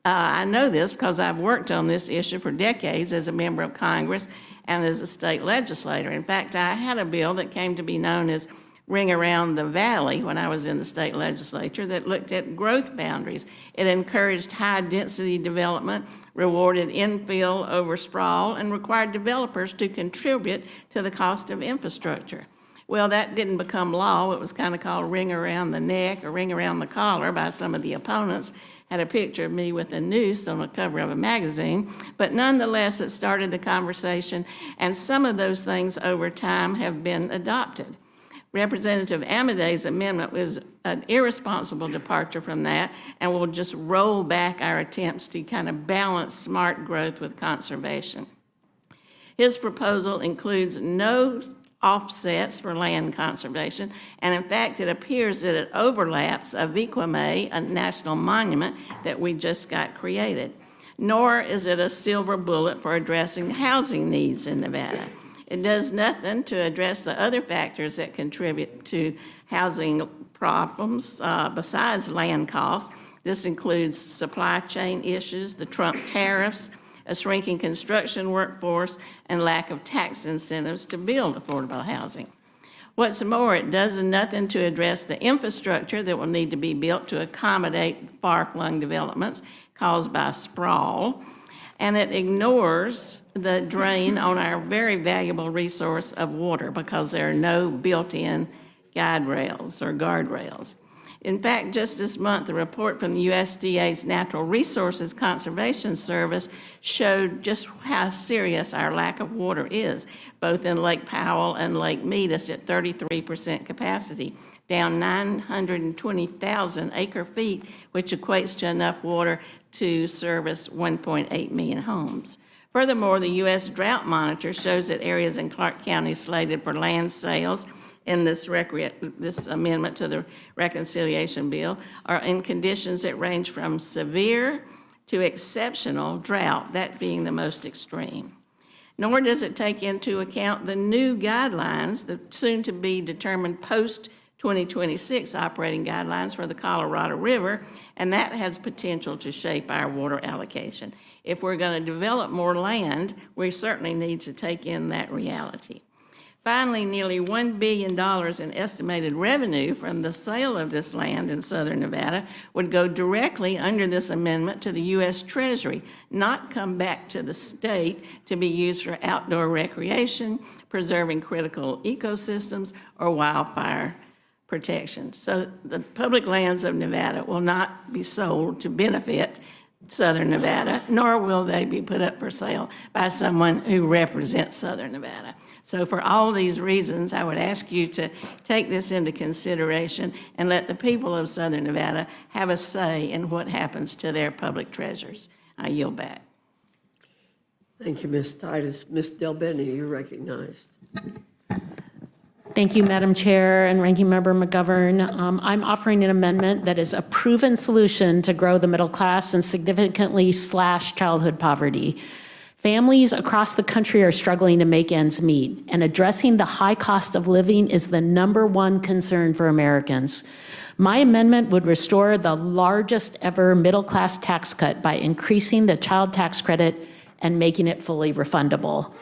I know this because I've worked on this issue for decades as a member of Congress and as a state legislator. In fact, I had a bill that came to be known as Ring Around the Valley when I was in the state legislature that looked at growth boundaries. It encouraged high-density development, rewarded infill over sprawl, and required developers to contribute to the cost of infrastructure. Well, that didn't become law. It was kind of called Ring Around the Neck or Ring Around the Collar by some of the opponents. Had a picture of me with a noose on the cover of a magazine, but nonetheless, it started the conversation, and some of those things over time have been adopted. Representative Amadei's amendment was an irresponsible departure from that and will just roll back our attempts to kind of balance smart growth with conservation. His proposal includes no offsets for land conservation, and in fact, it appears that it overlaps a Viquame, a national monument that we just got created. Nor is it a silver bullet for addressing housing needs in Nevada. It does nothing to address the other factors that contribute to housing problems besides land costs. This includes supply chain issues, the Trump tariffs, a shrinking construction workforce, and lack of tax incentives to build affordable housing. What's more, it does nothing to address the infrastructure that will need to be built to accommodate far-flung developments caused by sprawl, and it ignores the drain on our very valuable resource of water because there are no built-in guide rails or guardrails. In fact, just this month, a report from the USDA's Natural Resources Conservation Service showed just how serious our lack of water is, both in Lake Powell and Lake Metis at 33% capacity, down 920,000 acre-feet, which equates to enough water to service 1.8 million homes. Furthermore, the U.S. Drought Monitor shows that areas in Clark County slated for land sales in this amendment to the reconciliation bill are in conditions that range from severe to exceptional drought, that being the most extreme. Nor does it take into account the new guidelines, the soon-to-be determined post-2026 operating guidelines for the Colorado River, and that has potential to shape our water allocation. If we're going to develop more land, we certainly need to take in that reality. Finally, nearly $1 billion in estimated revenue from the sale of this land in southern Nevada would go directly under this amendment to the U.S. Treasury, not come back to the state to be used for outdoor recreation, preserving critical ecosystems, or wildfire protection. So the public lands of Nevada will not be sold to benefit southern Nevada, nor will they be put up for sale by someone who represents southern Nevada. So for all these reasons, I would ask you to take this into consideration and let the people of southern Nevada have a say in what happens to their public treasures. I yield back. Thank you, Ms. Titus. Ms. Del Bene, you're recognized. Thank you, Madam Chair and Ranking Member McGovern. I'm offering an amendment that is a proven solution to grow the middle class and significantly slash childhood poverty. Families across the country are struggling to make ends meet, and addressing the high cost of living is the #1 concern for Americans. My amendment would restore the largest ever middle class tax cut by increasing the child tax credit and making it fully refundable.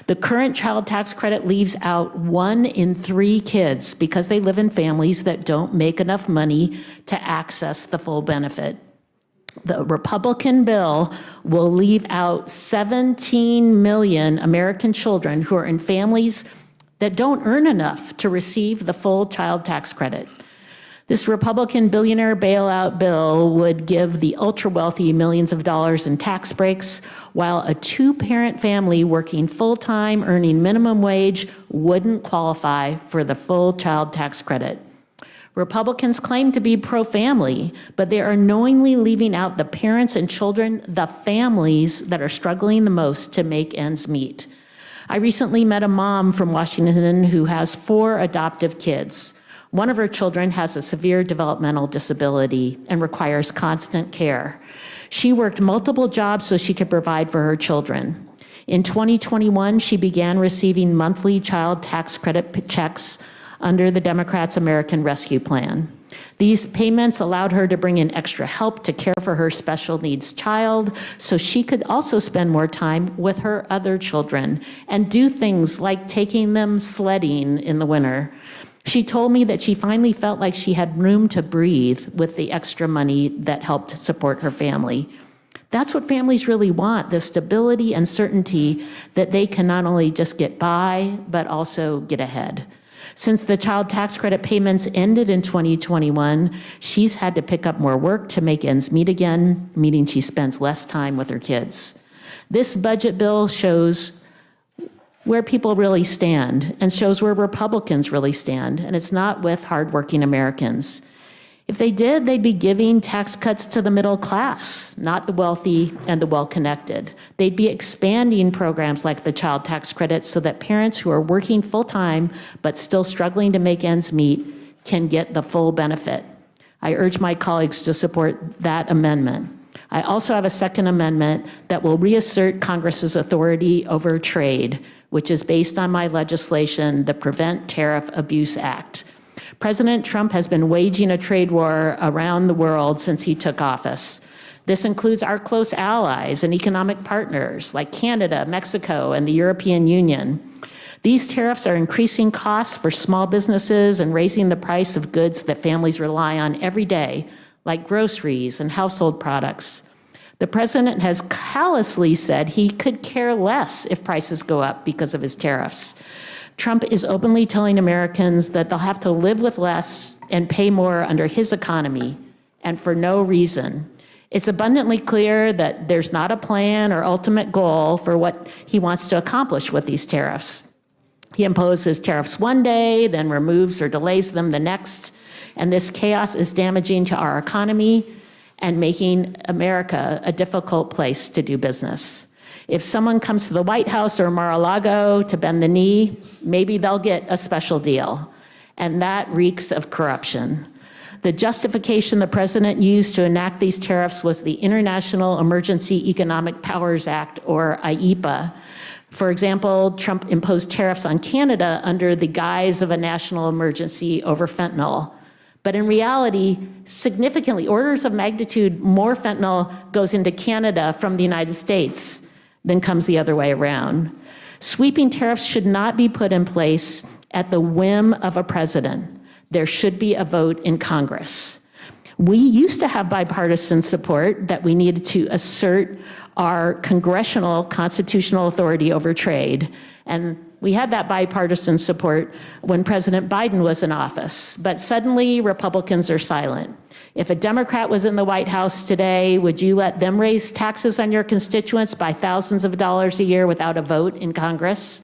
The current child tax credit leaves out 1 in 3 kids because they live in families that don't make enough money to access the full benefit. The Republican bill will leave out 17 million American children who are in families that don't earn enough to receive the full child tax credit. This Republican billionaire bailout bill would give the ultra-wealthy millions of dollars in tax breaks, while a 2-parent family working full-time, earning minimum wage, wouldn't qualify for the full child tax credit. Republicans claim to be pro-family, but they are knowingly leaving out the parents and children, the families that are struggling the most to make ends meet. I recently met a mom from Washington who has 4 adoptive kids. One of her children has a severe developmental disability and requires constant care. She worked multiple jobs so she could provide for her children. In 2021, she began receiving monthly child tax credit checks under the Democrats' American Rescue Plan. These payments allowed her to bring in extra help to care for her special needs child, so she could also spend more time with her other children and do things like taking them sledding in the winter. She told me that she finally felt like she had room to breathe with the extra money that helped support her family. That's what families really want, the stability and certainty that they can not only just get by, but also get ahead. Since the child tax credit payments ended in 2021, she's had to pick up more work to make ends meet again, meaning she spends less time with her kids. This budget bill shows where people really stand and shows where Republicans really stand, and it's not with hardworking Americans. If they did, they'd be giving tax cuts to the middle class, not the wealthy and the well-connected. They'd be expanding programs like the child tax credit so that parents who are working full-time but still struggling to make ends meet can get the full benefit. I urge my colleagues to support that amendment. I also have a second amendment that will reassert Congress's authority over trade, which is based on my legislation, the Prevent Tariff Abuse Act. President Trump has been waging a trade war around the world since he took office. This includes our close allies and economic partners like Canada, Mexico, and the European Union. These tariffs are increasing costs for small businesses and raising the price of goods that families rely on every day, like groceries and household products. The president has callously said he could care less if prices go up because of his tariffs. Trump is openly telling Americans that they'll have to live with less and pay more under his economy, and for no reason. It's abundantly clear that there's not a plan or ultimate goal for what he wants to accomplish with these tariffs. He imposes tariffs one day, then removes or delays them the next, and this chaos is damaging to our economy and making America a difficult place to do business. If someone comes to the White House or Mar-a-Lago to bend the knee, maybe they'll get a special deal, and that reeks of corruption. The justification the president used to enact these tariffs was the International Emergency Economic Powers Act, or IEPA. For example, Trump imposed tariffs on Canada under the guise of a national emergency over fentanyl. But in reality, significantly, orders of magnitude more fentanyl goes into Canada from the United States than comes the other way around. Sweeping tariffs should not be put in place at the whim of a president. There should be a vote in Congress. We used to have bipartisan support that we needed to assert our congressional constitutional authority over trade. And we had that bipartisan support when President Biden was in office, but suddenly Republicans are silent. If a Democrat was in the White House today, would you let them raise taxes on your constituents by thousands of dollars a year without a vote in Congress?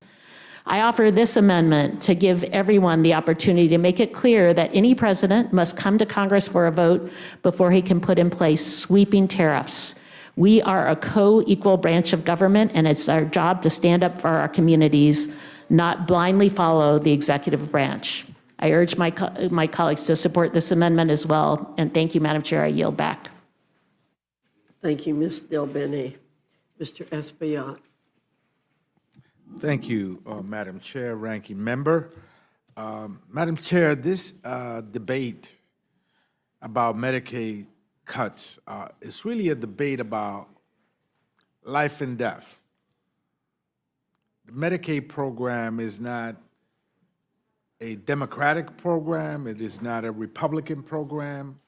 I offer this amendment to give everyone the opportunity to make it clear that any president must come to Congress for a vote before he can put in place sweeping tariffs. We are a co-equal branch of government, and it's our job to stand up for our communities, not blindly follow the executive branch. I urge my colleagues to support this amendment as well, and thank you, Madam Chair. I yield back. Thank you, Ms. Delbene. Mr. Espaillat. Thank you, Madam Chair, Ranking Member. Madam Chair, this debate about Medicaid cuts is really a debate about life and death. The Medicaid program is not a Democratic program. It is not a Republican program.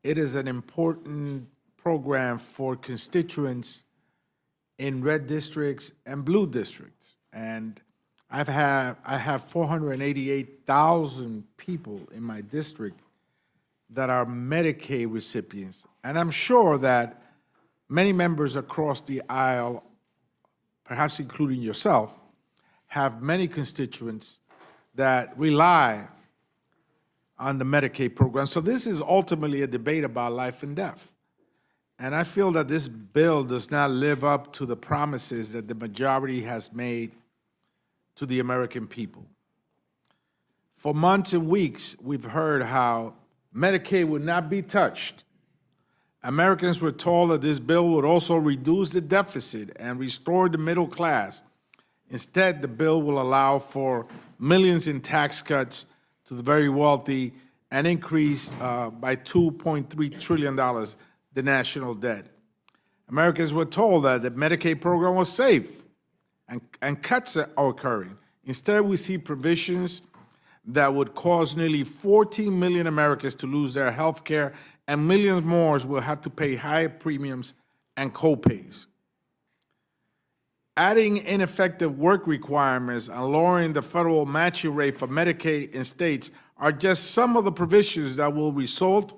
It is an important program for constituents in red districts and blue districts. And I have 488,000 people in my district that are Medicaid recipients. And I'm sure that many members across the aisle, perhaps including yourself, have many constituents that rely on the Medicaid program. So this is ultimately a debate about life and death. And I feel that this bill does not live up to the promises that the majority has made to the American people. For months and weeks, we've heard how Medicaid would not be touched. Americans were told that this bill would also reduce the deficit and restore the middle class. Instead, the bill will allow for millions in tax cuts to the very wealthy and increase by $2.3 trillion the national debt. Americans were told that the Medicaid program was safe and cuts are occurring. Instead, we see provisions that would cause nearly 14 million Americans to lose their health care, and millions more will have to pay higher premiums and co-pays. Adding ineffective work requirements and lowering the federal matching rate for Medicaid in states are just some of the provisions that will result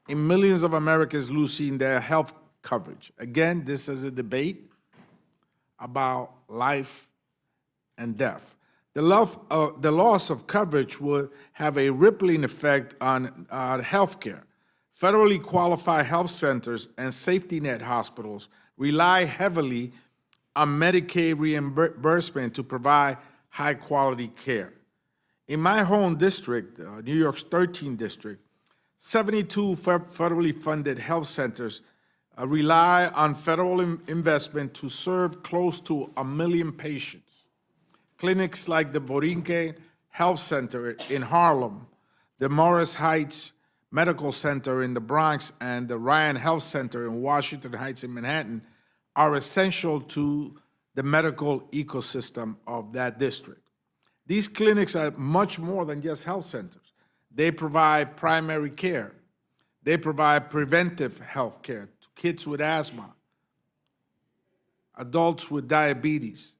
in millions of Americans losing their health coverage. Again, this is a debate about life and death. The loss of coverage would have a rippling effect on healthcare. Federally qualified health centers and safety net hospitals rely heavily on Medicaid reimbursement to provide high-quality care. In my home district, New York's 13th district, 72 federally funded health centers rely on federal investment to serve close to 1 million patients. Clinics like the Borinquen Health Center in Harlem, the Morris Heights Medical Center in the Bronx, and the Ryan Health Center in Washington Heights in Manhattan are essential to the medical ecosystem of that district. These clinics are much more than just health centers. They provide primary care. They provide preventive health care to kids with asthma, adults with diabetes.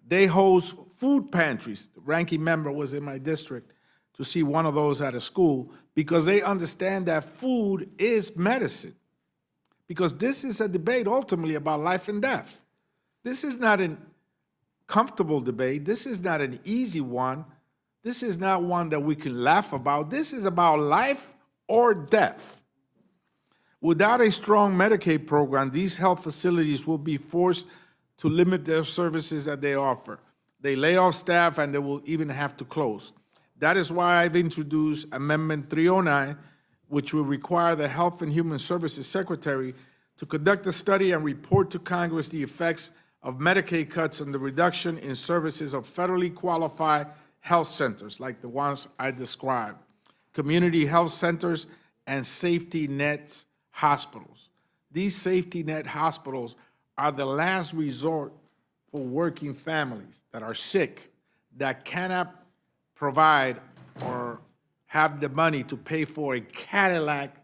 They host food pantries. The ranking member was in my district to see one of those at a school because they understand that food is medicine. Because this is a debate ultimately about life and death. This is not a comfortable debate. This is not an easy one. This is not one that we can laugh about. This is about life or death. Without a strong Medicaid program, these health facilities will be forced to limit their services that they offer. They lay off staff and they will even have to close. That is why I've introduced Amendment 309, which will require the Health and Human Services Secretary to conduct a study and report to Congress the effects of Medicaid cuts and the reduction in services of federally qualified health centers, like the ones I described, community health centers, and safety net hospitals. These safety net hospitals are the last resort for working families that are sick, that cannot provide or have the money to pay for a Cadillac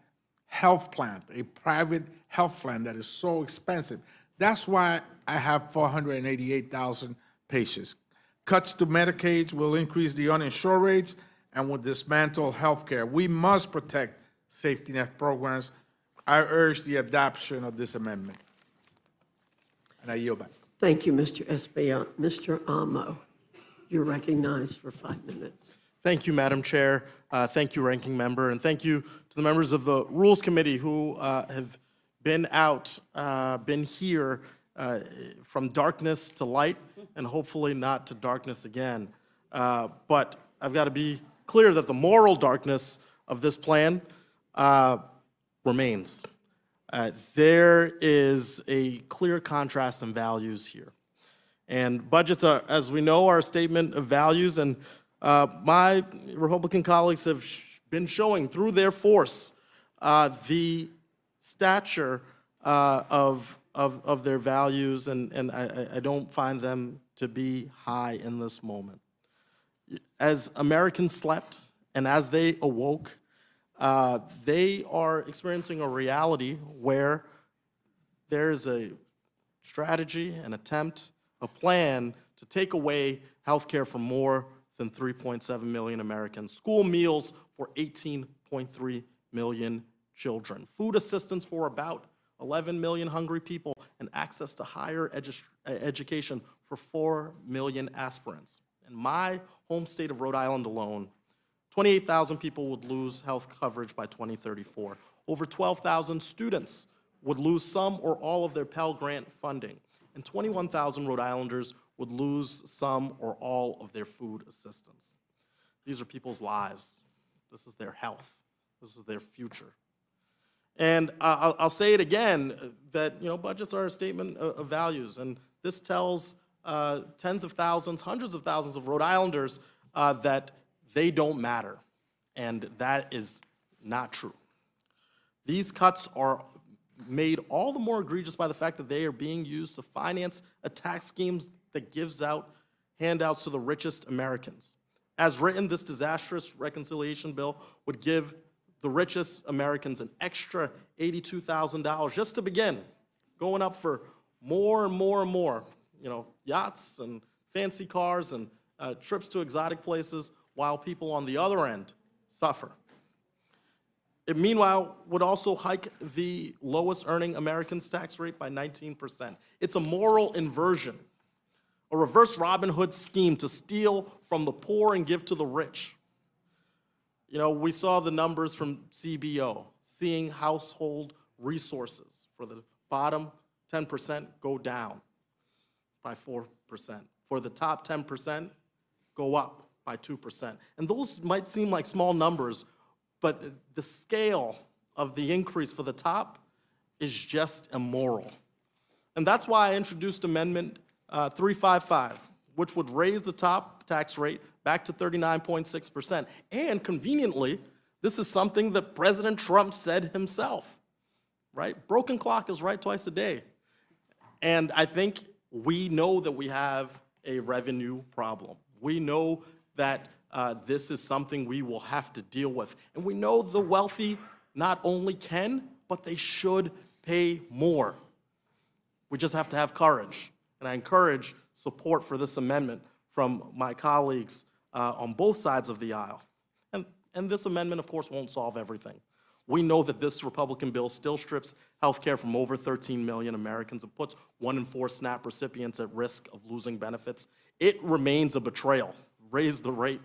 health plan, a private health plan that is so expensive. That's why I have 488,000 patients. Cuts to Medicaid will increase the uninsured rates and will dismantle health care. We must protect safety net programs. I urge the adoption of this amendment. And I yield back. Thank you, Mr. Espaillat. Mr. Amo, you're recognized for 5 minutes. Thank you, Madam Chair. Thank you, Ranking Member, and thank you to the members of the Rules Committee who have been here from darkness to light, and hopefully not to darkness again. But I've got to be clear that the moral darkness of this plan remains. There is a clear contrast in values here. And budgets are, as we know, are a statement of values, and my Republican colleagues have been showing through their force the stature of their values, and I don't find them to be high in this moment. As Americans slept and as they awoke, they are experiencing a reality where there's a strategy, an attempt, a plan to take away health care from more than 3.7 million Americans, school meals for 18.3 million children, food assistance for about 11 million hungry people, and access to higher education for 4 million aspirants. In my home state of Rhode Island alone, 28,000 people would lose health coverage by 2034. Over 12,000 students would lose some or all of their Pell Grant funding, and 21,000 Rhode Islanders would lose some or all of their food assistance. These are people's lives. This is their health. This is their future. And I'll say it again, that budgets are a statement of values, and this tells tens of thousands, hundreds of thousands of Rhode Islanders that they don't matter, and that is not true. These cuts are made all the more egregious by the fact that they are being used to finance a tax scheme that gives out handouts to the richest Americans. As written, this disastrous reconciliation bill would give the richest Americans an extra $82,000 just to begin, going up for more and more and more, yachts and fancy cars and trips to exotic places, while people on the other end suffer. It, meanwhile, would also hike the lowest earning Americans' tax rate by 19%. It's a moral inversion, a reverse Robin Hood scheme to steal from the poor and give to the rich. You know, we saw the numbers from CBO, seeing household resources for the bottom 10% go down by 4%. For the top 10%, go up by 2%. And those might seem like small numbers, but the scale of the increase for the top is just immoral. And that's why I introduced Amendment 355, which would raise the top tax rate back to 39.6%. And conveniently, this is something that President Trump said himself, right? Broken clock is right twice a day. And I think we know that we have a revenue problem. We know that this is something we will have to deal with. And we know the wealthy not only can, but they should pay more. We just have to have courage. And I encourage support for this amendment from my colleagues on both sides of the aisle. And this amendment, of course, won't solve everything. We know that this Republican bill still strips health care from over 13 million Americans and puts 1 in 4 SNAP recipients at risk of losing benefits. It remains a betrayal. Raise the rate,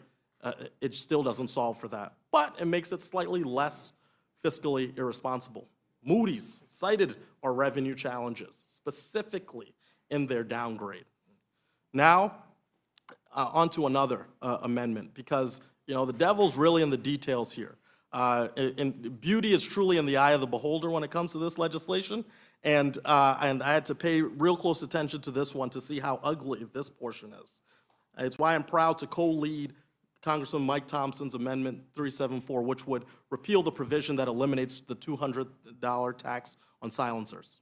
it still doesn't solve for that. But it makes it slightly less fiscally irresponsible. Moody's cited our revenue challenges, specifically in their downgrade. Now, on to another amendment, because the devil's really in the details here. And beauty is truly in the eye of the beholder when it comes to this legislation, and I had to pay real close attention to this one to see how ugly this portion is. It's why I'm proud to co-lead Congressman Mike Thompson's Amendment 374, which would repeal the provision that eliminates the $200 tax on silencers.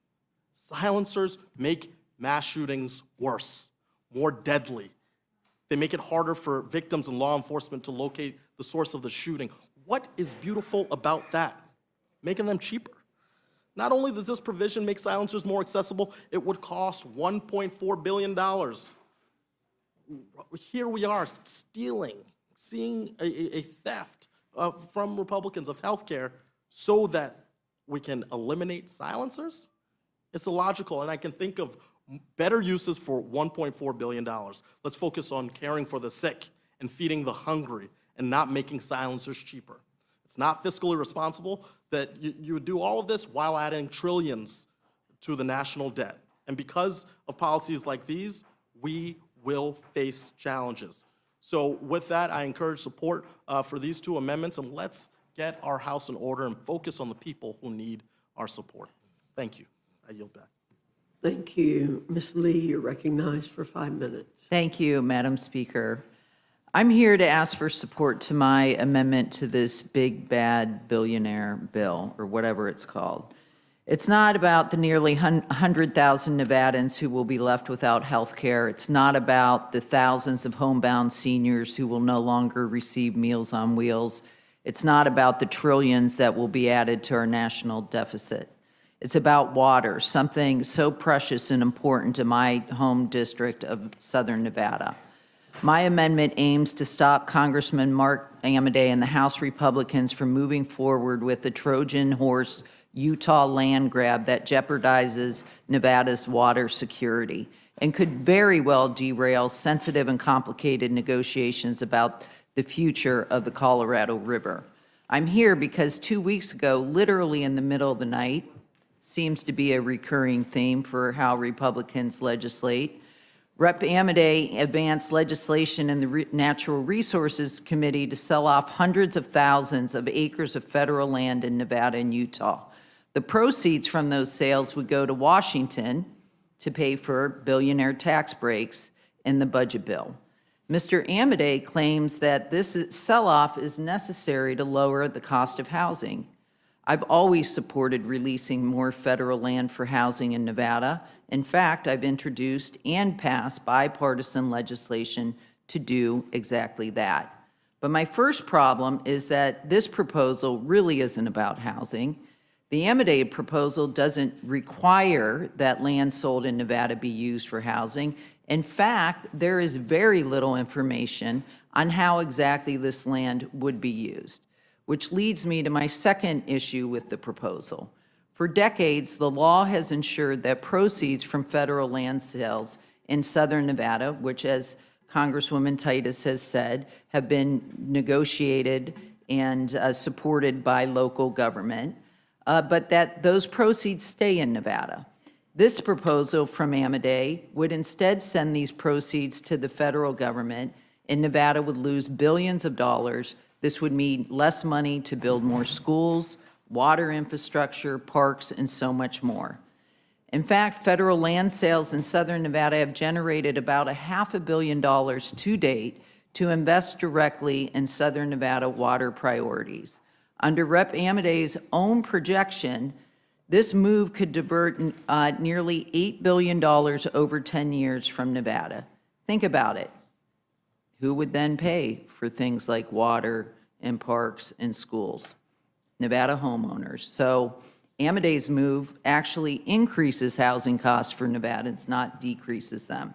Silencers make mass shootings worse, more deadly. They make it harder for victims and law enforcement to locate the source of the shooting. What is beautiful about that? Making them cheaper. Not only does this provision make silencers more accessible, it would cost $1.4 billion. Here we are stealing, seeing a theft from Republicans of health care so that we can eliminate silencers? It's illogical, and I can think of better uses for $1.4 billion. Let's focus on caring for the sick and feeding the hungry and not making silencers cheaper. It's not fiscally responsible that you would do all of this while adding trillions to the national debt. And because of policies like these, we will face challenges. So with that, I encourage support for these two amendments, and let's get our house in order and focus on the people who need our support. Thank you. I yield back. Thank you. Ms. Lee, you're recognized for 5 minutes. Thank you, Madam Speaker. I'm here to ask for support to my amendment to this big, bad billionaire bill, or whatever it's called. It's not about the nearly 100,000 Nevadans who will be left without health care. It's not about the thousands of homebound seniors who will no longer receive Meals on Wheels. It's not about the trillions that will be added to our national deficit. It's about water, something so precious and important to my home district of Southern Nevada. My amendment aims to stop Congressman Mark Amodei and the House Republicans from moving forward with the Trojan horse Utah land grab that jeopardizes Nevada's water security and could very well derail sensitive and complicated negotiations about the future of the Colorado River. I'm here because 2 weeks ago, literally in the middle of the night, seems to be a recurring theme for how Republicans legislate. Rep. Amodei advanced legislation in the Natural Resources Committee to sell off hundreds of thousands of acres of federal land in Nevada and Utah. The proceeds from those sales would go to Washington to pay for billionaire tax breaks in the budget bill. Mr. Amodei claims that this sell-off is necessary to lower the cost of housing. I've always supported releasing more federal land for housing in Nevada. In fact, I've introduced and passed bipartisan legislation to do exactly that. But my first problem is that this proposal really isn't about housing. The Amodei proposal doesn't require that land sold in Nevada be used for housing. In fact, there is very little information on how exactly this land would be used, which leads me to my second issue with the proposal. For decades, the law has ensured that proceeds from federal land sales in southern Nevada, which, as Congresswoman Titus has said, have been negotiated and supported by local government, but that those proceeds stay in Nevada. This proposal from Amadei would instead send these proceeds to the federal government, and Nevada would lose billions of dollars. This would mean less money to build more schools, water infrastructure, parks, and so much more. In fact, federal land sales in southern Nevada have generated about $500 million to date to invest directly in southern Nevada water priorities. Under Rep. Amadei's own projection, this move could divert nearly $8 billion over 10 years from Nevada. Think about it. Who would then pay for things like water and parks and schools? Nevada homeowners. So Amadei's move actually increases housing costs for Nevadans, not decreases them.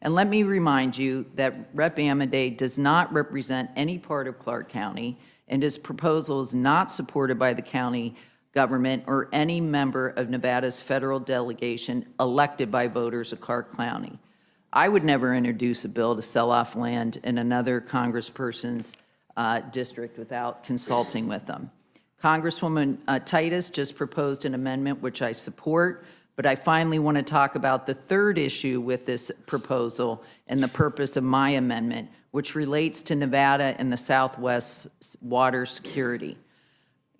And let me remind you that Rep. Amadei does not represent any part of Clark County, and his proposal is not supported by the county government or any member of Nevada's federal delegation elected by voters of Clark County. I would never introduce a bill to sell off land in another congressperson's district without consulting with them. Congresswoman Titus just proposed an amendment which I support, but I finally want to talk about the third issue with this proposal and the purpose of my amendment, which relates to Nevada and the Southwest's water security.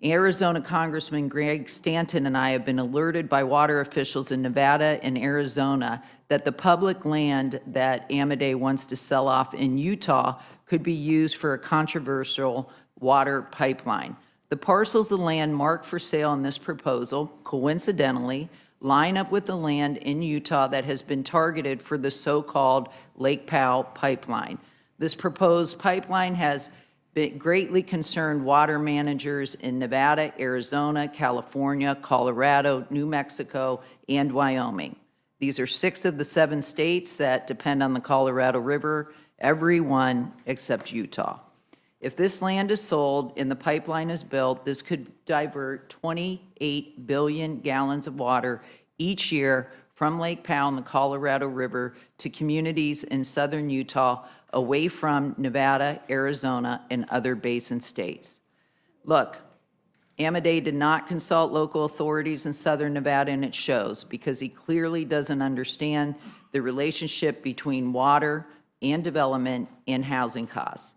Arizona Congressman Greg Stanton and I have been alerted by water officials in Nevada and Arizona that the public land that Amadei wants to sell off in Utah could be used for a controversial water pipeline. The parcels of land marked for sale in this proposal, coincidentally, line up with the land in Utah that has been targeted for the so-called Lake Powell pipeline. This proposed pipeline has greatly concerned water managers in Nevada, Arizona, California, Colorado, New Mexico, and Wyoming. These are 6 of the 7 states that depend on the Colorado River, every one except Utah. If this land is sold and the pipeline is built, this could divert 28 billion gallons of water each year from Lake Powell and the Colorado River to communities in southern Utah, away from Nevada, Arizona, and other basin states. Look, Amadei did not consult local authorities in southern Nevada, and it shows, because he clearly doesn't understand the relationship between water and development and housing costs.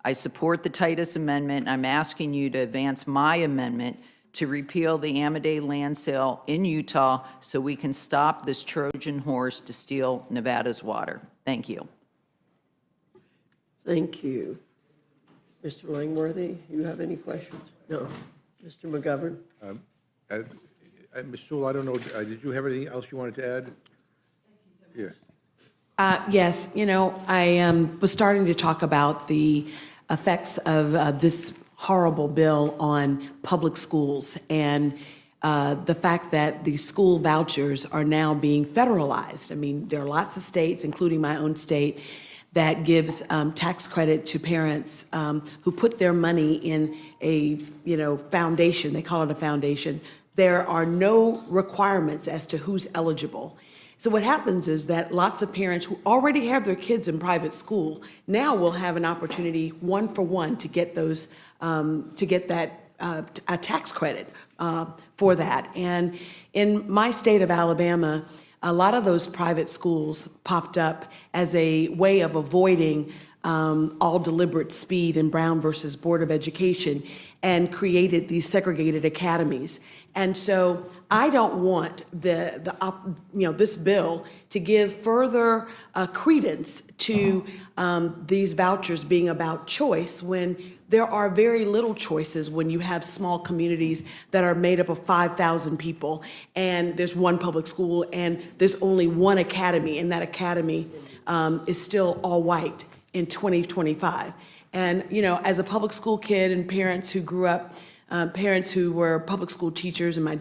I support the Titus Amendment, and I'm asking you to advance my amendment to repeal the Amadei land sale in Utah so we can stop this Trojan horse to steal Nevada's water. Thank you. Thank you. Mr. Langworthy, you have any questions? No. Mr. McGovern? Ms. Sewell, I don't know, did you have anything else you wanted to add? Yeah. Yes, you know, I was starting to talk about the effects of this horrible bill on public schools and the fact that the school vouchers are now being federalized. I mean, there are lots of states, including my own state, that gives tax credit to parents who put their money in a, foundation. They call it a foundation. There are no requirements as to who's eligible. So what happens is that lots of parents who already have their kids in private school now will have an opportunity, one for one, to get those, to get that a tax credit for that. And in my state of Alabama, a lot of those private schools popped up as a way of avoiding all deliberate speed in Brown versus Board of Education and created these segregated academies. And so I don't want this bill to give further credence to these vouchers being about choice when there are very little choices when you have small communities that are made up of 5,000 people and there's one public school and there's only one academy, and that academy is still all white in 2025. And, as a public school kid and parents who grew up, parents who were public school teachers, and my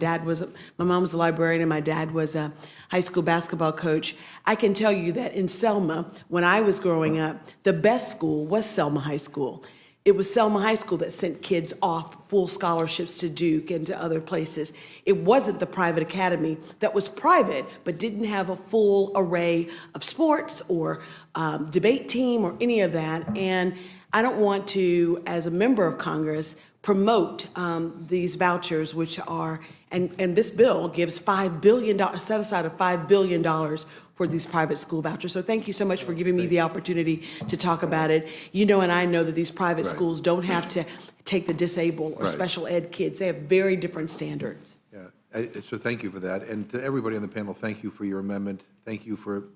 mom was a librarian and my dad was a high school basketball coach, I can tell you that in Selma, when I was growing up, the best school was Selma High School. It was Selma High School that sent kids off full scholarships to Duke and to other places. It wasn't the private academy that was private but didn't have a full array of sports or debate team or any of that. And I don't want to, as a member of Congress, promote these vouchers, which are, and this bill gives $5 billion, set aside of $5 billion for these private school vouchers. So thank you so much for giving me the opportunity to talk about it. You know, and I know that these private schools don't have to take the disabled or special ed kids. They have very different standards. Yeah, so thank you for that. And to everybody on the panel, thank you for your amendment. Thank you for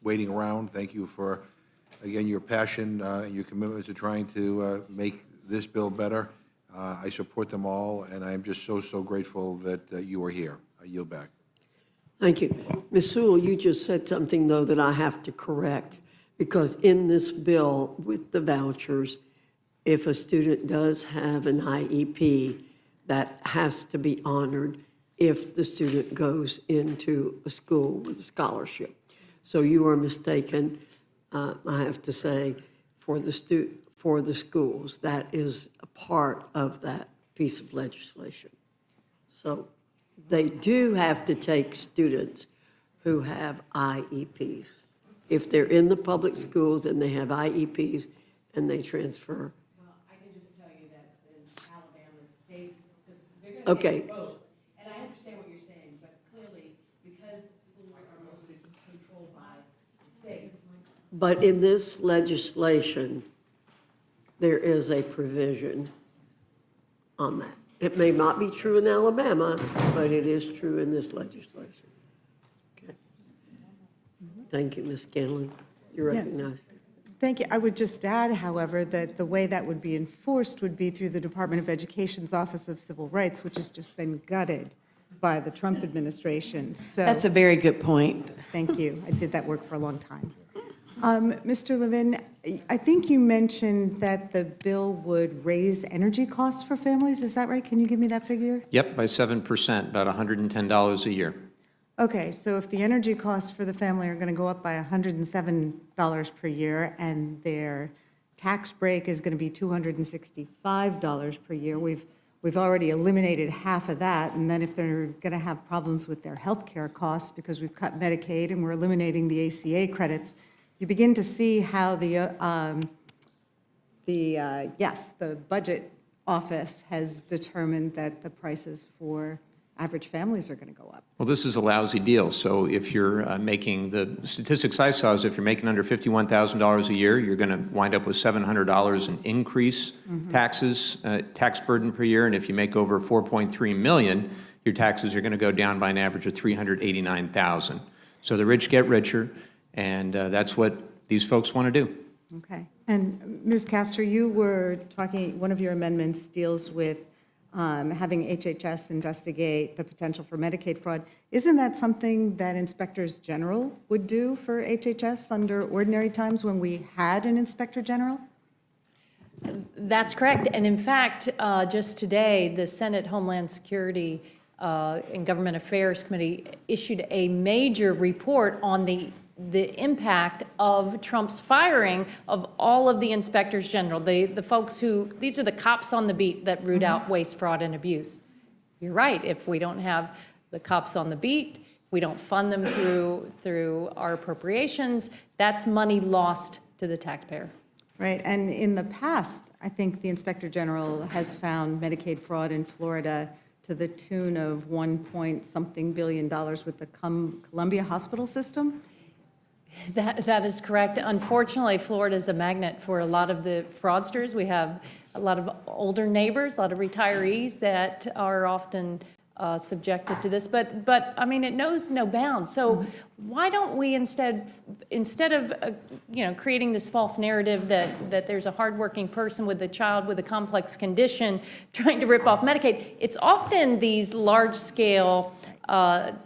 waiting around. Thank you for, again, your passion and your commitment to trying to make this bill better. I support them all, and I'm just so grateful that you are here. I yield back. Thank you. Ms. Sewell, you just said something, though, that I have to correct, because in this bill with the vouchers, if a student does have an IEP, that has to be honored if the student goes into a school with a scholarship. So you are mistaken, I have to say, for the schools. That is a part of that piece of legislation. So they do have to take students who have IEPs. If they're in the public schools and they have IEPs and they transfer. Well, I can just tell you that in Alabama State, because they're going to take both. And I understand what you're saying, but clearly, because schools are mostly controlled by the states. But in this legislation, there is a provision on that. It may not be true in Alabama, but it is true in this legislation. Okay. Thank you, Ms. Scanlon. You're recognized. Thank you. I would just add, however, that the way that would be enforced would be through the Department of Education's Office of Civil Rights, which has just been gutted by the Trump administration. So That's a very good point. thank you. I did that work for a long time. Mr. Levin, I think you mentioned that the bill would raise energy costs for families. Is that right? Can you give me that figure? Yep, by 7%, about $110 a year. Okay, so if the energy costs for the family are going to go up by $107 per year and their tax break is going to be $265 per year, we've already eliminated half of that. And then if they're going to have problems with their health care costs because we've cut Medicaid and we're eliminating the ACA credits, you begin to see how the budget office has determined that the prices for average families are going to go up. Well, this is a lousy deal. So if you're making, the statistics I saw is if you're making under $51,000 a year, you're going to wind up with $700 in increase taxes, tax burden per year. And if you make over $4.3 million, your taxes are going to go down by an average of $389,000. So the rich get richer. And that's what these folks want to do. Okay. And Ms. Castor, you were talking, one of your amendments deals with having HHS investigate the potential for Medicaid fraud. Isn't that something that inspectors general would do for HHS under ordinary times when we had an inspector general? That's correct. And in fact, just today, the Senate Homeland Security and Government Affairs Committee issued a major report on the impact of Trump's firing of all of the inspectors general, the folks who, these are the cops on the beat that root out waste, fraud, and abuse. You're right, if we don't have the cops on the beat, if we don't fund them through our appropriations, that's money lost to the taxpayer. Right, and in the past, I think the Inspector General has found Medicaid fraud in Florida to the tune of $1.something billion with the Columbia Hospital System. That is correct. Unfortunately, Florida is a magnet for a lot of the fraudsters. We have a lot of older neighbors, a lot of retirees that are often subjected to this. But I mean, it knows no bounds. So why don't we instead of creating this false narrative that there's a hardworking person with a child with a complex condition trying to rip off Medicaid? It's often these large-scale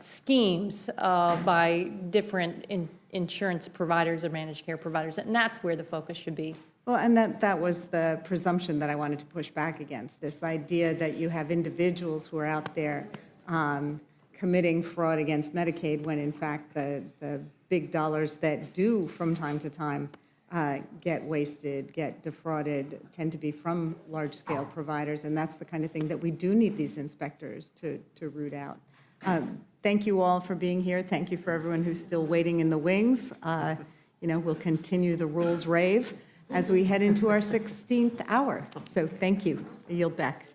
schemes by different insurance providers or managed care providers, and that's where the focus should be. Well, and that was the presumption that I wanted to push back against, this idea that you have individuals who are out there committing fraud against Medicaid when in fact the big dollars that do from time to time get wasted, get defrauded, tend to be from large-scale providers, and that's the kind of thing that we do need these inspectors to root out. Thank you all for being here. Thank you for everyone who's still waiting in the wings. We'll continue the rules rave as we head into our 16th hour. So thank you. I yield back.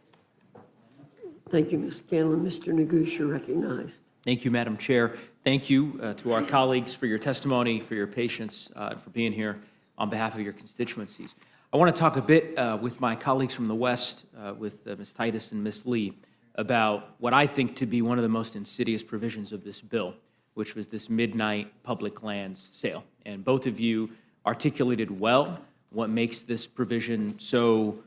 Thank you, Ms. Scanlon. Mr. Nagush, you're recognized. Thank you, Madam Chair. Thank you to our colleagues for your testimony, for your patience, and for being here on behalf of your constituencies. I want to talk a bit with my colleagues from the West, with Ms. Titus and Ms. Lee, about what I think to be one of the most insidious provisions of this bill, which was this midnight public lands sale. And both of you articulated well what makes this provision so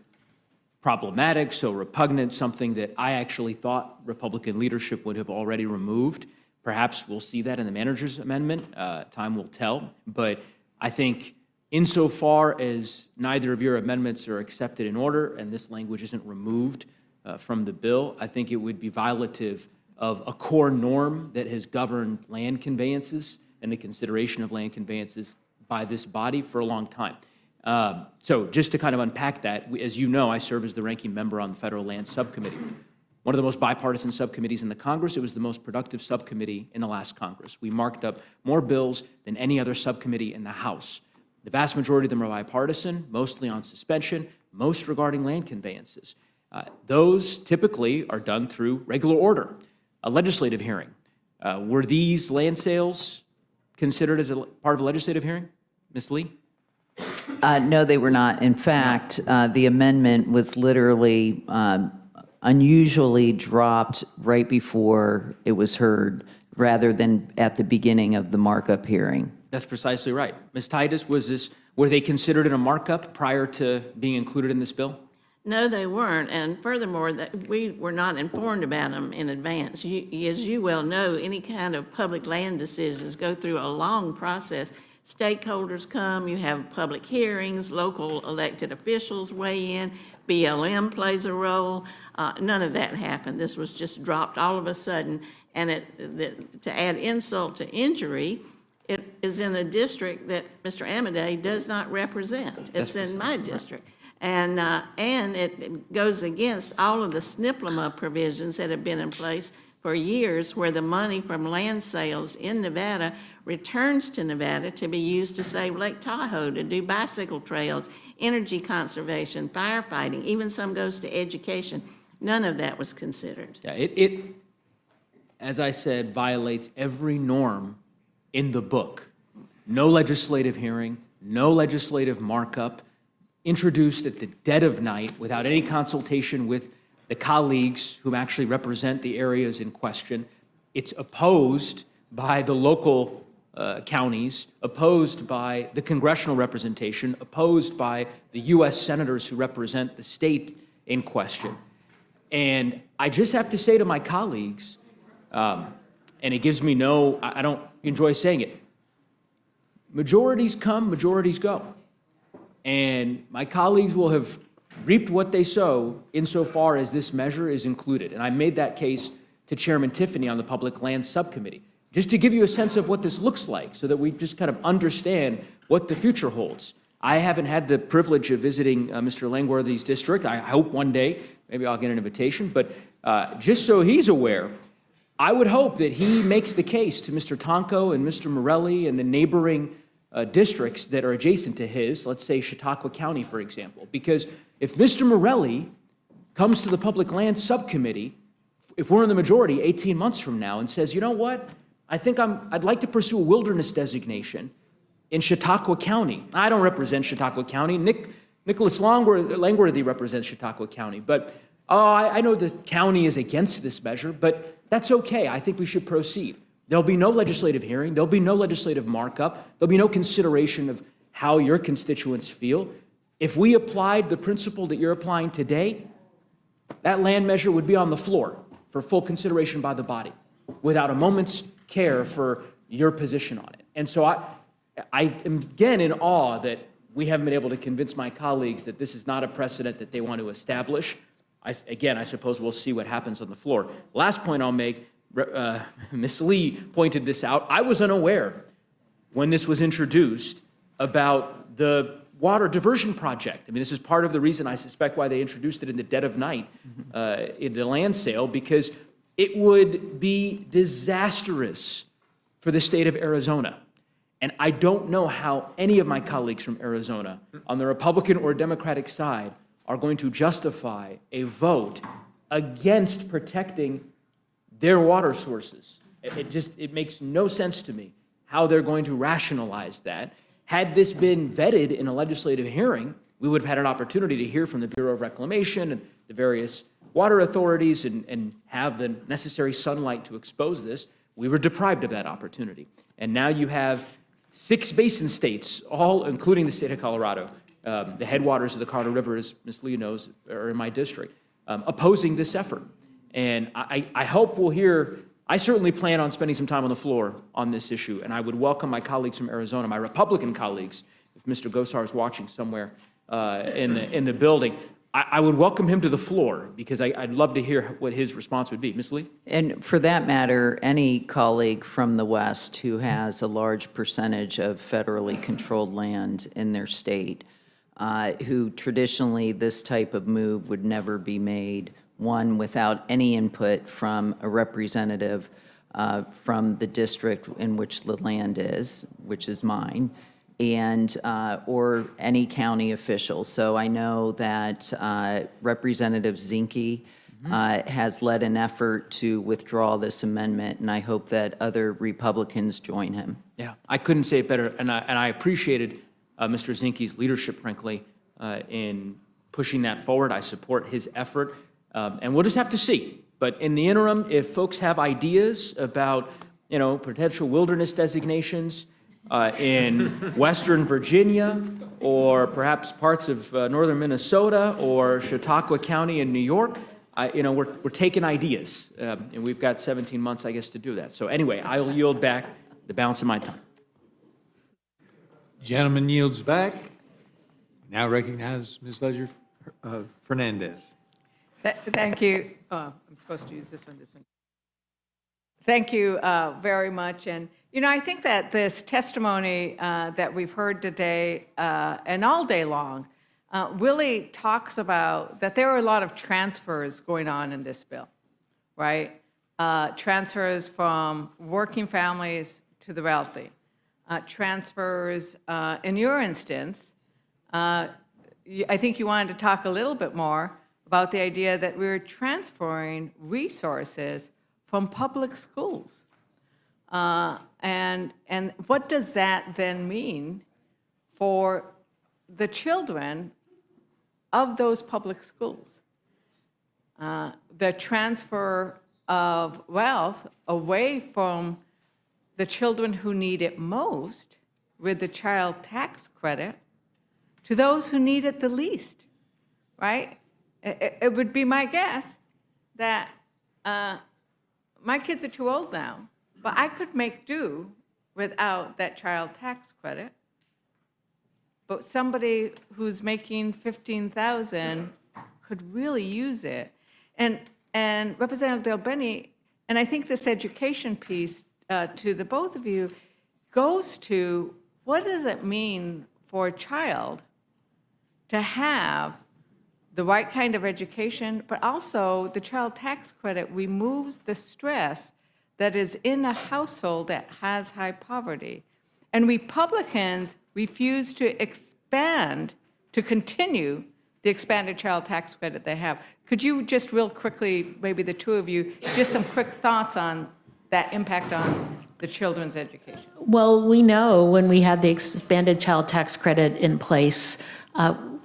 problematic, so repugnant, something that I actually thought Republican leadership would have already removed. Perhaps we'll see that in the manager's amendment. Time will tell. But I think insofar as neither of your amendments are accepted in order and this language isn't removed from the bill, I think it would be violative of a core norm that has governed land conveyances and the consideration of land conveyances by this body for a long time. So just to kind of unpack that, as you know, I serve as the ranking member on the Federal Land Subcommittee. One of the most bipartisan subcommittees in the Congress. It was the most productive subcommittee in the last Congress. We marked up more bills than any other subcommittee in the House. The vast majority of them are bipartisan, mostly on suspension, most regarding land conveyances. Those typically are done through regular order, a legislative hearing. Were these land sales considered as a part of a legislative hearing? Ms. Lee? No, they were not. In fact, the amendment was literally unusually dropped right before it was heard, rather than at the beginning of the markup hearing. That's precisely right. Ms. Titus, were they considered in a markup prior to being included in this bill? No, they weren't, and furthermore, that we were not informed about them in advance. As you well know, any kind of public land decisions go through a long process. Stakeholders come, you have public hearings, local elected officials weigh in, BLM plays a role. None of that happened. This was just dropped all of a sudden, and to add insult to injury, it is in a district that Mr. Amadei does not represent. It's in my district. And it goes against all of the SNPLMA provisions that have been in place for years, where the money from land sales in Nevada returns to Nevada to be used to save Lake Tahoe, to do bicycle trails, energy conservation, firefighting, even some goes to education. None of that was considered. Yeah, it, as I said, violates every norm in the book. No legislative hearing, no legislative markup, introduced at the dead of night without any consultation with the colleagues who actually represent the areas in question. It's opposed by the local counties, opposed by the congressional representation, opposed by the U.S. senators who represent the state in question. And I just have to say to my colleagues, and it gives me I don't enjoy saying it, majorities come, majorities go. And my colleagues will have reaped what they sow insofar as this measure is included. And I made that case to Chairman Tiffany on the Public Lands Subcommittee, just to give you a sense of what this looks like so that we just kind of understand what the future holds. I haven't had the privilege of visiting Mr. Langworthy's district. I hope one day, maybe I'll get an invitation, but just so he's aware, I would hope that he makes the case to Mr. Tonko and Mr. Morelli and the neighboring districts that are adjacent to his, let's say Chautauqua County, for example. Because if Mr. Morelli comes to the Public Lands Subcommittee, if we're in the majority 18 months from now, and says, you know what, I think I'd like to pursue a wilderness designation in Chautauqua County. I don't represent Chautauqua County. Nicholas Langworthy represents Chautauqua County. But I know the county is against this measure, but that's okay. I think we should proceed. There'll be no legislative hearing. There'll be no legislative markup. There'll be no consideration of how your constituents feel. If we applied the principle that you're applying today, that land measure would be on the floor for full consideration by the body without a moment's care for your position on it. And so I am again in awe that we haven't been able to convince my colleagues that this is not a precedent that they want to establish. I suppose we'll see what happens on the floor. Last point I'll make, Ms. Lee pointed this out. I was unaware when this was introduced about the water diversion project. I mean, this is part of the reason I suspect why they introduced it in the dead of night in the land sale, because it would be disastrous for the state of Arizona. And I don't know how any of my colleagues from Arizona on the Republican or Democratic side are going to justify a vote against protecting their water sources. It makes no sense to me how they're going to rationalize that. Had this been vetted in a legislative hearing, we would have had an opportunity to hear from the Bureau of Reclamation and the various water authorities and have the necessary sunlight to expose this. We were deprived of that opportunity. And now you have 6 basin states, all including the state of Colorado, the headwaters of the Colorado River, as Ms. Lee knows, are in my district, opposing this effort. And I hope we'll hear, I certainly plan on spending some time on the floor on this issue, and I would welcome my colleagues from Arizona, my Republican colleagues, if Mr. Gosar is watching somewhere in the building, I would welcome him to the floor, because I'd love to hear what his response would be. Ms. Lee? And for that matter, any colleague from the West who has a large percentage of federally controlled land in their state, who traditionally this type of move would never be made, one, without any input from a representative from the district in which the land is, which is mine, and or any county official. So I know that Representative Zinke has led an effort to withdraw this amendment, and I hope that other Republicans join him. Yeah, I couldn't say it better, and I appreciated Mr. Zinke's leadership, frankly, in pushing that forward. I support his effort, and we'll just have to see. But in the interim, if folks have ideas about, potential wilderness designations in Western Virginia, or perhaps parts of northern Minnesota, or Chautauqua County in New York, we're taking ideas, and we've got 17 months, I guess, to do that. So anyway, I'll yield back the balance of my time. Gentleman yields back. Now recognize Ms. Ledger Fernandez. Thank you. Oh, I'm supposed to use this one. Thank you very much. And, I think that this testimony that we've heard today and all day long really talks about that there are a lot of transfers going on in this bill, right? Transfers from working families to the wealthy. Transfers, in your instance, I think you wanted to talk a little bit more about the idea that we're transferring resources from public schools. And what does that then mean for the children of those public schools? The transfer of wealth away from the children who need it most with the child tax credit to those who need it the least, right? It would be my guess that my kids are too old now, but I could make do without that child tax credit. But somebody who's making $15,000 could really use it. And Representative Del Bene, and I think this education piece to the both of you goes to what does it mean for a child to have the right kind of education, but also the child tax credit removes the stress that is in a household that has high poverty. And Republicans refuse to continue the expanded child tax credit they have. Could you just real quickly, maybe the two of you, just some quick thoughts on that impact on the children's education? Well, we know when we had the expanded child tax credit in place,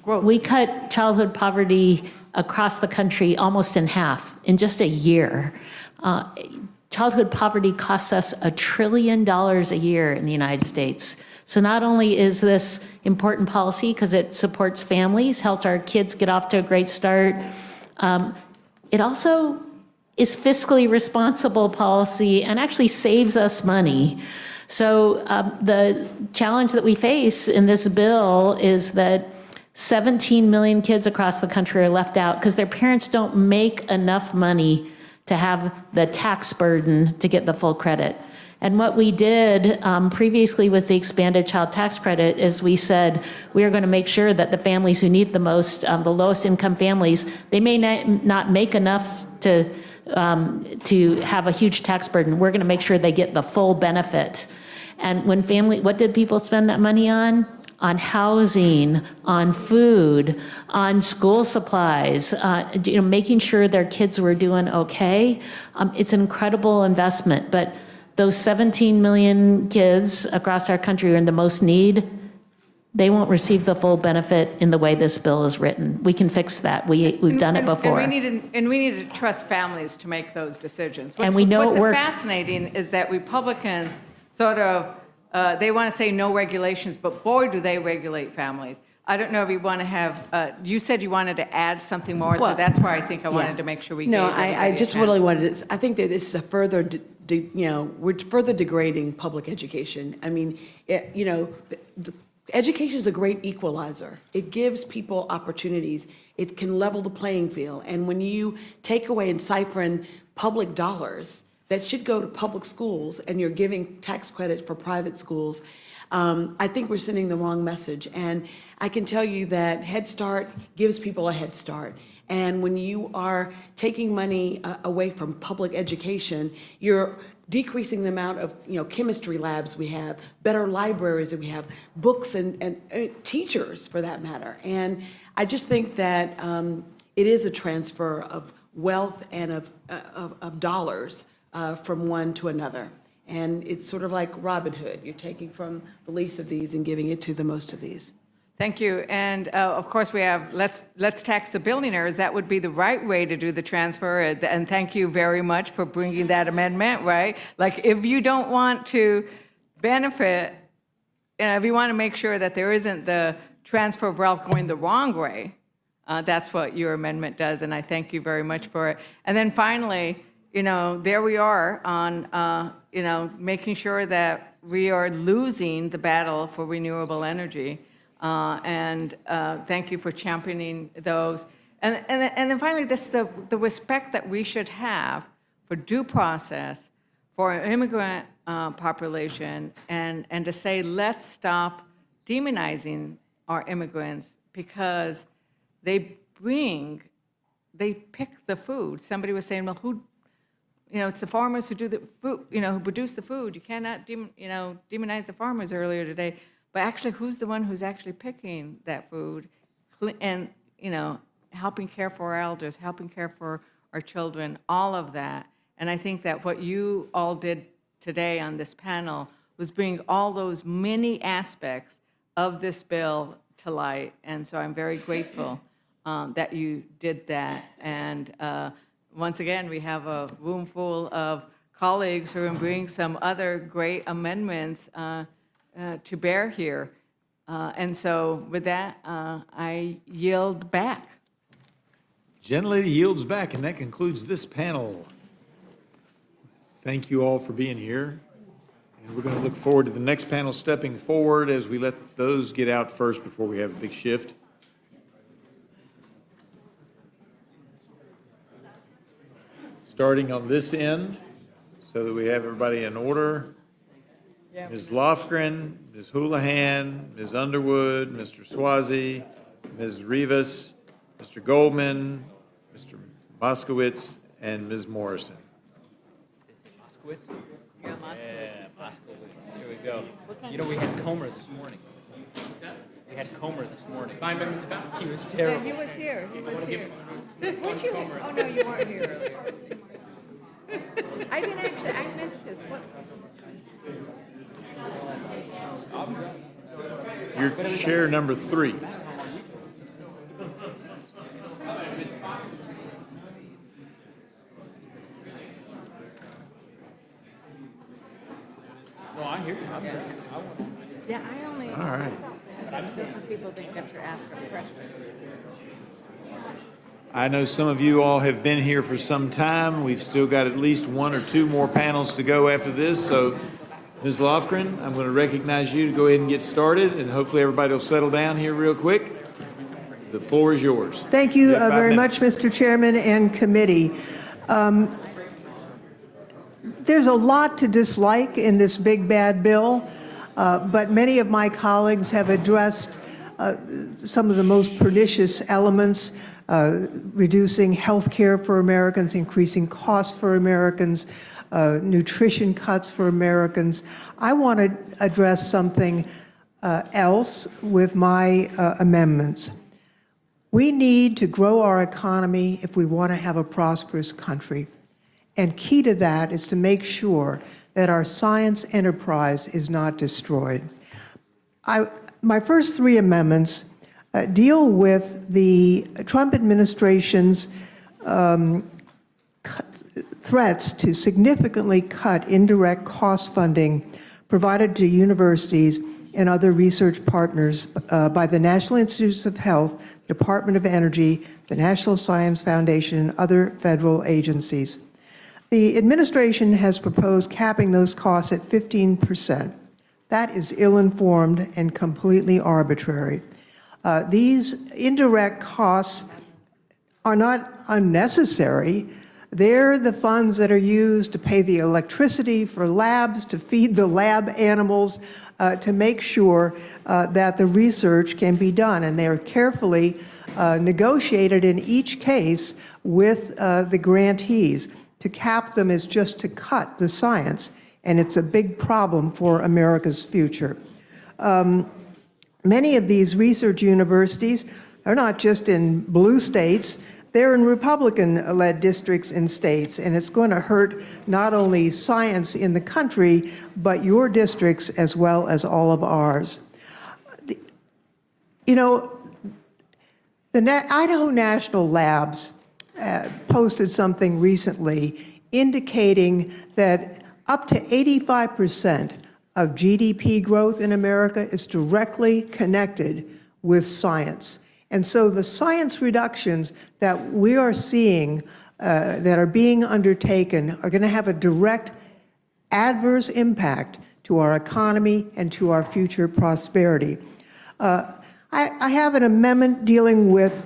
we cut childhood poverty across the country almost in half in just a year. Childhood poverty costs us $1 trillion a year in the United States. So not only is this important policy because it supports families, helps our kids get off to a great start, it also is fiscally responsible policy and actually saves us money. So the challenge that we face in this bill is that 17 million kids across the country are left out because their parents don't make enough money to have the tax burden to get the full credit. And what we did previously with the expanded child tax credit is we said we are going to make sure that the families who need the most, the lowest income families, they may not make enough to have a huge tax burden. We're going to make sure they get the full benefit. And what did people spend that money on? On housing, on food, on school supplies, making sure their kids were doing okay. It's an incredible investment, but those 17 million kids across our country who are in the most need, they won't receive the full benefit in the way this bill is written. We can fix that. We've done it before. And we need to trust families to make those decisions. And we know it worked. What's fascinating is that Republicans sort of, they want to say no regulations, but boy, do they regulate families. I don't know if you want to have, you said you wanted to add something more, so that's why I think I wanted to make sure we gave everybody I just a really chance. wanted to, I think that this is a further, we're further degrading public education. I mean, the education is a great equalizer. It gives people opportunities. It can level the playing field. And when you take away and siphon public dollars that should go to public schools and you're giving tax credits for private schools, I think we're sending the wrong message. And I can tell you that Head Start gives people a head start. And when you are taking money away from public education, you're decreasing the amount of chemistry labs we have, better libraries that we have, books and teachers for that matter. And I just think that it is a transfer of wealth and of dollars from one to another. And it's sort of like Robin Hood. You're taking from the least of these and giving it to the most of these. Thank you. And of course, we have let's tax the billionaires. That would be the right way to do the transfer. And thank you very much for bringing that amendment, right? Like if you don't want to benefit, if you want to make sure that there isn't the transfer of wealth going the wrong way, that's what your amendment does. And I thank you very much for it. And then finally, there we are on, making sure that we are losing the battle for renewable energy. And thank you for championing those. And then finally, the respect that we should have for due process for our immigrant population and to say, let's stop demonizing our immigrants because they pick the food. Somebody was saying, well, it's the farmers who do the food, who produce the food. You cannot, demonize the farmers earlier today. But actually, who's the one who's actually picking that food and, helping care for our elders, helping care for our children, all of that. And I think that what you all did today on this panel was bring all those many aspects of this bill to light. And so I'm very grateful that you did that. And once again, we have a room full of colleagues who are bringing some other great amendments to bear here. And so with that, I yield back. Gentlelady yields back, and that concludes this panel. Thank you all for being here. And we're going to look forward to the next panel stepping forward as we let those get out first before we have a big shift. Starting on this end, so that we have everybody in order. Ms. Lofgren, Ms. Houlihan, Ms. Underwood, Mr. Swazi, Ms. Rivas, Mr. Goldman, Mr. Moskowitz, and Ms. Morrison. Moskowitz? Yeah, Moskowitz. Here we go. We had Comer this morning. We had Comer this morning. He was terrible. Yeah, he was here. Weren't you? Oh, no, you weren't here earlier. I missed his. Your chair number 3. No, I hear you. Yeah, I only. All right. But I'm saying people didn't get to ask a question. I know some of you all have been here for some time. We've still got at least 1 or 2 more panels to go after this. So, Ms. Lofgren, I'm going to recognize you to go ahead and get started, and hopefully everybody will settle down here real quick. The floor is yours. Thank you very much, Mr. Chairman and committee. there's a lot to dislike in this big bad bill, but many of my colleagues have addressed some of the most pernicious elements, reducing health care for Americans, increasing costs for Americans, nutrition cuts for Americans. I want to address something else with my amendments. We need to grow our economy if we want to have a prosperous country. And key to that is to make sure that our science enterprise is not destroyed. My first three amendments deal with the Trump administration's threats to significantly cut indirect cost funding provided to universities and other research partners by the National Institutes of Health, Department of Energy, the National Science Foundation, and other federal agencies. The administration has proposed capping those costs at 15%. That is ill-informed and completely arbitrary. These indirect costs are not unnecessary. They're the funds that are used to pay the electricity for labs, to feed the lab animals, to make sure that the research can be done. And they are carefully negotiated in each case with the grantees. To cap them is just to cut the science, and it's a big problem for America's future. Many of these research universities are not just in blue states, they're in Republican-led districts and states, and it's going to hurt not only science in the country, but your districts as well as all of ours. You know, the Idaho National Labs posted something recently indicating that up to 85% of GDP growth in America is directly connected with science. And so the science reductions that we are seeing that are being undertaken are going to have a direct adverse impact to our economy and to our future prosperity. I have an amendment dealing with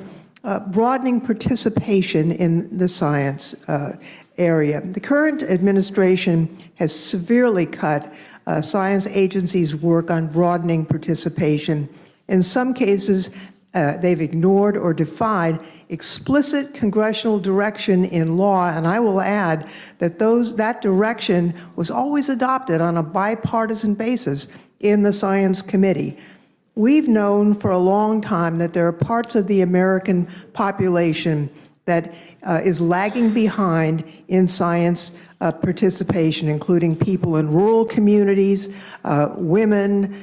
broadening participation in the science area. The current administration has severely cut science agencies' work on broadening participation. In some cases, they've ignored or defied explicit congressional direction in law, and I will add that that direction was always adopted on a bipartisan basis in the Science Committee. We've known for a long time that there are parts of the American population that is lagging behind in science participation, including people in rural communities, women.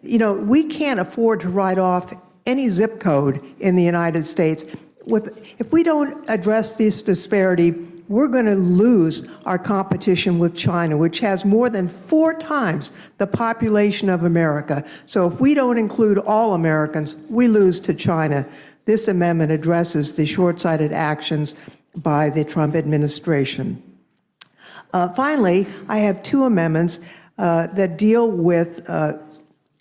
You know, we can't afford to write off any zip code in the United States. If we don't address this disparity, we're going to lose our competition with China, which has more than 4 times the population of America. So if we don't include all Americans, we lose to China. This amendment addresses the short-sighted actions by the Trump administration. Finally, I have 2 amendments that deal with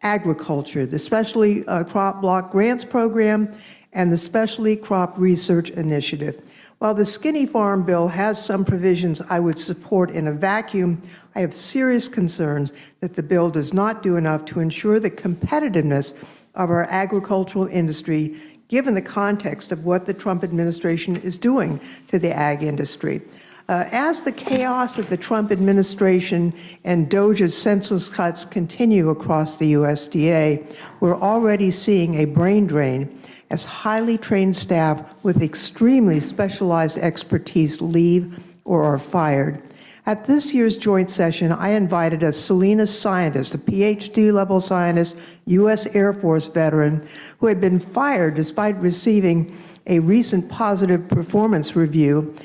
agriculture, the Specialty Crop Block Grants Program and the Specialty Crop Research Initiative. While the Skinny Farm Bill has some provisions I would support in a vacuum, I have serious concerns that the bill does not do enough to ensure the competitiveness of our agricultural industry, given the context of what the Trump administration is doing to the ag industry. As the chaos of the Trump administration and DOJ's senseless cuts continue across the USDA, we're already seeing a brain drain as highly trained staff with extremely specialized expertise leave or are fired. At this year's joint session, I invited a Salinas scientist, a PhD-level scientist, U.S. Air Force veteran, who had been fired despite receiving a recent positive performance review.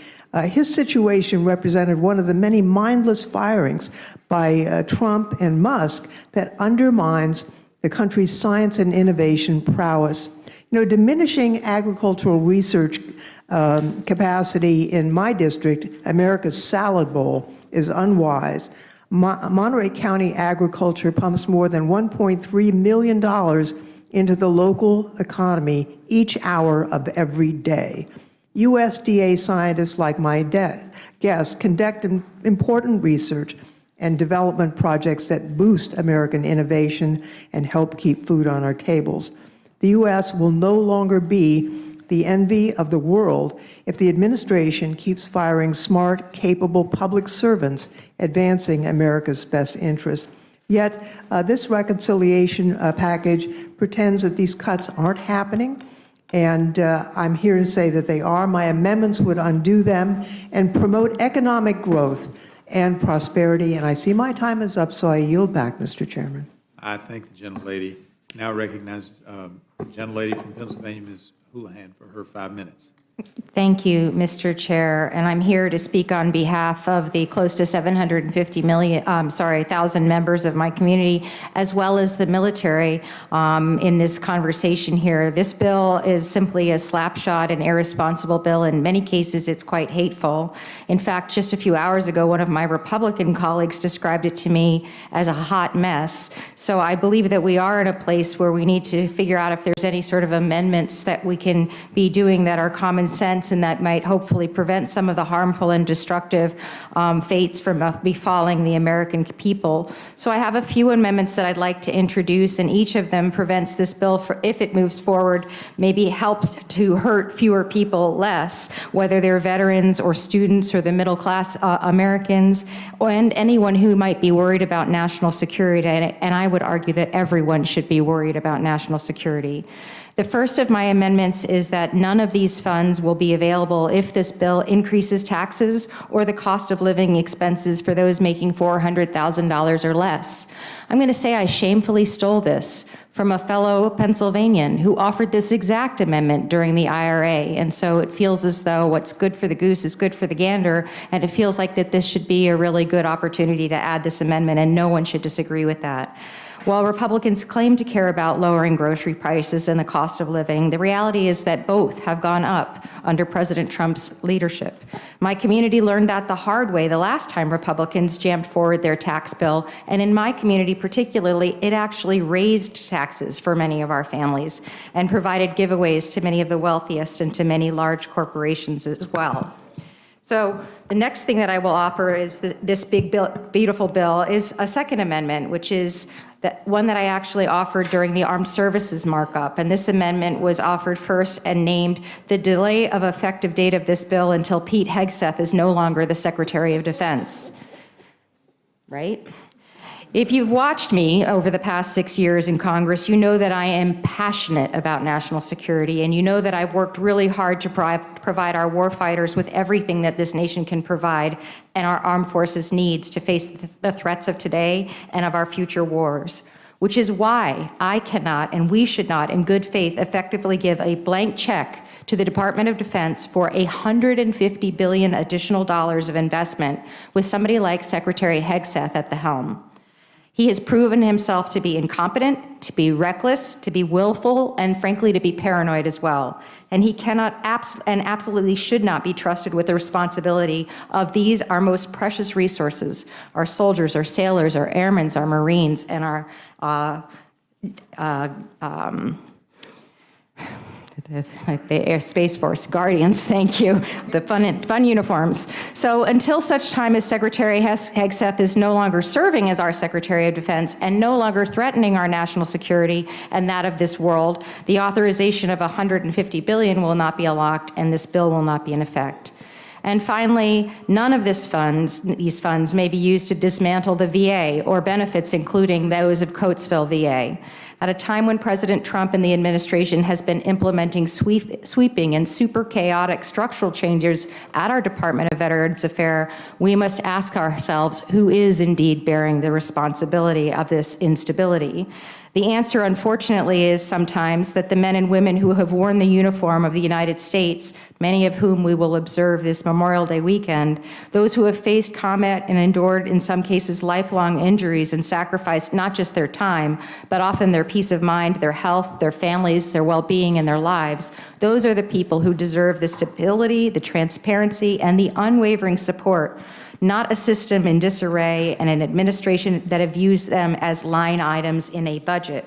His situation represented one of the many mindless firings by Trump and Musk that undermines the country's science and innovation prowess. You know, diminishing agricultural research capacity in my district, America's Salad Bowl, is unwise. Monterey County agriculture pumps more than $1.3 million into the local economy each hour of every day. USDA scientists like my guests conduct important research and development projects that boost American innovation and help keep food on our tables. The U.S. will no longer be the envy of the world if the administration keeps firing smart, capable public servants advancing America's best interests. Yet, this reconciliation package pretends that these cuts aren't happening, and I'm here to say that they are. My amendments would undo them and promote economic growth and prosperity, and I see my time is up, so I yield back, Mr. Chairman. I thank the gentlelady. Now recognize the gentlelady from Pennsylvania, Ms. Houlihan, for her 5 minutes. Thank you, Mr. Chair, and I'm here to speak on behalf of the close to 750,000 members of my community, as well as the military in this conversation here. This bill is simply a slapshot and irresponsible bill. In many cases, it's quite hateful. In fact, just a few hours ago, one of my Republican colleagues described it to me as a hot mess. So I believe that we are in a place where we need to figure out if there's any sort of amendments that we can be doing that are common sense and that might hopefully prevent some of the harmful and destructive fates from befalling the American people. So I have a few amendments that I'd like to introduce, and each of them prevents this bill, if it moves forward, maybe helps to hurt fewer people less, whether they're veterans or students or the middle class Americans, and anyone who might be worried about national security. And I would argue that everyone should be worried about national security. The first of my amendments is that none of these funds will be available if this bill increases taxes or the cost of living expenses for those making $400,000 or less. I'm going to say I shamefully stole this from a fellow Pennsylvanian who offered this exact amendment during the IRA. And so it feels as though what's good for the goose is good for the gander, and it feels like that this should be a really good opportunity to add this amendment, and no one should disagree with that. While Republicans claim to care about lowering grocery prices and the cost of living, the reality is that both have gone up under President Trump's leadership. My community learned that the hard way the last time Republicans jammed forward their tax bill, and in my community particularly, it actually raised taxes for many of our families and provided giveaways to many of the wealthiest and to many large corporations as well. So the next thing that I will offer is this big, beautiful bill is a second amendment, which is one that I actually offered during the Armed Services markup. And this amendment was offered first and named the delay of effective date of this bill until Pete Hegseth is no longer the Secretary of Defense. Right? If you've watched me over the past 6 years in Congress, you know that I am passionate about national security, and you know that I've worked really hard to provide our warfighters with everything that this nation can provide and our armed forces needs to face the threats of today and of our future wars, which is why I cannot and we should not, in good faith, effectively give a blank check to the Department of Defense for $150 billion additional dollars of investment with somebody like Secretary Hegseth at the helm. He has proven himself to be incompetent, to be reckless, to be willful, and frankly, to be paranoid as well. And he cannot and absolutely should not be trusted with the responsibility of these, our most precious resources, our soldiers, our sailors, our airmen, our Marines, and our the Air Space Force Guardians, thank you, the fun uniforms. So until such time as Secretary Hegseth is no longer serving as our Secretary of Defense and no longer threatening our national security and that of this world, the authorization of $150 billion will not be unlocked and this bill will not be in effect. And finally, none of these funds may be used to dismantle the VA or benefits, including those of Coatesville VA. At a time when President Trump and the administration has been implementing sweeping and super chaotic structural changes at our Department of Veterans Affairs, we must ask ourselves who is indeed bearing the responsibility of this instability. The answer, unfortunately, is sometimes that the men and women who have worn the uniform of the United States, many of whom we will observe this Memorial Day weekend, those who have faced combat and endured, in some cases, lifelong injuries and sacrificed not just their time, but often their peace of mind, their health, their families, their well-being, and their lives, those are the people who deserve the stability, the transparency, and the unwavering support, not a system in disarray and an administration that have used them as line items in a budget.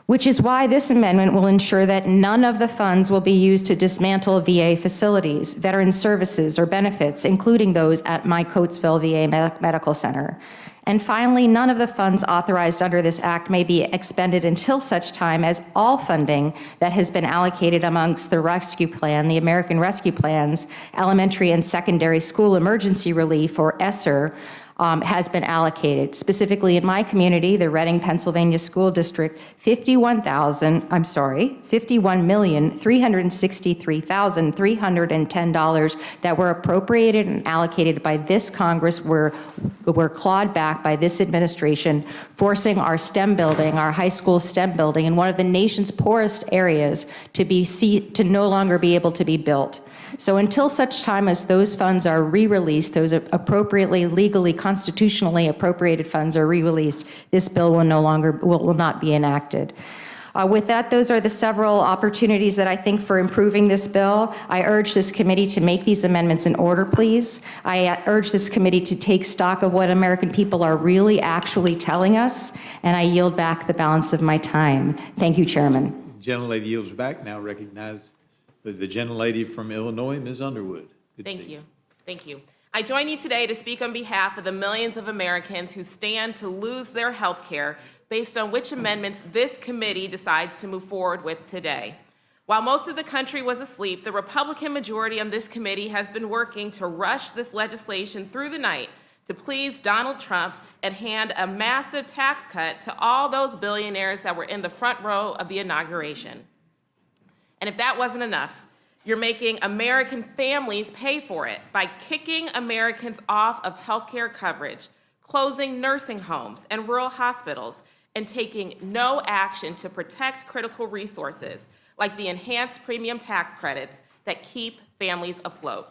which is why this amendment will ensure that none of the funds will be used to dismantle VA facilities, veteran services, or benefits, including those at my Coatesville VA Medical Center. And finally, none of the funds authorized under this act may be expended until such time as all funding that has been allocated amongst the rescue plan, the American Rescue Plan's elementary and secondary school emergency relief, or ESSER, has been allocated. Specifically in my community, the Reading, Pennsylvania School District, $51,363,310 that were appropriated and allocated by this Congress were clawed back by this administration, forcing our STEM building, our high school STEM building, in one of the nation's poorest areas to no longer be able to be built. So until such time as those funds are re-released, those appropriately, legally, constitutionally appropriated funds are re-released, this bill will not be enacted. With that, those are the several opportunities that I think for improving this bill. I urge this committee to make these amendments in order, please. I urge this committee to take stock of what American people are really actually telling us, and I yield back the balance of my time. Thank you, Chairman. Gentlelady yields back. Now recognize the gentlelady from Illinois, Ms. Underwood. Thank you. Thank you. I join you today to speak on behalf of the millions of Americans who stand to lose their health care based on which amendments this committee decides to move forward with today. While most of the country was asleep, the Republican majority on this committee has been working to rush this legislation through the night to please Donald Trump and hand a massive tax cut to all those billionaires that were in the front row of the inauguration. And if that wasn't enough, you're making American families pay for it by kicking Americans off of health care coverage, closing nursing homes and rural hospitals, and taking no action to protect critical resources like the enhanced premium tax credits that keep families afloat.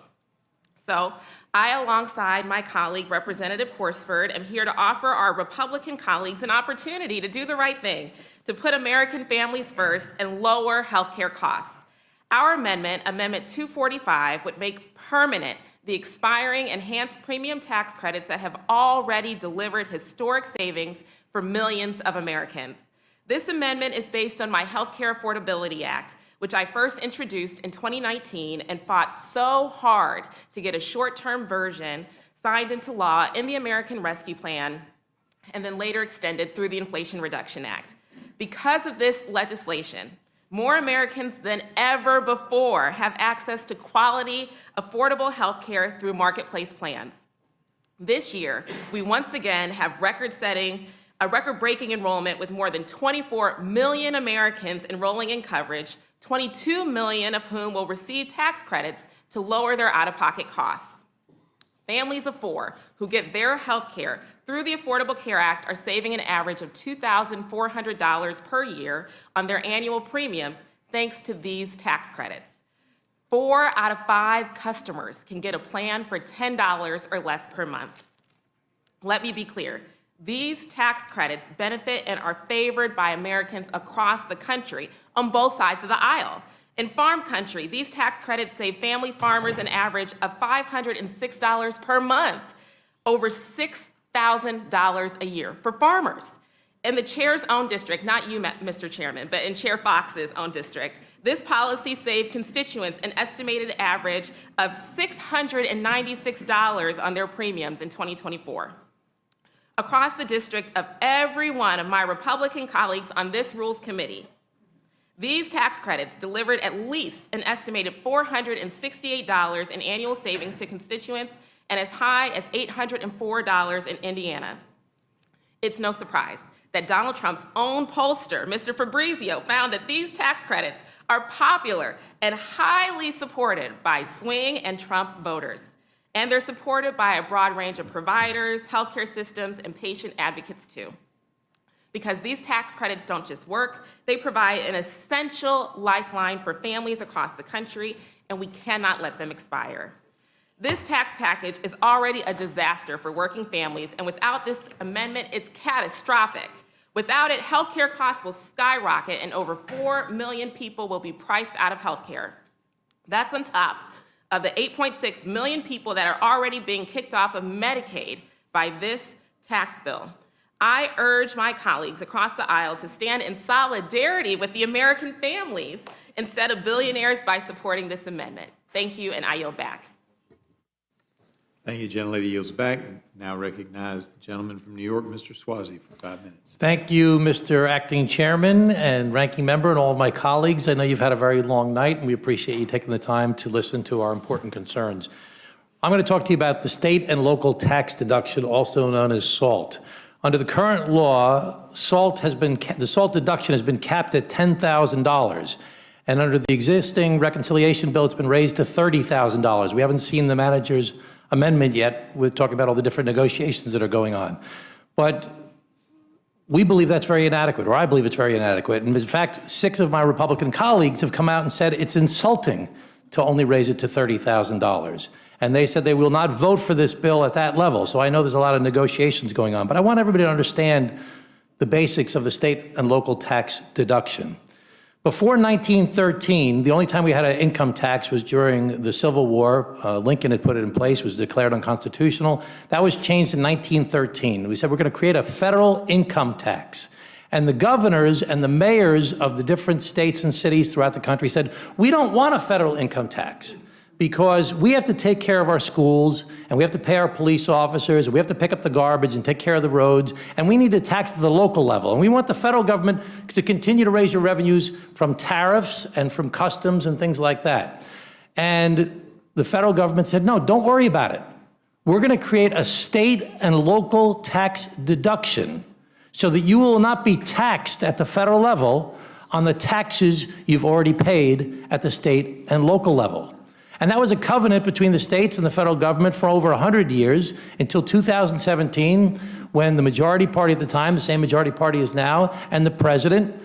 So I, alongside my colleague, Representative Horsford, am here to offer our Republican colleagues an opportunity to do the right thing, to put American families first and lower healthcare costs. Our amendment, Amendment 245, would make permanent the expiring enhanced premium tax credits that have already delivered historic savings for millions of Americans. This amendment is based on my Healthcare Affordability Act, which I first introduced in 2019 and fought so hard to get a short-term version signed into law in the American Rescue Plan, and then later extended through the Inflation Reduction Act. Because of this legislation, more Americans than ever before have access to quality, affordable health care through marketplace plans. This year, we once again have record-breaking enrollment with more than 24 million Americans enrolling in coverage, 22 million of whom will receive tax credits to lower their out-of-pocket costs. Families of four who get their health care through the Affordable Care Act are saving an average of $2,400 per year on their annual premiums thanks to these tax credits. 4 out of 5 customers can get a plan for $10 or less per month. Let me be clear. These tax credits benefit and are favored by Americans across the country on both sides of the aisle. In farm country, these tax credits save family farmers an average of $506 per month, over $6,000 a year for farmers. In the chair's own district, not you, Mr. Chairman, but in Chair Fox's own district, this policy saved constituents an estimated average of $696 on their premiums in 2024. Across the district of every one of my Republican colleagues on this Rules Committee, these tax credits delivered at least an estimated $468 in annual savings to constituents and as high as $804 in Indiana. It's no surprise that Donald Trump's own pollster, Mr. Fabrizio, found that these tax credits are popular and highly supported by swing and Trump voters. And they're supported by a broad range of providers, healthcare systems, and patient advocates too. Because these tax credits don't just work, they provide an essential lifeline for families across the country, and we cannot let them expire. This tax package is already a disaster for working families, and without this amendment, it's catastrophic. Without it, healthcare costs will skyrocket, and over 4 million people will be priced out of healthcare. That's on top of the 8.6 million people that are already being kicked off of Medicaid by this tax bill. I urge my colleagues across the aisle to stand in solidarity with the American families instead of billionaires by supporting this amendment. Thank you, and I yield back. Thank you. Gentlelady yields back. Now recognize the gentleman from New York, Mr. Swazi, for 5 minutes. Thank you, Mr. Acting Chairman and Ranking Member and all of my colleagues. I know you've had a very long night, and we appreciate you taking the time to listen to our important concerns. I'm going to talk to you about the state and local tax deduction, also known as SALT. Under the current law, the SALT deduction has been capped at $10,000. And under the existing reconciliation bill, it's been raised to $30,000. We haven't seen the manager's amendment yet. We're talking about all the different negotiations that are going on. But we believe that's very inadequate, or I believe it's very inadequate. And in fact, 6 of my Republican colleagues have come out and said it's insulting to only raise it to $30,000. And they said they will not vote for this bill at that level. So I know there's a lot of negotiations going on. But I want everybody to understand the basics of the state and local tax deduction. Before 1913, the only time we had an income tax was during the Civil War. Lincoln had put it in place, was declared unconstitutional. That was changed in 1913. We said we're going to create a federal income tax. And the governors and the mayors of the different states and cities throughout the country said, we don't want a federal income tax, because we have to take care of our schools, and we have to pay our police officers, and we have to pick up the garbage and take care of the roads, and we need to tax at the local level. And we want the federal government to continue to raise your revenues from tariffs and from customs and things like that. And the federal government said, no, don't worry about it. We're going to create a state and local tax deduction so that you will not be taxed at the federal level on the taxes you've already paid at the state and local level. And that was a covenant between the states and the federal government for over 100 years until 2017, when the majority party at the time, the same majority party as now, and the president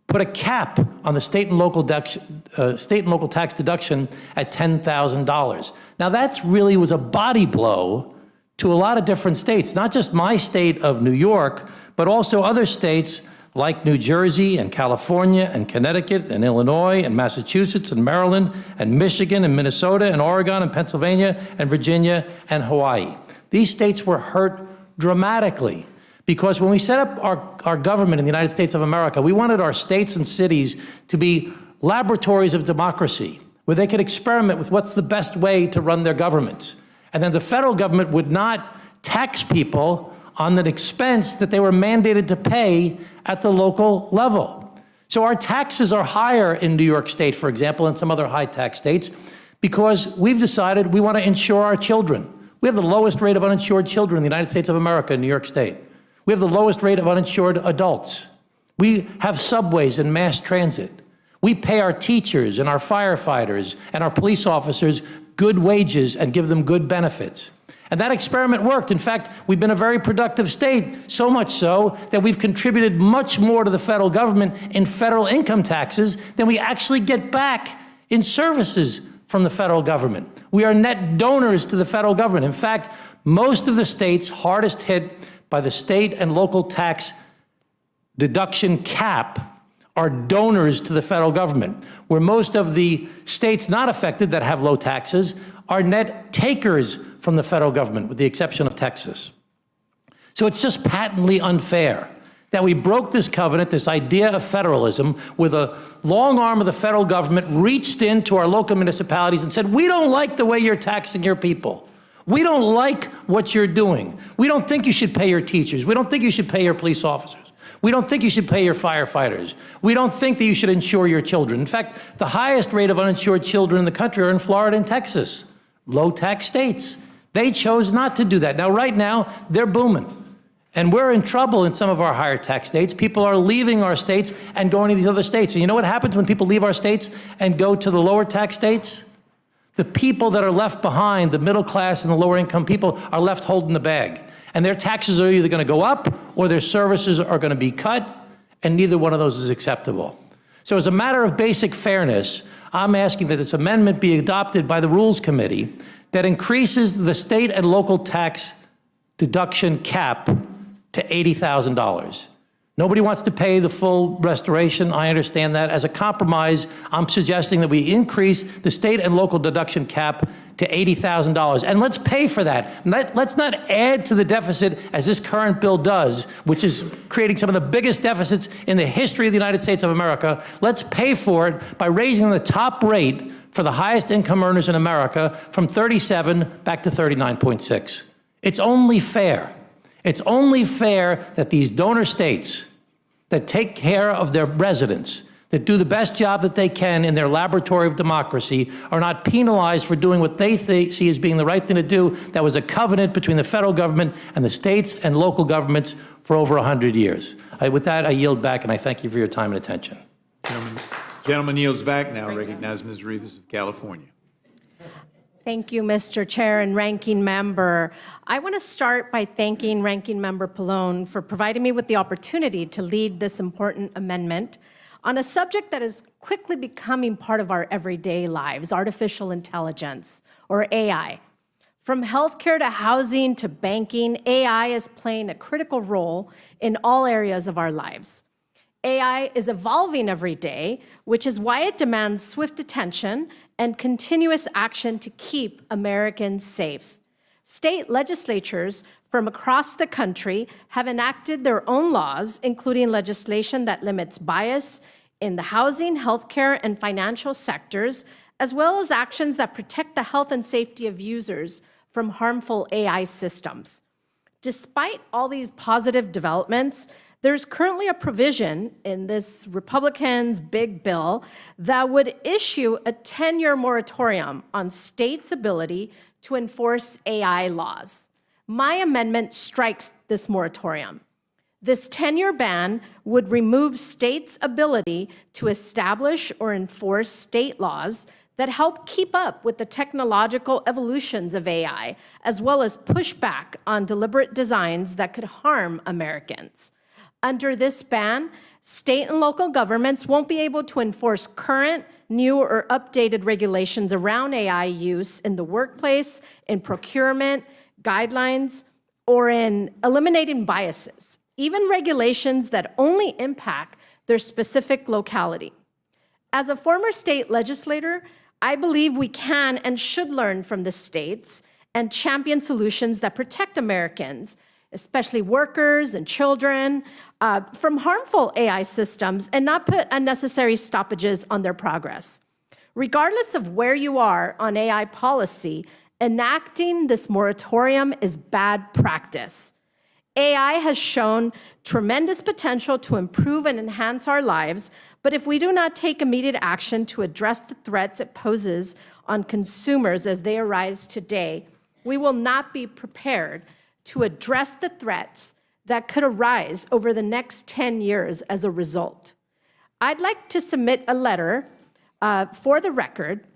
put a cap on the state and local tax deduction at $10,000. Now that's really was a body blow to a lot of different states, not just my state of New York, but also other states like New Jersey and California and Connecticut and Illinois and Massachusetts and Maryland and Michigan and Minnesota and Oregon and Pennsylvania and Virginia and Hawaii. These states were hurt dramatically because when we set up our government in the United States of America, we wanted our states and cities to be laboratories of democracy, where they could experiment with what's the best way to run their governments. And then the federal government would not tax people on an expense that they were mandated to pay at the local level. So our taxes are higher in New York State, for example, and some other high tax states, because we've decided we want to insure our children. We have the lowest rate of uninsured children in the United States of America in New York State. We have the lowest rate of uninsured adults. We have subways and mass transit. We pay our teachers and our firefighters and our police officers good wages and give them good benefits. And that experiment worked. In fact, we've been a very productive state, so much so that we've contributed much more to the federal government in federal income taxes than we actually get back in services from the federal government. We are net donors to the federal government. In fact, most of the states hardest hit by the state and local tax deduction cap are donors to the federal government, where most of the states not affected that have low taxes are net takers from the federal government, with the exception of Texas. So it's just patently unfair that we broke this covenant, this idea of federalism, with a long arm of the federal government reached into our local municipalities and said, we don't like the way you're taxing your people. We don't like what you're doing. We don't think you should pay your teachers. We don't think you should pay your police officers. We don't think you should pay your firefighters. We don't think that you should insure your children. In fact, the highest rate of uninsured children in the country are in Florida and Texas, low tax states. They chose not to do that. Now, right now, they're booming. And we're in trouble in some of our higher tax states. People are leaving our states and going to these other states. And you know what happens when people leave our states and go to the lower tax states? The people that are left behind, the middle class and the lower income people, are left holding the bag. And their taxes are either going to go up or their services are going to be cut, and neither one of those is acceptable. So as a matter of basic fairness, I'm asking that this amendment be adopted by the Rules Committee that increases the state and local tax deduction cap to $80,000. Nobody wants to pay the full restoration. I understand that. As a compromise, I'm suggesting that we increase the state and local deduction cap to $80,000. And let's pay for that. Let's not add to the deficit as this current bill does, which is creating some of the biggest deficits in the history of the United States of America. Let's pay for it by raising the top rate for the highest income earners in America from 37 back to 39.6. It's only fair. It's only fair that these donor states that take care of their residents, that do the best job that they can in their laboratory of democracy, are not penalized for doing what they see as being the right thing to do. That was a covenant between the federal government and the states and local governments for over 100 years. With that, I yield back, and I thank you for your time and attention. Gentleman yields back. Now recognize Ms. Rivas of California. Thank you, Mr. Chair and Ranking Member. I want to start by thanking Ranking Member Pallone for providing me with the opportunity to lead this important amendment on a subject that is quickly becoming part of our everyday lives, artificial intelligence, or AI. From healthcare to housing to banking, AI is playing a critical role in all areas of our lives. AI is evolving every day, which is why it demands swift attention and continuous action to keep Americans safe. State legislatures from across the country have enacted their own laws, including legislation that limits bias in the housing, healthcare, and financial sectors, as well as actions that protect the health and safety of users from harmful AI systems. Despite all these positive developments, there's currently a provision in this Republicans' big bill that would issue a 10-year moratorium on states' ability to enforce AI laws. My amendment strikes this moratorium. This 10-year ban would remove states' ability to establish or enforce state laws that help keep up with the technological evolutions of AI, as well as push back on deliberate designs that could harm Americans. Under this ban, state and local governments won't be able to enforce current, new, or updated regulations around AI use in the workplace, in procurement, guidelines, or in eliminating biases, even regulations that only impact their specific locality. As a former state legislator, I believe we can and should learn from the states and champion solutions that protect Americans, especially workers and children, from harmful AI systems and not put unnecessary stoppages on their progress. Regardless of where you are on AI policy, enacting this moratorium is bad practice. AI has shown tremendous potential to improve and enhance our lives, but if we do not take immediate action to address the threats it poses on consumers as they arise today, we will not be prepared to address the threats that could arise over the next 10 years as a result. I'd like to submit a letter for the record.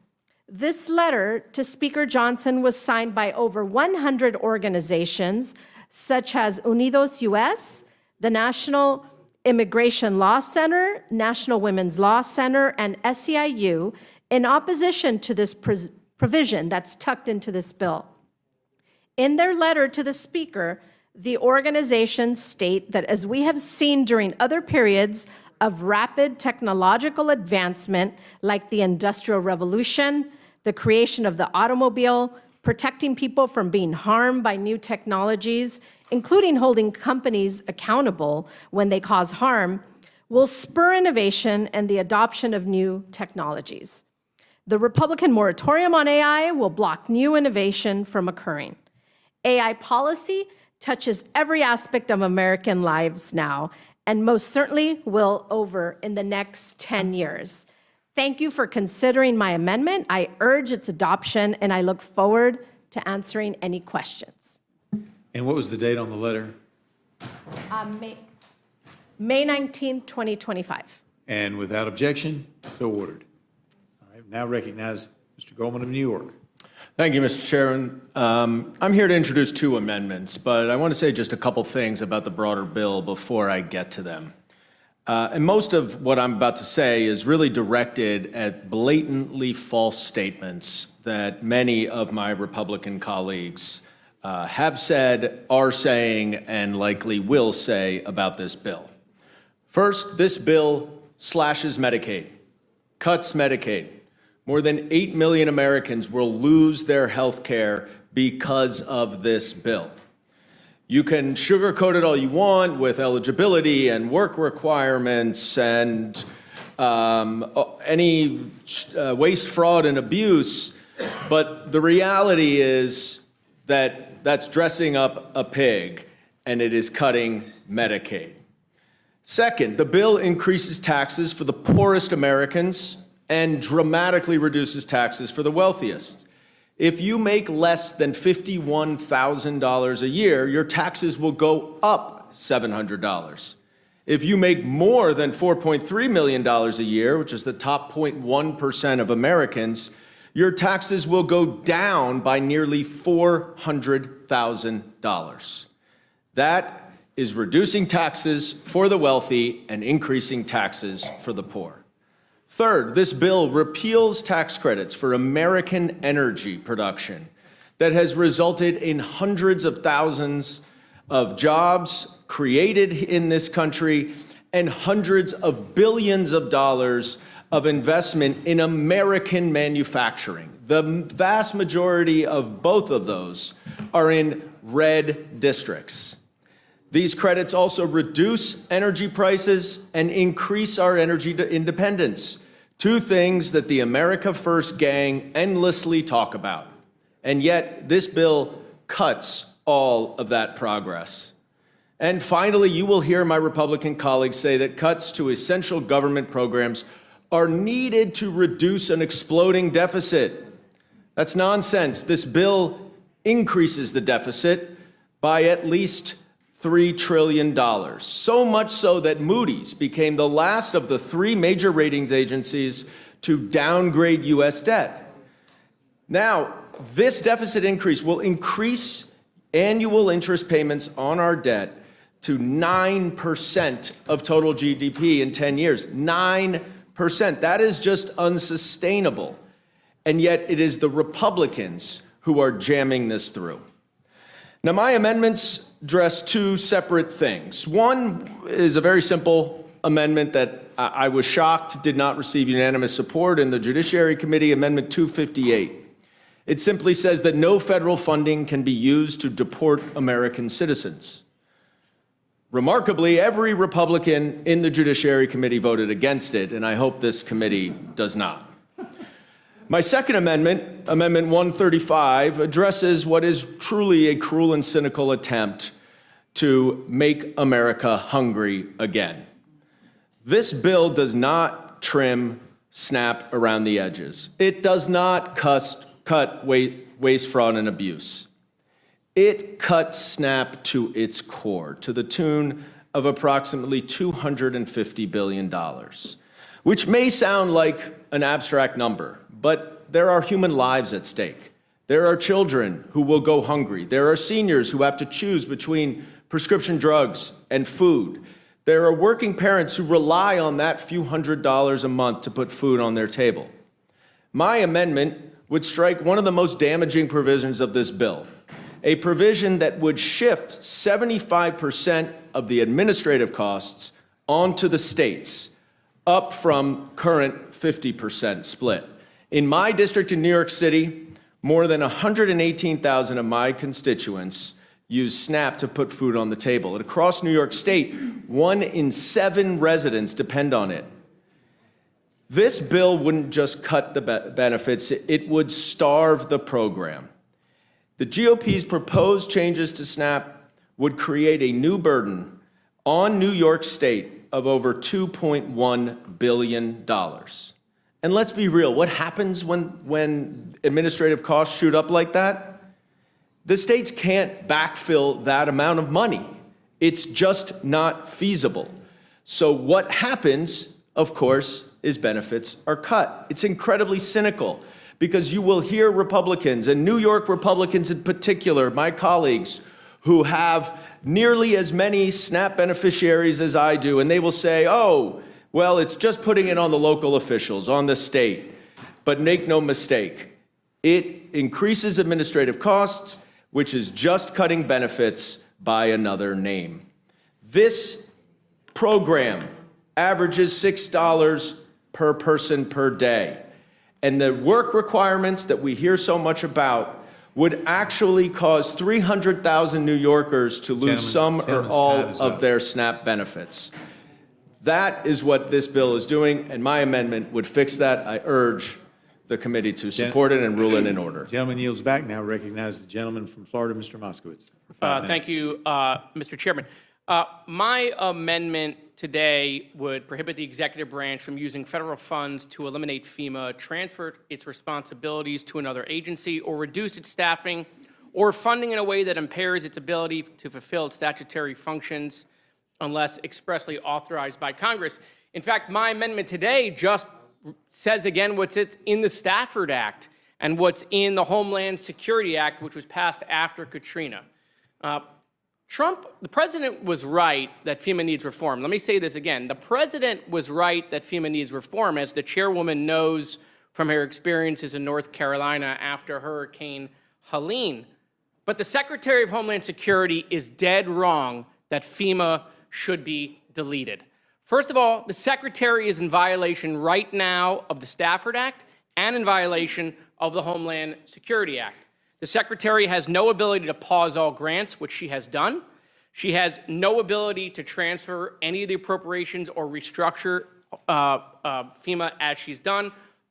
This letter to Speaker Johnson was signed by over 100 organizations, such as Unidos US, the National Immigration Law Center, National Women's Law Center, and SEIU, in opposition to this provision that's tucked into this bill. In their letter to the Speaker, the organizations state that as we have seen during other periods of rapid technological advancement, like the Industrial Revolution, the creation of the automobile, protecting people from being harmed by new technologies, including holding companies accountable when they cause harm, will spur innovation and the adoption of new technologies. The Republican moratorium on AI will block new innovation from occurring. AI policy touches every aspect of American lives now, and most certainly will over in the next 10 years. Thank you for considering my amendment. I urge its adoption, and I look forward to answering any questions. And what was the date on the letter? May 19th, 2025. And without objection, so ordered. All right, now recognize Mr. Goldman of New York. Thank you, Mr. Chairman. I'm here to introduce two amendments, but I want to say just a couple things about the broader bill before I get to them. And most of what I'm about to say is really directed at blatantly false statements that many of my Republican colleagues have said, are saying, and likely will say about this bill. First, this bill slashes Medicaid, cuts Medicaid. More than 8 million Americans will lose their health care because of this bill. You can sugarcoat it all you want with eligibility and work requirements and any waste, fraud, and abuse, but the reality is that that's dressing up a pig, and it is cutting Medicaid. Second, the bill increases taxes for the poorest Americans and dramatically reduces taxes for the wealthiest. If you make less than $51,000 a year, your taxes will go up $700. If you make more than $4.3 million a year, which is the top 0.1% of Americans, your taxes will go down by nearly $400,000. That is reducing taxes for the wealthy and increasing taxes for the poor. Third, this bill repeals tax credits for American energy production that has resulted in hundreds of thousands of jobs created in this country and hundreds of billions of dollars of investment in American manufacturing. The vast majority of both of those are in red districts. These credits also reduce energy prices and increase our energy independence, two things that the America First gang endlessly talk about. And yet, this bill cuts all of that progress. And finally, you will hear my Republican colleagues say that cuts to essential government programs are needed to reduce an exploding deficit. That's nonsense. This bill increases the deficit by at least $3 trillion, so much so that Moody's became the last of the three major ratings agencies to downgrade U.S. debt. Now, this deficit increase will increase annual interest payments on our debt to 9% of total GDP in 10 years. 9%. That is just unsustainable. And yet it is the Republicans who are jamming this through. Now, my amendments address two separate things. One is a very simple amendment that I was shocked did not receive unanimous support in the Judiciary Committee, Amendment 258. It simply says that no federal funding can be used to deport American citizens. Remarkably, every Republican in the Judiciary Committee voted against it, and I hope this committee does not. My second amendment, Amendment 135, addresses what is truly a cruel and cynical attempt to make America hungry again. This bill does not trim SNAP around the edges. It does not cut waste, fraud, and abuse. It cuts SNAP to its core, to the tune of approximately $250 billion, which may sound like an abstract number, but there are human lives at stake. There are children who will go hungry. There are seniors who have to choose between prescription drugs and food. There are working parents who rely on that few $100s a month to put food on their table. My amendment would strike one of the most damaging provisions of this bill, a provision that would shift 75% of the administrative costs onto the states, up from current 50% split. In my district in New York City, more than 118,000 of my constituents use SNAP to put food on the table. And across New York State, 1 in 7 residents depend on it. This bill wouldn't just cut the benefits, it would starve the program. The GOP's proposed changes to SNAP would create a new burden on New York State of over $2.1 billion. And let's be real, what happens when administrative costs shoot up like that? The states can't backfill that amount of money. It's just not feasible. So what happens, of course, is benefits are cut. It's incredibly cynical because you will hear Republicans, and New York Republicans in particular, my colleagues, who have nearly as many SNAP beneficiaries as I do, and they will say, oh, well, it's just putting it on the local officials, on the state. But make no mistake, it increases administrative costs, which is just cutting benefits by another name. This program averages $6 per person per day. And the work requirements that we hear so much about would actually cause 300,000 New Yorkers to lose some or all of their SNAP benefits. That is what this bill is doing, and my amendment would fix that. I urge the committee to support it and rule it in order. Gentleman yields back. Now recognize the gentleman from Florida, Mr. Moskowitz. For 5 minutes. Thank you, Mr. Chairman. My amendment today would prohibit the executive branch from using federal funds to eliminate FEMA, transfer its responsibilities to another agency, or reduce its staffing or funding in a way that impairs its ability to fulfill its statutory functions unless expressly authorized by Congress. In fact, my amendment today just says again what's in the Stafford Act and what's in the Homeland Security Act, which was passed after Katrina. The president was right that FEMA needs reform. Let me say this again. The president was right that FEMA needs reform, as the chairwoman knows from her experiences in North Carolina after Hurricane Helene. But the Secretary of Homeland Security is dead wrong that FEMA should be deleted. First of all, the Secretary is in violation right now of the Stafford Act and in violation of the Homeland Security Act. The Secretary has no ability to pause all grants, which she has done. She has no ability to transfer any of the appropriations or restructure FEMA as she's done.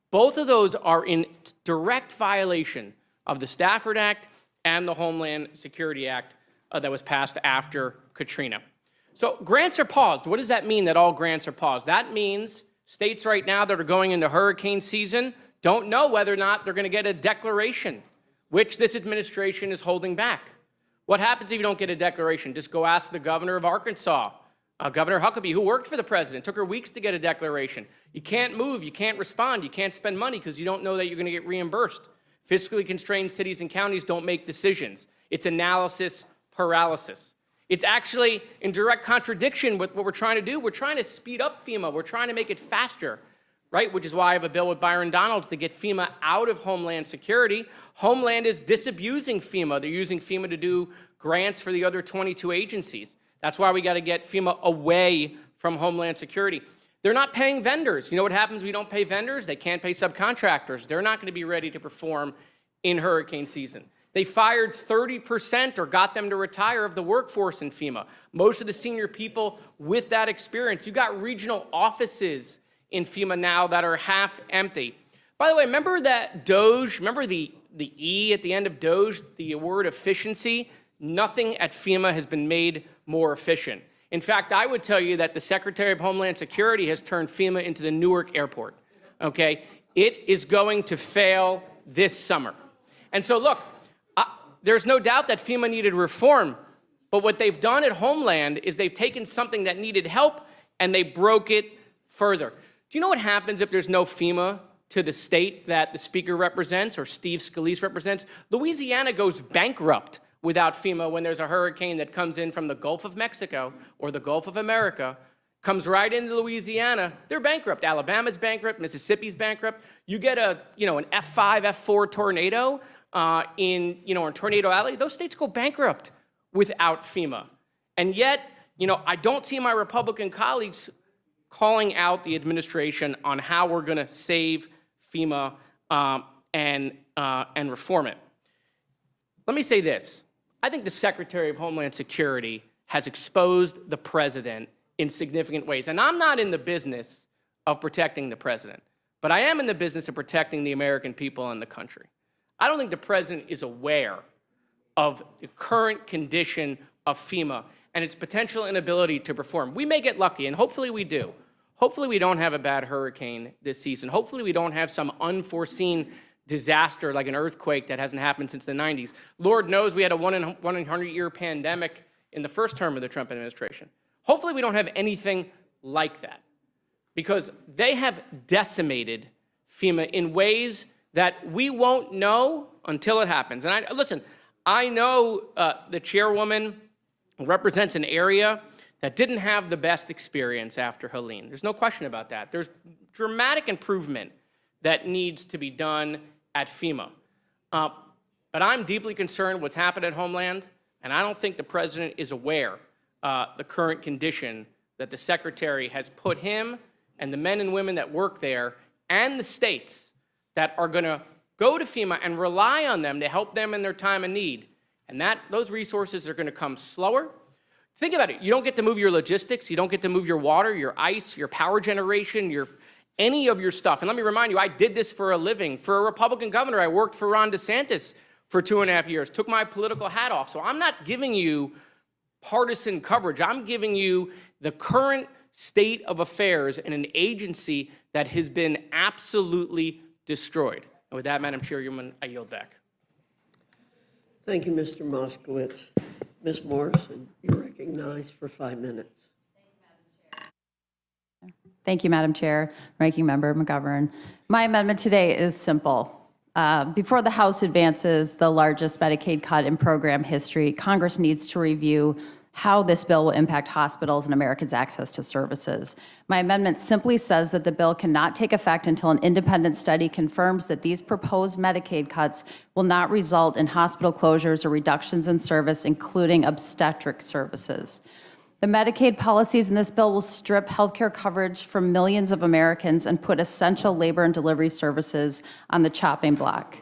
Both of those are in direct violation of the Stafford Act and the Homeland Security Act that was passed after Katrina. So grants are paused. What does that mean, that all grants are paused? That means states right now that are going into hurricane season don't know whether or not they're going to get a declaration, which this administration is holding back. What happens if you don't get a declaration? Just go ask the governor of Arkansas, Governor Huckabee, who worked for the president. It took her weeks to get a declaration. You can't move, you can't respond, you can't spend money because you don't know that you're going to get reimbursed. Fiscally constrained cities and counties don't make decisions. It's analysis paralysis. It's actually in direct contradiction with what we're trying to do. We're trying to speed up FEMA. We're trying to make it faster, right? Which is why I have a bill with Byron Donalds to get FEMA out of Homeland Security. Homeland is disabusing FEMA. They're using FEMA to do grants for the other 22 agencies. That's why we got to get FEMA away from Homeland Security. They're not paying vendors. You know what happens when we don't pay vendors? They can't pay subcontractors. They're not going to be ready to perform in hurricane season. They fired 30% or got them to retire of the workforce in FEMA. Most of the senior people with that experience. You've got regional offices in FEMA now that are half empty. By the way, remember that DOGE, remember the E at the end of DOGE, the word efficiency? Nothing at FEMA has been made more efficient. In fact, I would tell you that the Secretary of Homeland Security has turned FEMA into the Newark airport, okay? It is going to fail this summer. And so look, there's no doubt that FEMA needed reform, but what they've done at Homeland is they've taken something that needed help and they broke it further. Do you know what happens if there's no FEMA to the state that the Speaker represents or Steve Scalise represents? Louisiana goes bankrupt without FEMA when there's a hurricane that comes in from the Gulf of Mexico or the Gulf of America, comes right into Louisiana. They're bankrupt. Alabama's bankrupt. Mississippi's bankrupt. You get an F5, F4 tornado in Tornado Alley. Those states go bankrupt without FEMA. And yet, I don't see my Republican colleagues calling out the administration on how we're going to save FEMA and reform it. Let me say this. I think the Secretary of Homeland Security has exposed the president in significant ways. And I'm not in the business of protecting the president, but I am in the business of protecting the American people and the country. I don't think the president is aware of the current condition of FEMA and its potential inability to perform. We may get lucky, and hopefully we do. Hopefully we don't have a bad hurricane this season. Hopefully we don't have some unforeseen disaster like an earthquake that hasn't happened since the 90s. Lord knows we had a 1 in 100-year pandemic in the first term of the Trump administration. Hopefully we don't have anything like that, because they have decimated FEMA in ways that we won't know until it happens. And I know the chairwoman represents an area that didn't have the best experience after Helene. There's no question about that. There's dramatic improvement that needs to be done at FEMA. But I'm deeply concerned what's happened at Homeland, and I don't think the president is aware the current condition that the Secretary has put him and the men and women that work there and the states that are going to go to FEMA and rely on them to help them in their time of need. And those resources are going to come slower. Think about it. You don't get to move your logistics. You don't get to move your water, your ice, your power generation, any of your stuff. And let me remind you, I did this for a living. For a Republican governor, I worked for Ron DeSantis for 2.5 years, took my political hat off. So I'm not giving you partisan coverage. I'm giving you the current state of affairs in an agency that has been absolutely destroyed. And with that, Madam Chairwoman, I yield back. Thank you, Mr. Moskowitz. Ms. Morrison, you're recognized for 5 minutes. Thank you, Madam Chair, Ranking Member McGovern. My amendment today is simple. Before the House advances the largest Medicaid cut in program history, Congress needs to review how this bill will impact hospitals and Americans' access to services. My amendment simply says that the bill cannot take effect until an independent study confirms that these proposed Medicaid cuts will not result in hospital closures or reductions in service, including obstetric services. The Medicaid policies in this bill will strip healthcare coverage from millions of Americans and put essential labor and delivery services on the chopping block.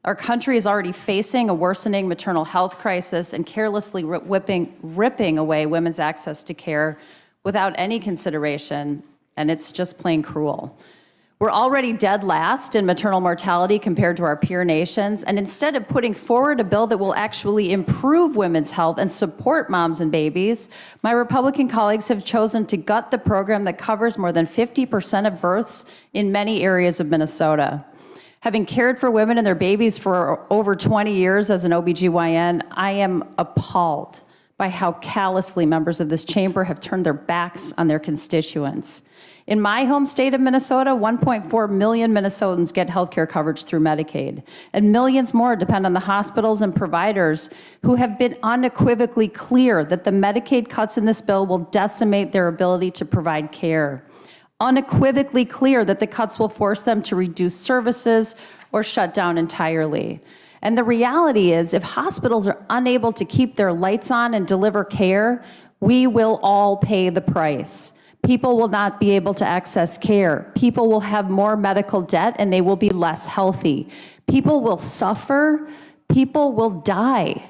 Our country is already facing a worsening maternal health crisis and carelessly ripping away women's access to care without any consideration, and it's just plain cruel. We're already dead last in maternal mortality compared to our peer nations, and instead of putting forward a bill that will actually improve women's health and support moms and babies, my Republican colleagues have chosen to gut the program that covers more than 50% of births in many areas of Minnesota. Having cared for women and their babies for over 20 years as an OBGYN, I am appalled by how callously members of this chamber have turned their backs on their constituents. In my home state of Minnesota, 1.4 million Minnesotans get health care coverage through Medicaid, and millions more depend on the hospitals and providers who have been unequivocally clear that the Medicaid cuts in this bill will decimate their ability to provide care. Unequivocally clear that the cuts will force them to reduce services or shut down entirely. And the reality is, if hospitals are unable to keep their lights on and deliver care, we will all pay the price. People will not be able to access care. People will have more medical debt and they will be less healthy. People will suffer. People will die.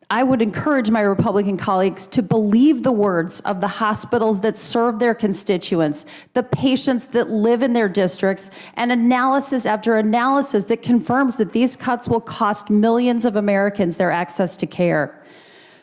I would encourage my Republican colleagues to believe the words of the hospitals that serve their constituents, the patients that live in their districts, and analysis after analysis that confirms that these cuts will cost millions of Americans their access to care.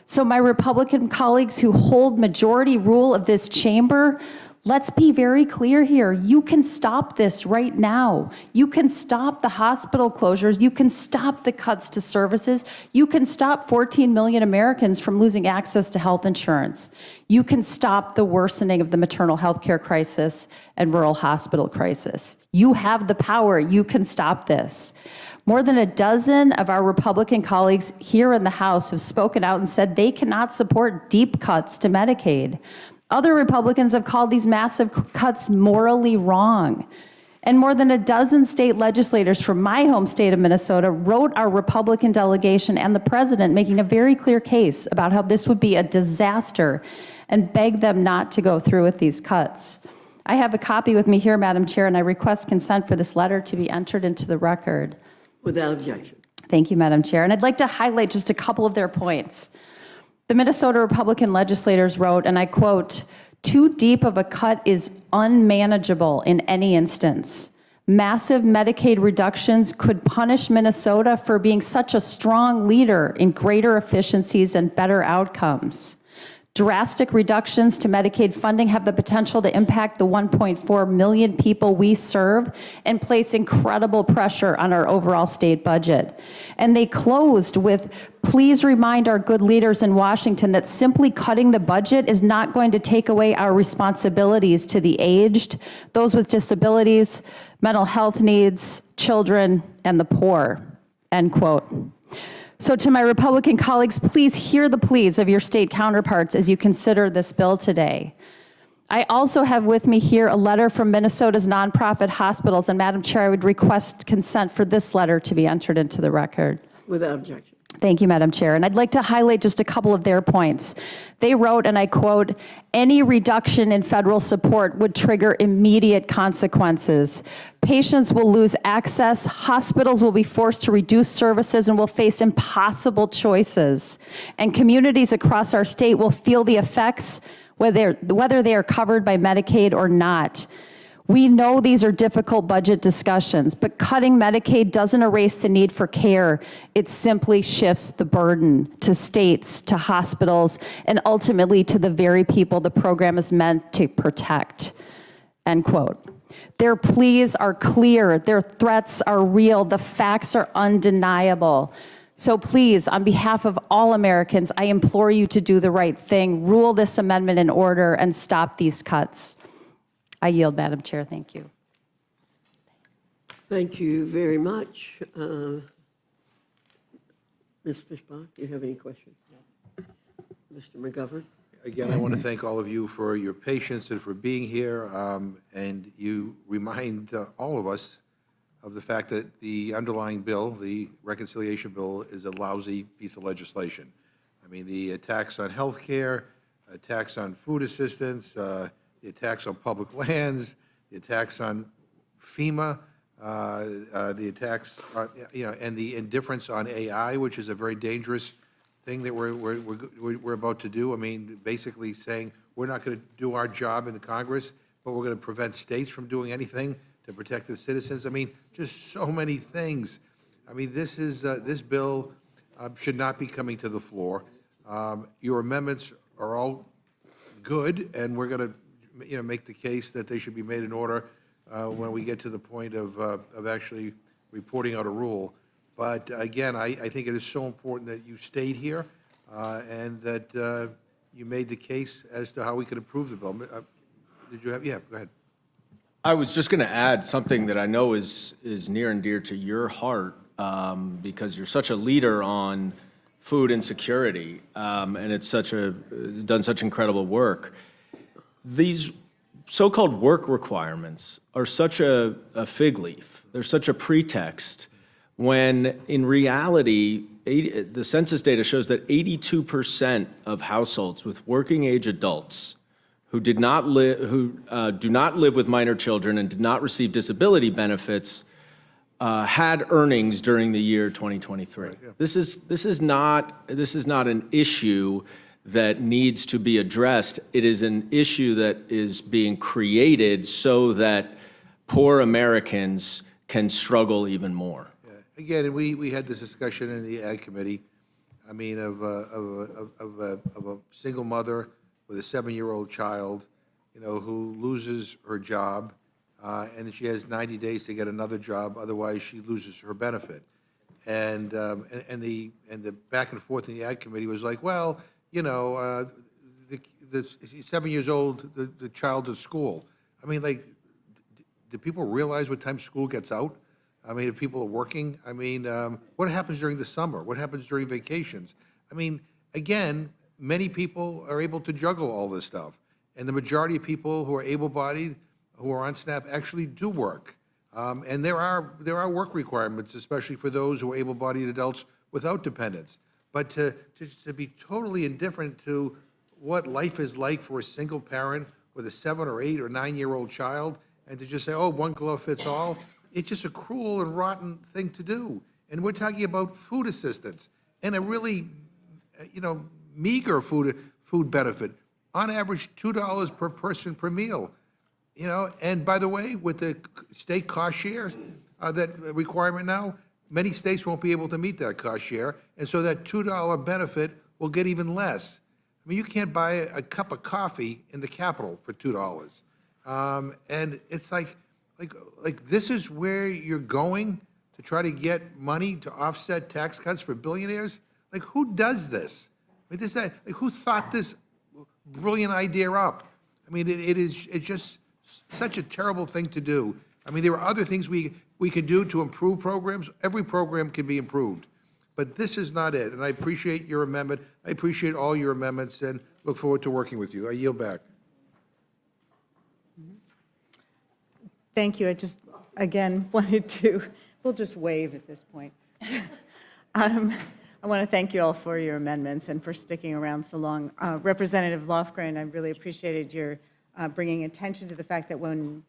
So my Republican colleagues who hold majority rule of this chamber, let's be very clear here. You can stop this right now. You can stop the hospital closures. You can stop the cuts to services. You can stop 14 million Americans from losing access to health insurance. You can stop the worsening of the maternal health care crisis and rural hospital crisis. You have the power. You can stop this. More than a dozen of our Republican colleagues here in the House have spoken out and said they cannot support deep cuts to Medicaid. Other Republicans have called these massive cuts morally wrong. And more than a dozen state legislators from my home state of Minnesota wrote our Republican delegation and the president making a very clear case about how this would be a disaster and begged them not to go through with these cuts. I have a copy with me here, Madam Chair, and I request consent for this letter to be entered into the record. Without objection. Thank you, Madam Chair. And I'd like to highlight just a couple of their points. The Minnesota Republican legislators wrote, and I quote, "Too deep of a cut is unmanageable in any instance. Massive Medicaid reductions could punish Minnesota for being such a strong leader in greater efficiencies and better outcomes. Drastic reductions to Medicaid funding have the potential to impact the 1.4 million people we serve and place incredible pressure on our overall state budget." And they closed with, "Please remind our good leaders in Washington that simply cutting the budget is not going to take away our responsibilities to the aged, those with disabilities, mental health needs, children, and the poor." End quote. So to my Republican colleagues, please hear the pleas of your state counterparts as you consider this bill today. I also have with me here a letter from Minnesota's nonprofit hospitals, and Madam Chair, I would request consent for this letter to be entered into the record. Without objection. Thank you, Madam Chair. And I'd like to highlight just a couple of their points. They wrote, and I quote, "Any reduction in federal support would trigger immediate consequences. Patients will lose access, hospitals will be forced to reduce services and will face impossible choices. And communities across our state will feel the effects whether they are covered by Medicaid or not. We know these are difficult budget discussions, but cutting Medicaid doesn't erase the need for care. It simply shifts the burden to states, to hospitals, and ultimately to the very people the program is meant to protect." End quote. Their pleas are clear. Their threats are real. The facts are undeniable. So please, on behalf of all Americans, I implore you to do the right thing, rule this amendment in order, and stop these cuts. I yield, Madam Chair. Thank you. Thank you very much. Ms. Fishbach, do you have any questions? Mr. McGovern? Again, I want to thank all of you for your patience and for being here. And you remind all of us of the fact that the underlying bill, the reconciliation bill, is a lousy piece of legislation. I mean, the attacks on health care, attacks on food assistance, the attacks on public lands, the attacks on FEMA, the attacks, on, and the indifference on AI, which is a very dangerous thing that we're about to do. I mean, basically saying we're not going to do our job in the Congress, but we're going to prevent states from doing anything to protect the citizens. I mean, just so many things. I mean, this bill should not be coming to the floor. Your amendments are all good, and we're going to make the case that they should be made in order when we get to the point of actually reporting out a rule. But again, I think it is so important that you stayed here and that you made the case as to how we could improve the bill. Did you have? Yeah, go ahead. I was just going to add something that I know is near and dear to your heart because you're such a leader on food insecurity and it's done such incredible work. These so-called work requirements are such a fig leaf. They're such a pretext when in reality, the census data shows that 82% of households with working age adults who do not live with minor children and did not receive disability benefits had earnings during the year 2023. Right, yeah. This is not an issue that needs to be addressed. It is an issue that is being created so that poor Americans can struggle even more. Yeah. Again, we had this discussion in the Ag Committee. I mean, of a single mother with a 7-year-old child, who loses her job, and she has 90 days to get another job. Otherwise, she loses her benefit. And the back and forth in the Ag Committee was like, well, the 7 years old, the child's at school. I mean, like, do people realize what time school gets out? I mean, if people are working, I mean, what happens during the summer? What happens during vacations? I mean, again, many people are able to juggle all this stuff. And the majority of people who are able-bodied, who are on SNAP, actually do work. And there are work requirements, especially for those who are able-bodied adults without dependents. But to be totally indifferent to what life is like for a single parent with a 7 or 8 or 9-year-old child, and to just say, oh, one glove fits all, it's just a cruel and rotten thing to do. And we're talking about food assistance and a really, meager food benefit. On average, $2 per person per meal. And by the way, with the state cost share, that requirement now, many states won't be able to meet that cost share, and so that $2 benefit will get even less. I mean, you can't buy a cup of coffee in the Capitol for $2. And it's like this is where you're going to try to get money to offset tax cuts for billionaires? Like, who does this? I mean, who thought this brilliant idea up? I mean, it's just such a terrible thing to do. I mean, there are other things we can do to improve programs. Every program can be improved. But this is not it. And I appreciate your amendment. I appreciate all your amendments and look forward to working with you. I yield back. Thank you. I just, again, we'll just wave at this point. I want to thank you all for your amendments and for sticking around so long. Representative Lofgren, I really appreciated your bringing attention to the fact that when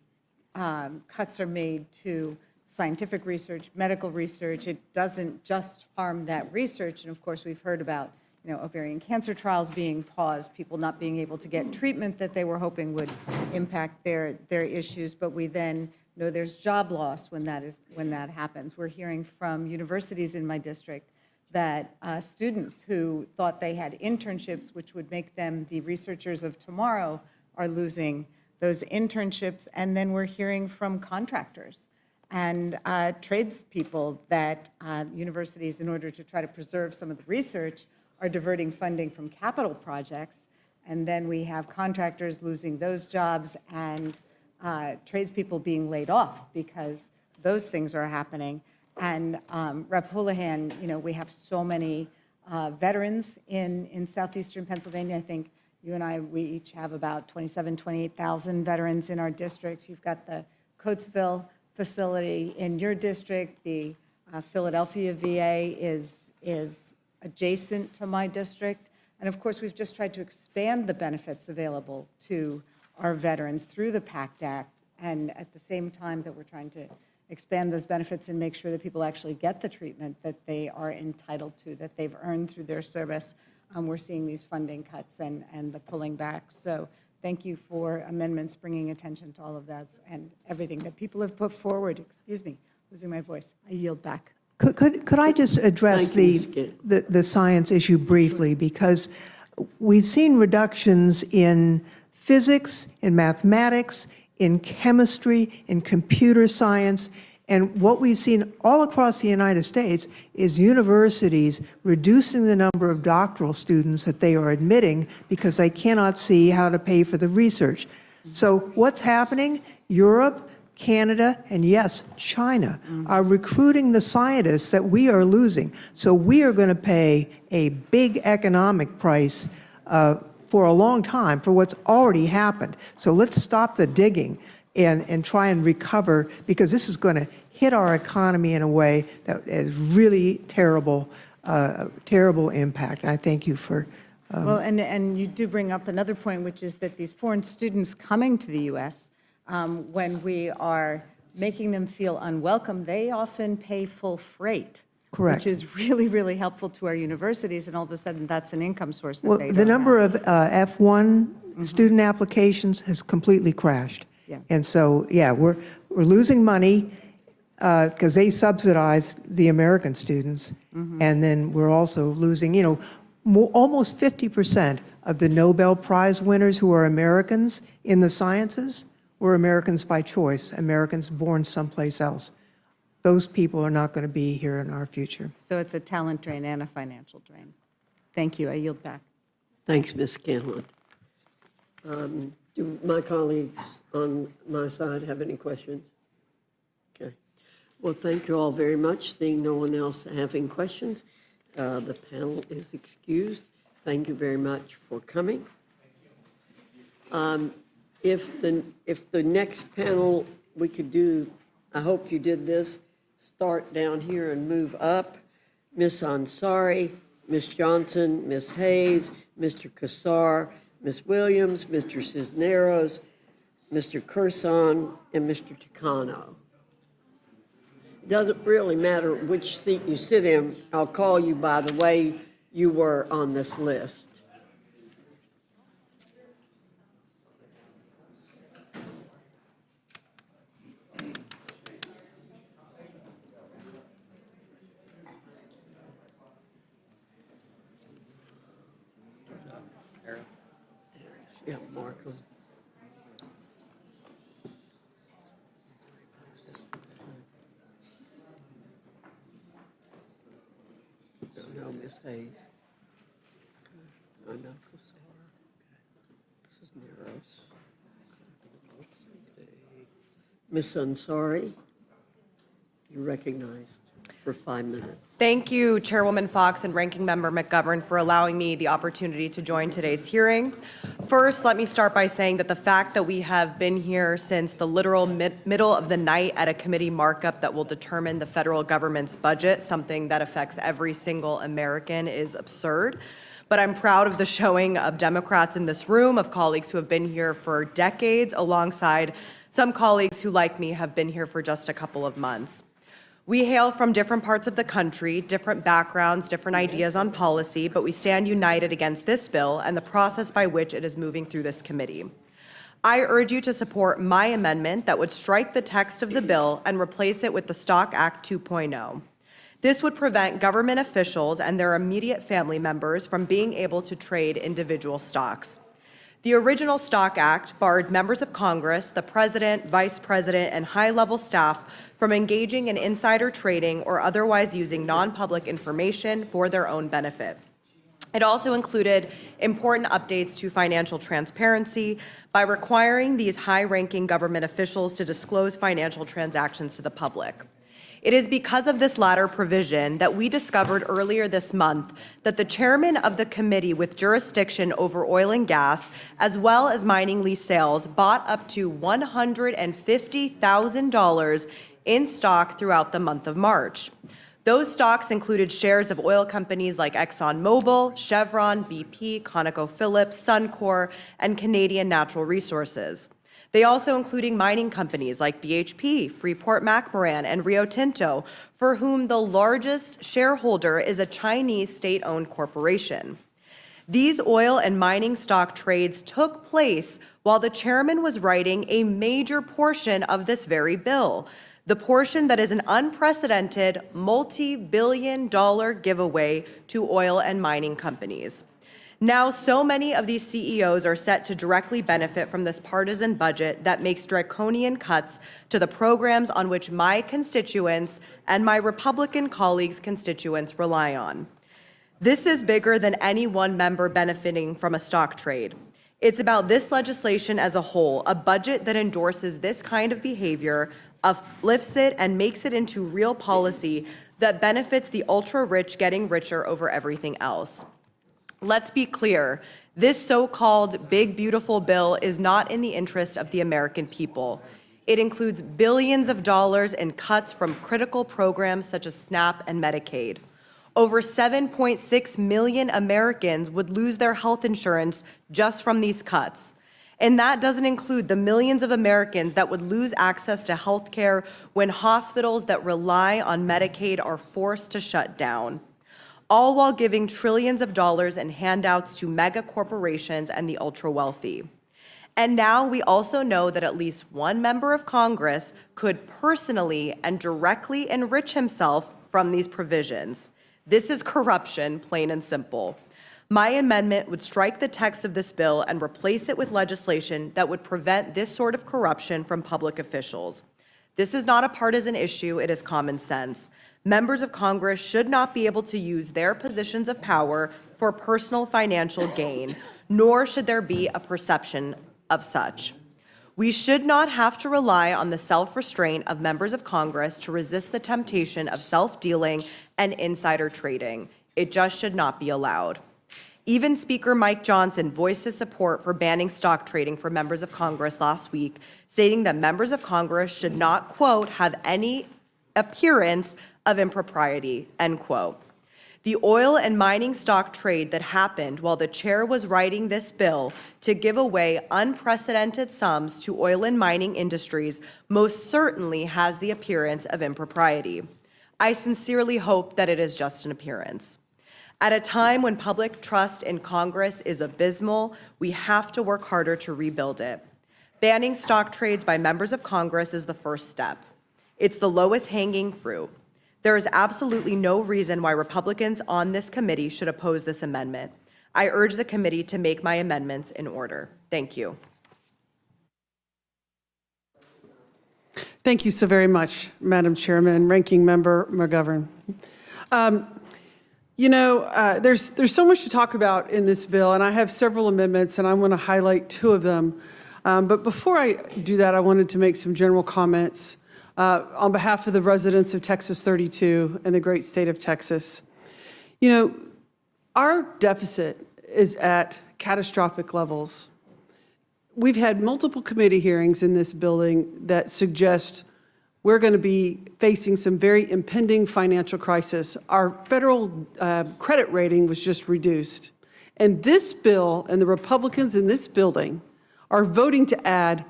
cuts are made to scientific research, medical research, it doesn't just harm that research. And of course, we've heard about ovarian cancer trials being paused, people not being able to get treatment that they were hoping would impact their issues. But we then know there's job loss when that happens. We're hearing from universities in my district that students who thought they had internships, which would make them the researchers of tomorrow, are losing those internships. And then we're hearing from contractors and tradespeople that universities, in order to try to preserve some of the research, are diverting funding from capital projects. And then we have contractors losing those jobs and tradespeople being laid off because those things are happening. And Rep. Houlihan, we have so many veterans in southeastern Pennsylvania. I think you and I, we each have about 28,000 veterans in our districts. You've got the Coatesville facility in your district. The Philadelphia VA is adjacent to my district. And of course, we've just tried to expand the benefits available to our veterans through the PACT Act. And at the same time that we're trying to expand those benefits and make sure that people actually get the treatment that they are entitled to, that they've earned through their service, we're seeing these funding cuts and the pulling back. So thank you for amendments bringing attention to all of that and everything that people have put forward. Excuse me, losing my voice. I yield back. Could I just address the science issue briefly? Because we've seen reductions in physics, in mathematics, in chemistry, in computer science, and what we've seen all across the United States is universities reducing the number of doctoral students that they are admitting because they cannot see how to pay for the research. So what's happening? Europe, Canada, and yes, China are recruiting the scientists that we are losing. So we are going to pay a big economic price for a long time for what's already happened. So let's stop the digging and try and recover, because this is going to hit our economy in a way that is really terrible, terrible impact. And I thank you for Well, and you do bring up another point, which is that these foreign students coming to the U.S., when we are making them feel unwelcome, they often pay full freight. Correct. Which is really, really helpful to our universities, and all of a sudden, that's an income source that they the don't number have. of F1 student applications has completely crashed. Yeah. And so, yeah, we're losing money because they subsidize the American students. And then we're also losing, almost 50% of the Nobel Prize winners who are Americans in the sciences were Americans by choice, Americans born someplace else. Those people are not going to be here in our future. So it's a talent drain and a financial drain. Thank you. I yield back. Thanks, Ms. Scanlon. Do my colleagues on my side have any questions? Okay. Well, thank you all very much. Seeing no one else having questions, the panel is excused. Thank you very much for coming. If the next panel we could do, I hope you did this, start down here and move up. Ms. Ansari, Ms. Johnson, Ms. Hayes, Mr. Kassar, Ms. Williams, Mr. Cisneros, Mr. Kursan, and Mr. Takano. It doesn't really matter which seat you sit in. I'll call you by the way you were on this list. Yeah, Markham. No, Miss Hayes. I know Kassar. Cisneros. Miss Ansari, you recognized. for 5 minutes. Thank you, Chairwoman Fox and Ranking Member McGovern, for allowing me the opportunity to join today's hearing. First, let me start by saying that the fact that we have been here since the literal middle of the night at a committee markup that will determine the federal government's budget, something that affects every single American, is absurd. But I'm proud of the showing of Democrats in this room, of colleagues who have been here for decades, alongside some colleagues who, like me, have been here for just a couple of months. We hail from different parts of the country, different backgrounds, different ideas on policy, but we stand united against this bill and the process by which it is moving through this committee. I urge you to support my amendment that would strike the text of the bill and replace it with the Stock Act 2.0. This would prevent government officials and their immediate family members from being able to trade individual stocks. The original Stock Act barred members of Congress, the president, vice president, and high-level staff from engaging in insider trading or otherwise using non-public information for their own benefit. It also included important updates to financial transparency by requiring these high-ranking government officials to disclose financial transactions to the public. It is because of this latter provision that we discovered earlier this month that the chairman of the committee with jurisdiction over oil and gas, as well as mining lease sales, bought up to $150,000 in stock throughout the month of March. Those stocks included shares of oil companies like ExxonMobil, Chevron, BP, ConocoPhillips, Suncor, and Canadian Natural Resources. They also included mining companies like BHP, Freeport-McMoRan, and Rio Tinto, for whom the largest shareholder is a Chinese state-owned corporation. These oil and mining stock trades took place while the chairman was writing a major portion of this very bill, the portion that is an unprecedented multi-billion-dollar giveaway to oil and mining companies. Now, so many of these CEOs are set to directly benefit from this partisan budget that makes draconian cuts to the programs on which my constituents and my Republican colleagues' constituents rely on. This is bigger than any one member benefiting from a stock trade. It's about this legislation as a whole, a budget that endorses this kind of behavior, uplifts it, and makes it into real policy that benefits the ultra-rich getting richer over everything else. Let's be clear, this so-called big, beautiful bill is not in the interest of the American people. It includes billions of dollars in cuts from critical programs such as SNAP and Medicaid. Over 7.6 million Americans would lose their health insurance just from these cuts. And that doesn't include the millions of Americans that would lose access to health care when hospitals that rely on Medicaid are forced to shut down, all while giving trillions of dollars in handouts to mega corporations and the ultra-wealthy. And now we also know that at least one member of Congress could personally and directly enrich himself from these provisions. This is corruption, plain and simple. My amendment would strike the text of this bill and replace it with legislation that would prevent this sort of corruption from public officials. This is not a partisan issue, it is common sense. Members of Congress should not be able to use their positions of power for personal financial gain, nor should there be a perception of such. We should not have to rely on the self-restraint of members of Congress to resist the temptation of self-dealing and insider trading. It just should not be allowed. Even Speaker Mike Johnson voiced his support for banning stock trading for members of Congress last week, stating that members of Congress should not, quote, have any appearance of impropriety, end quote. The oil and mining stock trade that happened while the chair was writing this bill to give away unprecedented sums to oil and mining industries most certainly has the appearance of impropriety. I sincerely hope that it is just an appearance. At a time when public trust in Congress is abysmal, we have to work harder to rebuild it. Banning stock trades by members of Congress is the first step. It's the lowest hanging fruit. There is absolutely no reason why Republicans on this committee should oppose this amendment. I urge the committee to make my amendments in order. Thank you. Thank you so very much, Madam Chairman, Ranking Member McGovern. There's so much to talk about in this bill, and I have several amendments, and I want to highlight two of them. But before I do that, I wanted to make some general comments on behalf of the residents of Texas 32 and the great state of Texas. You know, our deficit is at catastrophic levels. We've had multiple committee hearings in this building that suggest we're going to be facing some very impending financial crisis. Our federal credit rating was just reduced. And this bill and the Republicans in this building are voting to add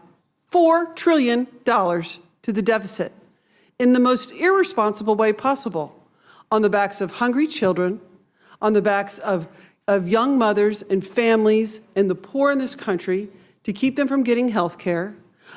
$4 trillion to the deficit in the most irresponsible way possible, on the backs of hungry children, on the backs of young mothers and families and the poor in this country to keep them from getting health care,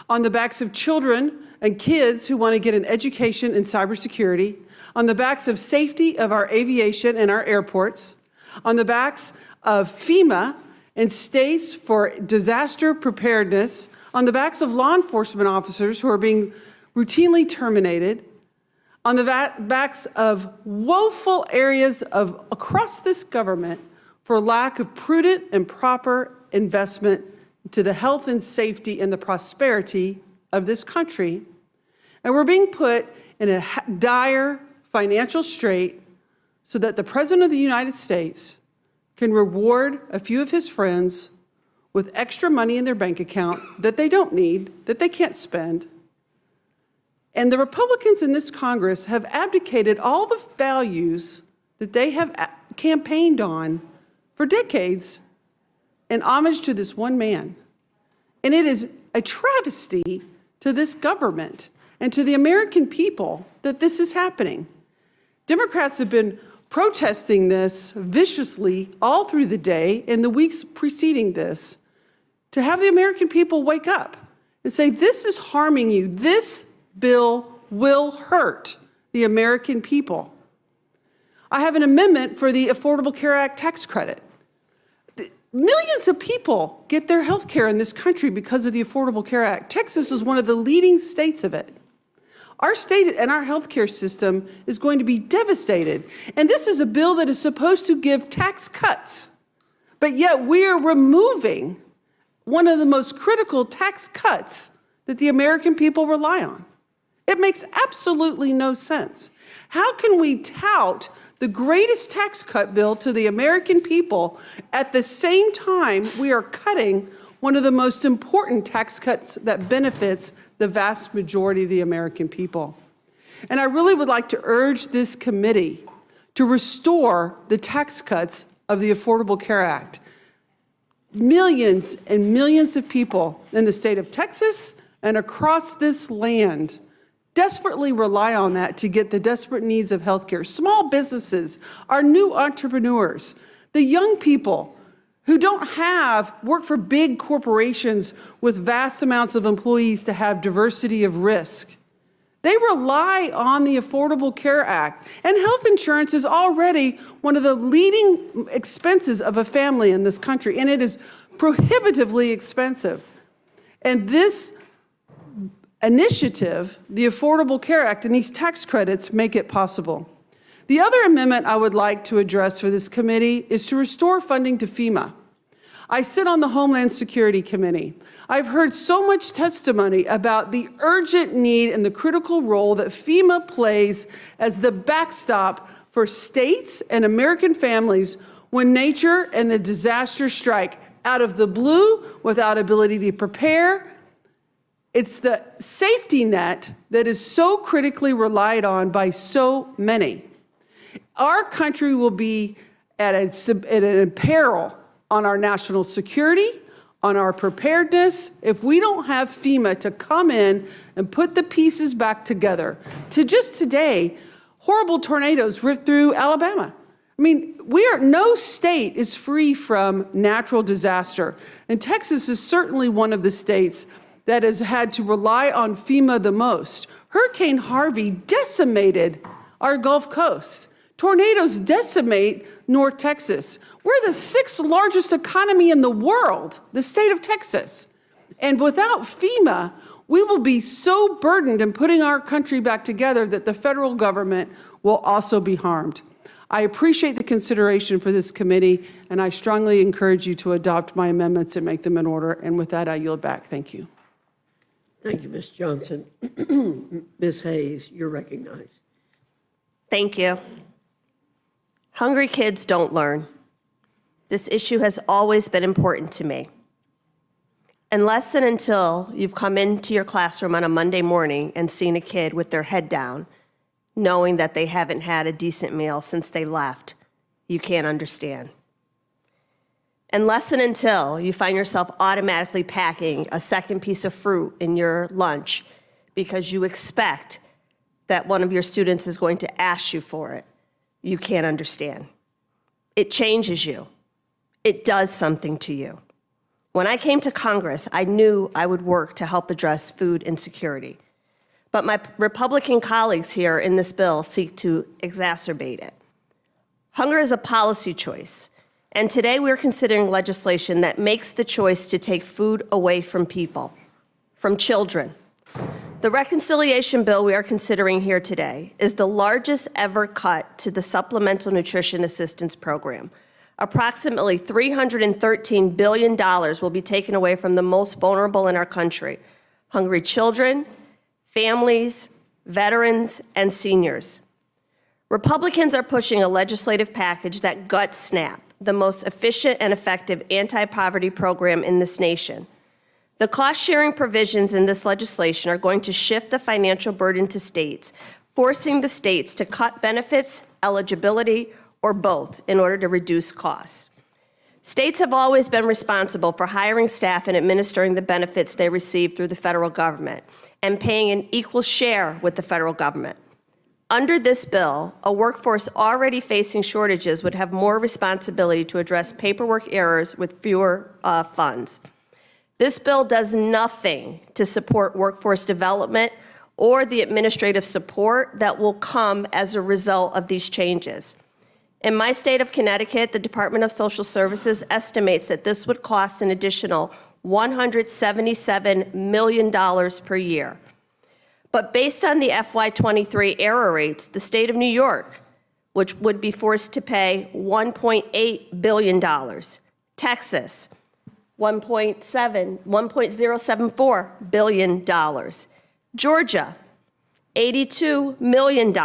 on the backs of children and kids who want to get an education in cybersecurity, on the backs of safety of our aviation and our airports, on the backs of FEMA and states for disaster preparedness, on the backs of law enforcement officers who are being routinely terminated, on the backs of woeful areas of across this government for lack of prudent and proper investment to the health and safety and the prosperity of this country. And we're being put in a dire financial strait so that the President of the United States can reward a few of his friends with extra money in their bank account that they don't need, that they can't spend. And the Republicans in this Congress have abdicated all the values that they have campaigned on for decades in homage to this one man. And it is a travesty to this government and to the American people that this is happening. Democrats have been protesting this viciously all through the day in the weeks preceding this to have the American people wake up and say, this is harming you. This bill will hurt the American people. I have an amendment for the Affordable Care Act tax credit. Millions of people get their health care in this country because of the Affordable Care Act. Texas is one of the leading states of it. Our state and our health care system is going to be devastated. And this is a bill that is supposed to give tax cuts. But yet we are removing one of the most critical tax cuts that the American people rely on. It makes absolutely no sense. How can we tout the greatest tax cut bill to the American people at the same time we are cutting one of the most important tax cuts that benefits the vast majority of the American people? And I really would like to urge this committee to restore the tax cuts of the Affordable Care Act. Millions and millions of people in the state of Texas and across this land desperately rely on that to get the desperate needs of healthcare. Small businesses, our new entrepreneurs, the young people who don't work for big corporations with vast amounts of employees to have diversity of risk. They rely on the Affordable Care Act. And health insurance is already one of the leading expenses of a family in this country, and it is prohibitively expensive. And this initiative, the Affordable Care Act, and these tax credits make it possible. The other amendment I would like to address for this committee is to restore funding to FEMA. I sit on the Homeland Security Committee. I've heard so much testimony about the urgent need and the critical role that FEMA plays as the backstop for states and American families when nature and the disaster strike out of the blue without ability to prepare. It's the safety net that is so critically relied on by so many. Our country will be at an peril on our national security, on our preparedness, if we don't have FEMA to come in and put the pieces back together. To just today, horrible tornadoes ripped through Alabama. I mean, no state is free from natural disaster. And Texas is certainly one of the states that has had to rely on FEMA the most. Hurricane Harvey decimated our Gulf Coast. Tornadoes decimate North Texas. We're the 6th largest economy in the world, the state of Texas. And without FEMA, we will be so burdened in putting our country back together that the federal government will also be harmed. I appreciate the consideration for this committee, and I strongly encourage you to adopt my amendments and make them in order. And with that, I yield back. Thank you. Thank you, Ms. Johnson. Ms. Hayes, you're recognized. Thank you. Hungry kids don't learn. This issue has always been important to me. Unless and until you've come into your classroom on a Monday morning and seen a kid with their head down, knowing that they haven't had a decent meal since they left, you can't understand. Unless and until you find yourself automatically packing a second piece of fruit in your lunch because you expect that one of your students is going to ask you for it, you can't understand. It changes you. It does something to you. When I came to Congress, I knew I would work to help address food insecurity. But my Republican colleagues here in this bill seek to exacerbate it. Hunger is a policy choice, and today we're considering legislation that makes the choice to take food away from people, from children. The reconciliation bill we are considering here today is the largest ever cut to the Supplemental Nutrition Assistance Program. Approximately $313 billion will be taken away from the most vulnerable in our country: hungry children, families, veterans, and seniors. Republicans are pushing a legislative package that guts SNAP, the most efficient and effective anti-poverty program in this nation. The cost-sharing provisions in this legislation are going to shift the financial burden to states, forcing the states to cut benefits, eligibility, or both in order to reduce costs. States have always been responsible for hiring staff and administering the benefits they receive through the federal government and paying an equal share with the federal government. Under this bill, a workforce already facing shortages would have more responsibility to address paperwork errors with fewer funds. This bill does nothing to support workforce development or the administrative support that will come as a result of these changes. In my state of Connecticut, the Department of Social Services estimates that this would cost an additional $177 million per year. But based on the FY23 error rates, the state of New York, which would be forced to pay $1.8 billion, Texas, $1.074 billion, Georgia, $82 million,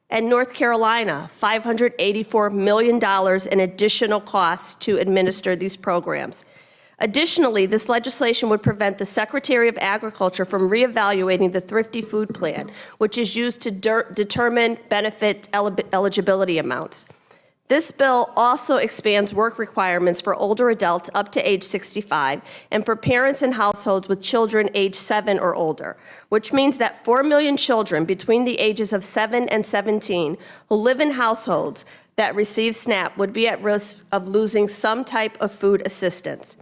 and North Carolina, $584 million in additional costs to administer these programs. Additionally, this legislation would prevent the Secretary of Agriculture from reevaluating the Thrifty Food Plan, which is used to determine benefit eligibility amounts. This bill also expands work requirements for older adults up to age 65 and for parents in households with children age 7 or older, which means that 4 million children between the ages of 7 and 17 who live in households that receive SNAP would be at risk of losing some type of food assistance.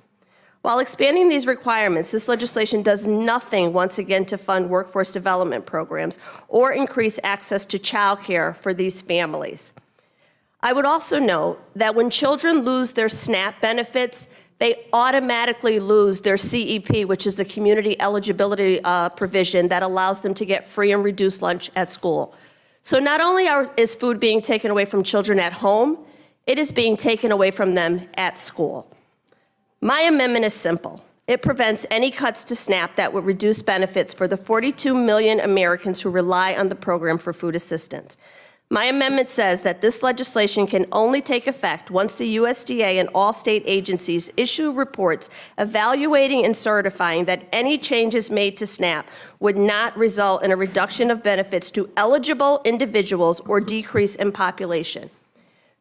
While expanding these requirements, this legislation does nothing, once again, to fund workforce development programs or increase access to child care for these families. I would also note that when children lose their SNAP benefits, they automatically lose their CEP, which is the community eligibility provision that allows them to get free and reduced lunch at school. So not only is food being taken away from children at home, it is being taken away from them at school. My amendment is simple. It prevents any cuts to SNAP that would reduce benefits for the 42 million Americans who rely on the program for food assistance. My amendment says that this legislation can only take effect once the USDA and all state agencies issue reports evaluating and certifying that any changes made to SNAP would not result in a reduction of benefits to eligible individuals or decrease in population.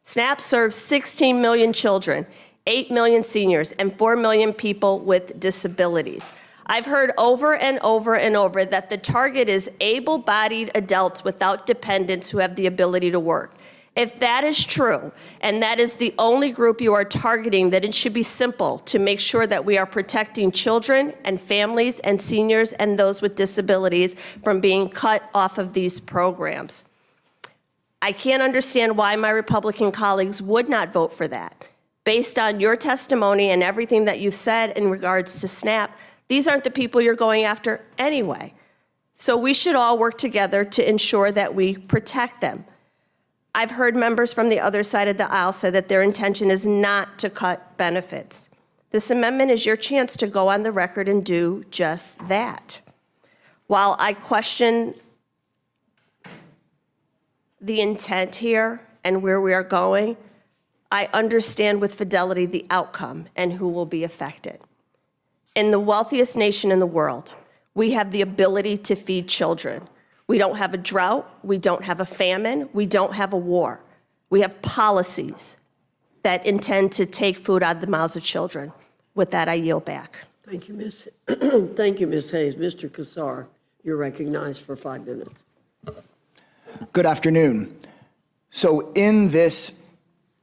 SNAP serves 16 million children, 8 million seniors, and 4 million people with disabilities. I've heard over and over and over that the target is able-bodied adults without dependents who have the ability to work. If that is true, and that is the only group you are targeting, then it should be simple to make sure that we are protecting children and families and seniors and those with disabilities from being cut off of these programs. I can't understand why my Republican colleagues would not vote for that. Based on your testimony and everything that you've said in regards to SNAP, these aren't the people you're going after anyway. So we should all work together to ensure that we protect them. I've heard members from the other side of the aisle say that their intention is not to cut benefits. This amendment is your chance to go on the record and do just that. While I question the intent here and where we are going, I understand with fidelity the outcome and who will be affected. In the wealthiest nation in the world, we have the ability to feed children. We don't have a drought, we don't have a famine, we don't have a war. We have policies that intend to take food out of the mouths of children. With that, I yield back. Thank you, Ms. Thank you, Ms. Hayes. Mr. Kassar, you're recognized for 5 minutes. Good afternoon. So in this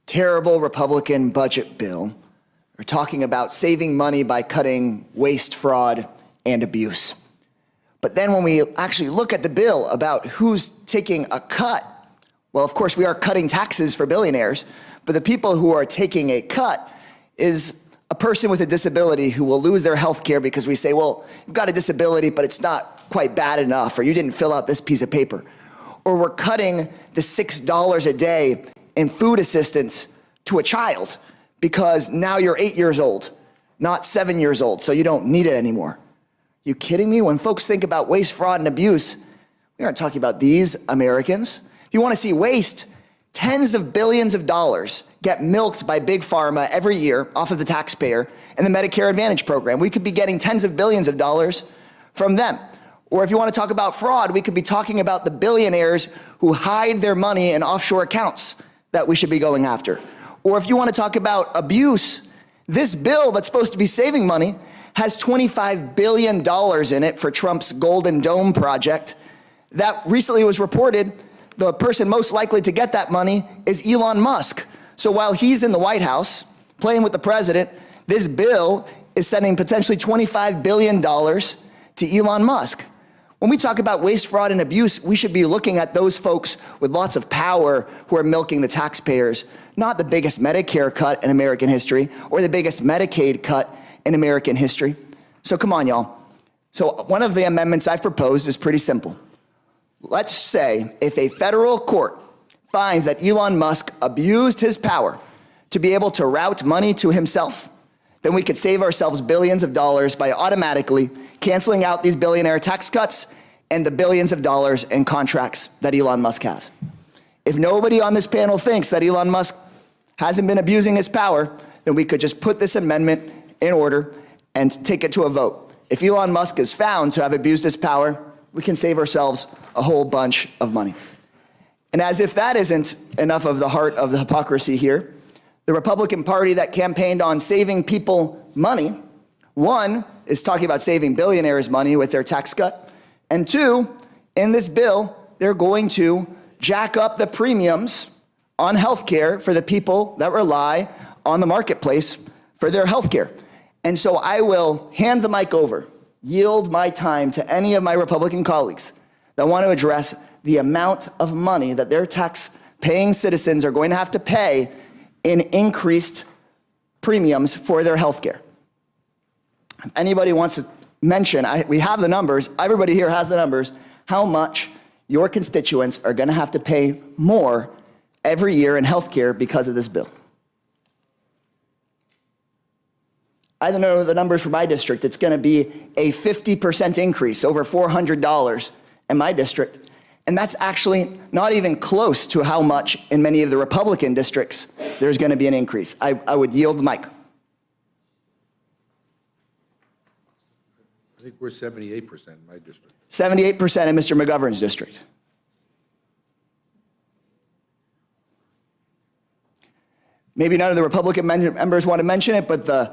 terrible Republican budget bill, we're talking about saving money by cutting waste, fraud, and abuse. But then when we actually look at the bill about who's taking a cut, well, of course, we are cutting taxes for billionaires, but the people who are taking a cut is a person with a disability who will lose their health care because we say, well, you've got a disability, but it's not quite bad enough, or you didn't fill out this piece of paper. Or we're cutting the $6 a day in food assistance to a child because now you're 8 years old, not 7 years old, so you don't need it anymore. You kidding me? When folks think about waste, fraud, and abuse, we aren't talking about these Americans. If you want to see waste, tens of billions of dollars get milked by big pharma every year off of the taxpayer in the Medicare Advantage program. We could be getting tens of billions of dollars from them. Or if you want to talk about fraud, we could be talking about the billionaires who hide their money in offshore accounts that we should be going after. Or if you want to talk about abuse, this bill that's supposed to be saving money has $25 billion in it for Trump's Golden Dome project that recently was reported the person most likely to get that money is Elon Musk. So while he's in the White House playing with the president, this bill is sending potentially $25 billion to Elon Musk. When we talk about waste, fraud, and abuse, we should be looking at those folks with lots of power who are milking the taxpayers, not the biggest Medicare cut in American history or the biggest Medicaid cut in American history. So come on, y'all. So one of the amendments I've proposed is pretty simple. Let's say if a federal court finds that Elon Musk abused his power to be able to route money to himself, then we could save ourselves billions of dollars by automatically canceling out these billionaire tax cuts and the billions of dollars in contracts that Elon Musk has. If nobody on this panel thinks that Elon Musk hasn't been abusing his power, then we could just put this amendment in order and take it to a vote. If Elon Musk is found to have abused his power, we can save ourselves a whole bunch of money. And as if that isn't enough of the heart of the hypocrisy here, the Republican Party that campaigned on saving people money, one, is talking about saving billionaires money with their tax cut, and two, in this bill, they're going to jack up the premiums on health care for the people that rely on the marketplace for their health care. And so I will hand the mic over, yield my time to any of my Republican colleagues that want to address the amount of money that their tax-paying citizens are going to have to pay in increased premiums for their health care. If anybody wants to mention, we have the numbers, everybody here has the numbers, how much your constituents are going to have to pay more every year in health care because of this bill. I don't know the numbers for my district. It's going to be a 50% increase, over $400 in my district. And that's actually not even close to how much in many of the Republican districts there's going to be an increase. I would yield the mic. I think we're 78% in my district. 78% in Mr. McGovern's district. Maybe none of the Republican members want to mention it, but the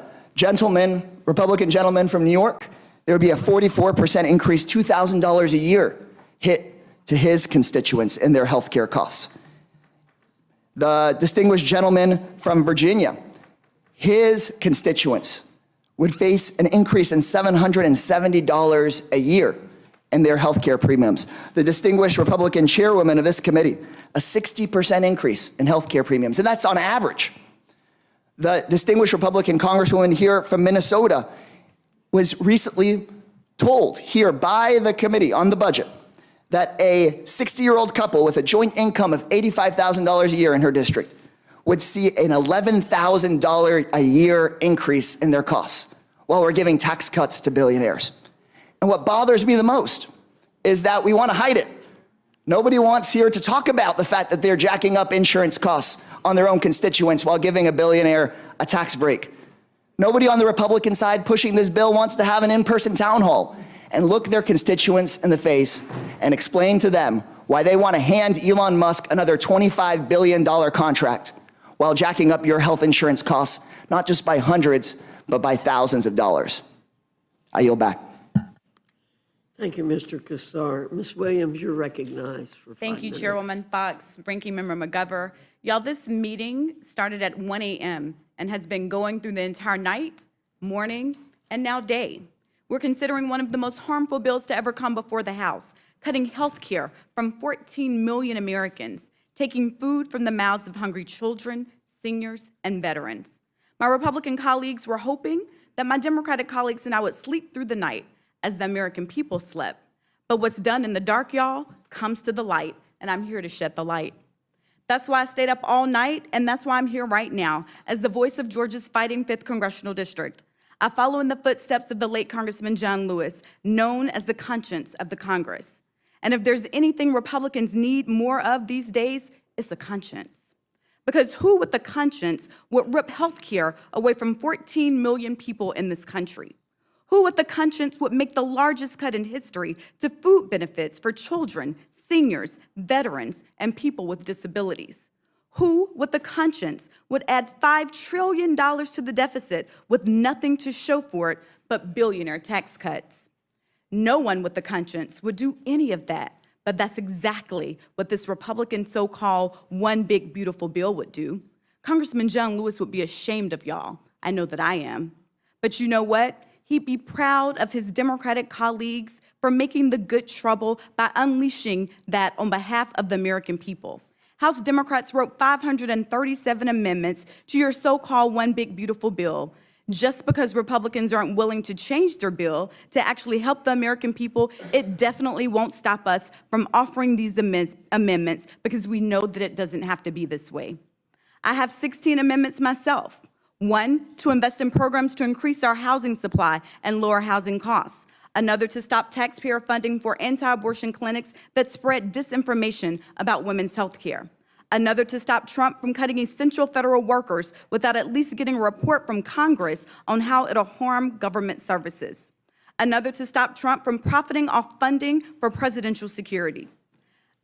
Republican gentleman from New York, there would be a 44% increase, $2,000 a year hit to his constituents in their health care costs. The distinguished gentleman from Virginia, his constituents would face an increase in $770 a year in their health care premiums. The distinguished Republican chairwoman of this committee, a 60% increase in health care premiums, and that's on average. The distinguished Republican congresswoman here from Minnesota was recently told here by the committee on the budget that a 60-year-old couple with a joint income of $85,000 a year in her district would see an $11,000 a year increase in their costs while we're giving tax cuts to billionaires. And what bothers me the most is that we want to hide it. Nobody wants here to talk about the fact that they're jacking up insurance costs on their own constituents while giving a billionaire a tax break. Nobody on the Republican side pushing this bill wants to have an in-person town hall and look their constituents in the face and explain to them why they want to hand Elon Musk another $25 billion contract while jacking up your health insurance costs, not just by hundreds, but by thousands of dollars. I yield back. Thank you, Mr. Kassar. Ms. Williams, you're recognized for 5 Thank you, minutes. Chairwoman Fox, Ranking Member McGovern. Y'all, this meeting started at 1 a.m. and has been going through the entire night, morning, and now day. We're considering one of the most harmful bills to ever come before the House, cutting health care from 14 million Americans, taking food from the mouths of hungry children, seniors, and veterans. My Republican colleagues were hoping that my Democratic colleagues and I would sleep through the night as the American people slept. But what's done in the dark, y'all, comes to the light, and I'm here to shed the light. That's why I stayed up all night, and that's why I'm here right now as the voice of Georgia's fighting 5th Congressional District. I follow in the footsteps of the late Congressman John Lewis, known as the conscience of the Congress. And if there's anything Republicans need more of these days, it's a conscience. Because who with a conscience would rip health care away from 14 million people in this country? Who with a conscience would make the largest cut in history to food benefits for children, seniors, veterans, and people with disabilities? Who with a conscience would add $5 trillion to the deficit with nothing to show for it but billionaire tax cuts? No one with a conscience would do any of that, but that's exactly what this Republican so-called one big beautiful bill would do. Congressman John Lewis would be ashamed of y'all. I know that I am. But you know what? He'd be proud of his Democratic colleagues for making the good trouble by unleashing that on behalf of the American people. House Democrats wrote 537 amendments to your so-called one big beautiful bill. Just because Republicans aren't willing to change their bill to actually help the American people, it definitely won't stop us from offering these amendments because we know that it doesn't have to be this way. I have 16 amendments myself. 1, to invest in programs to increase our housing supply and lower housing costs. Another, to stop taxpayer funding for anti-abortion clinics that spread disinformation about women's health care. Another, to stop Trump from cutting essential federal workers without at least getting a report from Congress on how it'll harm government services. Another, to stop Trump from profiting off funding for presidential security.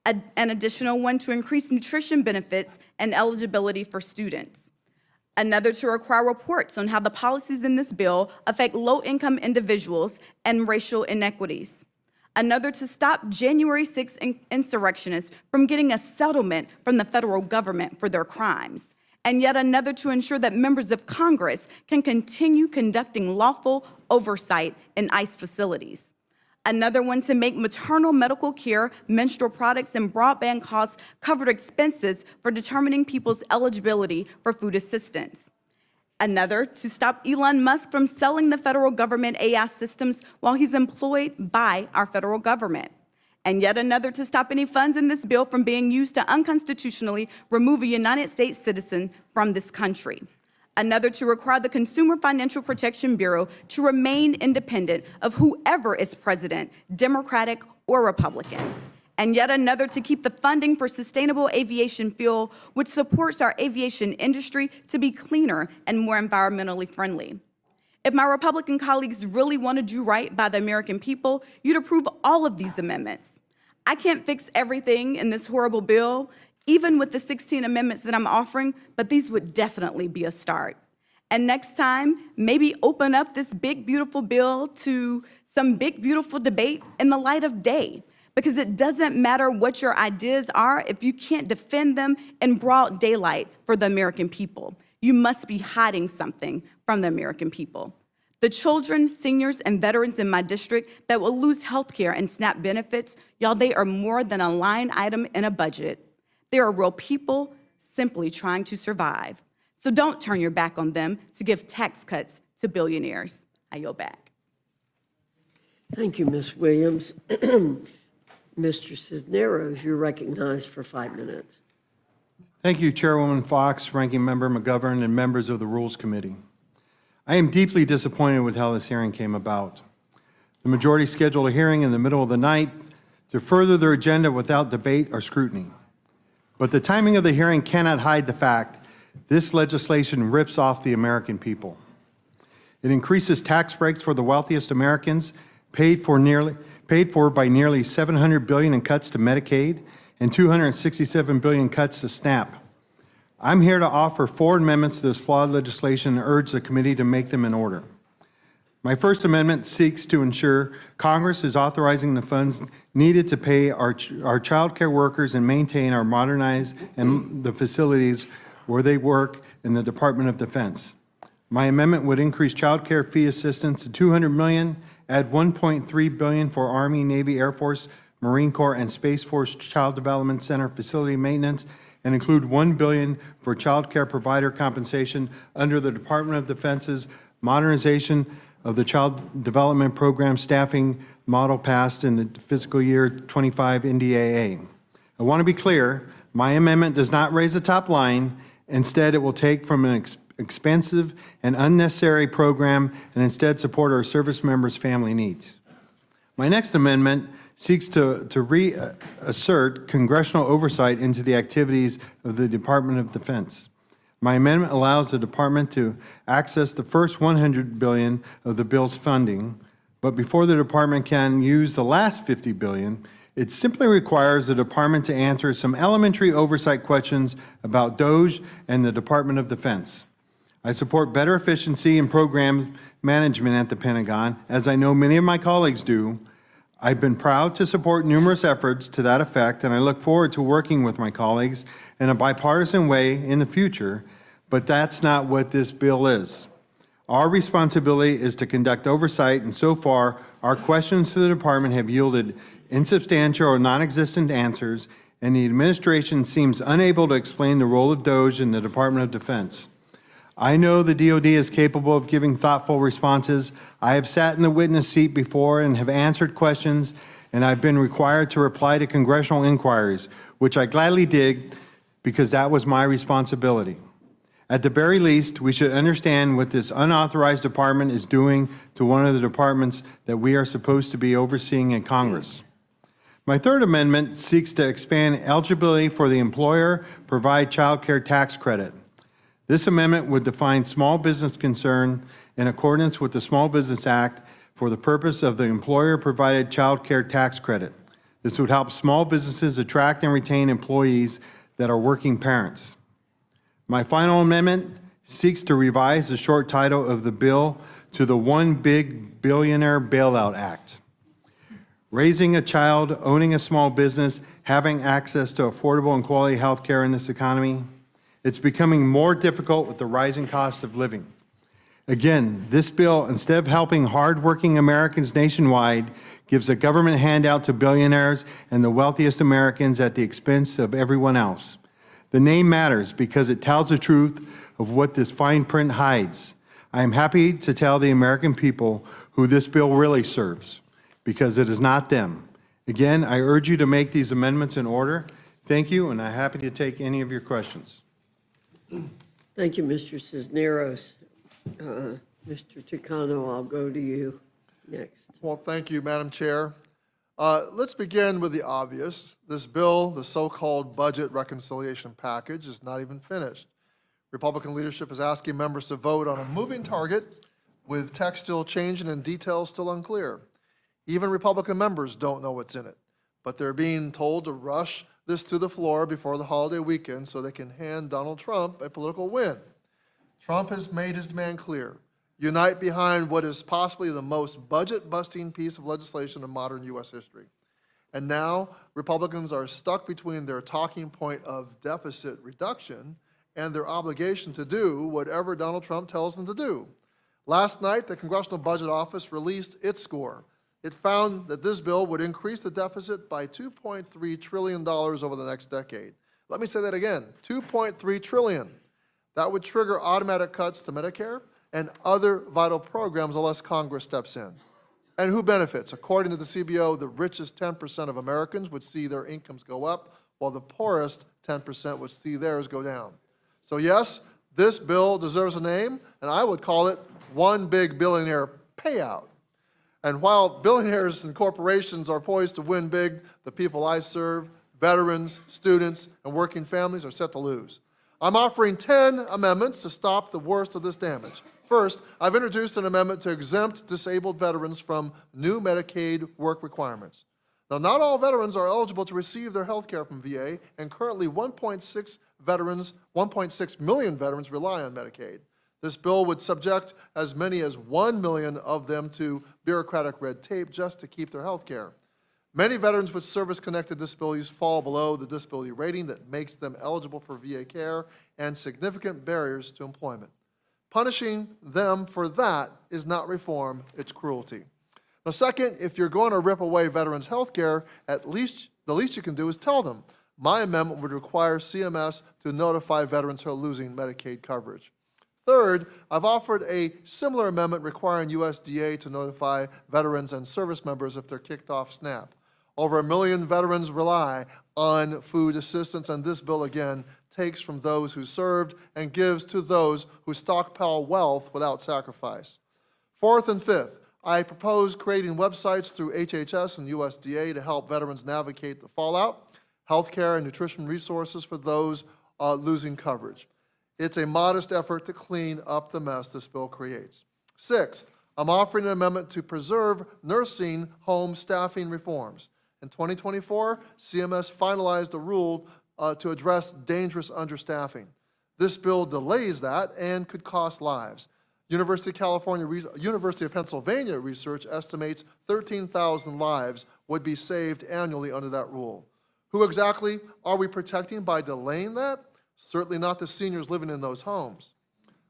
An additional one, to increase nutrition benefits and eligibility for students. Another, to require reports on how the policies in this bill affect low-income individuals and racial inequities. Another, to stop January 6th insurrectionists from getting a settlement from the federal government for their crimes. And yet another, to ensure that members of Congress can continue conducting lawful oversight in ICE facilities. Another one, to make maternal medical care, menstrual products, and broadband costs covered expenses for determining people's eligibility for food assistance. Another, to stop Elon Musk from selling the federal government AI systems while he's employed by our federal government. And yet another, to stop any funds in this bill from being used to unconstitutionally remove a United States citizen from this country. Another, to require the Consumer Financial Protection Bureau to remain independent of whoever is president, Democratic or Republican. And yet another, to keep the funding for sustainable aviation fuel, which supports our aviation industry to be cleaner and more environmentally friendly. If my Republican colleagues really want to do right by the American people, you'd approve all of these amendments. I can't fix everything in this horrible bill, even with the 16 amendments that I'm offering, but these would definitely be a start. And next time, maybe open up this big, beautiful bill to some big, beautiful debate in the light of day, because it doesn't matter what your ideas are if you can't defend them in broad daylight for the American people. You must be hiding something from the American people. The children, seniors, and veterans in my district that will lose health care and SNAP benefits, y'all, they are more than a line item in a budget. They are real people simply trying to survive. So don't turn your back on them to give tax cuts to billionaires. I yield back. Thank you, Ms. Williams. Mr. Cisneros, you're recognized for 5 minutes. Thank you, Chairwoman Fox, Ranking Member McGovern, and members of the Rules Committee. I am deeply disappointed with how this hearing came about. The majority scheduled a hearing in the middle of the night to further their agenda without debate or scrutiny. But the timing of the hearing cannot hide the fact this legislation rips off the American people. It increases tax breaks for the wealthiest Americans, paid for by nearly $700 billion in cuts to Medicaid and $267 billion cuts to SNAP. I'm here to offer 4 amendments to this flawed legislation and urge the committee to make them in order. My first amendment seeks to ensure Congress is authorizing the funds needed to pay our child care workers and maintain or modernize the facilities where they work in the Department of Defense. My amendment would increase child care fee assistance to $200 million, add $1.3 billion for Army, Navy, Air Force, Marine Corps, and Space Force Child Development Center facility maintenance, and include $1 billion for child care provider compensation under the Department of Defense's modernization of the Child Development Program staffing model passed in the fiscal year 25 NDAA. I want to be clear, my amendment does not raise the top line. Instead, it will take from an expensive and unnecessary program and instead support our service members' family needs. My next amendment seeks to reassert congressional oversight into the activities of the Department of Defense. My amendment allows the department to access the first $100 billion of the bill's funding, but before the department can use the last $50 billion, it simply requires the department to answer some elementary oversight questions about DOGE and the Department of Defense. I support better efficiency and program management at the Pentagon, as I know many of my colleagues do. I've been proud to support numerous efforts to that effect, and I look forward to working with my colleagues in a bipartisan way in the future, but that's not what this bill is. Our responsibility is to conduct oversight, and so far, our questions to the department have yielded insubstantial or non-existent answers, and the administration seems unable to explain the role of DOGE in the Department of Defense. I know the DoD is capable of giving thoughtful responses. I have sat in the witness seat before and have answered questions, and I've been required to reply to congressional inquiries, which I gladly did because that was my responsibility. At the very least, we should understand what this unauthorized department is doing to one of the departments that we are supposed to be overseeing in Congress. My third amendment seeks to expand eligibility for the employer-provide child care tax credit. This amendment would define small business concern in accordance with the Small Business Act for the purpose of the employer-provided child care tax credit. This would help small businesses attract and retain employees that are working parents. My final amendment seeks to revise the short title of the bill to the One Big Billionaire Bailout Act. Raising a child, owning a small business, having access to affordable and quality health care in this economy, it's becoming more difficult with the rising cost of living. Again, this bill, instead of helping hardworking Americans nationwide, gives a government handout to billionaires and the wealthiest Americans at the expense of everyone else. The name matters because it tells the truth of what this fine print hides. I am happy to tell the American people who this bill really serves, because it is not them. Again, I urge you to make these amendments in order. Thank you, and I'm happy to take any of your questions. Thank you, Mr. Cisneros. Mr. Chicano, I'll go to you next. Well, thank you, Madam Chair. Let's begin with the obvious. This bill, the so-called budget reconciliation package, is not even finished. Republican leadership is asking members to vote on a moving target with text still changing and details still unclear. Even Republican members don't know what's in it, but they're being told to rush this to the floor before the holiday weekend so they can hand Donald Trump a political win. Trump has made his demand clear. Unite behind what is possibly the most budget-busting piece of legislation in modern U.S. history. And now, Republicans are stuck between their talking point of deficit reduction and their obligation to do whatever Donald Trump tells them to do. Last night, the Congressional Budget Office released its score. It found that this bill would increase the deficit by $2.3 trillion over the next decade. Let me say that again, $2.3 trillion. That would trigger automatic cuts to Medicare and other vital programs unless Congress steps in. And who benefits? According to the CBO, the richest 10% of Americans would see their incomes go up, while the poorest 10% would see theirs go down. So yes, this bill deserves a name, and I would call it One Big Billionaire Payout. And while billionaires and corporations are poised to win big, the people I serve, veterans, students, and working families are set to lose. I'm offering 10 amendments to stop the worst of this damage. First, I've introduced an amendment to exempt disabled veterans from new Medicaid work requirements. Now, not all veterans are eligible to receive their health care from VA, and currently 1.6 million veterans rely on Medicaid. This bill would subject as many as 1 million of them to bureaucratic red tape just to keep their health care. Many veterans with service-connected disabilities fall below the disability rating that makes them eligible for VA care and significant barriers to employment. Punishing them for that is not reform, it's cruelty. Now, second, if you're going to rip away veterans' health care, the least you can do is tell them. My amendment would require CMS to notify veterans who are losing Medicaid coverage. Third, I've offered a similar amendment requiring USDA to notify veterans and service members if they're kicked off SNAP. Over 1 million veterans rely on food assistance, and this bill, again, takes from those who served and gives to those who stockpile wealth without sacrifice. Fourth and fifth, I propose creating websites through HHS and USDA to help veterans navigate the fallout, healthcare and nutrition resources for those losing coverage. It's a modest effort to clean up the mess this bill creates. Sixth, I'm offering an amendment to preserve nursing home staffing reforms. In 2024, CMS finalized a rule to address dangerous understaffing. This bill delays that and could cost lives. University of Pennsylvania research estimates 13,000 lives would be saved annually under that rule. Who exactly are we protecting by delaying that? Certainly not the seniors living in those homes.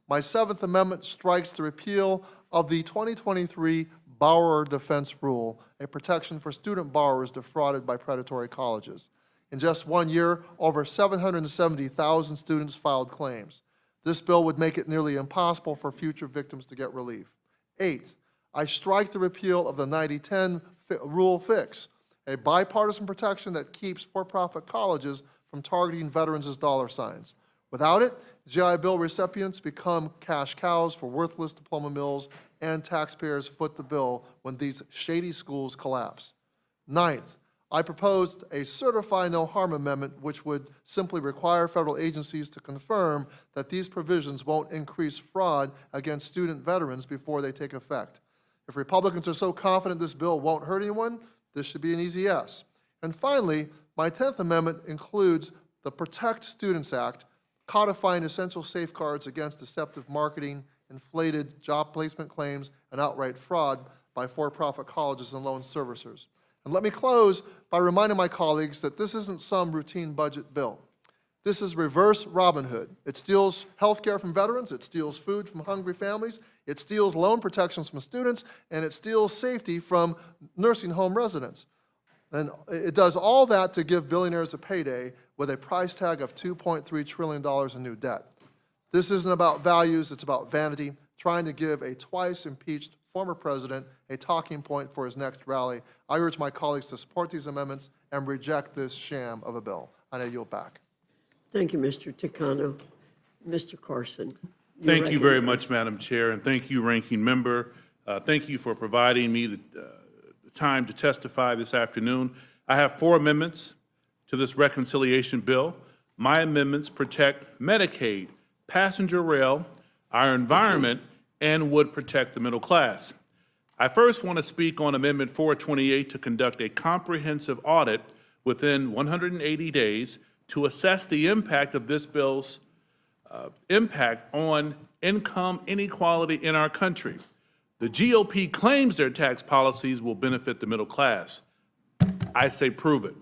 My seventh amendment strikes the repeal of the 2023 Borrower Defense Rule, a protection for student borrowers defrauded by predatory colleges. In just 1 year, over 770,000 students filed claims. This bill would make it nearly impossible for future victims to get relief. Eighth, I strike the repeal of the 90-10 rule fix, a bipartisan protection that keeps for-profit colleges from targeting veterans as dollar signs. Without it, GI Bill recipients become cash cows for worthless diploma mills, and taxpayers foot the bill when these shady schools collapse. Ninth, I proposed a certify no harm amendment which would simply require federal agencies to confirm that these provisions won't increase fraud against student veterans before they take effect. If Republicans are so confident this bill won't hurt anyone, this should be an easy yes. And finally, my 10th amendment includes the Protect Students Act, codifying essential safeguards against deceptive marketing, inflated job placement claims, and outright fraud by for-profit colleges and loan servicers. And let me close by reminding my colleagues that this isn't some routine budget bill. This is reverse Robin Hood. It steals health care from veterans, it steals food from hungry families, it steals loan protections from students, and it steals safety from nursing home residents. And it does all that to give billionaires a payday with a price tag of $2.3 trillion in new debt. This isn't about values, it's about vanity, trying to give a twice-impeached former president a talking point for his next rally. I urge my colleagues to support these amendments and reject this sham of a bill. And I yield back. Thank you, Mr. Takano. Mr. Carson. Thank you very much, Madam Chair, and thank you, Ranking Member. Thank you for providing me the time to testify this afternoon. I have 4 amendments to this reconciliation bill. My amendments protect Medicaid, passenger rail, our environment, and would protect the middle class. I first want to speak on Amendment 428 to conduct a comprehensive audit within 180 days to assess the impact of this bill's impact on income inequality in our country. The GOP claims their tax policies will benefit the middle class. I say prove it.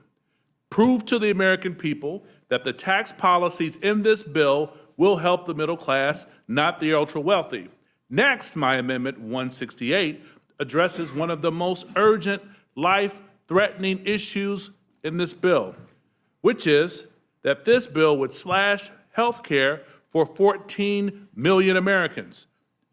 Prove to the American people that the tax policies in this bill will help the middle class, not the ultra-wealthy. Next, my Amendment 168 addresses one of the most urgent, life-threatening issues in this bill, which is that this bill would slash health care for 14 million Americans.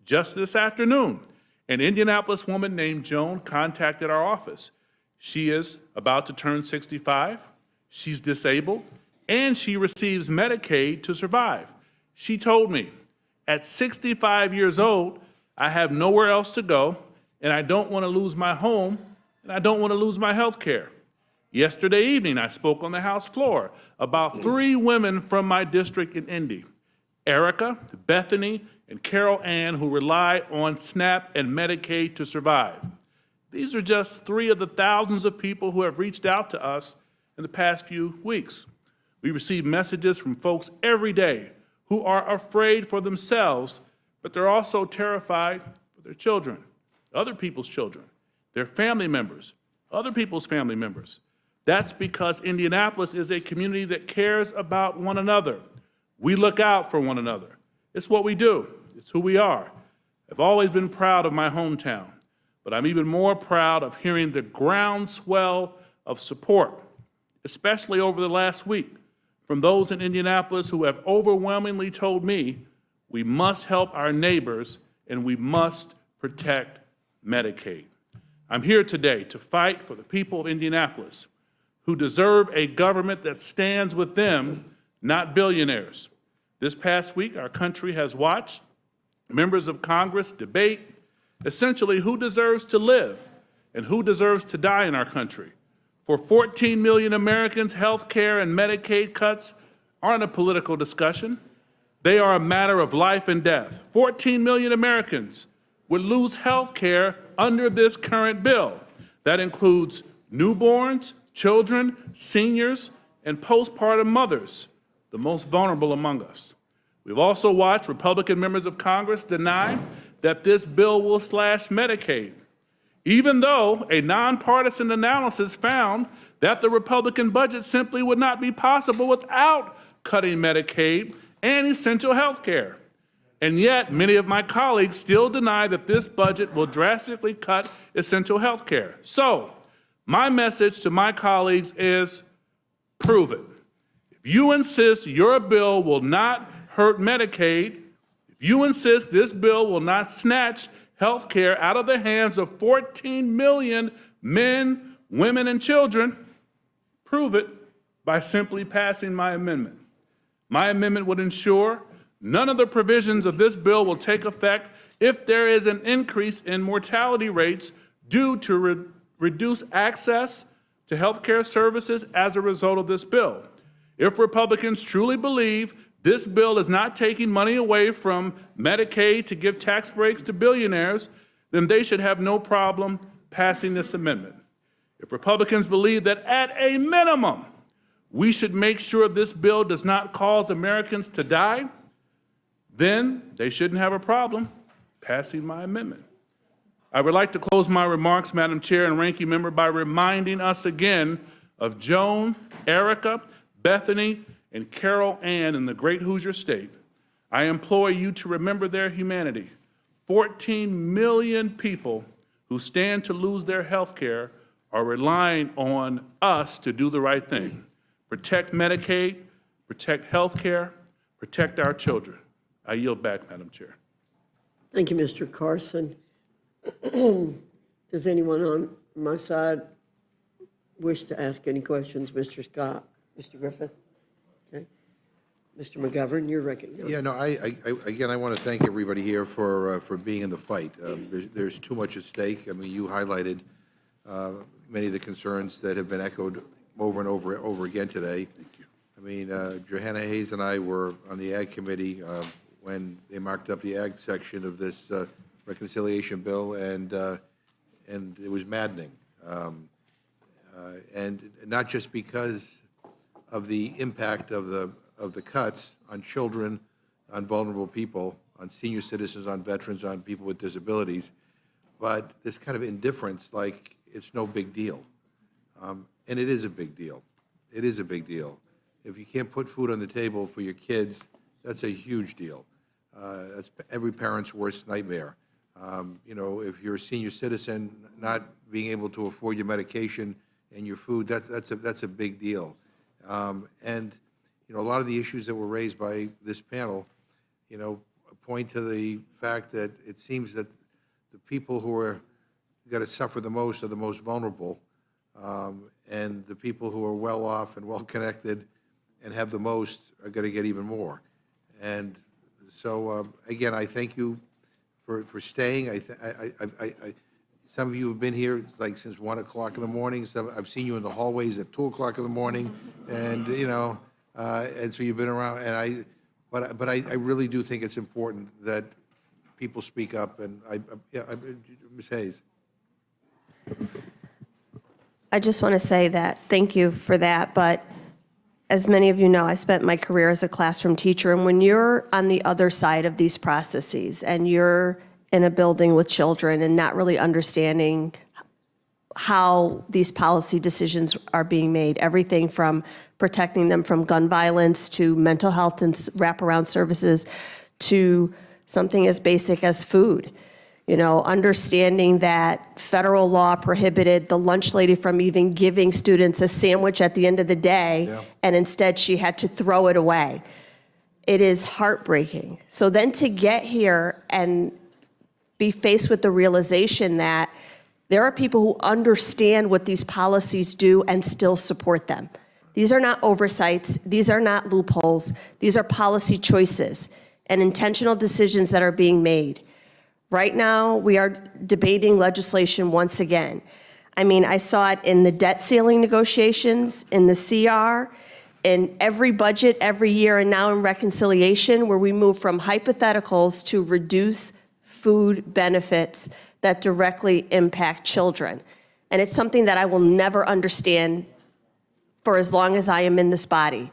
Just this afternoon, an Indianapolis woman named Joan contacted our office. She is about to turn 65, she's disabled, and she receives Medicaid to survive. She told me, at 65 years old, I have nowhere else to go, and I don't want to lose my home, and I don't want to lose my health care. Yesterday evening, I spoke on the House floor about 3 women from my district in Indy, Erica, Bethany, and Carol Ann, who rely on SNAP and Medicaid to survive. These are just 3 of the thousands of people who have reached out to us in the past few weeks. We receive messages from folks every day who are afraid for themselves, but they're also terrified for their children, other people's children, their family members, other people's family members. That's because Indianapolis is a community that cares about one another. We look out for one another. It's what we do. It's who we are. I've always been proud of my hometown, but I'm even more proud of hearing the groundswell of support, especially over the last week, from those in Indianapolis who have overwhelmingly told me we must help our neighbors and we must protect Medicaid. I'm here today to fight for the people of Indianapolis who deserve a government that stands with them, not billionaires. This past week, our country has watched members of Congress debate essentially who deserves to live and who deserves to die in our country. For 14 million Americans, health care and Medicaid cuts aren't a political discussion. They are a matter of life and death. 14 million Americans would lose health care under this current bill. That includes newborns, children, seniors, and postpartum mothers, the most vulnerable among us. We've also watched Republican members of Congress deny that this bill will slash Medicaid, even though a nonpartisan analysis found that the Republican budget simply would not be possible without cutting Medicaid and essential health care. And yet, many of my colleagues still deny that this budget will drastically cut essential health care. So, my message to my colleagues is, prove it. If you insist your bill will not hurt Medicaid, if you insist this bill will not snatch health care out of the hands of 14 million men, women, and children, prove it by simply passing my amendment. My amendment would ensure none of the provisions of this bill will take effect if there is an increase in mortality rates due to reduced access to health care services as a result of this bill. If Republicans truly believe this bill is not taking money away from Medicaid to give tax breaks to billionaires, then they should have no problem passing this amendment. If Republicans believe that at a minimum, we should make sure this bill does not cause Americans to die, then they shouldn't have a problem passing my amendment. I would like to close my remarks, Madam Chair and Ranking Member, by reminding us again of Joan, Erica, Bethany, and Carol Ann in the great Hoosier State. I implore you to remember their humanity. 14 million people who stand to lose their health care are relying on us to do the right thing. Protect Medicaid, protect health care, protect our children. I yield back, Madam Chair. Thank you, Mr. Carson. Does anyone on my side wish to ask any questions? Mr. Scott, Mr. Griffith? Okay. Mr. McGovern, you're recognized. Yeah, no, again, I want to thank everybody here for being in the fight. There's too much at stake. I mean, you highlighted many of the concerns that have been echoed over and over again today. Thank you. I mean, Johanna Hayes and I were on the Ag Committee when they marked up the Ag section of this reconciliation bill, and it was maddening. And not just because of the impact of the cuts on children, on vulnerable people, on senior citizens, on veterans, on people with disabilities, but this kind of indifference, like it's no big deal. And it is a big deal. It is a big deal. If you can't put food on the table for your kids, that's a huge deal. That's every parent's worst nightmare. You know, if you're a senior citizen, not being able to afford your medication and your food, that's a big deal. And you know, a lot of the issues that were raised by this panel, you know, point to the fact that it seems that the people who are going to suffer the most are the most vulnerable, and the people who are well off and well connected and have the most are going to get even more. And so, again, I thank you for staying. some of you have been here like since 1 o'clock in the morning. Some, I've seen you in the hallways at 2 o'clock in the morning, and and so you've been around. And but I really do think it's important that people speak up. And Ms. Hayes. I just want to say that, thank you for that, but as many of you know, I spent my career as a classroom teacher, and when you're on the other side of these processes and you're in a building with children and not really understanding how these policy decisions are being made, everything from protecting them from gun violence to mental health and wraparound services to something as basic as food. Understanding that federal law prohibited the lunch lady from even giving students a sandwich at the end of the day, and instead she had to throw it away. It is heartbreaking. So then to get here and be faced with the realization that there are people who understand what these policies do and still support them. These are not oversights. These are not loopholes. These are policy choices and intentional decisions that are being made. Right now, we are debating legislation once again. I mean, I saw it in the debt ceiling negotiations, in the CR, in every budget every year, and now in reconciliation, where we move from hypotheticals to reduce food benefits that directly impact children. And it's something that I will never understand for as long as I am in this body.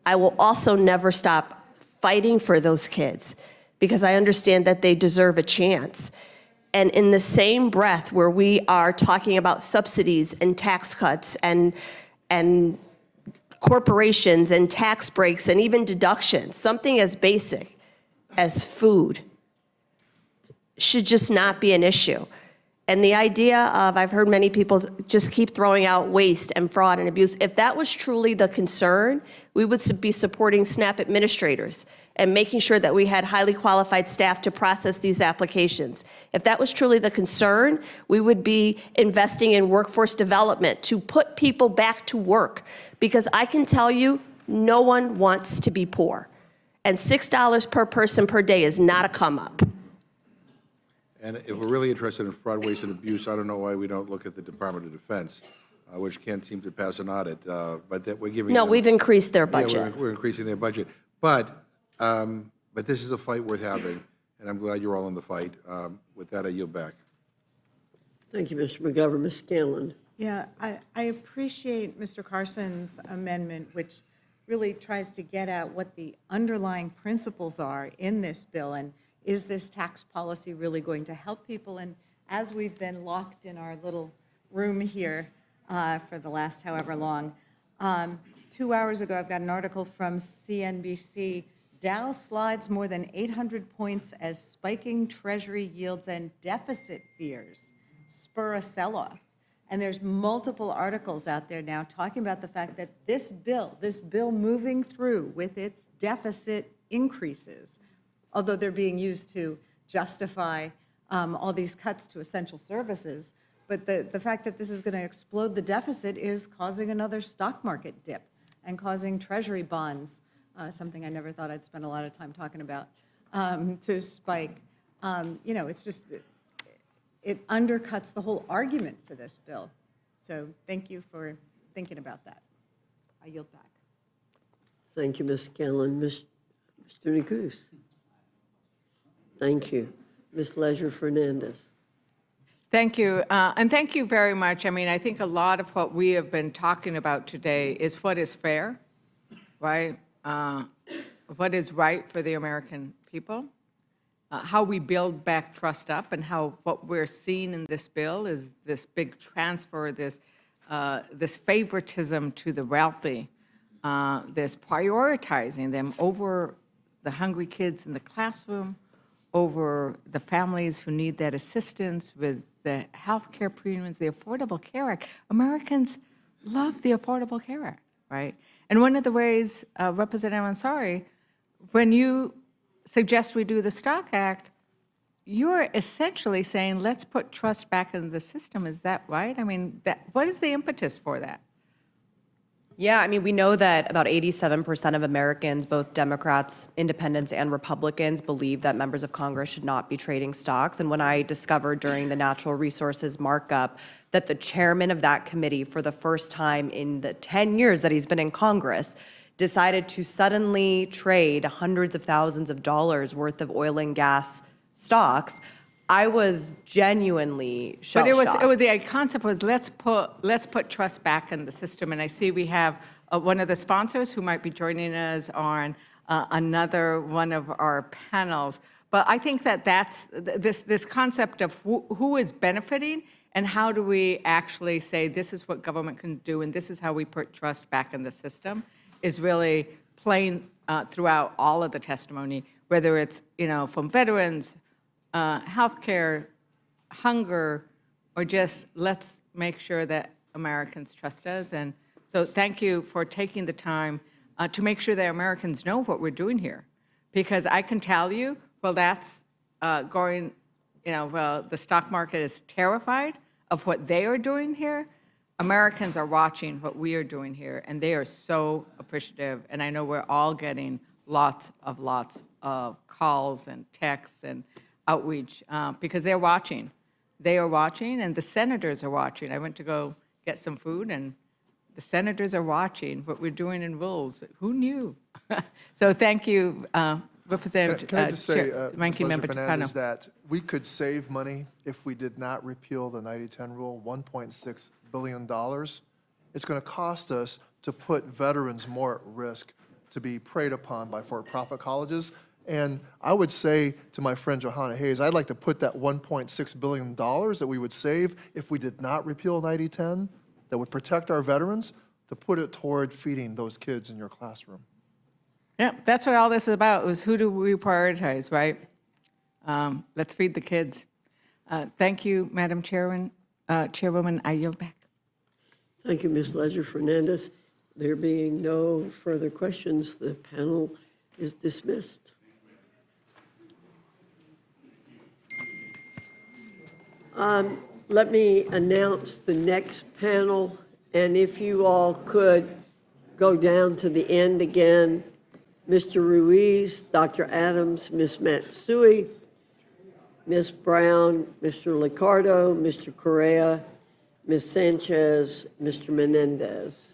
I will also never stop fighting for those kids, because I understand that they deserve a chance. And in the same breath where we are talking about subsidies and tax cuts and corporations and tax breaks and even deductions, something as basic as food should just not be an issue. And the idea of, I've heard many people just keep throwing out waste and fraud and abuse. If that was truly the concern, we would be supporting SNAP administrators and making sure that we had highly qualified staff to process these applications. If that was truly the concern, we would be investing in workforce development to put people back to work. Because I can tell you, no one wants to be poor. And $6 per person per day is not a come up. And if we're really interested in fraud, waste, and abuse, I don't know why we don't look at the Department of Defense, which can't seem to pass an audit, but that we're giving No, them, we've increased their yeah, budget. we're increasing their budget. But this is a fight worth having, and I'm glad you're all in the fight. With that, I yield back. Thank you, Mr. McGovern. Ms. Scanlon. Yeah, I appreciate Mr. Carson's amendment, which really tries to get at what the underlying principles are in this bill, and is this tax policy really going to help people? And as we've been locked in our little room here for the last however long, 2 hours ago, I've got an article from CNBC. Dow slides more than 800 points as spiking Treasury yields and deficit fears spur a sell-off. And there's multiple articles out there now talking about the fact that this bill moving through with its deficit increases, although they're being used to justify all these cuts to essential services, but the fact that this is going to explode the deficit is causing another stock market dip and causing Treasury bonds, something I never thought I'd spend a lot of time talking about, to spike. It's just, it undercuts the whole argument for this bill. So thank you for thinking about that. I yield back. Thank you, Ms. Scanlon. Mr. Neguse. Thank you. Ms. Leisure Fernandez. Thank you. And thank you very much. I mean, I think a lot of what we have been talking about today is what is fair, right? What is right for the American people, how we build back trust up, and how what we're seeing in this bill is this big transfer, this favoritism to the wealthy, this prioritizing them over the hungry kids in the classroom, over the families who need that assistance with the health care premiums, the Affordable Care Act. Americans love the Affordable Care Act, right? And one of the ways, Representative Ansari, when you suggest we do the Stock Act, you're essentially saying, let's put trust back in the system. Is that right? I mean, what is the impetus for that? Yeah, I mean, we know that about 87% of Americans, both Democrats, independents, and Republicans, believe that members of Congress should not be trading stocks. And when I discovered during the natural resources markup that the chairman of that committee, for the first time in the 10 years that he's been in Congress, decided to suddenly trade hundreds of thousands of dollars worth of oil and gas stocks, I was genuinely shell-shocked. But it was the concept was let's put trust back in the system. And I see we have one of the sponsors who might be joining us on another one of our panels. But I think that that's this concept of who is benefiting and how do we actually say this is what government can do and this is how we put trust back in the system is really playing throughout all of the testimony, whether it's from veterans, healthcare, hunger, or just let's make sure that Americans trust us. And so thank you for taking the time to make sure that Americans know what we're doing here. Because I can tell you, well, that's going, well, the stock market is terrified of what they are doing here. Americans are watching what we are doing here, and they are so appreciative. And I know we're all getting lots of calls and texts and outreach because they're watching. They are watching, and the senators are watching. I went to go get some food, and the senators are watching what we're doing in rules. Who knew? So thank you, Representative Can I just say, Ranking Member Fernandez, Tucano. that we could save money if we did not repeal the 90-10 rule, $1.6 billion. It's going to cost us to put veterans more at risk to be preyed upon by for-profit colleges. And I would say to my friend Johanna Hayes, I'd like to put that $1.6 billion that we would save if we did not repeal 90-10, that would protect our veterans, to put it toward feeding those kids in your classroom. Yeah, that's what all this is about, was who do we prioritize, right? Let's feed the kids. Thank you, Madam Chairwoman. I yield back. Thank you, Ms. Ledger-Fernandez. There being no further questions, the panel is dismissed. Let me announce the next panel, and if you all could go down to the end again. Mr. Ruiz, Dr. Adams, Ms. Matsui, Ms. Brown, Mr. Liccardo, Mr. Correa, Ms. Sanchez, Mr. Menendez.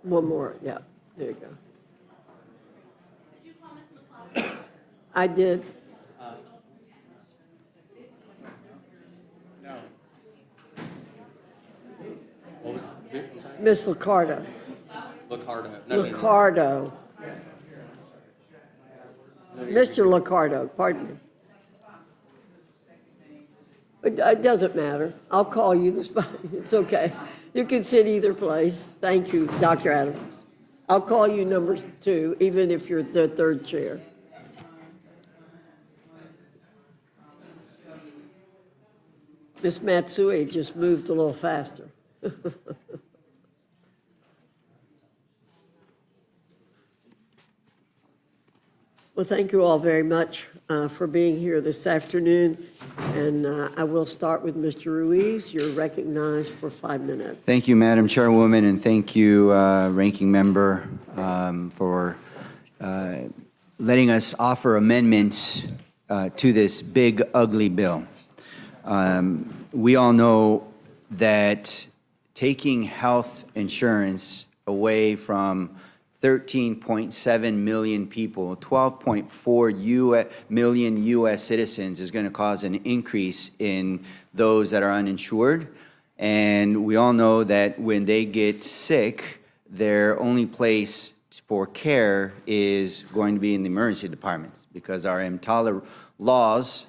One more, yeah, there you go. Did you call Ms. McCloud? I did. No. What was it? Ms. Liccardo. Liccardo. Liccardo. Mr. Liccardo, pardon me. It doesn't matter. I'll call you the spot. It's okay. You can sit either place. Thank you, Dr. Adams. I'll call you number 2, even if you're the 3rd chair. Ms. Matsui just moved a little faster. Well, thank you all very much for being here this afternoon. And I will start with Mr. Ruiz. You're recognized for 5 minutes. Thank you, Madam Chairwoman, and thank you, Ranking Member, for letting us offer amendments to this big, ugly bill. We all know that taking health insurance away from 13.7 million people, 12.4 million U.S. citizens is going to cause an increase in those that are uninsured. And we all know that when they get sick, their only place for care is going to be in the emergency departments because our EMTALA laws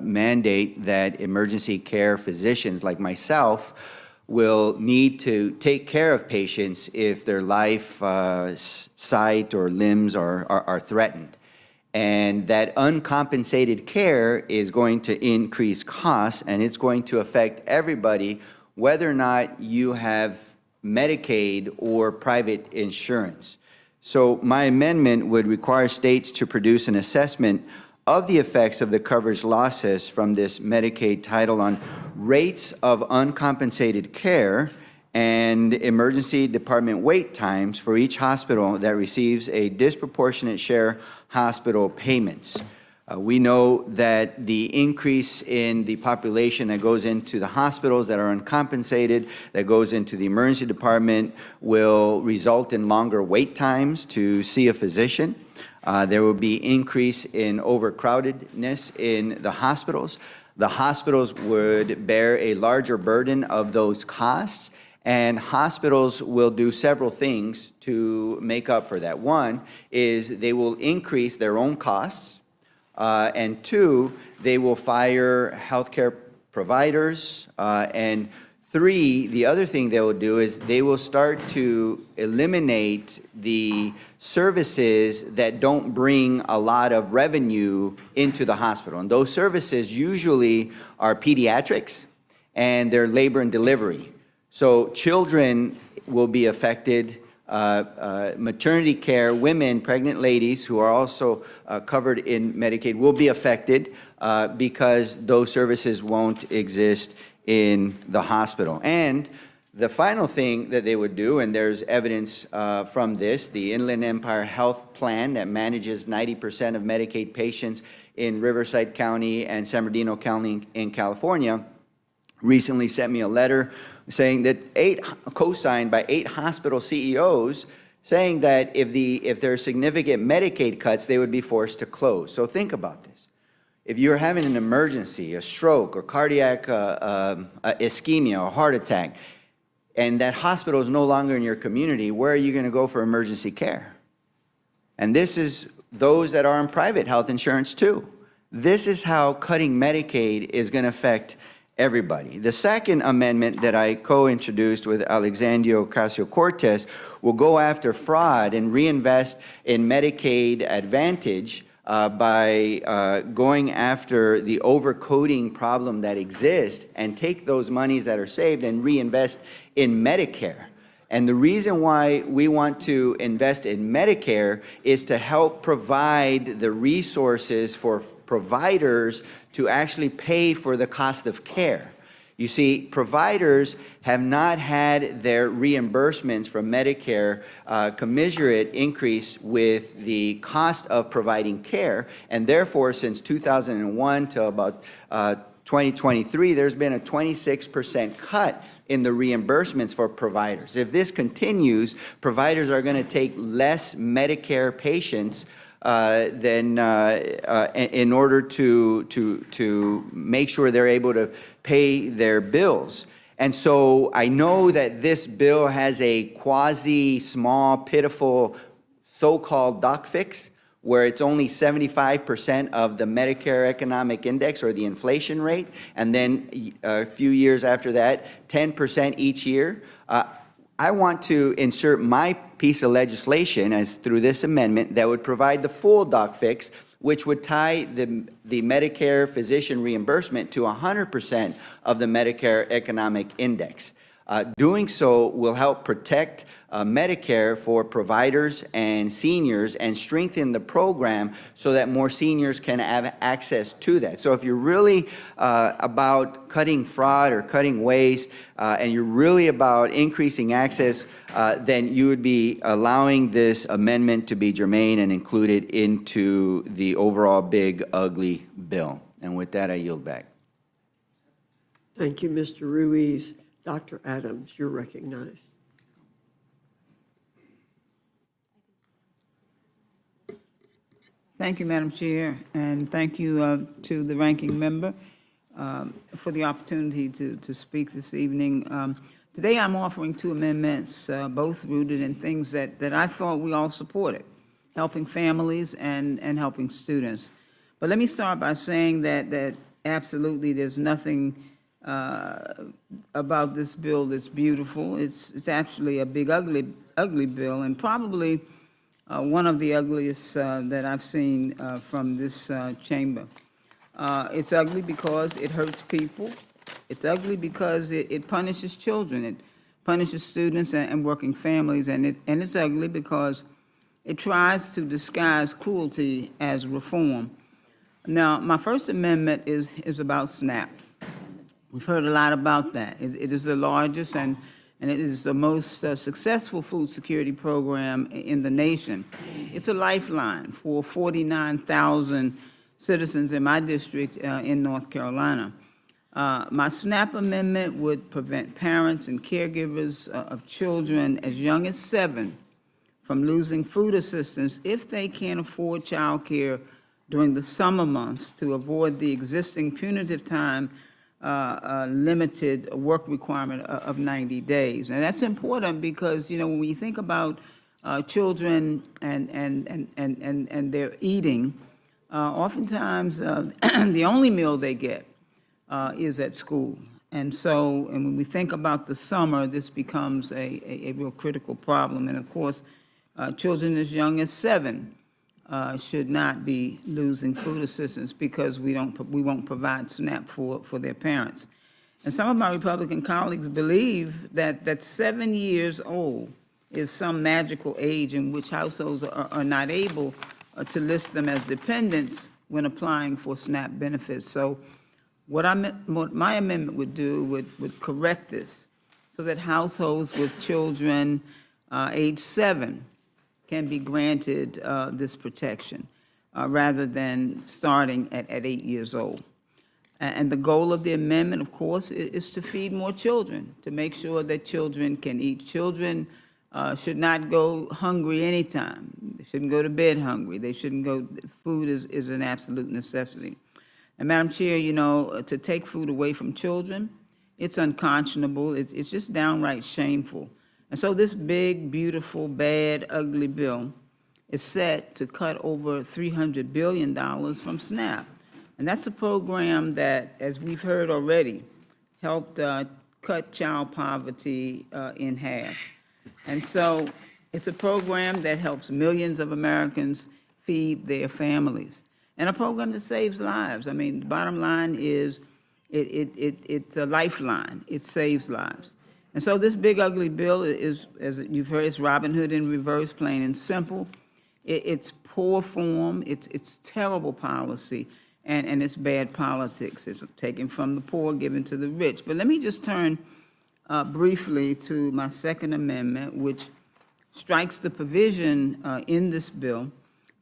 mandate that emergency care physicians like myself will need to take care of patients if their life, sight, or limbs are threatened. And that uncompensated care is going to increase costs, and it's going to affect everybody, whether or not you have Medicaid or private insurance. So my amendment would require states to produce an assessment of the effects of the coverage losses from this Medicaid title on rates of uncompensated care and emergency department wait times for each hospital that receives a disproportionate share hospital payments. We know that the increase in the population that goes into the hospitals that are uncompensated, that goes into the emergency department, will result in longer wait times to see a physician. There will be increase in overcrowdedness in the hospitals. The hospitals would bear a larger burden of those costs, and hospitals will do several things to make up for that. One is they will increase their own costs, and two, they will fire healthcare providers, and three, the other thing they will do is they will start to eliminate the services that don't bring a lot of revenue into the hospital. And those services usually are pediatrics and they're labor and delivery. So children will be affected, maternity care, women, pregnant ladies who are also covered in Medicaid will be affected because those services won't exist in the hospital. And the final thing that they would do, and there's evidence from this, the Inland Empire Health Plan that manages 90% of Medicaid patients in Riverside County and San Bernardino County in California, recently sent me a letter saying that co-signed by 8 hospital CEOs, saying that if there are significant Medicaid cuts, they would be forced to close. So think about this. If you're having an emergency, a stroke, or cardiac ischemia, or heart attack, and that hospital is no longer in your community, where are you going to go for emergency care? And this is those that are on private health insurance too. This is how cutting Medicaid is going to affect everybody. The second amendment that I co-introduced with Alexandria Ocasio-Cortez will go after fraud and reinvest in Medicaid Advantage by going after the overcoding problem that exists and take those monies that are saved and reinvest in Medicare. And the reason why we want to invest in Medicare is to help provide the resources for providers to actually pay for the cost of care. You see, providers have not had their reimbursements from Medicare commensurate increase with the cost of providing care, and therefore, since 2001 to about 2023, there's been a 26% cut in the reimbursements for providers. If this continues, providers are going to take less Medicare patients in order to make sure they're able to pay their bills. And so I know that this bill has a quasi-small, pitiful, so-called doc fix, where it's only 75% of the Medicare economic index or the inflation rate, and then a few years after that, 10% each year. I want to insert my piece of legislation as through this amendment that would provide the full doc fix, which would tie the Medicare physician reimbursement to 100% of the Medicare economic index. Doing so will help protect Medicare for providers and seniors and strengthen the program so that more seniors can have access to that. So if you're really about cutting fraud or cutting waste, and you're really about increasing access, then you would be allowing this amendment to be germane and included into the overall big, ugly bill. And with that, I yield back. Thank you, Mr. Ruiz. Dr. Adams, you're recognized. Thank you, Madam Chair, and thank you to the ranking member for the opportunity to speak this evening. Today I'm offering 2 amendments, both rooted in things that I thought we all supported, helping families and helping students. But let me start by saying that absolutely there's nothing about this bill that's beautiful. It's actually a big ugly bill, and probably one of the ugliest that I've seen from this chamber. It's ugly because it hurts people. It's ugly because it punishes children. It punishes students and working families. And it's ugly because it tries to disguise cruelty as reform. Now, my First Amendment is about SNAP. We've heard a lot about that. It is the largest and it is the most successful food security program in the nation. It's a lifeline for 49,000 citizens in my district in North Carolina. My SNAP amendment would prevent parents and caregivers of children as young as 7 from losing food assistance if they can't afford child care during the summer months to avoid the existing punitive time limited work requirement of 90 days. And that's important because, you know, when we think about children and their eating, oftentimes the only meal they get is at school. And so, and when we think about the summer, this becomes a real critical problem. And of course, children as young as 7 should not be losing food assistance because we won't provide SNAP for their parents. And some of my Republican colleagues believe that 7 years old is some magical age in which households are not able to list them as dependents when applying for SNAP benefits. So what my amendment would do would correct this so that households with children age 7 can be granted this protection rather than starting at 8 years old. And the goal of the amendment, of course, is to feed more children, to make sure that children can eat. Children should not go hungry anytime. They shouldn't go to bed hungry. They shouldn't go, food is an absolute necessity. And Madam Chair, you know, to take food away from children, it's unconscionable. It's just downright shameful. And so this big, beautiful, bad, ugly bill is set to cut over $300 billion from SNAP. And that's a program that, as we've heard already, helped cut child poverty in half. And so it's a program that helps millions of Americans feed their families. And a program that saves lives. I mean, the bottom line is it's a lifeline. It saves lives. And so this big ugly bill is, as you've heard, it's Robin Hood in reverse, plain and simple. It's poor form, it's terrible policy, and it's bad politics. It's taken from the poor, given to the rich. But let me just turn briefly to my Second Amendment, which strikes the provision in this bill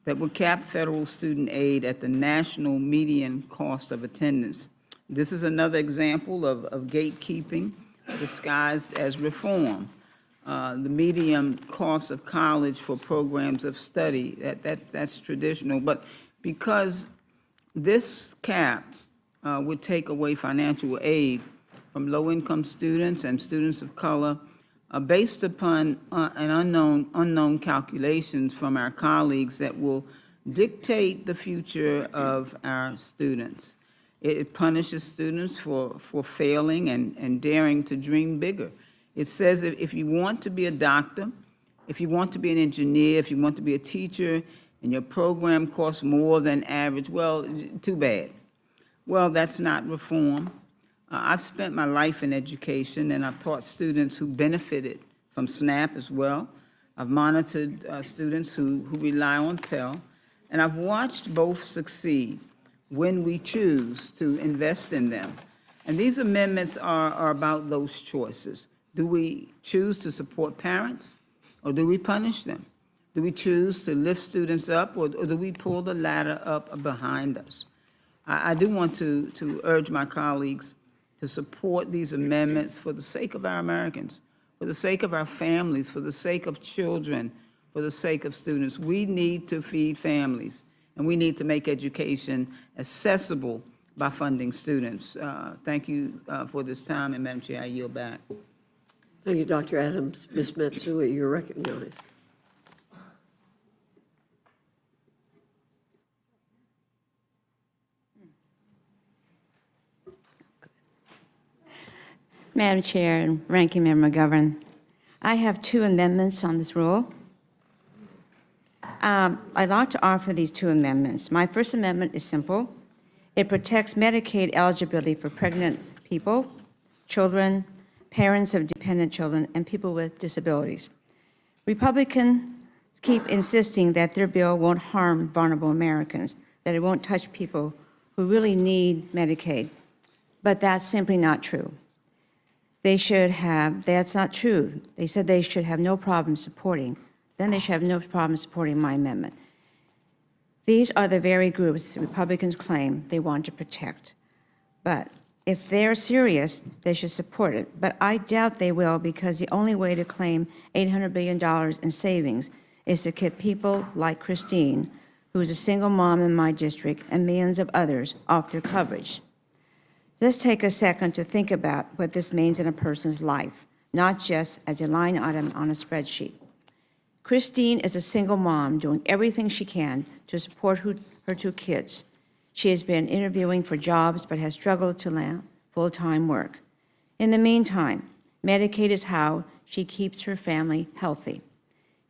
that would cap federal student aid at the national median cost of attendance. This is another example of gatekeeping disguised as reform. The median cost of college for programs of study, that's traditional. But because this cap would take away financial aid from low-income students and students of color based upon an unknown calculations from our colleagues that will dictate the future of our students. It punishes students for failing and daring to dream bigger. It says that if you want to be a doctor, if you want to be an engineer, if you want to be a teacher, and your program costs more than average, well, too bad. Well, that's not reform. I've spent my life in education, and I've taught students who benefited from SNAP as well. I've monitored students who rely on Pell, and I've watched both succeed when we choose to invest in them. And these amendments are about those choices. Do we choose to support parents, or do we punish them? Do we choose to lift students up, or do we pull the ladder up behind us? I do want to urge my colleagues to support these amendments for the sake of our Americans, for the sake of our families, for the sake of children, for the sake of students. We need to feed families, and we need to make education accessible by funding students. Thank you for this time, and Madam Chair, I yield back. Thank you, Dr. Adams. Ms. Matsui, you're recognized. Madam Chair and Ranking Member McGovern, I have 2 amendments on this rule. I'd like to offer these two amendments. My first amendment is simple. It protects Medicaid eligibility for pregnant people, children, parents of dependent children, and people with disabilities. Republicans keep insisting that their bill won't harm vulnerable Americans, that it won't touch people who really need Medicaid. But that's simply not true. That's not true. They said they should have no problem supporting. Then they should have no problem supporting my amendment. These are the very groups the Republicans claim they want to protect. But if they're serious, they should support it. But I doubt they will, because the only way to claim $800 billion in savings is to keep people like Christine, who is a single mom in my district, and millions of others off their coverage. Let's take a second to think about what this means in a person's life, not just as a line item on a spreadsheet. Christine is a single mom doing everything she can to support her two kids. She has been interviewing for jobs but has struggled to land full-time work. In the meantime, Medicaid is how she keeps her family healthy.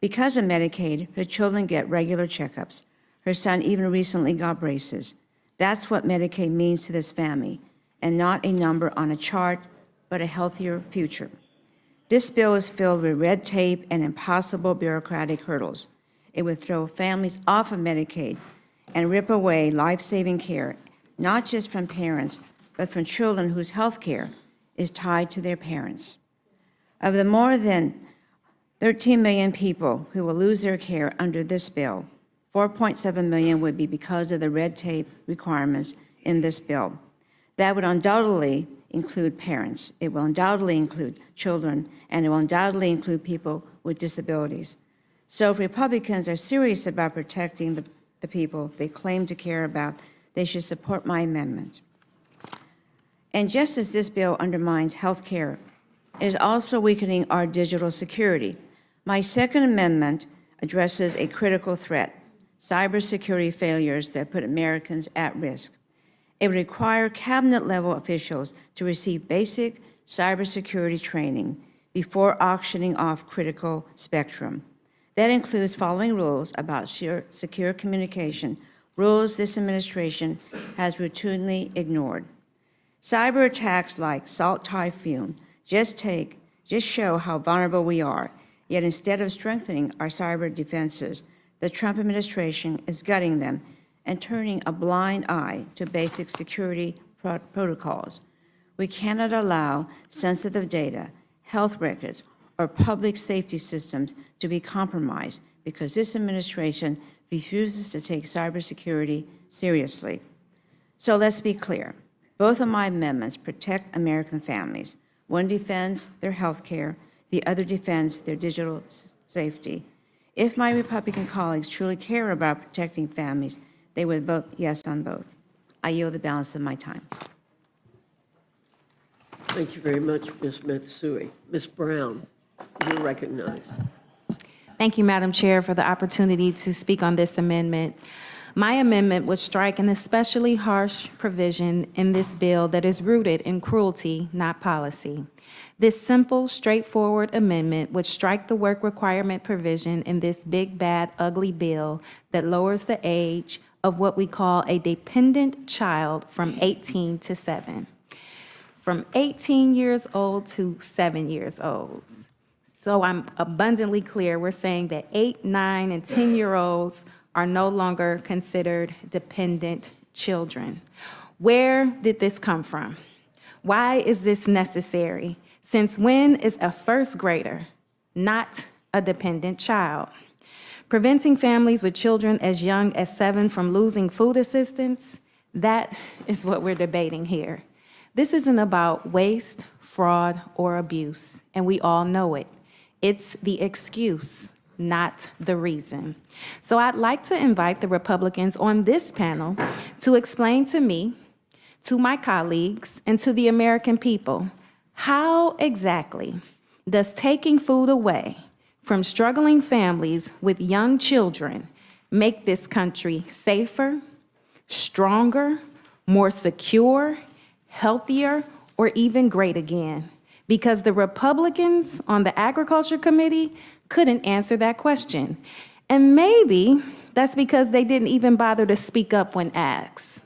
Because of Medicaid, her children get regular checkups. Her son even recently got braces. That's what Medicaid means to this family, and not a number on a chart, but a healthier future. This bill is filled with red tape and impossible bureaucratic hurdles. It would throw families off of Medicaid and rip away life-saving care, not just from parents, but from children whose health care is tied to their parents. Of the more than 13 million people who will lose their care under this bill, 4.7 million would be because of the red tape requirements in this bill. That would undoubtedly include parents. It will undoubtedly include children, and it will undoubtedly include people with disabilities. So if Republicans are serious about protecting the people they claim to care about, they should support my amendment. And just as this bill undermines health care, it is also weakening our digital security. My second amendment addresses a critical threat, cybersecurity failures that put Americans at risk. It would require cabinet-level officials to receive basic cybersecurity training before auctioning off critical spectrum. That includes following rules about secure communication, rules this administration has routinely ignored. Cyber attacks like Salt Typhoon just show how vulnerable we are, yet instead of strengthening our cyber defenses, the Trump administration is gutting them and turning a blind eye to basic security protocols. We cannot allow sensitive data, health records, or public safety systems to be compromised because this administration refuses to take cybersecurity seriously. So let's be clear. Both of my amendments protect American families. One defends their health care, the other defends their digital safety. If my Republican colleagues truly care about protecting families, they would vote yes on both. I yield the balance of my time. Thank you very much, Ms. Matsui. Ms. Brown, you're recognized. Thank you, Madam Chair, for the opportunity to speak on this amendment. My amendment would strike an especially harsh provision in this bill that is rooted in cruelty, not policy. This simple, straightforward amendment would strike the work requirement provision in this big, bad, ugly bill that lowers the age of what we call a dependent child from 18 to 7. From 18 years old to 7 years old. So I'm abundantly clear, we're saying that 8, 9, and 10-year-olds are no longer considered dependent children. Where did this come from? Why is this necessary? Since when is a first grader not a dependent child? Preventing families with children as young as 7 from losing food assistance, that is what we're debating here. This isn't about waste, fraud, or abuse, and we all know it. It's the excuse, not the reason. So I'd like to invite the Republicans on this panel to explain to me, to my colleagues, and to the American people, how exactly does taking food away from struggling families with young children make this country safer, stronger, more secure, healthier, or even great again? Because the Republicans on the Agriculture Committee couldn't answer that question. And maybe that's because they didn't even bother to speak up when asked.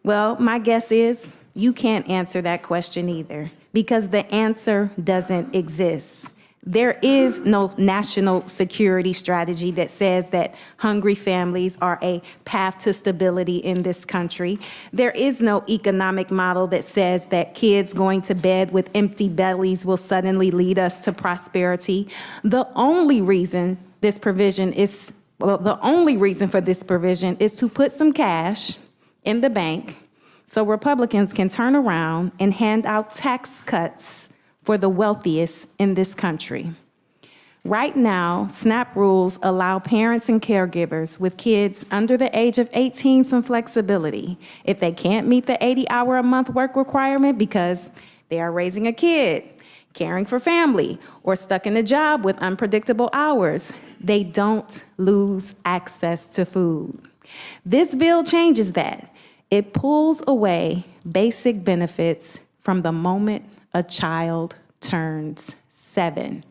Well, my guess is you can't answer that question either, because the answer doesn't exist. There is no national security strategy that says that hungry families are a path to stability in this country. There is no economic model that says that kids going to bed with empty bellies will suddenly lead us to prosperity. The only reason this provision is, the only reason for this provision is to put some cash in the bank so Republicans can turn around and hand out tax cuts for the wealthiest in this country. Right now, SNAP rules allow parents and caregivers with kids under the age of 18 some flexibility. If they can't meet the 80-hour-a-month work requirement because they are raising a kid, caring for family, or stuck in a job with unpredictable hours, they don't lose access to food. This bill changes that. It pulls away basic benefits from the moment a child turns 7.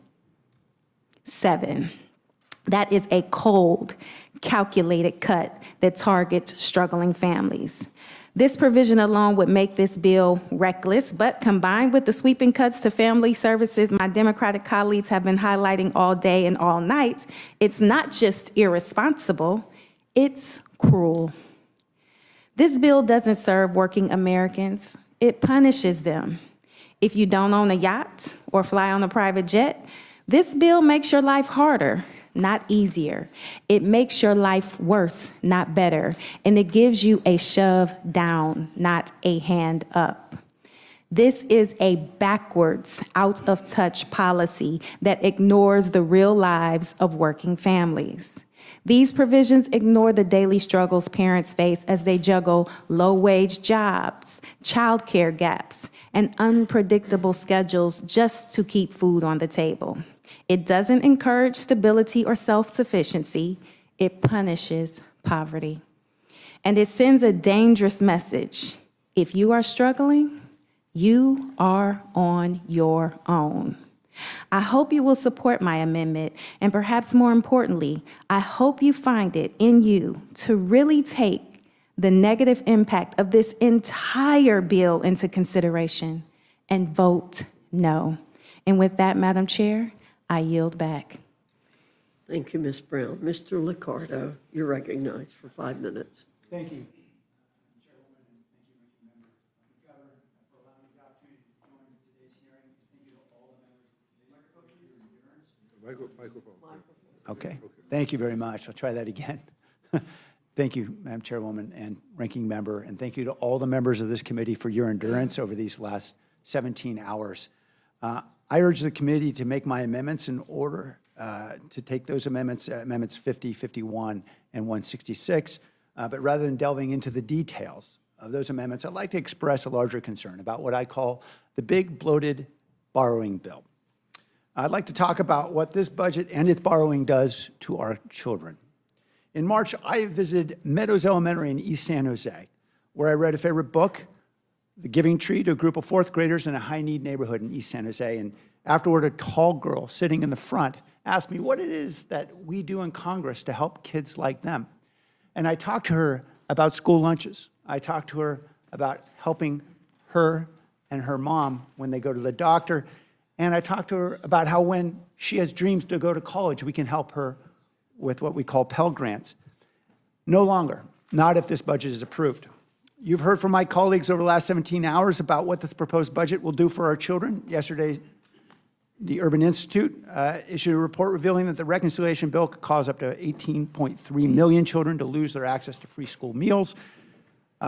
That is a cold, calculated cut that targets struggling families. This provision alone would make this bill reckless, but combined with the sweeping cuts to family services my Democratic colleagues have been highlighting all day and all night, it's not just irresponsible, it's cruel. This bill doesn't serve working Americans, it punishes them. If you don't own a yacht or fly on a private jet, this bill makes your life harder, not easier. It makes your life worse, not better. And it gives you a shove down, not a hand up. This is a backwards, out of touch policy that ignores the real lives of working families. These provisions ignore the daily struggles parents face as they juggle low-wage jobs, childcare gaps, and unpredictable schedules just to keep food on the table. It doesn't encourage stability or self-sufficiency. It punishes poverty. And it sends a dangerous message. If you are struggling, you are on your own. I hope you will support my amendment, and perhaps more importantly, I hope you find it in you to really take the negative impact of this entire bill into consideration and vote no. And with that, Madam Chair, I yield back. Thank you, Ms. Brown. Mr. Liccardo, you're recognized for 5 minutes. Thank you. Microphone. Okay, thank you very much. I'll try that again. Thank you, Madam Chairwoman and Ranking Member, and thank you to all the members of this committee for your endurance over these last 17 hours. I urge the committee to make my amendments in order to take those amendments, amendments 50, 51, and 166, but rather than delving into the details of those amendments, I'd like to express a larger concern about what I call the big bloated borrowing bill. I'd like to talk about what this budget and its borrowing does to our children. In March, I visited Meadows Elementary in East San Jose, where I read a favorite book, The Giving Tree, to a group of fourth graders in a high-need neighborhood in East San Jose. And afterward, a tall girl sitting in the front asked me what it is that we do in Congress to help kids like them. And I talked to her about school lunches. I talked to her about helping her and her mom when they go to the doctor. And I talked to her about how when she has dreams to go to college, we can help her with what we call Pell Grants. No longer, not if this budget is approved. You've heard from my colleagues over the last 17 hours about what this proposed budget will do for our children. Yesterday, the Urban Institute issued a report revealing that the reconciliation bill could cause up to 18.3 million children to lose their access to free school meals.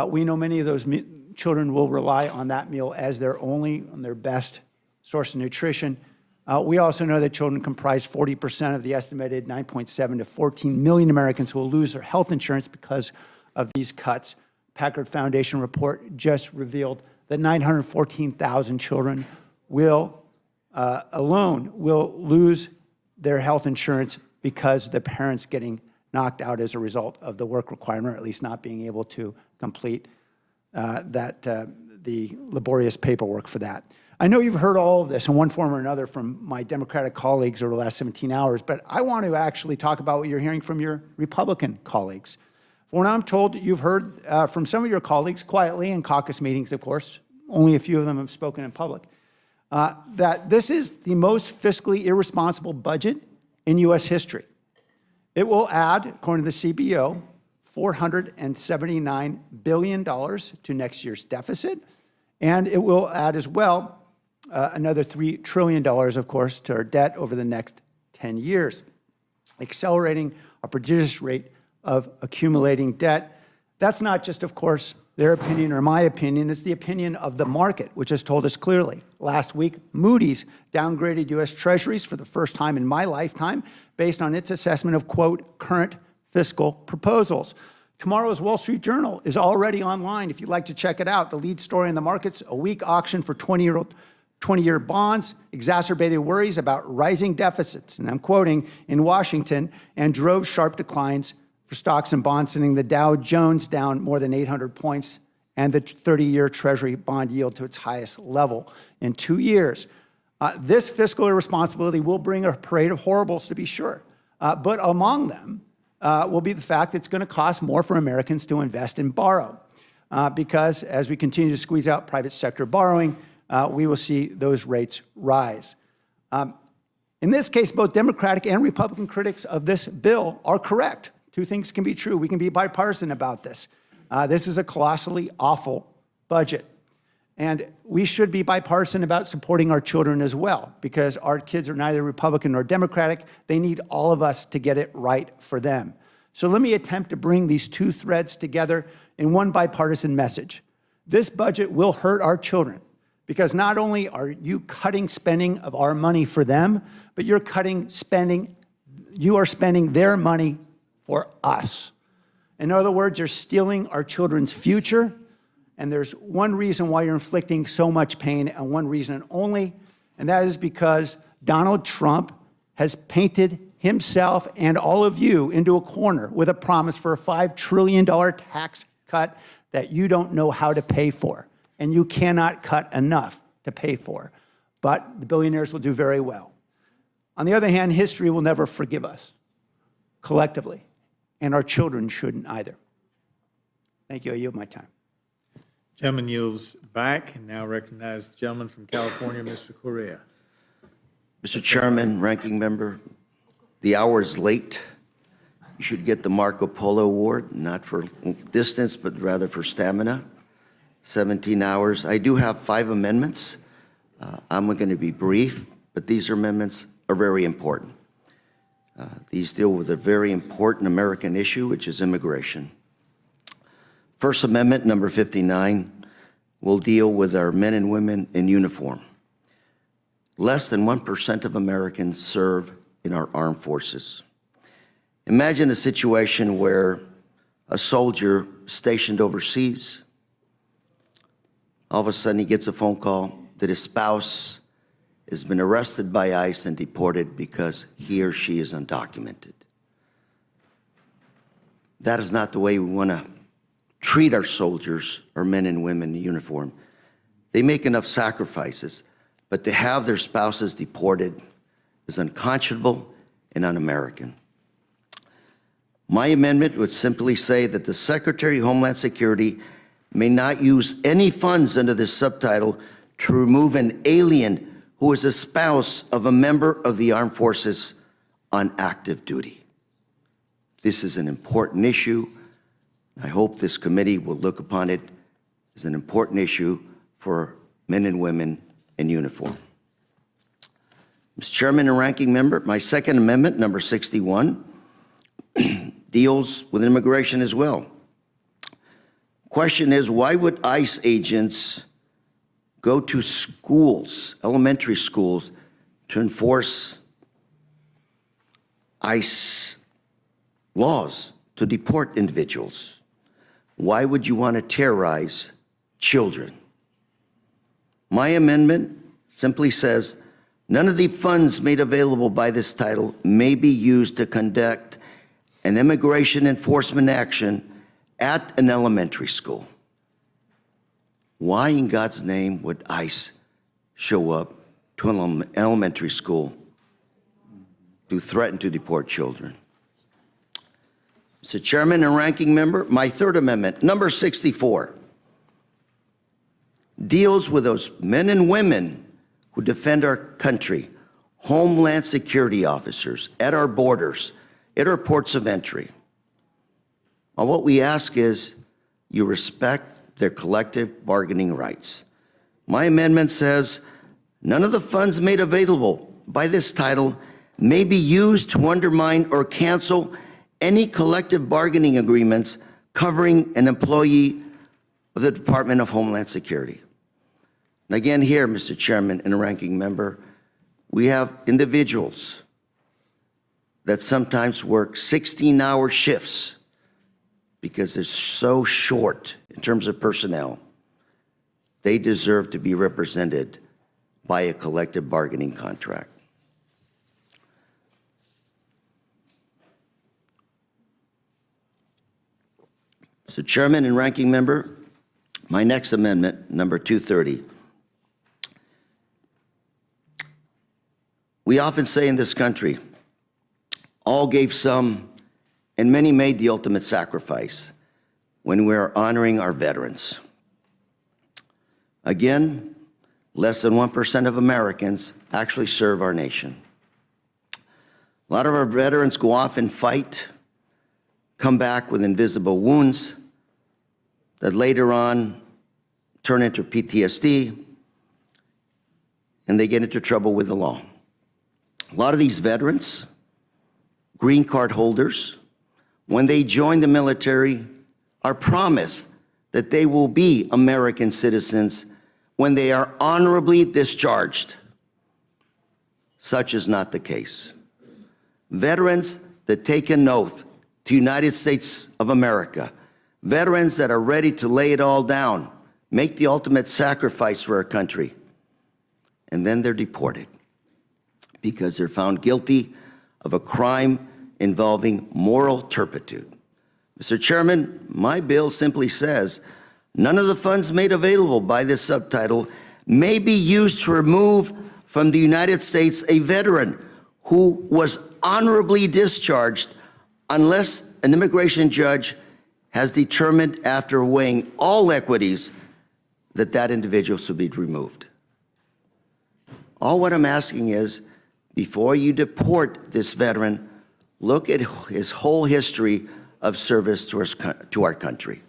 We know many of those children will rely on that meal as their only and their best source of nutrition. We also know that children comprise 40% of the estimated 9.7 to 14 million Americans who will lose their health insurance because of these cuts. Packard Foundation report just revealed that 914,000 children alone will lose their health insurance because the parents getting knocked out as a result of the work requirement, or at least not being able to complete the laborious paperwork for that. I know you've heard all of this in one form or another from my Democratic colleagues over the last 17 hours, but I want to actually talk about what you're hearing from your Republican colleagues. From what I'm told, you've heard from some of your colleagues quietly in caucus meetings, of course, only a few of them have spoken in public, that this is the most fiscally irresponsible budget in U.S. history. It will add, according to the CBO, $479 billion to next year's deficit, and it will add as well another $3 trillion, of course, to our debt over the next 10 years, accelerating a prodigious rate of accumulating debt. That's not just, of course, their opinion or my opinion. It's the opinion of the market, which has told us clearly. Last week, Moody's downgraded U.S. Treasuries for the first time in my lifetime based on its assessment of, quote, current fiscal proposals. Tomorrow's Wall Street Journal is already online if you'd like to check it out. The lead story in the markets, a weak auction for 20-year bonds, exacerbated worries about rising deficits, and I'm quoting, in Washington, and drove sharp declines for stocks and bonds, sending the Dow Jones down more than 800 points and the 30-year Treasury bond yield to its highest level in 2 years. This fiscal irresponsibility will bring a parade of horribles, to be sure, but among them will be the fact that it's going to cost more for Americans to invest and borrow, because as we continue to squeeze out private sector borrowing, we will see those rates rise. In this case, both Democratic and Republican critics of this bill are correct. Two things can be true. We can be bipartisan about this. This is a colossally awful budget. And we should be bipartisan about supporting our children as well, because our kids are neither Republican nor Democratic. They need all of us to get it right for them. So let me attempt to bring these two threads together in one bipartisan message. This budget will hurt our children, because not only are you cutting spending of our money for them, but you're cutting spending, you are spending their money for us. In other words, you're stealing our children's future, and there's one reason why you're inflicting so much pain, and one reason only, and that is because Donald Trump has painted himself and all of you into a corner with a promise for a $5 trillion tax cut that you don't know how to pay for, and you cannot cut enough to pay for. But the billionaires will do very well. On the other hand, history will never forgive us, collectively, and our children shouldn't either. Thank you. I yield my time. Gentleman yields back, and now recognize the gentleman from California, Mr. Correa. Mr. Chairman, Ranking Member, the hour is late. You should get the Marco Polo Award, not for distance, but rather for stamina. 17 hours. I do have 5 amendments. I'm going to be brief, but these amendments are very important. These deal with a very important American issue, which is immigration. First Amendment, number 59, will deal with our men and women in uniform. Less than 1% of Americans serve in our armed forces. Imagine a situation where a soldier stationed overseas, all of a sudden he gets a phone call that his spouse has been arrested by ICE and deported because he or she is undocumented. That is not the way we want to treat our soldiers, our men and women in uniform. They make enough sacrifices, but to have their spouses deported is unconscionable and un-American. My amendment would simply say that the Secretary of Homeland Security may not use any funds under this subtitle to remove an alien who is a spouse of a member of the armed forces on active duty. This is an important issue. I hope this committee will look upon it as an important issue for men and women in uniform. Mr. Chairman and Ranking Member, my second amendment, number 61, deals with immigration as well. Question is, why would ICE agents go to schools, elementary schools, to enforce ICE laws to deport individuals? Why would you want to terrorize children? My amendment simply says, none of the funds made available by this title may be used to conduct an immigration enforcement action at an elementary school. Why in God's name would ICE show up to an elementary school to threaten to deport children. Mr. Chairman and Ranking Member, my third amendment, number 64, deals with those men and women who defend our country, Homeland Security officers at our borders, at our ports of entry. Well, what we ask is you respect their collective bargaining rights. My amendment says none of the funds made available by this title may be used to undermine or cancel any collective bargaining agreements covering an employee of the Department of Homeland Security. And again here, Mr. Chairman and Ranking Member, we have individuals that sometimes work 16-hour shifts because they're so short in terms of personnel. They deserve to be represented by a collective bargaining contract. So, Chairman and Ranking Member, my next amendment, number 230. We often say in this country, all gave some and many made the ultimate sacrifice when we are honoring our veterans. Again, less than 1% of Americans actually serve our nation. A lot of our veterans go off and fight, come back with invisible wounds that later on turn into PTSD, and they get into trouble with the law. A lot of these veterans, green card holders, when they join the military, are promised that they will be American citizens when they are honorably discharged. Such is not the case. Veterans that take an oath to the United States of America, veterans that are ready to lay it all down, make the ultimate sacrifice for our country, and then they're deported because they're found guilty of a crime involving moral turpitude. Mr. Chairman, my bill simply says none of the funds made available by this subtitle may be used to remove from the United States a veteran who was honorably discharged unless an immigration judge has determined after weighing all equities that that individual should be removed. All what I'm asking is, before you deport this veteran, look at his whole history of service to our country.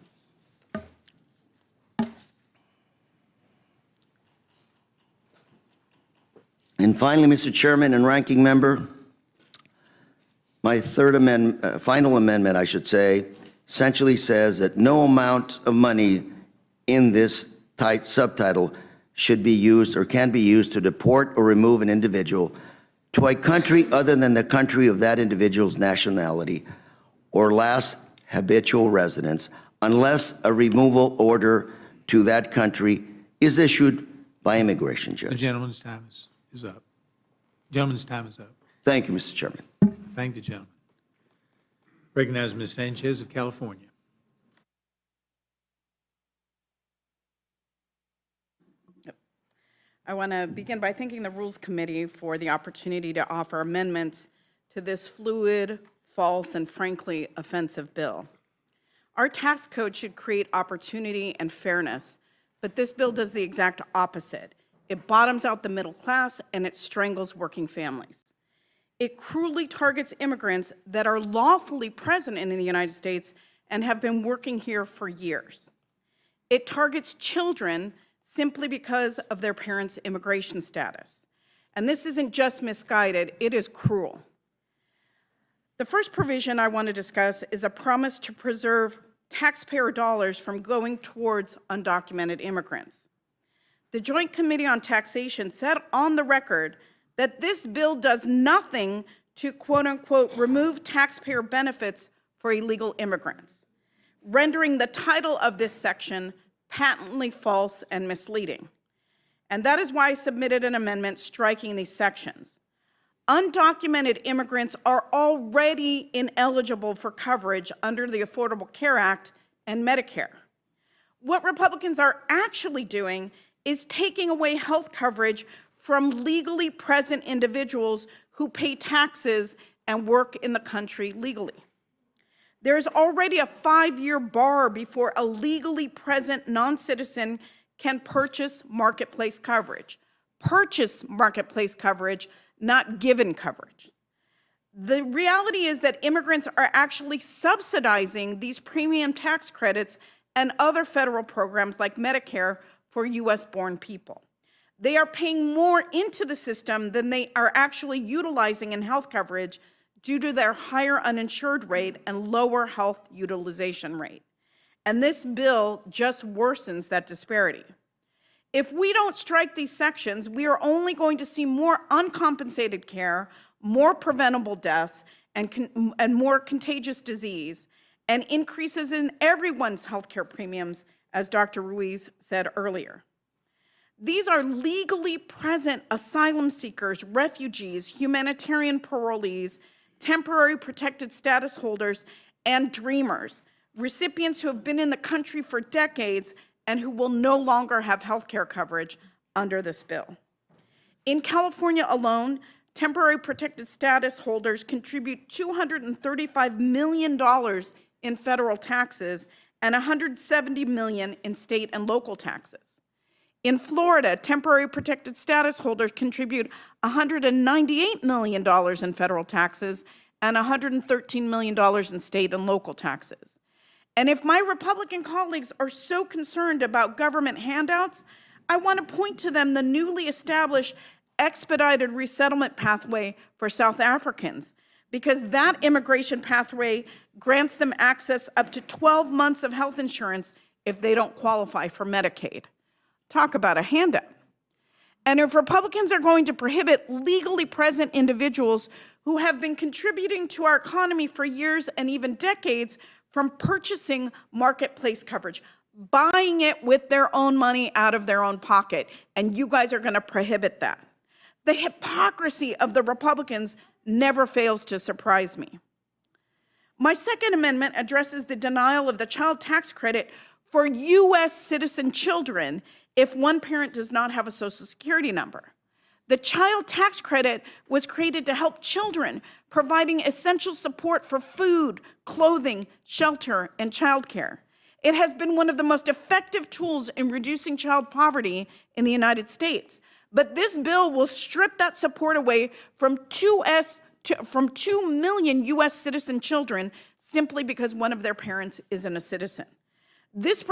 And finally, Mr. Chairman and Ranking Member, my third amendment, final amendment, I should say, essentially says that no amount of money in this subtitle should be used or can be used to deport or remove an individual to a country other than the country of that individual's nationality or last habitual residence, unless a removal order to that country is issued by immigration judge. The gentleman's time is up. Gentleman's time is up. Thank you, Mr. Chairman. Thank the gentleman. Recognize Ms. Sanchez of California. I want to begin by thanking the Rules Committee for the opportunity to offer amendments to this fluid, false, and frankly offensive bill. Our tax code should create opportunity and fairness, but this bill does the exact opposite. It bottoms out the middle class and it strangles working families. It cruelly targets immigrants that are lawfully present in the United States and have been working here for years. It targets children simply because of their parents' immigration status. And this isn't just misguided, it is cruel. The first provision I want to discuss is a promise to preserve taxpayer dollars from going towards undocumented immigrants. The Joint Committee on Taxation said on the record that this bill does nothing to, quote unquote, remove taxpayer benefits for illegal immigrants, rendering the title of this section patently false and misleading. And that is why I submitted an amendment striking these sections. Undocumented immigrants are already ineligible for coverage under the Affordable Care Act and Medicare. What Republicans are actually doing is taking away health coverage from legally present individuals who pay taxes and work in the country legally. There's already a 5-year bar before a legally present non-citizen can purchase marketplace coverage. Purchase marketplace coverage, not given coverage. The reality is that immigrants are actually subsidizing these premium tax credits and other federal programs like Medicare for US-born people. They are paying more into the system than they are actually utilizing in health coverage due to their higher uninsured rate and lower health utilization rate. And this bill just worsens that disparity. If we don't strike these sections, we are only going to see more uncompensated care, more preventable deaths, and more contagious disease, and increases in everyone's healthcare premiums, as Dr. Ruiz said earlier. These are legally present asylum seekers, refugees, humanitarian parolees, temporary protected status holders, and dreamers, recipients who have been in the country for decades and who will no longer have health care coverage under this bill. In California alone, temporary protected status holders contribute $235 million in federal taxes and $170 million in state and local taxes. In Florida, temporary protected status holders contribute $198 million in federal taxes and $113 million in state and local taxes. And if my Republican colleagues are so concerned about government handouts, I want to point to them the newly established expedited resettlement pathway for South Africans, because that immigration pathway grants them access up to 12 months of health insurance if they don't qualify for Medicaid. Talk about a handout. And if Republicans are going to prohibit legally present individuals who have been contributing to our economy for years and even decades from purchasing marketplace coverage, buying it with their own money out of their own pocket, and you guys are going to prohibit that. The hypocrisy of the Republicans never fails to surprise me. My second amendment addresses the denial of the child tax credit for U.S. citizen children if one parent does not have a Social Security number. The child tax credit was created to help children, providing essential support for food, clothing, shelter, and childcare. It has been one of the most effective tools in reducing child poverty in the United States. But this bill will strip that support away from 2 million U.S. citizen children simply because one of their parents isn't a citizen. This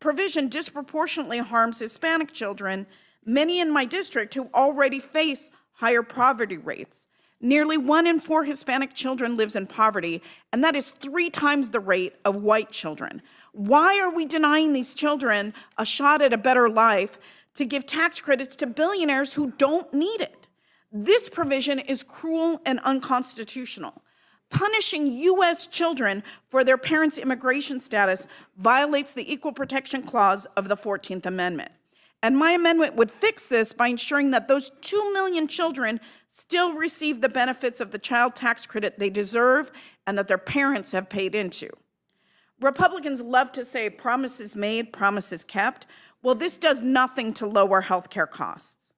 provision disproportionately harms Hispanic children, many in my district who already face higher poverty rates. Nearly 1 in 4 Hispanic children lives in poverty, and that is 3 times the rate of white children. Why are we denying these children a shot at a better life to give tax credits to billionaires who don't need it? This provision is cruel and unconstitutional. Punishing U.S. children for their parents' immigration status violates the Equal Protection Clause of the 14th Amendment. And my amendment would fix this by ensuring that those 2 million children still receive the benefits of the child tax credit they deserve and that their parents have paid into. Republicans love to say promises made, promises kept. Well, this does nothing to lower health care costs.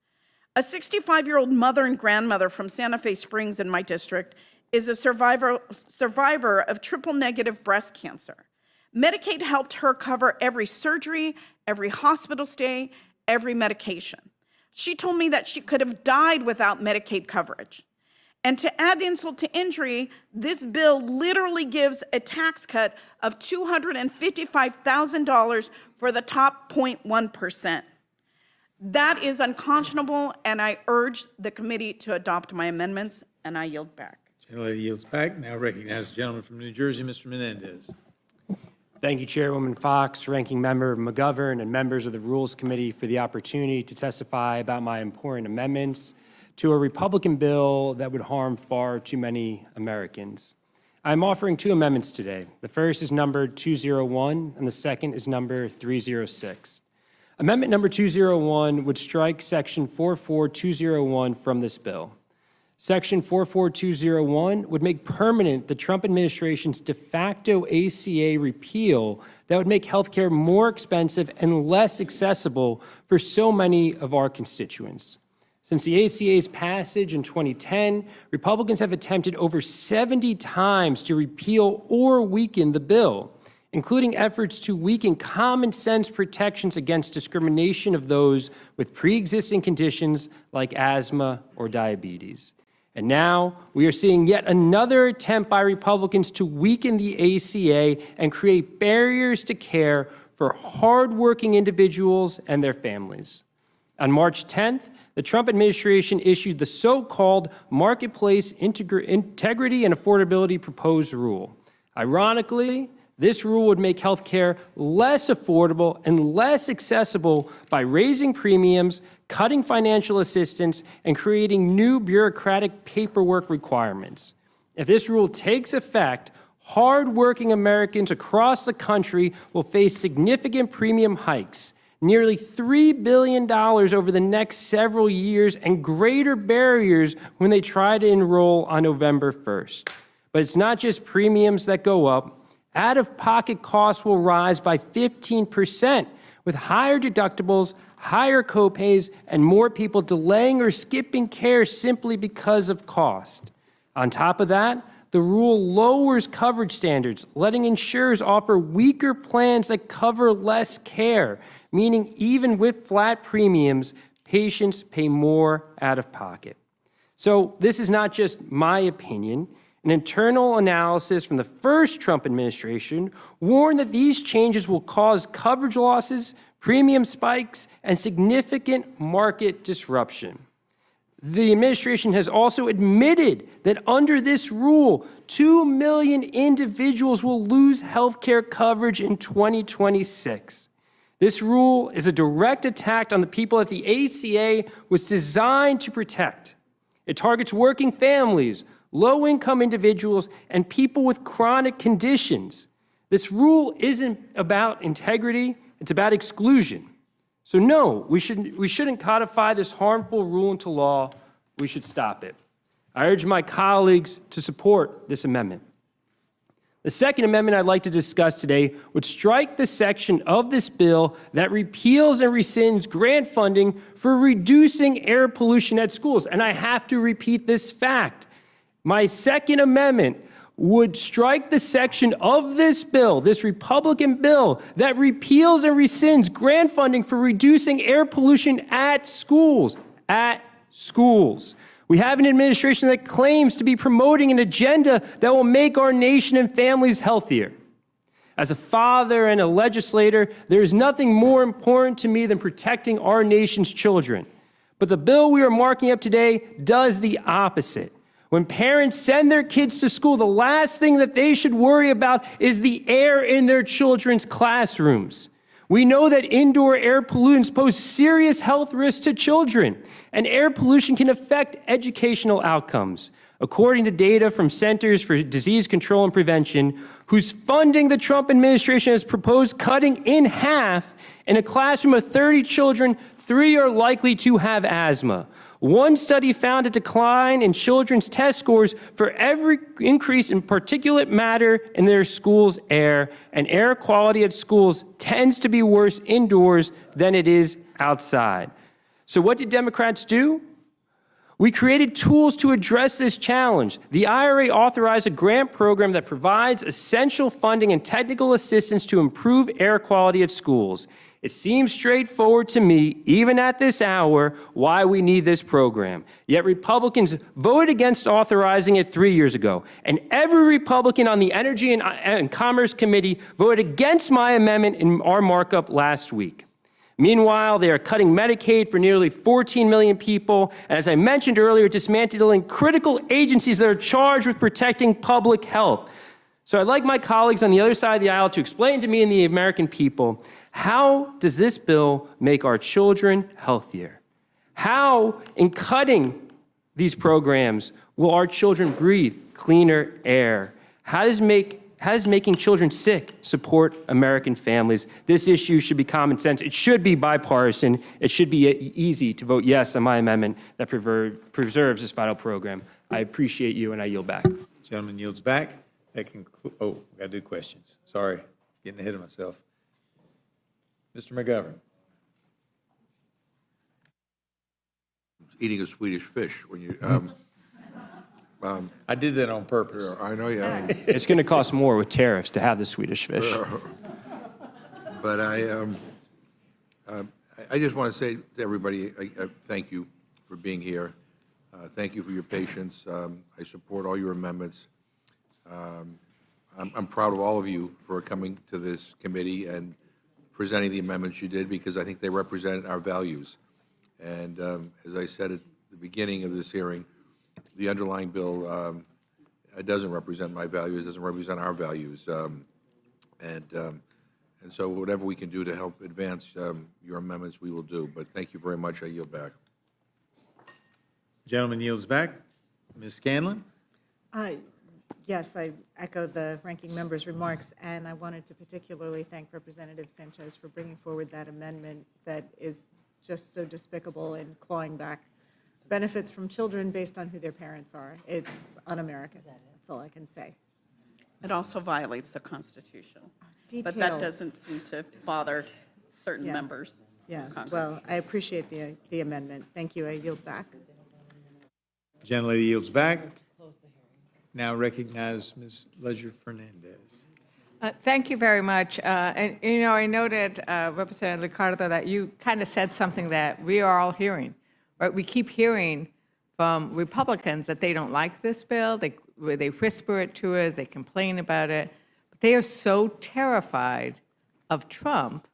A 65-year-old mother and grandmother from Santa Fe Springs in my district is a survivor of triple-negative breast cancer. Medicaid helped her cover every surgery, every hospital stay, every medication. She told me that she could have died without Medicaid coverage. And to add insult to injury, this bill literally gives a tax cut of $255,000 for the top 0.1%. That is unconscionable, and I urge the committee to adopt my amendments, and I yield back. Gentlelady yields back. Now recognize the gentleman from New Jersey, Mr. Menendez. Thank you, Chairwoman Fox, Ranking Member McGovern, and members of the Rules Committee for the opportunity to testify about my important amendments to a Republican bill that would harm far too many Americans. I'm offering 2 amendments today. The first is number 201, and the second is number 306. Amendment number 201 would strike Section 44201 from this bill. Section 44201 would make permanent the Trump administration's de facto ACA repeal that would make healthcare more expensive and less accessible for so many of our constituents. Since the ACA's passage in 2010, Republicans have attempted over 70 times to repeal or weaken the bill, including efforts to weaken common sense protections against discrimination of those with pre-existing conditions like asthma or diabetes. And now we are seeing yet another attempt by Republicans to weaken the ACA and create barriers to care for hardworking individuals and their families. On March 10th, the Trump administration issued the so-called Marketplace Integrity and Affordability Proposed Rule. Ironically, this rule would make health care less affordable and less accessible by raising premiums, cutting financial assistance, and creating new bureaucratic paperwork requirements. If this rule takes effect, hardworking Americans across the country will face significant premium hikes, nearly $3 billion over the next several years, and greater barriers when they try to enroll on November 1st. But it's not just premiums that go up. Out-of-pocket costs will rise by 15%, with higher deductibles, higher copays, and more people delaying or skipping care simply because of cost. On top of that, the rule lowers coverage standards, letting insurers offer weaker plans that cover less care, meaning even with flat premiums, patients pay more out of pocket. So this is not just my opinion. An internal analysis from the first Trump administration warned that these changes will cause coverage losses, premium spikes, and significant market disruption. The administration has also admitted that under this rule, 2 million individuals will lose health care coverage in 2026. This rule is a direct attack on the people that the ACA was designed to protect. It targets working families, low-income individuals, and people with chronic conditions. This rule isn't about integrity, it's about exclusion. So no, we shouldn't codify this harmful rule into law. We should stop it. I urge my colleagues to support this amendment. The second amendment I'd like to discuss today would strike the section of this bill that repeals and rescinds grant funding for reducing air pollution at schools. And I have to repeat this fact. My second amendment would strike the section of this bill, this Republican bill, that repeals and rescinds grant funding for reducing air pollution at schools. At schools. We have an administration that claims to be promoting an agenda that will make our nation and families healthier. As a father and a legislator, there is nothing more important to me than protecting our nation's children. But the bill we are marking up today does the opposite. When parents send their kids to school, the last thing that they should worry about is the air in their children's classrooms. We know that indoor air pollutants pose serious health risks to children, and air pollution can affect educational outcomes. According to data from Centers for Disease Control and Prevention, whose funding the Trump administration has proposed cutting in half, in a classroom of 30 children, 3 are likely to have asthma. One study found a decline in children's test scores for every increase in particulate matter in their school's air, and air quality at schools tends to be worse indoors than it is outside. So what did Democrats do? We created tools to address this challenge. The IRA authorized a grant program that provides essential funding and technical assistance to improve air quality at schools. It seems straightforward to me, even at this hour, why we need this program. Yet Republicans voted against authorizing it 3 years ago. And every Republican on the Energy and Commerce Committee voted against my amendment in our markup last week. Meanwhile, they are cutting Medicaid for nearly 14 million people, and as I mentioned earlier, dismantling critical agencies that are charged with protecting public health. So I'd like my colleagues on the other side of the aisle to explain to me and the American people, how does this bill make our children healthier? How, in cutting these programs, will our children breathe cleaner air? How does it make how does making children sick support American families? This issue should be common sense. It should be bipartisan. It should be easy to vote yes on my amendment that preserves this vital program. I appreciate you, and I yield back. Gentleman yields back. That oh, got to do questions. Sorry, getting ahead of myself. Mr. McGovern. Eating a Swedish fish when you, I did that on purpose. I know, yeah. It's going to cost more with tariffs to have the Swedish fish. But I just want to say to everybody, thank you for being here. Thank you for your patience. I support all your amendments. I'm proud of all of you for coming to this committee and presenting the amendments you did, because I think they represent our values. And as I said at the beginning of this hearing, the underlying bill doesn't represent my values, doesn't represent our values. And so whatever we can do to help advance your amendments, we will do. But thank you very much. I yield back. Gentleman yields back. Ms. Scanlon? Yes, I echo the ranking member's remarks, and I wanted to particularly thank Representative Sanchez for bringing forward that amendment that is just so despicable in clawing back benefits from children based on who their parents are. It's un-American. That's all I can say. It also violates the Constitution. But that Details. doesn't seem to bother certain Yeah. members Yeah, of Congress. well, I appreciate the amendment. Thank you. I yield back. Gentlelady yields back. Now recognize Ms. Ledger-Fernandez. Thank you very much. And, you know, I noted, Representative Ricardo, that you kind of said something that we are all hearing, right? We keep hearing from Republicans that they don't like this bill. They whisper it to us. They complain about it. But they are so terrified of Trump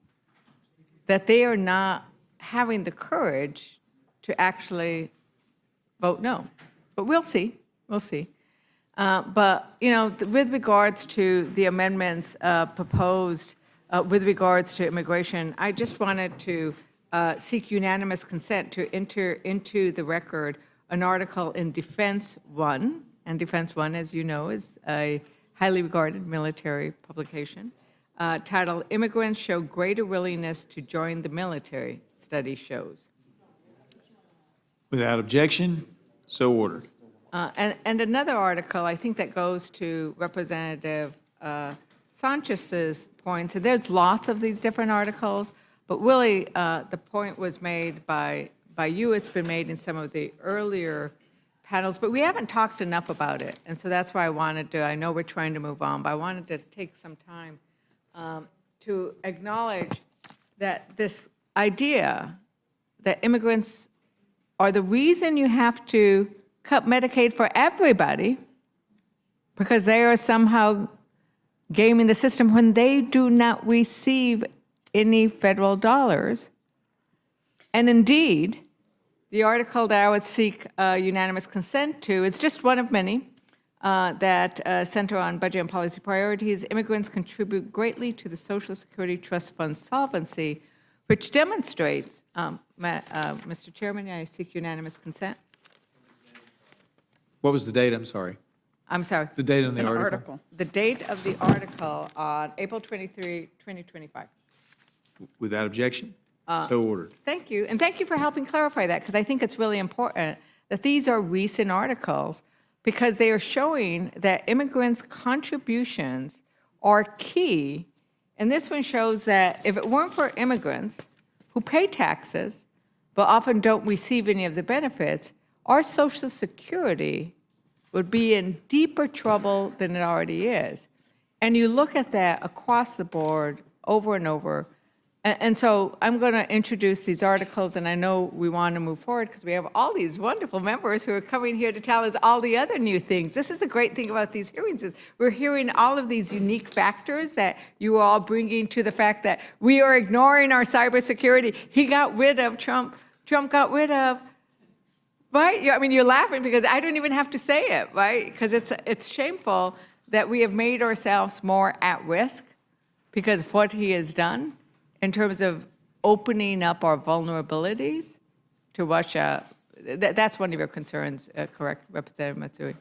that they are not having the courage to actually vote no. But we'll see. We'll see. But, you know, with regards to the amendments proposed with regards to immigration, I just wanted to seek unanimous consent to enter into the record an article in Defense One. And Defense One, as you know, is a highly regarded military publication titled "Immigrants Show Greater Willingness to Join the Military, Study Shows." Without objection, so ordered. And another article, I think that goes to Representative Sanchez's points. And there's lots of these different articles, but really the point was made by you. It's been made in some of the earlier panels, but we haven't talked enough about it. And so that's why I wanted to, I know we're trying to move on, but I wanted to take some time to acknowledge that this idea that immigrants are the reason you have to cut Medicaid for everybody because they are somehow gaming the system when they do not receive any federal dollars. And indeed, the article that I would seek unanimous consent to is just one of many that center on budget and policy priorities. Immigrants contribute greatly to the Social Security Trust Fund solvency, which demonstrates, Mr. Chairman, I seek unanimous consent. What was the date? I'm sorry. I'm sorry. The date on It's the an article? The date of the article on April 23, 2025. Without objection, so ordered. Thank you. And thank you for helping clarify that, because I think it's really important that these are recent articles because they are showing that immigrants' contributions are key. And this one shows that if it weren't for immigrants who pay taxes but often don't receive any of the benefits, our Social Security would be in deeper trouble than it already is. And you look at that across the board over and over. And so I'm going to introduce these articles, and I know we want to move forward because we have all these wonderful members who are coming here to tell us all the other new things. This is the great thing about these hearings is we're hearing all of these unique factors that you are all bringing to the fact that we are ignoring our cybersecurity. He got rid of Trump. Trump got rid of, right? I mean, you're laughing because I don't even have to say it, right? Because it's shameful that we have made ourselves more at risk because of what he has done in terms of opening up our vulnerabilities to Russia. That's one of your concerns, correct, Representative Matsui?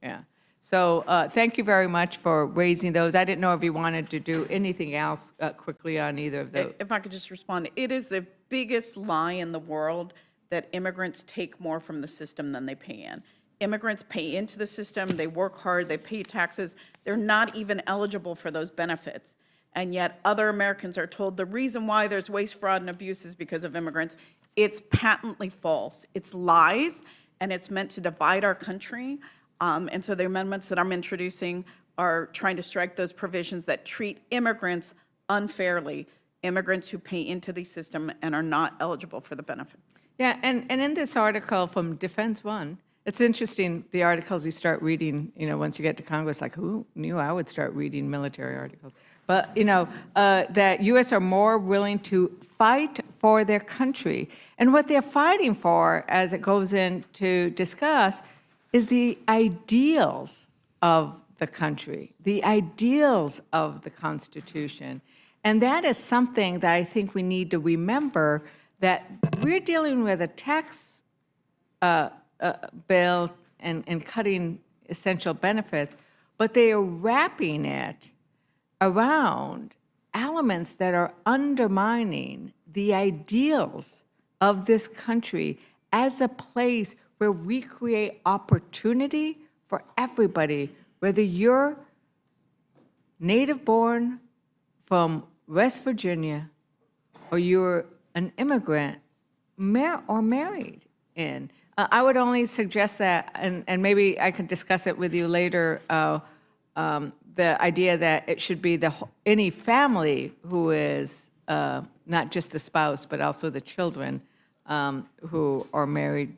Yeah. So thank you very much for raising those. I didn't know if you wanted to do anything else quickly on either of those. If I could just respond, it is the biggest lie in the world that immigrants take more from the system than they pay in. Immigrants pay into the system, they work hard, they pay taxes, they're not even eligible for those benefits. And yet other Americans are told the reason why there's waste, fraud, and abuse is because of immigrants. It's patently false. It's lies, and it's meant to divide our country. And so the amendments that I'm introducing are trying to strike those provisions that treat immigrants unfairly, immigrants who pay into the system and are not eligible for the benefits. Yeah, and in this article from Defense One, it's interesting, the articles you start reading, once you get to Congress, like who knew I would start reading military articles? But, that U.S. are more willing to fight for their country. And what they're fighting for, as it goes in to discuss, is the ideals of the country, the ideals of the Constitution. And that is something that I think we need to remember, that we're dealing with a tax bill and cutting essential benefits, but they are wrapping it around elements that are undermining the ideals of this country as a place where we create opportunity for everybody, whether you're native-born from West Virginia or you're an immigrant or married in. I would only suggest that, and maybe I could discuss it with you later, the idea that it should be any family who is not just the spouse, but also the children who are married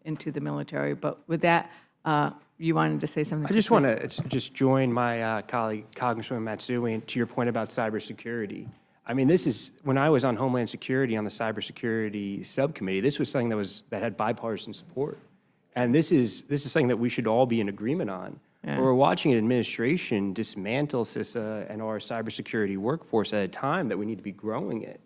into the military. But with that, you wanted to say something? I just want to just join my colleague, Congressman Matsui, to your point about cybersecurity. I mean, this is, when I was on Homeland Security on the cybersecurity subcommittee, this was something that had bipartisan support. And this is something that we should all be in agreement on. Yeah. We're watching an administration dismantle CISA and our cybersecurity workforce at a time that we need to be growing it.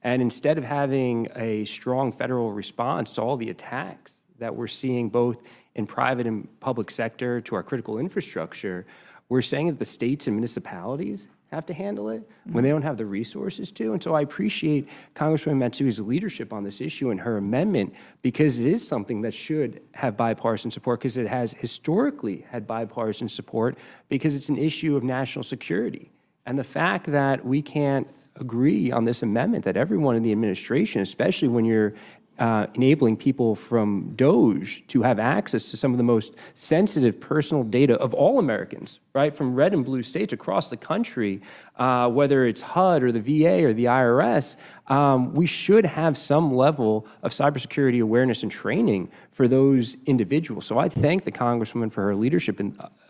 And instead of having a strong federal response to all the attacks that we're seeing both in private and public sector to our critical infrastructure, we're saying that the states and municipalities have to handle it when they don't have the resources to. And so I appreciate Congresswoman Matsui's leadership on this issue and her amendment, because it is something that should have bipartisan support, because it has historically had bipartisan support, because it's an issue of national security. And the fact that we can't agree on this amendment, that everyone in the administration, especially when you're enabling people from DOJ to have access to some of the most sensitive personal data of all Americans, right, from red and blue states across the country, whether it's HUD or the VA or the IRS, we should have some level of cybersecurity awareness and training for those individuals. So I thank the Congresswoman for her leadership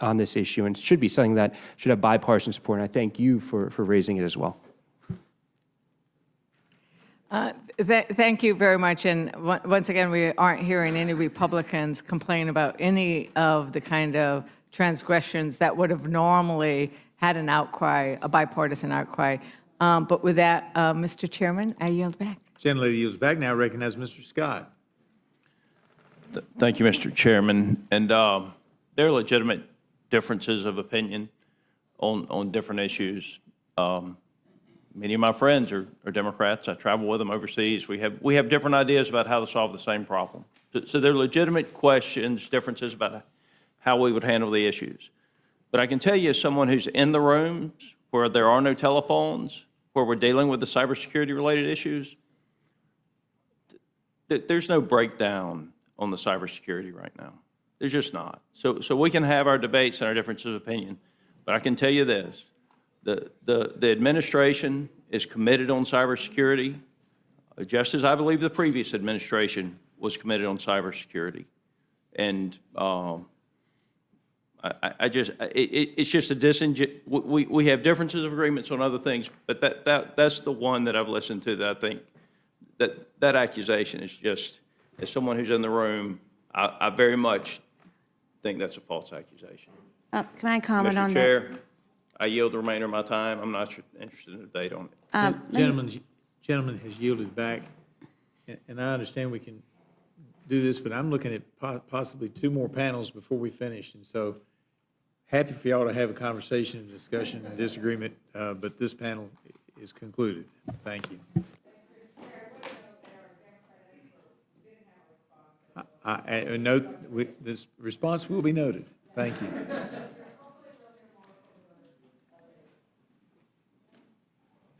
on this issue, and it should be something that should have bipartisan support, and I thank you for raising it as well. Thank you very much. And once again, we aren't hearing any Republicans complain about any of the kind of transgressions that would have normally had an outcry, a bipartisan outcry. But with that, Mr. Chairman, I yield back. Gentlelady yields back. Now I recognize Mr. Scott. Thank you, Mr. Chairman. And there are legitimate differences of opinion on different issues. Many of my friends are Democrats. I travel with them overseas. We have different ideas about how to solve the same problem. So there are legitimate questions, differences about how we would handle the issues. But I can tell you, as someone who's in the rooms where there are no telephones, where we're dealing with the cybersecurity related issues, there's no breakdown on the cybersecurity right now. There's just not. So we can have our debates and our differences of opinion, but I can tell you this. The administration is committed on cybersecurity, just as I believe the previous administration was committed on cybersecurity. And it's just we have differences of agreements on other things, but that's the one that I've listened to that I think that accusation is just, as someone who's in the room, I very much think that's a false accusation. Can I comment on Mr. that? Chair, I yield the remainder of my time. I'm not interested in a debate on it. Gentleman has yielded back, and I understand we can do this, but I'm looking at possibly 2 more panels before we finish. And so Happy for y'all to have a conversation and discussion and disagreement, but this panel is concluded. Thank you. I note, this response will be noted. Thank you.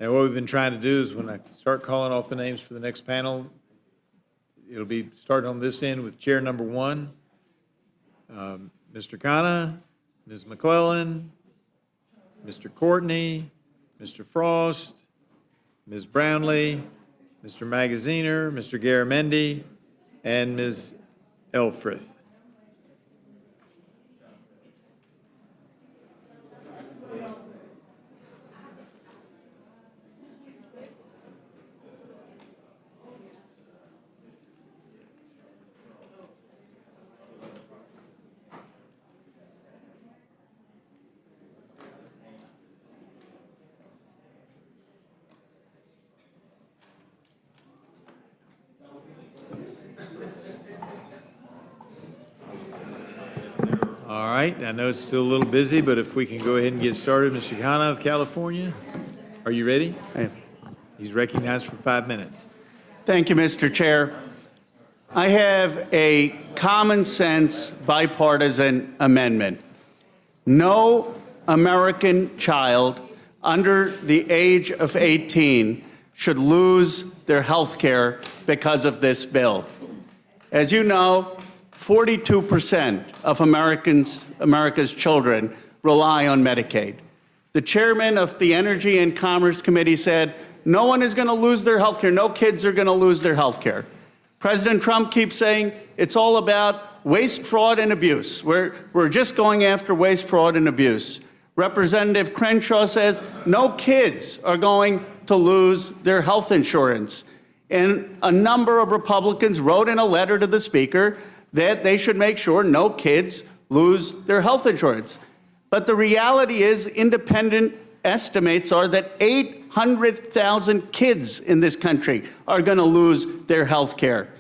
And what we've been trying to do is when I start calling off the names for the next panel, it'll be starting on this end with chair number 1, Mr. Khanna, Ms. McClellan, Mr. Courtney, Mr. Frost, Ms. Brownlee, Mr. Magaziner, Mr. Garamendi, and Ms. Elfrith. All right, I know it's still a little busy, but if we can go ahead and get started. Mr. Khanna of California, are you ready? He's recognized for 5 minutes. Thank you, Mr. Chair. I have a common sense bipartisan amendment. No American child under the age of 18 should lose their health care because of this bill. As you know, 42% of America's children rely on Medicaid. The chairman of the Energy and Commerce Committee said, no one is going to lose their health care. No kids are going to lose their health care. President Trump keeps saying it's all about waste, fraud, and abuse. We're just going after waste, fraud, and abuse. Representative Crenshaw says no kids are going to lose their health insurance. And a number of Republicans wrote in a letter to the Speaker that they should make sure no kids lose their health insurance. But the reality is, independent estimates are that 800,000 kids in this country are going to lose their health care.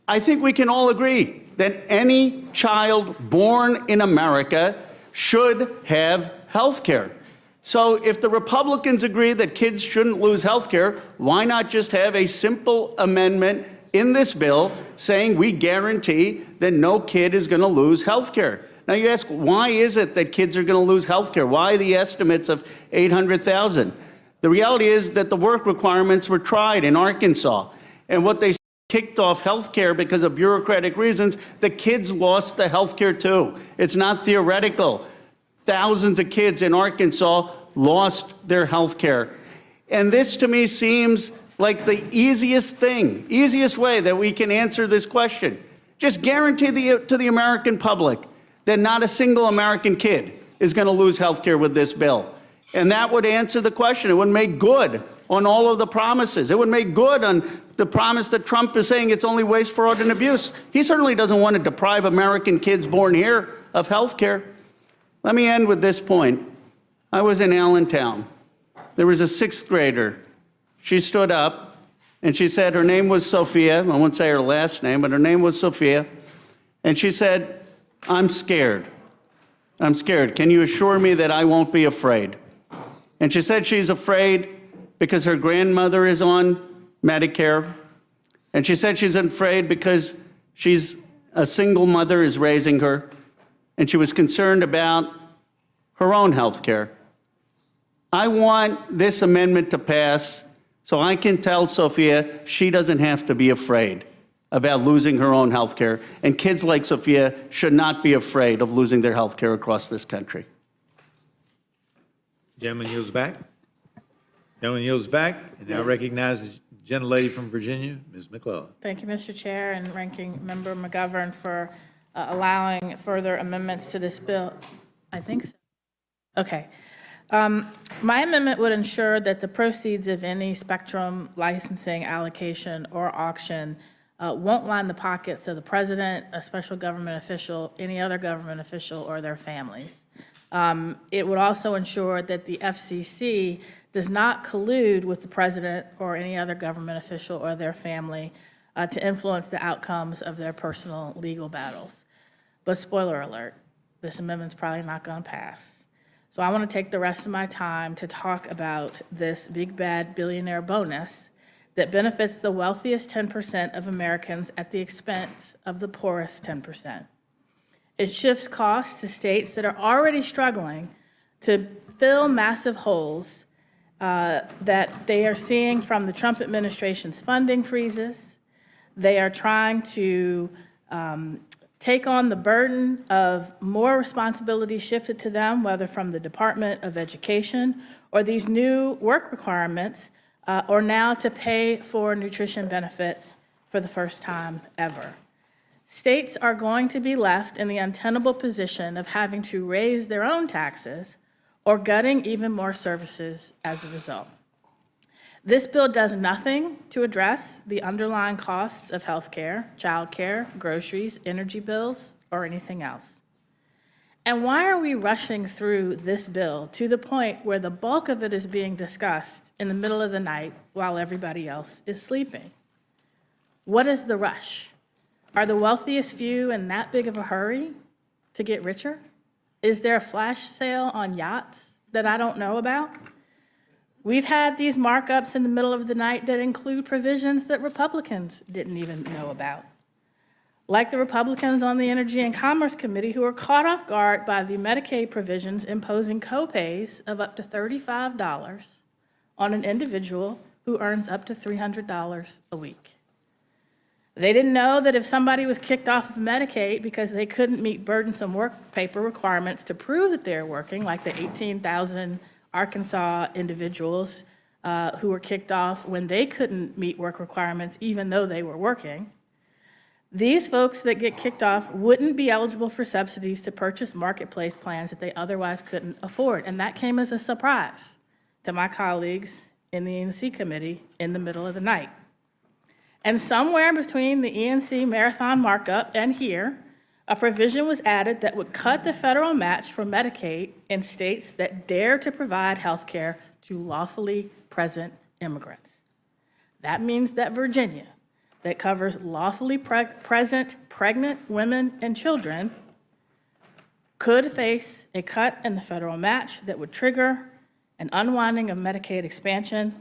I think we can all agree that any child born in America should have health care. So if the Republicans agree that kids shouldn't lose health care, why not just have a simple amendment in this bill saying we guarantee that no kid is going to lose health care? Now you ask, why is it that kids are going to lose health care? Why the estimates of 800,000? The reality is that the work requirements were tried in Arkansas, and what they kicked off health care because of bureaucratic reasons, the kids lost the health care too. It's not theoretical. Thousands of kids in Arkansas lost their health care. And this to me seems like the easiest way that we can answer this question. Just guarantee to the American public that not a single American kid is going to lose health care with this bill. And that would answer the question. It would make good on all of the promises. It would make good on the promise that Trump is saying it's only waste, fraud, and abuse. He certainly doesn't want to deprive American kids born here of health care. Let me end with this point. I was in Allentown. There was a 6th grader. She stood up and she said her name was Sophia. I won't say her last name, but her name was Sophia. And she said, I'm scared. I'm scared. Can you assure me that I won't be afraid? And she said she's afraid because her grandmother is on Medicare. And she said she's afraid because she's a single mother is raising her. And she was concerned about her own health care. I want this amendment to pass so I can tell Sophia she doesn't have to be afraid about losing her own health care. And kids like Sophia should not be afraid of losing their health care across this country. Gentleman yields back. Gentleman yields back. And now recognize the gentlelady from Virginia, Ms. McClellan. Thank you, Mr. Chair, and Ranking Member McGovern for allowing further amendments to this bill. I think so. Okay. My amendment would ensure that the proceeds of any spectrum licensing, allocation, or auction won't line the pockets of the president, a special government official, any other government official, or their families. It would also ensure that the FCC does not collude with the president or any other government official or their family to influence the outcomes of their personal legal battles. But spoiler alert, this amendment's probably not going to pass. So I want to take the rest of my time to talk about this big bad billionaire bonus that benefits the wealthiest 10% of Americans at the expense of the poorest 10%. It shifts costs to states that are already struggling to fill massive holes that they are seeing from the Trump administration's funding freezes. They are trying to take on the burden of more responsibility shifted to them, whether from the Department of Education or these new work requirements, or now to pay for nutrition benefits for the first time ever. States are going to be left in the untenable position of having to raise their own taxes or gutting even more services as a result. This bill does nothing to address the underlying costs of health care, child care, groceries, energy bills, or anything else. And why are we rushing through this bill to the point where the bulk of it is being discussed in the middle of the night while everybody else is sleeping? What is the rush? Are the wealthiest few in that big of a hurry to get richer? Is there a flash sale on yachts that I don't know about? We've had these markups in the middle of the night that include provisions that Republicans didn't even know about. Like the Republicans on the Energy and Commerce Committee who were caught off guard by the Medicaid provisions imposing copays of up to $35 on an individual who earns up to $300 a week. They didn't know that if somebody was kicked off of Medicaid because they couldn't meet burdensome work paper requirements to prove that they're working, like the 18,000 Arkansas individuals who were kicked off when they couldn't meet work requirements even though they were working, these folks that get kicked off wouldn't be eligible for subsidies to purchase marketplace plans that they otherwise couldn't afford. And that came as a surprise to my colleagues in the E&C committee in the middle of the night. And somewhere between the E&C marathon markup and here, a provision was added that would cut the federal match for Medicaid in states that dare to provide health care to lawfully present immigrants. That means that Virginia, that covers lawfully present pregnant women and children, could face a cut in the federal match that would trigger an unwinding of Medicaid expansion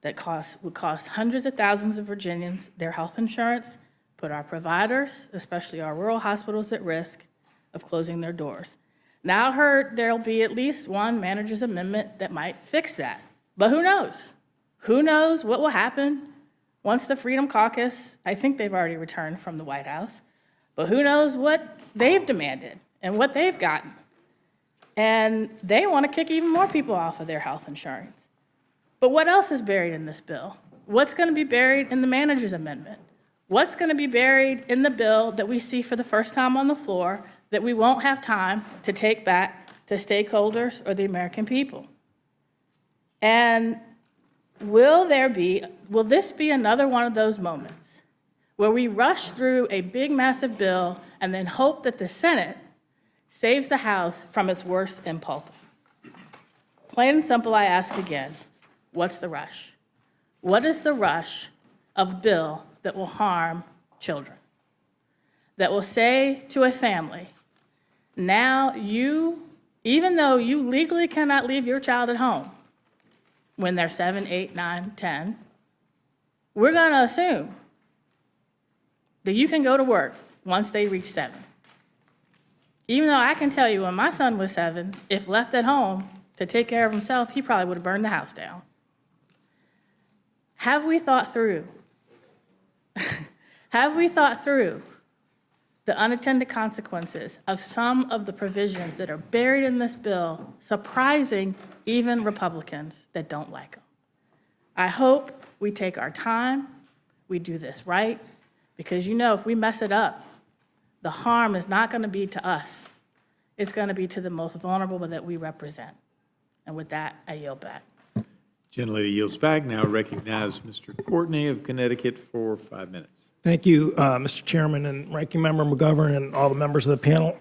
that would cost hundreds of thousands of Virginians their health insurance, put our providers, especially our rural hospitals, at risk of closing their doors. Now I heard there'll be at least one manager's amendment that might fix that. But who knows? Who knows what will happen once the Freedom Caucus, I think they've already returned from the White House, but who knows what they've demanded and what they've gotten. And they want to kick even more people off of their health insurance. But what else is buried in this bill? What's going to be buried in the manager's amendment? What's going to be buried in the bill that we see for the first time on the floor that we won't have time to take back to stakeholders or the American people? And will this be another one of those moments where we rush through a big, massive bill and then hope that the Senate saves the House from its worst impulse? Plain and simple, I ask again, what's the rush? What is the rush of a bill that will harm children? That will say to a family, now even though you legally cannot leave your child at home when they're 7, 8, 9, 10, we're going to assume that you can go to work once they reach 7. Even though I can tell you when my son was 7, if left at home to take care of himself, he probably would have burned the house down. Have we thought through? Have we thought through the unintended consequences of some of the provisions that are buried in this bill, surprising even Republicans that don't like them? I hope we take our time, we do this right, because if we mess it up, the harm is not going to be to us. It's going to be to the most vulnerable that we represent. And with that, I yield back. Gentlelady yields back. Now recognize Mr. Courtney of Connecticut for 5 minutes. Thank you, Mr. Chairman and Ranking Member McGovern and all the members of the panel.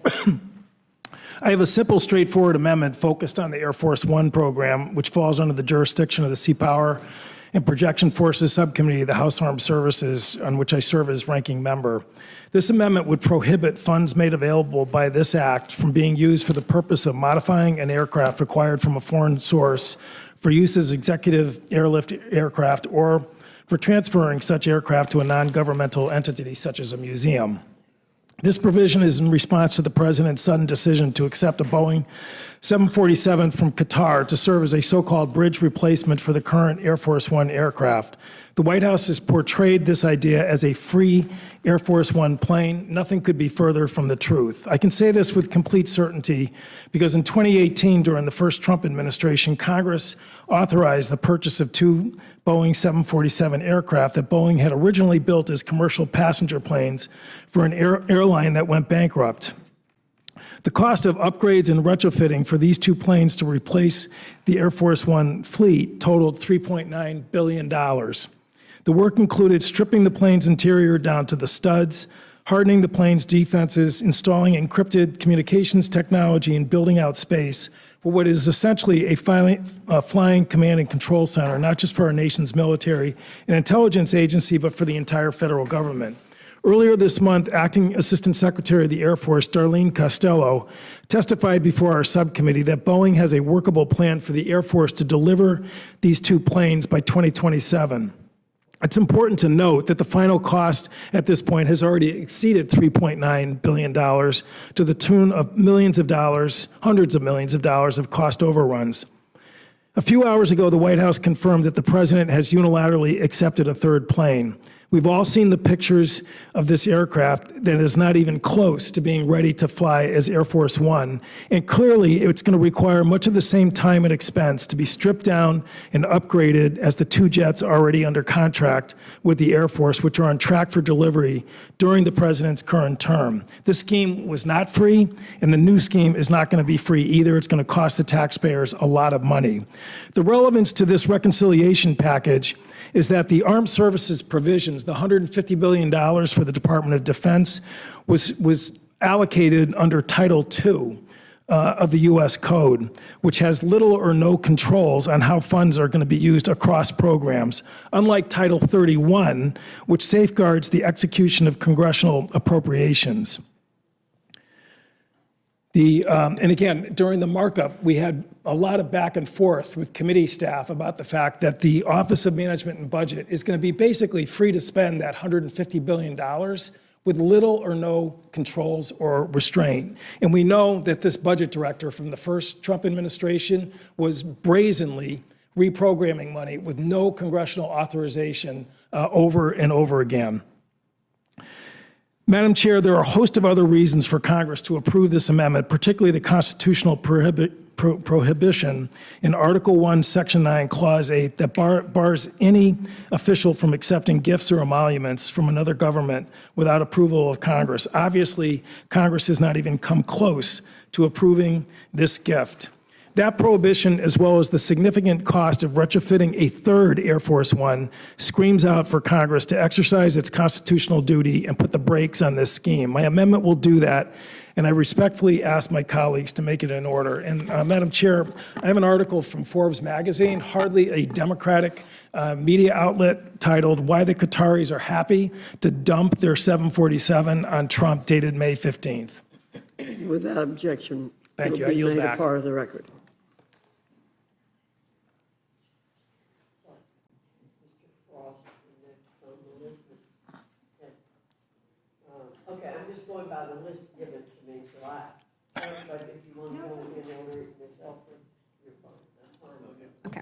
I have a simple, straightforward amendment focused on the Air Force One program, which falls under the jurisdiction of the Sea Power and Projection Forces Subcommittee of the House Armed Services, on which I serve as ranking member. This amendment would prohibit funds made available by this act from being used for the purpose of modifying an aircraft acquired from a foreign source for use as executive airlift aircraft or for transferring such aircraft to a non-governmental entity such as a museum. This provision is in response to the President's sudden decision to accept a Boeing 747 from Qatar to serve as a so-called bridge replacement for the current Air Force One aircraft. The White House has portrayed this idea as a free Air Force One plane. Nothing could be further from the truth. I can say this with complete certainty because in 2018, during the first Trump administration, Congress authorized the purchase of 2 Boeing 747 aircraft that Boeing had originally built as commercial passenger planes for an airline that went bankrupt. The cost of upgrades and retrofitting for these 2 planes to replace the Air Force One fleet totaled $3.9 billion. The work included stripping the plane's interior down to the studs, hardening the plane's defenses, installing encrypted communications technology, and building out space for what is essentially a flying command and control center, not just for our nation's military and intelligence agency, but for the entire federal government. Earlier this month, Acting Assistant Secretary of the Air Force, Darlene Costello, testified before our subcommittee that Boeing has a workable plan for the Air Force to deliver these 2 planes by 2027. It's important to note that the final cost at this point has already exceeded $3.9 billion to the tune of millions of dollars, hundreds of millions of dollars of cost overruns. A few hours ago, the White House confirmed that the President has unilaterally accepted a 3rd plane. We've all seen the pictures of this aircraft that is not even close to being ready to fly as Air Force One. And clearly, it's going to require much of the same time and expense to be stripped down and upgraded as the 2 jets already under contract with the Air Force, which are on track for delivery during the President's current term. This scheme was not free, and the new scheme is not going to be free either. It's going to cost the taxpayers a lot of money. The relevance to this reconciliation package is that the armed services provisions, the $150 billion for the Department of Defense, was allocated under Title II of the U.S. Code, which has little or no controls on how funds are going to be used across programs, unlike Title 31, which safeguards the execution of congressional appropriations. And again, during the markup, we had a lot of back and forth with committee staff about the fact that the Office of Management and Budget is going to be basically free to spend that $150 billion with little or no controls or restraint. And we know that this budget director from the first Trump administration was brazenly reprogramming money with no congressional authorization over and over again. Madam Chair, there are a host of other reasons for Congress to approve this amendment, particularly the constitutional prohibition in Article 1, Section 9, Clause 8, that bars any official from accepting gifts or emoluments from another government without approval of Congress. Obviously, Congress has not even come close to approving this gift. That prohibition, as well as the significant cost of retrofitting a 3rd Air Force One, screams out for Congress to exercise its constitutional duty and put the brakes on this scheme. My amendment will do that, and I respectfully ask my colleagues to make it in order. And Madam Chair, I have an article from Forbes magazine, hardly a Democratic media outlet, titled "Why the Qataris Are Happy to Dump Their 747 on Trump," dated May 15th. Without objection. Thank you. I It'll be yield made a back. part of the record. Okay, I'm just going by the list given to me, so but if you want to go in order yourself, you're fine. That's fine. Okay.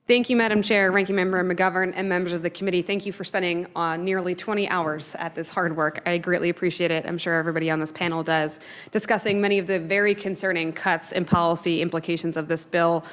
Thank you, Madam Chair, Ranking Member McGovern, and members of the committee. Thank you for spending nearly 20 hours at this hard work. I greatly appreciate it. I'm sure everybody on this panel does, discussing many of the very concerning cuts and policy implications of this bill,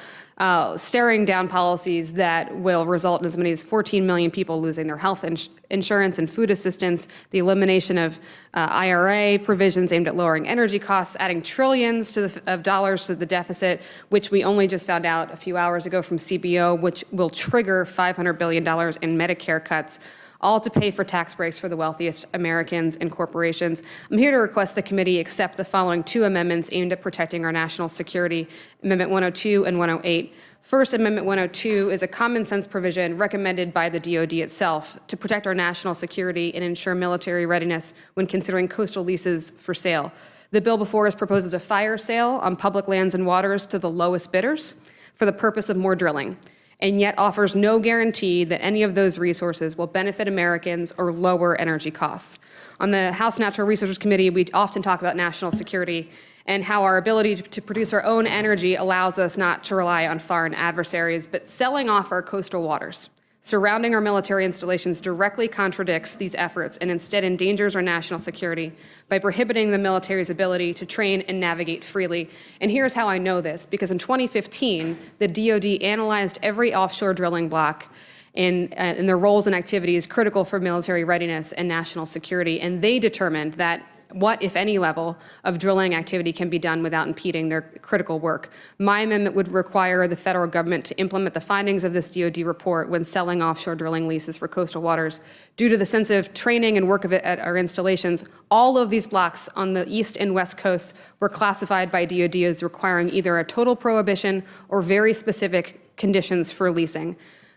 staring down policies that will result in as many as 14 million people losing their health insurance and food assistance, the elimination of IRA provisions aimed at lowering energy costs, adding trillions of dollars to the deficit, which we only just found out a few hours ago from CBO, which will trigger $500 billion in Medicare cuts, all to pay for tax breaks for the wealthiest Americans and corporations. I'm here to request the committee accept the following 2 amendments aimed at protecting our national security, Amendment 102 and 108. First, Amendment 102 is a common sense provision recommended by the DoD itself to protect our national security and ensure military readiness when considering coastal leases for sale. The bill before us proposes a fire sale on public lands and waters to the lowest bidders for the purpose of more drilling, and yet offers no guarantee that any of those resources will benefit Americans or lower energy costs. On the House Natural Resources Committee, we often talk about national security and how our ability to produce our own energy allows us not to rely on foreign adversaries, but selling off our coastal waters surrounding our military installations directly contradicts these efforts and instead endangers our national security by prohibiting the military's ability to train and navigate freely. And here's how I know this, because in 2015, the DoD analyzed every offshore drilling block in their roles and activities critical for military readiness and national security, and they determined that what, if any, level of drilling activity can be done without impeding their critical work. My amendment would require the federal government to implement the findings of this DoD report when selling offshore drilling leases for coastal waters. Due to the sensitive training and work of it at our installations, all of these blocks on the east and west coasts were classified by DoD as requiring either a total prohibition or very specific conditions for leasing.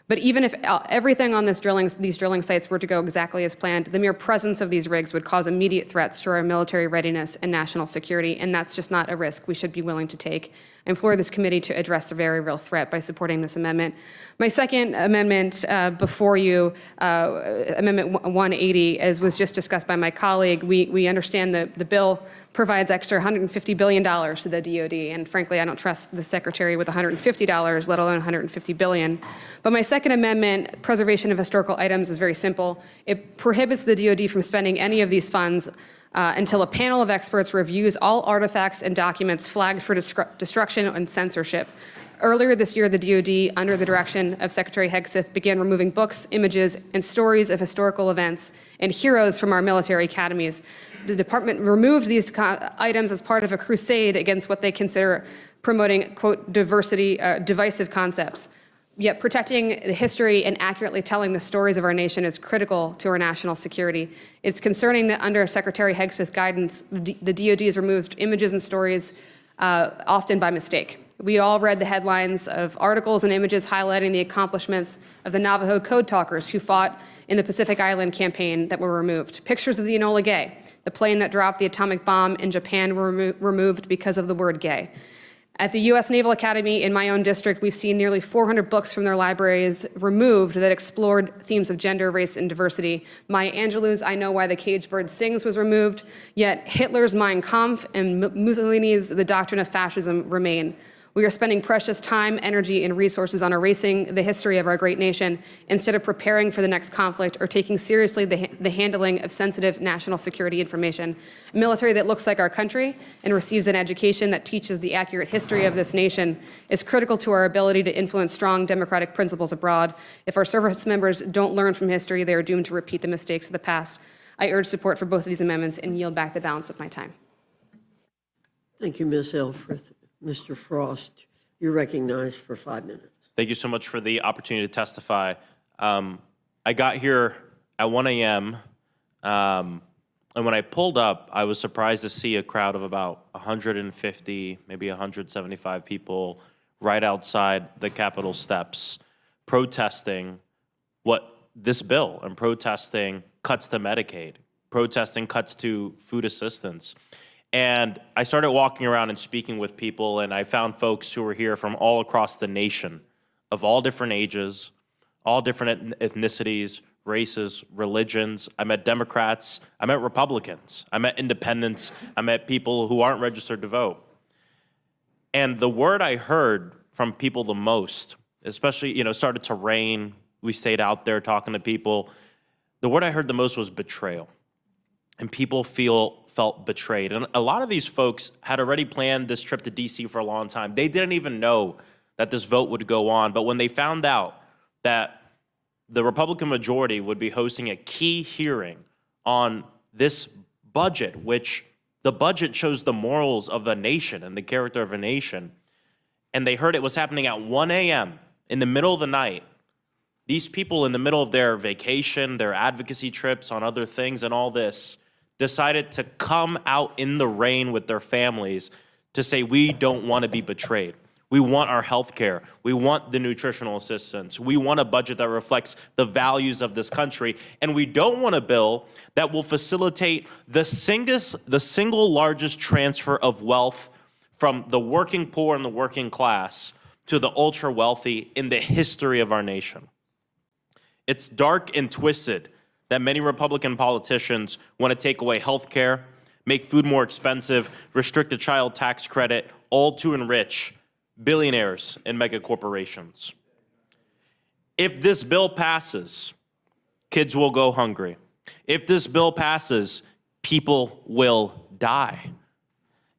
But even if everything on these drilling sites were to go exactly as planned, the mere presence of these rigs would cause immediate threats to our military readiness and national security, and that's just not a risk we should be willing to take. I implore this committee to address the very real threat by supporting this amendment. My second amendment before you, Amendment 180, as was just discussed by my colleague, we understand the bill provides extra $150 billion to the DoD, and frankly, I don't trust the secretary with $150, let alone $150 billion. But my second amendment, preservation of historical items, is very simple. It prohibits the DoD from spending any of these funds until a panel of experts reviews all artifacts and documents flagged for destruction and censorship. Earlier this year, the DoD, under the direction of Secretary Hegseth, began removing books, images, and stories of historical events and heroes from our military academies. The department removed these items as part of a crusade against what they consider promoting, quote, divisive concepts. Yet protecting the history and accurately telling the stories of our nation is critical to our national security. It's concerning that under Secretary Hegseth's guidance, the DoD has removed images and stories often by mistake. We all read the headlines of articles and images highlighting the accomplishments of the Navajo code talkers who fought in the Pacific Island campaign that were removed. Pictures of the Enola Gay, the plane that dropped the atomic bomb in Japan, were removed because of the word gay. At the U.S. Naval Academy in my own district, we've seen nearly 400 books from their libraries removed that explored themes of gender, race, and diversity. Maya Angelou's I Know Why the Caged Bird Sings was removed, yet Hitler's Mein Kampf and Mussolini's The Doctrine of Fascism remain. We are spending precious time, energy, and resources on erasing the history of our great nation instead of preparing for the next conflict or taking seriously the handling of sensitive national security information. A military that looks like our country and receives an education that teaches the accurate history of this nation is critical to our ability to influence strong democratic principles abroad. If our service members don't learn from history, they are doomed to repeat the mistakes of the past. I urge support for both of these amendments and yield back the balance of my time. Thank you, Ms. Elfreth. Mr. Frost, you're recognized for 5 minutes. Thank you so much for the opportunity to testify. I got here at 1 a.m., and when I pulled up, I was surprised to see a crowd of about 150, maybe 175 people right outside the Capitol steps protesting this bill and protesting cuts to Medicaid, protesting cuts to food assistance. And I started walking around and speaking with people, and I found folks who were here from all across the nation, of all different ages, all different ethnicities, races, religions. I met Democrats, I met Republicans, I met independents, I met people who aren't registered to vote. And the word I heard from people the most, especially, it started to rain, we stayed out there talking to people. The word I heard the most was betrayal. And people felt betrayed. And a lot of these folks had already planned this trip to DC for a long time. They didn't even know that this vote would go on. But when they found out that the Republican majority would be hosting a key hearing on this budget, which the budget shows the morals of a nation and the character of a nation, and they heard it was happening at 1 a.m. in the middle of the night, these people in the middle of their vacation, their advocacy trips on other things and all this, decided to come out in the rain with their families to say, we don't want to be betrayed. We want our health care. We want the nutritional assistance. We want a budget that reflects the values of this country. And we don't want a bill that will facilitate the single largest transfer of wealth from the working poor and the working class to the ultra wealthy in the history of our nation. It's dark and twisted that many Republican politicians want to take away health care, make food more expensive, restrict the child tax credit, all to enrich billionaires and mega corporations. If this bill passes, kids will go hungry. If this bill passes, people will die.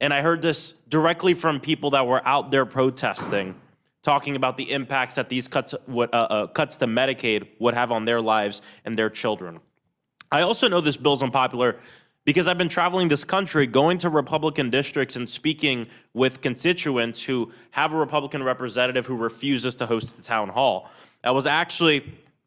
And I heard this directly from people that were out there protesting, talking about the impacts that these cuts to Medicaid would have on their lives and their children. I also know this bill's unpopular because I've been traveling this country, going to Republican districts and speaking with constituents who have a Republican representative who refuses to host the town hall. I was actually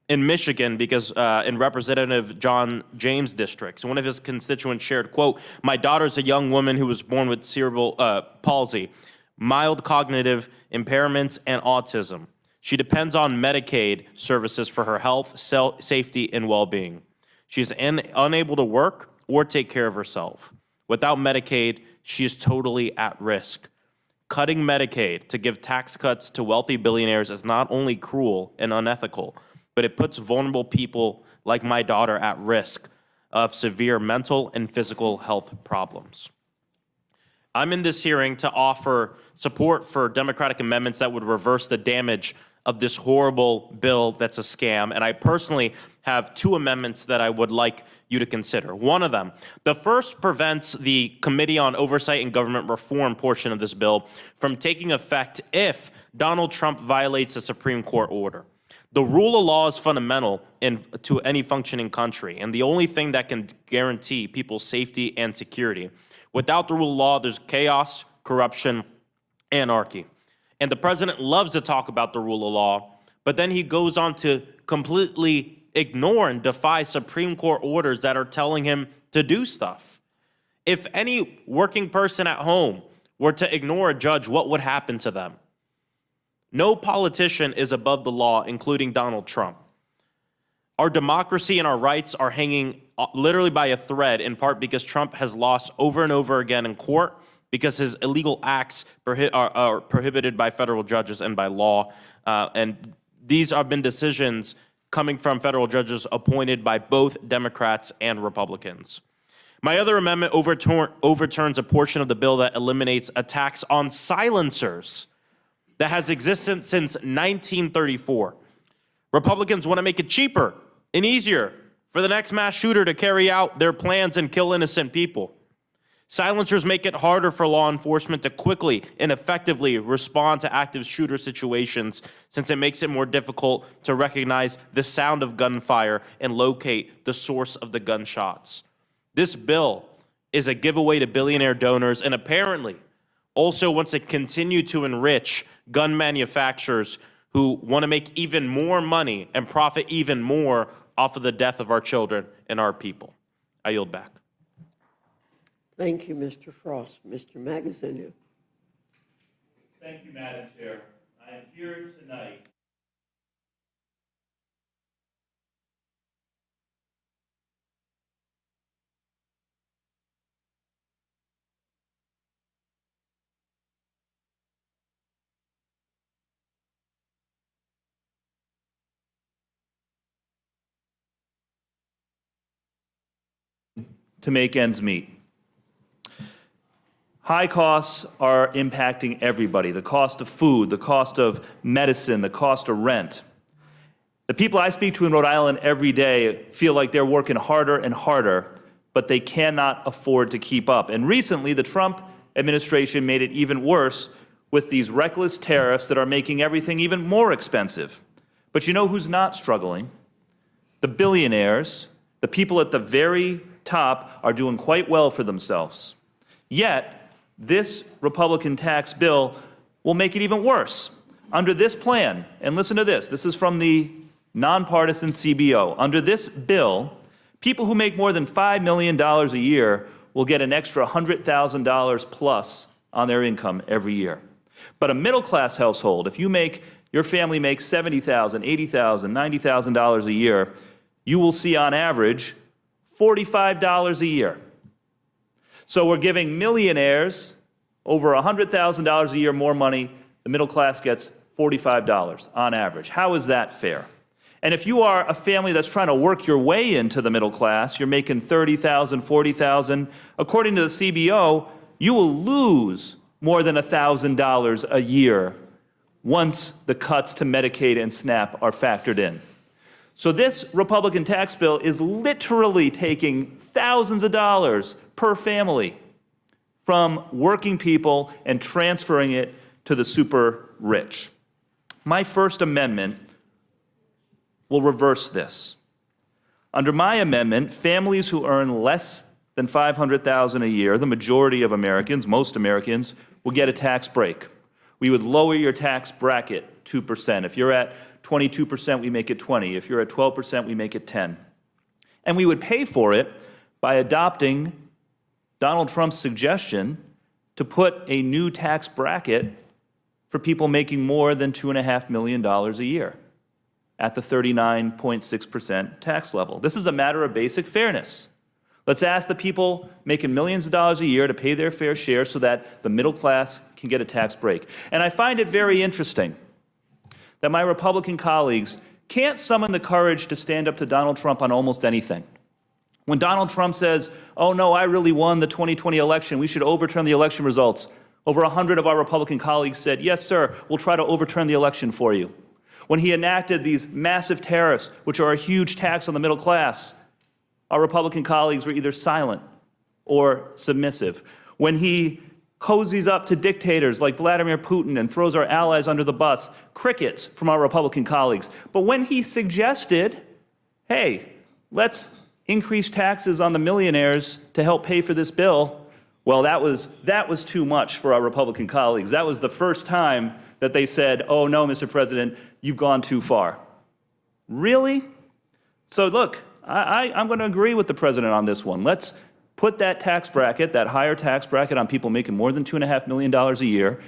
in Michigan because in Representative John James' districts, one of his constituents shared, quote, "My daughter's a young woman who was born with cerebral palsy, mild cognitive impairments, and autism. She depends on Medicaid services for her health, safety, and well-being. She's unable to work or take care of herself. Without Medicaid, she is totally at risk. Cutting Medicaid to give tax cuts to wealthy billionaires is not only cruel and unethical, but it puts vulnerable people like my daughter at risk of severe mental and physical health problems." I'm in this hearing to offer support for Democratic amendments that would reverse the damage of this horrible bill that's a scam, and I personally have two amendments that I would like you to consider. One of them, the first prevents the Committee on Oversight and Government Reform portion of this bill from taking effect if Donald Trump violates a Supreme Court order. The rule of law is fundamental to any functioning country, and the only thing that can guarantee people's safety and security. Without the rule of law, there's chaos, corruption, anarchy. And the president loves to talk about the rule of law, but then he goes on to completely ignore and defy Supreme Court orders that are telling him to do stuff. If any working person at home were to ignore a judge, what would happen to them? No politician is above the law, including Donald Trump. Our democracy and our rights are hanging literally by a thread, in part because Trump has lost over and over again in court because his illegal acts are prohibited by federal judges and by law. And these have been decisions coming from federal judges appointed by both Democrats and Republicans. My other amendment overturns a portion of the bill that eliminates a tax on silencers that has existed since 1934. Republicans want to make it cheaper and easier for the next mass shooter to carry out their plans and kill innocent people. Silencers make it harder for law enforcement to quickly and effectively respond to active shooter situations, since it makes it more difficult to recognize the sound of gunfire and locate the source of the gunshots. This bill is a giveaway to billionaire donors and apparently also wants to continue to enrich gun manufacturers who want to make even more money and profit even more off of the death of our children and our people. I yield back. Thank you, Mr. Frost. Mr. Magaziner. Thank you, Madam Chair. I am here tonight to make ends meet. High costs are impacting everybody. The cost of food, the cost of medicine, the cost of rent. The people I speak to in Rhode Island every day feel like they're working harder and harder, but they cannot afford to keep up. And recently, the Trump administration made it even worse with these reckless tariffs that are making everything even more expensive. But you know who's not struggling? The billionaires, the people at the very top are doing quite well for themselves. Yet, this Republican tax bill will make it even worse. Under this plan, and listen to this, this is from the nonpartisan CBO. Under this bill, people who make more than $5 million a year will get an extra $100,000 plus on their income every year. But a middle-class household, if your family makes $70,000, $80,000, $90,000 a year, you will see on average $45 a year. So we're giving millionaires over $100,000 a year more money. The middle class gets $45 on average. How is that fair? And if you are a family that's trying to work your way into the middle class, you're making $30,000, $40,000, according to the CBO, you will lose more than $1,000 a year once the cuts to Medicaid and SNAP are factored in. So this Republican tax bill is literally taking thousands of dollars per family from working people and transferring it to the super rich. My first amendment will reverse this. Under my amendment, families who earn less than $500,000 a year, the majority of Americans, most Americans, will get a tax break. We would lower your tax bracket 2%. If you're at 22%, we make it 20. If you're at 12%, we make it 10. And we would pay for it by adopting Donald Trump's suggestion to put a new tax bracket for people making more than $2.5 million a year at the 39.6% tax level. This is a matter of basic fairness. Let's ask the people making millions of dollars a year to pay their fair share so that the middle class can get a tax break. And I find it very interesting that my Republican colleagues can't summon the courage to stand up to Donald Trump on almost anything. When Donald Trump says, oh no, I really won the 2020 election, we should overturn the election results, over 100 of our Republican colleagues said, yes, sir, we'll try to overturn the election for you. When he enacted these massive tariffs, which are a huge tax on the middle class, our Republican colleagues were either silent or submissive. When he cozies up to dictators like Vladimir Putin and throws our allies under the bus, crickets from our Republican colleagues. But when he suggested, hey, let's increase taxes on the millionaires to help pay for this bill, well, that was too much for our Republican colleagues. That was the first time that they said, oh no, Mr. President, you've gone too far. Really? So look, I'm going to agree with the president on this one. Let's put that tax bracket, that higher tax bracket on people making more than $2.5 million a year,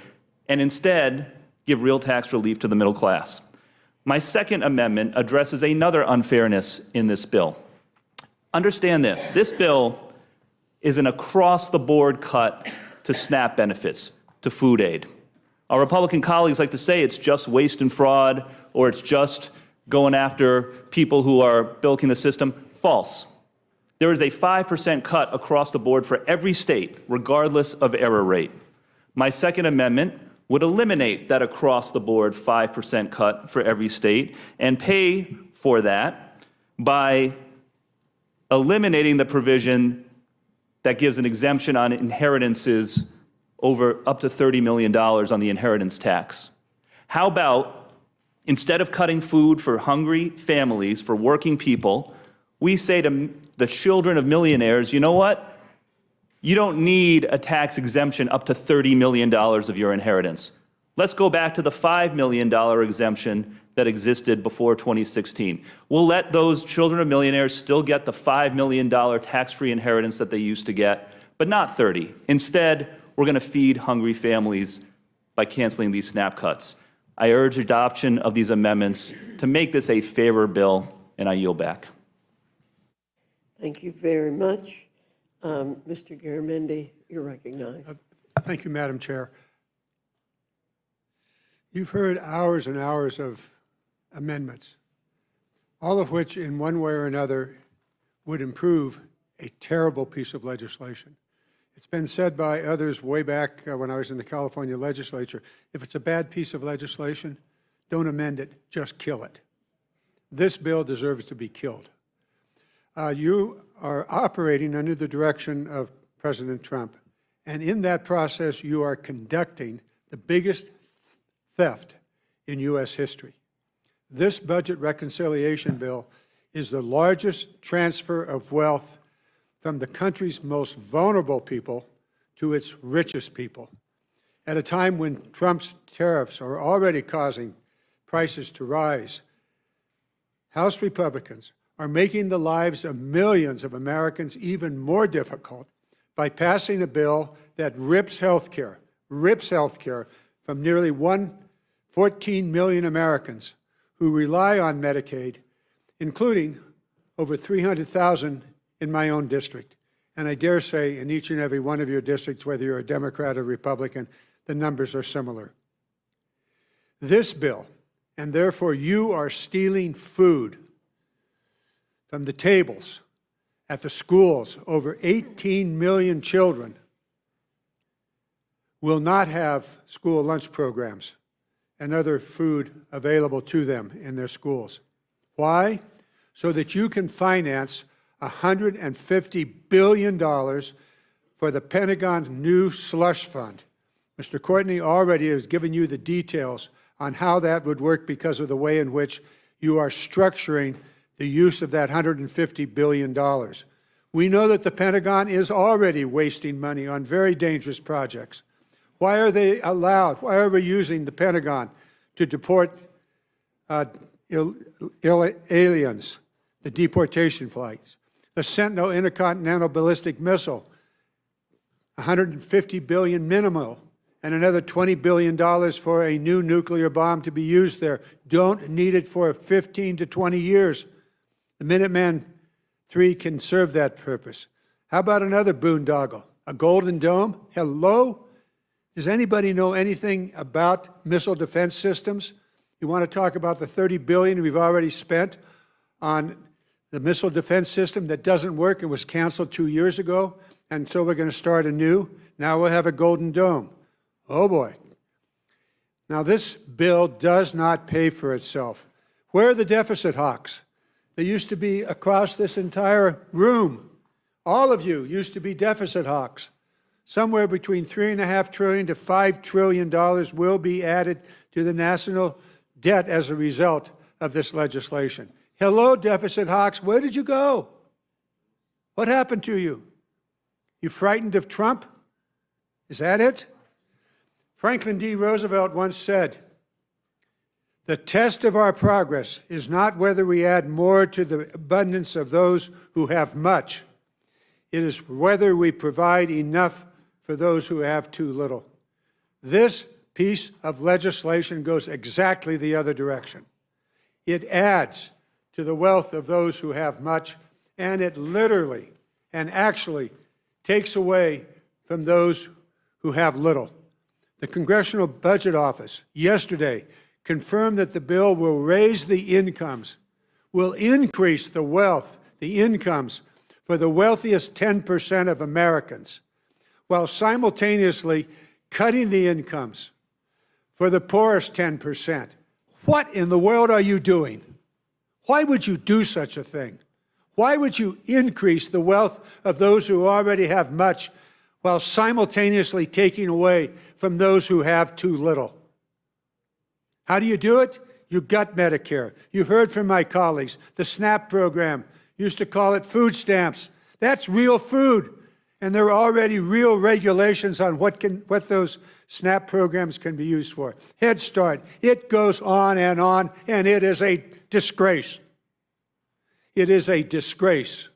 and instead give real tax relief to the middle class. My second amendment addresses another unfairness in this bill. Understand this. This bill is an across-the-board cut to SNAP benefits, to food aid. Our Republican colleagues like to say it's just waste and fraud, or it's just going after people who are bilking the system. False. There is a 5% cut across the board for every state, regardless of error rate. My second amendment would eliminate that across-the-board 5% cut for every state and pay for that by eliminating the provision that gives an exemption on inheritances over up to $30 million on the inheritance tax. How about, instead of cutting food for hungry families, for working people, we say to the children of millionaires, you know what? You don't need a tax exemption up to $30 million of your inheritance. Let's go back to the $5 million exemption that existed before 2016. We'll let those children of millionaires still get the $5 million tax-free inheritance that they used to get, but not 30. Instead, we're going to feed hungry families by canceling these SNAP cuts. I urge adoption of these amendments to make this a fairer bill, and I yield back. Thank you very much. Mr. Garamendi, you're recognized. Thank you, Madam Chair. You've heard hours and hours of amendments, all of which in one way or another would improve a terrible piece of legislation. It's been said by others way back when I was in the California legislature, if it's a bad piece of legislation, don't amend it, just kill it. This bill deserves to be killed. You are operating under the direction of President Trump, and in that process, you are conducting the biggest theft in U.S. history. This budget reconciliation bill is the largest transfer of wealth from the country's most vulnerable people to its richest people, at a time when Trump's tariffs are already causing prices to rise. House Republicans are making the lives of millions of Americans even more difficult by passing a bill that rips health care from nearly 14 million Americans who rely on Medicaid, including over 300,000 in my own district. And I dare say in each and every one of your districts, whether you're a Democrat or Republican, the numbers are similar. This bill, and therefore you are stealing food from the tables at the schools, over 18 million children will not have school lunch programs and other food available to them in their schools. Why? So that you can finance $150 billion for the Pentagon's new slush fund. Mr. Courtney already has given you the details on how that would work because of the way in which you are structuring the use of that $150 billion. We know that the Pentagon is already wasting money on very dangerous projects. Why are they allowed? Why are we using the Pentagon to deport aliens, the deportation flights? The Sentinel intercontinental ballistic missile, $150 billion minimal, and another $20 billion for a new nuclear bomb to be used there. Don't need it for 15 to 20 years. The Minuteman III can serve that purpose. How about another boondoggle? A Golden Dome? Hello? Does anybody know anything about missile defense systems? You want to talk about the $30 billion we've already spent on the missile defense system that doesn't work and was canceled 2 years ago, and so we're going to start anew. Now we'll have a Golden Dome. Oh boy. Now this bill does not pay for itself. Where are the deficit hawks? They used to be across this entire room. All of you used to be deficit hawks. Somewhere between $3.5 trillion to $5 trillion will be added to the national debt as a result of this legislation. Hello, deficit hawks, where did you go? What happened to you? You frightened of Trump? Is that it? Franklin D. Roosevelt once said, "The test of our progress is not whether we add more to the abundance of those who have much. It is whether we provide enough for those who have too little." This piece of legislation goes exactly the other direction. It adds to the wealth of those who have much, and it literally and actually takes away from those who have little. The Congressional Budget Office yesterday confirmed that the bill will raise the incomes, will increase the wealth, the incomes for the wealthiest 10% of Americans, while simultaneously cutting the incomes for the poorest 10%. What in the world are you doing? Why would you do such a thing? Why would you increase the wealth of those who already have much while simultaneously taking away from those who have too little? How do you do it? You gut Medicare. You heard from my colleagues. The SNAP program used to call it food stamps. That's real food. And there are already real regulations on what those SNAP programs can be used for. Head Start, it goes on, and it is a disgrace. It is a disgrace.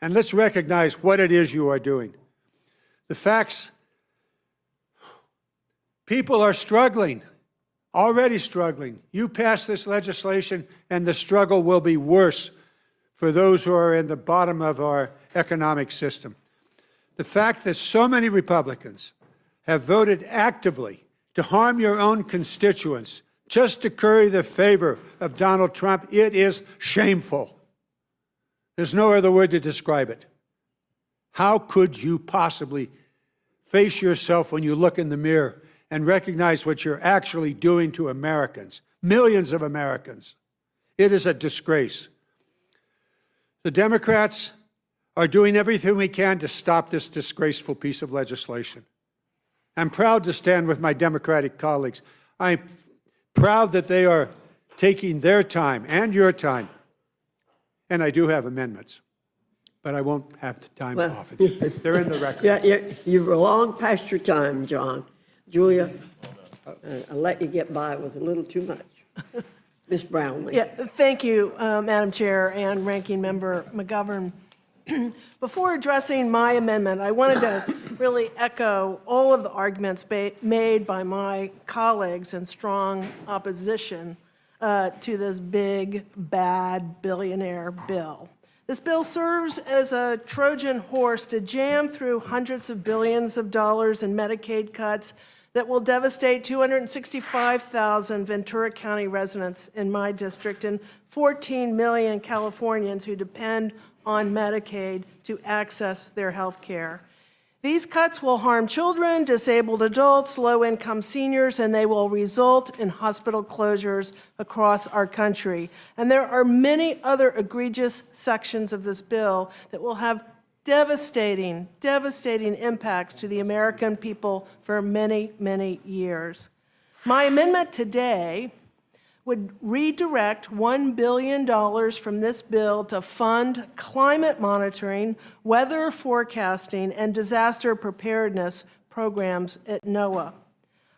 And let's recognize what it is you are doing. The facts, people are struggling, already struggling. You pass this legislation and the struggle will be worse for those who are in the bottom of our economic system. The fact that so many Republicans have voted actively to harm your own constituents just to curry the favor of Donald Trump, it is shameful. There's no other word to describe it. How could you possibly face yourself when you look in the mirror and recognize what you're actually doing to Americans, millions of Americans? It is a disgrace. The Democrats are doing everything we can to stop this disgraceful piece of legislation. I'm proud to stand with my Democratic colleagues. I'm proud that they are taking their time and your time. And I do have amendments, but I won't have the time to offer them. They're in the record. Yeah, you're long past your time, John. Julia, I'll let you get by with a little too much. Ms. Brownlee. Yeah, thank you, Madam Chair and Ranking Member McGovern. Before addressing my amendment, I wanted to really echo all of the arguments made by my colleagues in strong opposition to this big, bad billionaire bill. This bill serves as a Trojan horse to jam through hundreds of billions of dollars in Medicaid cuts that will devastate 265,000 Ventura County residents in my district and 14 million Californians who depend on Medicaid to access their health care. These cuts will harm children, disabled adults, low-income seniors, and they will result in hospital closures across our country. And there are many other egregious sections of this bill that will have devastating impacts to the American people for many, many years. My amendment today would redirect $1 billion from this bill to fund climate monitoring, weather forecasting, and disaster preparedness programs at NOAA.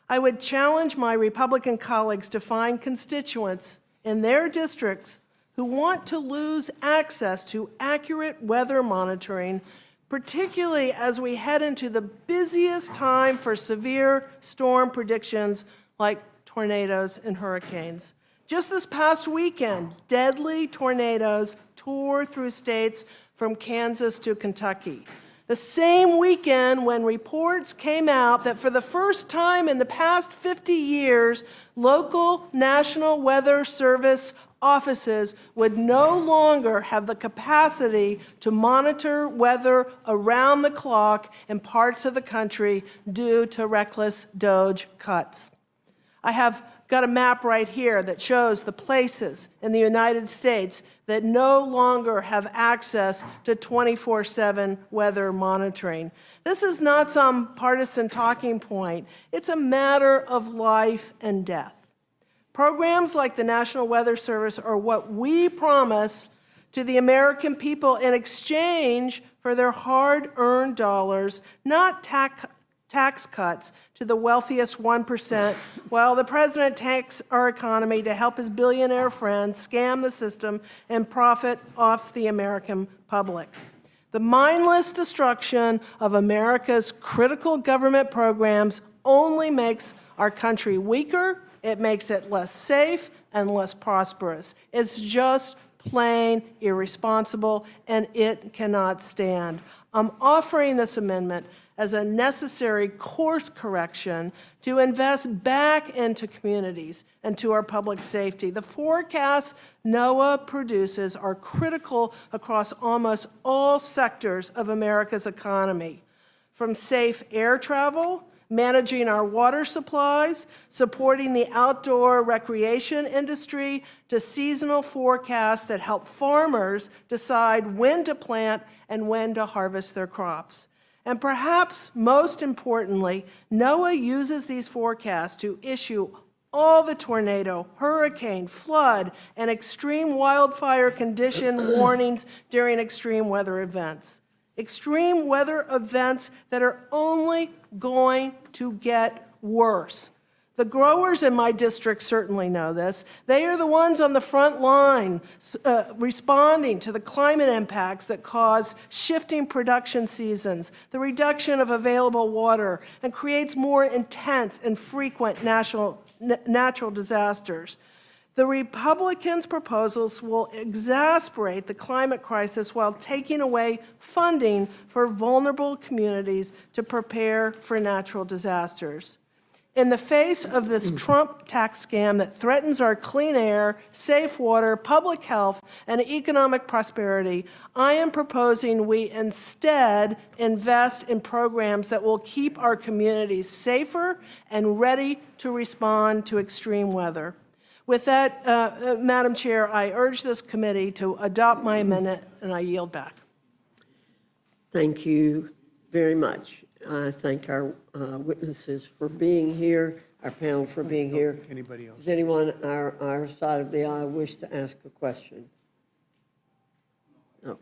I would challenge my Republican colleagues to find constituents in their districts who want to lose access to accurate weather monitoring, particularly as we head into the busiest time for severe storm predictions like tornadoes and hurricanes. Just this past weekend, deadly tornadoes tore through states from Kansas to Kentucky. The same weekend when reports came out that for the first time in the past 50 years, local National Weather Service offices would no longer have the capacity to monitor weather around the clock in parts of the country due to reckless DOGE cuts. I have got a map right here that shows the places in the United States that no longer have access to 24/7 weather monitoring. This is not some partisan talking point. It's a matter of life and death. Programs like the National Weather Service are what we promise to the American people in exchange for their hard-earned dollars, not tax cuts to the wealthiest 1%, while the president tanks our economy to help his billionaire friends scam the system and profit off the American public. The mindless destruction of America's critical government programs only makes our country weaker, it makes it less safe and less prosperous. It's just plain irresponsible, and it cannot stand. I'm offering this amendment as a necessary course correction to invest back into communities and to our public safety. The forecasts NOAA produces are critical across almost all sectors of America's economy, from safe air travel, managing our water supplies, supporting the outdoor recreation industry, to seasonal forecasts that help farmers decide when to plant and when to harvest their crops. And perhaps most importantly, NOAA uses these forecasts to issue all the tornado, hurricane, flood, and extreme wildfire condition warnings during extreme weather events. Extreme weather events that are only going to get worse. The growers in my district certainly know this. They are the ones on the front line responding to the climate impacts that cause shifting production seasons, the reduction of available water, and creates more intense and frequent natural disasters. The Republicans' proposals will exacerbate the climate crisis while taking away funding for vulnerable communities to prepare for natural disasters. In the face of this Trump tax scam that threatens our clean air, safe water, public health, and economic prosperity, I am proposing we instead invest in programs that will keep our communities safer and ready to respond to extreme weather. With that, Madam Chair, I urge this committee to adopt my amendment, and I yield back. Thank you very much. I thank our witnesses for being here, our panel for being here. Anybody else? Does anyone on our side of the aisle wish to ask a question? No.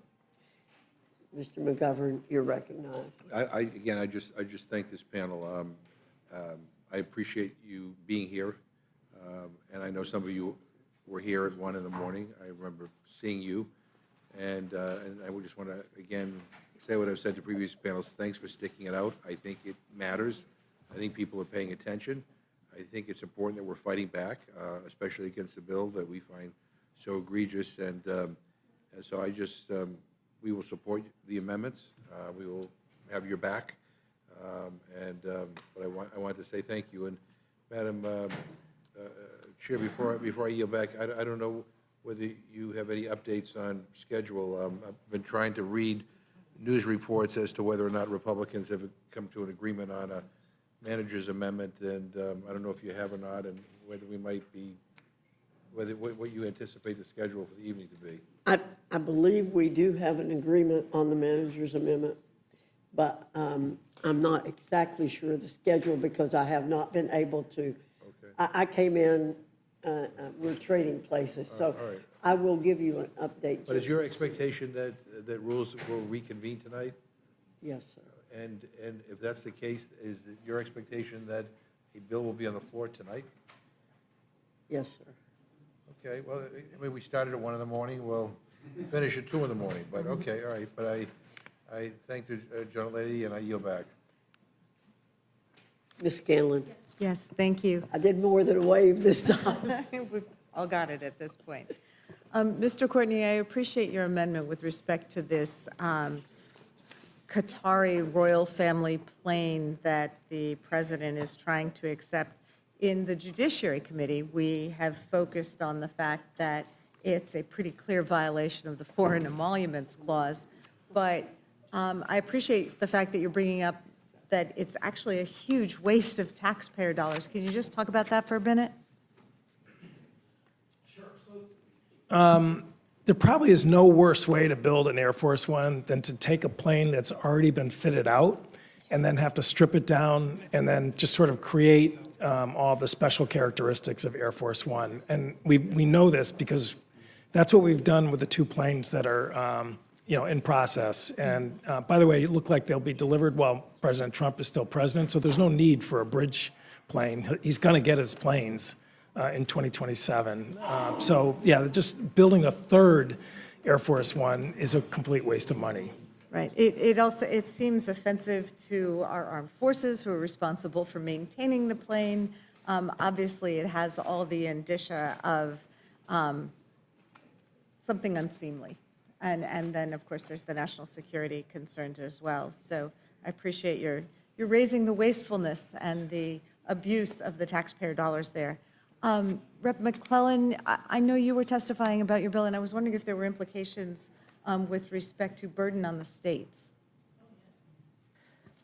Mr. McGovern, you're recognized. Again, I just thank this panel. I appreciate you being here, and I know some of you were here at 1 in the morning. I remember seeing you, And I would just want to, again, say what I've said to previous panels. Thanks for sticking it out. I think it matters. I think people are paying attention. I think it's important that we're fighting back, especially against the bill that we find so egregious. And so I just, we will support the amendments. We will have your back. But I want to say thank you. And Madam Chair, before I yield back, I don't know whether you have any updates on schedule. I've been trying to read news reports as to whether or not Republicans have come to an agreement on a manager's amendment, and I don't know if you have or not, and whether we might be, what you anticipate the schedule for the evening to be. I believe we do have an agreement on the manager's amendment, but I'm not exactly sure of the schedule because I have not been able to. I came in, we're trading places, so all right. I will give you an update. But is your expectation that rules will reconvene tonight? Yes, sir. And if that's the case, is it your expectation that a bill will be on the floor tonight? Yes, sir. Okay, well, I mean, we started at 1 in the morning, we'll finish at 2 in the morning, but okay, all right. But I thank the gentlelady, and I yield back. Ms. Scanlon. Yes, thank you. I did more than a wave this time. We've all got it at this point. Mr. Courtney, I appreciate your amendment with respect to this Qatari royal family plane that the president is trying to accept. In the Judiciary Committee, we have focused on the fact that it's a pretty clear violation of the Foreign Emoluments Clause. But I appreciate the fact that you're bringing up that it's actually a huge waste of taxpayer dollars. Can you just talk about that for a minute? There probably is no worse way to build an Air Force One than to take a plane that's already been fitted out and then have to strip it down and then just sort of create all the special characteristics of Air Force One. And we know this because that's what we've done with the 2 planes that are in process. And by the way, it look like they'll be delivered while President Trump is still president, so there's no need for a bridge plane. He's going to get his planes in 2027. So yeah, just building a 3rd Air Force One is a complete waste of money. Right. It seems offensive to our armed forces who are responsible for maintaining the plane. Obviously, it has all the indicia of something unseemly. And then, of course, there's the national security concerns as well. So I appreciate you're raising the wastefulness and the abuse of the taxpayer dollars there. Rep. McClellan, I know you were testifying about your bill, and I was wondering if there were implications with respect to burden on the states.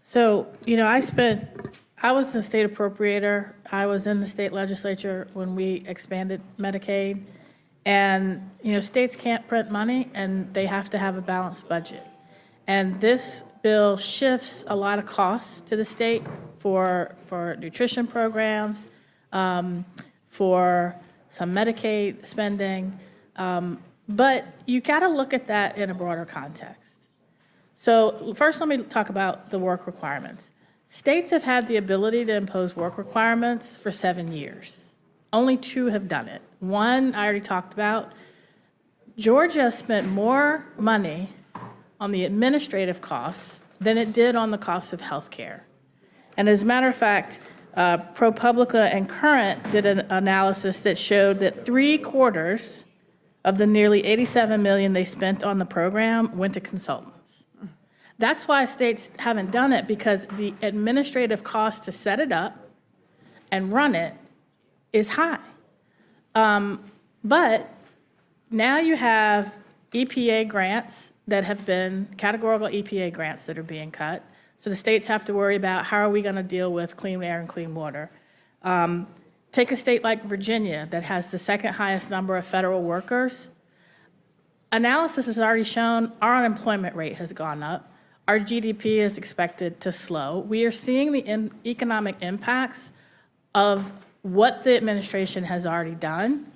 So, I was a state appropriator. I was in the state legislature when we expanded Medicaid. And, states can't print money, and they have to have a balanced budget. And this bill shifts a lot of costs to the state for nutrition programs, for some Medicaid spending. But you got to look at that in a broader context. So first, let me talk about the work requirements. States have had the ability to impose work requirements for 7 years. Only 2 have done it. One, I already talked about. Georgia spent more money on the administrative costs than it did on the cost of health care. And as a matter of fact, ProPublica and Current did an analysis that showed that 3/4 of the nearly $87 million they spent on the program went to consultants. That's why states haven't done it, because the administrative cost to set it up and run it is high. But now you have EPA grants that have been, categorical EPA grants that are being cut. So the states have to worry about how are we going to deal with clean air and clean water. Take a state like Virginia that has the 2nd highest number of federal workers. Analysis has already shown our unemployment rate has gone up. Our GDP is expected to slow. We are seeing the economic impacts of what the administration has already done.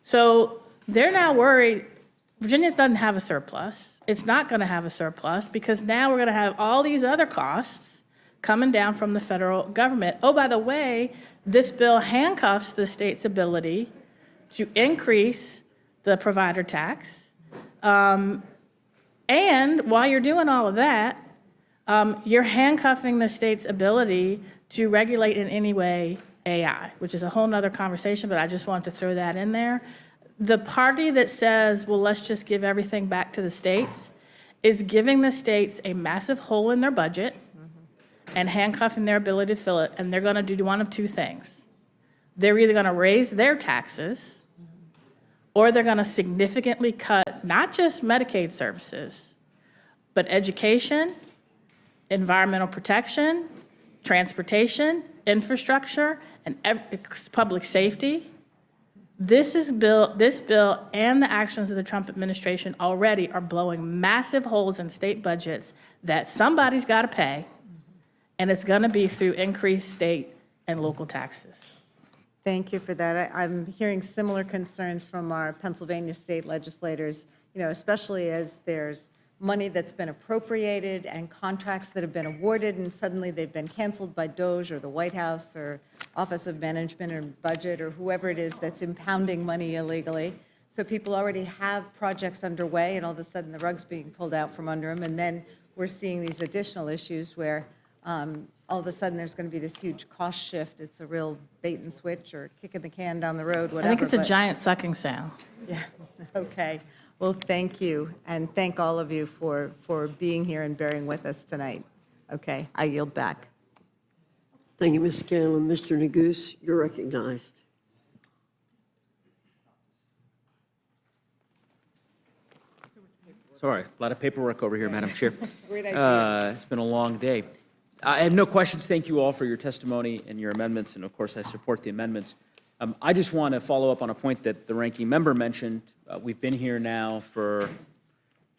So they're now worried. Virginia doesn't have a surplus. It's not going to have a surplus because now we're going to have all these other costs coming down from the federal government. Oh, by the way, this bill handcuffs the state's ability to increase the provider tax. And while you're doing all of that, you're handcuffing the state's ability to regulate in any way AI, which is a whole nother conversation, but I just wanted to throw that in there. The party that says, well, let's just give everything back to the states is giving the states a massive hole in their budget and handcuffing their ability to fill it, and they're gonna do one of two things. They're either gonna raise their taxes, or they're gonna significantly cut not just Medicaid services, but education, environmental protection, transportation, infrastructure, and public safety. This bill and the actions of the Trump administration already are blowing massive holes in state budgets that somebody's got to pay, and it's going to be through increased state and local taxes. Thank you for that. I'm hearing similar concerns from our Pennsylvania state legislators, especially as there's money that's been appropriated and contracts that have been awarded, and suddenly they've been canceled by DOJ or the White House or Office of Management or Budget or whoever it is that's impounding money illegally. So people already have projects underway, and all of a sudden the rug's being pulled out from under them. And then we're seeing these additional issues where all of a sudden there's going to be this huge cost shift. It's a real bait and switch or kicking the can down the road, whatever. I think it's a but- giant sucking sound. Yeah, okay. Well, thank you, and thank all of you for being here and bearing with us tonight. Okay, I yield back. Thank you, Ms. Scanlon. Mr. Neguse, you're recognized. Sorry, a lot of paperwork over here, Madam Chair. Great idea. It's been a long day. I have no questions. Thank you all for your testimony and your amendments, and of course, I support the amendments. I just want to follow up on a point that the ranking member mentioned. We've been here now for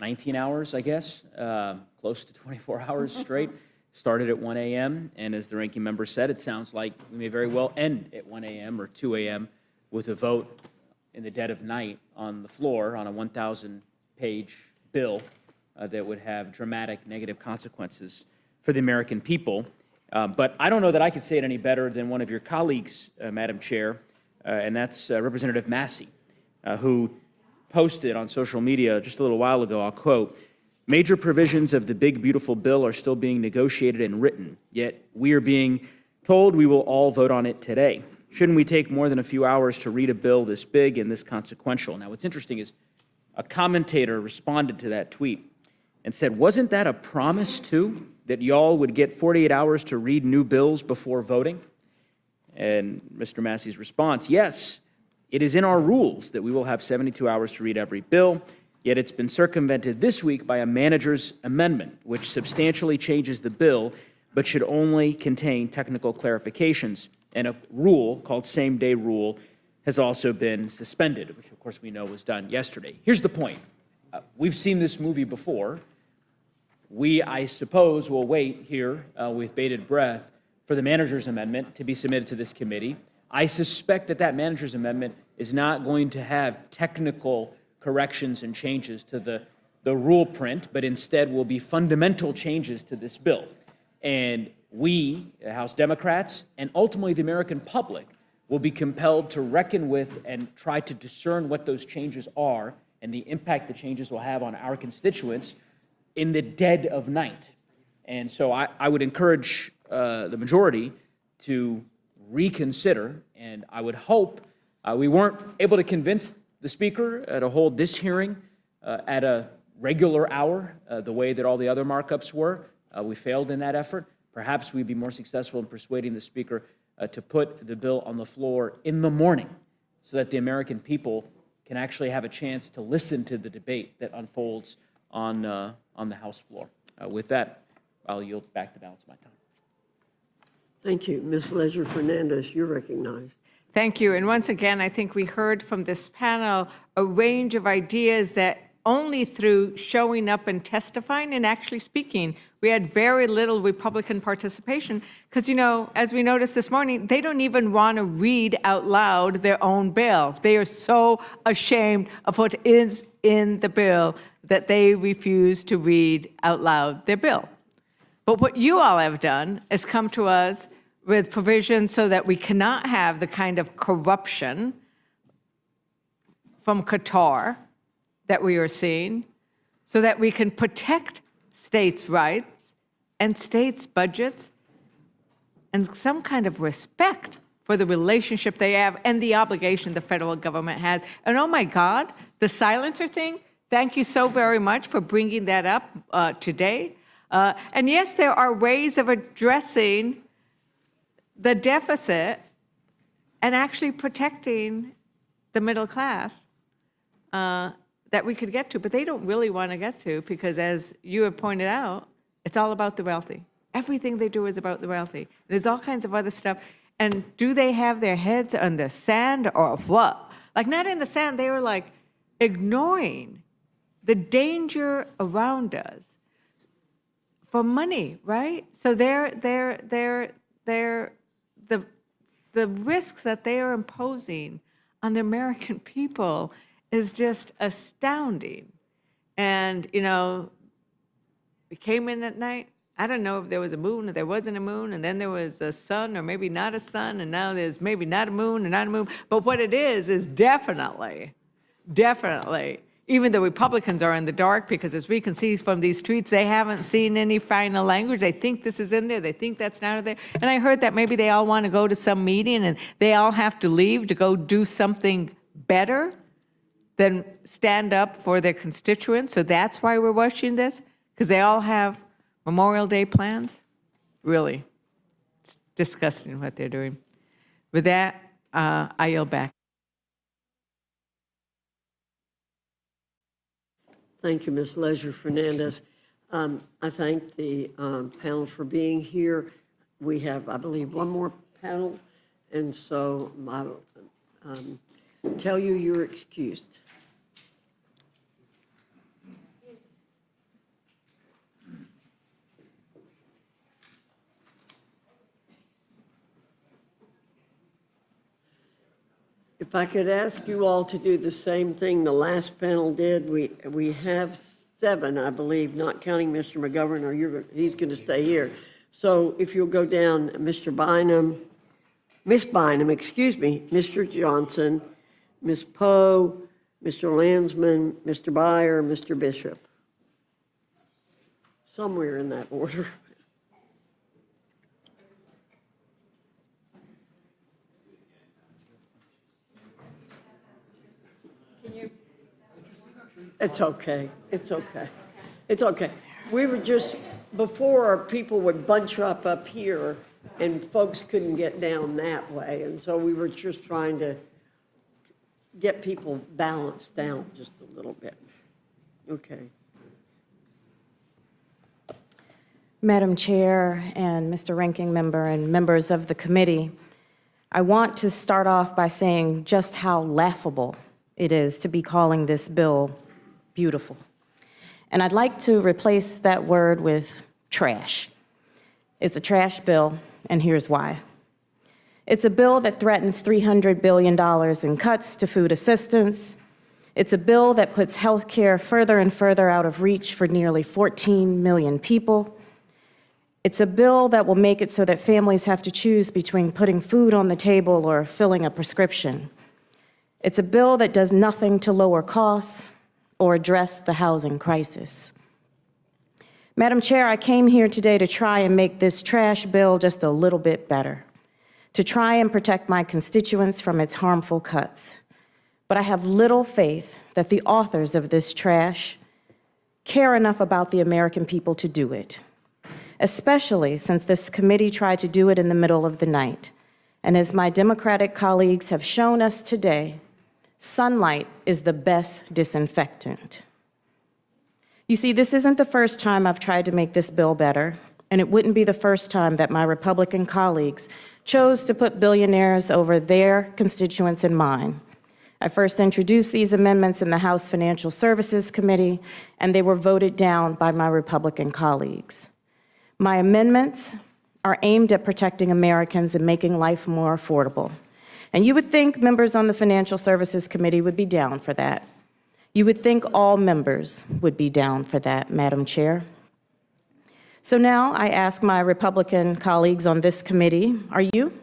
19 hours, I guess, close to 24 hours straight. Started at 1 a.m., and as the ranking member said, it sounds like we may very well end at 1 a.m. or 2 a.m. with a vote in the dead of night on the floor on a 1,000-page bill that would have dramatic negative consequences for the American people. But I don't know that I could say it any better than one of your colleagues, Madam Chair, and that's Representative Massey, who posted on social media just a little while ago, I'll quote, "Major provisions of the big, beautiful bill are still being negotiated and written, yet we are being told we will all vote on it today. Shouldn't we take more than a few hours to read a bill this big and this consequential?" Now, what's interesting is a commentator responded to that tweet and said, wasn't that a promise, too, that y'all would get 48 hours to read new bills before voting? And Mr. Massey's response, yes, it is in our rules that we will have 72 hours to read every bill, yet it's been circumvented this week by a manager's amendment, which substantially changes the bill, but should only contain technical clarifications. And a rule called same-day rule has also been suspended, which of course we know was done yesterday. Here's the point. We've seen this movie before. We, I suppose, will wait here with bated breath for the manager's amendment to be submitted to this committee. I suspect that that manager's amendment is not going to have technical corrections and changes to the rule print, but instead will be fundamental changes to this bill. And we, House Democrats, and ultimately the American public, will be compelled to reckon with and try to discern what those changes are and the impact the changes will have on our constituents in the dead of night. And so I would encourage the majority to reconsider, and I would hope we weren't able to convince the Speaker to hold this hearing at a regular hour, the way that all the other markups were. We failed in that effort. Perhaps we'd be more successful in persuading the Speaker to put the bill on the floor in the morning so that the American people can actually have a chance to listen to the debate that unfolds on the House floor. With that, I'll yield back the balance of my time. Thank you. Ms. Leisure-Fernandez, you're recognized. Thank you. And once again, I think we heard from this panel a range of ideas that only through showing up and testifying and actually speaking, we had very little Republican participation. Because, as we noticed this morning, they don't even want to read out loud their own bill. They are so ashamed of what is in the bill that they refuse to read out loud their bill. But what you all have done is come to us with provisions so that we cannot have the kind of corruption from Qatar that we are seeing, so that we can protect states' rights and states' budgets and some kind of respect for the relationship they have and the obligation the federal government has. And oh my God, the silencer thing, thank you so very much for bringing that up today. And yes, there are ways of addressing the deficit and actually protecting the middle class that we could get to, but they don't really want to get to because, as you have pointed out, it's all about the wealthy. Everything they do is about the wealthy. There's all kinds of other stuff. And do they have their heads on the sand or what? Like, not in the sand, they were like ignoring the danger around us for money, right? So the risks that they are imposing on the American people is just astounding. And, you know, we came in at night. I don't know if there was a moon or there wasn't a moon, and then there was a sun or maybe not a sun, and now there's maybe not a moon or not a moon. But what it is definitely, even the Republicans are in the dark because, as we can see from these tweets, they haven't seen any final language. They think this is in there. They think that's not in there. And I heard that maybe they all want to go to some meeting and they all have to leave to go do something better than stand up for their constituents. So that's why we're watching this, because they all have Memorial Day plans. Really, it's disgusting what they're doing. With that, I yield back. Thank you, Ms. Leisure Fernandez. I thank the panel for being here. We have, I believe, one more panel, and so I'll tell you you're excused. If I could ask you all to do the same thing the last panel did, we have 7, I believe, not counting Mr. McGovern, or he's going to stay here. So if you'll go down, Mr. Bynum, Miss Bynum, excuse me, Mr. Johnson, Ms. Poe, Mr. Landsman, Mr. Byer, Mr. Bishop. Somewhere in that order. It's okay. It's okay. It's okay. We were just, before, people would bunch up here and folks couldn't get down that way. And so we were just trying to get people balanced down just a little bit. Okay. Madam Chair and Mr. Ranking Member and members of the committee, I want to start off by saying just how laughable it is to be calling this bill beautiful. And I'd like to replace that word with trash. It's a trash bill, and here's why. It's a bill that threatens $300 billion in cuts to food assistance. It's a bill that puts health care further and further out of reach for nearly 14 million people. It's a bill that will make it so that families have to choose between putting food on the table or filling a prescription. It's a bill that does nothing to lower costs or address the housing crisis. Madam Chair, I came here today to try and make this trash bill just a little bit better, to try and protect my constituents from its harmful cuts. But I have little faith that the authors of this trash care enough about the American people to do it, especially since this committee tried to do it in the middle of the night. And as my Democratic colleagues have shown us today, sunlight is the best disinfectant. You see, this isn't the first time I've tried to make this bill better, and it wouldn't be the first time that my Republican colleagues chose to put billionaires over their constituents in mine. I first introduced these amendments in the House Financial Services Committee, and they were voted down by my Republican colleagues. My amendments are aimed at protecting Americans and making life more affordable. And you would think members on the Financial Services Committee would be down for that. You would think all members would be down for that, Madam Chair. So now I ask my Republican colleagues on this committee, are you?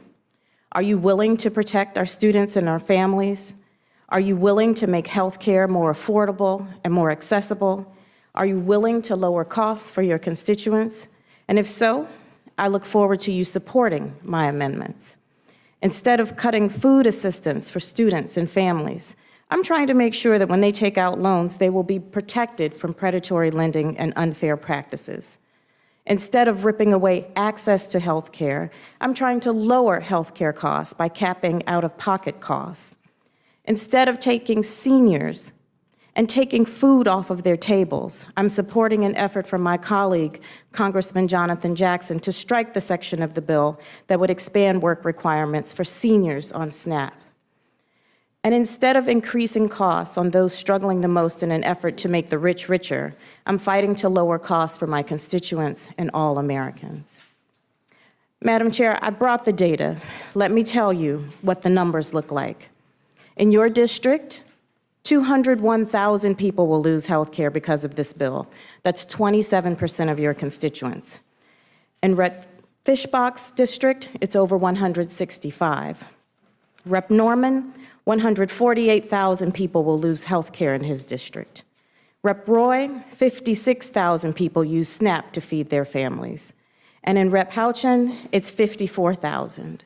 Are you willing to protect our students and our families? Are you willing to make health care more affordable and more accessible? Are you willing to lower costs for your constituents? And if so, I look forward to you supporting my amendments. Instead of cutting food assistance for students and families, I'm trying to make sure that when they take out loans, they will be protected from predatory lending and unfair practices. Instead of ripping away access to health care, I'm trying to lower health care costs by capping out-of-pocket costs. Instead of taking seniors and taking food off of their tables, I'm supporting an effort from my colleague, Congressman Jonathan Jackson, to strike the section of the bill that would expand work requirements for seniors on SNAP. And instead of increasing costs on those struggling the most in an effort to make the rich richer, I'm fighting to lower costs for my constituents and all Americans. Madam Chair, I brought the data. Let me tell you what the numbers look like. In your district, 201,000 people will lose health care because of this bill. That's 27% of your constituents. In Rep. Fishbach's district, it's over 165. Rep. Norman, 148,000 people will lose health care in his district. Rep. Roy, 56,000 people use SNAP to feed their families. And in Rep. Houchin, it's 54,000.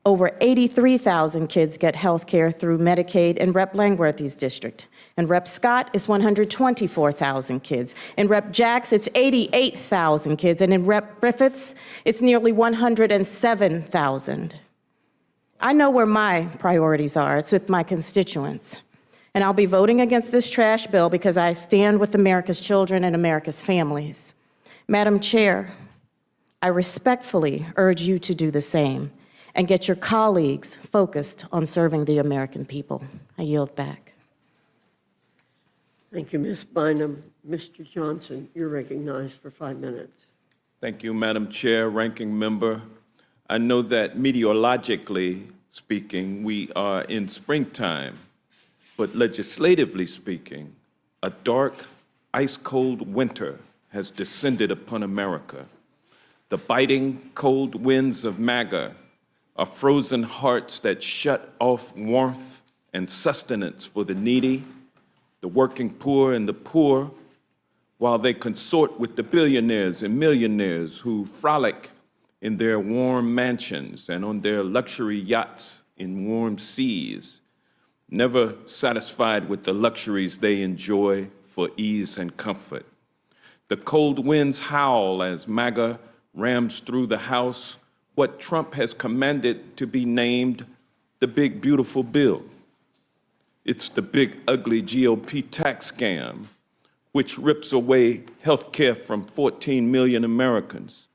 Over 83,000 kids get health care through Medicaid in Rep. Langworthy's district. And Rep. Scott is 124,000 kids. In Rep. Jacks, it's 88,000 kids. And in Rep. Griffiths, it's nearly 107,000. I know where my priorities are. It's with my constituents. And I'll be voting against this trash bill because I stand with America's children and America's families. Madam Chair, I respectfully urge you to do the same and get your colleagues focused on serving the American people. I yield back. Thank you, Ms. Bynum. Mr. Johnson, you're recognized for 5 minutes. Thank you, Madam Chair, Ranking Member. I know that meteorologically speaking, we are in springtime, but legislatively speaking, a dark, ice-cold winter has descended upon America. The biting, cold winds of MAGA are frozen hearts that shut off warmth and sustenance for the needy, the working poor and the poor, while they consort with the billionaires and millionaires who frolic in their warm mansions and on their luxury yachts in warm seas, never satisfied with the luxuries they enjoy for ease and comfort. The cold winds howl as MAGA rams through the House what Trump has commanded to be named the Big Beautiful Bill. It's the big, ugly GOP tax scam, which rips away health care from 14 million Americans,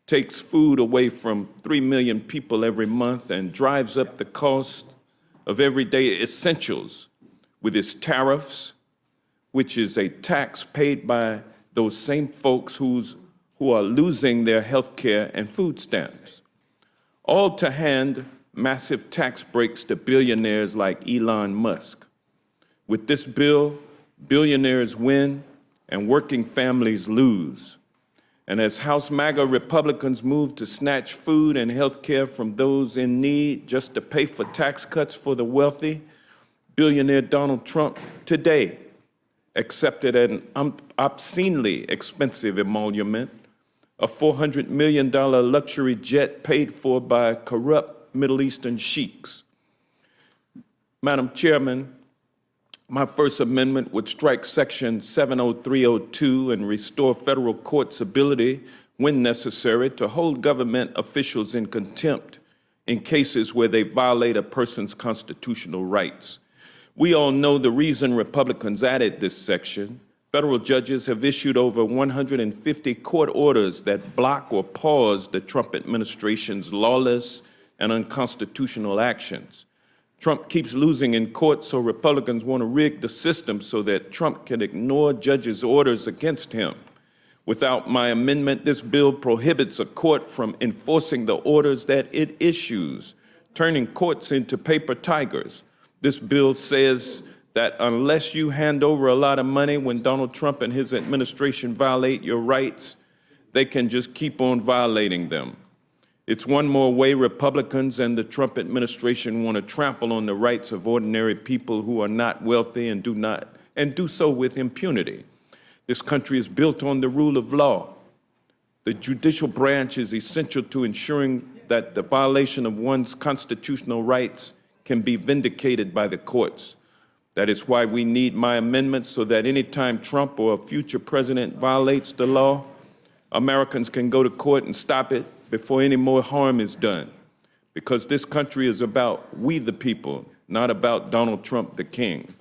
takes food away from 3 million people every month, and drives up the cost of everyday essentials with its tariffs, which is a tax paid by those same folks who are losing their health care and food stamps. All to hand massive tax breaks to billionaires like Elon Musk. With this bill, billionaires win and working families lose. And as House MAGA Republicans move to snatch food and health care from those in need just to pay for tax cuts for the wealthy, billionaire Donald Trump today accepted an obscenely expensive emolument, a $400 million luxury jet paid for by corrupt Middle Eastern sheiks. Madam Chairman, my first amendment would strike Section 70302 and restore federal courts' ability, when necessary, to hold government officials in contempt in cases where they violate a person's constitutional rights. We all know the reason Republicans added this section. Federal judges have issued over 150 court orders that block or pause the Trump administration's lawless and unconstitutional actions. Trump keeps losing in court, so Republicans want to rig the system so that Trump can ignore judges' orders against him. Without my amendment, this bill prohibits a court from enforcing the orders that it issues, turning courts into paper tigers. This bill says that unless you hand over a lot of money when Donald Trump and his administration violate your rights, they can just keep on violating them. It's one more way Republicans and the Trump administration want to trample on the rights of ordinary people who are not wealthy and do not and do so with impunity. This country is built on the rule of law. The judicial branch is essential to ensuring that the violation of one's constitutional rights can be vindicated by the courts. That is why we need my amendment, so that anytime Trump or a future president violates the law, Americans can go to court and stop it before any more harm is done. Because this country is about we the people, not about Donald Trump the king.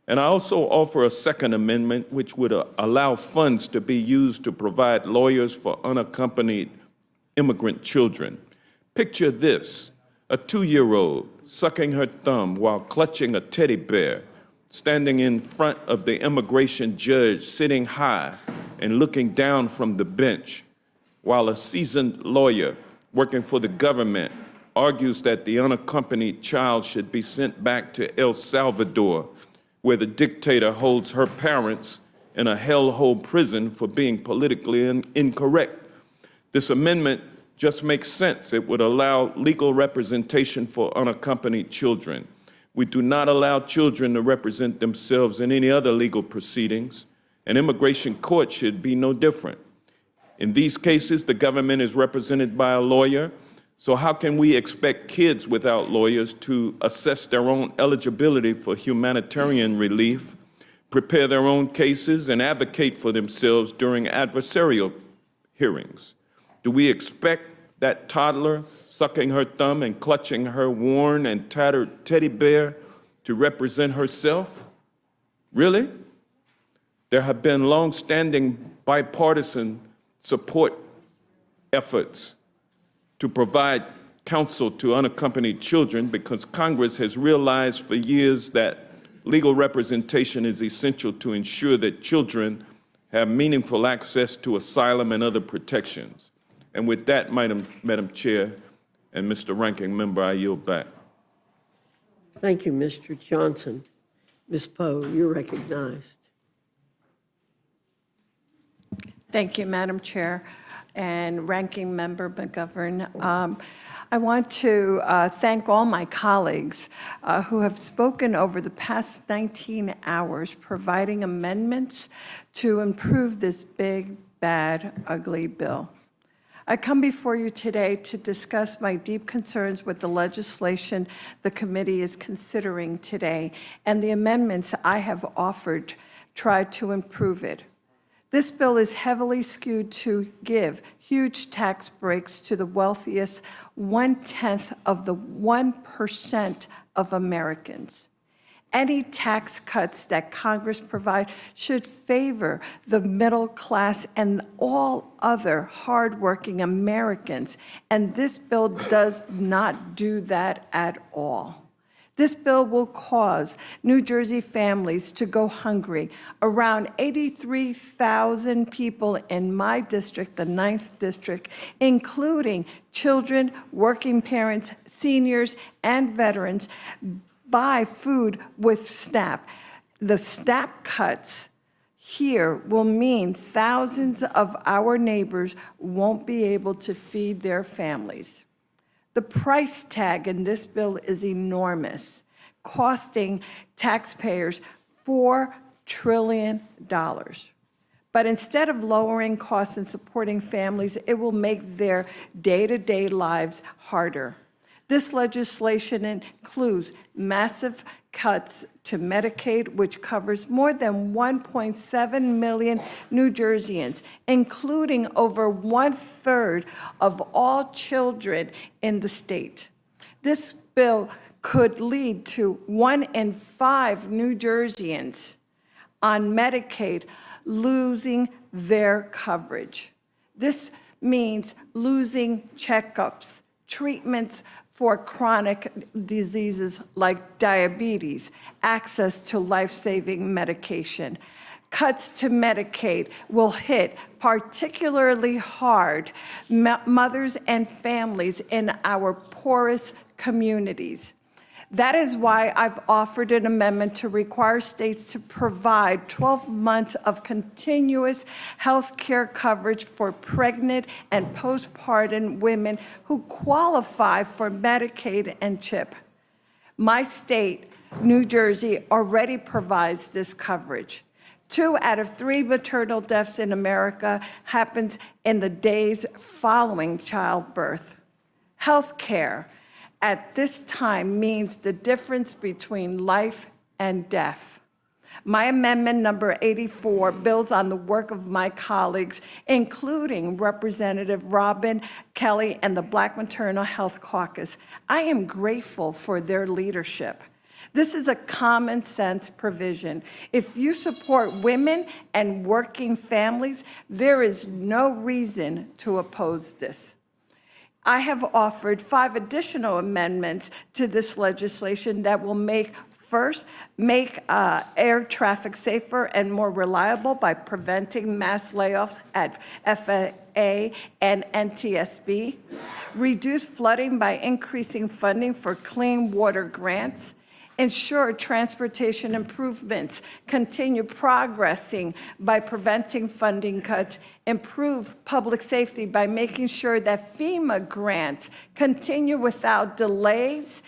And I also offer a second amendment which would allow funds to be used to provide lawyers for unaccompanied immigrant children. Picture this, a 2-year-old sucking her thumb while clutching a teddy bear, standing in front of the immigration judge, sitting high and looking down from the bench, while a seasoned lawyer working for the government argues that the unaccompanied child should be sent back to El Salvador, where the dictator holds her parents in a hellhole prison for being politically incorrect. This amendment just makes sense. It would allow legal representation for unaccompanied children. We do not allow children to represent themselves in any other legal proceedings, and immigration court should be no different. In these cases, the government is represented by a lawyer, so how can we expect kids without lawyers to assess their own eligibility for humanitarian relief, prepare their own cases, and advocate for themselves during adversarial hearings? Do we expect that toddler sucking her thumb and clutching her worn and tattered teddy bear to represent herself? Really? There have been long-standing bipartisan support efforts to provide counsel to unaccompanied children because Congress has realized for years that legal representation is essential to ensure that children have meaningful access to asylum and other protections. And with that, Madam Chair and Mr. Ranking Member, I yield back. Thank you, Mr. Johnson. Ms. Poe, you're recognized. Thank you, Madam Chair and Ranking Member McGovern. I want to thank all my colleagues who have spoken over the past 19 hours, providing amendments to improve this big, bad, ugly bill. I come before you today to discuss my deep concerns with the legislation the committee is considering today and the amendments I have offered try to improve it. This bill is heavily skewed to give huge tax breaks to the wealthiest 1/10 of the 1% of Americans. Any tax cuts that Congress provide should favor the middle class and all other hardworking Americans, and this bill does not do that at all. This bill will cause New Jersey families to go hungry. Around 83,000 people in my district, the 9th district, including children, working parents, seniors, and veterans, buy food with SNAP. The SNAP cuts here will mean thousands of our neighbors won't be able to feed their families. The price tag in this bill is enormous, costing taxpayers $4 trillion. But instead of lowering costs and supporting families, it will make their day-to-day lives harder. This legislation includes massive cuts to Medicaid, which covers more than 1.7 million New Jerseyans, including over 1/3 of all children in the state. This bill could lead to 1 in 5 New Jerseyans on Medicaid losing their coverage. This means losing checkups, treatments for chronic diseases like diabetes, access to life-saving medication. Cuts to Medicaid will hit particularly hard mothers and families in our poorest communities. That is why I've offered an amendment to require states to provide 12 months of continuous health care coverage for pregnant and postpartum women who qualify for Medicaid and CHIP. My state New Jersey already provides this coverage. 2 out of 3 maternal deaths in America happens in the days following childbirth. Health care at this time means the difference between life and death. My amendment number 84 builds on the work of my colleagues, including Representative Robin Kelly and the Black Maternal Health Caucus. I am grateful for their leadership. This is a common sense provision. If you support women and working families, there is no reason to oppose this. I have offered 5 additional amendments to this legislation that will make air traffic safer and more reliable by preventing mass layoffs at FAA and NTSB, reduce flooding by increasing funding for clean water grants, ensure transportation improvements continue progressing by preventing funding cuts, improve public safety by making sure that FEMA grants continue without delays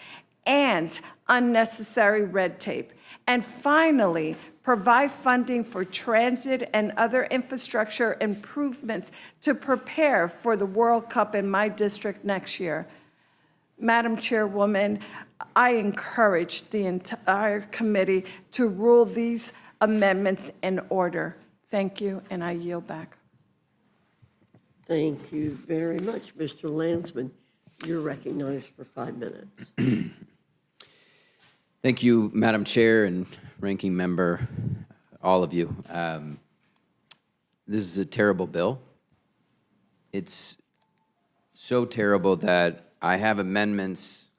and unnecessary red tape. And finally, provide funding for transit and other infrastructure improvements to prepare for the World Cup in my district next year. Madam Chairwoman, I encourage the entire committee to rule these amendments in order. Thank you, and I yield back. Thank you very much, Mr. Landsman. You're recognized for 5 minutes. Thank you, Madam Chair and Ranking Member, all of you. This is a terrible bill. It's so terrible that I have amendments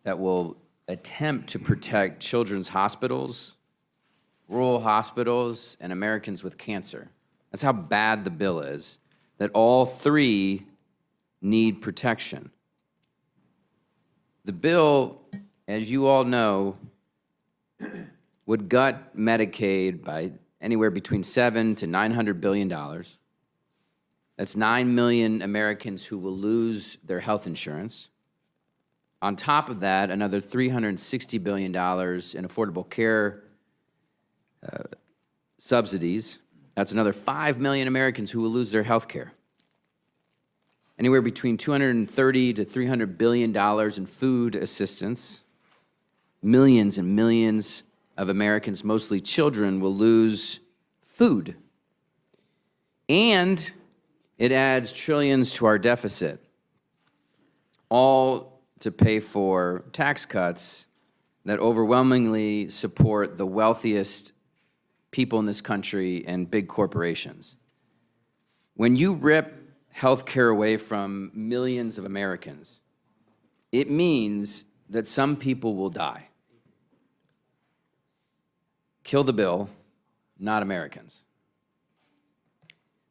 that will attempt to protect children's hospitals, rural hospitals, and Americans with cancer. That's how bad the bill is, that all 3 need protection. The bill, as you all know, would gut Medicaid by anywhere between $700 to $900 billion. That's 9 million Americans who will lose their health insurance. On top of that, another $360 billion in affordable care subsidies. That's another 5 million Americans who will lose their health care. Anywhere between $230 to $300 billion in food assistance. Millions and millions of Americans, mostly children, will lose food. And it adds trillions to our deficit, all to pay for tax cuts that overwhelmingly support the wealthiest people in this country and big corporations. When you rip health care away from millions of Americans, it means that some people will die. Kill the bill, not Americans.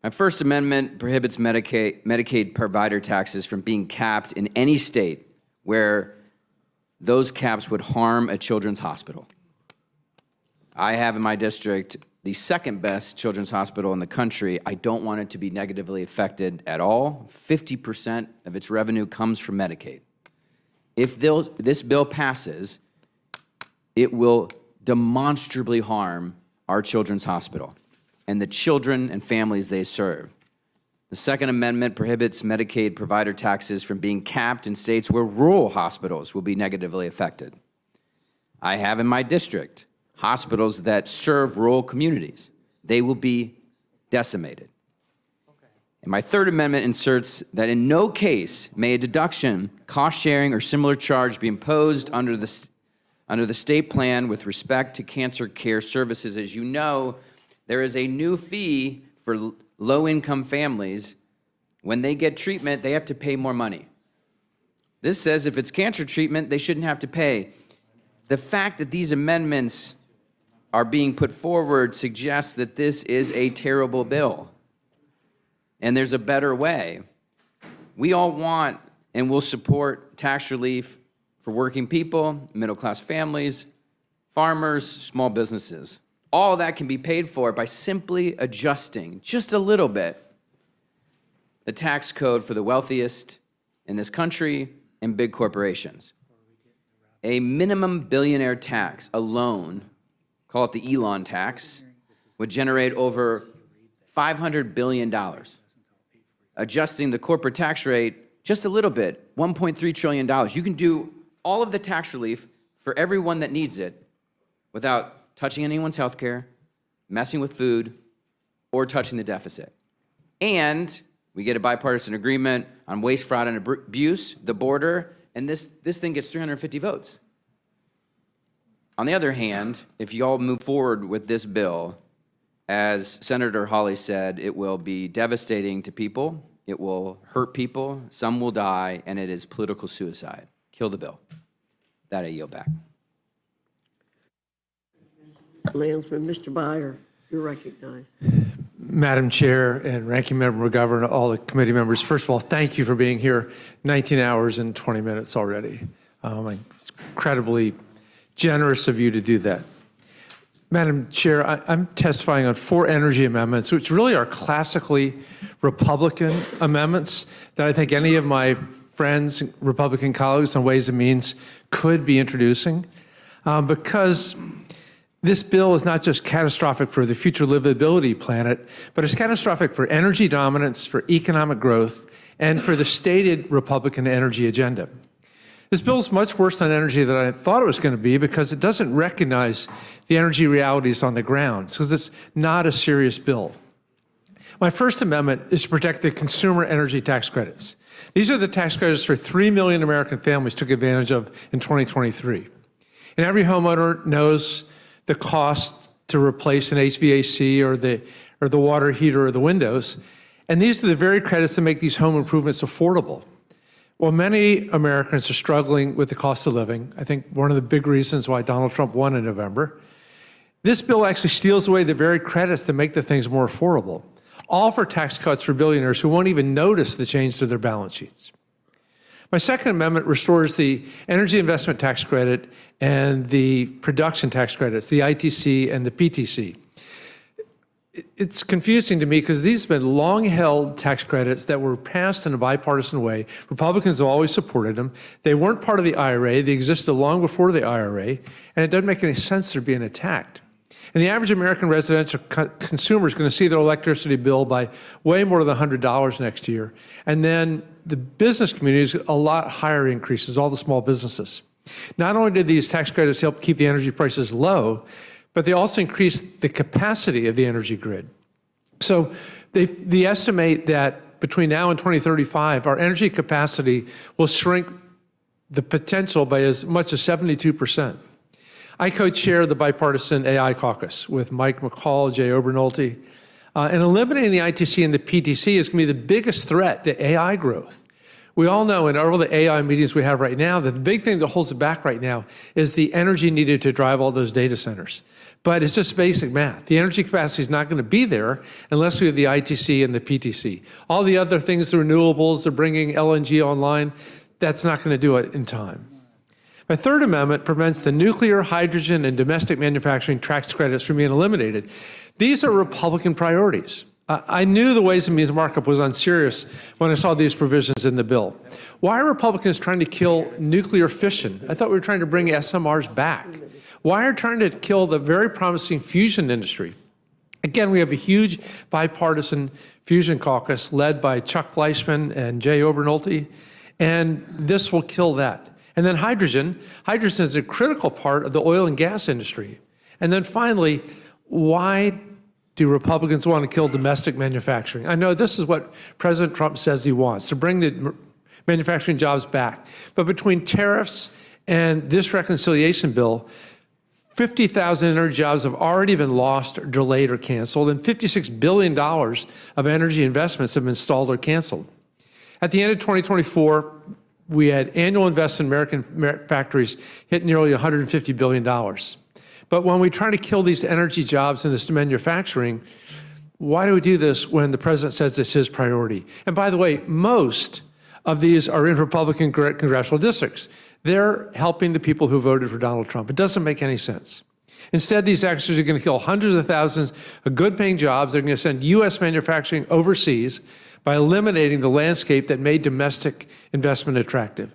My First Amendment prohibits Medicaid provider taxes from being capped in any state where those caps would harm a children's hospital. I have in my district the second best children's hospital in the country. I don't want it to be negatively affected at all. 50% of its revenue comes from Medicaid. If this bill passes, it will demonstrably harm our children's hospital and the children and families they serve. The Second Amendment prohibits Medicaid provider taxes from being capped in states where rural hospitals will be negatively affected. I have in my district hospitals that serve rural communities. They will be decimated. And my Third Amendment inserts that in no case may a deduction, cost sharing, or similar charge be imposed under the state plan with respect to cancer care services. As you know, there is a new fee for low-income families. When they get treatment, they have to pay more money. This says if it's cancer treatment, they shouldn't have to pay. The fact that these amendments are being put forward suggests that this is a terrible bill. And there's a better way. We all want and will support tax relief for working people, middle-class families, farmers, small businesses. All that can be paid for by simply adjusting just a little bit the tax code for the wealthiest in this country and big corporations. A minimum billionaire tax alone, call it the Elon tax, would generate over $500 billion. Adjusting the corporate tax rate just a little bit, $1.3 trillion. You can do all of the tax relief for everyone that needs it without touching anyone's health care, messing with food, or touching the deficit. And we get a bipartisan agreement on waste, fraud, and abuse, the border, and this thing gets 350 votes. On the other hand, if you all move forward with this bill, as Senator Hawley said, it will be devastating to people, it will hurt people, some will die, and it is political suicide. Kill the bill. That I yield back. Landsman, Mr. Byer, you're recognized. Madam Chair and Ranking Member McGovern, all the committee members, first of all, thank you for being here. 19 hours and 20 minutes already. It's incredibly generous of you to do that. Madam Chair, I'm testifying on 4 energy amendments, which really are classically Republican amendments that I think any of my friends, Republican colleagues on Ways and Means could be introducing, because this bill is not just catastrophic for the future livability planet, but it's catastrophic for energy dominance, for economic growth, and for the stated Republican energy agenda. This bill is much worse on energy than I thought it was going to be because it doesn't recognize the energy realities on the ground, because it's not a serious bill. My first amendment is to protect the consumer energy tax credits. These are the tax credits for 3 million American families took advantage of in 2023. And every homeowner knows the cost to replace an HVAC or the water heater or the windows. And these are the very credits that make these home improvements affordable. Well, many Americans are struggling with the cost of living. I think one of the big reasons why Donald Trump won in November. This bill actually steals away the very credits that make the things more affordable, all for tax cuts for billionaires who won't even notice the change to their balance sheets. My second amendment restores the energy investment tax credit and the production tax credits, the ITC and the PTC. It's confusing to me because these have been long-held tax credits that were passed in a bipartisan way. Republicans have always supported them. They weren't part of the IRA. They existed long before the IRA, and it doesn't make any sense they're being attacked. And the average American residential consumer is going to see their electricity bill by way more than $100 next year. And then the business community is a lot higher increases, all the small businesses. Not only did these tax credits help keep the energy prices low, but they also increase the capacity of the energy grid. So they estimate that between now and 2035, our energy capacity will shrink the potential by as much as 72%. I co-chair the bipartisan AI caucus with Mike McCall, Jay Obernolte, and eliminating the ITC and the PTC is going to be the biggest threat to AI growth. We all know in all the AI meetings we have right now that the big thing that holds it back right now is the energy needed to drive all those data centers. But it's just basic math. The energy capacity is not going to be there unless we have the ITC and the PTC. All the other things, the renewables, they're bringing LNG online, that's not going to do it in time. My third amendment prevents the nuclear, hydrogen, and domestic manufacturing tax credits from being eliminated. These are Republican priorities. I knew the Ways and Means markup was unserious when I saw these provisions in the bill. Why are Republicans trying to kill nuclear fission? I thought we were trying to bring SMRs back. Why are trying to kill the very promising fusion industry? Again, we have a huge bipartisan fusion caucus led by Chuck Fleischman and Jay Obernolte, and this will kill that. And then hydrogen. Hydrogen is a critical part of the oil and gas industry. And then finally, why do Republicans want to kill domestic manufacturing? I know this is what President Trump says he wants, to bring the manufacturing jobs back. But between tariffs and this reconciliation bill, 50,000 energy jobs have already been lost, or delayed, or canceled, and $56 billion of energy investments have been stalled or canceled. At the end of 2024, we had annual investment in American factories hit nearly $150 billion. But when we try to kill these energy jobs in this manufacturing, why do we do this when the president says it's his priority? And by the way, most of these are in Republican congressional districts. They're helping the people who voted for Donald Trump. It doesn't make any sense. Instead, these actions are going to kill hundreds of thousands of good-paying jobs. They're going to send U.S. manufacturing overseas by eliminating the landscape that made domestic investment attractive.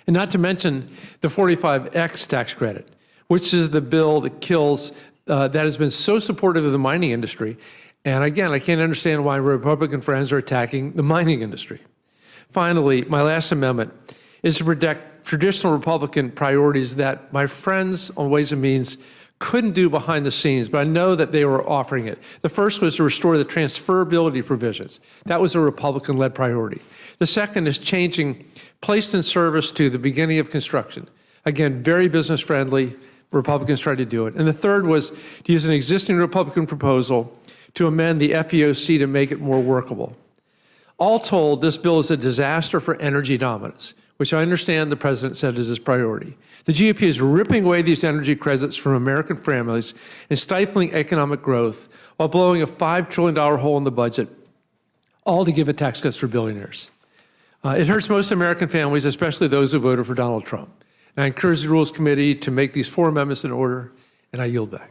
And not to mention the 45X tax credit, which is the bill that kills, that has been so supportive of the mining industry. And again, I can't understand why Republican friends are attacking the mining industry. Finally, my last amendment is to protect traditional Republican priorities that my friends on Ways and Means couldn't do behind the scenes, but I know that they were offering it. The first was to restore the transferability provisions. That was a Republican-led priority. The second is changing placed in service to the beginning of construction. Again, very business-friendly. Republicans tried to do it. And the third was to use an existing Republican proposal to amend the FEOC to make it more workable. All told, this bill is a disaster for energy dominance, which I understand the president said is his priority. The GOP is ripping away these energy credits from American families and stifling economic growth while blowing a $5 trillion hole in the budget, all to give it tax cuts for billionaires. It hurts most American families, especially those who voted for Donald Trump. And I encourage the Rules Committee to make these 4 amendments in order, and I yield back.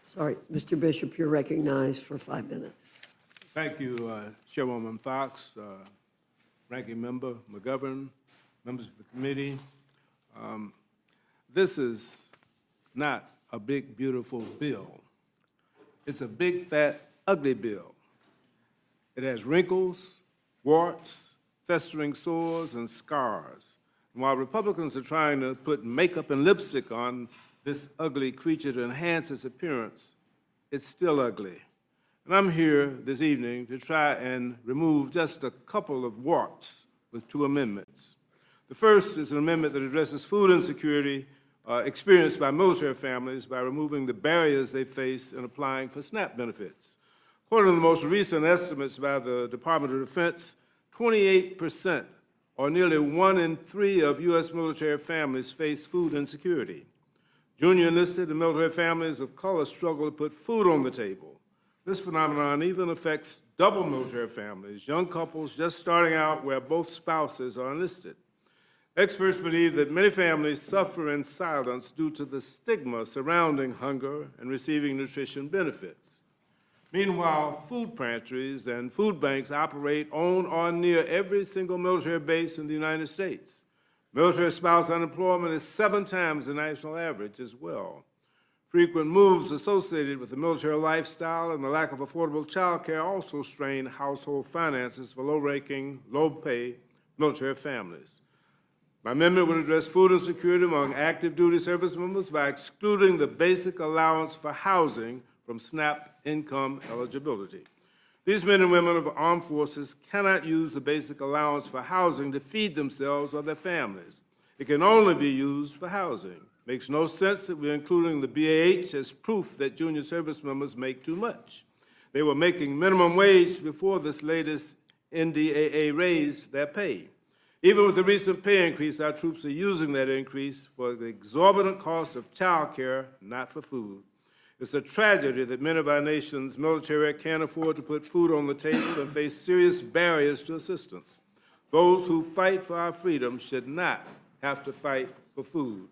Sorry, Mr. Bishop, you're recognized for 5 minutes. Thank you, Chairwoman Fox, Ranking Member McGovern, members of the committee. This is not a big, beautiful bill. It's a big, fat, ugly bill. It has wrinkles, warts, festering sores, and scars. And while Republicans are trying to put makeup and lipstick on this ugly creature to enhance its appearance, it's still ugly. And I'm here this evening to try and remove just a couple of warts with 2 amendments. The first is an amendment that addresses food insecurity experienced by military families by removing the barriers they face in applying for SNAP benefits. According to the most recent estimates by the Department of Defense, 28%, or nearly 1 in 3 of U.S. military families face food insecurity. Junior enlisted and military families of color struggle to put food on the table. This phenomenon even affects double military families, young couples just starting out where both spouses are enlisted. Experts believe that many families suffer in silence due to the stigma surrounding hunger and receiving nutrition benefits. Meanwhile, food pantries and food banks operate on or near every single military base in the United States. Military spouse unemployment is 7 times the national average as well. Frequent moves associated with the military lifestyle and the lack of affordable child care also strain household finances for low-ranking, low-pay military families. My amendment would address food insecurity among active duty service members by excluding the basic allowance for housing from SNAP income eligibility. These men and women of the armed forces cannot use the basic allowance for housing to feed themselves or their families. It can only be used for housing. Makes no sense that we're including the BAH as proof that junior service members make too much. They were making minimum wage before this latest NDAA raised their pay. Even with the recent pay increase, our troops are using that increase for the exorbitant cost of child care, not for food. It's a tragedy that many of our nation's military can't afford to put food on the table and face serious barriers to assistance. Those who fight for our freedom should not have to fight for food.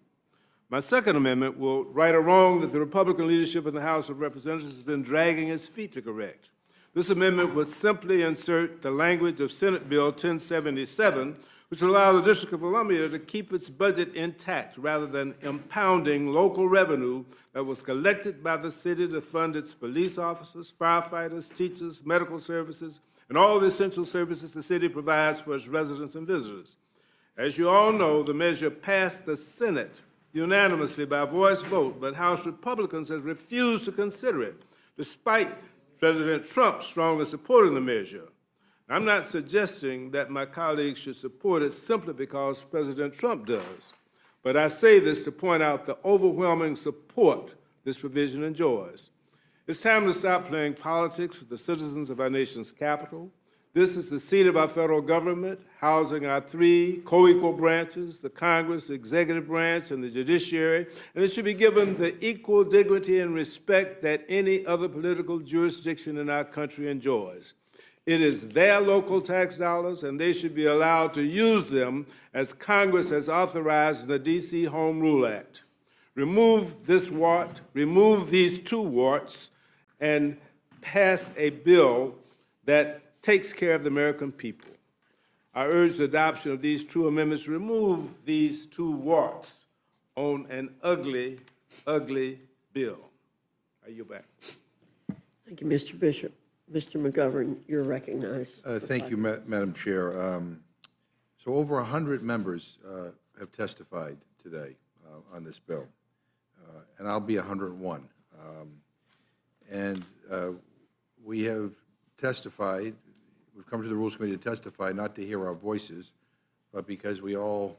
My second amendment will right a wrong that the Republican leadership in the House of Representatives has been dragging its feet to correct. This amendment would simply insert the language of Senate Bill 1077, which would allow the District of Columbia to keep its budget intact rather than impounding local revenue that was collected by the city to fund its police officers, firefighters, teachers, medical services, and all the essential services the city provides for its residents and visitors. As you all know, the measure passed the Senate unanimously by voice vote, but House Republicans have refused to consider it, despite President Trump strongly supporting the measure. I'm not suggesting that my colleagues should support it simply because President Trump does, but I say this to point out the overwhelming support this provision enjoys. It's time to stop playing politics with the citizens of our nation's capital. This is the seat of our federal government, housing our 3 co-equal branches, the Congress, the executive branch, and the judiciary, and it should be given the equal dignity and respect that any other political jurisdiction in our country enjoys. It is their local tax dollars, and they should be allowed to use them as Congress has authorized in the D.C. Home Rule Act. Remove this wart, remove these 2 warts, and pass a bill that takes care of the American people. I urge the adoption of these two amendments to remove these two warts on an ugly, ugly bill. I yield back. Thank you, Mr. Bishop. Mr. McGovern, you're recognized. Thank you, Madam Chair. So over 100 members have testified today on this bill, and I'll be 101. And we have testified, we've come to the Rules Committee to testify, not to hear our voices, but because we all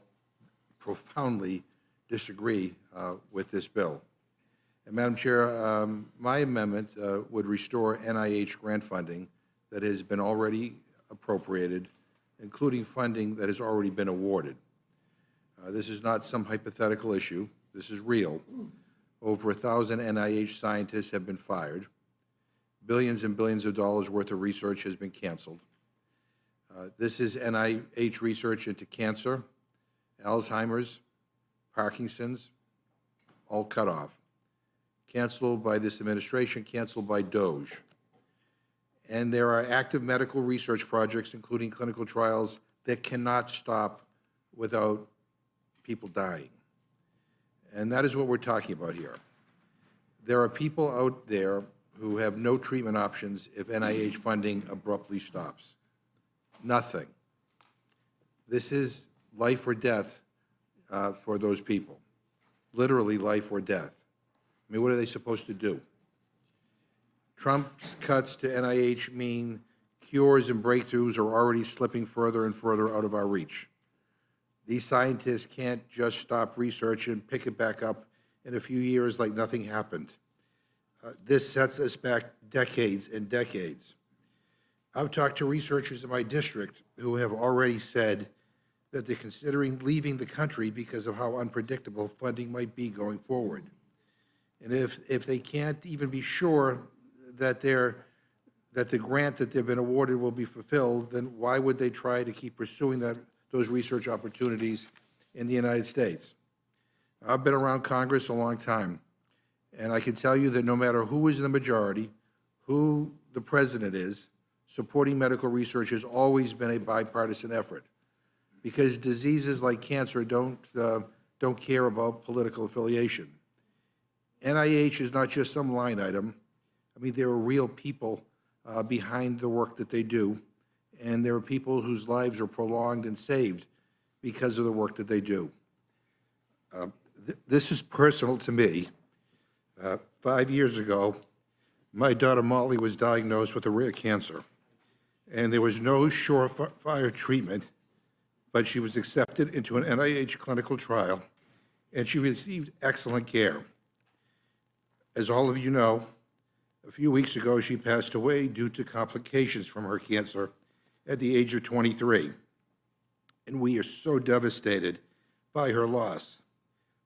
profoundly disagree with this bill. And Madam Chair, my amendment would restore NIH grant funding that has been already appropriated, including funding that has already been awarded. This is not some hypothetical issue. This is real. Over 1,000 NIH scientists have been fired. Billions and billions of dollars worth of research has been canceled. This is NIH research into cancer, Alzheimer's, Parkinson's, all cut off. Canceled by this administration, canceled by DOGE. And there are active medical research projects, including clinical trials, that cannot stop without people dying. And that is what we're talking about here. There are people out there who have no treatment options if NIH funding abruptly stops. Nothing. This is life or death for those people. Literally life or death. I mean, what are they supposed to do? Trump's cuts to NIH mean cures and breakthroughs are already slipping further and further out of our reach. These scientists can't just stop research and pick it back up in a few years like nothing happened. This sets us back decades and decades. I've talked to researchers in my district who have already said that they're considering leaving the country because of how unpredictable funding might be going forward. And if they can't even be sure that the grant that they've been awarded will be fulfilled, then why would they try to keep pursuing those research opportunities in the United States? I've been around Congress a long time, and I can tell you that no matter who is in the majority, who the president is, supporting medical research has always been a bipartisan effort, because diseases like cancer don't care about political affiliation. NIH is not just some line item. I mean, there are real people behind the work that they do, and there are people whose lives are prolonged and saved because of the work that they do. This is personal to me. 5 years ago, my daughter Molly was diagnosed with a rare cancer, and there was no surefire treatment, but she was accepted into an NIH clinical trial, and she received excellent care. As all of you know, a few weeks ago, she passed away due to complications from her cancer at the age of 23. And we are so devastated by her loss.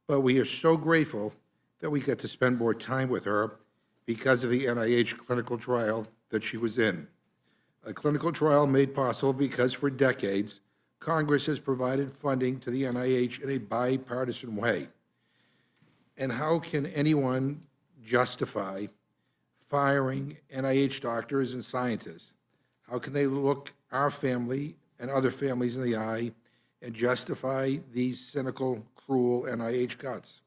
But we are so grateful that we got to spend more time with her because of the NIH clinical trial that she was in. A clinical trial made possible because for decades, Congress has provided funding to the NIH in a bipartisan way. And how can anyone justify firing NIH doctors and scientists? How can they look our family and other families in the eye and justify these cynical, cruel NIH cuts?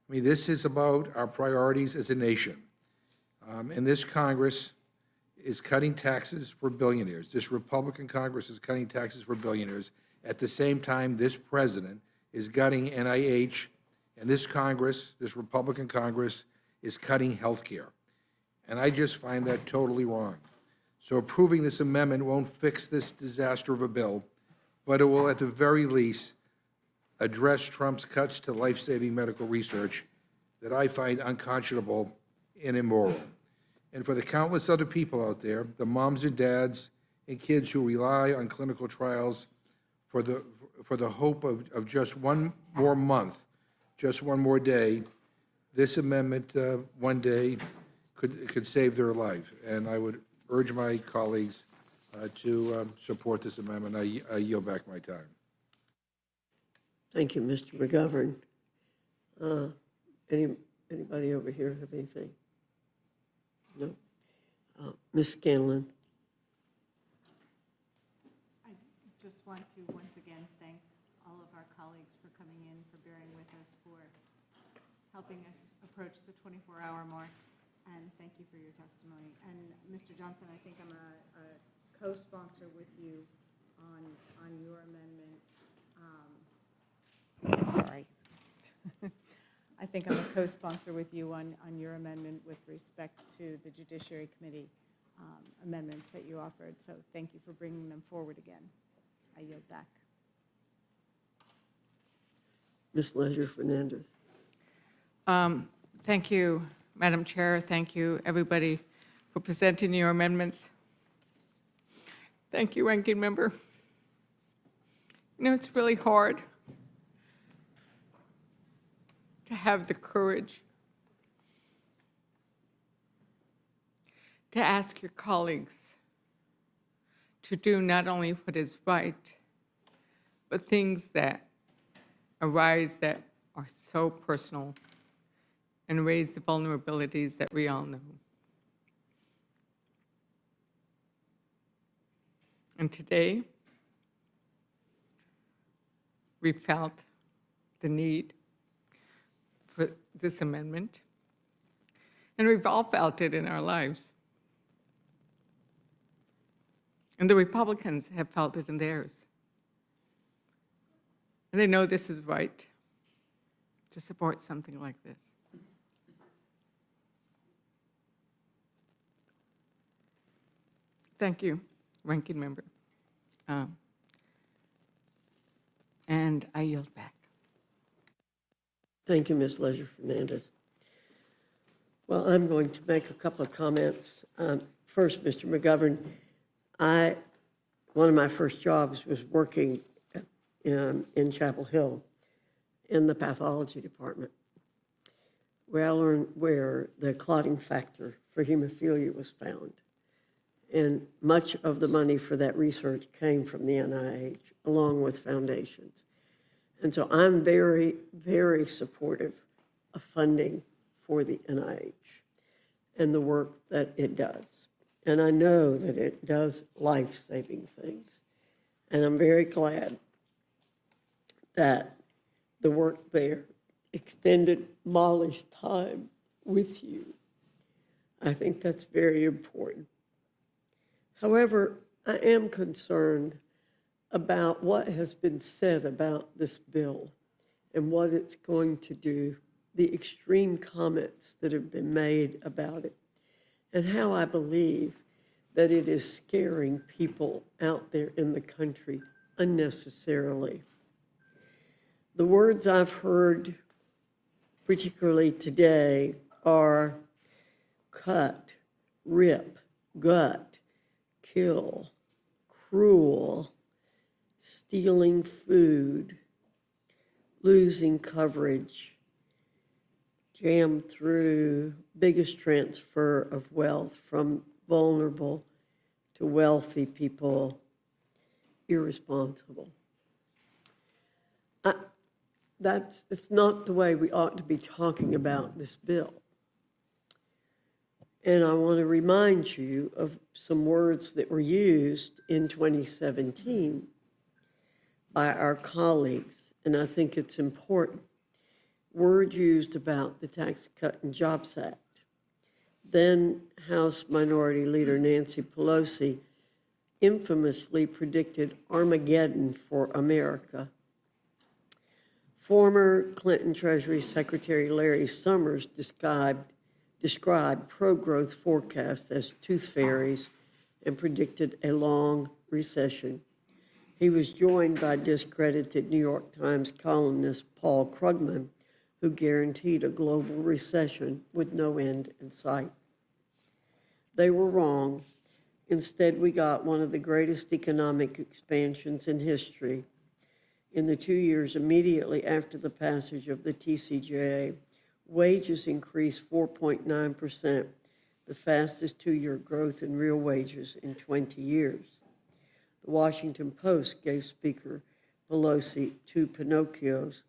I mean, this is about our priorities as a nation. And this Congress is cutting taxes for billionaires. This Republican Congress is cutting taxes for billionaires. At the same time, this president is gutting NIH, and this Congress, this Republican Congress, is cutting health care. And I just find that totally wrong. So approving this amendment won't fix this disaster of a bill, but it will at the very least address Trump's cuts to life-saving medical research that I find unconscionable and immoral. And for the countless other people out there, the moms and dads and kids who rely on clinical trials for the hope of just one more month, just one more day, this amendment one day could save their life. And I would urge my colleagues to support this amendment. I yield back my time. Thank you, Mr. McGovern. Anybody over here have anything? No? Ms. Scanlon? want to once again thank all of our colleagues for coming in, for bearing with us, for helping us approach the 24-hour mark, and thank you for your testimony. And Mr. Johnson, I think I'm a co-sponsor with you on your amendment. Sorry. I think I'm a co-sponsor with you on your amendment with respect to the Judiciary Committee amendments that you offered. So thank you for bringing them forward again. I yield back. Ms. Leisure-Fernandez. Thank you, Madam Chair. Thank you, everybody, for presenting your amendments. Thank you, Ranking Member. You know, it's really hard to have the courage to ask your colleagues to do not only what is right, but things that arise that are so personal and raise the vulnerabilities that we all know. And today, we felt the need for this amendment, and we've all felt it in our lives. And the Republicans have felt it in theirs. And they know this is right to support something like this. Thank you, Ranking Member. And I yield back. Thank you, Ms. Leisure-Fernandez. Well, I'm going to make a couple of comments. First, Mr. McGovern, one of my first jobs was working in Chapel Hill in the pathology department, where I learned where the clotting factor for hemophilia was found. And much of the money for that research came from the NIH, along with foundations. And so I'm very, very supportive of funding for the NIH and the work that it does. And I know that it does life-saving things. And I'm very glad that the work there extended Molly's time with you. I think that's very important. However, I am concerned about what has been said about this bill and what it's going to do, the extreme comments that have been made about it, and how I believe that it is scaring people out there in the country unnecessarily. The words I've heard, particularly today, are cut, rip, gut, kill, cruel, stealing food, losing coverage, jammed through, biggest transfer of wealth from vulnerable to wealthy people, irresponsible. That's not the way we ought to be talking about this bill. And I want to remind you of some words that were used in 2017 by our colleagues, and I think it's important. Words used about the Tax Cut and Jobs Act. Then House Minority Leader Nancy Pelosi infamously predicted Armageddon for America. Former Clinton Treasury Secretary Larry Summers described pro-growth forecasts as tooth fairies and predicted a long recession. He was joined by discredited New York Times columnist Paul Krugman, who guaranteed a global recession with no end in sight. They were wrong. Instead, we got one of the greatest economic expansions in history. In the 2 years immediately after the passage of the TCJA, wages increased 4.9%, the fastest two-year growth in real wages in 20 years. The Washington Post gave Speaker Pelosi 2 Pinocchios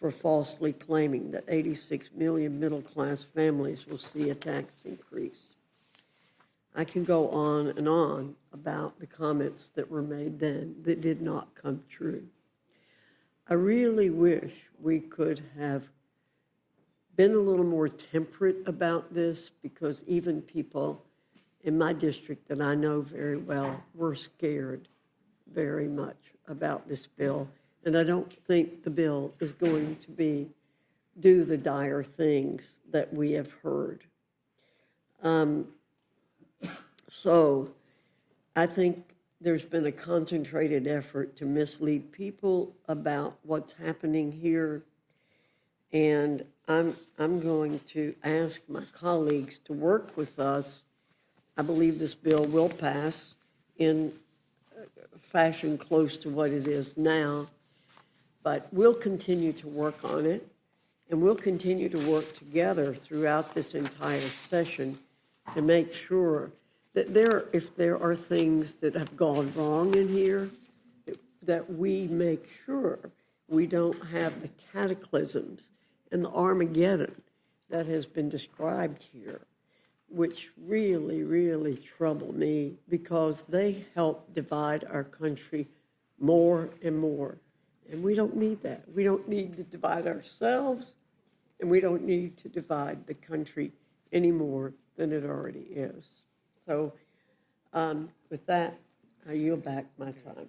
for falsely claiming that 86 million middle-class families will see a tax increase. I can go on and on about the comments that were made then that did not come true. I really wish we could have been a little more temperate about this, because even people in my district that I know very well were scared very much about this bill. And I don't think the bill is going to do the dire things that we have heard. So I think there's been a concentrated effort to mislead people about what's happening here. And I'm going to ask my colleagues to work with us. I believe this bill will pass in fashion close to what it is now, but we'll continue to work on it, and we'll continue to work together throughout this entire session to make sure that if there are things that have gone wrong in here, that we make sure we don't have the cataclysms and the Armageddon that has been described here, which really, really trouble me, because they help divide our country more and more. And we don't need that. We don't need to divide ourselves, and we don't need to divide the country any more than it already is. So with that, I yield back my time.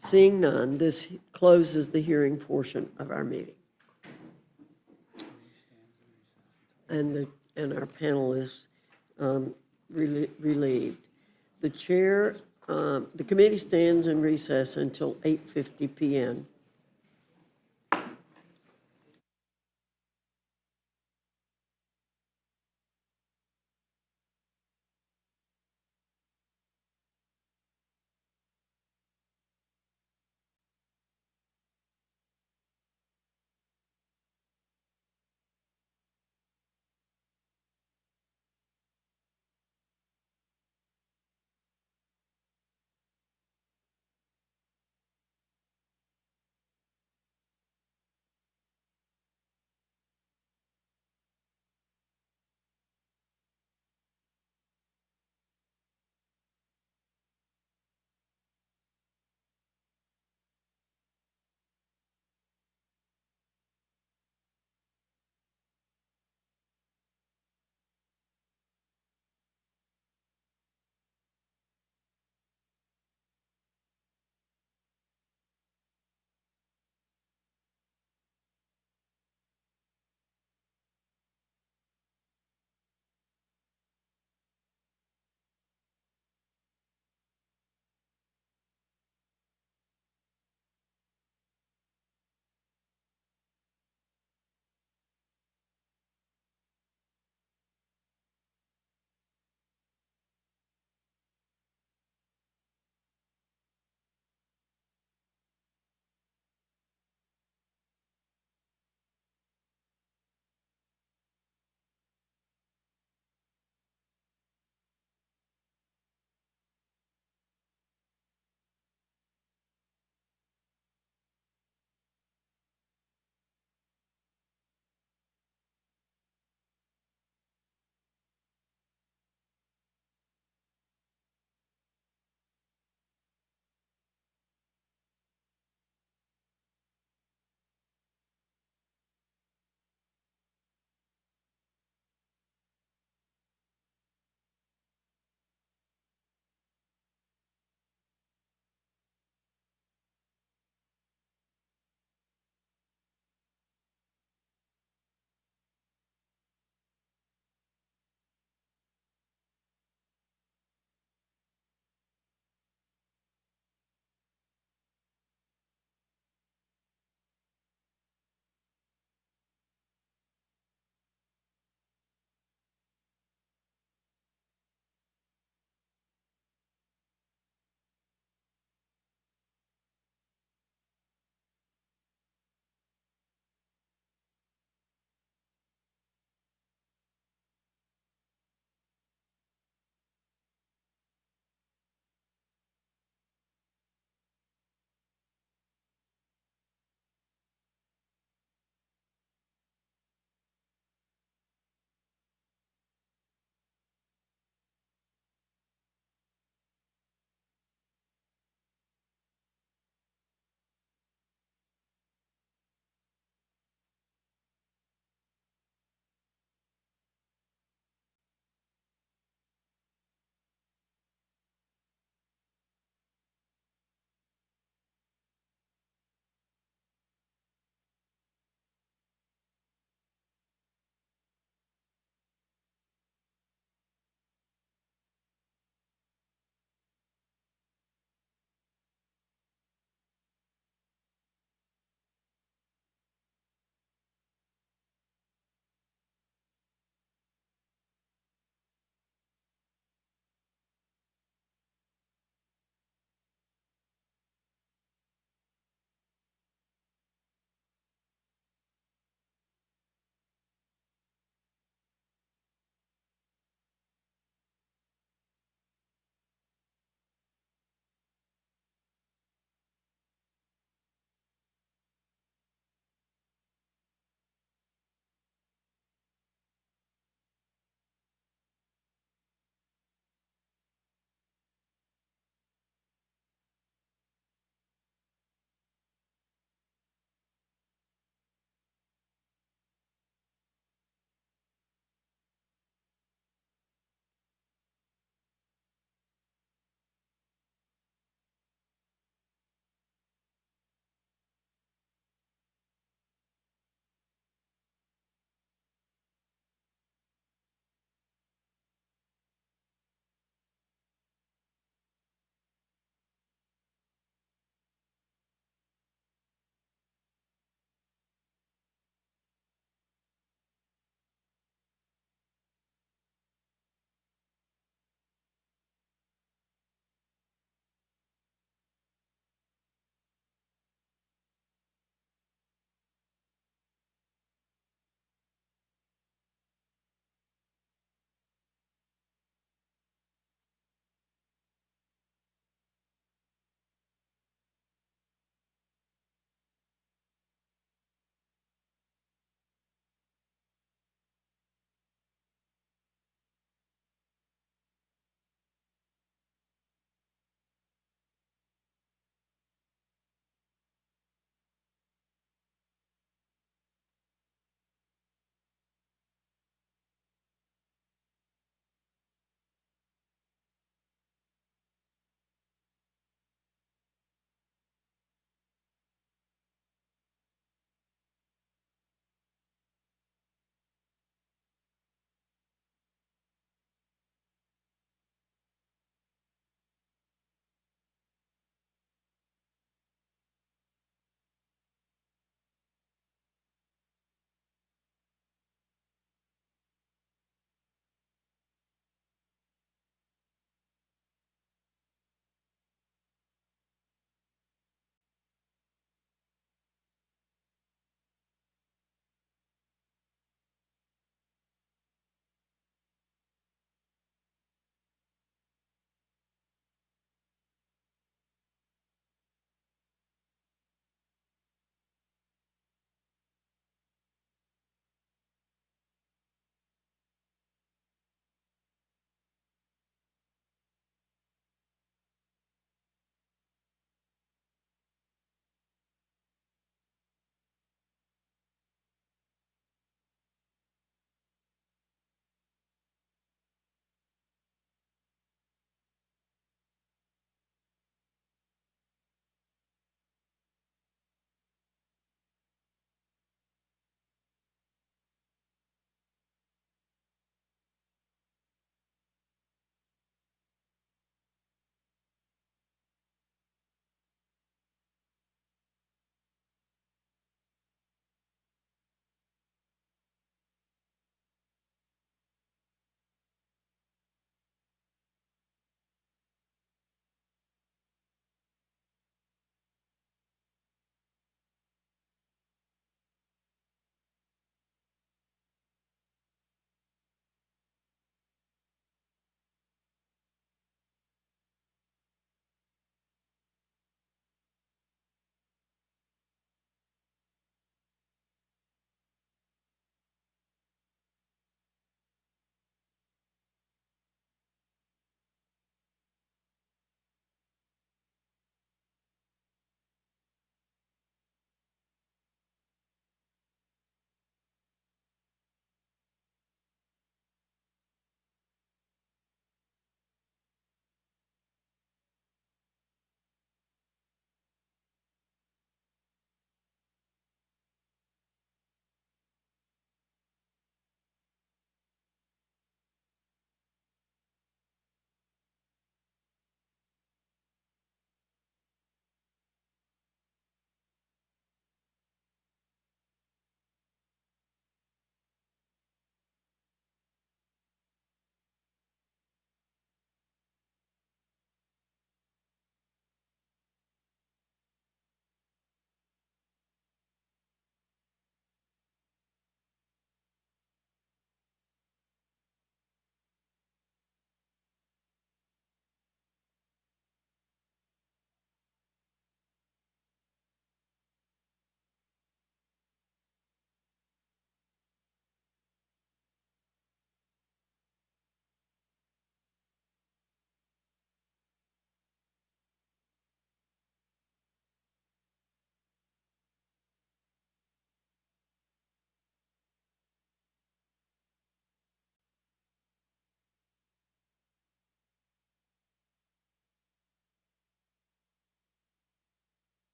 Seeing none, this closes the hearing portion of our meeting. And our panel is relieved. The chair, the committee stands in recess until 8:50 p.m.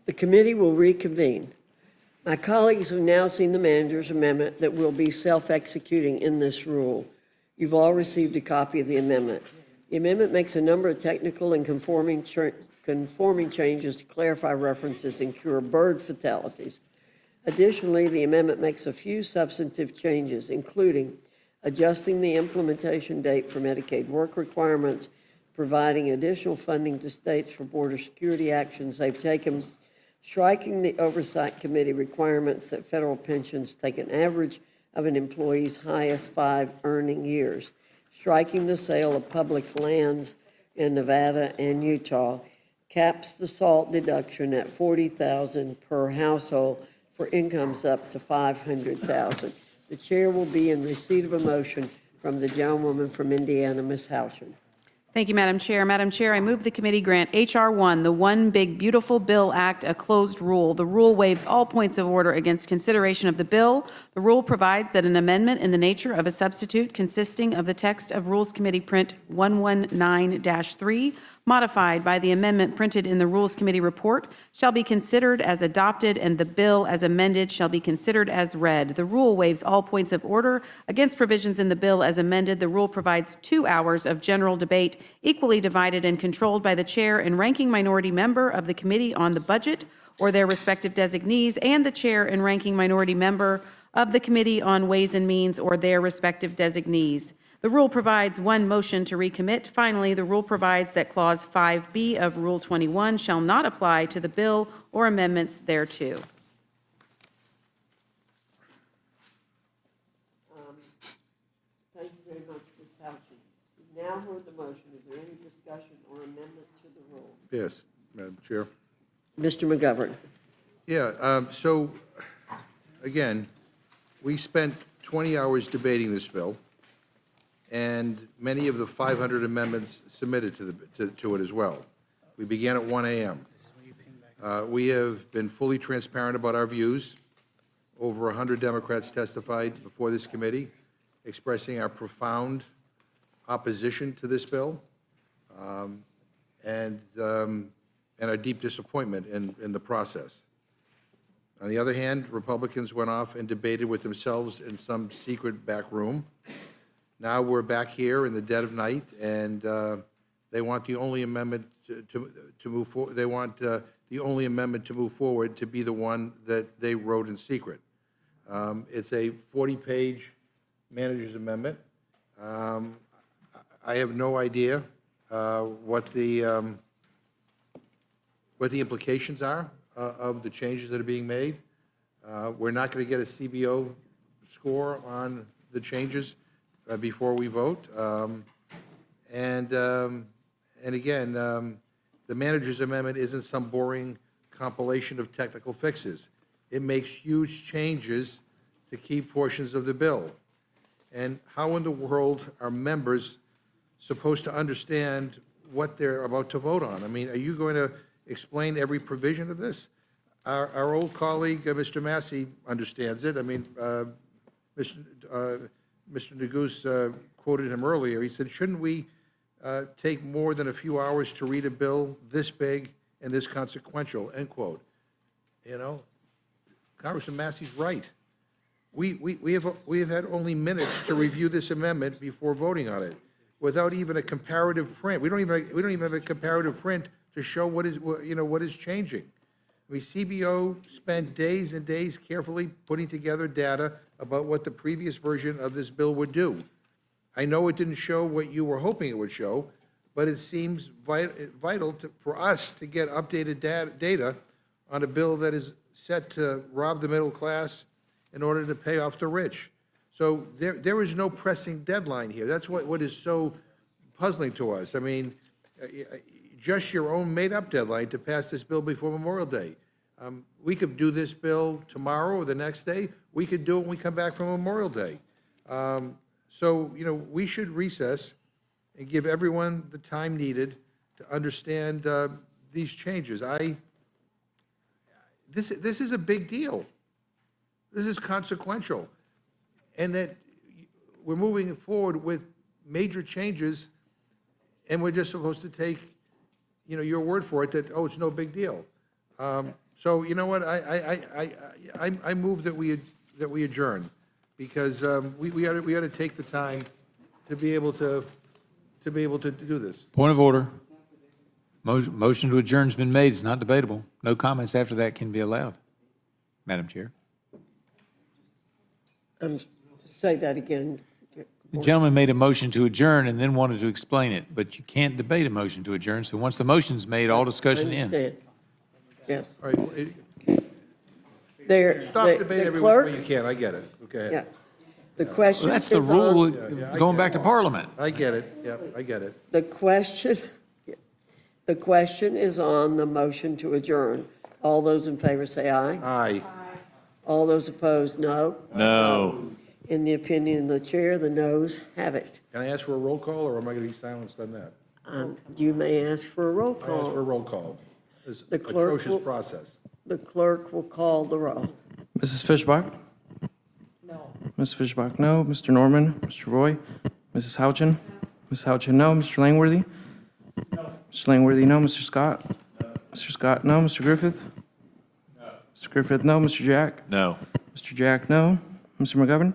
The committee will reconvene. My colleagues have now seen the manager's amendment that will be self-executing in this rule. You've all received a copy of the amendment. The amendment makes a number of technical and conforming changes to clarify references and cure bird fatalities. Additionally, the amendment makes a few substantive changes, including adjusting the implementation date for Medicaid work requirements, providing additional funding to states for border security actions they've taken, striking the oversight committee requirements that federal pensions take an average of an employee's highest 5 earning years, striking the sale of public lands in Nevada and Utah, caps the SALT deduction at $40,000 per household for incomes up to $500,000. The chair will be in receipt of a motion from the gentlewoman from Indiana, Ms. Houchin. Thank you, Madam Chair. Madam Chair, I move the committee grant H.R. 1, the One Big Beautiful Bill Act, a closed rule. The rule waives all points of order against consideration of the bill. The rule provides that an amendment in the nature of a substitute consisting of the text of Rules Committee Print 119-3, modified by the amendment printed in the Rules Committee report, shall be considered as adopted, and the bill as amended shall be considered as read. The rule waives all points of order against provisions in the bill as amended. The rule provides 2 hours of general debate, equally divided and controlled by the chair and ranking minority member of the Committee on the Budget or their respective designees, and the chair and ranking minority member of the Committee on Ways and Means or their respective designees. The rule provides 1 motion to recommit. Finally, the rule provides that Clause 5B of Rule 21 shall not apply to the bill or amendments thereto. Thank you very much, Ms. Houchin. You've now heard the motion. Is there any discussion or amendment to the rule? Yes, Madam Chair. Mr. McGovern. Yeah, so, again, we spent 20 hours debating this bill, and many of the 500 amendments submitted to it as well. We began at 1 a.m. We have been fully transparent about our views. Over 100 Democrats testified before this committee, expressing our profound opposition to this bill and our deep disappointment in the process. On the other hand, Republicans went off and debated with themselves in some secret back room. Now we're back here in the dead of night, and they want the only amendment to move forward. They want the only amendment to move forward to be the one that they wrote in secret. It's a 40-page manager's amendment. I have no idea what the implications are of the changes that are being made. We're not going to get a CBO score on the changes before we vote. And again, the manager's amendment isn't some boring compilation of technical fixes. It makes huge changes to key portions of the bill. And how in the world are members supposed to understand what they're about to vote on? I mean, are you going to explain every provision of this? Our old colleague, Mr. Massey, understands it. I mean, Mr. Neguse quoted him earlier. He said, shouldn't we take more than a few hours to read a bill this big and this consequential, end quote. You know, Congressman Massey's right. We have had only minutes to review this amendment before voting on it, without even a comparative print. We don't even have a comparative print to show what is changing. I mean, CBO spent days and days carefully putting together data about what the previous version of this bill would do. I know it didn't show what you were hoping it would show, but it seems vital for us to get updated data on a bill that is set to rob the middle class in order to pay off the rich. So there is no pressing deadline here. That's what is so puzzling to us. I mean, just your own made-up deadline to pass this bill before Memorial Day. We could do this bill tomorrow or the next day. We could do it when we come back from Memorial Day. So, you know, we should recess and give everyone the time needed to understand these changes. This is a big deal. This is consequential. And that we're moving forward with major changes, and we're just supposed to take, you know, your word for it that, oh, it's no big deal. So you know what, I move that we adjourn, because we ought to take the time to be able to do this. Point of order. Motion to adjourn has been made. It's not debatable. No comments after that can be allowed. Madam Chair. Say that again. The gentleman made a motion to adjourn and then wanted to explain it, but you can't debate a motion to adjourn. So once the motion's made, all discussion ends. Understand. Yes. All right, stop The debate every which clerk- way you can, I get it, okay? Yeah. The question Well, that's is the rule, on- going back to Parliament. I get it, yep, I get it. The question is on the motion to adjourn. All those in favor say aye. Aye. All those opposed, no. No. In the opinion of the chair, the noes have it. Can I ask for a roll call, or am I going to be silenced on that? You may ask for a roll I ask for a call. roll call. This The clerk atrocious will- process. The clerk will call the roll. Mrs. Fishbach? No. Mrs. Fishbach, no. Mr. Norman? Mr. Roy? Mrs. Houchin? Mrs. Houchin, no. Mr. Langworthy? No. Mr. Langworthy, no. Mr. Scott? No. Mr. Scott, no. Mr. Griffith? No. Mr. Griffith, no. Mr. Jack? No. Mr. Jack, no. Mr. McGovern?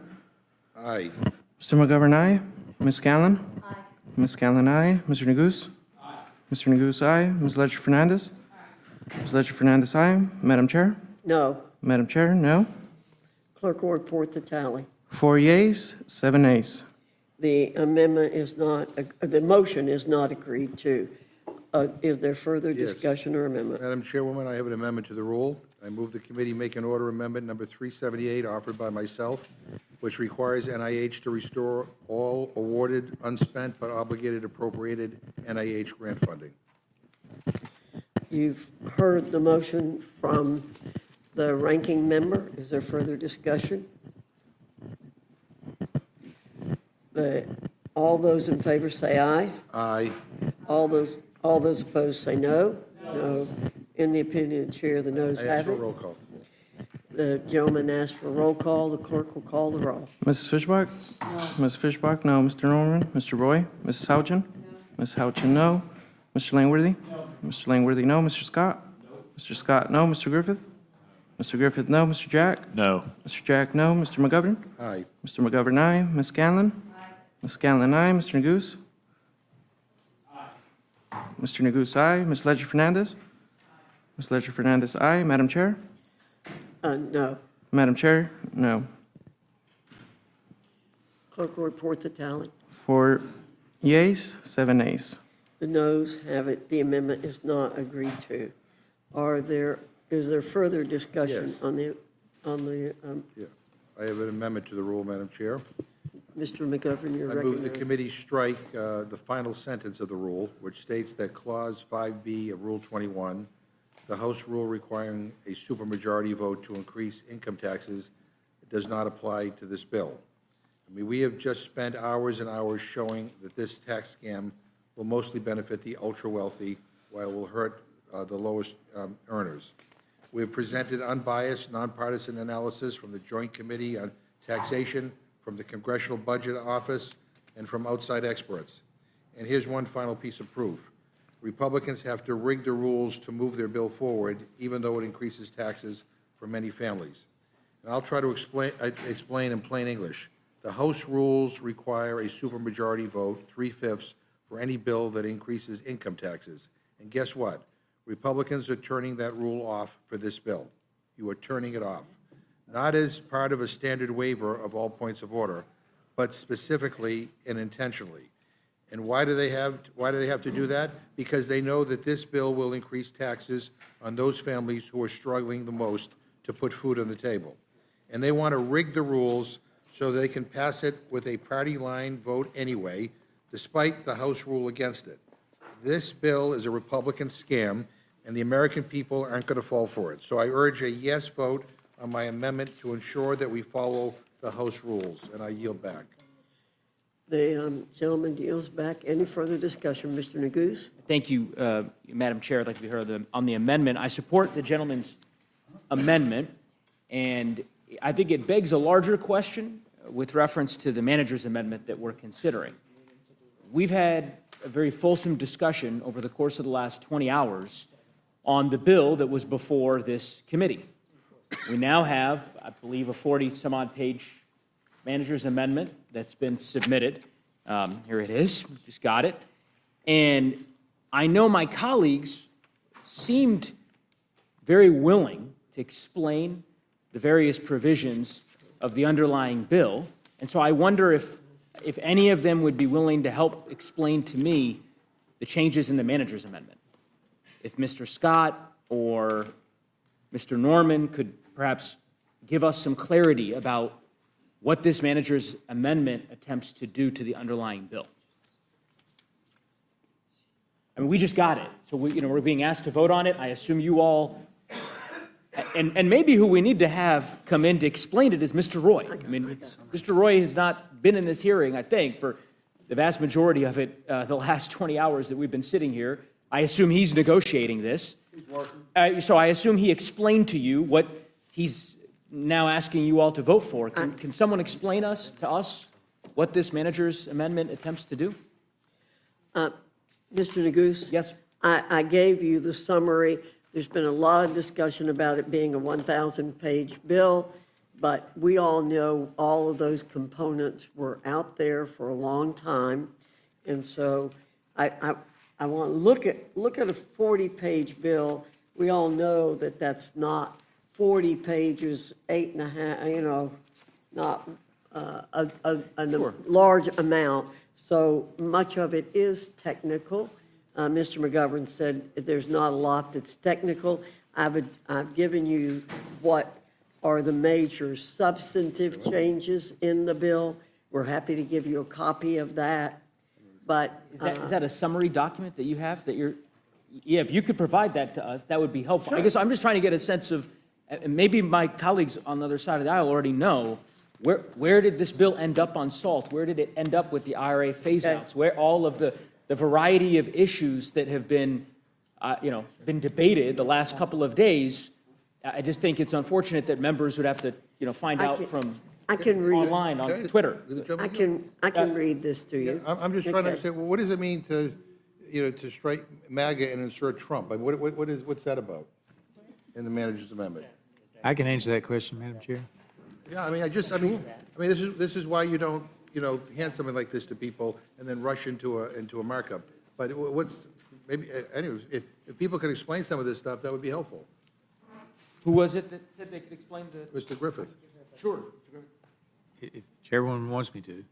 Aye. Mr. McGovern, aye. Ms. Scanlon? Aye. Ms. Scanlon, aye. Mr. Neguse? Aye. Mr. Neguse, aye. Ms. Ledger Fernandez? Ms. Ledger Fernandez, aye. Madam Chair? No. Madam Chair, no. Clerk will report the tally. 4 yeas, 7 nays. The amendment is not, the motion is not agreed to. Is there further Yes. discussion or amendment? Madam Chairwoman, I have an amendment to the rule. I move the committee make an order amendment number 378 offered by myself, which requires NIH to restore all awarded, unspent, but obligated appropriated NIH grant funding. You've heard the motion from the ranking member. Is there further discussion? All those in favor say aye. Aye. All those opposed say no. No. In the opinion of the chair, the noes I ask have for a it. roll call. The gentleman asked for a roll call. The clerk will call the roll. Mrs. Fishbach? No. Ms. Fishbach, no. Mr. Norman? Mr. Roy? Mrs. Houchin? No. Ms. Houchin, no. Mr. Langworthy? No. Mr. Langworthy, no. Mr. Scott? No. Mr. Scott, no. Mr. Griffith? Mr. Griffith, no. Mr. Jack? No. Mr. Jack, no. Mr. McGovern? Aye. Mr. McGovern, aye. Ms. Scanlon? Aye. Ms. Scanlon, aye. Mr. Neguse? Aye. Mr. Neguse, aye. Ms. Ledger Fernandez? Ms. Ledger Fernandez, aye. Madam Chair? No. Madam Chair, no. Clerk will report the tally. 4 yeas, 7 nays. The noes have it. The amendment is not agreed to. Is there further discussion Yes. on the, Yeah. I have an amendment to the rule, Madam Chair. Mr. McGovern, you're I move the recognized. committee strike the final sentence of the rule, which states that Clause 5B of Rule 21, the House rule requiring a supermajority vote to increase income taxes, does not apply to this bill. I mean, we have just spent hours and hours showing that this tax scam will mostly benefit the ultra-wealthy, while it will hurt the lowest earners. We have presented unbiased, nonpartisan analysis from the Joint Committee on Taxation, from the Congressional Budget Office, and from outside experts. And here's one final piece of proof. Republicans have to rig the rules to move their bill forward, even though it increases taxes for many families. And I'll try to explain in plain English. The House rules require a supermajority vote, 3/5, for any bill that increases income taxes. And guess what? Republicans are turning that rule off for this bill. You are turning it off. Not as part of a standard waiver of all points of order, but specifically and intentionally. And why do they have to do that? Because they know that this bill will increase taxes on those families who are struggling the most to put food on the table. And they want to rig the rules so they can pass it with a party line vote anyway, despite the House rule against it. This bill is a Republican scam, and the American people aren't going to fall for it. So I urge a yes vote on my amendment to ensure that we follow the House rules, and I yield back. The gentleman yields back. Any further discussion? Mr. Neguse? Thank you, Madam Chair. I'd like to be heard on the amendment. I support the gentleman's amendment, and I think it begs a larger question with reference to the manager's amendment that we're considering. We've had a very fulsome discussion over the course of the last 20 hours on the bill that was before this committee. We now have, I believe, a 40-some-odd page manager's amendment that's been submitted. Here it is, we just got it. And I know my colleagues seemed very willing to explain the various provisions of the underlying bill. And so I wonder if any of them would be willing to help explain to me the changes in the manager's amendment. If Mr. Scott or Mr. Norman could perhaps give us some clarity about what this manager's amendment attempts to do to the underlying bill. I mean, we just got it, so we're being asked to vote on it. I assume you all, and maybe who we need to have come in to explain it is Mr. Roy. I mean, Mr. Roy has not been in this hearing, I think, for the vast majority of it, the last 20 hours that we've been sitting here. I assume he's negotiating this. So I assume he explained to you what he's now asking you all to vote for. Can someone explain to us what this manager's amendment attempts to do? Mr. Neguse? Yes. I gave you the summary. There's been a lot of discussion about it being a 1,000-page bill, but we all know all of those components were out there for a long time. And so I want to look at a 40-page bill. We all know that that's not 40 pages, 8.5, not a large amount. So much of it is technical. Mr. McGovern said there's not a lot that's technical. I've given you what are the major substantive changes in the bill. We're happy to give you a copy of that. But is that a summary document that you have that you're? Yeah, if you could provide that to us, that would be helpful. Sure. I guess I'm just trying to get a sense of, and maybe my colleagues on the other side of the aisle already know. Where did this bill end up on SALT? Where did it end up with the IRA phase-outs? Where all of the variety of issues that have been, been debated the last couple of days? I just think it's unfortunate that members would have to, find out from online on Twitter. I can read this to you. I'm just trying to understand, well, what does it mean to strike MAGA and insert Trump? I mean, what's that about in the manager's amendment? I can answer that question, Madam Chair. Yeah, I mean, this is why you don't, hand something like this to people and then rush into a markup. But anyways, if people could explain some of this stuff, that would be helpful. Who was it that said they could explain the? Mr. Griffith. Sure. If the chairwoman wants me to.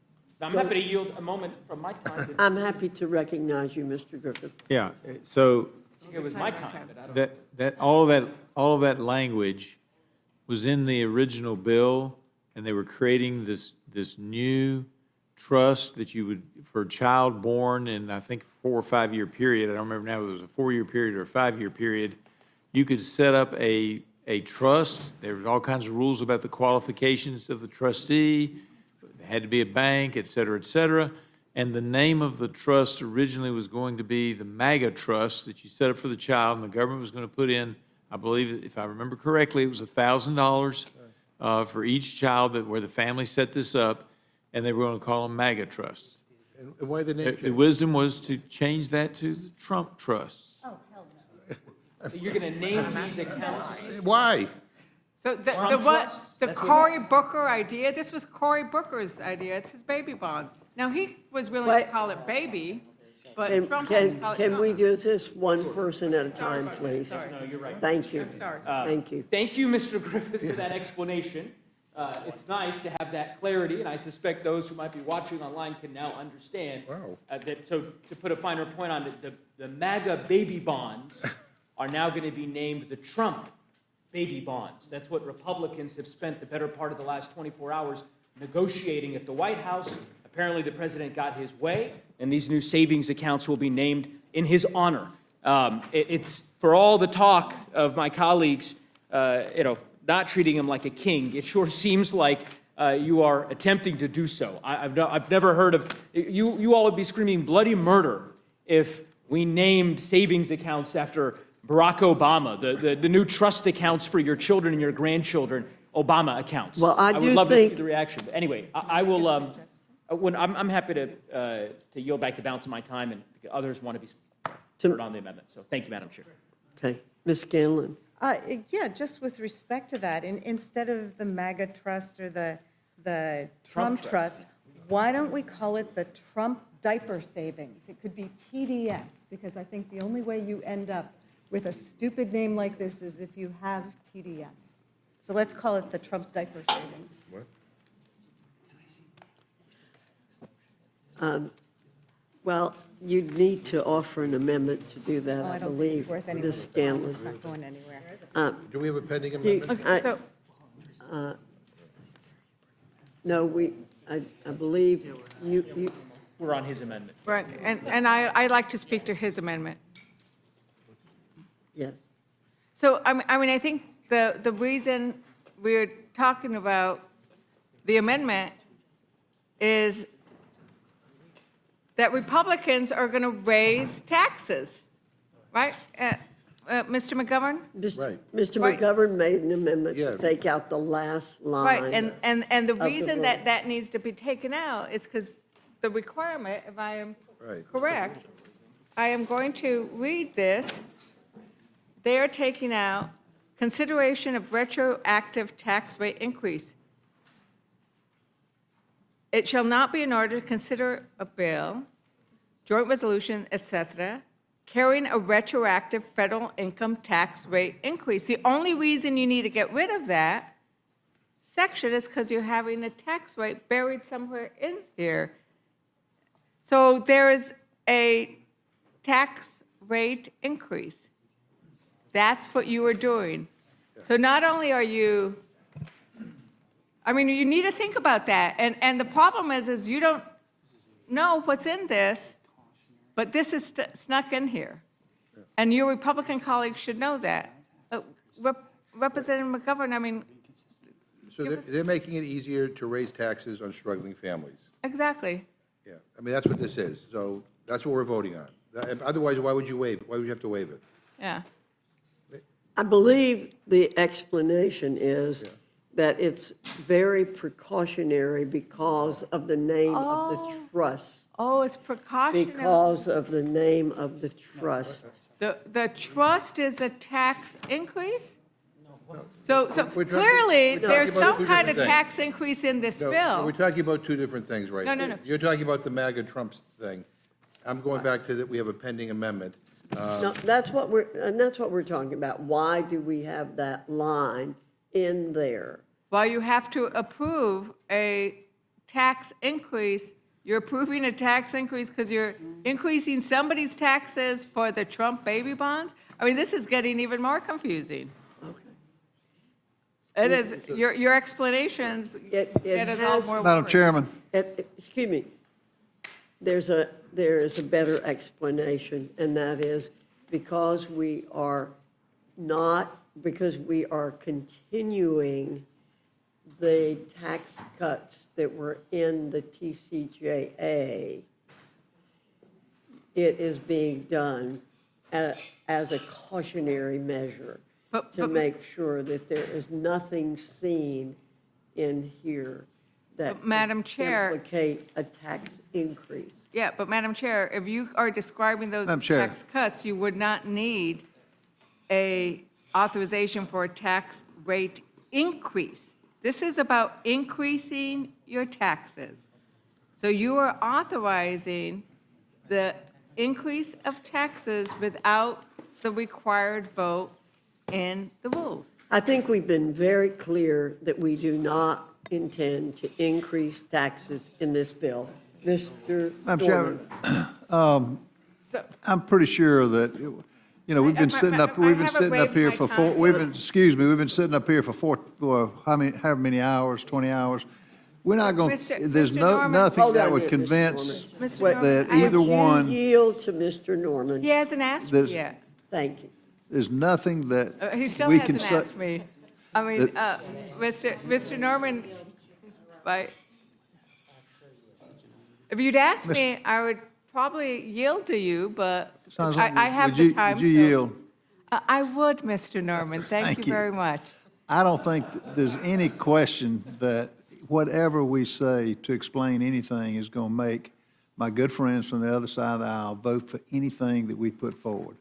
I'm happy to yield a moment from my time. I'm happy to recognize you, Mr. Griffith. Yeah, so. It was my time, but I don't. All of that language was in the original bill, and they were creating this new trust that you would, for a child born in, I think, 4 or 5 year period, I don't remember now if it was a 4-year period or a 5-year period, you could set up a trust. There was all kinds of rules about the qualifications of the trustee. It had to be a bank, et cetera, and the name of the trust originally was going to be the MAGA trust that you set up for the child, and the government was going to put in, I believe, if I remember correctly, it was $1,000 for each child where the family set this up, and they were going to call them MAGA trusts. And why the name change? The wisdom was to change that to the Trump trusts. Oh, hell no. You're going to name these accounts? Why? So the Cory Booker idea, this was Cory Booker's idea. It's his baby bonds. Now, he was willing to call it baby, but Trump didn't call it Can we Trump. do this one person at a time, please? No, you're right. Thank you. Sorry. Thank you. Thank you, Mr. Griffith, for that explanation. It's nice to have that clarity, and I suspect those who might be watching online can now understand. Wow. So to put a finer point on it, the MAGA baby bonds are now going to be named the Trump baby bonds. That's what Republicans have spent the better part of the last 24 hours negotiating at the White House. Apparently, the president got his way, and these new savings accounts will be named in his honor. It's for all the talk of my colleagues, not treating him like a king. It sure seems like you are attempting to do so. I've never heard of you all would be screaming bloody murder if we named savings accounts after Barack Obama, the new trust accounts for your children and your grandchildren, Obama accounts. Well, I would do love to think- see the reaction. But anyway, I will. I'm happy to yield back the balance of my time, and others want to be heard on the amendment. So thank you, Madam Chair. Okay, Ms. Scanlon. Yeah, just with respect to that, instead of the MAGA trust or the Trump trust, why don't we call it the Trump diaper savings? It could be TDS, because I think the only way you end up with a stupid name like this is if you have TDS. So let's call it the Trump diaper savings. Well, you'd need to offer an amendment to do that, Oh, I I don't think believe, it's worth any Ms. more time. Scanlon. It's not going anywhere. Do we have a pending Do you- amendment? I- So, No, I believe you, We're on his amendment. Right, and I'd like to speak to his amendment. yes. So, I mean, I think the reason we're talking about the amendment is that Republicans are going to raise taxes, right? Mr. McGovern? Right. Mr. Right. McGovern made an amendment Yeah. to take out the last line. Right, and the the reason bill. that needs to be taken out is because the requirement, if I am Right. correct, I am going to read this. They are taking out consideration of retroactive tax rate increase. It shall not be in order to consider a bill, joint resolution, et cetera, carrying a retroactive federal income tax rate increase. The only reason you need to get rid of that section is because you're having a tax rate buried somewhere in here. So there is a tax rate increase. That's what you are doing. So not only are you, I mean, you need to think about that. And the problem is you don't know what's in this, but this is snuck in here. And your Republican colleagues should know that. Representative McGovern, I mean, So they're making it easier to raise taxes on struggling families. exactly. Yeah, I mean, that's what this is. So that's what we're voting on. Otherwise, why would you waive it? Why would you have to waive it? Yeah. I believe the explanation is that it's very precautionary because of the name of the trust. Oh, it's precautionary. Because of the name of the trust. The trust is a tax increase? So We're talking- clearly, we're talking there's about some two kind of different tax increase in this No, bill. we're talking about two different things right No, no, there. no. You're talking about the MAGA Trump thing. I'm going back to that we have a pending amendment. No, that's what we're talking about. Why do we have that line in there? Well, you have to approve a tax increase. You're approving a tax increase because you're increasing somebody's taxes for the Trump baby bonds? I mean, this is getting even more confusing. It is, your explanations get us all more Madam worried. Chairman. Excuse me. There is a better explanation, and that is because we are continuing the tax cuts that were in the TCJA, it is being done as a cautionary measure to make sure that there is nothing seen in here that But, Madam Chair- implicate a tax increase. Yeah, but Madam Chair, if you are describing those Madam as Chair. tax cuts, you would not need a authorization for a tax rate increase. This is about increasing your taxes. So you are authorizing the increase of taxes without the required vote in the rules. I think we've been very clear that we do not intend to increase taxes in this bill. Mr. Madam Norman. Chairman, I'm pretty sure that, we've been sitting up, I haven't waived here my for time. we've been sitting up here for how many hours, 20 hours? We're not going, there's Mr. Norman. nothing Hold that on would there, Mr. convince Norman. Mr. Norman, that I- either Would you one, yield to Mr. Norman? He hasn't asked me There's- yet. Thank you. there's nothing that He still we can hasn't say. asked me. I mean, Mr. Norman, right? If you'd asked me, I would probably yield to you, but Sounds like- I have would the you- time. Would you so- yield? I would, Mr. Norman. Thank Thank you you. very much. I don't think there's any question that whatever we say to explain anything is going to make my good friends from the other side of the aisle vote for anything that we put forward.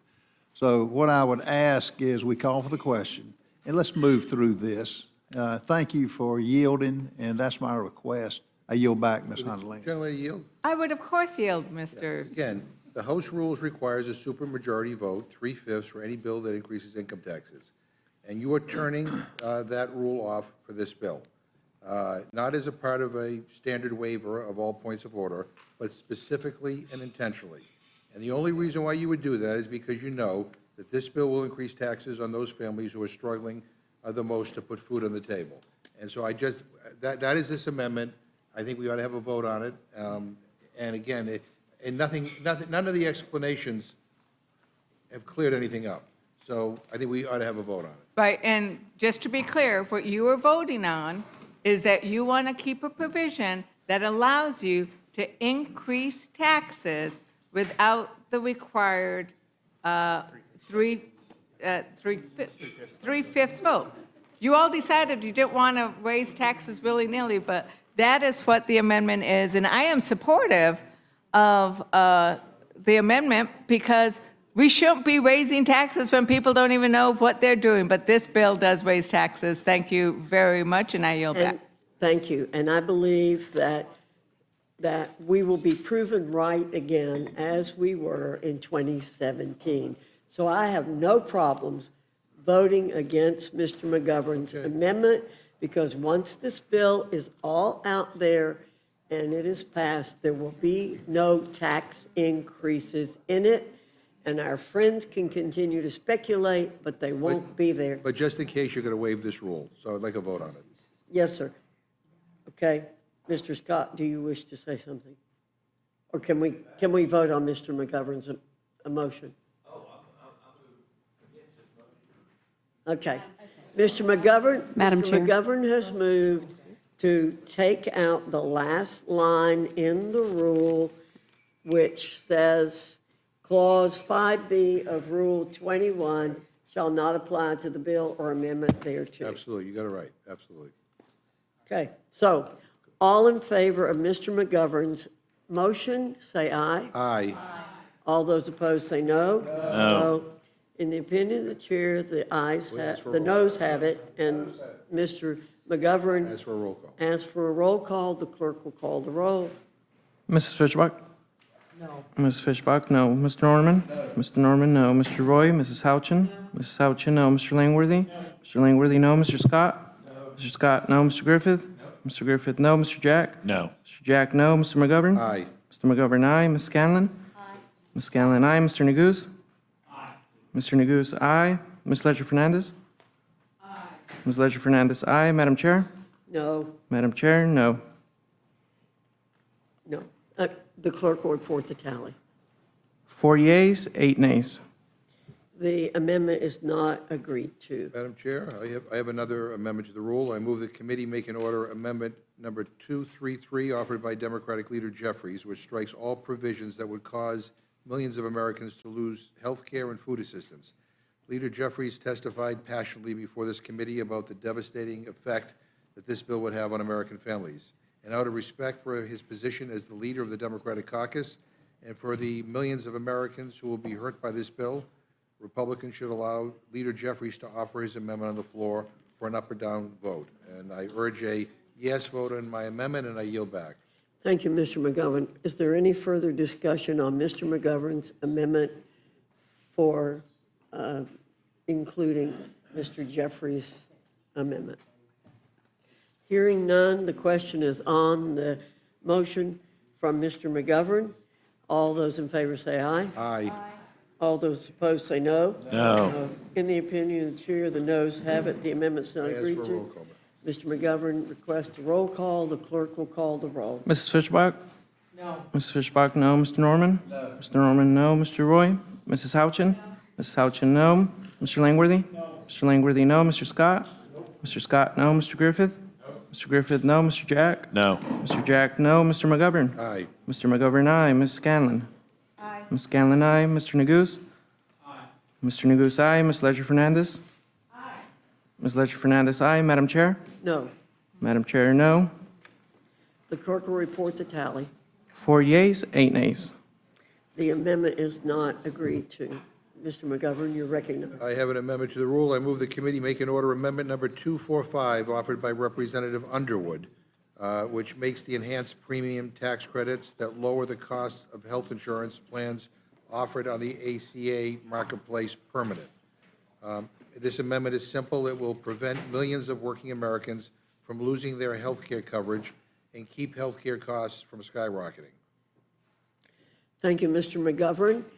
So what I would ask is we call for the question, and let's move through this. Thank you for yielding, and that's my request. I yield back, Ms. Hunterling. Generally yield? I would, of course, yield, Mr. Again, the House rules requires a supermajority vote, 3/5, for any bill that increases income taxes. And you are turning that rule off for this bill. Not as a part of a standard waiver of all points of order, but specifically and intentionally. And the only reason why you would do that is because you know that this bill will increase taxes on those families who are struggling the most to put food on the table. And so that is this amendment. I think we ought to have a vote on it. And again, none of the explanations have cleared anything up. So I think we ought to have a vote on it. Right, and just to be clear, what you are voting on is that you want to keep a provision that allows you to increase taxes without the required three-fifths vote. You all decided you didn't want to raise taxes willy-nilly, but that is what the amendment is. And I am supportive of the amendment because we shouldn't be raising taxes when people don't even know what they're doing. But this bill does raise taxes. Thank you very much, and I yield back. Thank you. And I believe that we will be proven right again as we were in 2017. So I have no problems voting against Mr. McGovern's amendment because once this bill is all out there and it is passed, there will be no tax increases in it. And our friends can continue to speculate, but they won't be there. But just in case, you're going to waive this rule. So I'd like a vote on it. Yes, sir. Okay. Mr. Scott, do you wish to say something? Or can we vote on Mr. McGovern's motion? Okay. Mr. McGovern? Madam Chair. Mr. McGovern has moved to take out the last line in the rule, which says, Clause 5B of Rule 21 shall not apply to the bill or amendment thereto. Absolutely. You got it right. Absolutely. Okay. So all in favor of Mr. McGovern's motion, say aye. Aye. All those opposed say no. No. In the opinion of the chair, the noes have it, and Mr. McGovern Ask for a roll call. asks for a roll call. The clerk will call the roll. Mrs. Fishbach? No. Mrs. Fishbach, no. Mr. Norman? No. Mr. Norman, no. Mr. Roy? Mrs. Houchin? No. Mrs. Houchin, no. Mr. Langworthy? No. Mr. Langworthy, no. Mr. Scott? No. Mr. Scott, no. Mr. Griffith? No. Mr. Griffith, no. Mr. Jack? No. Mr. Jack, no. Mr. McGovern? Aye. Mr. McGovern, aye. Ms. Scanlon? Aye. Ms. Scanlon, aye. Mr. Neguse? Aye. Mr. Neguse, aye. Ms. Ledger-Fernandez? Aye. Ms. Ledger-Fernandez, aye. Madam Chair? No. Madam Chair, no. No. The clerk will report the tally. 4 yeas, 8 nays. The amendment is not agreed to. Madam Chair, I have another amendment to the rule. I move the committee make an order amendment number 233 offered by Democratic Leader Jeffries, which strikes all provisions that would cause millions of Americans to lose health care and food assistance. Leader Jeffries testified passionately before this committee about the devastating effect that this bill would have on American families. And out of respect for his position as the leader of the Democratic caucus and for the millions of Americans who will be hurt by this bill, Republicans should allow Leader Jeffries to offer his amendment on the floor for an up or down vote. And I urge a yes vote on my amendment, and I yield back. Thank you, Mr. McGovern. Is there any further discussion on Mr. McGovern's amendment for including Mr. Jeffries' amendment? Hearing none, the question is on the motion from Mr. McGovern. All those in favor say aye. Aye. All those opposed say no. No. In the opinion of the chair, the noes have it. The amendment's not I ask agreed for a to. roll call. Mr. McGovern requests a roll call. The clerk will call the roll. Mrs. Fishbach? No. Mrs. Fishbach, no. Mr. Norman? No. Mr. Norman, no. Mr. Roy? Mrs. Houchin? Mrs. Houchin, no. Mr. Langworthy? No. Mr. Langworthy, no. Mr. Scott? No. Mr. Scott, no. Mr. Griffith? No. Mr. Griffith, no. Mr. Jack? No. Mr. Jack, no. Mr. McGovern? Aye. Mr. McGovern, aye. Ms. Scanlon? Aye. Ms. Scanlon, aye. Mr. Neguse? Aye. Mr. Neguse, aye. Ms. Ledger-Fernandez? Aye. Ms. Ledger-Fernandez, aye. Madam Chair? No. Madam Chair, no. The clerk will report the tally. 4 yeas, 8 nays. The amendment is not agreed to. Mr. McGovern, you're recognized. I have an amendment to the rule. I move the committee make an order amendment number 245 offered by Representative Underwood, which makes the enhanced premium tax credits that lower the costs of health insurance plans offered on the ACA marketplace permanent. This amendment is simple. It will prevent millions of working Americans from losing their health care coverage and keep health care costs from skyrocketing. Thank you, Mr. McGovern.